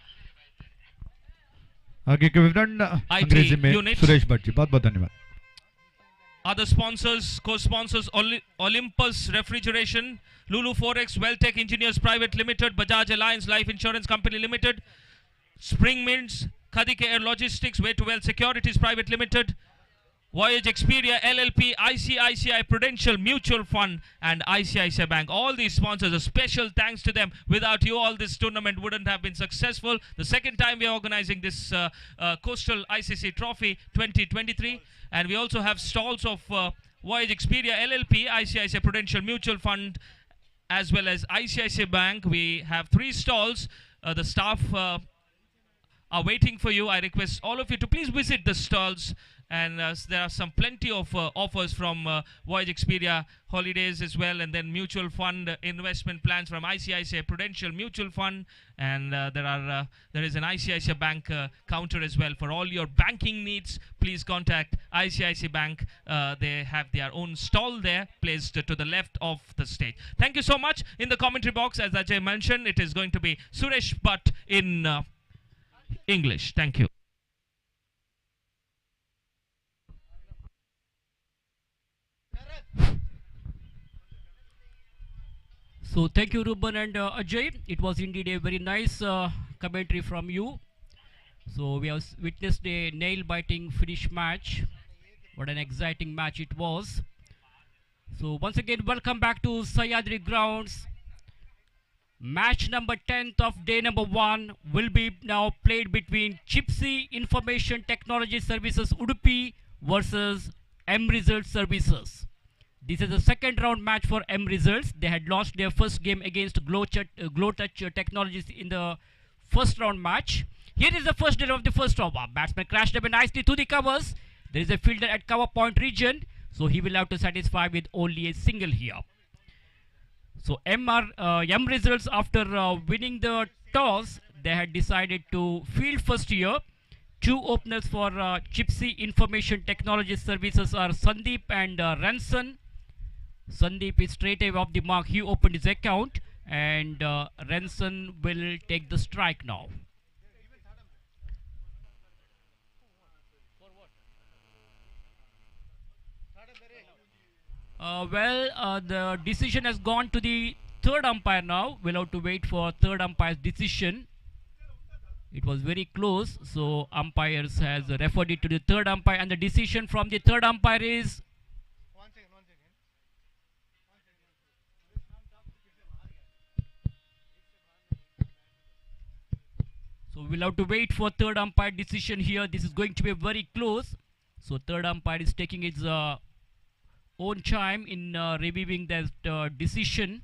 आगे के विवरण अंग्रेजी में unit. Suresh Bhatt ji, बहुत बहुत धन्यवाद. Other sponsors, co-sponsors, Olympus Refrigeration, Lulu Forex, Welltech Engineers Private Limited, Bajaj Alliance Life Insurance Company Limited, Spring Mints, Khadike Air Logistics, Way to Well Securities Private Limited, Voyage Expedia LLP, ICICI Prudential Mutual Fund and ICICI Bank. All these sponsors, a special thanks to them. Without you, all this tournament wouldn't have been successful. The second time we are organizing this Coastal ICC Trophy 2023. And we also have stalls of Voyage Expedia LLP, ICICI Prudential Mutual Fund, as well as ICICI Bank. We have 3 stalls. The staff are waiting for you. I request all of you to please visit the stalls, and there are plenty of offers from Voyage Expedia Holidays as well, and then mutual fund investment plans from ICICI Prudential Mutual Fund, and there is an ICICI Bank counter as well for all your banking needs. Please contact ICICI Bank. They have their own stall there placed to the left of the stage. Thank you so much. In the commentary box, as Ajay mentioned, it is going to be Suresh Bhatt in English. Thank you. So thank you, Ruben and Ajay. It was indeed a very nice commentary from you. So we have witnessed a nail-biting finish match. What an exciting match it was. So once again, welcome back to Sahyadri Grounds. Match number 10th of day number 1 will be now played between Chipsy Information Technology Services Udupi versus M Results Services. This is the second round match for M Results. They had lost their first game against Glowtouch Technologies in the first round match. Here is the first deal of the first over. Batsman crashed up nicely to the covers. There is a fielder at cover point region, so he will have to satisfy with only a single here. So M Results, after winning the toss, they had decided to field first here. 2 openers for Chipsy Information Technology Services are Sandeep and Ranson. Sandeep is straight away off the mark. He opened his account, and Ranson will take the strike now. The decision has gone to the third umpire now. We'll have to wait for third umpire's decision. It was very close, so umpires has referred it to the third umpire, and the decision from the third umpire is so we'll have to wait for third umpire decision here. This is going to be very close. So third umpire is taking his own time in reviewing that decision.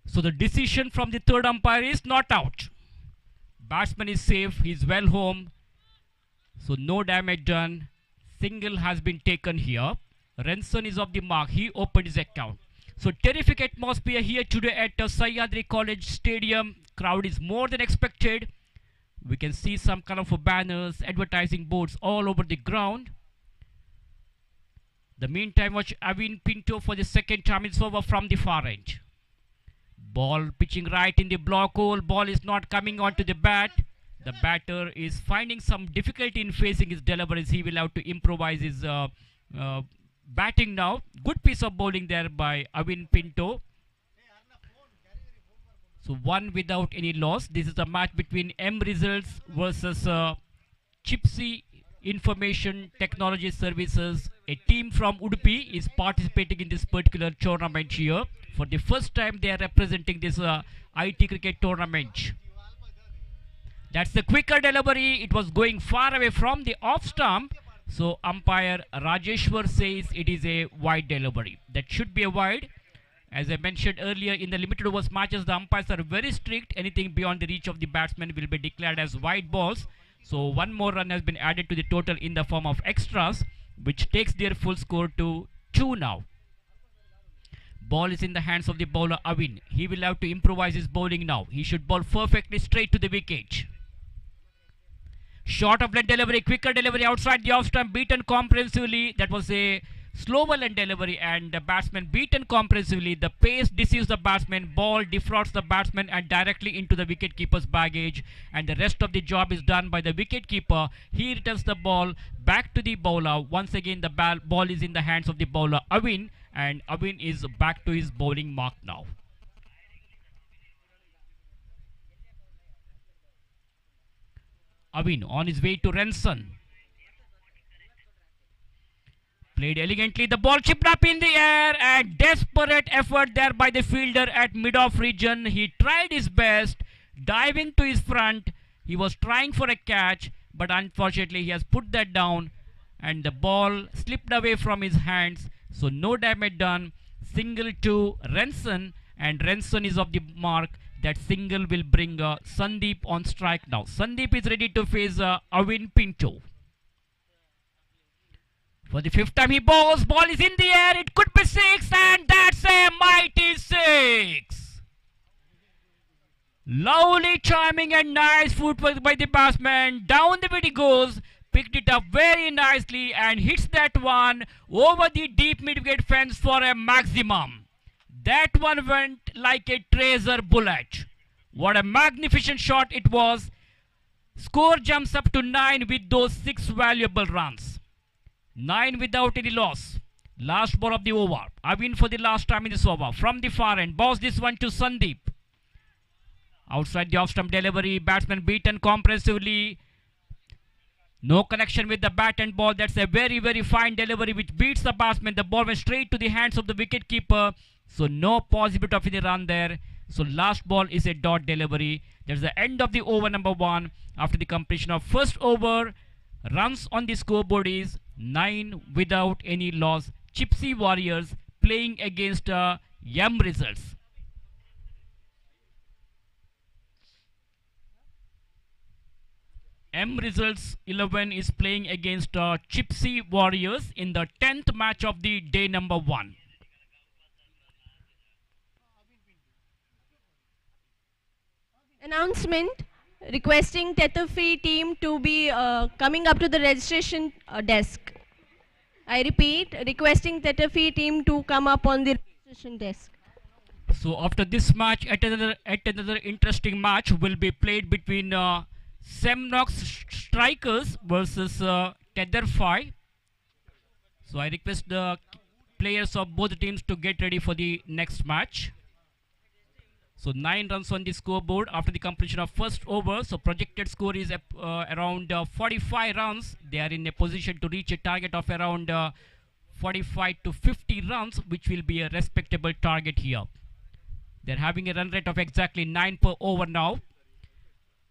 So the decision from the third umpire is not out. Batsman is safe. He's well home. So no damage done. Single has been taken here. Ranson is off the mark. He opened his account. So terrific atmosphere here today at Sahyadri College Stadium. Crowd is more than expected. We can see some colorful banners, advertising boards all over the ground. The meantime, watch Avin Pinto for the second time. It's over from the far end. Ball pitching right in the block hole. Ball is not coming onto the bat. The batter is finding some difficulty in facing his deliveries. He will have to improvise his batting now. Good piece of bowling there by Avin Pinto. So 1 without any loss. This is a match between M Results versus Chipsy Information Technology Services. A team from Udupi is participating in this particular tournament here. For the first time they are representing this IT cricket tournament. That's the quicker delivery. It was going far away from the off stump. So umpire Rajeshwar says it is a wide delivery. That should be a wide. As I mentioned earlier, in the limited overs matches, the umpires are very strict. Anything beyond the reach of the batsman will be declared as wide balls. So 1 more run has been added to the total in the form of extras. which takes their full score to 2 now. Ball is in the hands of the bowler Avin. He will have to improvise his bowling now. He should bowl perfectly straight to the wicket. Short of leg delivery, quicker delivery outside the off stump, beaten comprehensively. That was a slower leg delivery, and the batsman beaten comprehensively. The pace deceives the batsman, ball defrauds the batsman and directly into the wicketkeeper's baggage, and the rest of the job is done by the wicketkeeper. He returns the ball back to the bowler. Once again the ball is in the hands of the bowler Avin, and Avin is back to his bowling mark now. Avin on his way to Renson. Played elegantly, the ball chipped up in the air, and desperate effort there by the fielder at mid-off region. He tried his best, diving to his front. He was trying for a catch, but unfortunately he has put that down, and the ball slipped away from his hands. So no damage done. Single to Renson, and Renson is off the mark. That single will bring Sandeep on strike now. Sandeep is ready to face Avin Pinto. For the fifth time he bowls. Ball is in the air. It could be 6, and that's a mighty 6. Lovely timing and nice footwork by the batsman. Down the wicket he goes. Picked it up very nicely and hits that one over the deep mid-wicket fence for a maximum. That one went like a tracer bullet. What a magnificent shot it was. Score jumps up to 9 with those 6 valuable runs. 9 without any loss. Last ball of the over. Avin for the last time in this over. From the far end, bows this one to Sandeep. Outside the off-stump delivery, batsman beaten comprehensively. No connection with the bat and ball. That's a very, very fine delivery which beats the batsman. The ball went straight to the hands of the wicketkeeper. So no possibility of any run there. So last ball is a dot delivery. That's the end of the over number 1. After the completion of first over, runs on the scoreboard is 9 without any loss. Gypsy Warriors playing against Yam Results. M Results 11 is playing against Gypsy Warriors in the 10th match of the day number 1. Announcement requesting Tethafi team to be coming up to the registration desk. I repeat, requesting Tethafi team to come up on the registration desk. So after this match, at another interesting match will be played between Semnox Strikers versus Tetherfi. So I request the players of both teams to get ready for the next match. So 9 runs on the scoreboard after the completion of first over. So projected score is around 45 runs. They are in a position to reach a target of around 45 to 50 runs, which will be a respectable target here. They're having a run rate of exactly 9 per over now.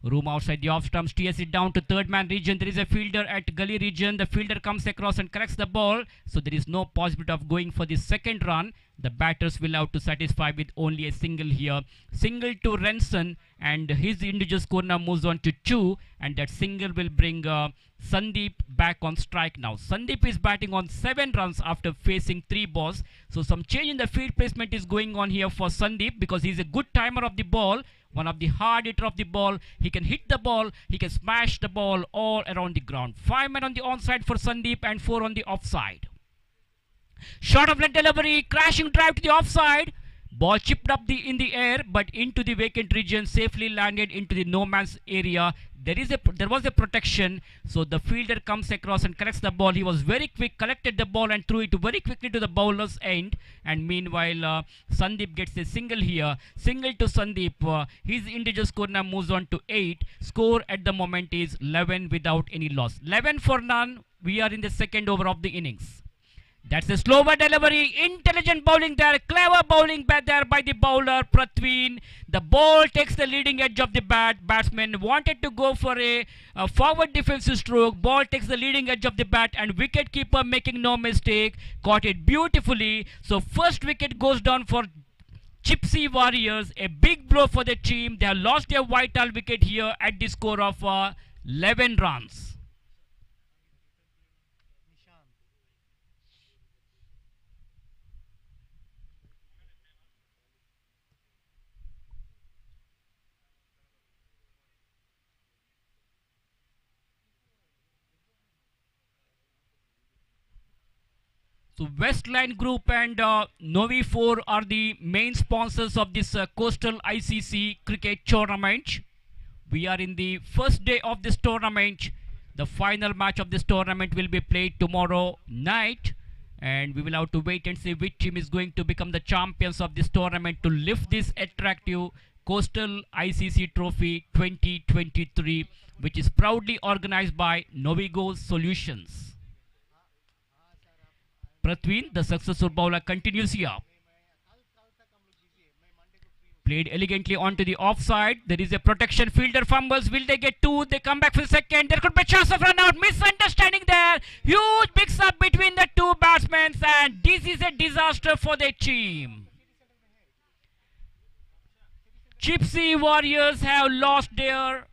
Room outside the off stumps, TS it down to third man region. There is a fielder at gully region. The fielder comes across and corrects the ball. So there is no possibility of going for the second run. The batters will have to satisfy with only a single here. Single to Renson, and his individual score now moves on to 2, and that single will bring Sandeep back on strike now. Sandeep is batting on 7 runs after facing 3 balls. So some change in the field placement is going on here for Sandeep because he's a good timer of the ball. One of the hard hitter of the ball. He can hit the ball. He can smash the ball all around the ground. 5 men on the onside for Sandeep and 4 on the offside. Short of leg delivery. Crashing drive to the offside. Ball chipped up in the air but into the vacant region. Safely landed into the no man's area. There was a protection. So the fielder comes across and corrects the ball. He was very quick. Collected the ball and threw it very quickly to the bowler's end. And meanwhile Sandeep gets a single here. Single to Sandeep. His individual score now moves on to 8. Score at the moment is 11 without any loss. 11 for none. We are in the second over of the innings. That's a slower delivery, intelligent bowling there, clever bowling back there by the bowler Prathveen. The ball takes the leading edge of the bat. Batsman wanted to go for a forward defensive stroke. Ball takes the leading edge of the bat, and wicketkeeper, making no mistake, caught it beautifully. So first wicket goes down for Gypsy Warriors. A big blow for the team. They have lost their vital wicket here at the score of 11 runs. So Westline Group and Novi 4 are the main sponsors of this Coastal ICC cricket tournament. We are in the first day of this tournament. The final match of this tournament will be played tomorrow night, and we will have to wait and see which team is going to become the champions of this tournament to lift this attractive Coastal ICC Trophy 2023, which is proudly organized by Novigo Solutions. Prathvin, the successful bowler, continues here. Played elegantly onto the offside. There is a protection. Fielder fumbles. Will they get two? They come back for the second. There could be a chance of run out. Misunderstanding there. Huge mix up between the two batsmen, and this is a disaster for the team. Gypsy Warriors have lost their...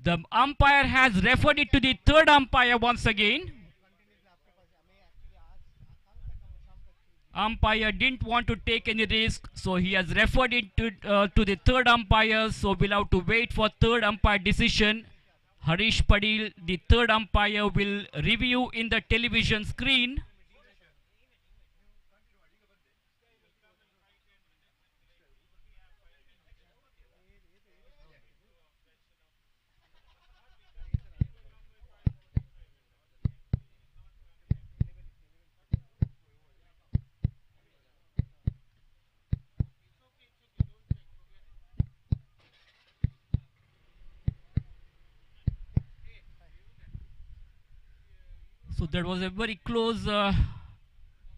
The umpire has referred it to the third umpire once again. Umpire didn't want to take any risk, so he has referred it to the third umpire. So we'll have to wait for third umpire decision. Harish Padil, the third umpire, will review in the television screen. So that was a very close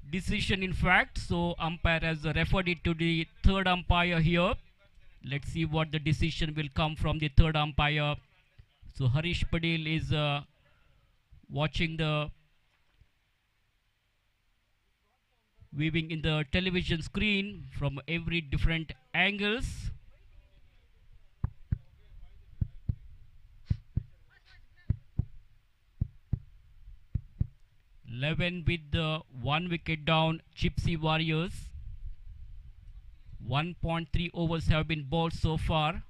decision, in fact. So umpire has referred it to the third umpire here. Let's see what the decision will come from the third umpire. So Harish Padil is watching the viewing in the television screen from every different angles. 11 with the 1 wicket down, Gypsy Warriors. 1.3 overs have been bowled so far.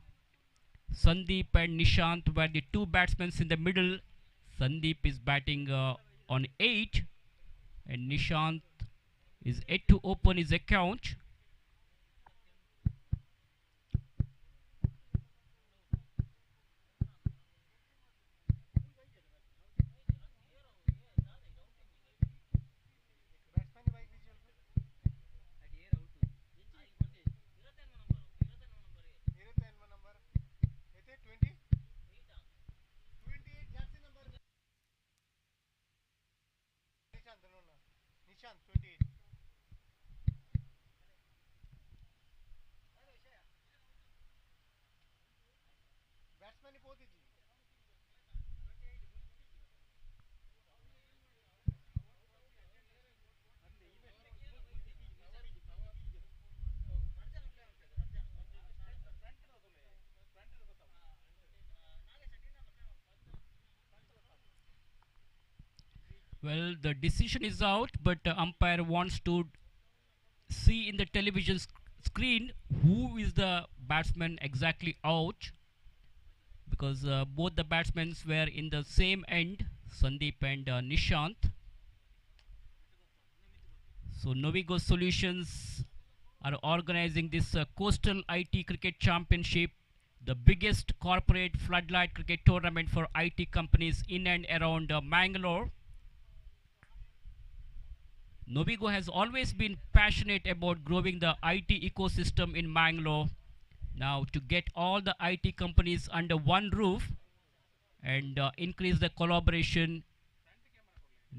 Sandeep and Nishant were the two batsmen in the middle. Sandeep is batting on 8, and Nishant is yet to open his account. Well, the decision is out, but umpire wants to see in the television screen who is the batsman exactly out, because both the batsmen were in the same end, Sandeep and Nishant. So Novigo Solutions are organizing this Coastal IT Cricket Championship, the biggest corporate floodlight cricket tournament for IT companies in and around Mangalore. Novigo has always been passionate about growing the IT ecosystem in Mangalore. Now, to get all the IT companies under one roof and increase the collaboration,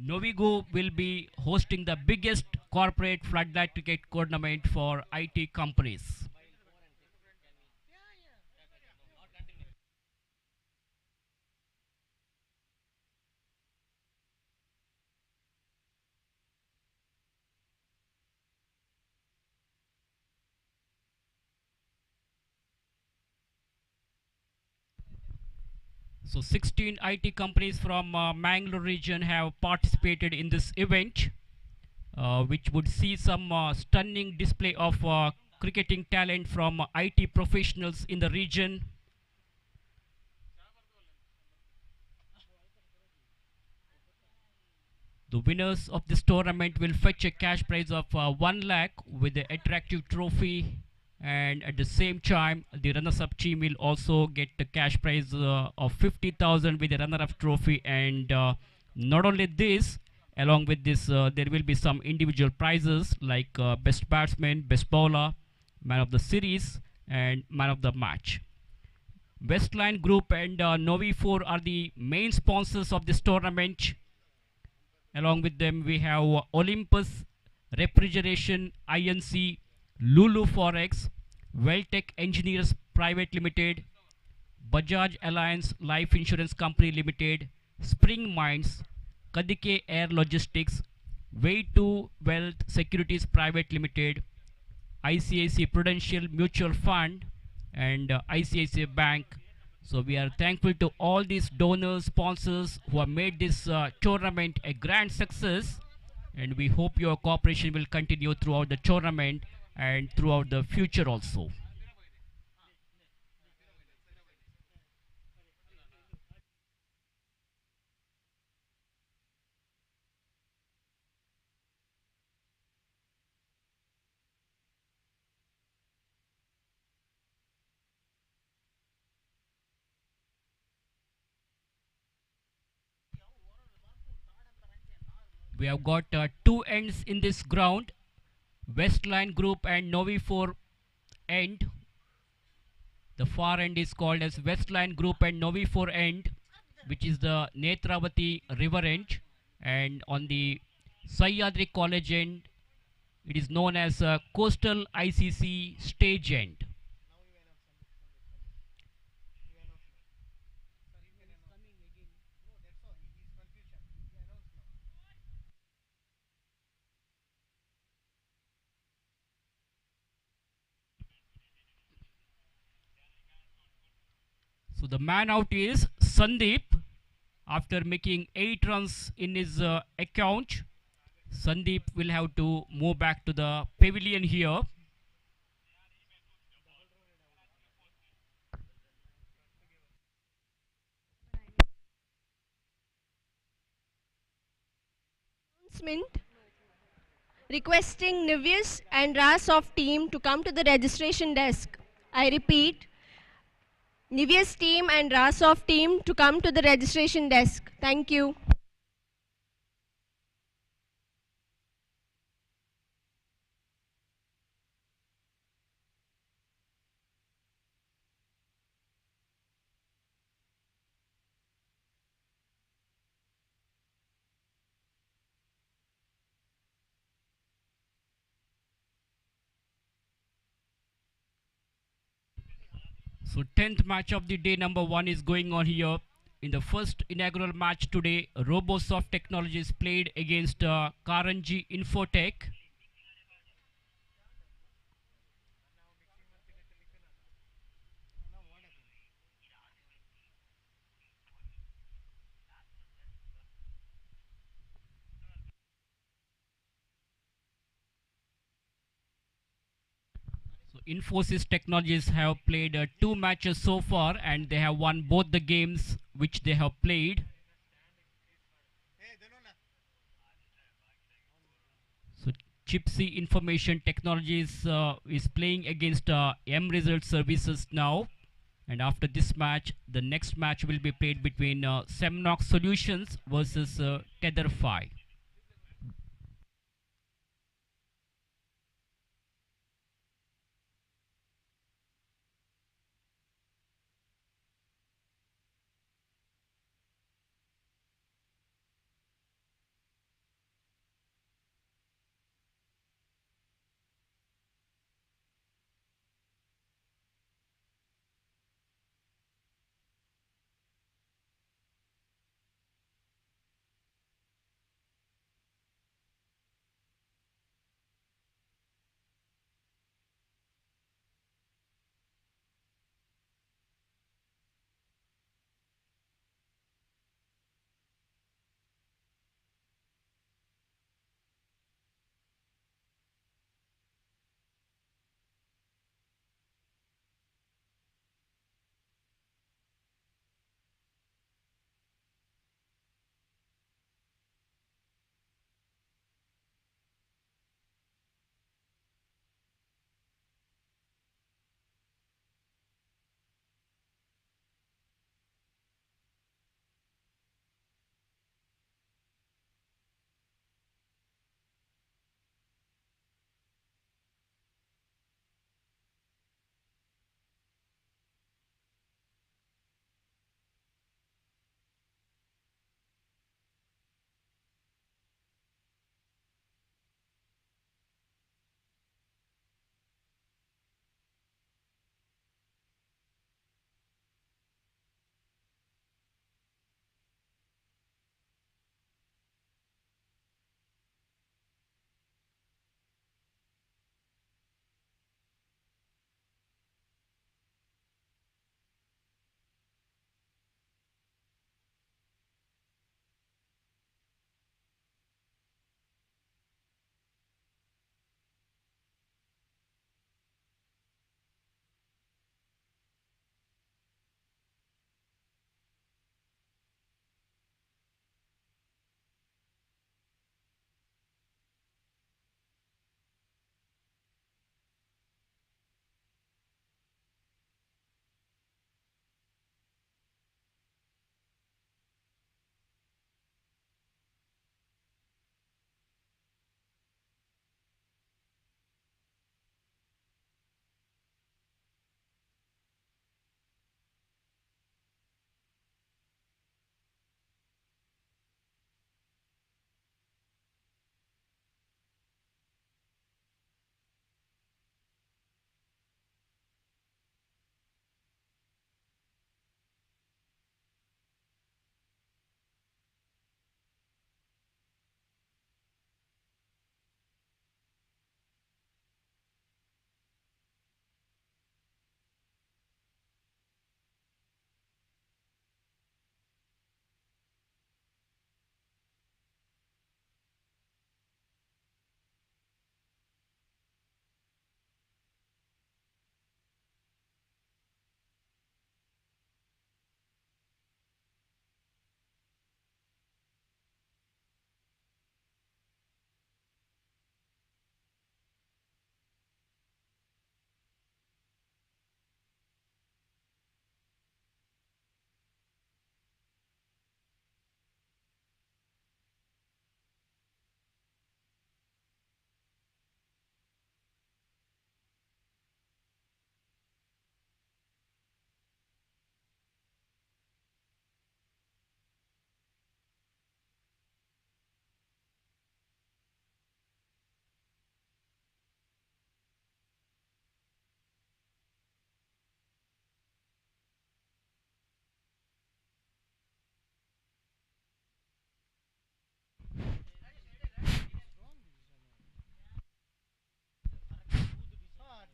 Novigo will be hosting the biggest corporate floodlight cricket tournament for IT companies. So 16 IT companies from Mangalore region have participated in this event, which would see some stunning display of cricketing talent from IT professionals in the region. The winners of this tournament will fetch a cash prize of 1 lakh with the attractive trophy, and at the same time the runners-up team will also get the cash prize of 50,000 with the runner-up trophy. And not only this, along with this there will be some individual prizes like best batsman, best bowler, man of the series, and man of the match. Westline Group and Novi 4 are the main sponsors of this tournament. Along with them, we have Olympus Refrigeration Inc., Lulu Forex, Welltech Engineers Private Limited, Bajaj Alliance Life Insurance Company Limited, Spring Mines, Kadike Air Logistics, Way2 Wealth Securities Private Limited, ICICI Prudential Mutual Fund, and ICICI Bank. So we are thankful to all these donors, sponsors who have made this tournament a grand success, and we hope your cooperation will continue throughout the tournament and throughout the future also. We have got two ends in this ground, Westline Group and Novi 4 end. The far end is called as Westline Group and Novi 4 end, which is the Netravati river end, and on the Sahyadri College end, it is known as Coastal ICC stage end. So the man out is Sandeep. After making 8 runs in his account, Sandeep will have to move back to the pavilion here. Announcement requesting Nivyas and Rasoft team to come to the registration desk. I repeat, Nivyas team and Rasoft team to come to the registration desk. Thank you. So 10th match of the day number 1 is going on here. In the first inaugural match today, RoboSoft Technologies played against Karanji Infotech. So Infosys Technologies have played 2 matches so far, and they have won both the games which they have played. So Chipsy Information Technologies is playing against M Result Services now. And after this match, the next match will be played between Semnox Solutions versus Tetherfy.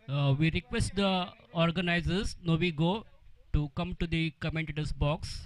We request the organizers, Novigo, to come to the commentators box.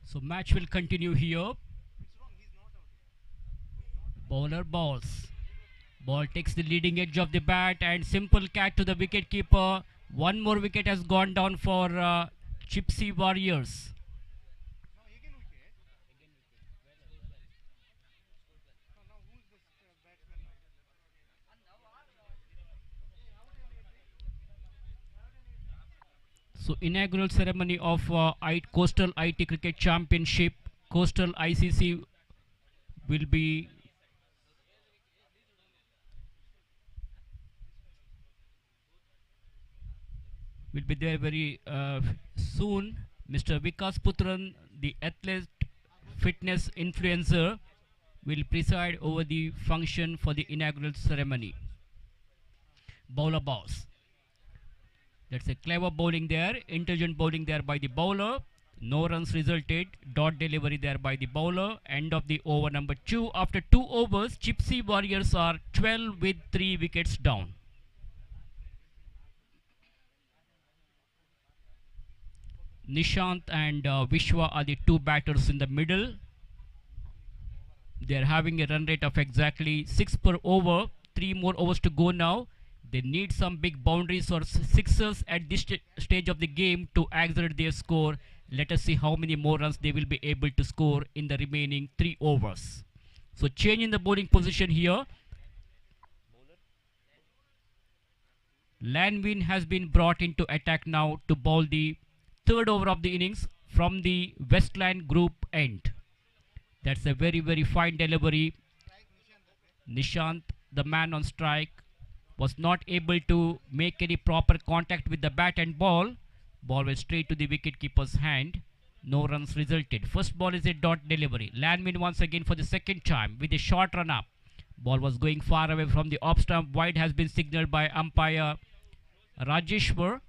So match will continue here. Bowler balls. Ball takes the leading edge of the bat and simple catch to the wicket keeper. One more wicket has gone down for Gypsy Warriors. So inaugural ceremony of Coastal IT Cricket Championship, Coastal ICC will be there very soon. Mr. Vikas Putran, the athlete fitness influencer, will preside over the function for the inaugural ceremony. Bowler balls. That's a clever bowling there, intelligent bowling there by the bowler. No runs resulted, dot delivery there by the bowler. End of the over number 2. After 2 overs, Gypsy Warriors are 12 with 3 wickets down. Nishant and Vishwa are the 2 batters in the middle. They are having a run rate of exactly 6 per over. 3 more overs to go now. They need some big boundaries or sixes at this stage of the game to accelerate their score. Let us see how many more runs they will be able to score in the remaining 3 overs. So change in the bowling position here. Lanvin has been brought into attack now to bowl the 3rd over of the innings from the Westland group end. That's a very, very fine delivery. Nishant, the man on strike, was not able to make any proper contact with the bat and ball. Ball went straight to the wicketkeeper's hand. No runs resulted. First ball is a dot delivery. Landmin once again for the second time with a short run up. Ball was going far away from the off stump. Wide has been signaled by umpire Rajeshwar.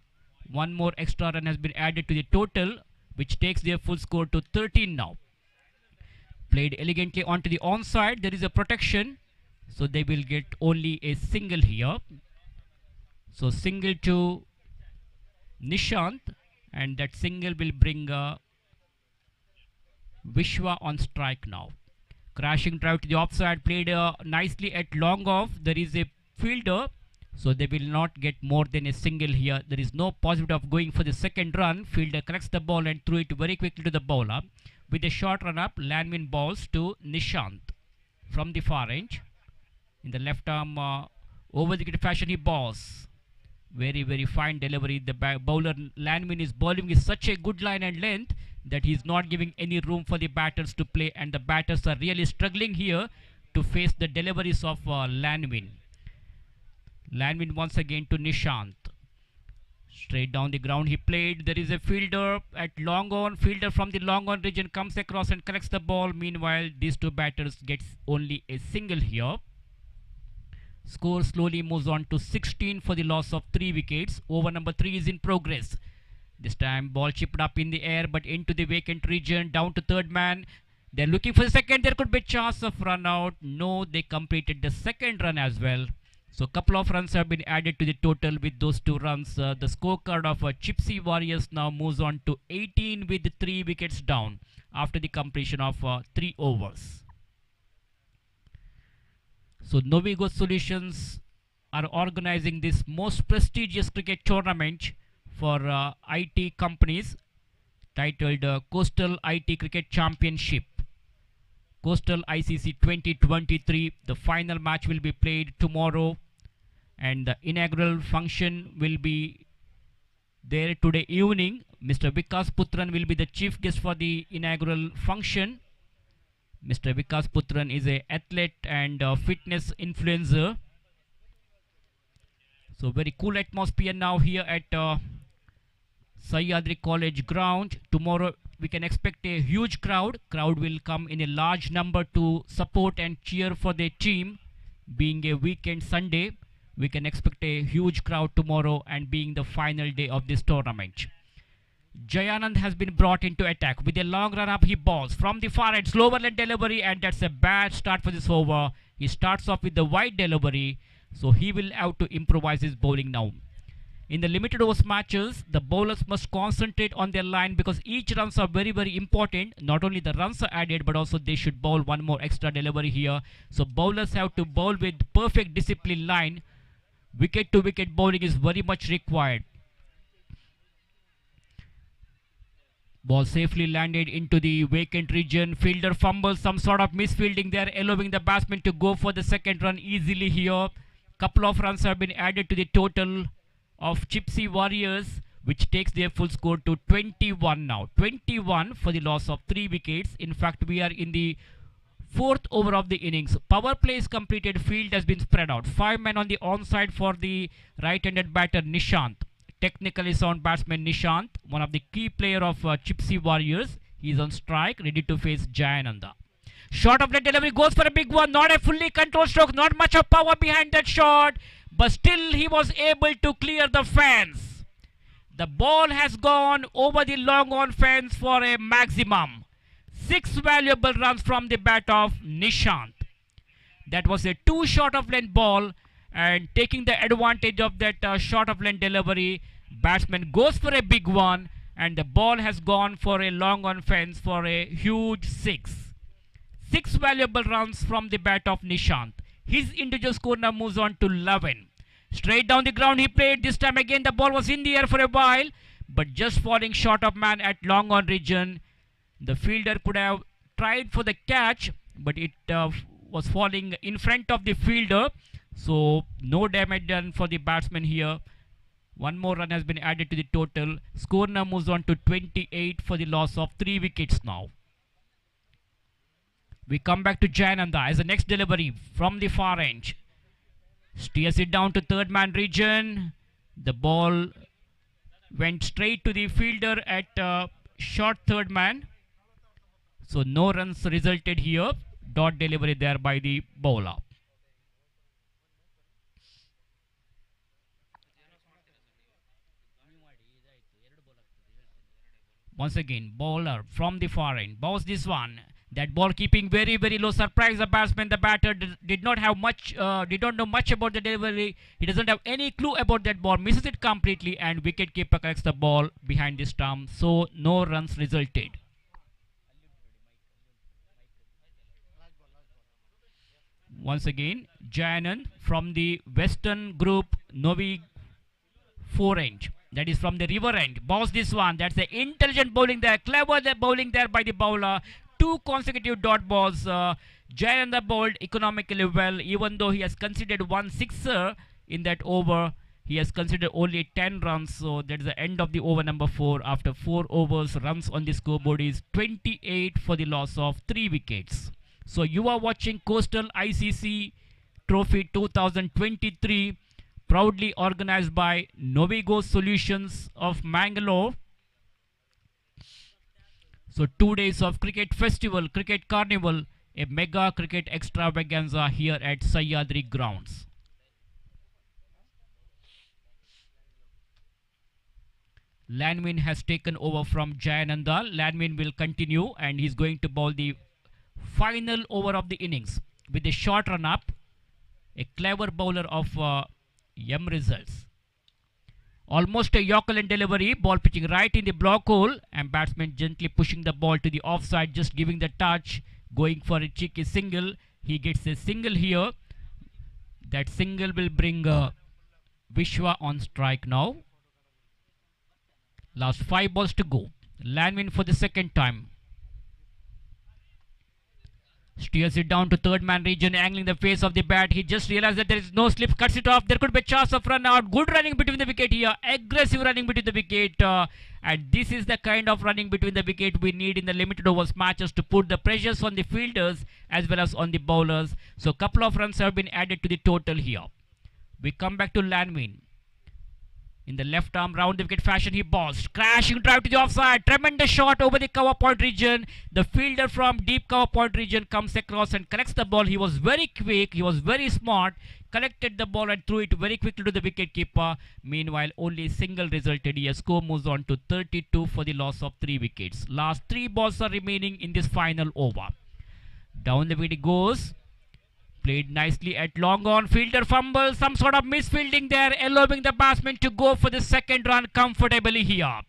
One more extra run has been added to the total, which takes their full score to 13 now. Played elegantly onto the onside. There is a protection, so they will get only a single here. So single to Nishant, and that single will bring Vishwa on strike now. Crashing drive to the offside, played nicely at long off. There is a fielder, so they will not get more than a single here. There is no possibility of going for the second run. Fielder collects the ball and threw it very quickly to the bowler. With a short run up, Landmin balls to Nishant from the far range. In the left arm, over the wicket fashion, he balls. Very, very fine delivery. The bowler Landmin is bowling with such a good line and length that he is not giving any room for the batters to play, and the batters are really struggling here to face the deliveries of Landmin. Landmin once again to Nishant. Straight down the ground he played. There is a fielder at long on. Fielder from the long on region comes across and collects the ball. Meanwhile, these two batters gets only a single here. Score slowly moves on to 16 for the loss of 3 wickets. Over number 3 is in progress. This time ball chipped up in the air but into the vacant region. Down to third man. They're looking for the second. There could be a chance of run out. No, they completed the second run as well. So couple of runs have been added to the total with those 2 runs. The scorecard of Chipsy Warriors now moves on to 18 with 3 wickets down after the completion of 3 overs. So Novigo Solutions are organizing this most prestigious cricket tournament for IT companies titled Coastal IT Cricket Championship. Coastal ICC 2023. The final match will be played tomorrow, and the inaugural function will be there today evening. Mr. Vikas Putran will be the chief guest for the inaugural function. Mr. Vikas Putran is an athlete and fitness influencer. So very cool atmosphere now here at Sahyadri College ground. Tomorrow we can expect a huge crowd. Crowd will come in a large number to support and cheer for their team. Being a weekend Sunday, we can expect a huge crowd tomorrow, and being the final day of this tournament. Jayanand has been brought into attack. With a long run up, he balls from the far end. Slower leg delivery, and that's a bad start for this over. He starts off with the wide delivery, so he will have to improvise his bowling now. In the limited overs matches, the bowlers must concentrate on their line because each runs are very, very important. Not only the runs are added, but also they should bowl one more extra delivery here. So bowlers have to bowl with perfect discipline line. Wicket to wicket bowling is very much required. Ball safely landed into the vacant region. Fielder fumbles, some sort of misfielding there, allowing the batsman to go for the second run easily here. Couple of runs have been added to the total of Chipsy Warriors, which takes their full score to 21 now. 21 for the loss of 3 wickets. In fact, we are in the 4th over of the innings. Power play is completed. Field has been spread out. 5 men on the onside for the right-handed batter Nishant. Technically sound batsman Nishant, one of the key player of Chipsy Warriors. He is on strike, ready to face Jayananda. Shot of leg delivery goes for a big one. Not a fully controlled stroke. Not much of power behind that shot, but still he was able to clear the fence. The ball has gone over the long on fence for a maximum 6 valuable runs from the bat of Nishant. That was a 2 short of length ball, and taking the advantage of that short of length delivery, batsman goes for a big one, and the ball has gone for a long on fence for a huge 6. 6 valuable runs from the bat of Nishant. His individual score now moves on to 11. Straight down the ground he played. This time again the ball was in the air for a while, but just falling short of man at long on region. The fielder could have tried for the catch, but it was falling in front of the fielder. So no damage done for the batsman here. One more run has been added to the total. Score now moves on to 28 for the loss of 3 wickets now. We come back to Jayananda as the next delivery from the far end. Steers it down to third man region. The ball went straight to the fielder at short third man. So no runs resulted here. Dot delivery there by the bowler. Once again, bowler from the far end. Bows this one. That ball keeping very, very low. Surprise the batsman. The batter did not have much, did not know much about the delivery. He doesn't have any clue about that ball. Misses it completely, and wicketkeeper collects the ball behind the stump. So no runs resulted. Once again, Jayanan from the Western Group Novi 4 end. That is from the river end. Bows this one. That's the intelligent bowling there. Clever the bowling there by the bowler. Two consecutive dot balls. Jayanan bowled economically well, even though he has conceded one sixer in that over. He has considered only 10 runs. So that's the end of the over number 4. After 4 overs, runs on the scoreboard is 28 for the loss of 3 wickets. So you are watching Coastal ICC Trophy 2023, proudly organized by Novigo Solutions of Mangalore. So 2 days of cricket festival, cricket carnival, a mega cricket extravaganza here at Sahyadri grounds. Lanvin has taken over from Jayananda. Lanvin will continue, and he's going to bowl the final over of the innings with a short run up. A clever bowler of M results. Almost a Yorker delivery, ball pitching right in the block hole, and batsman gently pushing the ball to the offside, just giving the touch, going for a cheeky single. He gets a single here. That single will bring Vishwa on strike now. Last 5 balls to go. Lanvin for the second time. Steers it down to third man region, angling the face of the bat. He just realized that there is no slip, cuts it off. There could be a chance of run out. Good running between the wicket here. Aggressive running between the wicket. And this is the kind of running between the wicket we need in the limited overs matches to put the pressures on the fielders as well as on the bowlers. So a couple of runs have been added to the total here. We come back to Lanvin. In the left arm round the wicket fashion, he balls. Crashing drive to the offside. Tremendous shot over the cover point region. The fielder from deep cover point region comes across and collects the ball. He was very quick. He was very smart. Collected the ball and threw it very quickly to the wicket keeper. Meanwhile, only single resulted here. Score moves on to 32 for the loss of 3 wickets. Last 3 balls are remaining in this final over. Down the wicket goes. Played nicely at long on. Fielder fumble. Some sort of misfielding there, allowing the batsman to go for the second run comfortably here.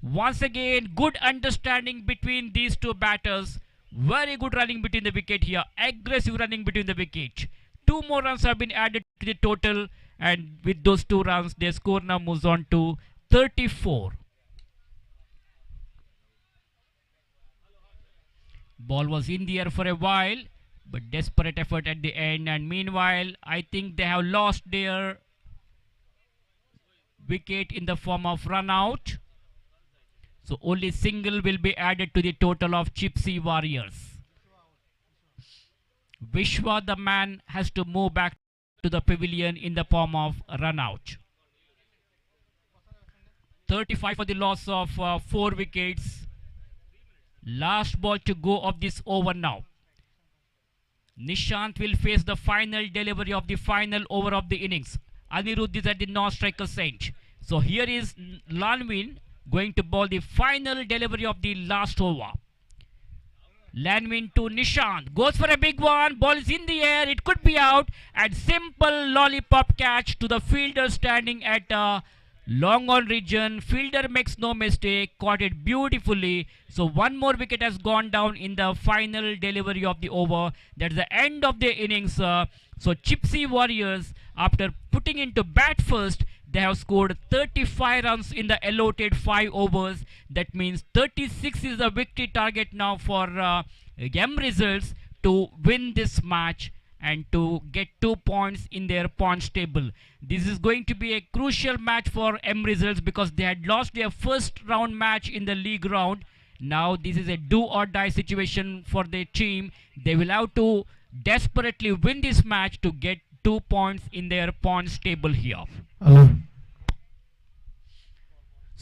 Once again, good understanding between these two batters. Very good running between the wicket here. Aggressive running between the wicket. 2 more runs have been added to the total, and with those 2 runs, their score now moves on to 34. Ball was in the air for a while, but desperate effort at the end, and meanwhile I think they have lost their wicket in the form of run out. So only single will be added to the total of Gypsy Warriors. Vishwa, the man, has to move back to the pavilion in the form of run out. 35 for the loss of 4 wickets. Last ball to go of this over now. Nishant will face the final delivery of the final over of the innings. Anirudh is at the non-striker's end. So here is Lanvin going to bowl the final delivery of the last over. Lanvin to Nishant. Goes for a big one. Ball is in the air. It could be out. And simple lollipop catch to the fielder standing at long on region. Fielder makes no mistake. Caught it beautifully. So 1 more wicket has gone down in the final delivery of the over. That's the end of the innings. So Gypsy Warriors, after putting into bat first, they have scored 35 runs in the allotted 5 overs. That means 36 is the victory target now for M results to win this match and to get 2 points in their points table. This is going to be a crucial match for M results because they had lost their first round match in the league round. Now this is a do or die situation for the team. They will have to desperately win this match to get 2 points in their points table here. Hello.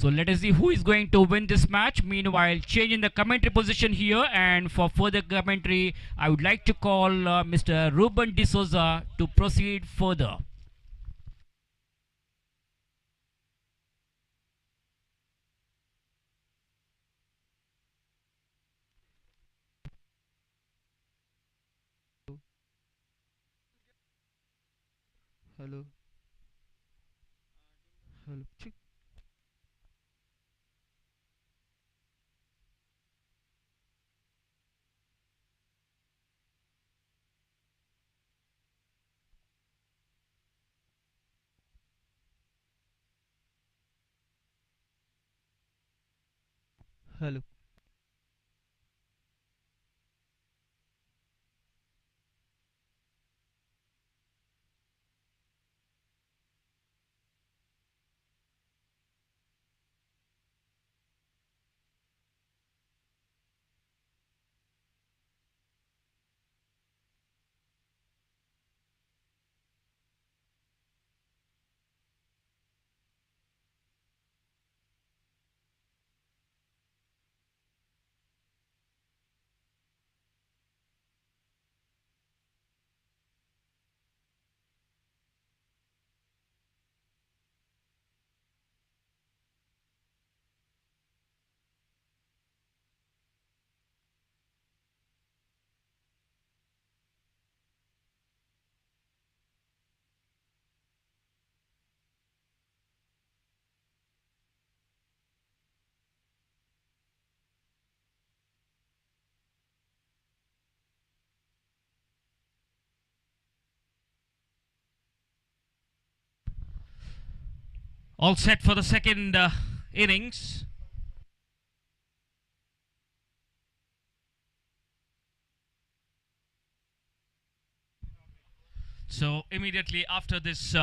So let us see who is going to win this match. Meanwhile, changing the commentary position here, and for further commentary, I would like to call Mr. Ruben D'Souza to proceed further. Hello. Hello. Hello. All set for the second innings. So immediately after this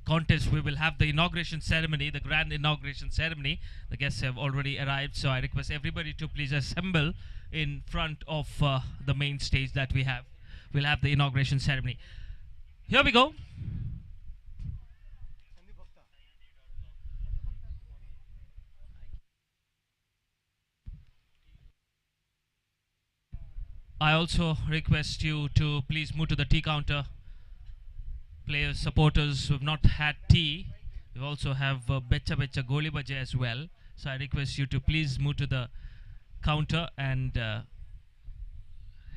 contest, we will have the inauguration ceremony, the grand inauguration ceremony. The guests have already arrived, so I request everybody to please assemble in front of the main stage that we have. We'll have the inauguration ceremony. Here we go. I also request you to please move to the tea counter. Players, supporters who have not had tea, we also have Becha Becha Goli Baje as well. So I request you to please move to the counter and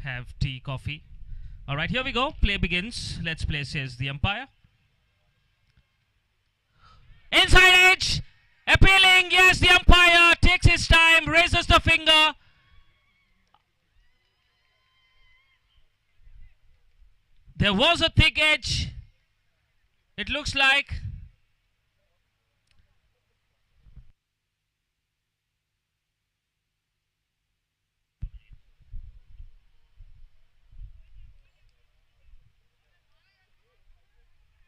have tea, coffee. Alright, here we go. Play begins. Let's play, says the umpire. Inside edge! Appealing, yes, the umpire takes his time, raises the finger. There was a thick edge. It looks like.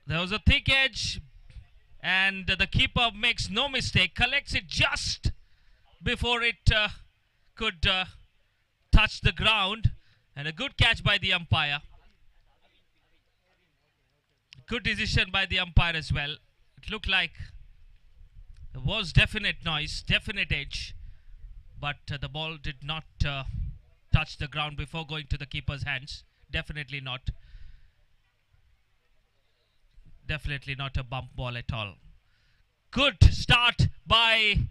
There was a thick edge, and the keeper makes no mistake, collects it just before it could touch the ground, and a good catch by the umpire. Good decision by the umpire as well. It looked like there was definite noise, definite edge, but the ball did not touch the ground before going to the keeper's hands. Definitely not. Definitely not a bump ball at all. Good start by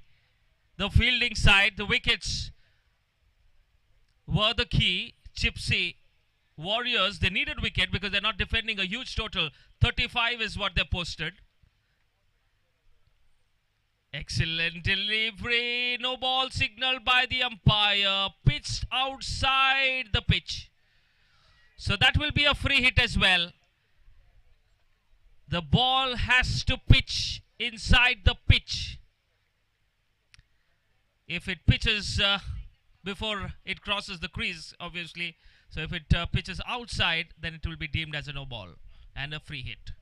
the fielding side. The wickets were the key. Gypsy Warriors, they needed wicket because they're not defending a huge total. 35 is what they posted. Excellent delivery. No ball signal by the umpire. Pitched outside the pitch. So that will be a free hit as well. The ball has to pitch inside the pitch. If it pitches before it crosses the crease, obviously. So if it pitches outside, then it will be deemed as a no ball and a free hit.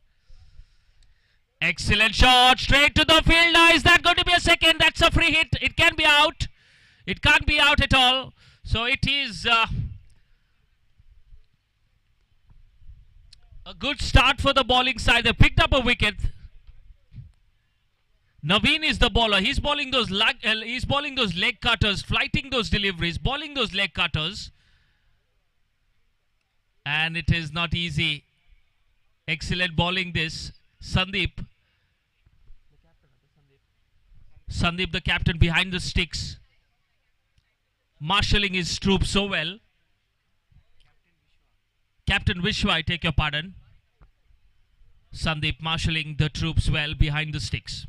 Excellent shot, straight to the fielder. Is that going to be a second? That's a free hit. It can be out. It can't be out at all. So it is a good start for the bowling side. They picked up a wicket. Naveen is the bowler. He's bowling those leg cutters, flighting those deliveries, bowling those leg cutters. And it is not easy. Excellent bowling this. Sandeep, the captain, behind the sticks, marshalling his troops so well. Captain Vishwa, I take your pardon. Sandeep marshalling the troops well behind the sticks.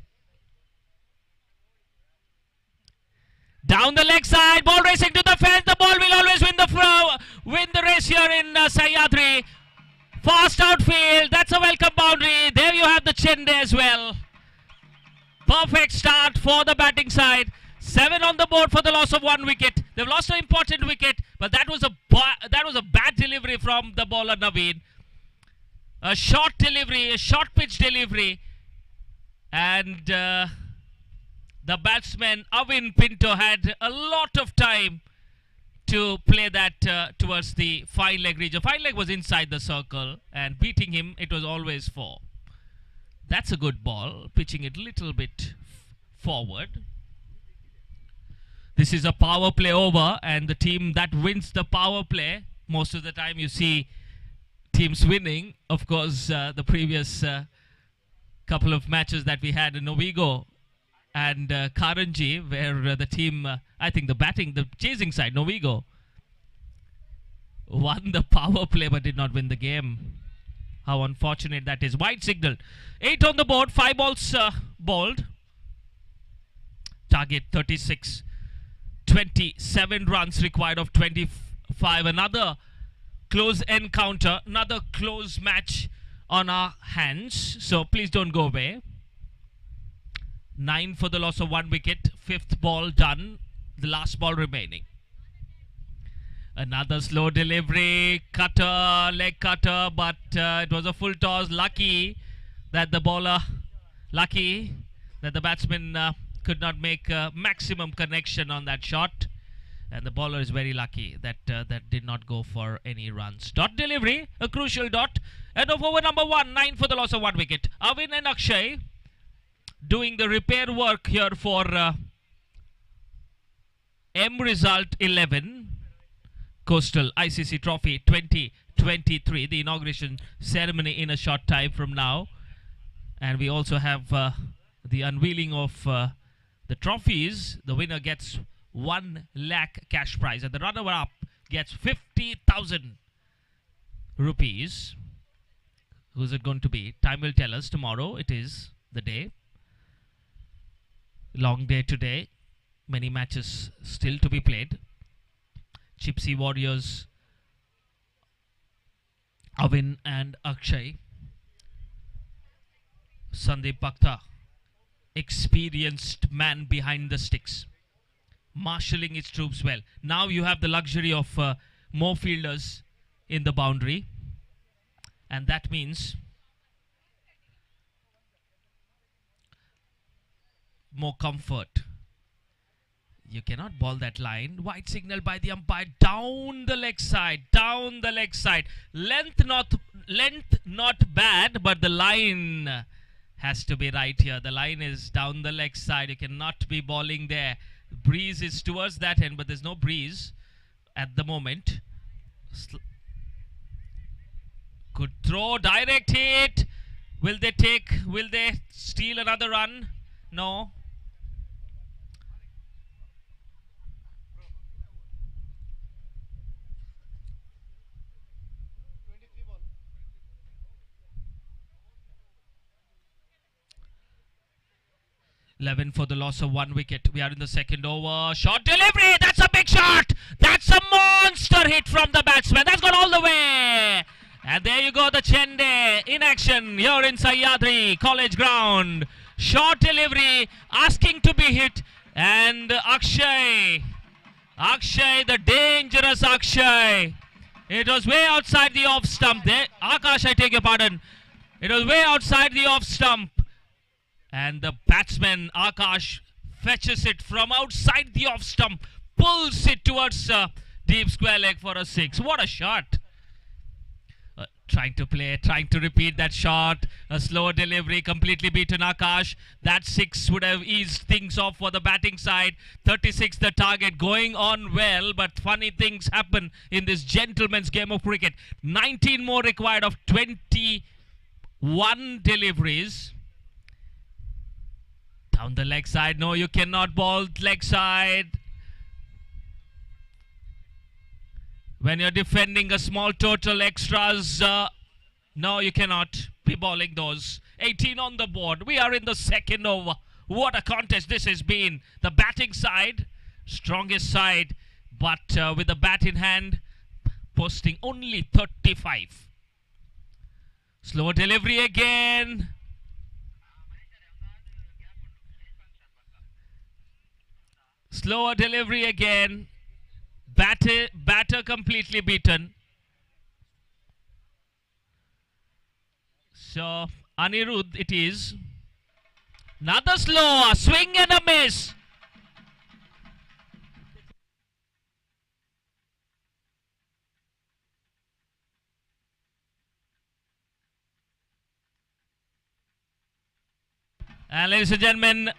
Down the leg side, ball racing to the fence. The ball will always win the race here in Sahyadri. Fast outfield. That's a welcome boundary. There you have the Chende as well. Perfect start for the batting side. 7 on the board for the loss of 1 wicket. They've lost an important wicket, but that was a bad delivery from the bowler Naveen. A short delivery, a short pitch delivery, and the batsman Avin Pinto had a lot of time to play that towards the fine leg region. Fine leg was inside the circle, and beating him, it was always 4. That's a good ball, pitching it a little bit forward. This is a power play over, and the team that wins the power play, most of the time you see teams winning. Of course, the previous couple of matches that we had in Novigo and Karanji, where the team, I think the chasing side, Novigo, won the power play but did not win the game. How unfortunate that is. Wide signal. 8 on the board, 5 balls bowled. Target 36. 27 runs required of 25. Another close encounter, another close match on our hands. So please don't go away. 9 for the loss of 1 wicket. 5th ball done. The last ball remaining. Another slow delivery, cutter, leg cutter, but it was a full toss. Lucky that the batsman could not make maximum connection on that shot, and the bowler is very lucky that that did not go for any runs. Dot delivery, a crucial dot. End of over number 1, 9 for the loss of 1 wicket. Avin and Akshay doing the repair work here for M Result 11. Coastal ICC Trophy 2023, the inauguration ceremony in a short time from now. And we also have the unveiling of the trophies. The winner gets 1 lakh cash prize, and the runner-up gets 50,000 rupees. Who's it going to be? Time will tell us. Tomorrow it is the day. Long day today. Many matches still to be played. Gypsy Warriors, Avin and Akshay. Sandeep Bakhta, experienced man behind the sticks, marshalling his troops well. Now you have the luxury of more fielders in the boundary, and that means more comfort. You cannot ball that line. Wide signal by the umpire. Down the leg side. Down the leg side. Length not bad, but the line has to be right here. The line is down the leg side. You cannot be bowling there. Breeze is towards that end, but there's no breeze at the moment. Good throw. Direct hit. Will they steal another run? No. Eleven for the loss of 1 wicket. We are in the second over. Short delivery. That's a big shot. That's a monster hit from the batsman. That's gone all the way. And there you go, the Chende in action here in Sahyadri College Ground. Short delivery, asking to be hit. And Akshay, the dangerous Akshay. It was way outside the off stump there. Akash, I take your pardon. It was way outside the off stump. And the batsman, Akash, fetches it from outside the off stump, pulls it towards deep square leg for a 6. What a shot. Trying to play, trying to repeat that shot. A slower delivery, completely beaten Akash. That 6 would have eased things off for the batting side. 36 the target, going on well, but funny things happen in this gentleman's game of cricket. 19 more required of 21 deliveries. Down the leg side, no, you cannot bowl leg side. When you're defending a small total extras, no, you cannot be bowling those. 18 on the board. We are in the second over. What a contest this has been. The batting side, strongest side, but with the bat in hand, posting only 35. Slow delivery again. Slower delivery again. Batter completely beaten. So, Anirudh it is. Another slow, a swing and a miss. And ladies and gentlemen,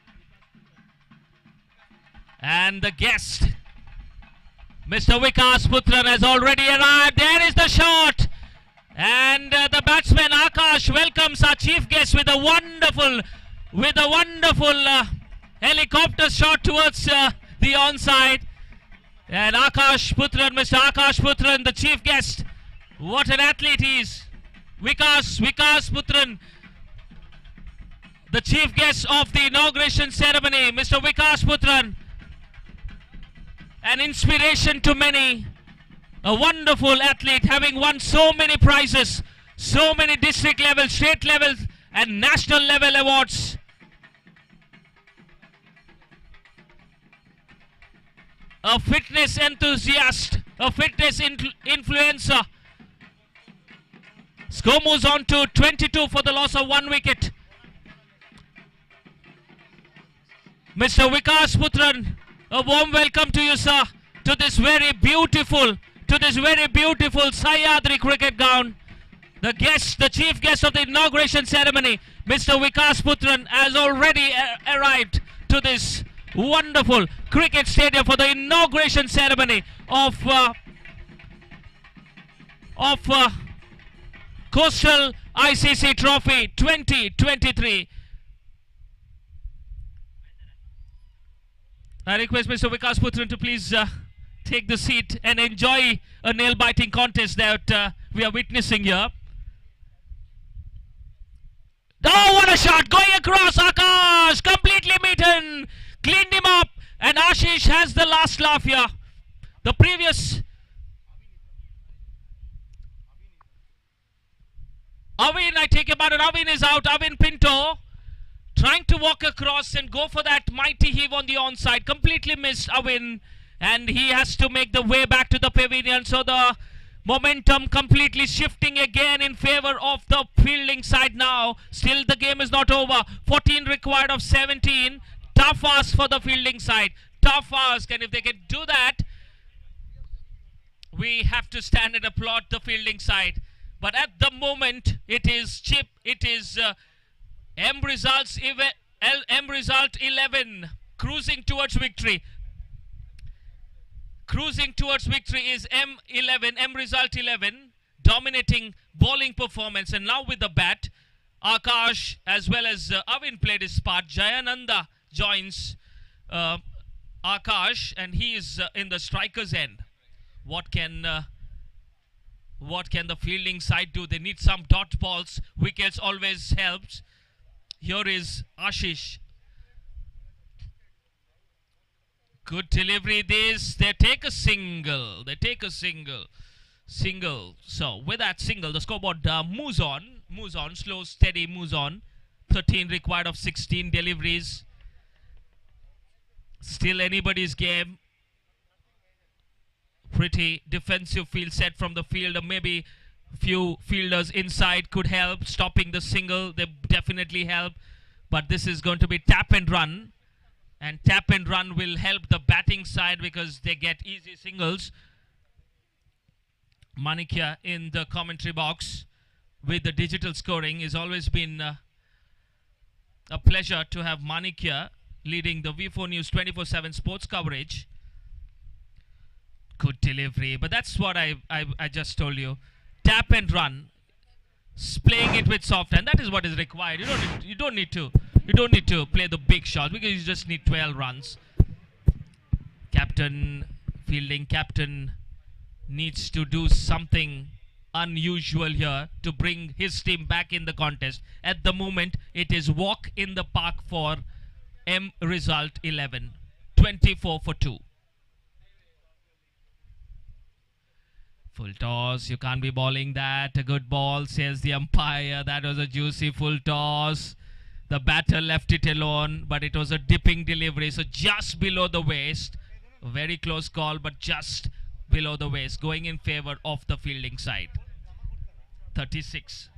and the guest, Mr. Vikas Putran has already arrived. There is the shot. And the batsman Akash welcomes our chief guest with a wonderful helicopter shot towards the onside. And Akash Putran, Mr. Akash Putran, the chief guest. What an athlete he is. Vikas Putran, the chief guest of the inauguration ceremony. Mr. Vikas Putran, an inspiration to many, a wonderful athlete, having won so many prizes, so many district level, state level and national level awards. A fitness enthusiast, a fitness influencer. Score moves on to 22 for the loss of 1 wicket. Mr. Vikas Putran, a warm welcome to you, sir, to this very beautiful Sahyadri cricket ground. The guest, the chief guest of the inauguration ceremony, Mr. Vikas Putran, has already arrived to this wonderful cricket stadium for the inauguration ceremony of Coastal ICC Trophy 2023. I request Mr. Vikas Putran to please take the seat and enjoy a nail-biting contest that we are witnessing here. Oh, what a shot! Going across, Akash! Completely beaten! Cleaned him up, and Ashish has the last laugh here. The previous... Avin, I take about it. Avin is out. Avin Pinto trying to walk across and go for that mighty heave on the onside. Completely missed Avin, and he has to make the way back to the pavilion. So the momentum completely shifting again in favor of the fielding side now. Still the game is not over. 14 required of 17. Tough ask for the fielding side. Tough ask, and if they can do that, we have to stand and applaud the fielding side. But at the moment, it is chip. It is M Result 11 cruising towards victory. Cruising towards victory is M Result 11, dominating bowling performance. And now with the bat, Akash as well as Avin played his part. Jayananda joins Akash, and he is in the striker's end. What can the fielding side do? They need some dot balls. Wickets always helps. Here is Ashish. Good delivery this. They take a single. So with that single, the scoreboard moves on. Slow, steady, moves on. 13 required of 16 deliveries. Still anybody's game. Pretty defensive field set from the field. Maybe few fielders inside could help stopping the single. They definitely help. But this is going to be tap and run. And tap and run will help the batting side because they get easy singles. Manikya in the commentary box. with the digital scoring. It's always been a pleasure to have Manik here leading the V4 News 24/7 sports coverage. Good delivery, but that's what I just told you. Tap and run, playing it with soft hand. That is what is required. You don't need to play the big shot because you just need 12 runs. Fielding captain needs to do something unusual here to bring his team back in the contest. At the moment, it is walk in the park for M Result 11, 24 for 2. Full toss, you can't be bowling that. A good ball, says the umpire. That was a juicy full toss. The batter left it alone, but it was a dipping delivery, so just below the waist. A very close call, but just below the waist, going in favor of the fielding side. 36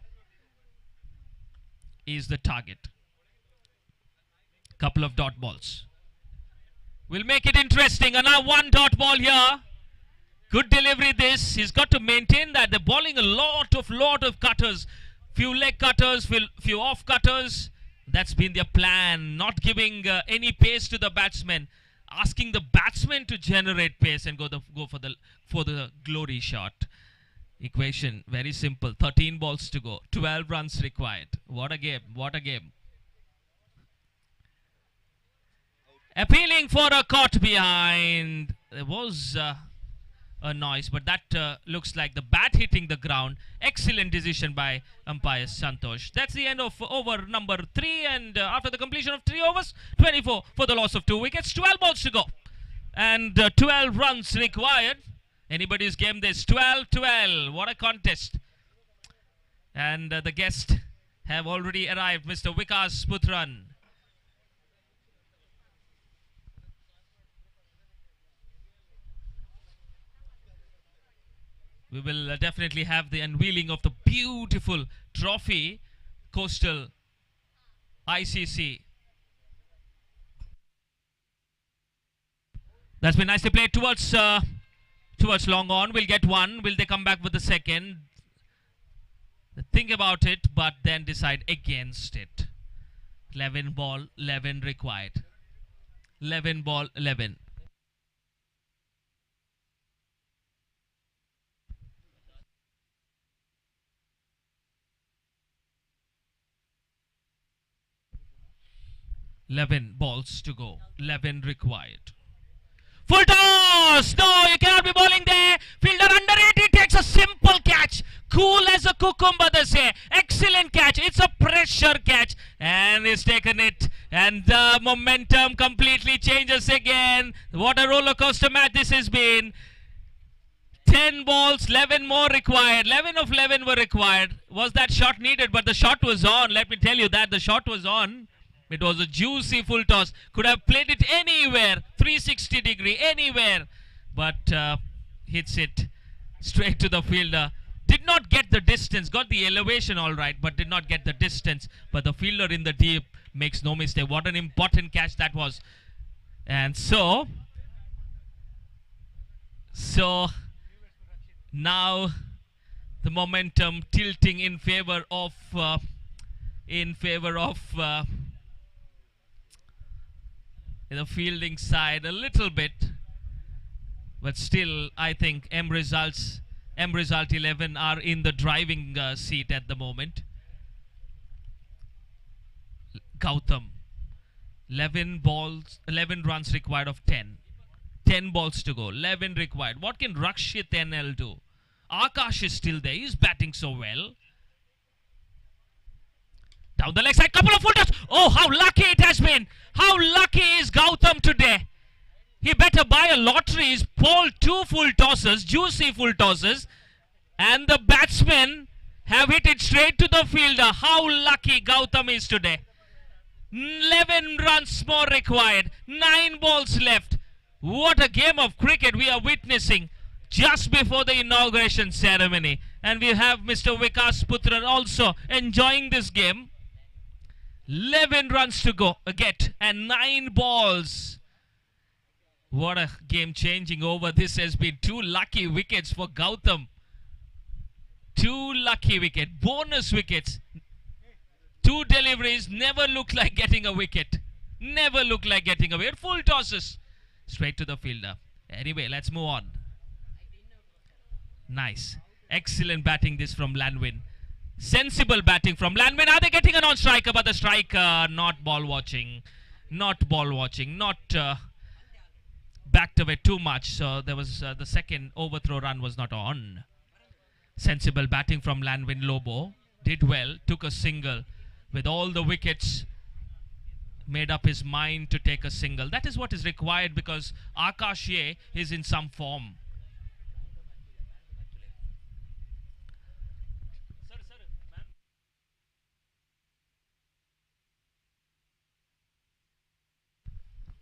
is the target. Couple of dot balls. We'll make it interesting. Another one dot ball here. Good delivery this. He's got to maintain that. They're bowling a lot of cutters. Few leg cutters, few off cutters. That's been their plan. Not giving any pace to the batsmen. Asking the batsmen to generate pace and go for the glory shot. Equation very simple. 13 balls to go. 12 runs required. What a game. What a game. Appealing for a caught behind. There was a noise, but that looks like the bat hitting the ground. Excellent decision by umpire Santosh. That's the end of over number 3, and after the completion of 3 overs, 24 for the loss of 2 wickets. 12 balls to go and 12 runs required. Anybody's game this. 12-12. What a contest. And the guests have already arrived. Mr. Vikas Putran. We will definitely have the unveiling of the beautiful trophy, Coastal ICC. That's been nicely played towards long on. We'll get one. Will they come back with the second? Think about it, but then decide against it. 11 ball, 11 required. 11 ball, 11. Balls to go. 11 required. Full toss! No, you cannot be bowling there. Fielder under it. He takes a simple catch. Cool as a cucumber, they say. Excellent catch. It's a pressure catch. And he's taken it. And the momentum completely changes again. What a roller coaster match this has been. 10 balls, 11 more required. 11 of 11 were required. Was that shot needed? But the shot was on. Let me tell you that the shot was on. It was a juicy full toss. Could have played it anywhere. 360 degree, anywhere. But hits it straight to the fielder. Did not get the distance. Got the elevation all right, but did not get the distance. But the fielder in the deep makes no mistake. What an important catch that was. And so now the momentum tilting in favor of the fielding side a little bit, but still I think M Result 11 are in the driving seat at the moment. Gautam, 11 runs required of 10. 10 balls to go, 11 required. What can Rakshit NL do? Akash is still there. He's batting so well. Down the leg side, couple of full tosses. Oh, how lucky it has been. How lucky is Gautam today. He better buy a lottery. He's bowled 2 full tosses, juicy full tosses. And the batsmen have hit it straight to the fielder. How lucky Gautam is today. 11 runs more required. 9 balls left. What a game of cricket we are witnessing just before the inauguration ceremony. And we have Mr. Vikas Putran also enjoying this game. 11 runs to go, and 9 balls. What a game-changing over. This has been 2 lucky wickets for Gautam. 2 lucky wicket, bonus wickets. 2 deliveries, never look like getting a wicket. Never look like getting a wicket. Full tosses straight to the fielder. Anyway, let's move on. Nice. Excellent batting this from Lanwin. Sensible batting from Lanwin. Are they getting a non-striker? But the striker not ball watching. Not ball watching. Not backed away too much. So there was the second overthrow run was not on. Sensible batting from Lanwin Lobo. Did well. Took a single. With all the wickets, made up his mind to take a single. That is what is required because Akash Ye is in some form.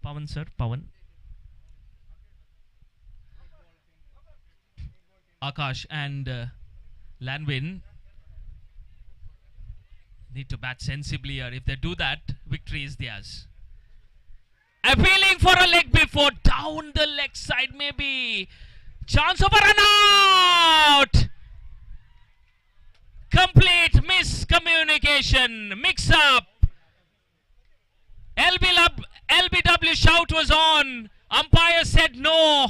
Pawan sir, Pawan. Akash and Lanwin need to bat sensibly here. If they do that, victory is theirs. Appealing for a leg before, down the leg side maybe. Chance of a run out. Complete miscommunication, mix up. LBW shout was on. Umpire said no.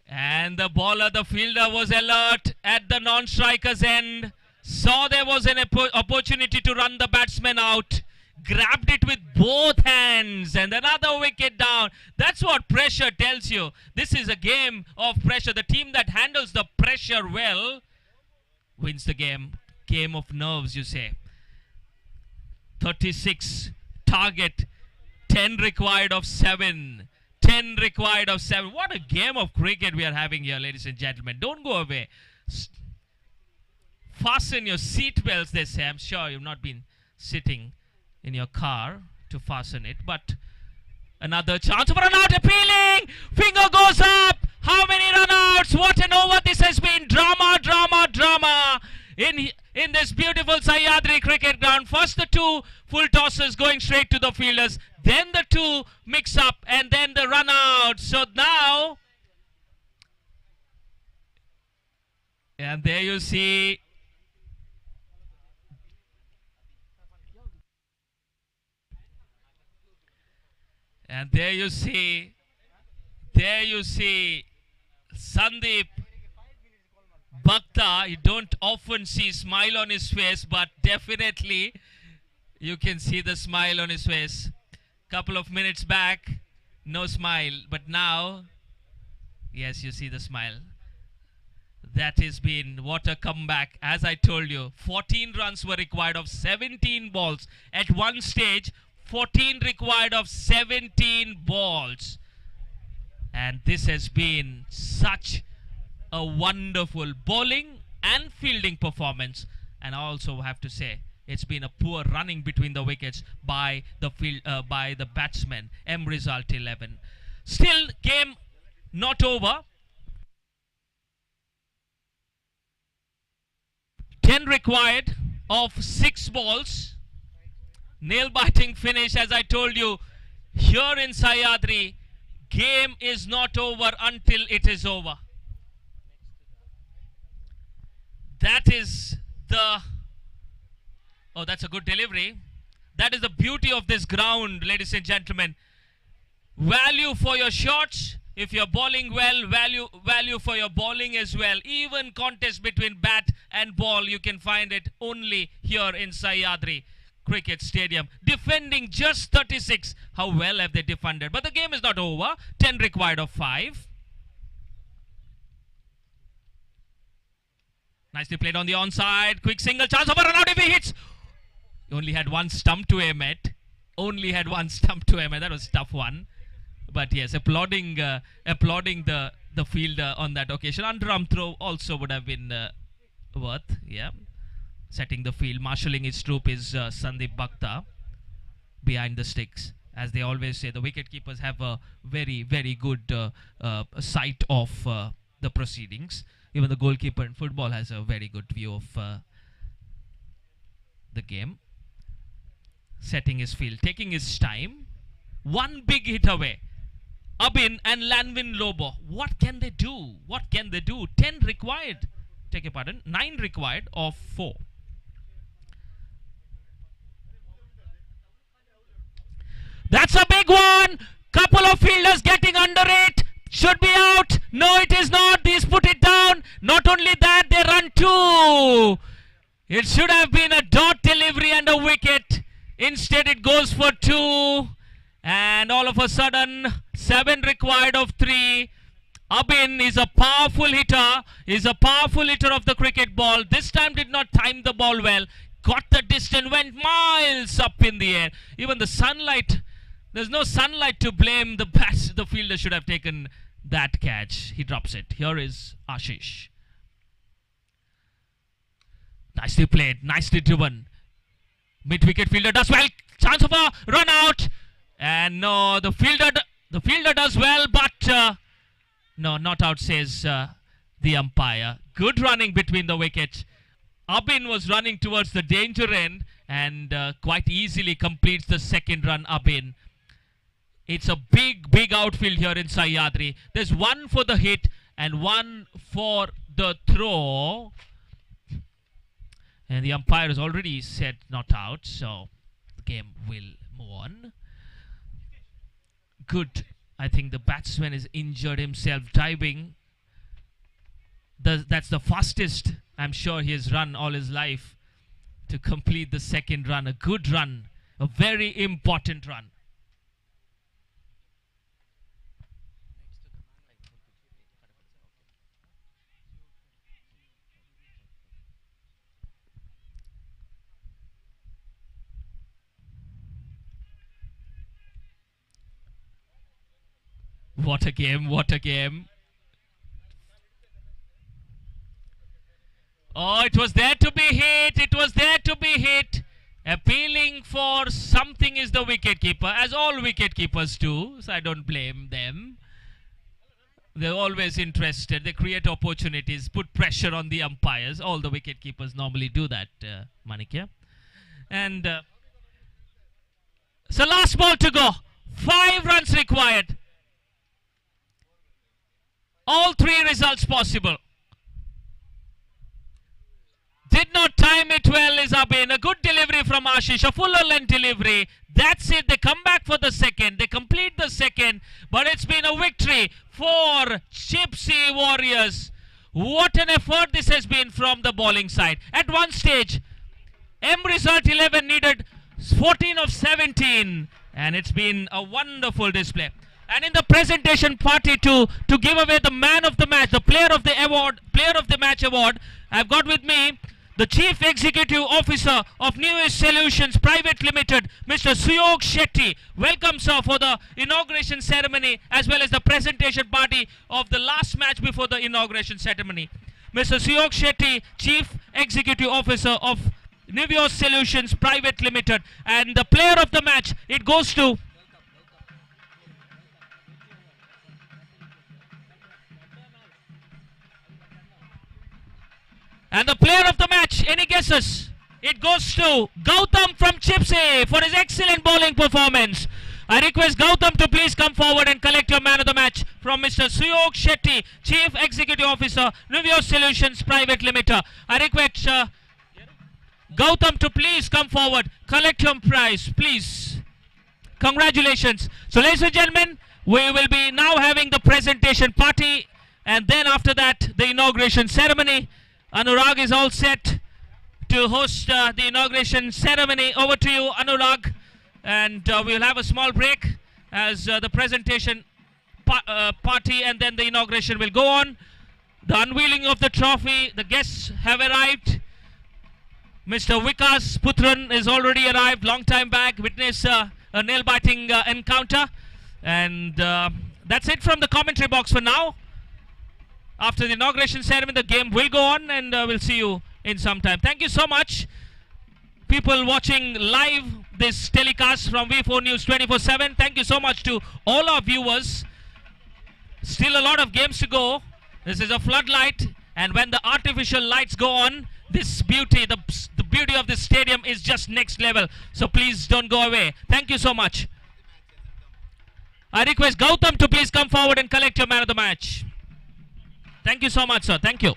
And the bowler, the fielder was alert at the non-striker's end. Saw there was an opportunity to run the batsman out. Grabbed it with both hands and another wicket down. That's what pressure tells you. This is a game of pressure. The team that handles the pressure well wins the game. Game of nerves, you say. 36 target. 10 required of 7. 10 required of 7. What a game of cricket we are having here, ladies and gentlemen. Don't go away. Fasten your seat belts, they say. I'm sure you've not been sitting in your car to fasten it. But another chance of a run out. Appealing. Finger goes up. How many run outs? What an over this has been. Drama, drama, drama. In this beautiful Sahyadri cricket ground. First the 2 full tosses going straight to the fielders. Then the 2 mix up. And then the run out. So now. And there you see. And there you see Sandeep Bhakta. You don't often see smile on his face, but definitely you can see the smile on his face. Couple of minutes back, no smile, but now, yes, you see the smile. That has been what a comeback. As I told you, 14 runs were required of 17 balls. At one stage, 14 required of 17 balls. And this has been such a wonderful bowling and fielding performance. And I also have to say, it's been a poor running between the wickets by the batsman. M result 11. Still, game not over. 10 required of 6 balls. Nail-biting finish, as I told you, here in Sahyadri. Game is not over until it is over. That is the... Oh, that's a good delivery. That is the beauty of this ground, ladies and gentlemen. Value for your shots. If you're bowling well, value for your bowling as well. Even contest between bat and ball, you can find it only here in Sahyadri Cricket Stadium. Defending just 36. How well have they defended? But the game is not over. 10 required of 5. Nicely played on the onside. Quick single chance of a run out if he hits. He only had one stump to aim at. That was a tough one. But yes, applauding the fielder on that occasion. Underarm throw also would have been worth. Yeah. Setting the field, marshalling his troop is Sandeep Bhakta behind the sticks. As they always say, the wicket keepers have a very, very good sight of the proceedings. Even the goalkeeper in football has a very good view of the game. Setting his field, taking his time. One big hit away. Abin and Lanwin Lobo. What can they do? 10 required. take your pardon, 9 required of 4. That's a big one. Couple of fielders getting under it. Should be out. No, it is not. These put it down. Not only that, they run 2. It should have been a dot delivery and a wicket. Instead, it goes for 2. And all of a sudden, 7 required of 3. Abin is a powerful hitter. Is a powerful hitter of the cricket ball. This time did not time the ball well. Got the distance, went miles up in the air. Even the sunlight, there's no sunlight to blame. The fielder should have taken that catch. He drops it. Here is Ashish. Nicely played, nicely driven. Mid-wicket fielder does well. Chance of a run out. And no, the fielder does well, but no, not out, says the umpire. Good running between the wickets. Abin was running towards the danger end and quite easily completes the second run. Abin. It's a big outfield here in Sahyadri. There's 1 for the hit and 1 for the throw. And the umpire has already said not out, so the game will move on. Good. I think the batsman has injured himself diving. That's the fastest I'm sure he has run all his life to complete the second run. A good run. A very important run. What a game, what a game. Oh, it was there to be hit, it was there to be hit. Appealing for something is the wicketkeeper, as all wicketkeepers do, so I don't blame them. They're always interested, they create opportunities, put pressure on the umpires. All the wicketkeepers normally do that, Manikya. And so last ball to go, 5 runs required. All 3 results possible. Did not time it well is Abin. A good delivery from Ashish. A fuller length delivery. That's it. They come back for the second. They complete the second. But it's been a victory for Gypsy Warriors. What an effort this has been from the bowling side. At one stage, M result 11 needed 14 of 17. And it's been a wonderful display. And in the presentation party to give away the man of the match, the player of the match award, I've got with me the Chief Executive Officer of V4NEWS Solutions Private Limited, Mr. Suyog Shetty. Welcome, sir, for the inauguration ceremony as well as the presentation party of the last match before the inauguration ceremony. Mr. Suyog Shetty, Chief Executive Officer of V4NEWS Solutions Private Limited. And the player of the match, it goes to... And the player of the match, any guesses? It goes to Gautam from Gypsy for his excellent bowling performance. I request Gautam to please come forward and collect your man of the match from Mr. Suyog Shetty, Chief Executive Officer, V4NEWS Solutions Private Limited. I request Gautam to please come forward, collect your prize, please. Congratulations. So ladies and gentlemen, we will be now having the presentation party and then after that the inauguration ceremony. Anurag is all set to host the inauguration ceremony. Over to you, Anurag. And we'll have a small break as the presentation party and then the inauguration will go on. The unveiling of the trophy, the guests have arrived. Mr. Vikas Putran is already arrived long time back, witness a nail-biting encounter. And that's it from the commentary box for now. After the inauguration ceremony, the game will go on and we'll see you in some time. Thank you so much. People watching live this telecast from V4NEWS 24/7. Thank you so much to all our viewers. Still a lot of games to go. This is a floodlight, and when the artificial lights go on, this beauty, the beauty of this stadium is just next level. So please don't go away. Thank you so much. I request Gautam to please come forward and collect your man of the match. Thank you so much, sir. Thank you.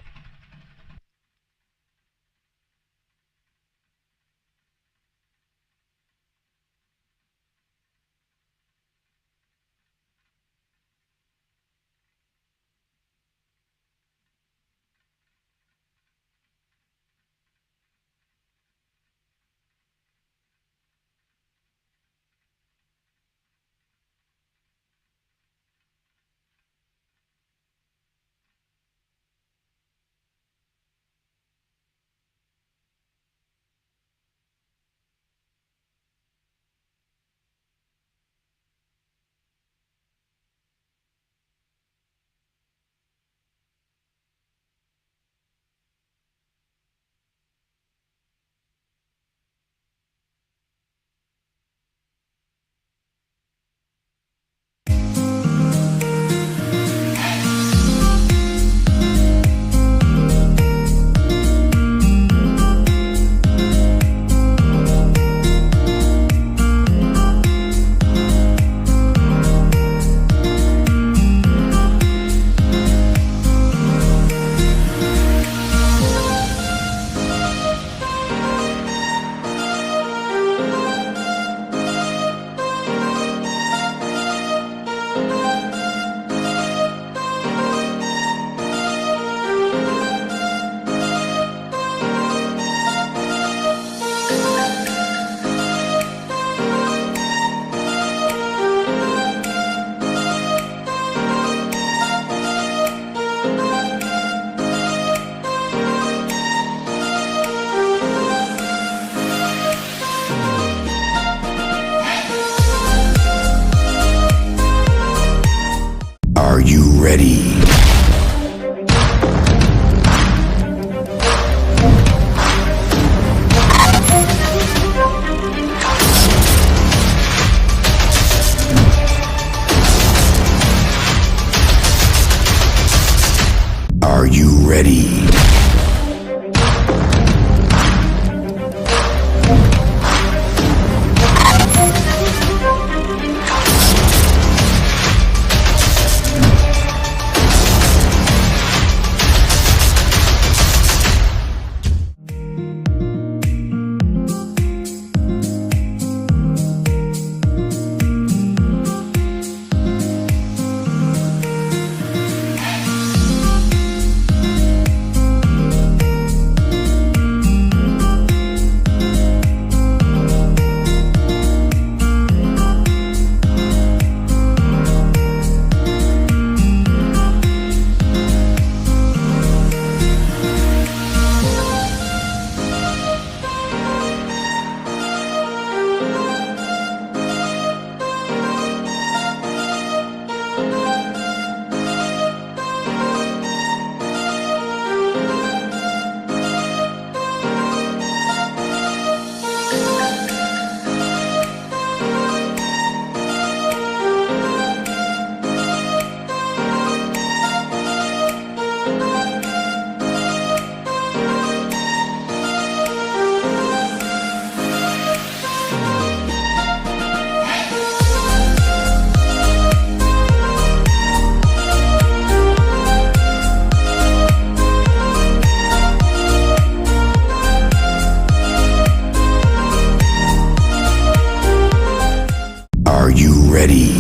ready? Are you ready? Are you ready?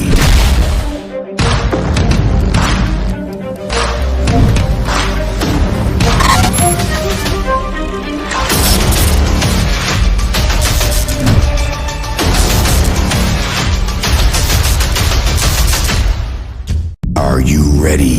Are you ready?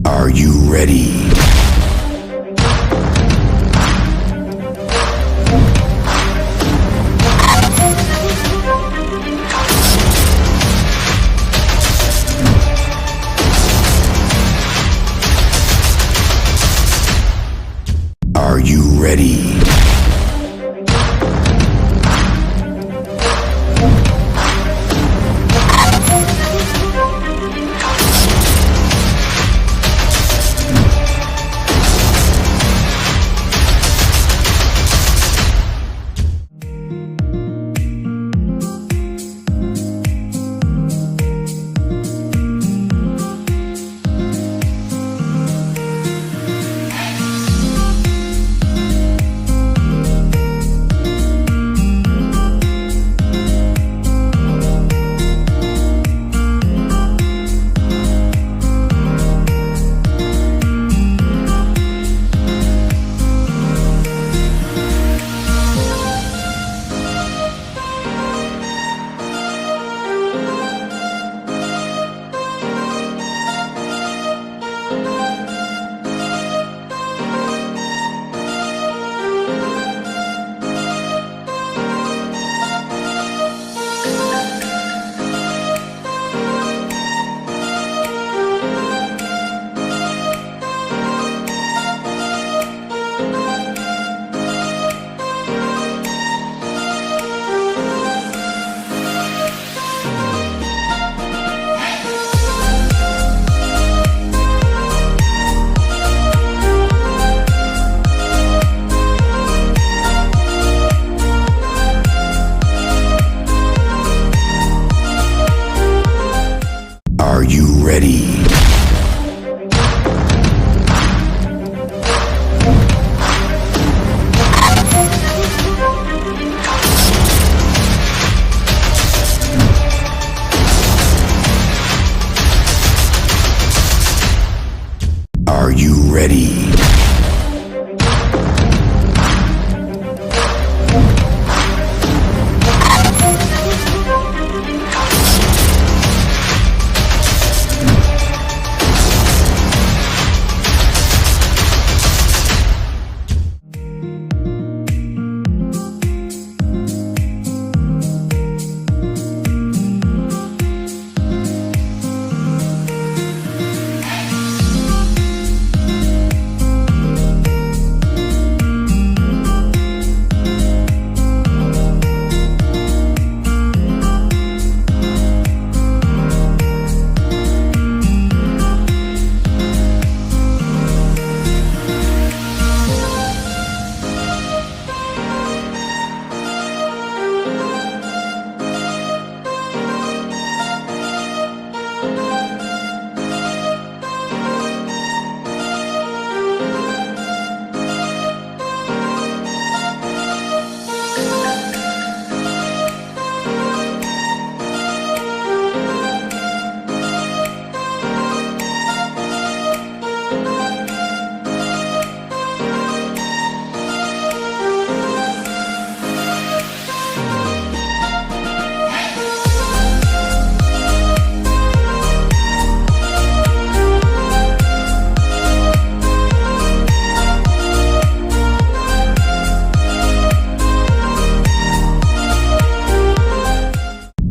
Are you ready? Are you ready? ready? Are you ready?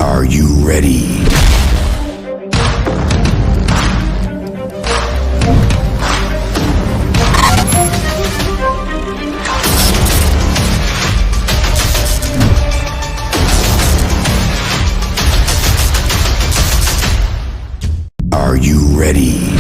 Are you ready? Are you ready?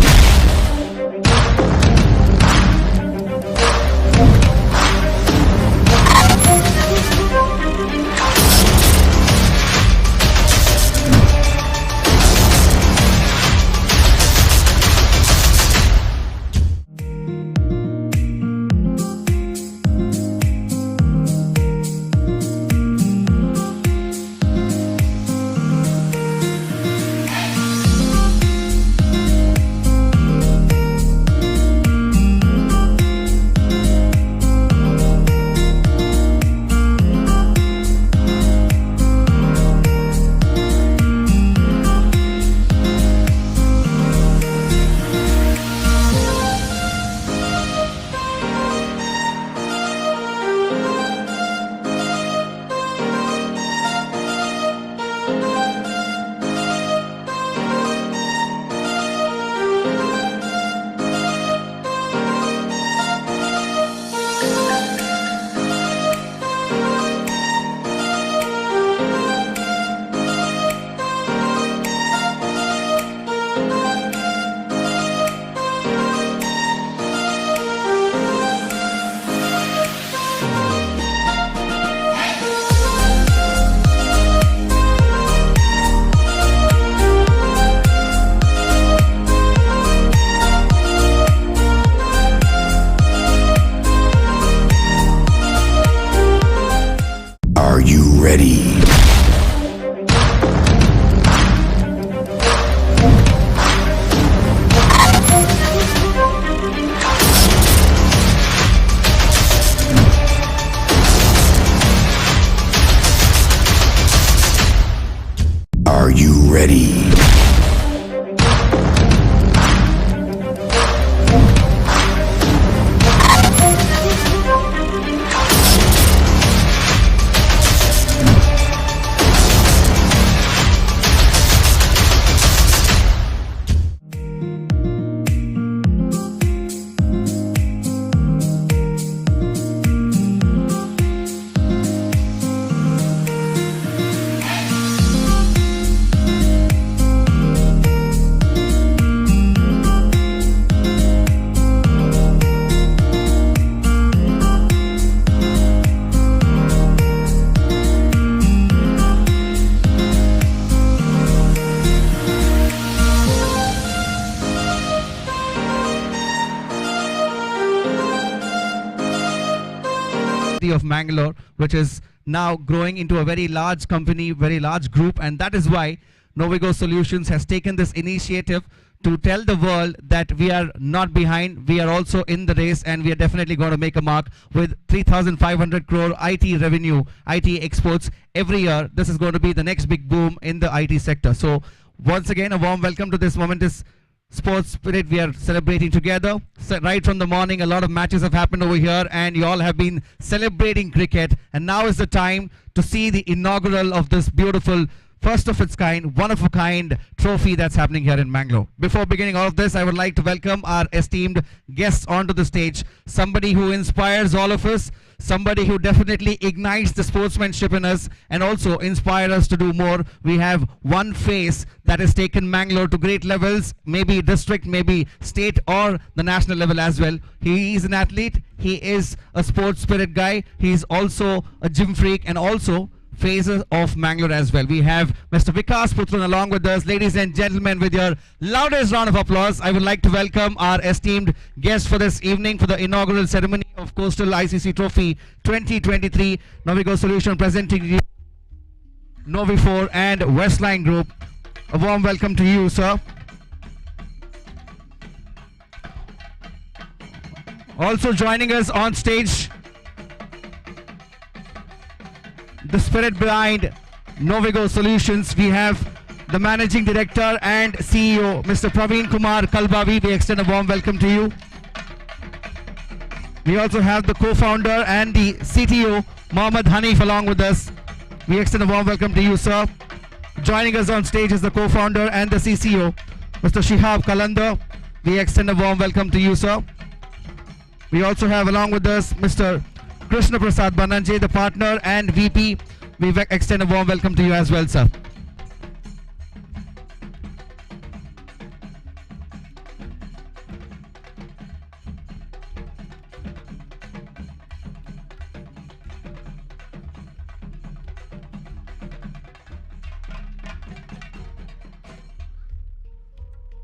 Are you ready? Are you ready? city of Mangalore, which is now growing into a very large company, very large group, and that is why Novigo Solutions has taken this initiative to tell the world that we are not behind, we are also in the race, and we are definitely going to make a mark with 3,500 crore IT revenue, IT exports every year. This is going to be the next big boom in the IT sector. So once again, a warm welcome to this momentous sports spirit we are celebrating together. So right from the morning, a lot of matches have happened over here, and you all have been celebrating cricket, and now is the time to see the inaugural of this beautiful, first of its kind, one of a kind trophy that's happening here in Mangalore. Before beginning all of this, I would like to welcome our esteemed guests onto the stage. Somebody who inspires all of us, somebody who definitely ignites the sportsmanship in us and also inspires us to do more. We have one face that has taken Mangalore to great levels, maybe district, maybe state or the national level as well. He is an athlete, he is a sports spirit guy, he is also a gym freak and also faces of Mangalore as well. We have Mr. Vikas Putran along with us. Ladies and gentlemen, with your loudest round of applause, I would like to welcome our esteemed guest for this evening for the inaugural ceremony of Coastal ICC Trophy 2023. Novigo Solution presenting you Novi4 and Westline Group. A warm welcome to you, sir. Also joining us on stage, the spirit behind Novigo Solutions, we have the Managing Director and CEO, Mr. Praveen Kumar Kalbavi. We extend a warm welcome to you. We also have the co-founder and the CTO, Mohammad Hanif, along with us. We extend a warm welcome to you, sir. Joining us on stage is the co-founder and the CCO, Mr. Shihab Kalandar. We extend a warm welcome to you, sir. We also have along with us Mr. Krishna Prasad Bananje, the partner and VP. We extend a warm welcome to you as well, sir.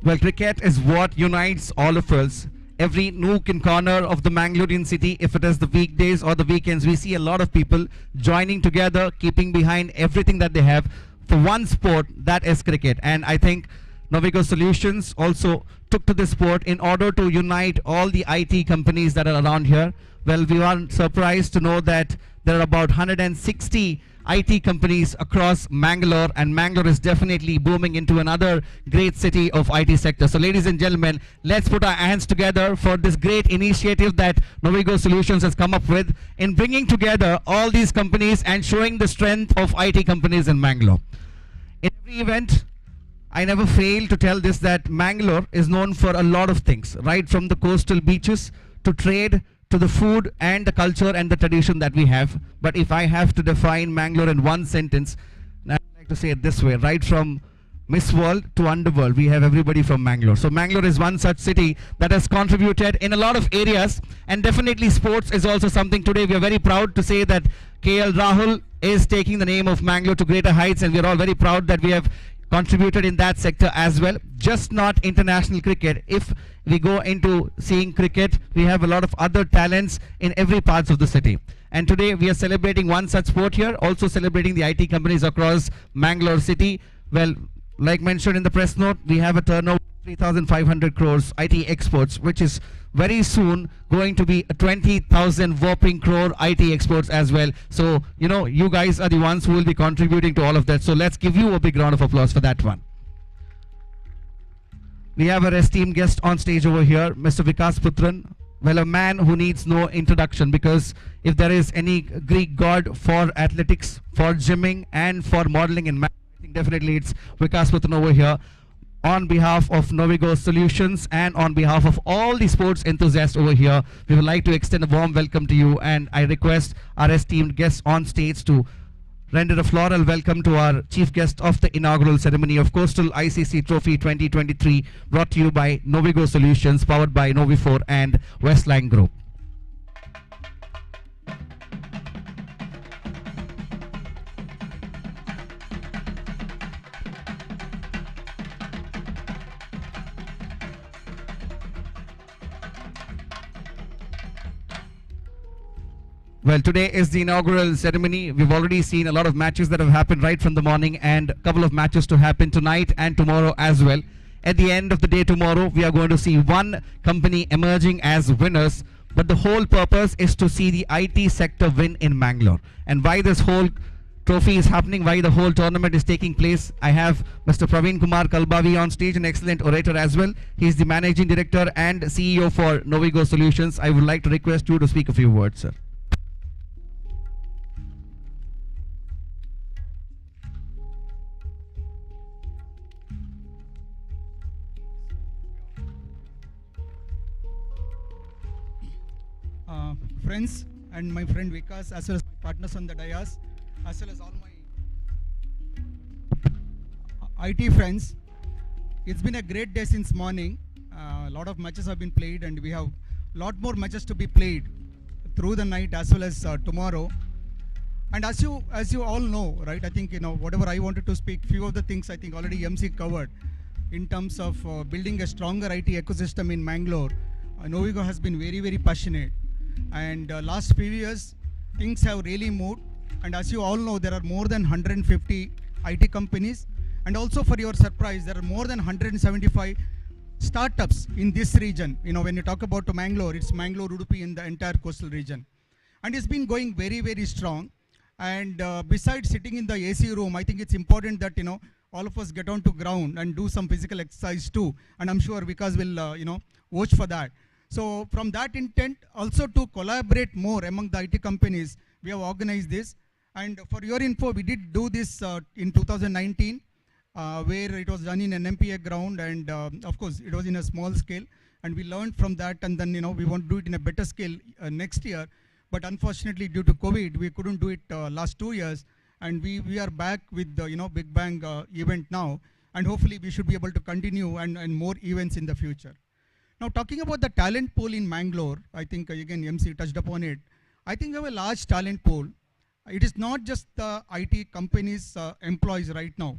Well, cricket is what unites all of us. Every nook and corner of the Mangalorean city, if it is the weekdays or the weekends, we see a lot of people joining together, keeping behind everything that they have for one sport, that is cricket. And I think Novigo Solutions also took to this sport in order to unite all the IT companies that are around here. Well, we weren't surprised to know that there are about 160 IT companies across Mangalore, and Mangalore is definitely booming into another great city of IT sector. So ladies and gentlemen, let's put our hands together for this great initiative that Novigo Solutions has come up with in bringing together all these companies and showing the strength of IT companies in Mangalore. In every event, I never fail to tell this, that Mangalore is known for a lot of things, right from the coastal beaches to trade, to the food and the culture and the tradition that we have. But if I have to define Mangalore in one sentence, I'd like to say it this way: right from Miss World to Underworld, we have everybody from Mangalore. So Mangalore is one such city that has contributed in a lot of areas, and definitely sports is also something. Today we are very proud to say that KL Rahul is taking the name of Mangalore to greater heights, and we are all very proud that we have contributed in that sector as well. Just not international cricket. If we go into seeing cricket, we have a lot of other talents in every parts of the city. And today we are celebrating one such sport here, also celebrating the IT companies across Mangalore city. Well, like mentioned in the press note, we have a turnover of 3,500 crores IT exports, which is very soon going to be 20,000 whopping crore IT exports as well. So, you know, you guys are the ones who will be contributing to all of that. So let's give you a big round of applause for that one. We have our esteemed guest on stage over here, Mr. Vikas Putran. Well, a man who needs no introduction, because if there is any Greek god for athletics, for gymming and for modeling in I think definitely it's Vikas Putran over here. On behalf of Novigo Solutions and on behalf of all the sports enthusiasts over here, we would like to extend a warm welcome to you, and I request our esteemed guests on stage to render a floral welcome to our chief guest of the inaugural ceremony of Coastal ICC Trophy 2023, brought to you by Novigo Solutions, powered by Novi4 and Westline Group. Well, today is the inaugural ceremony. We've already seen a lot of matches that have happened right from the morning, and a couple of matches to happen tonight and tomorrow as well. At the end of the day tomorrow, we are going to see one company emerging as winners, but the whole purpose is to see the IT sector win in Mangalore. And why this whole trophy is happening, why the whole tournament is taking place, I have Mr. Praveen Kumar Kalbavi on stage, an excellent orator as well. He's the Managing Director and CEO for Novigo Solutions. I would like to request you to speak a few words, sir. Friends and my friend Vikas, as well as my partners on the dais, as well as all my IT friends. It's been a great day since morning. A lot of matches have been played, and we have a lot more matches to be played through the night as well as tomorrow. And as you all know, right, I think, whatever I wanted to speak, few of the things I think already MC covered in terms of building a stronger IT ecosystem in Mangalore. Novigo has been very, very passionate. And last few years, things have really moved. And as you all know, there are more than 150 IT companies. And also for your surprise, there are more than 175 startups in this region. When you talk about Mangalore, it's Mangalore, Udupi, in the entire coastal region. And it's been going very, very strong. And besides sitting in the AC room, I think it's important that, all of us get on to ground and do some physical exercise too. And I'm sure Vikas will, watch for that. So from that intent, also to collaborate more among the IT companies, we have organized this. And for your info, we did do this in 2019, where it was done in an MPA ground. And of course, it was in a small scale. And we learned from that. And then, we want to do it in a better scale next year. But unfortunately, due to COVID, we couldn't do it last 2 years. And we are back with the, Big Bang event now. And hopefully, we should be able to continue and more events in the future. Now, talking about the talent pool in Mangalore, I think, again, MC touched upon it. I think we have a large talent pool. It is not just the IT companies' employees right now.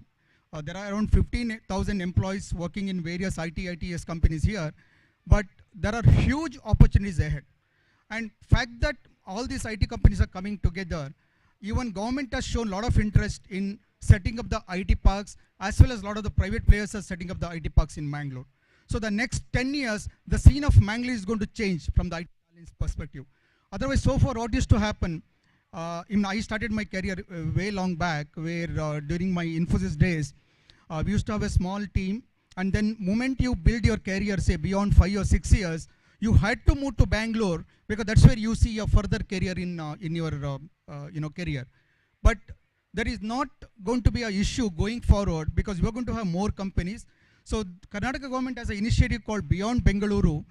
There are around 15,000 employees working in various ITS companies here. But there are huge opportunities ahead. And fact that all these IT companies are coming together, even government has shown a lot of interest in setting up the IT parks, as well as a lot of the private players are setting up the IT parks in Mangalore. So the next 10 years, the scene of Mangalore is going to change from the IT perspective. Otherwise, so far what used to happen, I started my career way long back, where during my Infosys days, we used to have a small team. And then moment you build your career, say beyond 5 or 6 years, you had to move to Bangalore, because that's where you see a further career in your career. But there is not going to be an issue going forward, because we're going to have more companies. So Karnataka government has an initiative called Beyond Bengaluru,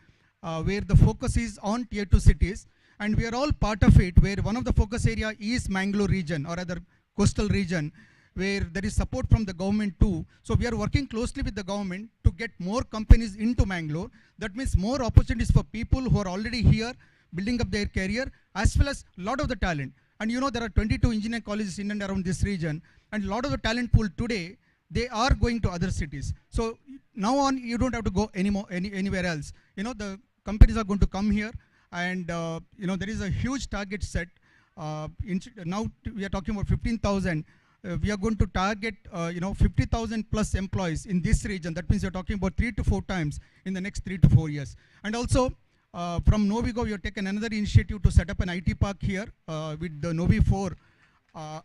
where the focus is on tier 2 cities. And we are all part of it, where one of the focus area is Mangalore region, or other coastal region, where there is support from the government too. So we are working closely with the government to get more companies into Mangalore. That means more opportunities for people who are already here, building up their career, as well as a lot of the talent. And there are 22 engineering colleges in and around this region. And a lot of the talent pool today, they are going to other cities. So now on, you don't have to go anywhere else. The companies are going to come here. And there is a huge target set. Now we are talking about 15,000. We are going to target 50,000 plus employees in this region. That means you're talking about 3 to 4 times in the next 3 to 4 years. And also from Novigo, we have taken another initiative to set up an IT park here with the Novi4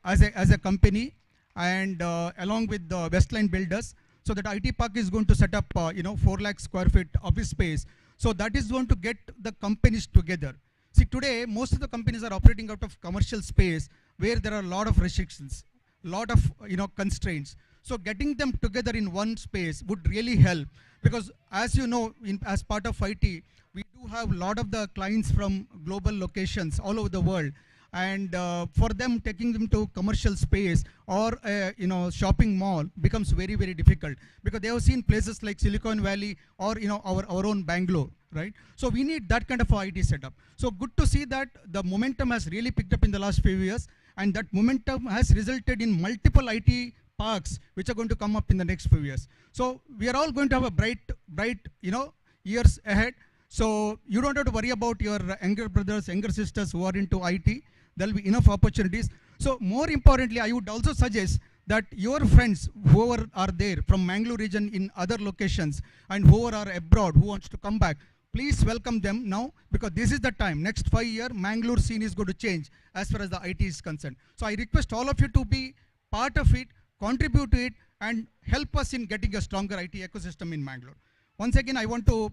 as a company, and along with the Westline Builders. So that IT park is going to set up 4 lakh square feet office space. So that is going to get the companies together. See, today most of the companies are operating out of commercial space, where there are a lot of restrictions, a lot of constraints. So getting them together in one space would really help, because as you know, as part of IT, we do have a lot of the clients from global locations all over the world. And for them, taking them to commercial space or shopping mall becomes very, very difficult, because they have seen places like Silicon Valley or our own Bangalore, right? So we need that kind of IT setup. So good to see that the momentum has really picked up in the last few years, and that momentum has resulted in multiple IT parks which are going to come up in the next few years. So we are all going to have a bright years ahead. So you don't have to worry about your younger brothers, younger sisters who are into IT. there will be enough opportunities. So more importantly, I would also suggest that your friends, whoever are there from Mangalore region in other locations and whoever are abroad who wants to come back, please welcome them now, because this is the time. Next 5 years, Mangalore scene is going to change as far as the IT is concerned. So I request all of you to be part of it, contribute to it, and help us in getting a stronger IT ecosystem in Mangalore. Once again, I want to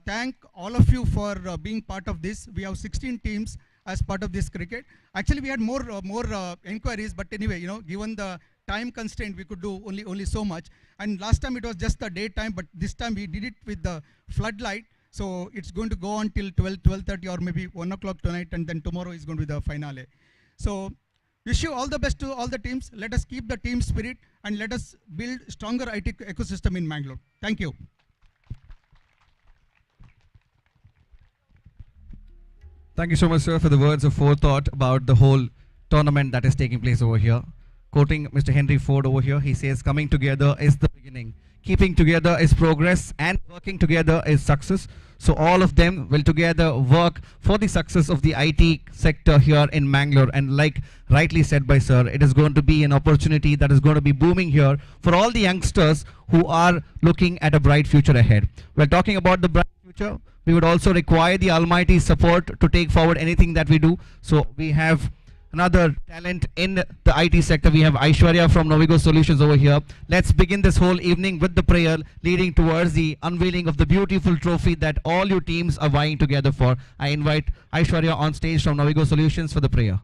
thank all of you for being part of this. We have 16 teams as part of this cricket. Actually, we had more inquiries, but anyway, given the time constraint, we could do only so much. And last time it was just the daytime, but this time we did it with the floodlight. So it's going to go on till 12:30 or maybe 1 o'clock tonight, and then tomorrow is going to be the finale. So wish you all the best to all the teams. Let us keep the team spirit and let us build stronger IT ecosystem in Mangalore. Thank you. Thank you so much, sir, for the words of forethought about the whole tournament that is taking place over here. Quoting Mr. Henry Ford over here, he says, coming together is the beginning. Keeping together is progress, and working together is success. So all of them will together work for the success of the IT sector here in Mangalore. And like rightly said by sir, it is going to be an opportunity that is going to be booming here for all the youngsters who are looking at a bright future ahead. We're talking about the bright future. We would also require the Almighty support to take forward anything that we do. So we have another talent in the IT sector. We have Aishwarya from Novigo Solutions over here. Let's begin this whole evening with the prayer leading towards the unveiling of the beautiful trophy that all your teams are vying together for. I invite Aishwarya on stage from Novigo Solutions for the prayer.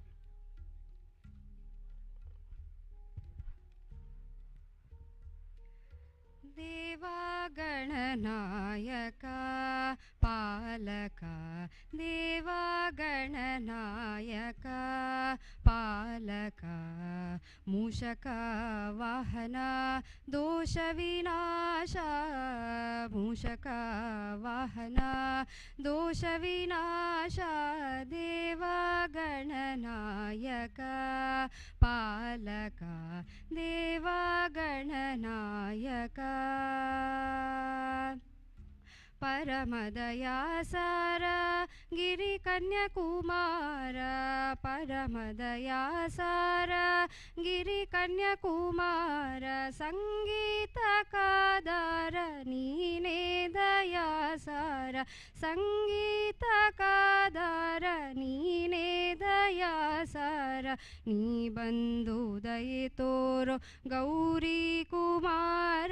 गणनायका पालका देवा गणनायका पालका मूषका वाहना दोष विनाशा मूषका वाहना दोष विनाशा देवा गणनायका पालका देवा गणनायका परमदयासार गिरिकन्याकुमार परमदयासार गिरिकन्याकुमार संगीतकादार नीने दयासार संगीतकादार नीने दयासार नी बंधु दये तोरो गौरी कुमार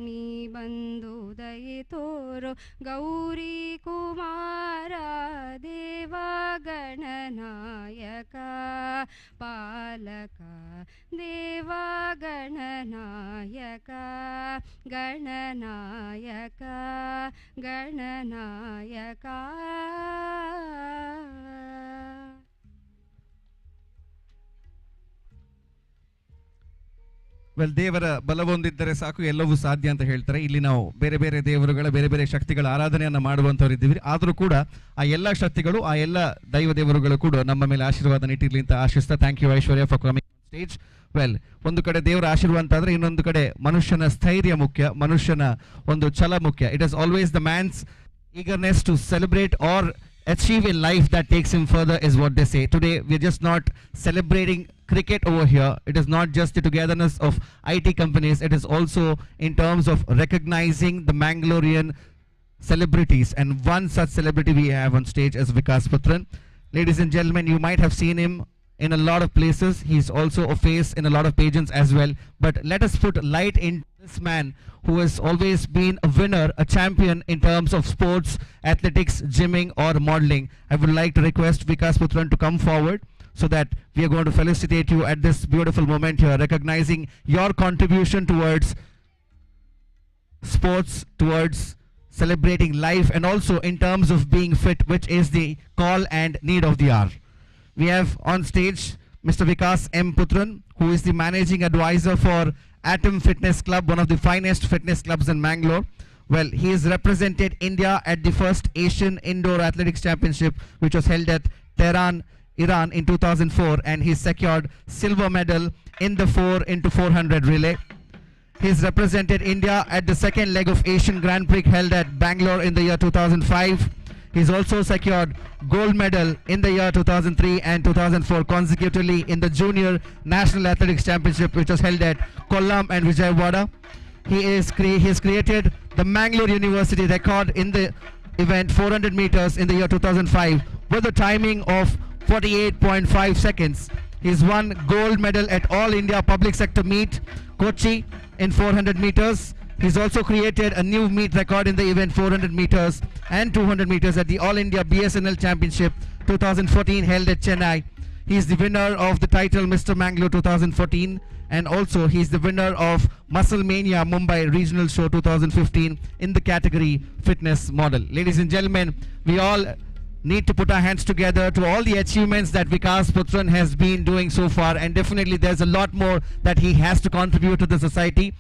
नी बंधु दये तोरो गौरी कुमार देवा गणनायका पालका देवा गणनायका गणनायका गणनायका ವೆಲ್ ದೇವರ ಬಲವೊಂದಿದ್ದರೆ ಸಾಕು ಎಲ್ಲವೂ ಸಾಧ್ಯ ಅಂತ ಹೇಳ್ತಾರೆ. ಇಲ್ಲಿ ನಾವು ಬೇರೆ ಬೇರೆ ದೇವರುಗಳ ಬೇರೆ ಬೇರೆ ಶಕ್ತಿಗಳ ಆರಾಧನೆಯನ್ನು ಮಾಡುವಂಥವ್ರು ಇದ್ದೀವಿ. ಆದರೂ ಕೂಡ ಆ ಎಲ್ಲ ಶಕ್ತಿಗಳು ಆ ಎಲ್ಲ ದೈವ ದೇವರುಗಳು ಕೂಡ ನಮ್ಮ ಮೇಲೆ ಆಶೀರ್ವಾದ ನೀಟ್ಟಿರಲಿ ಅಂತ ಆಶಿಸ್ತಾ thank you Aishwarya for coming stage. Well, ಒಂದು ಕಡೆ ದೇವರ ಆಶೀರ್ವಾದ ಅಂತಂದ್ರೆ ಇನ್ನೊಂದು ಕಡೆ ಮನುಷ್ಯನ ಸ್ಥೈರ್ಯ ಮುಖ್ಯ, ಮನುಷ್ಯನ ಒಂದು ಛಲ ಮುಖ್ಯ. It is always the man's eagerness to celebrate or achieve in life that takes him further is what they say. Today we're just not celebrating cricket over here. It is not just the togetherness of IT companies. It is also in terms of recognizing the Mangalorean celebrities, and one such celebrity we have on stage is Vikas Putran. Ladies and gentlemen, you might have seen him in a lot of places. He's also a face in a lot of pageants as well. But let us put light in this man who has always been a winner, a champion in terms of sports, athletics, gymming or modeling. I would like to request Vikas Putran to come forward so that we are going to felicitate you at this beautiful moment here, recognizing your contribution towards sports, towards celebrating life, and also in terms of being fit, which is the call and need of the hour. We have on stage Mr. Vikas M. Putran, who is the managing advisor for Atom Fitness Club, one of the finest fitness clubs in Mangalore. Well, he has represented India at the first Asian Indoor Athletics Championship, which was held at Tehran, Iran in 2004, and he secured silver medal in the 4x400 relay. He's represented India at the second leg of Asian Grand Prix held at Bangalore in the year 2005. He's also secured gold medal in the year 2003 and 2004 consecutively in the Junior National Athletics Championship, which was held at Kollam and Vijayawada. He has created the Mangalore University record in the event 400 meters in the year 2005 with a timing of 48.5 seconds. He's won gold medal at All India Public Sector Meet, Kochi in 400 meters. He's also created a new meet record in the event 400 meters and 200 meters at the All India BSNL Championship 2014 held at Chennai. He's the winner of the title Mr. Mangalore 2014, and also he's the winner of Muscle Mania Mumbai Regional Show 2015 in the category fitness model. Ladies and gentlemen, we all need to put our hands together to all the achievements that Vikas Putran has been doing so far, and definitely there's a lot more that he has to contribute to the society.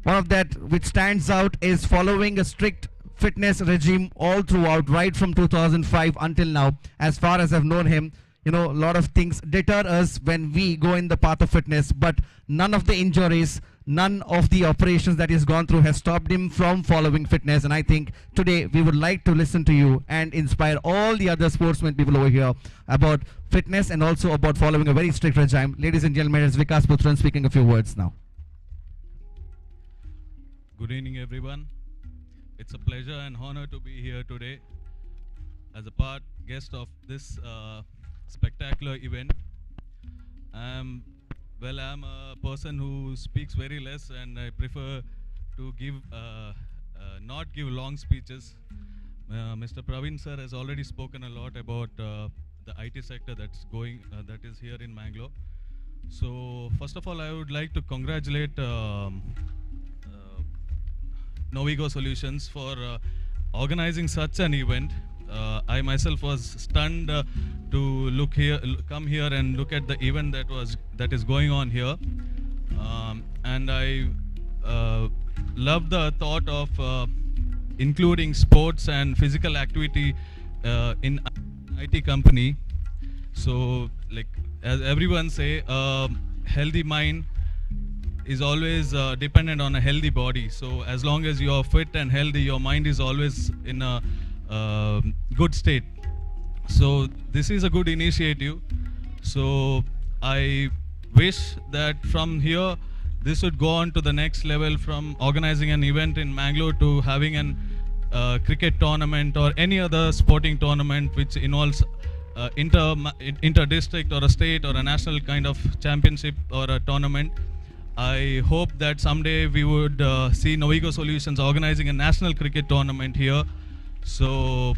One of that which stands out is following a strict fitness regime all throughout, right from 2005 until now. As far as I've known him, a lot of things deter us when we go in the path of fitness, but none of the injuries, none of the operations that he's gone through has stopped him from following fitness. And I think today we would like to listen to you and inspire all the other sportsmen people over here about fitness and also about following a very strict regime. Ladies and gentlemen, it's Vikas Putran speaking a few words now. Good evening, everyone. It's a pleasure and honor to be here today as a guest of this spectacular event. I'm a person who speaks very less, and I prefer to not give long speeches. Mr. Praveen sir has already spoken a lot about the IT sector that is here in Mangalore. So first of all, I would like to congratulate Novigo Solutions for organizing such an event. I myself was stunned to come here and look at the event that is going on here, and I love the thought of including sports and physical activity in IT company. So, like as everyone say, healthy mind is always dependent on a healthy body. So as long as you are fit and healthy, your mind is always in a good state. So this is a good initiative. So I wish that from here this would go on to the next level, from organizing an event in Mangalore to having an cricket tournament or any other sporting tournament which involves inter-district or a state or a national kind of championship or a tournament. I hope that someday we would see Novigo Solutions organizing a national cricket tournament here. So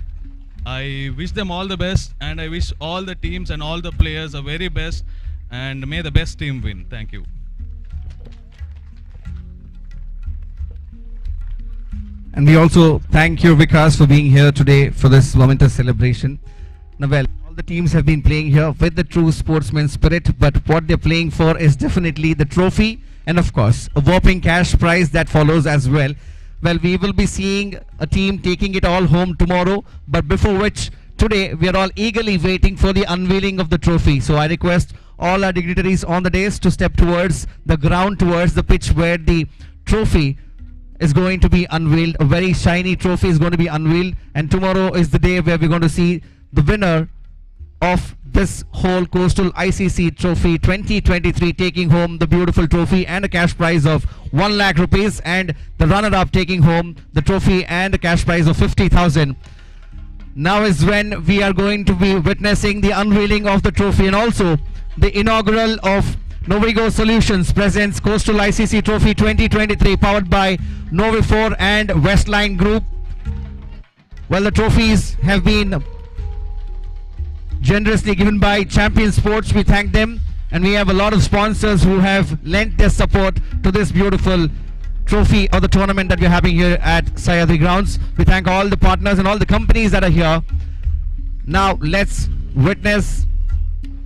I wish them all the best, and I wish all the teams and all the players the very best, and may the best team win. Thank you. And we also thank you, Vikas, for being here today for this momentous celebration. Now, well, all the teams have been playing here with the true sportsman spirit, but what they're playing for is definitely the trophy and, of course, a whopping cash prize that follows as well. Well, we will be seeing a team taking it all home tomorrow, but before which, today, we are all eagerly waiting for the unveiling of the trophy. So I request all our dignitaries on the dais to step towards the ground, towards the pitch where the trophy is going to be unveiled. A very shiny trophy is going to be unveiled, and tomorrow is the day where we're going to see the winner of this whole Coastal ICC Trophy 2023 taking home the beautiful trophy and a cash prize of 1 lakh rupees, and the runner-up taking home the trophy and a cash prize of 50,000. Now is when we are going to be witnessing the unveiling of the trophy, and also the inaugural of Novigo Solutions presents Coastal ICC Trophy 2023 powered by Novi4 and Westline Group. Well, the trophies have been generously given by Champion Sports. We thank them, and we have a lot of sponsors who have lent their support to this beautiful trophy or the tournament that we're having here at Sahyadri Grounds. We thank all the partners and all the companies that are here. Now let's witness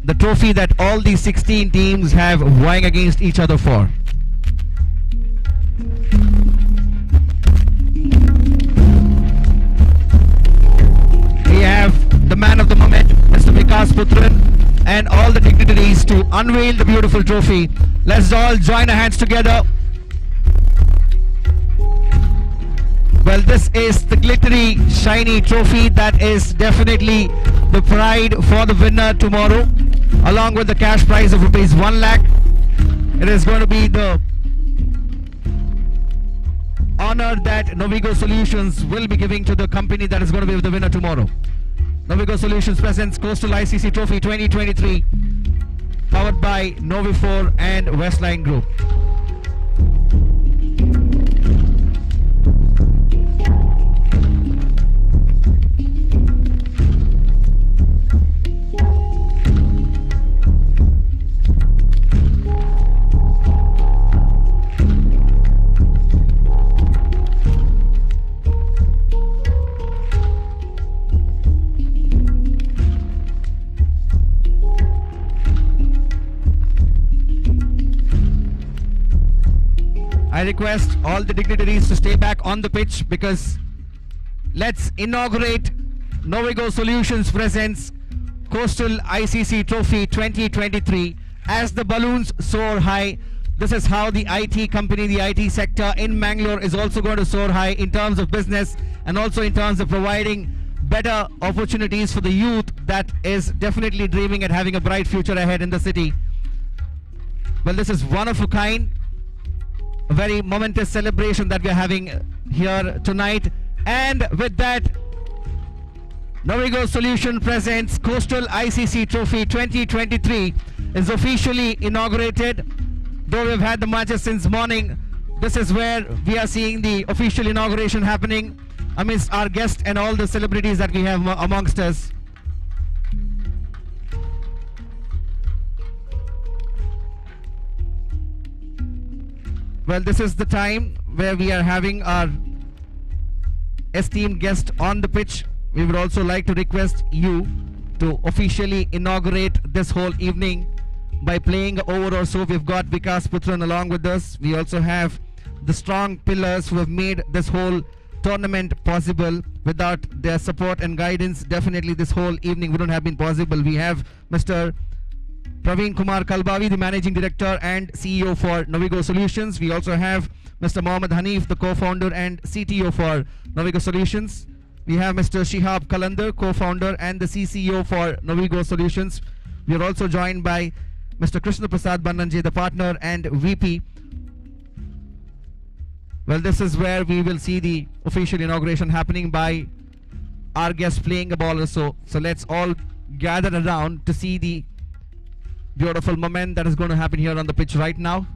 the trophy that all these 16 teams have vying against each other for. We have the man of the moment, Mr. Vikas Putran, and all the dignitaries to unveil the beautiful trophy. Let's all join our hands together. Well, Well, this is the glittery, shiny trophy that is definitely the pride for the winner tomorrow, along with the cash prize of rupees 1 lakh. It is going to be the honor that Novigo Solutions will be giving to the company that is going to be the winner tomorrow. Novigo Solutions presents Coastal ICC Trophy 2023, powered by Novi4 and Westline Group. I request all the dignitaries to stay back on the pitch because let's inaugurate Novigo Solutions presents Coastal ICC Trophy 2023 as the balloons soar high. This is how the IT company, the IT sector in Mangalore is also going to soar high in terms of business and also in terms of providing better opportunities for the youth that is definitely dreaming at having a bright future ahead in the city. Well, this is one of a kind. A very momentous celebration that we are having here tonight, and with that, Novigo Solution presents Coastal ICC Trophy 2023 is officially inaugurated. Though we've had the matches since morning, this is where we are seeing the official inauguration happening amidst our guests and all the celebrities that we have amongst us. Well, this is the time where we are having our esteemed guest on the pitch. We would also like to request you to officially inaugurate this whole evening by playing over or so. We've got Vikas Putran along with us. We also have the strong pillars who have made this whole tournament possible. Without their support and guidance, definitely this whole evening wouldn't have been possible. We have Mr. Praveen Kumar Kalbavi, the Managing Director and CEO for Novigo Solutions. We also have Mr. Mohammad Hanif, the co-founder and CTO for Novigo Solutions. We have Mr. Shihab Kalandar, co-founder and the CCO for Novigo Solutions. We are also joined by Mr. Krishna Prasad Bananje, the partner and VP. Well, this is where we will see the official inauguration happening by our guests playing a ball or so. So let's all gather around to see the beautiful moment that is going to happen here on the pitch right now.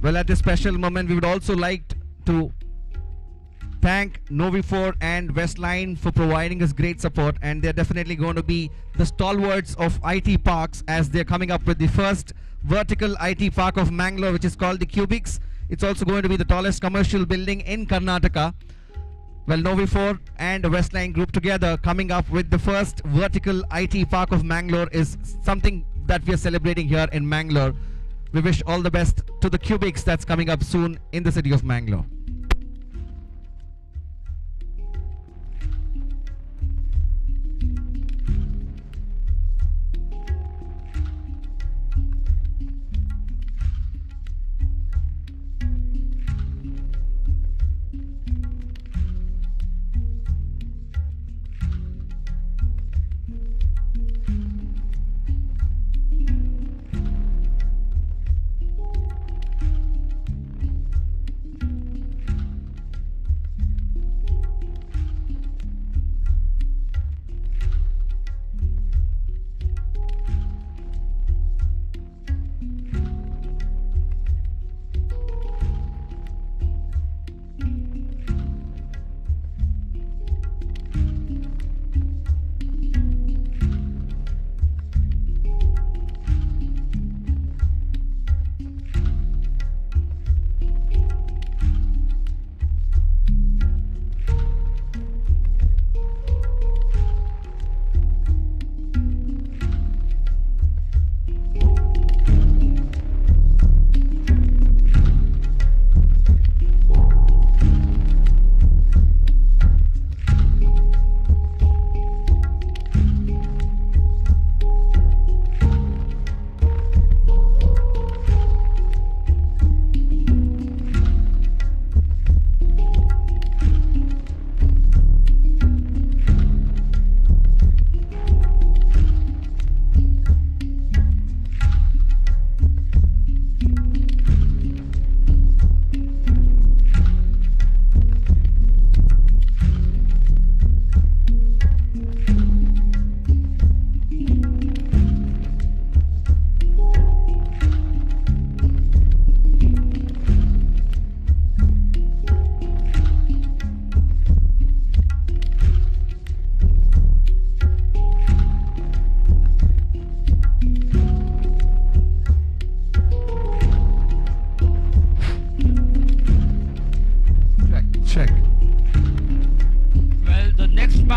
Well, at this special moment, we would also like to thank Novi4 and Westline for providing us great support, and they're definitely going to be the stalwarts of IT parks as they're coming up with the first vertical IT park of Mangalore, which is called the Cubics. It's also going to be the tallest commercial building in Karnataka. Well, Novi4 and Westline Group together coming up with the first vertical IT park of Mangalore is something that we are celebrating here in Mangalore. We wish all the best to the Cubics that's coming up soon in the city of Mangalore.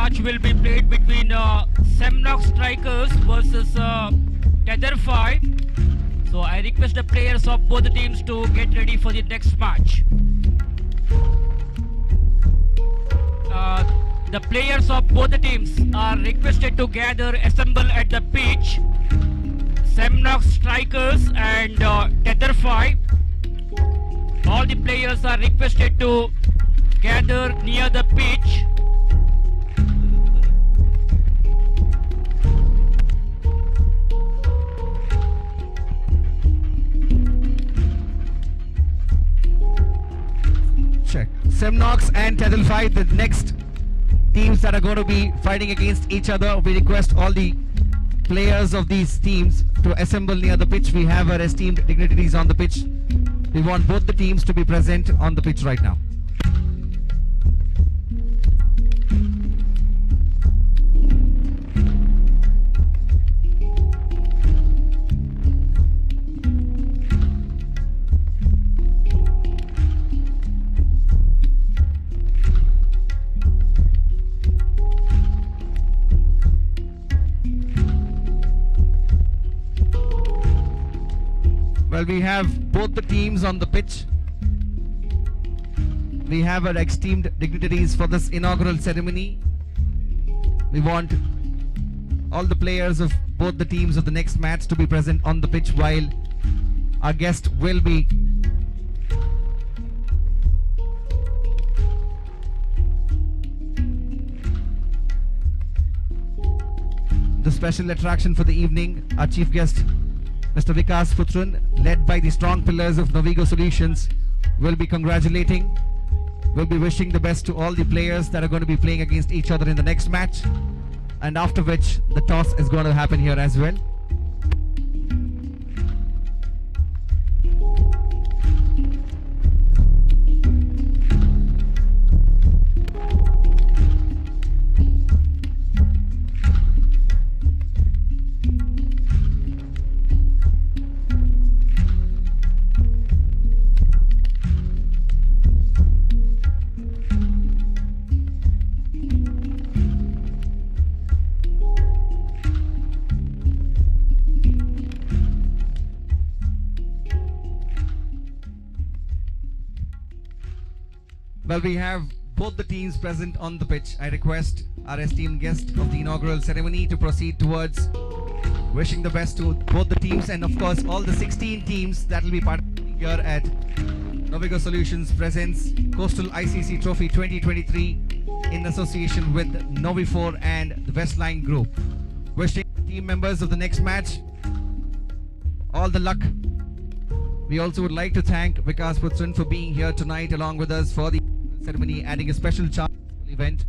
match will be played between Semnox Strikers versus Tetherfy. So I request the players of both the teams to get ready for the next match. The players of both the teams are requested to assemble at the pitch. Semnox Strikers and Tetherfy. All the players are requested to gather near the pitch. Check. Semnox and Tetherfy, the next teams that are going to be fighting against each other. We request all the players of these teams to assemble near the pitch. We have our esteemed dignitaries on the pitch. We want both the teams to be present on the pitch right now. Well, we have both the teams on the pitch. We have our esteemed dignitaries for this inaugural ceremony. We want all the players of both the teams of the next match to be present on the pitch while our guest will be the special attraction for the evening. Our chief guest, Mr. Vikas Putran, led by the strong pillars of Novigo Solutions, will be congratulating, will be wishing the best to all the players that are going to be playing against each other in the next match, and after which the toss is going to happen here as well. Well, we have both the teams present on the pitch. I request our esteemed guest of the inaugural ceremony to proceed towards wishing the best to both the teams, and of course all the 16 teams that will be participating here at Novigo Solutions presents Coastal ICC Trophy 2023 in association with Novi4 and the Westline Group. Wishing team members of the next match all the luck. We also would like to thank Vikas Putran for being here tonight along with us for the ceremony, adding a special charm to the event.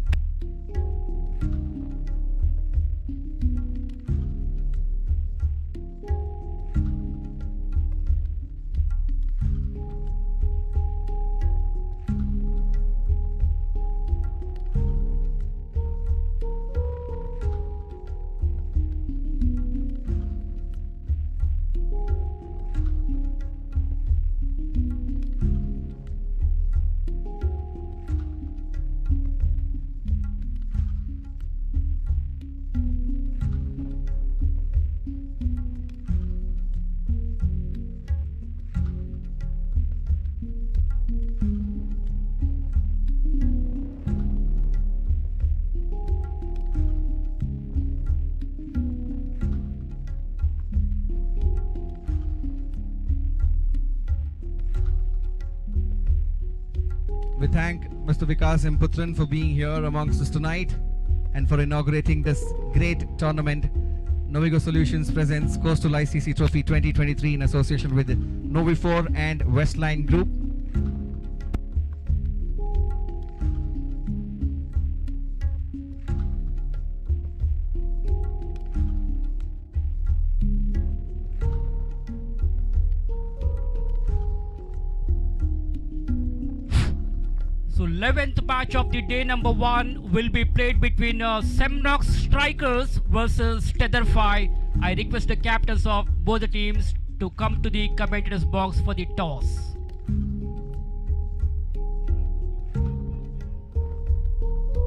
We thank Mr. Vikas M. Putran for being here amongst us tonight and for inaugurating this great tournament. Novigo Solutions presents Coastal ICC Trophy 2023 in association with Novi4 and Westline Group. So 11th match of the day number 1 will be played between Semnox Strikers versus Tetherfy. I request the captains of both the teams to come to the commentators box for the toss.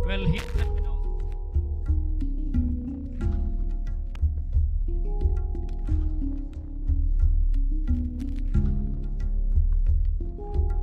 Well, here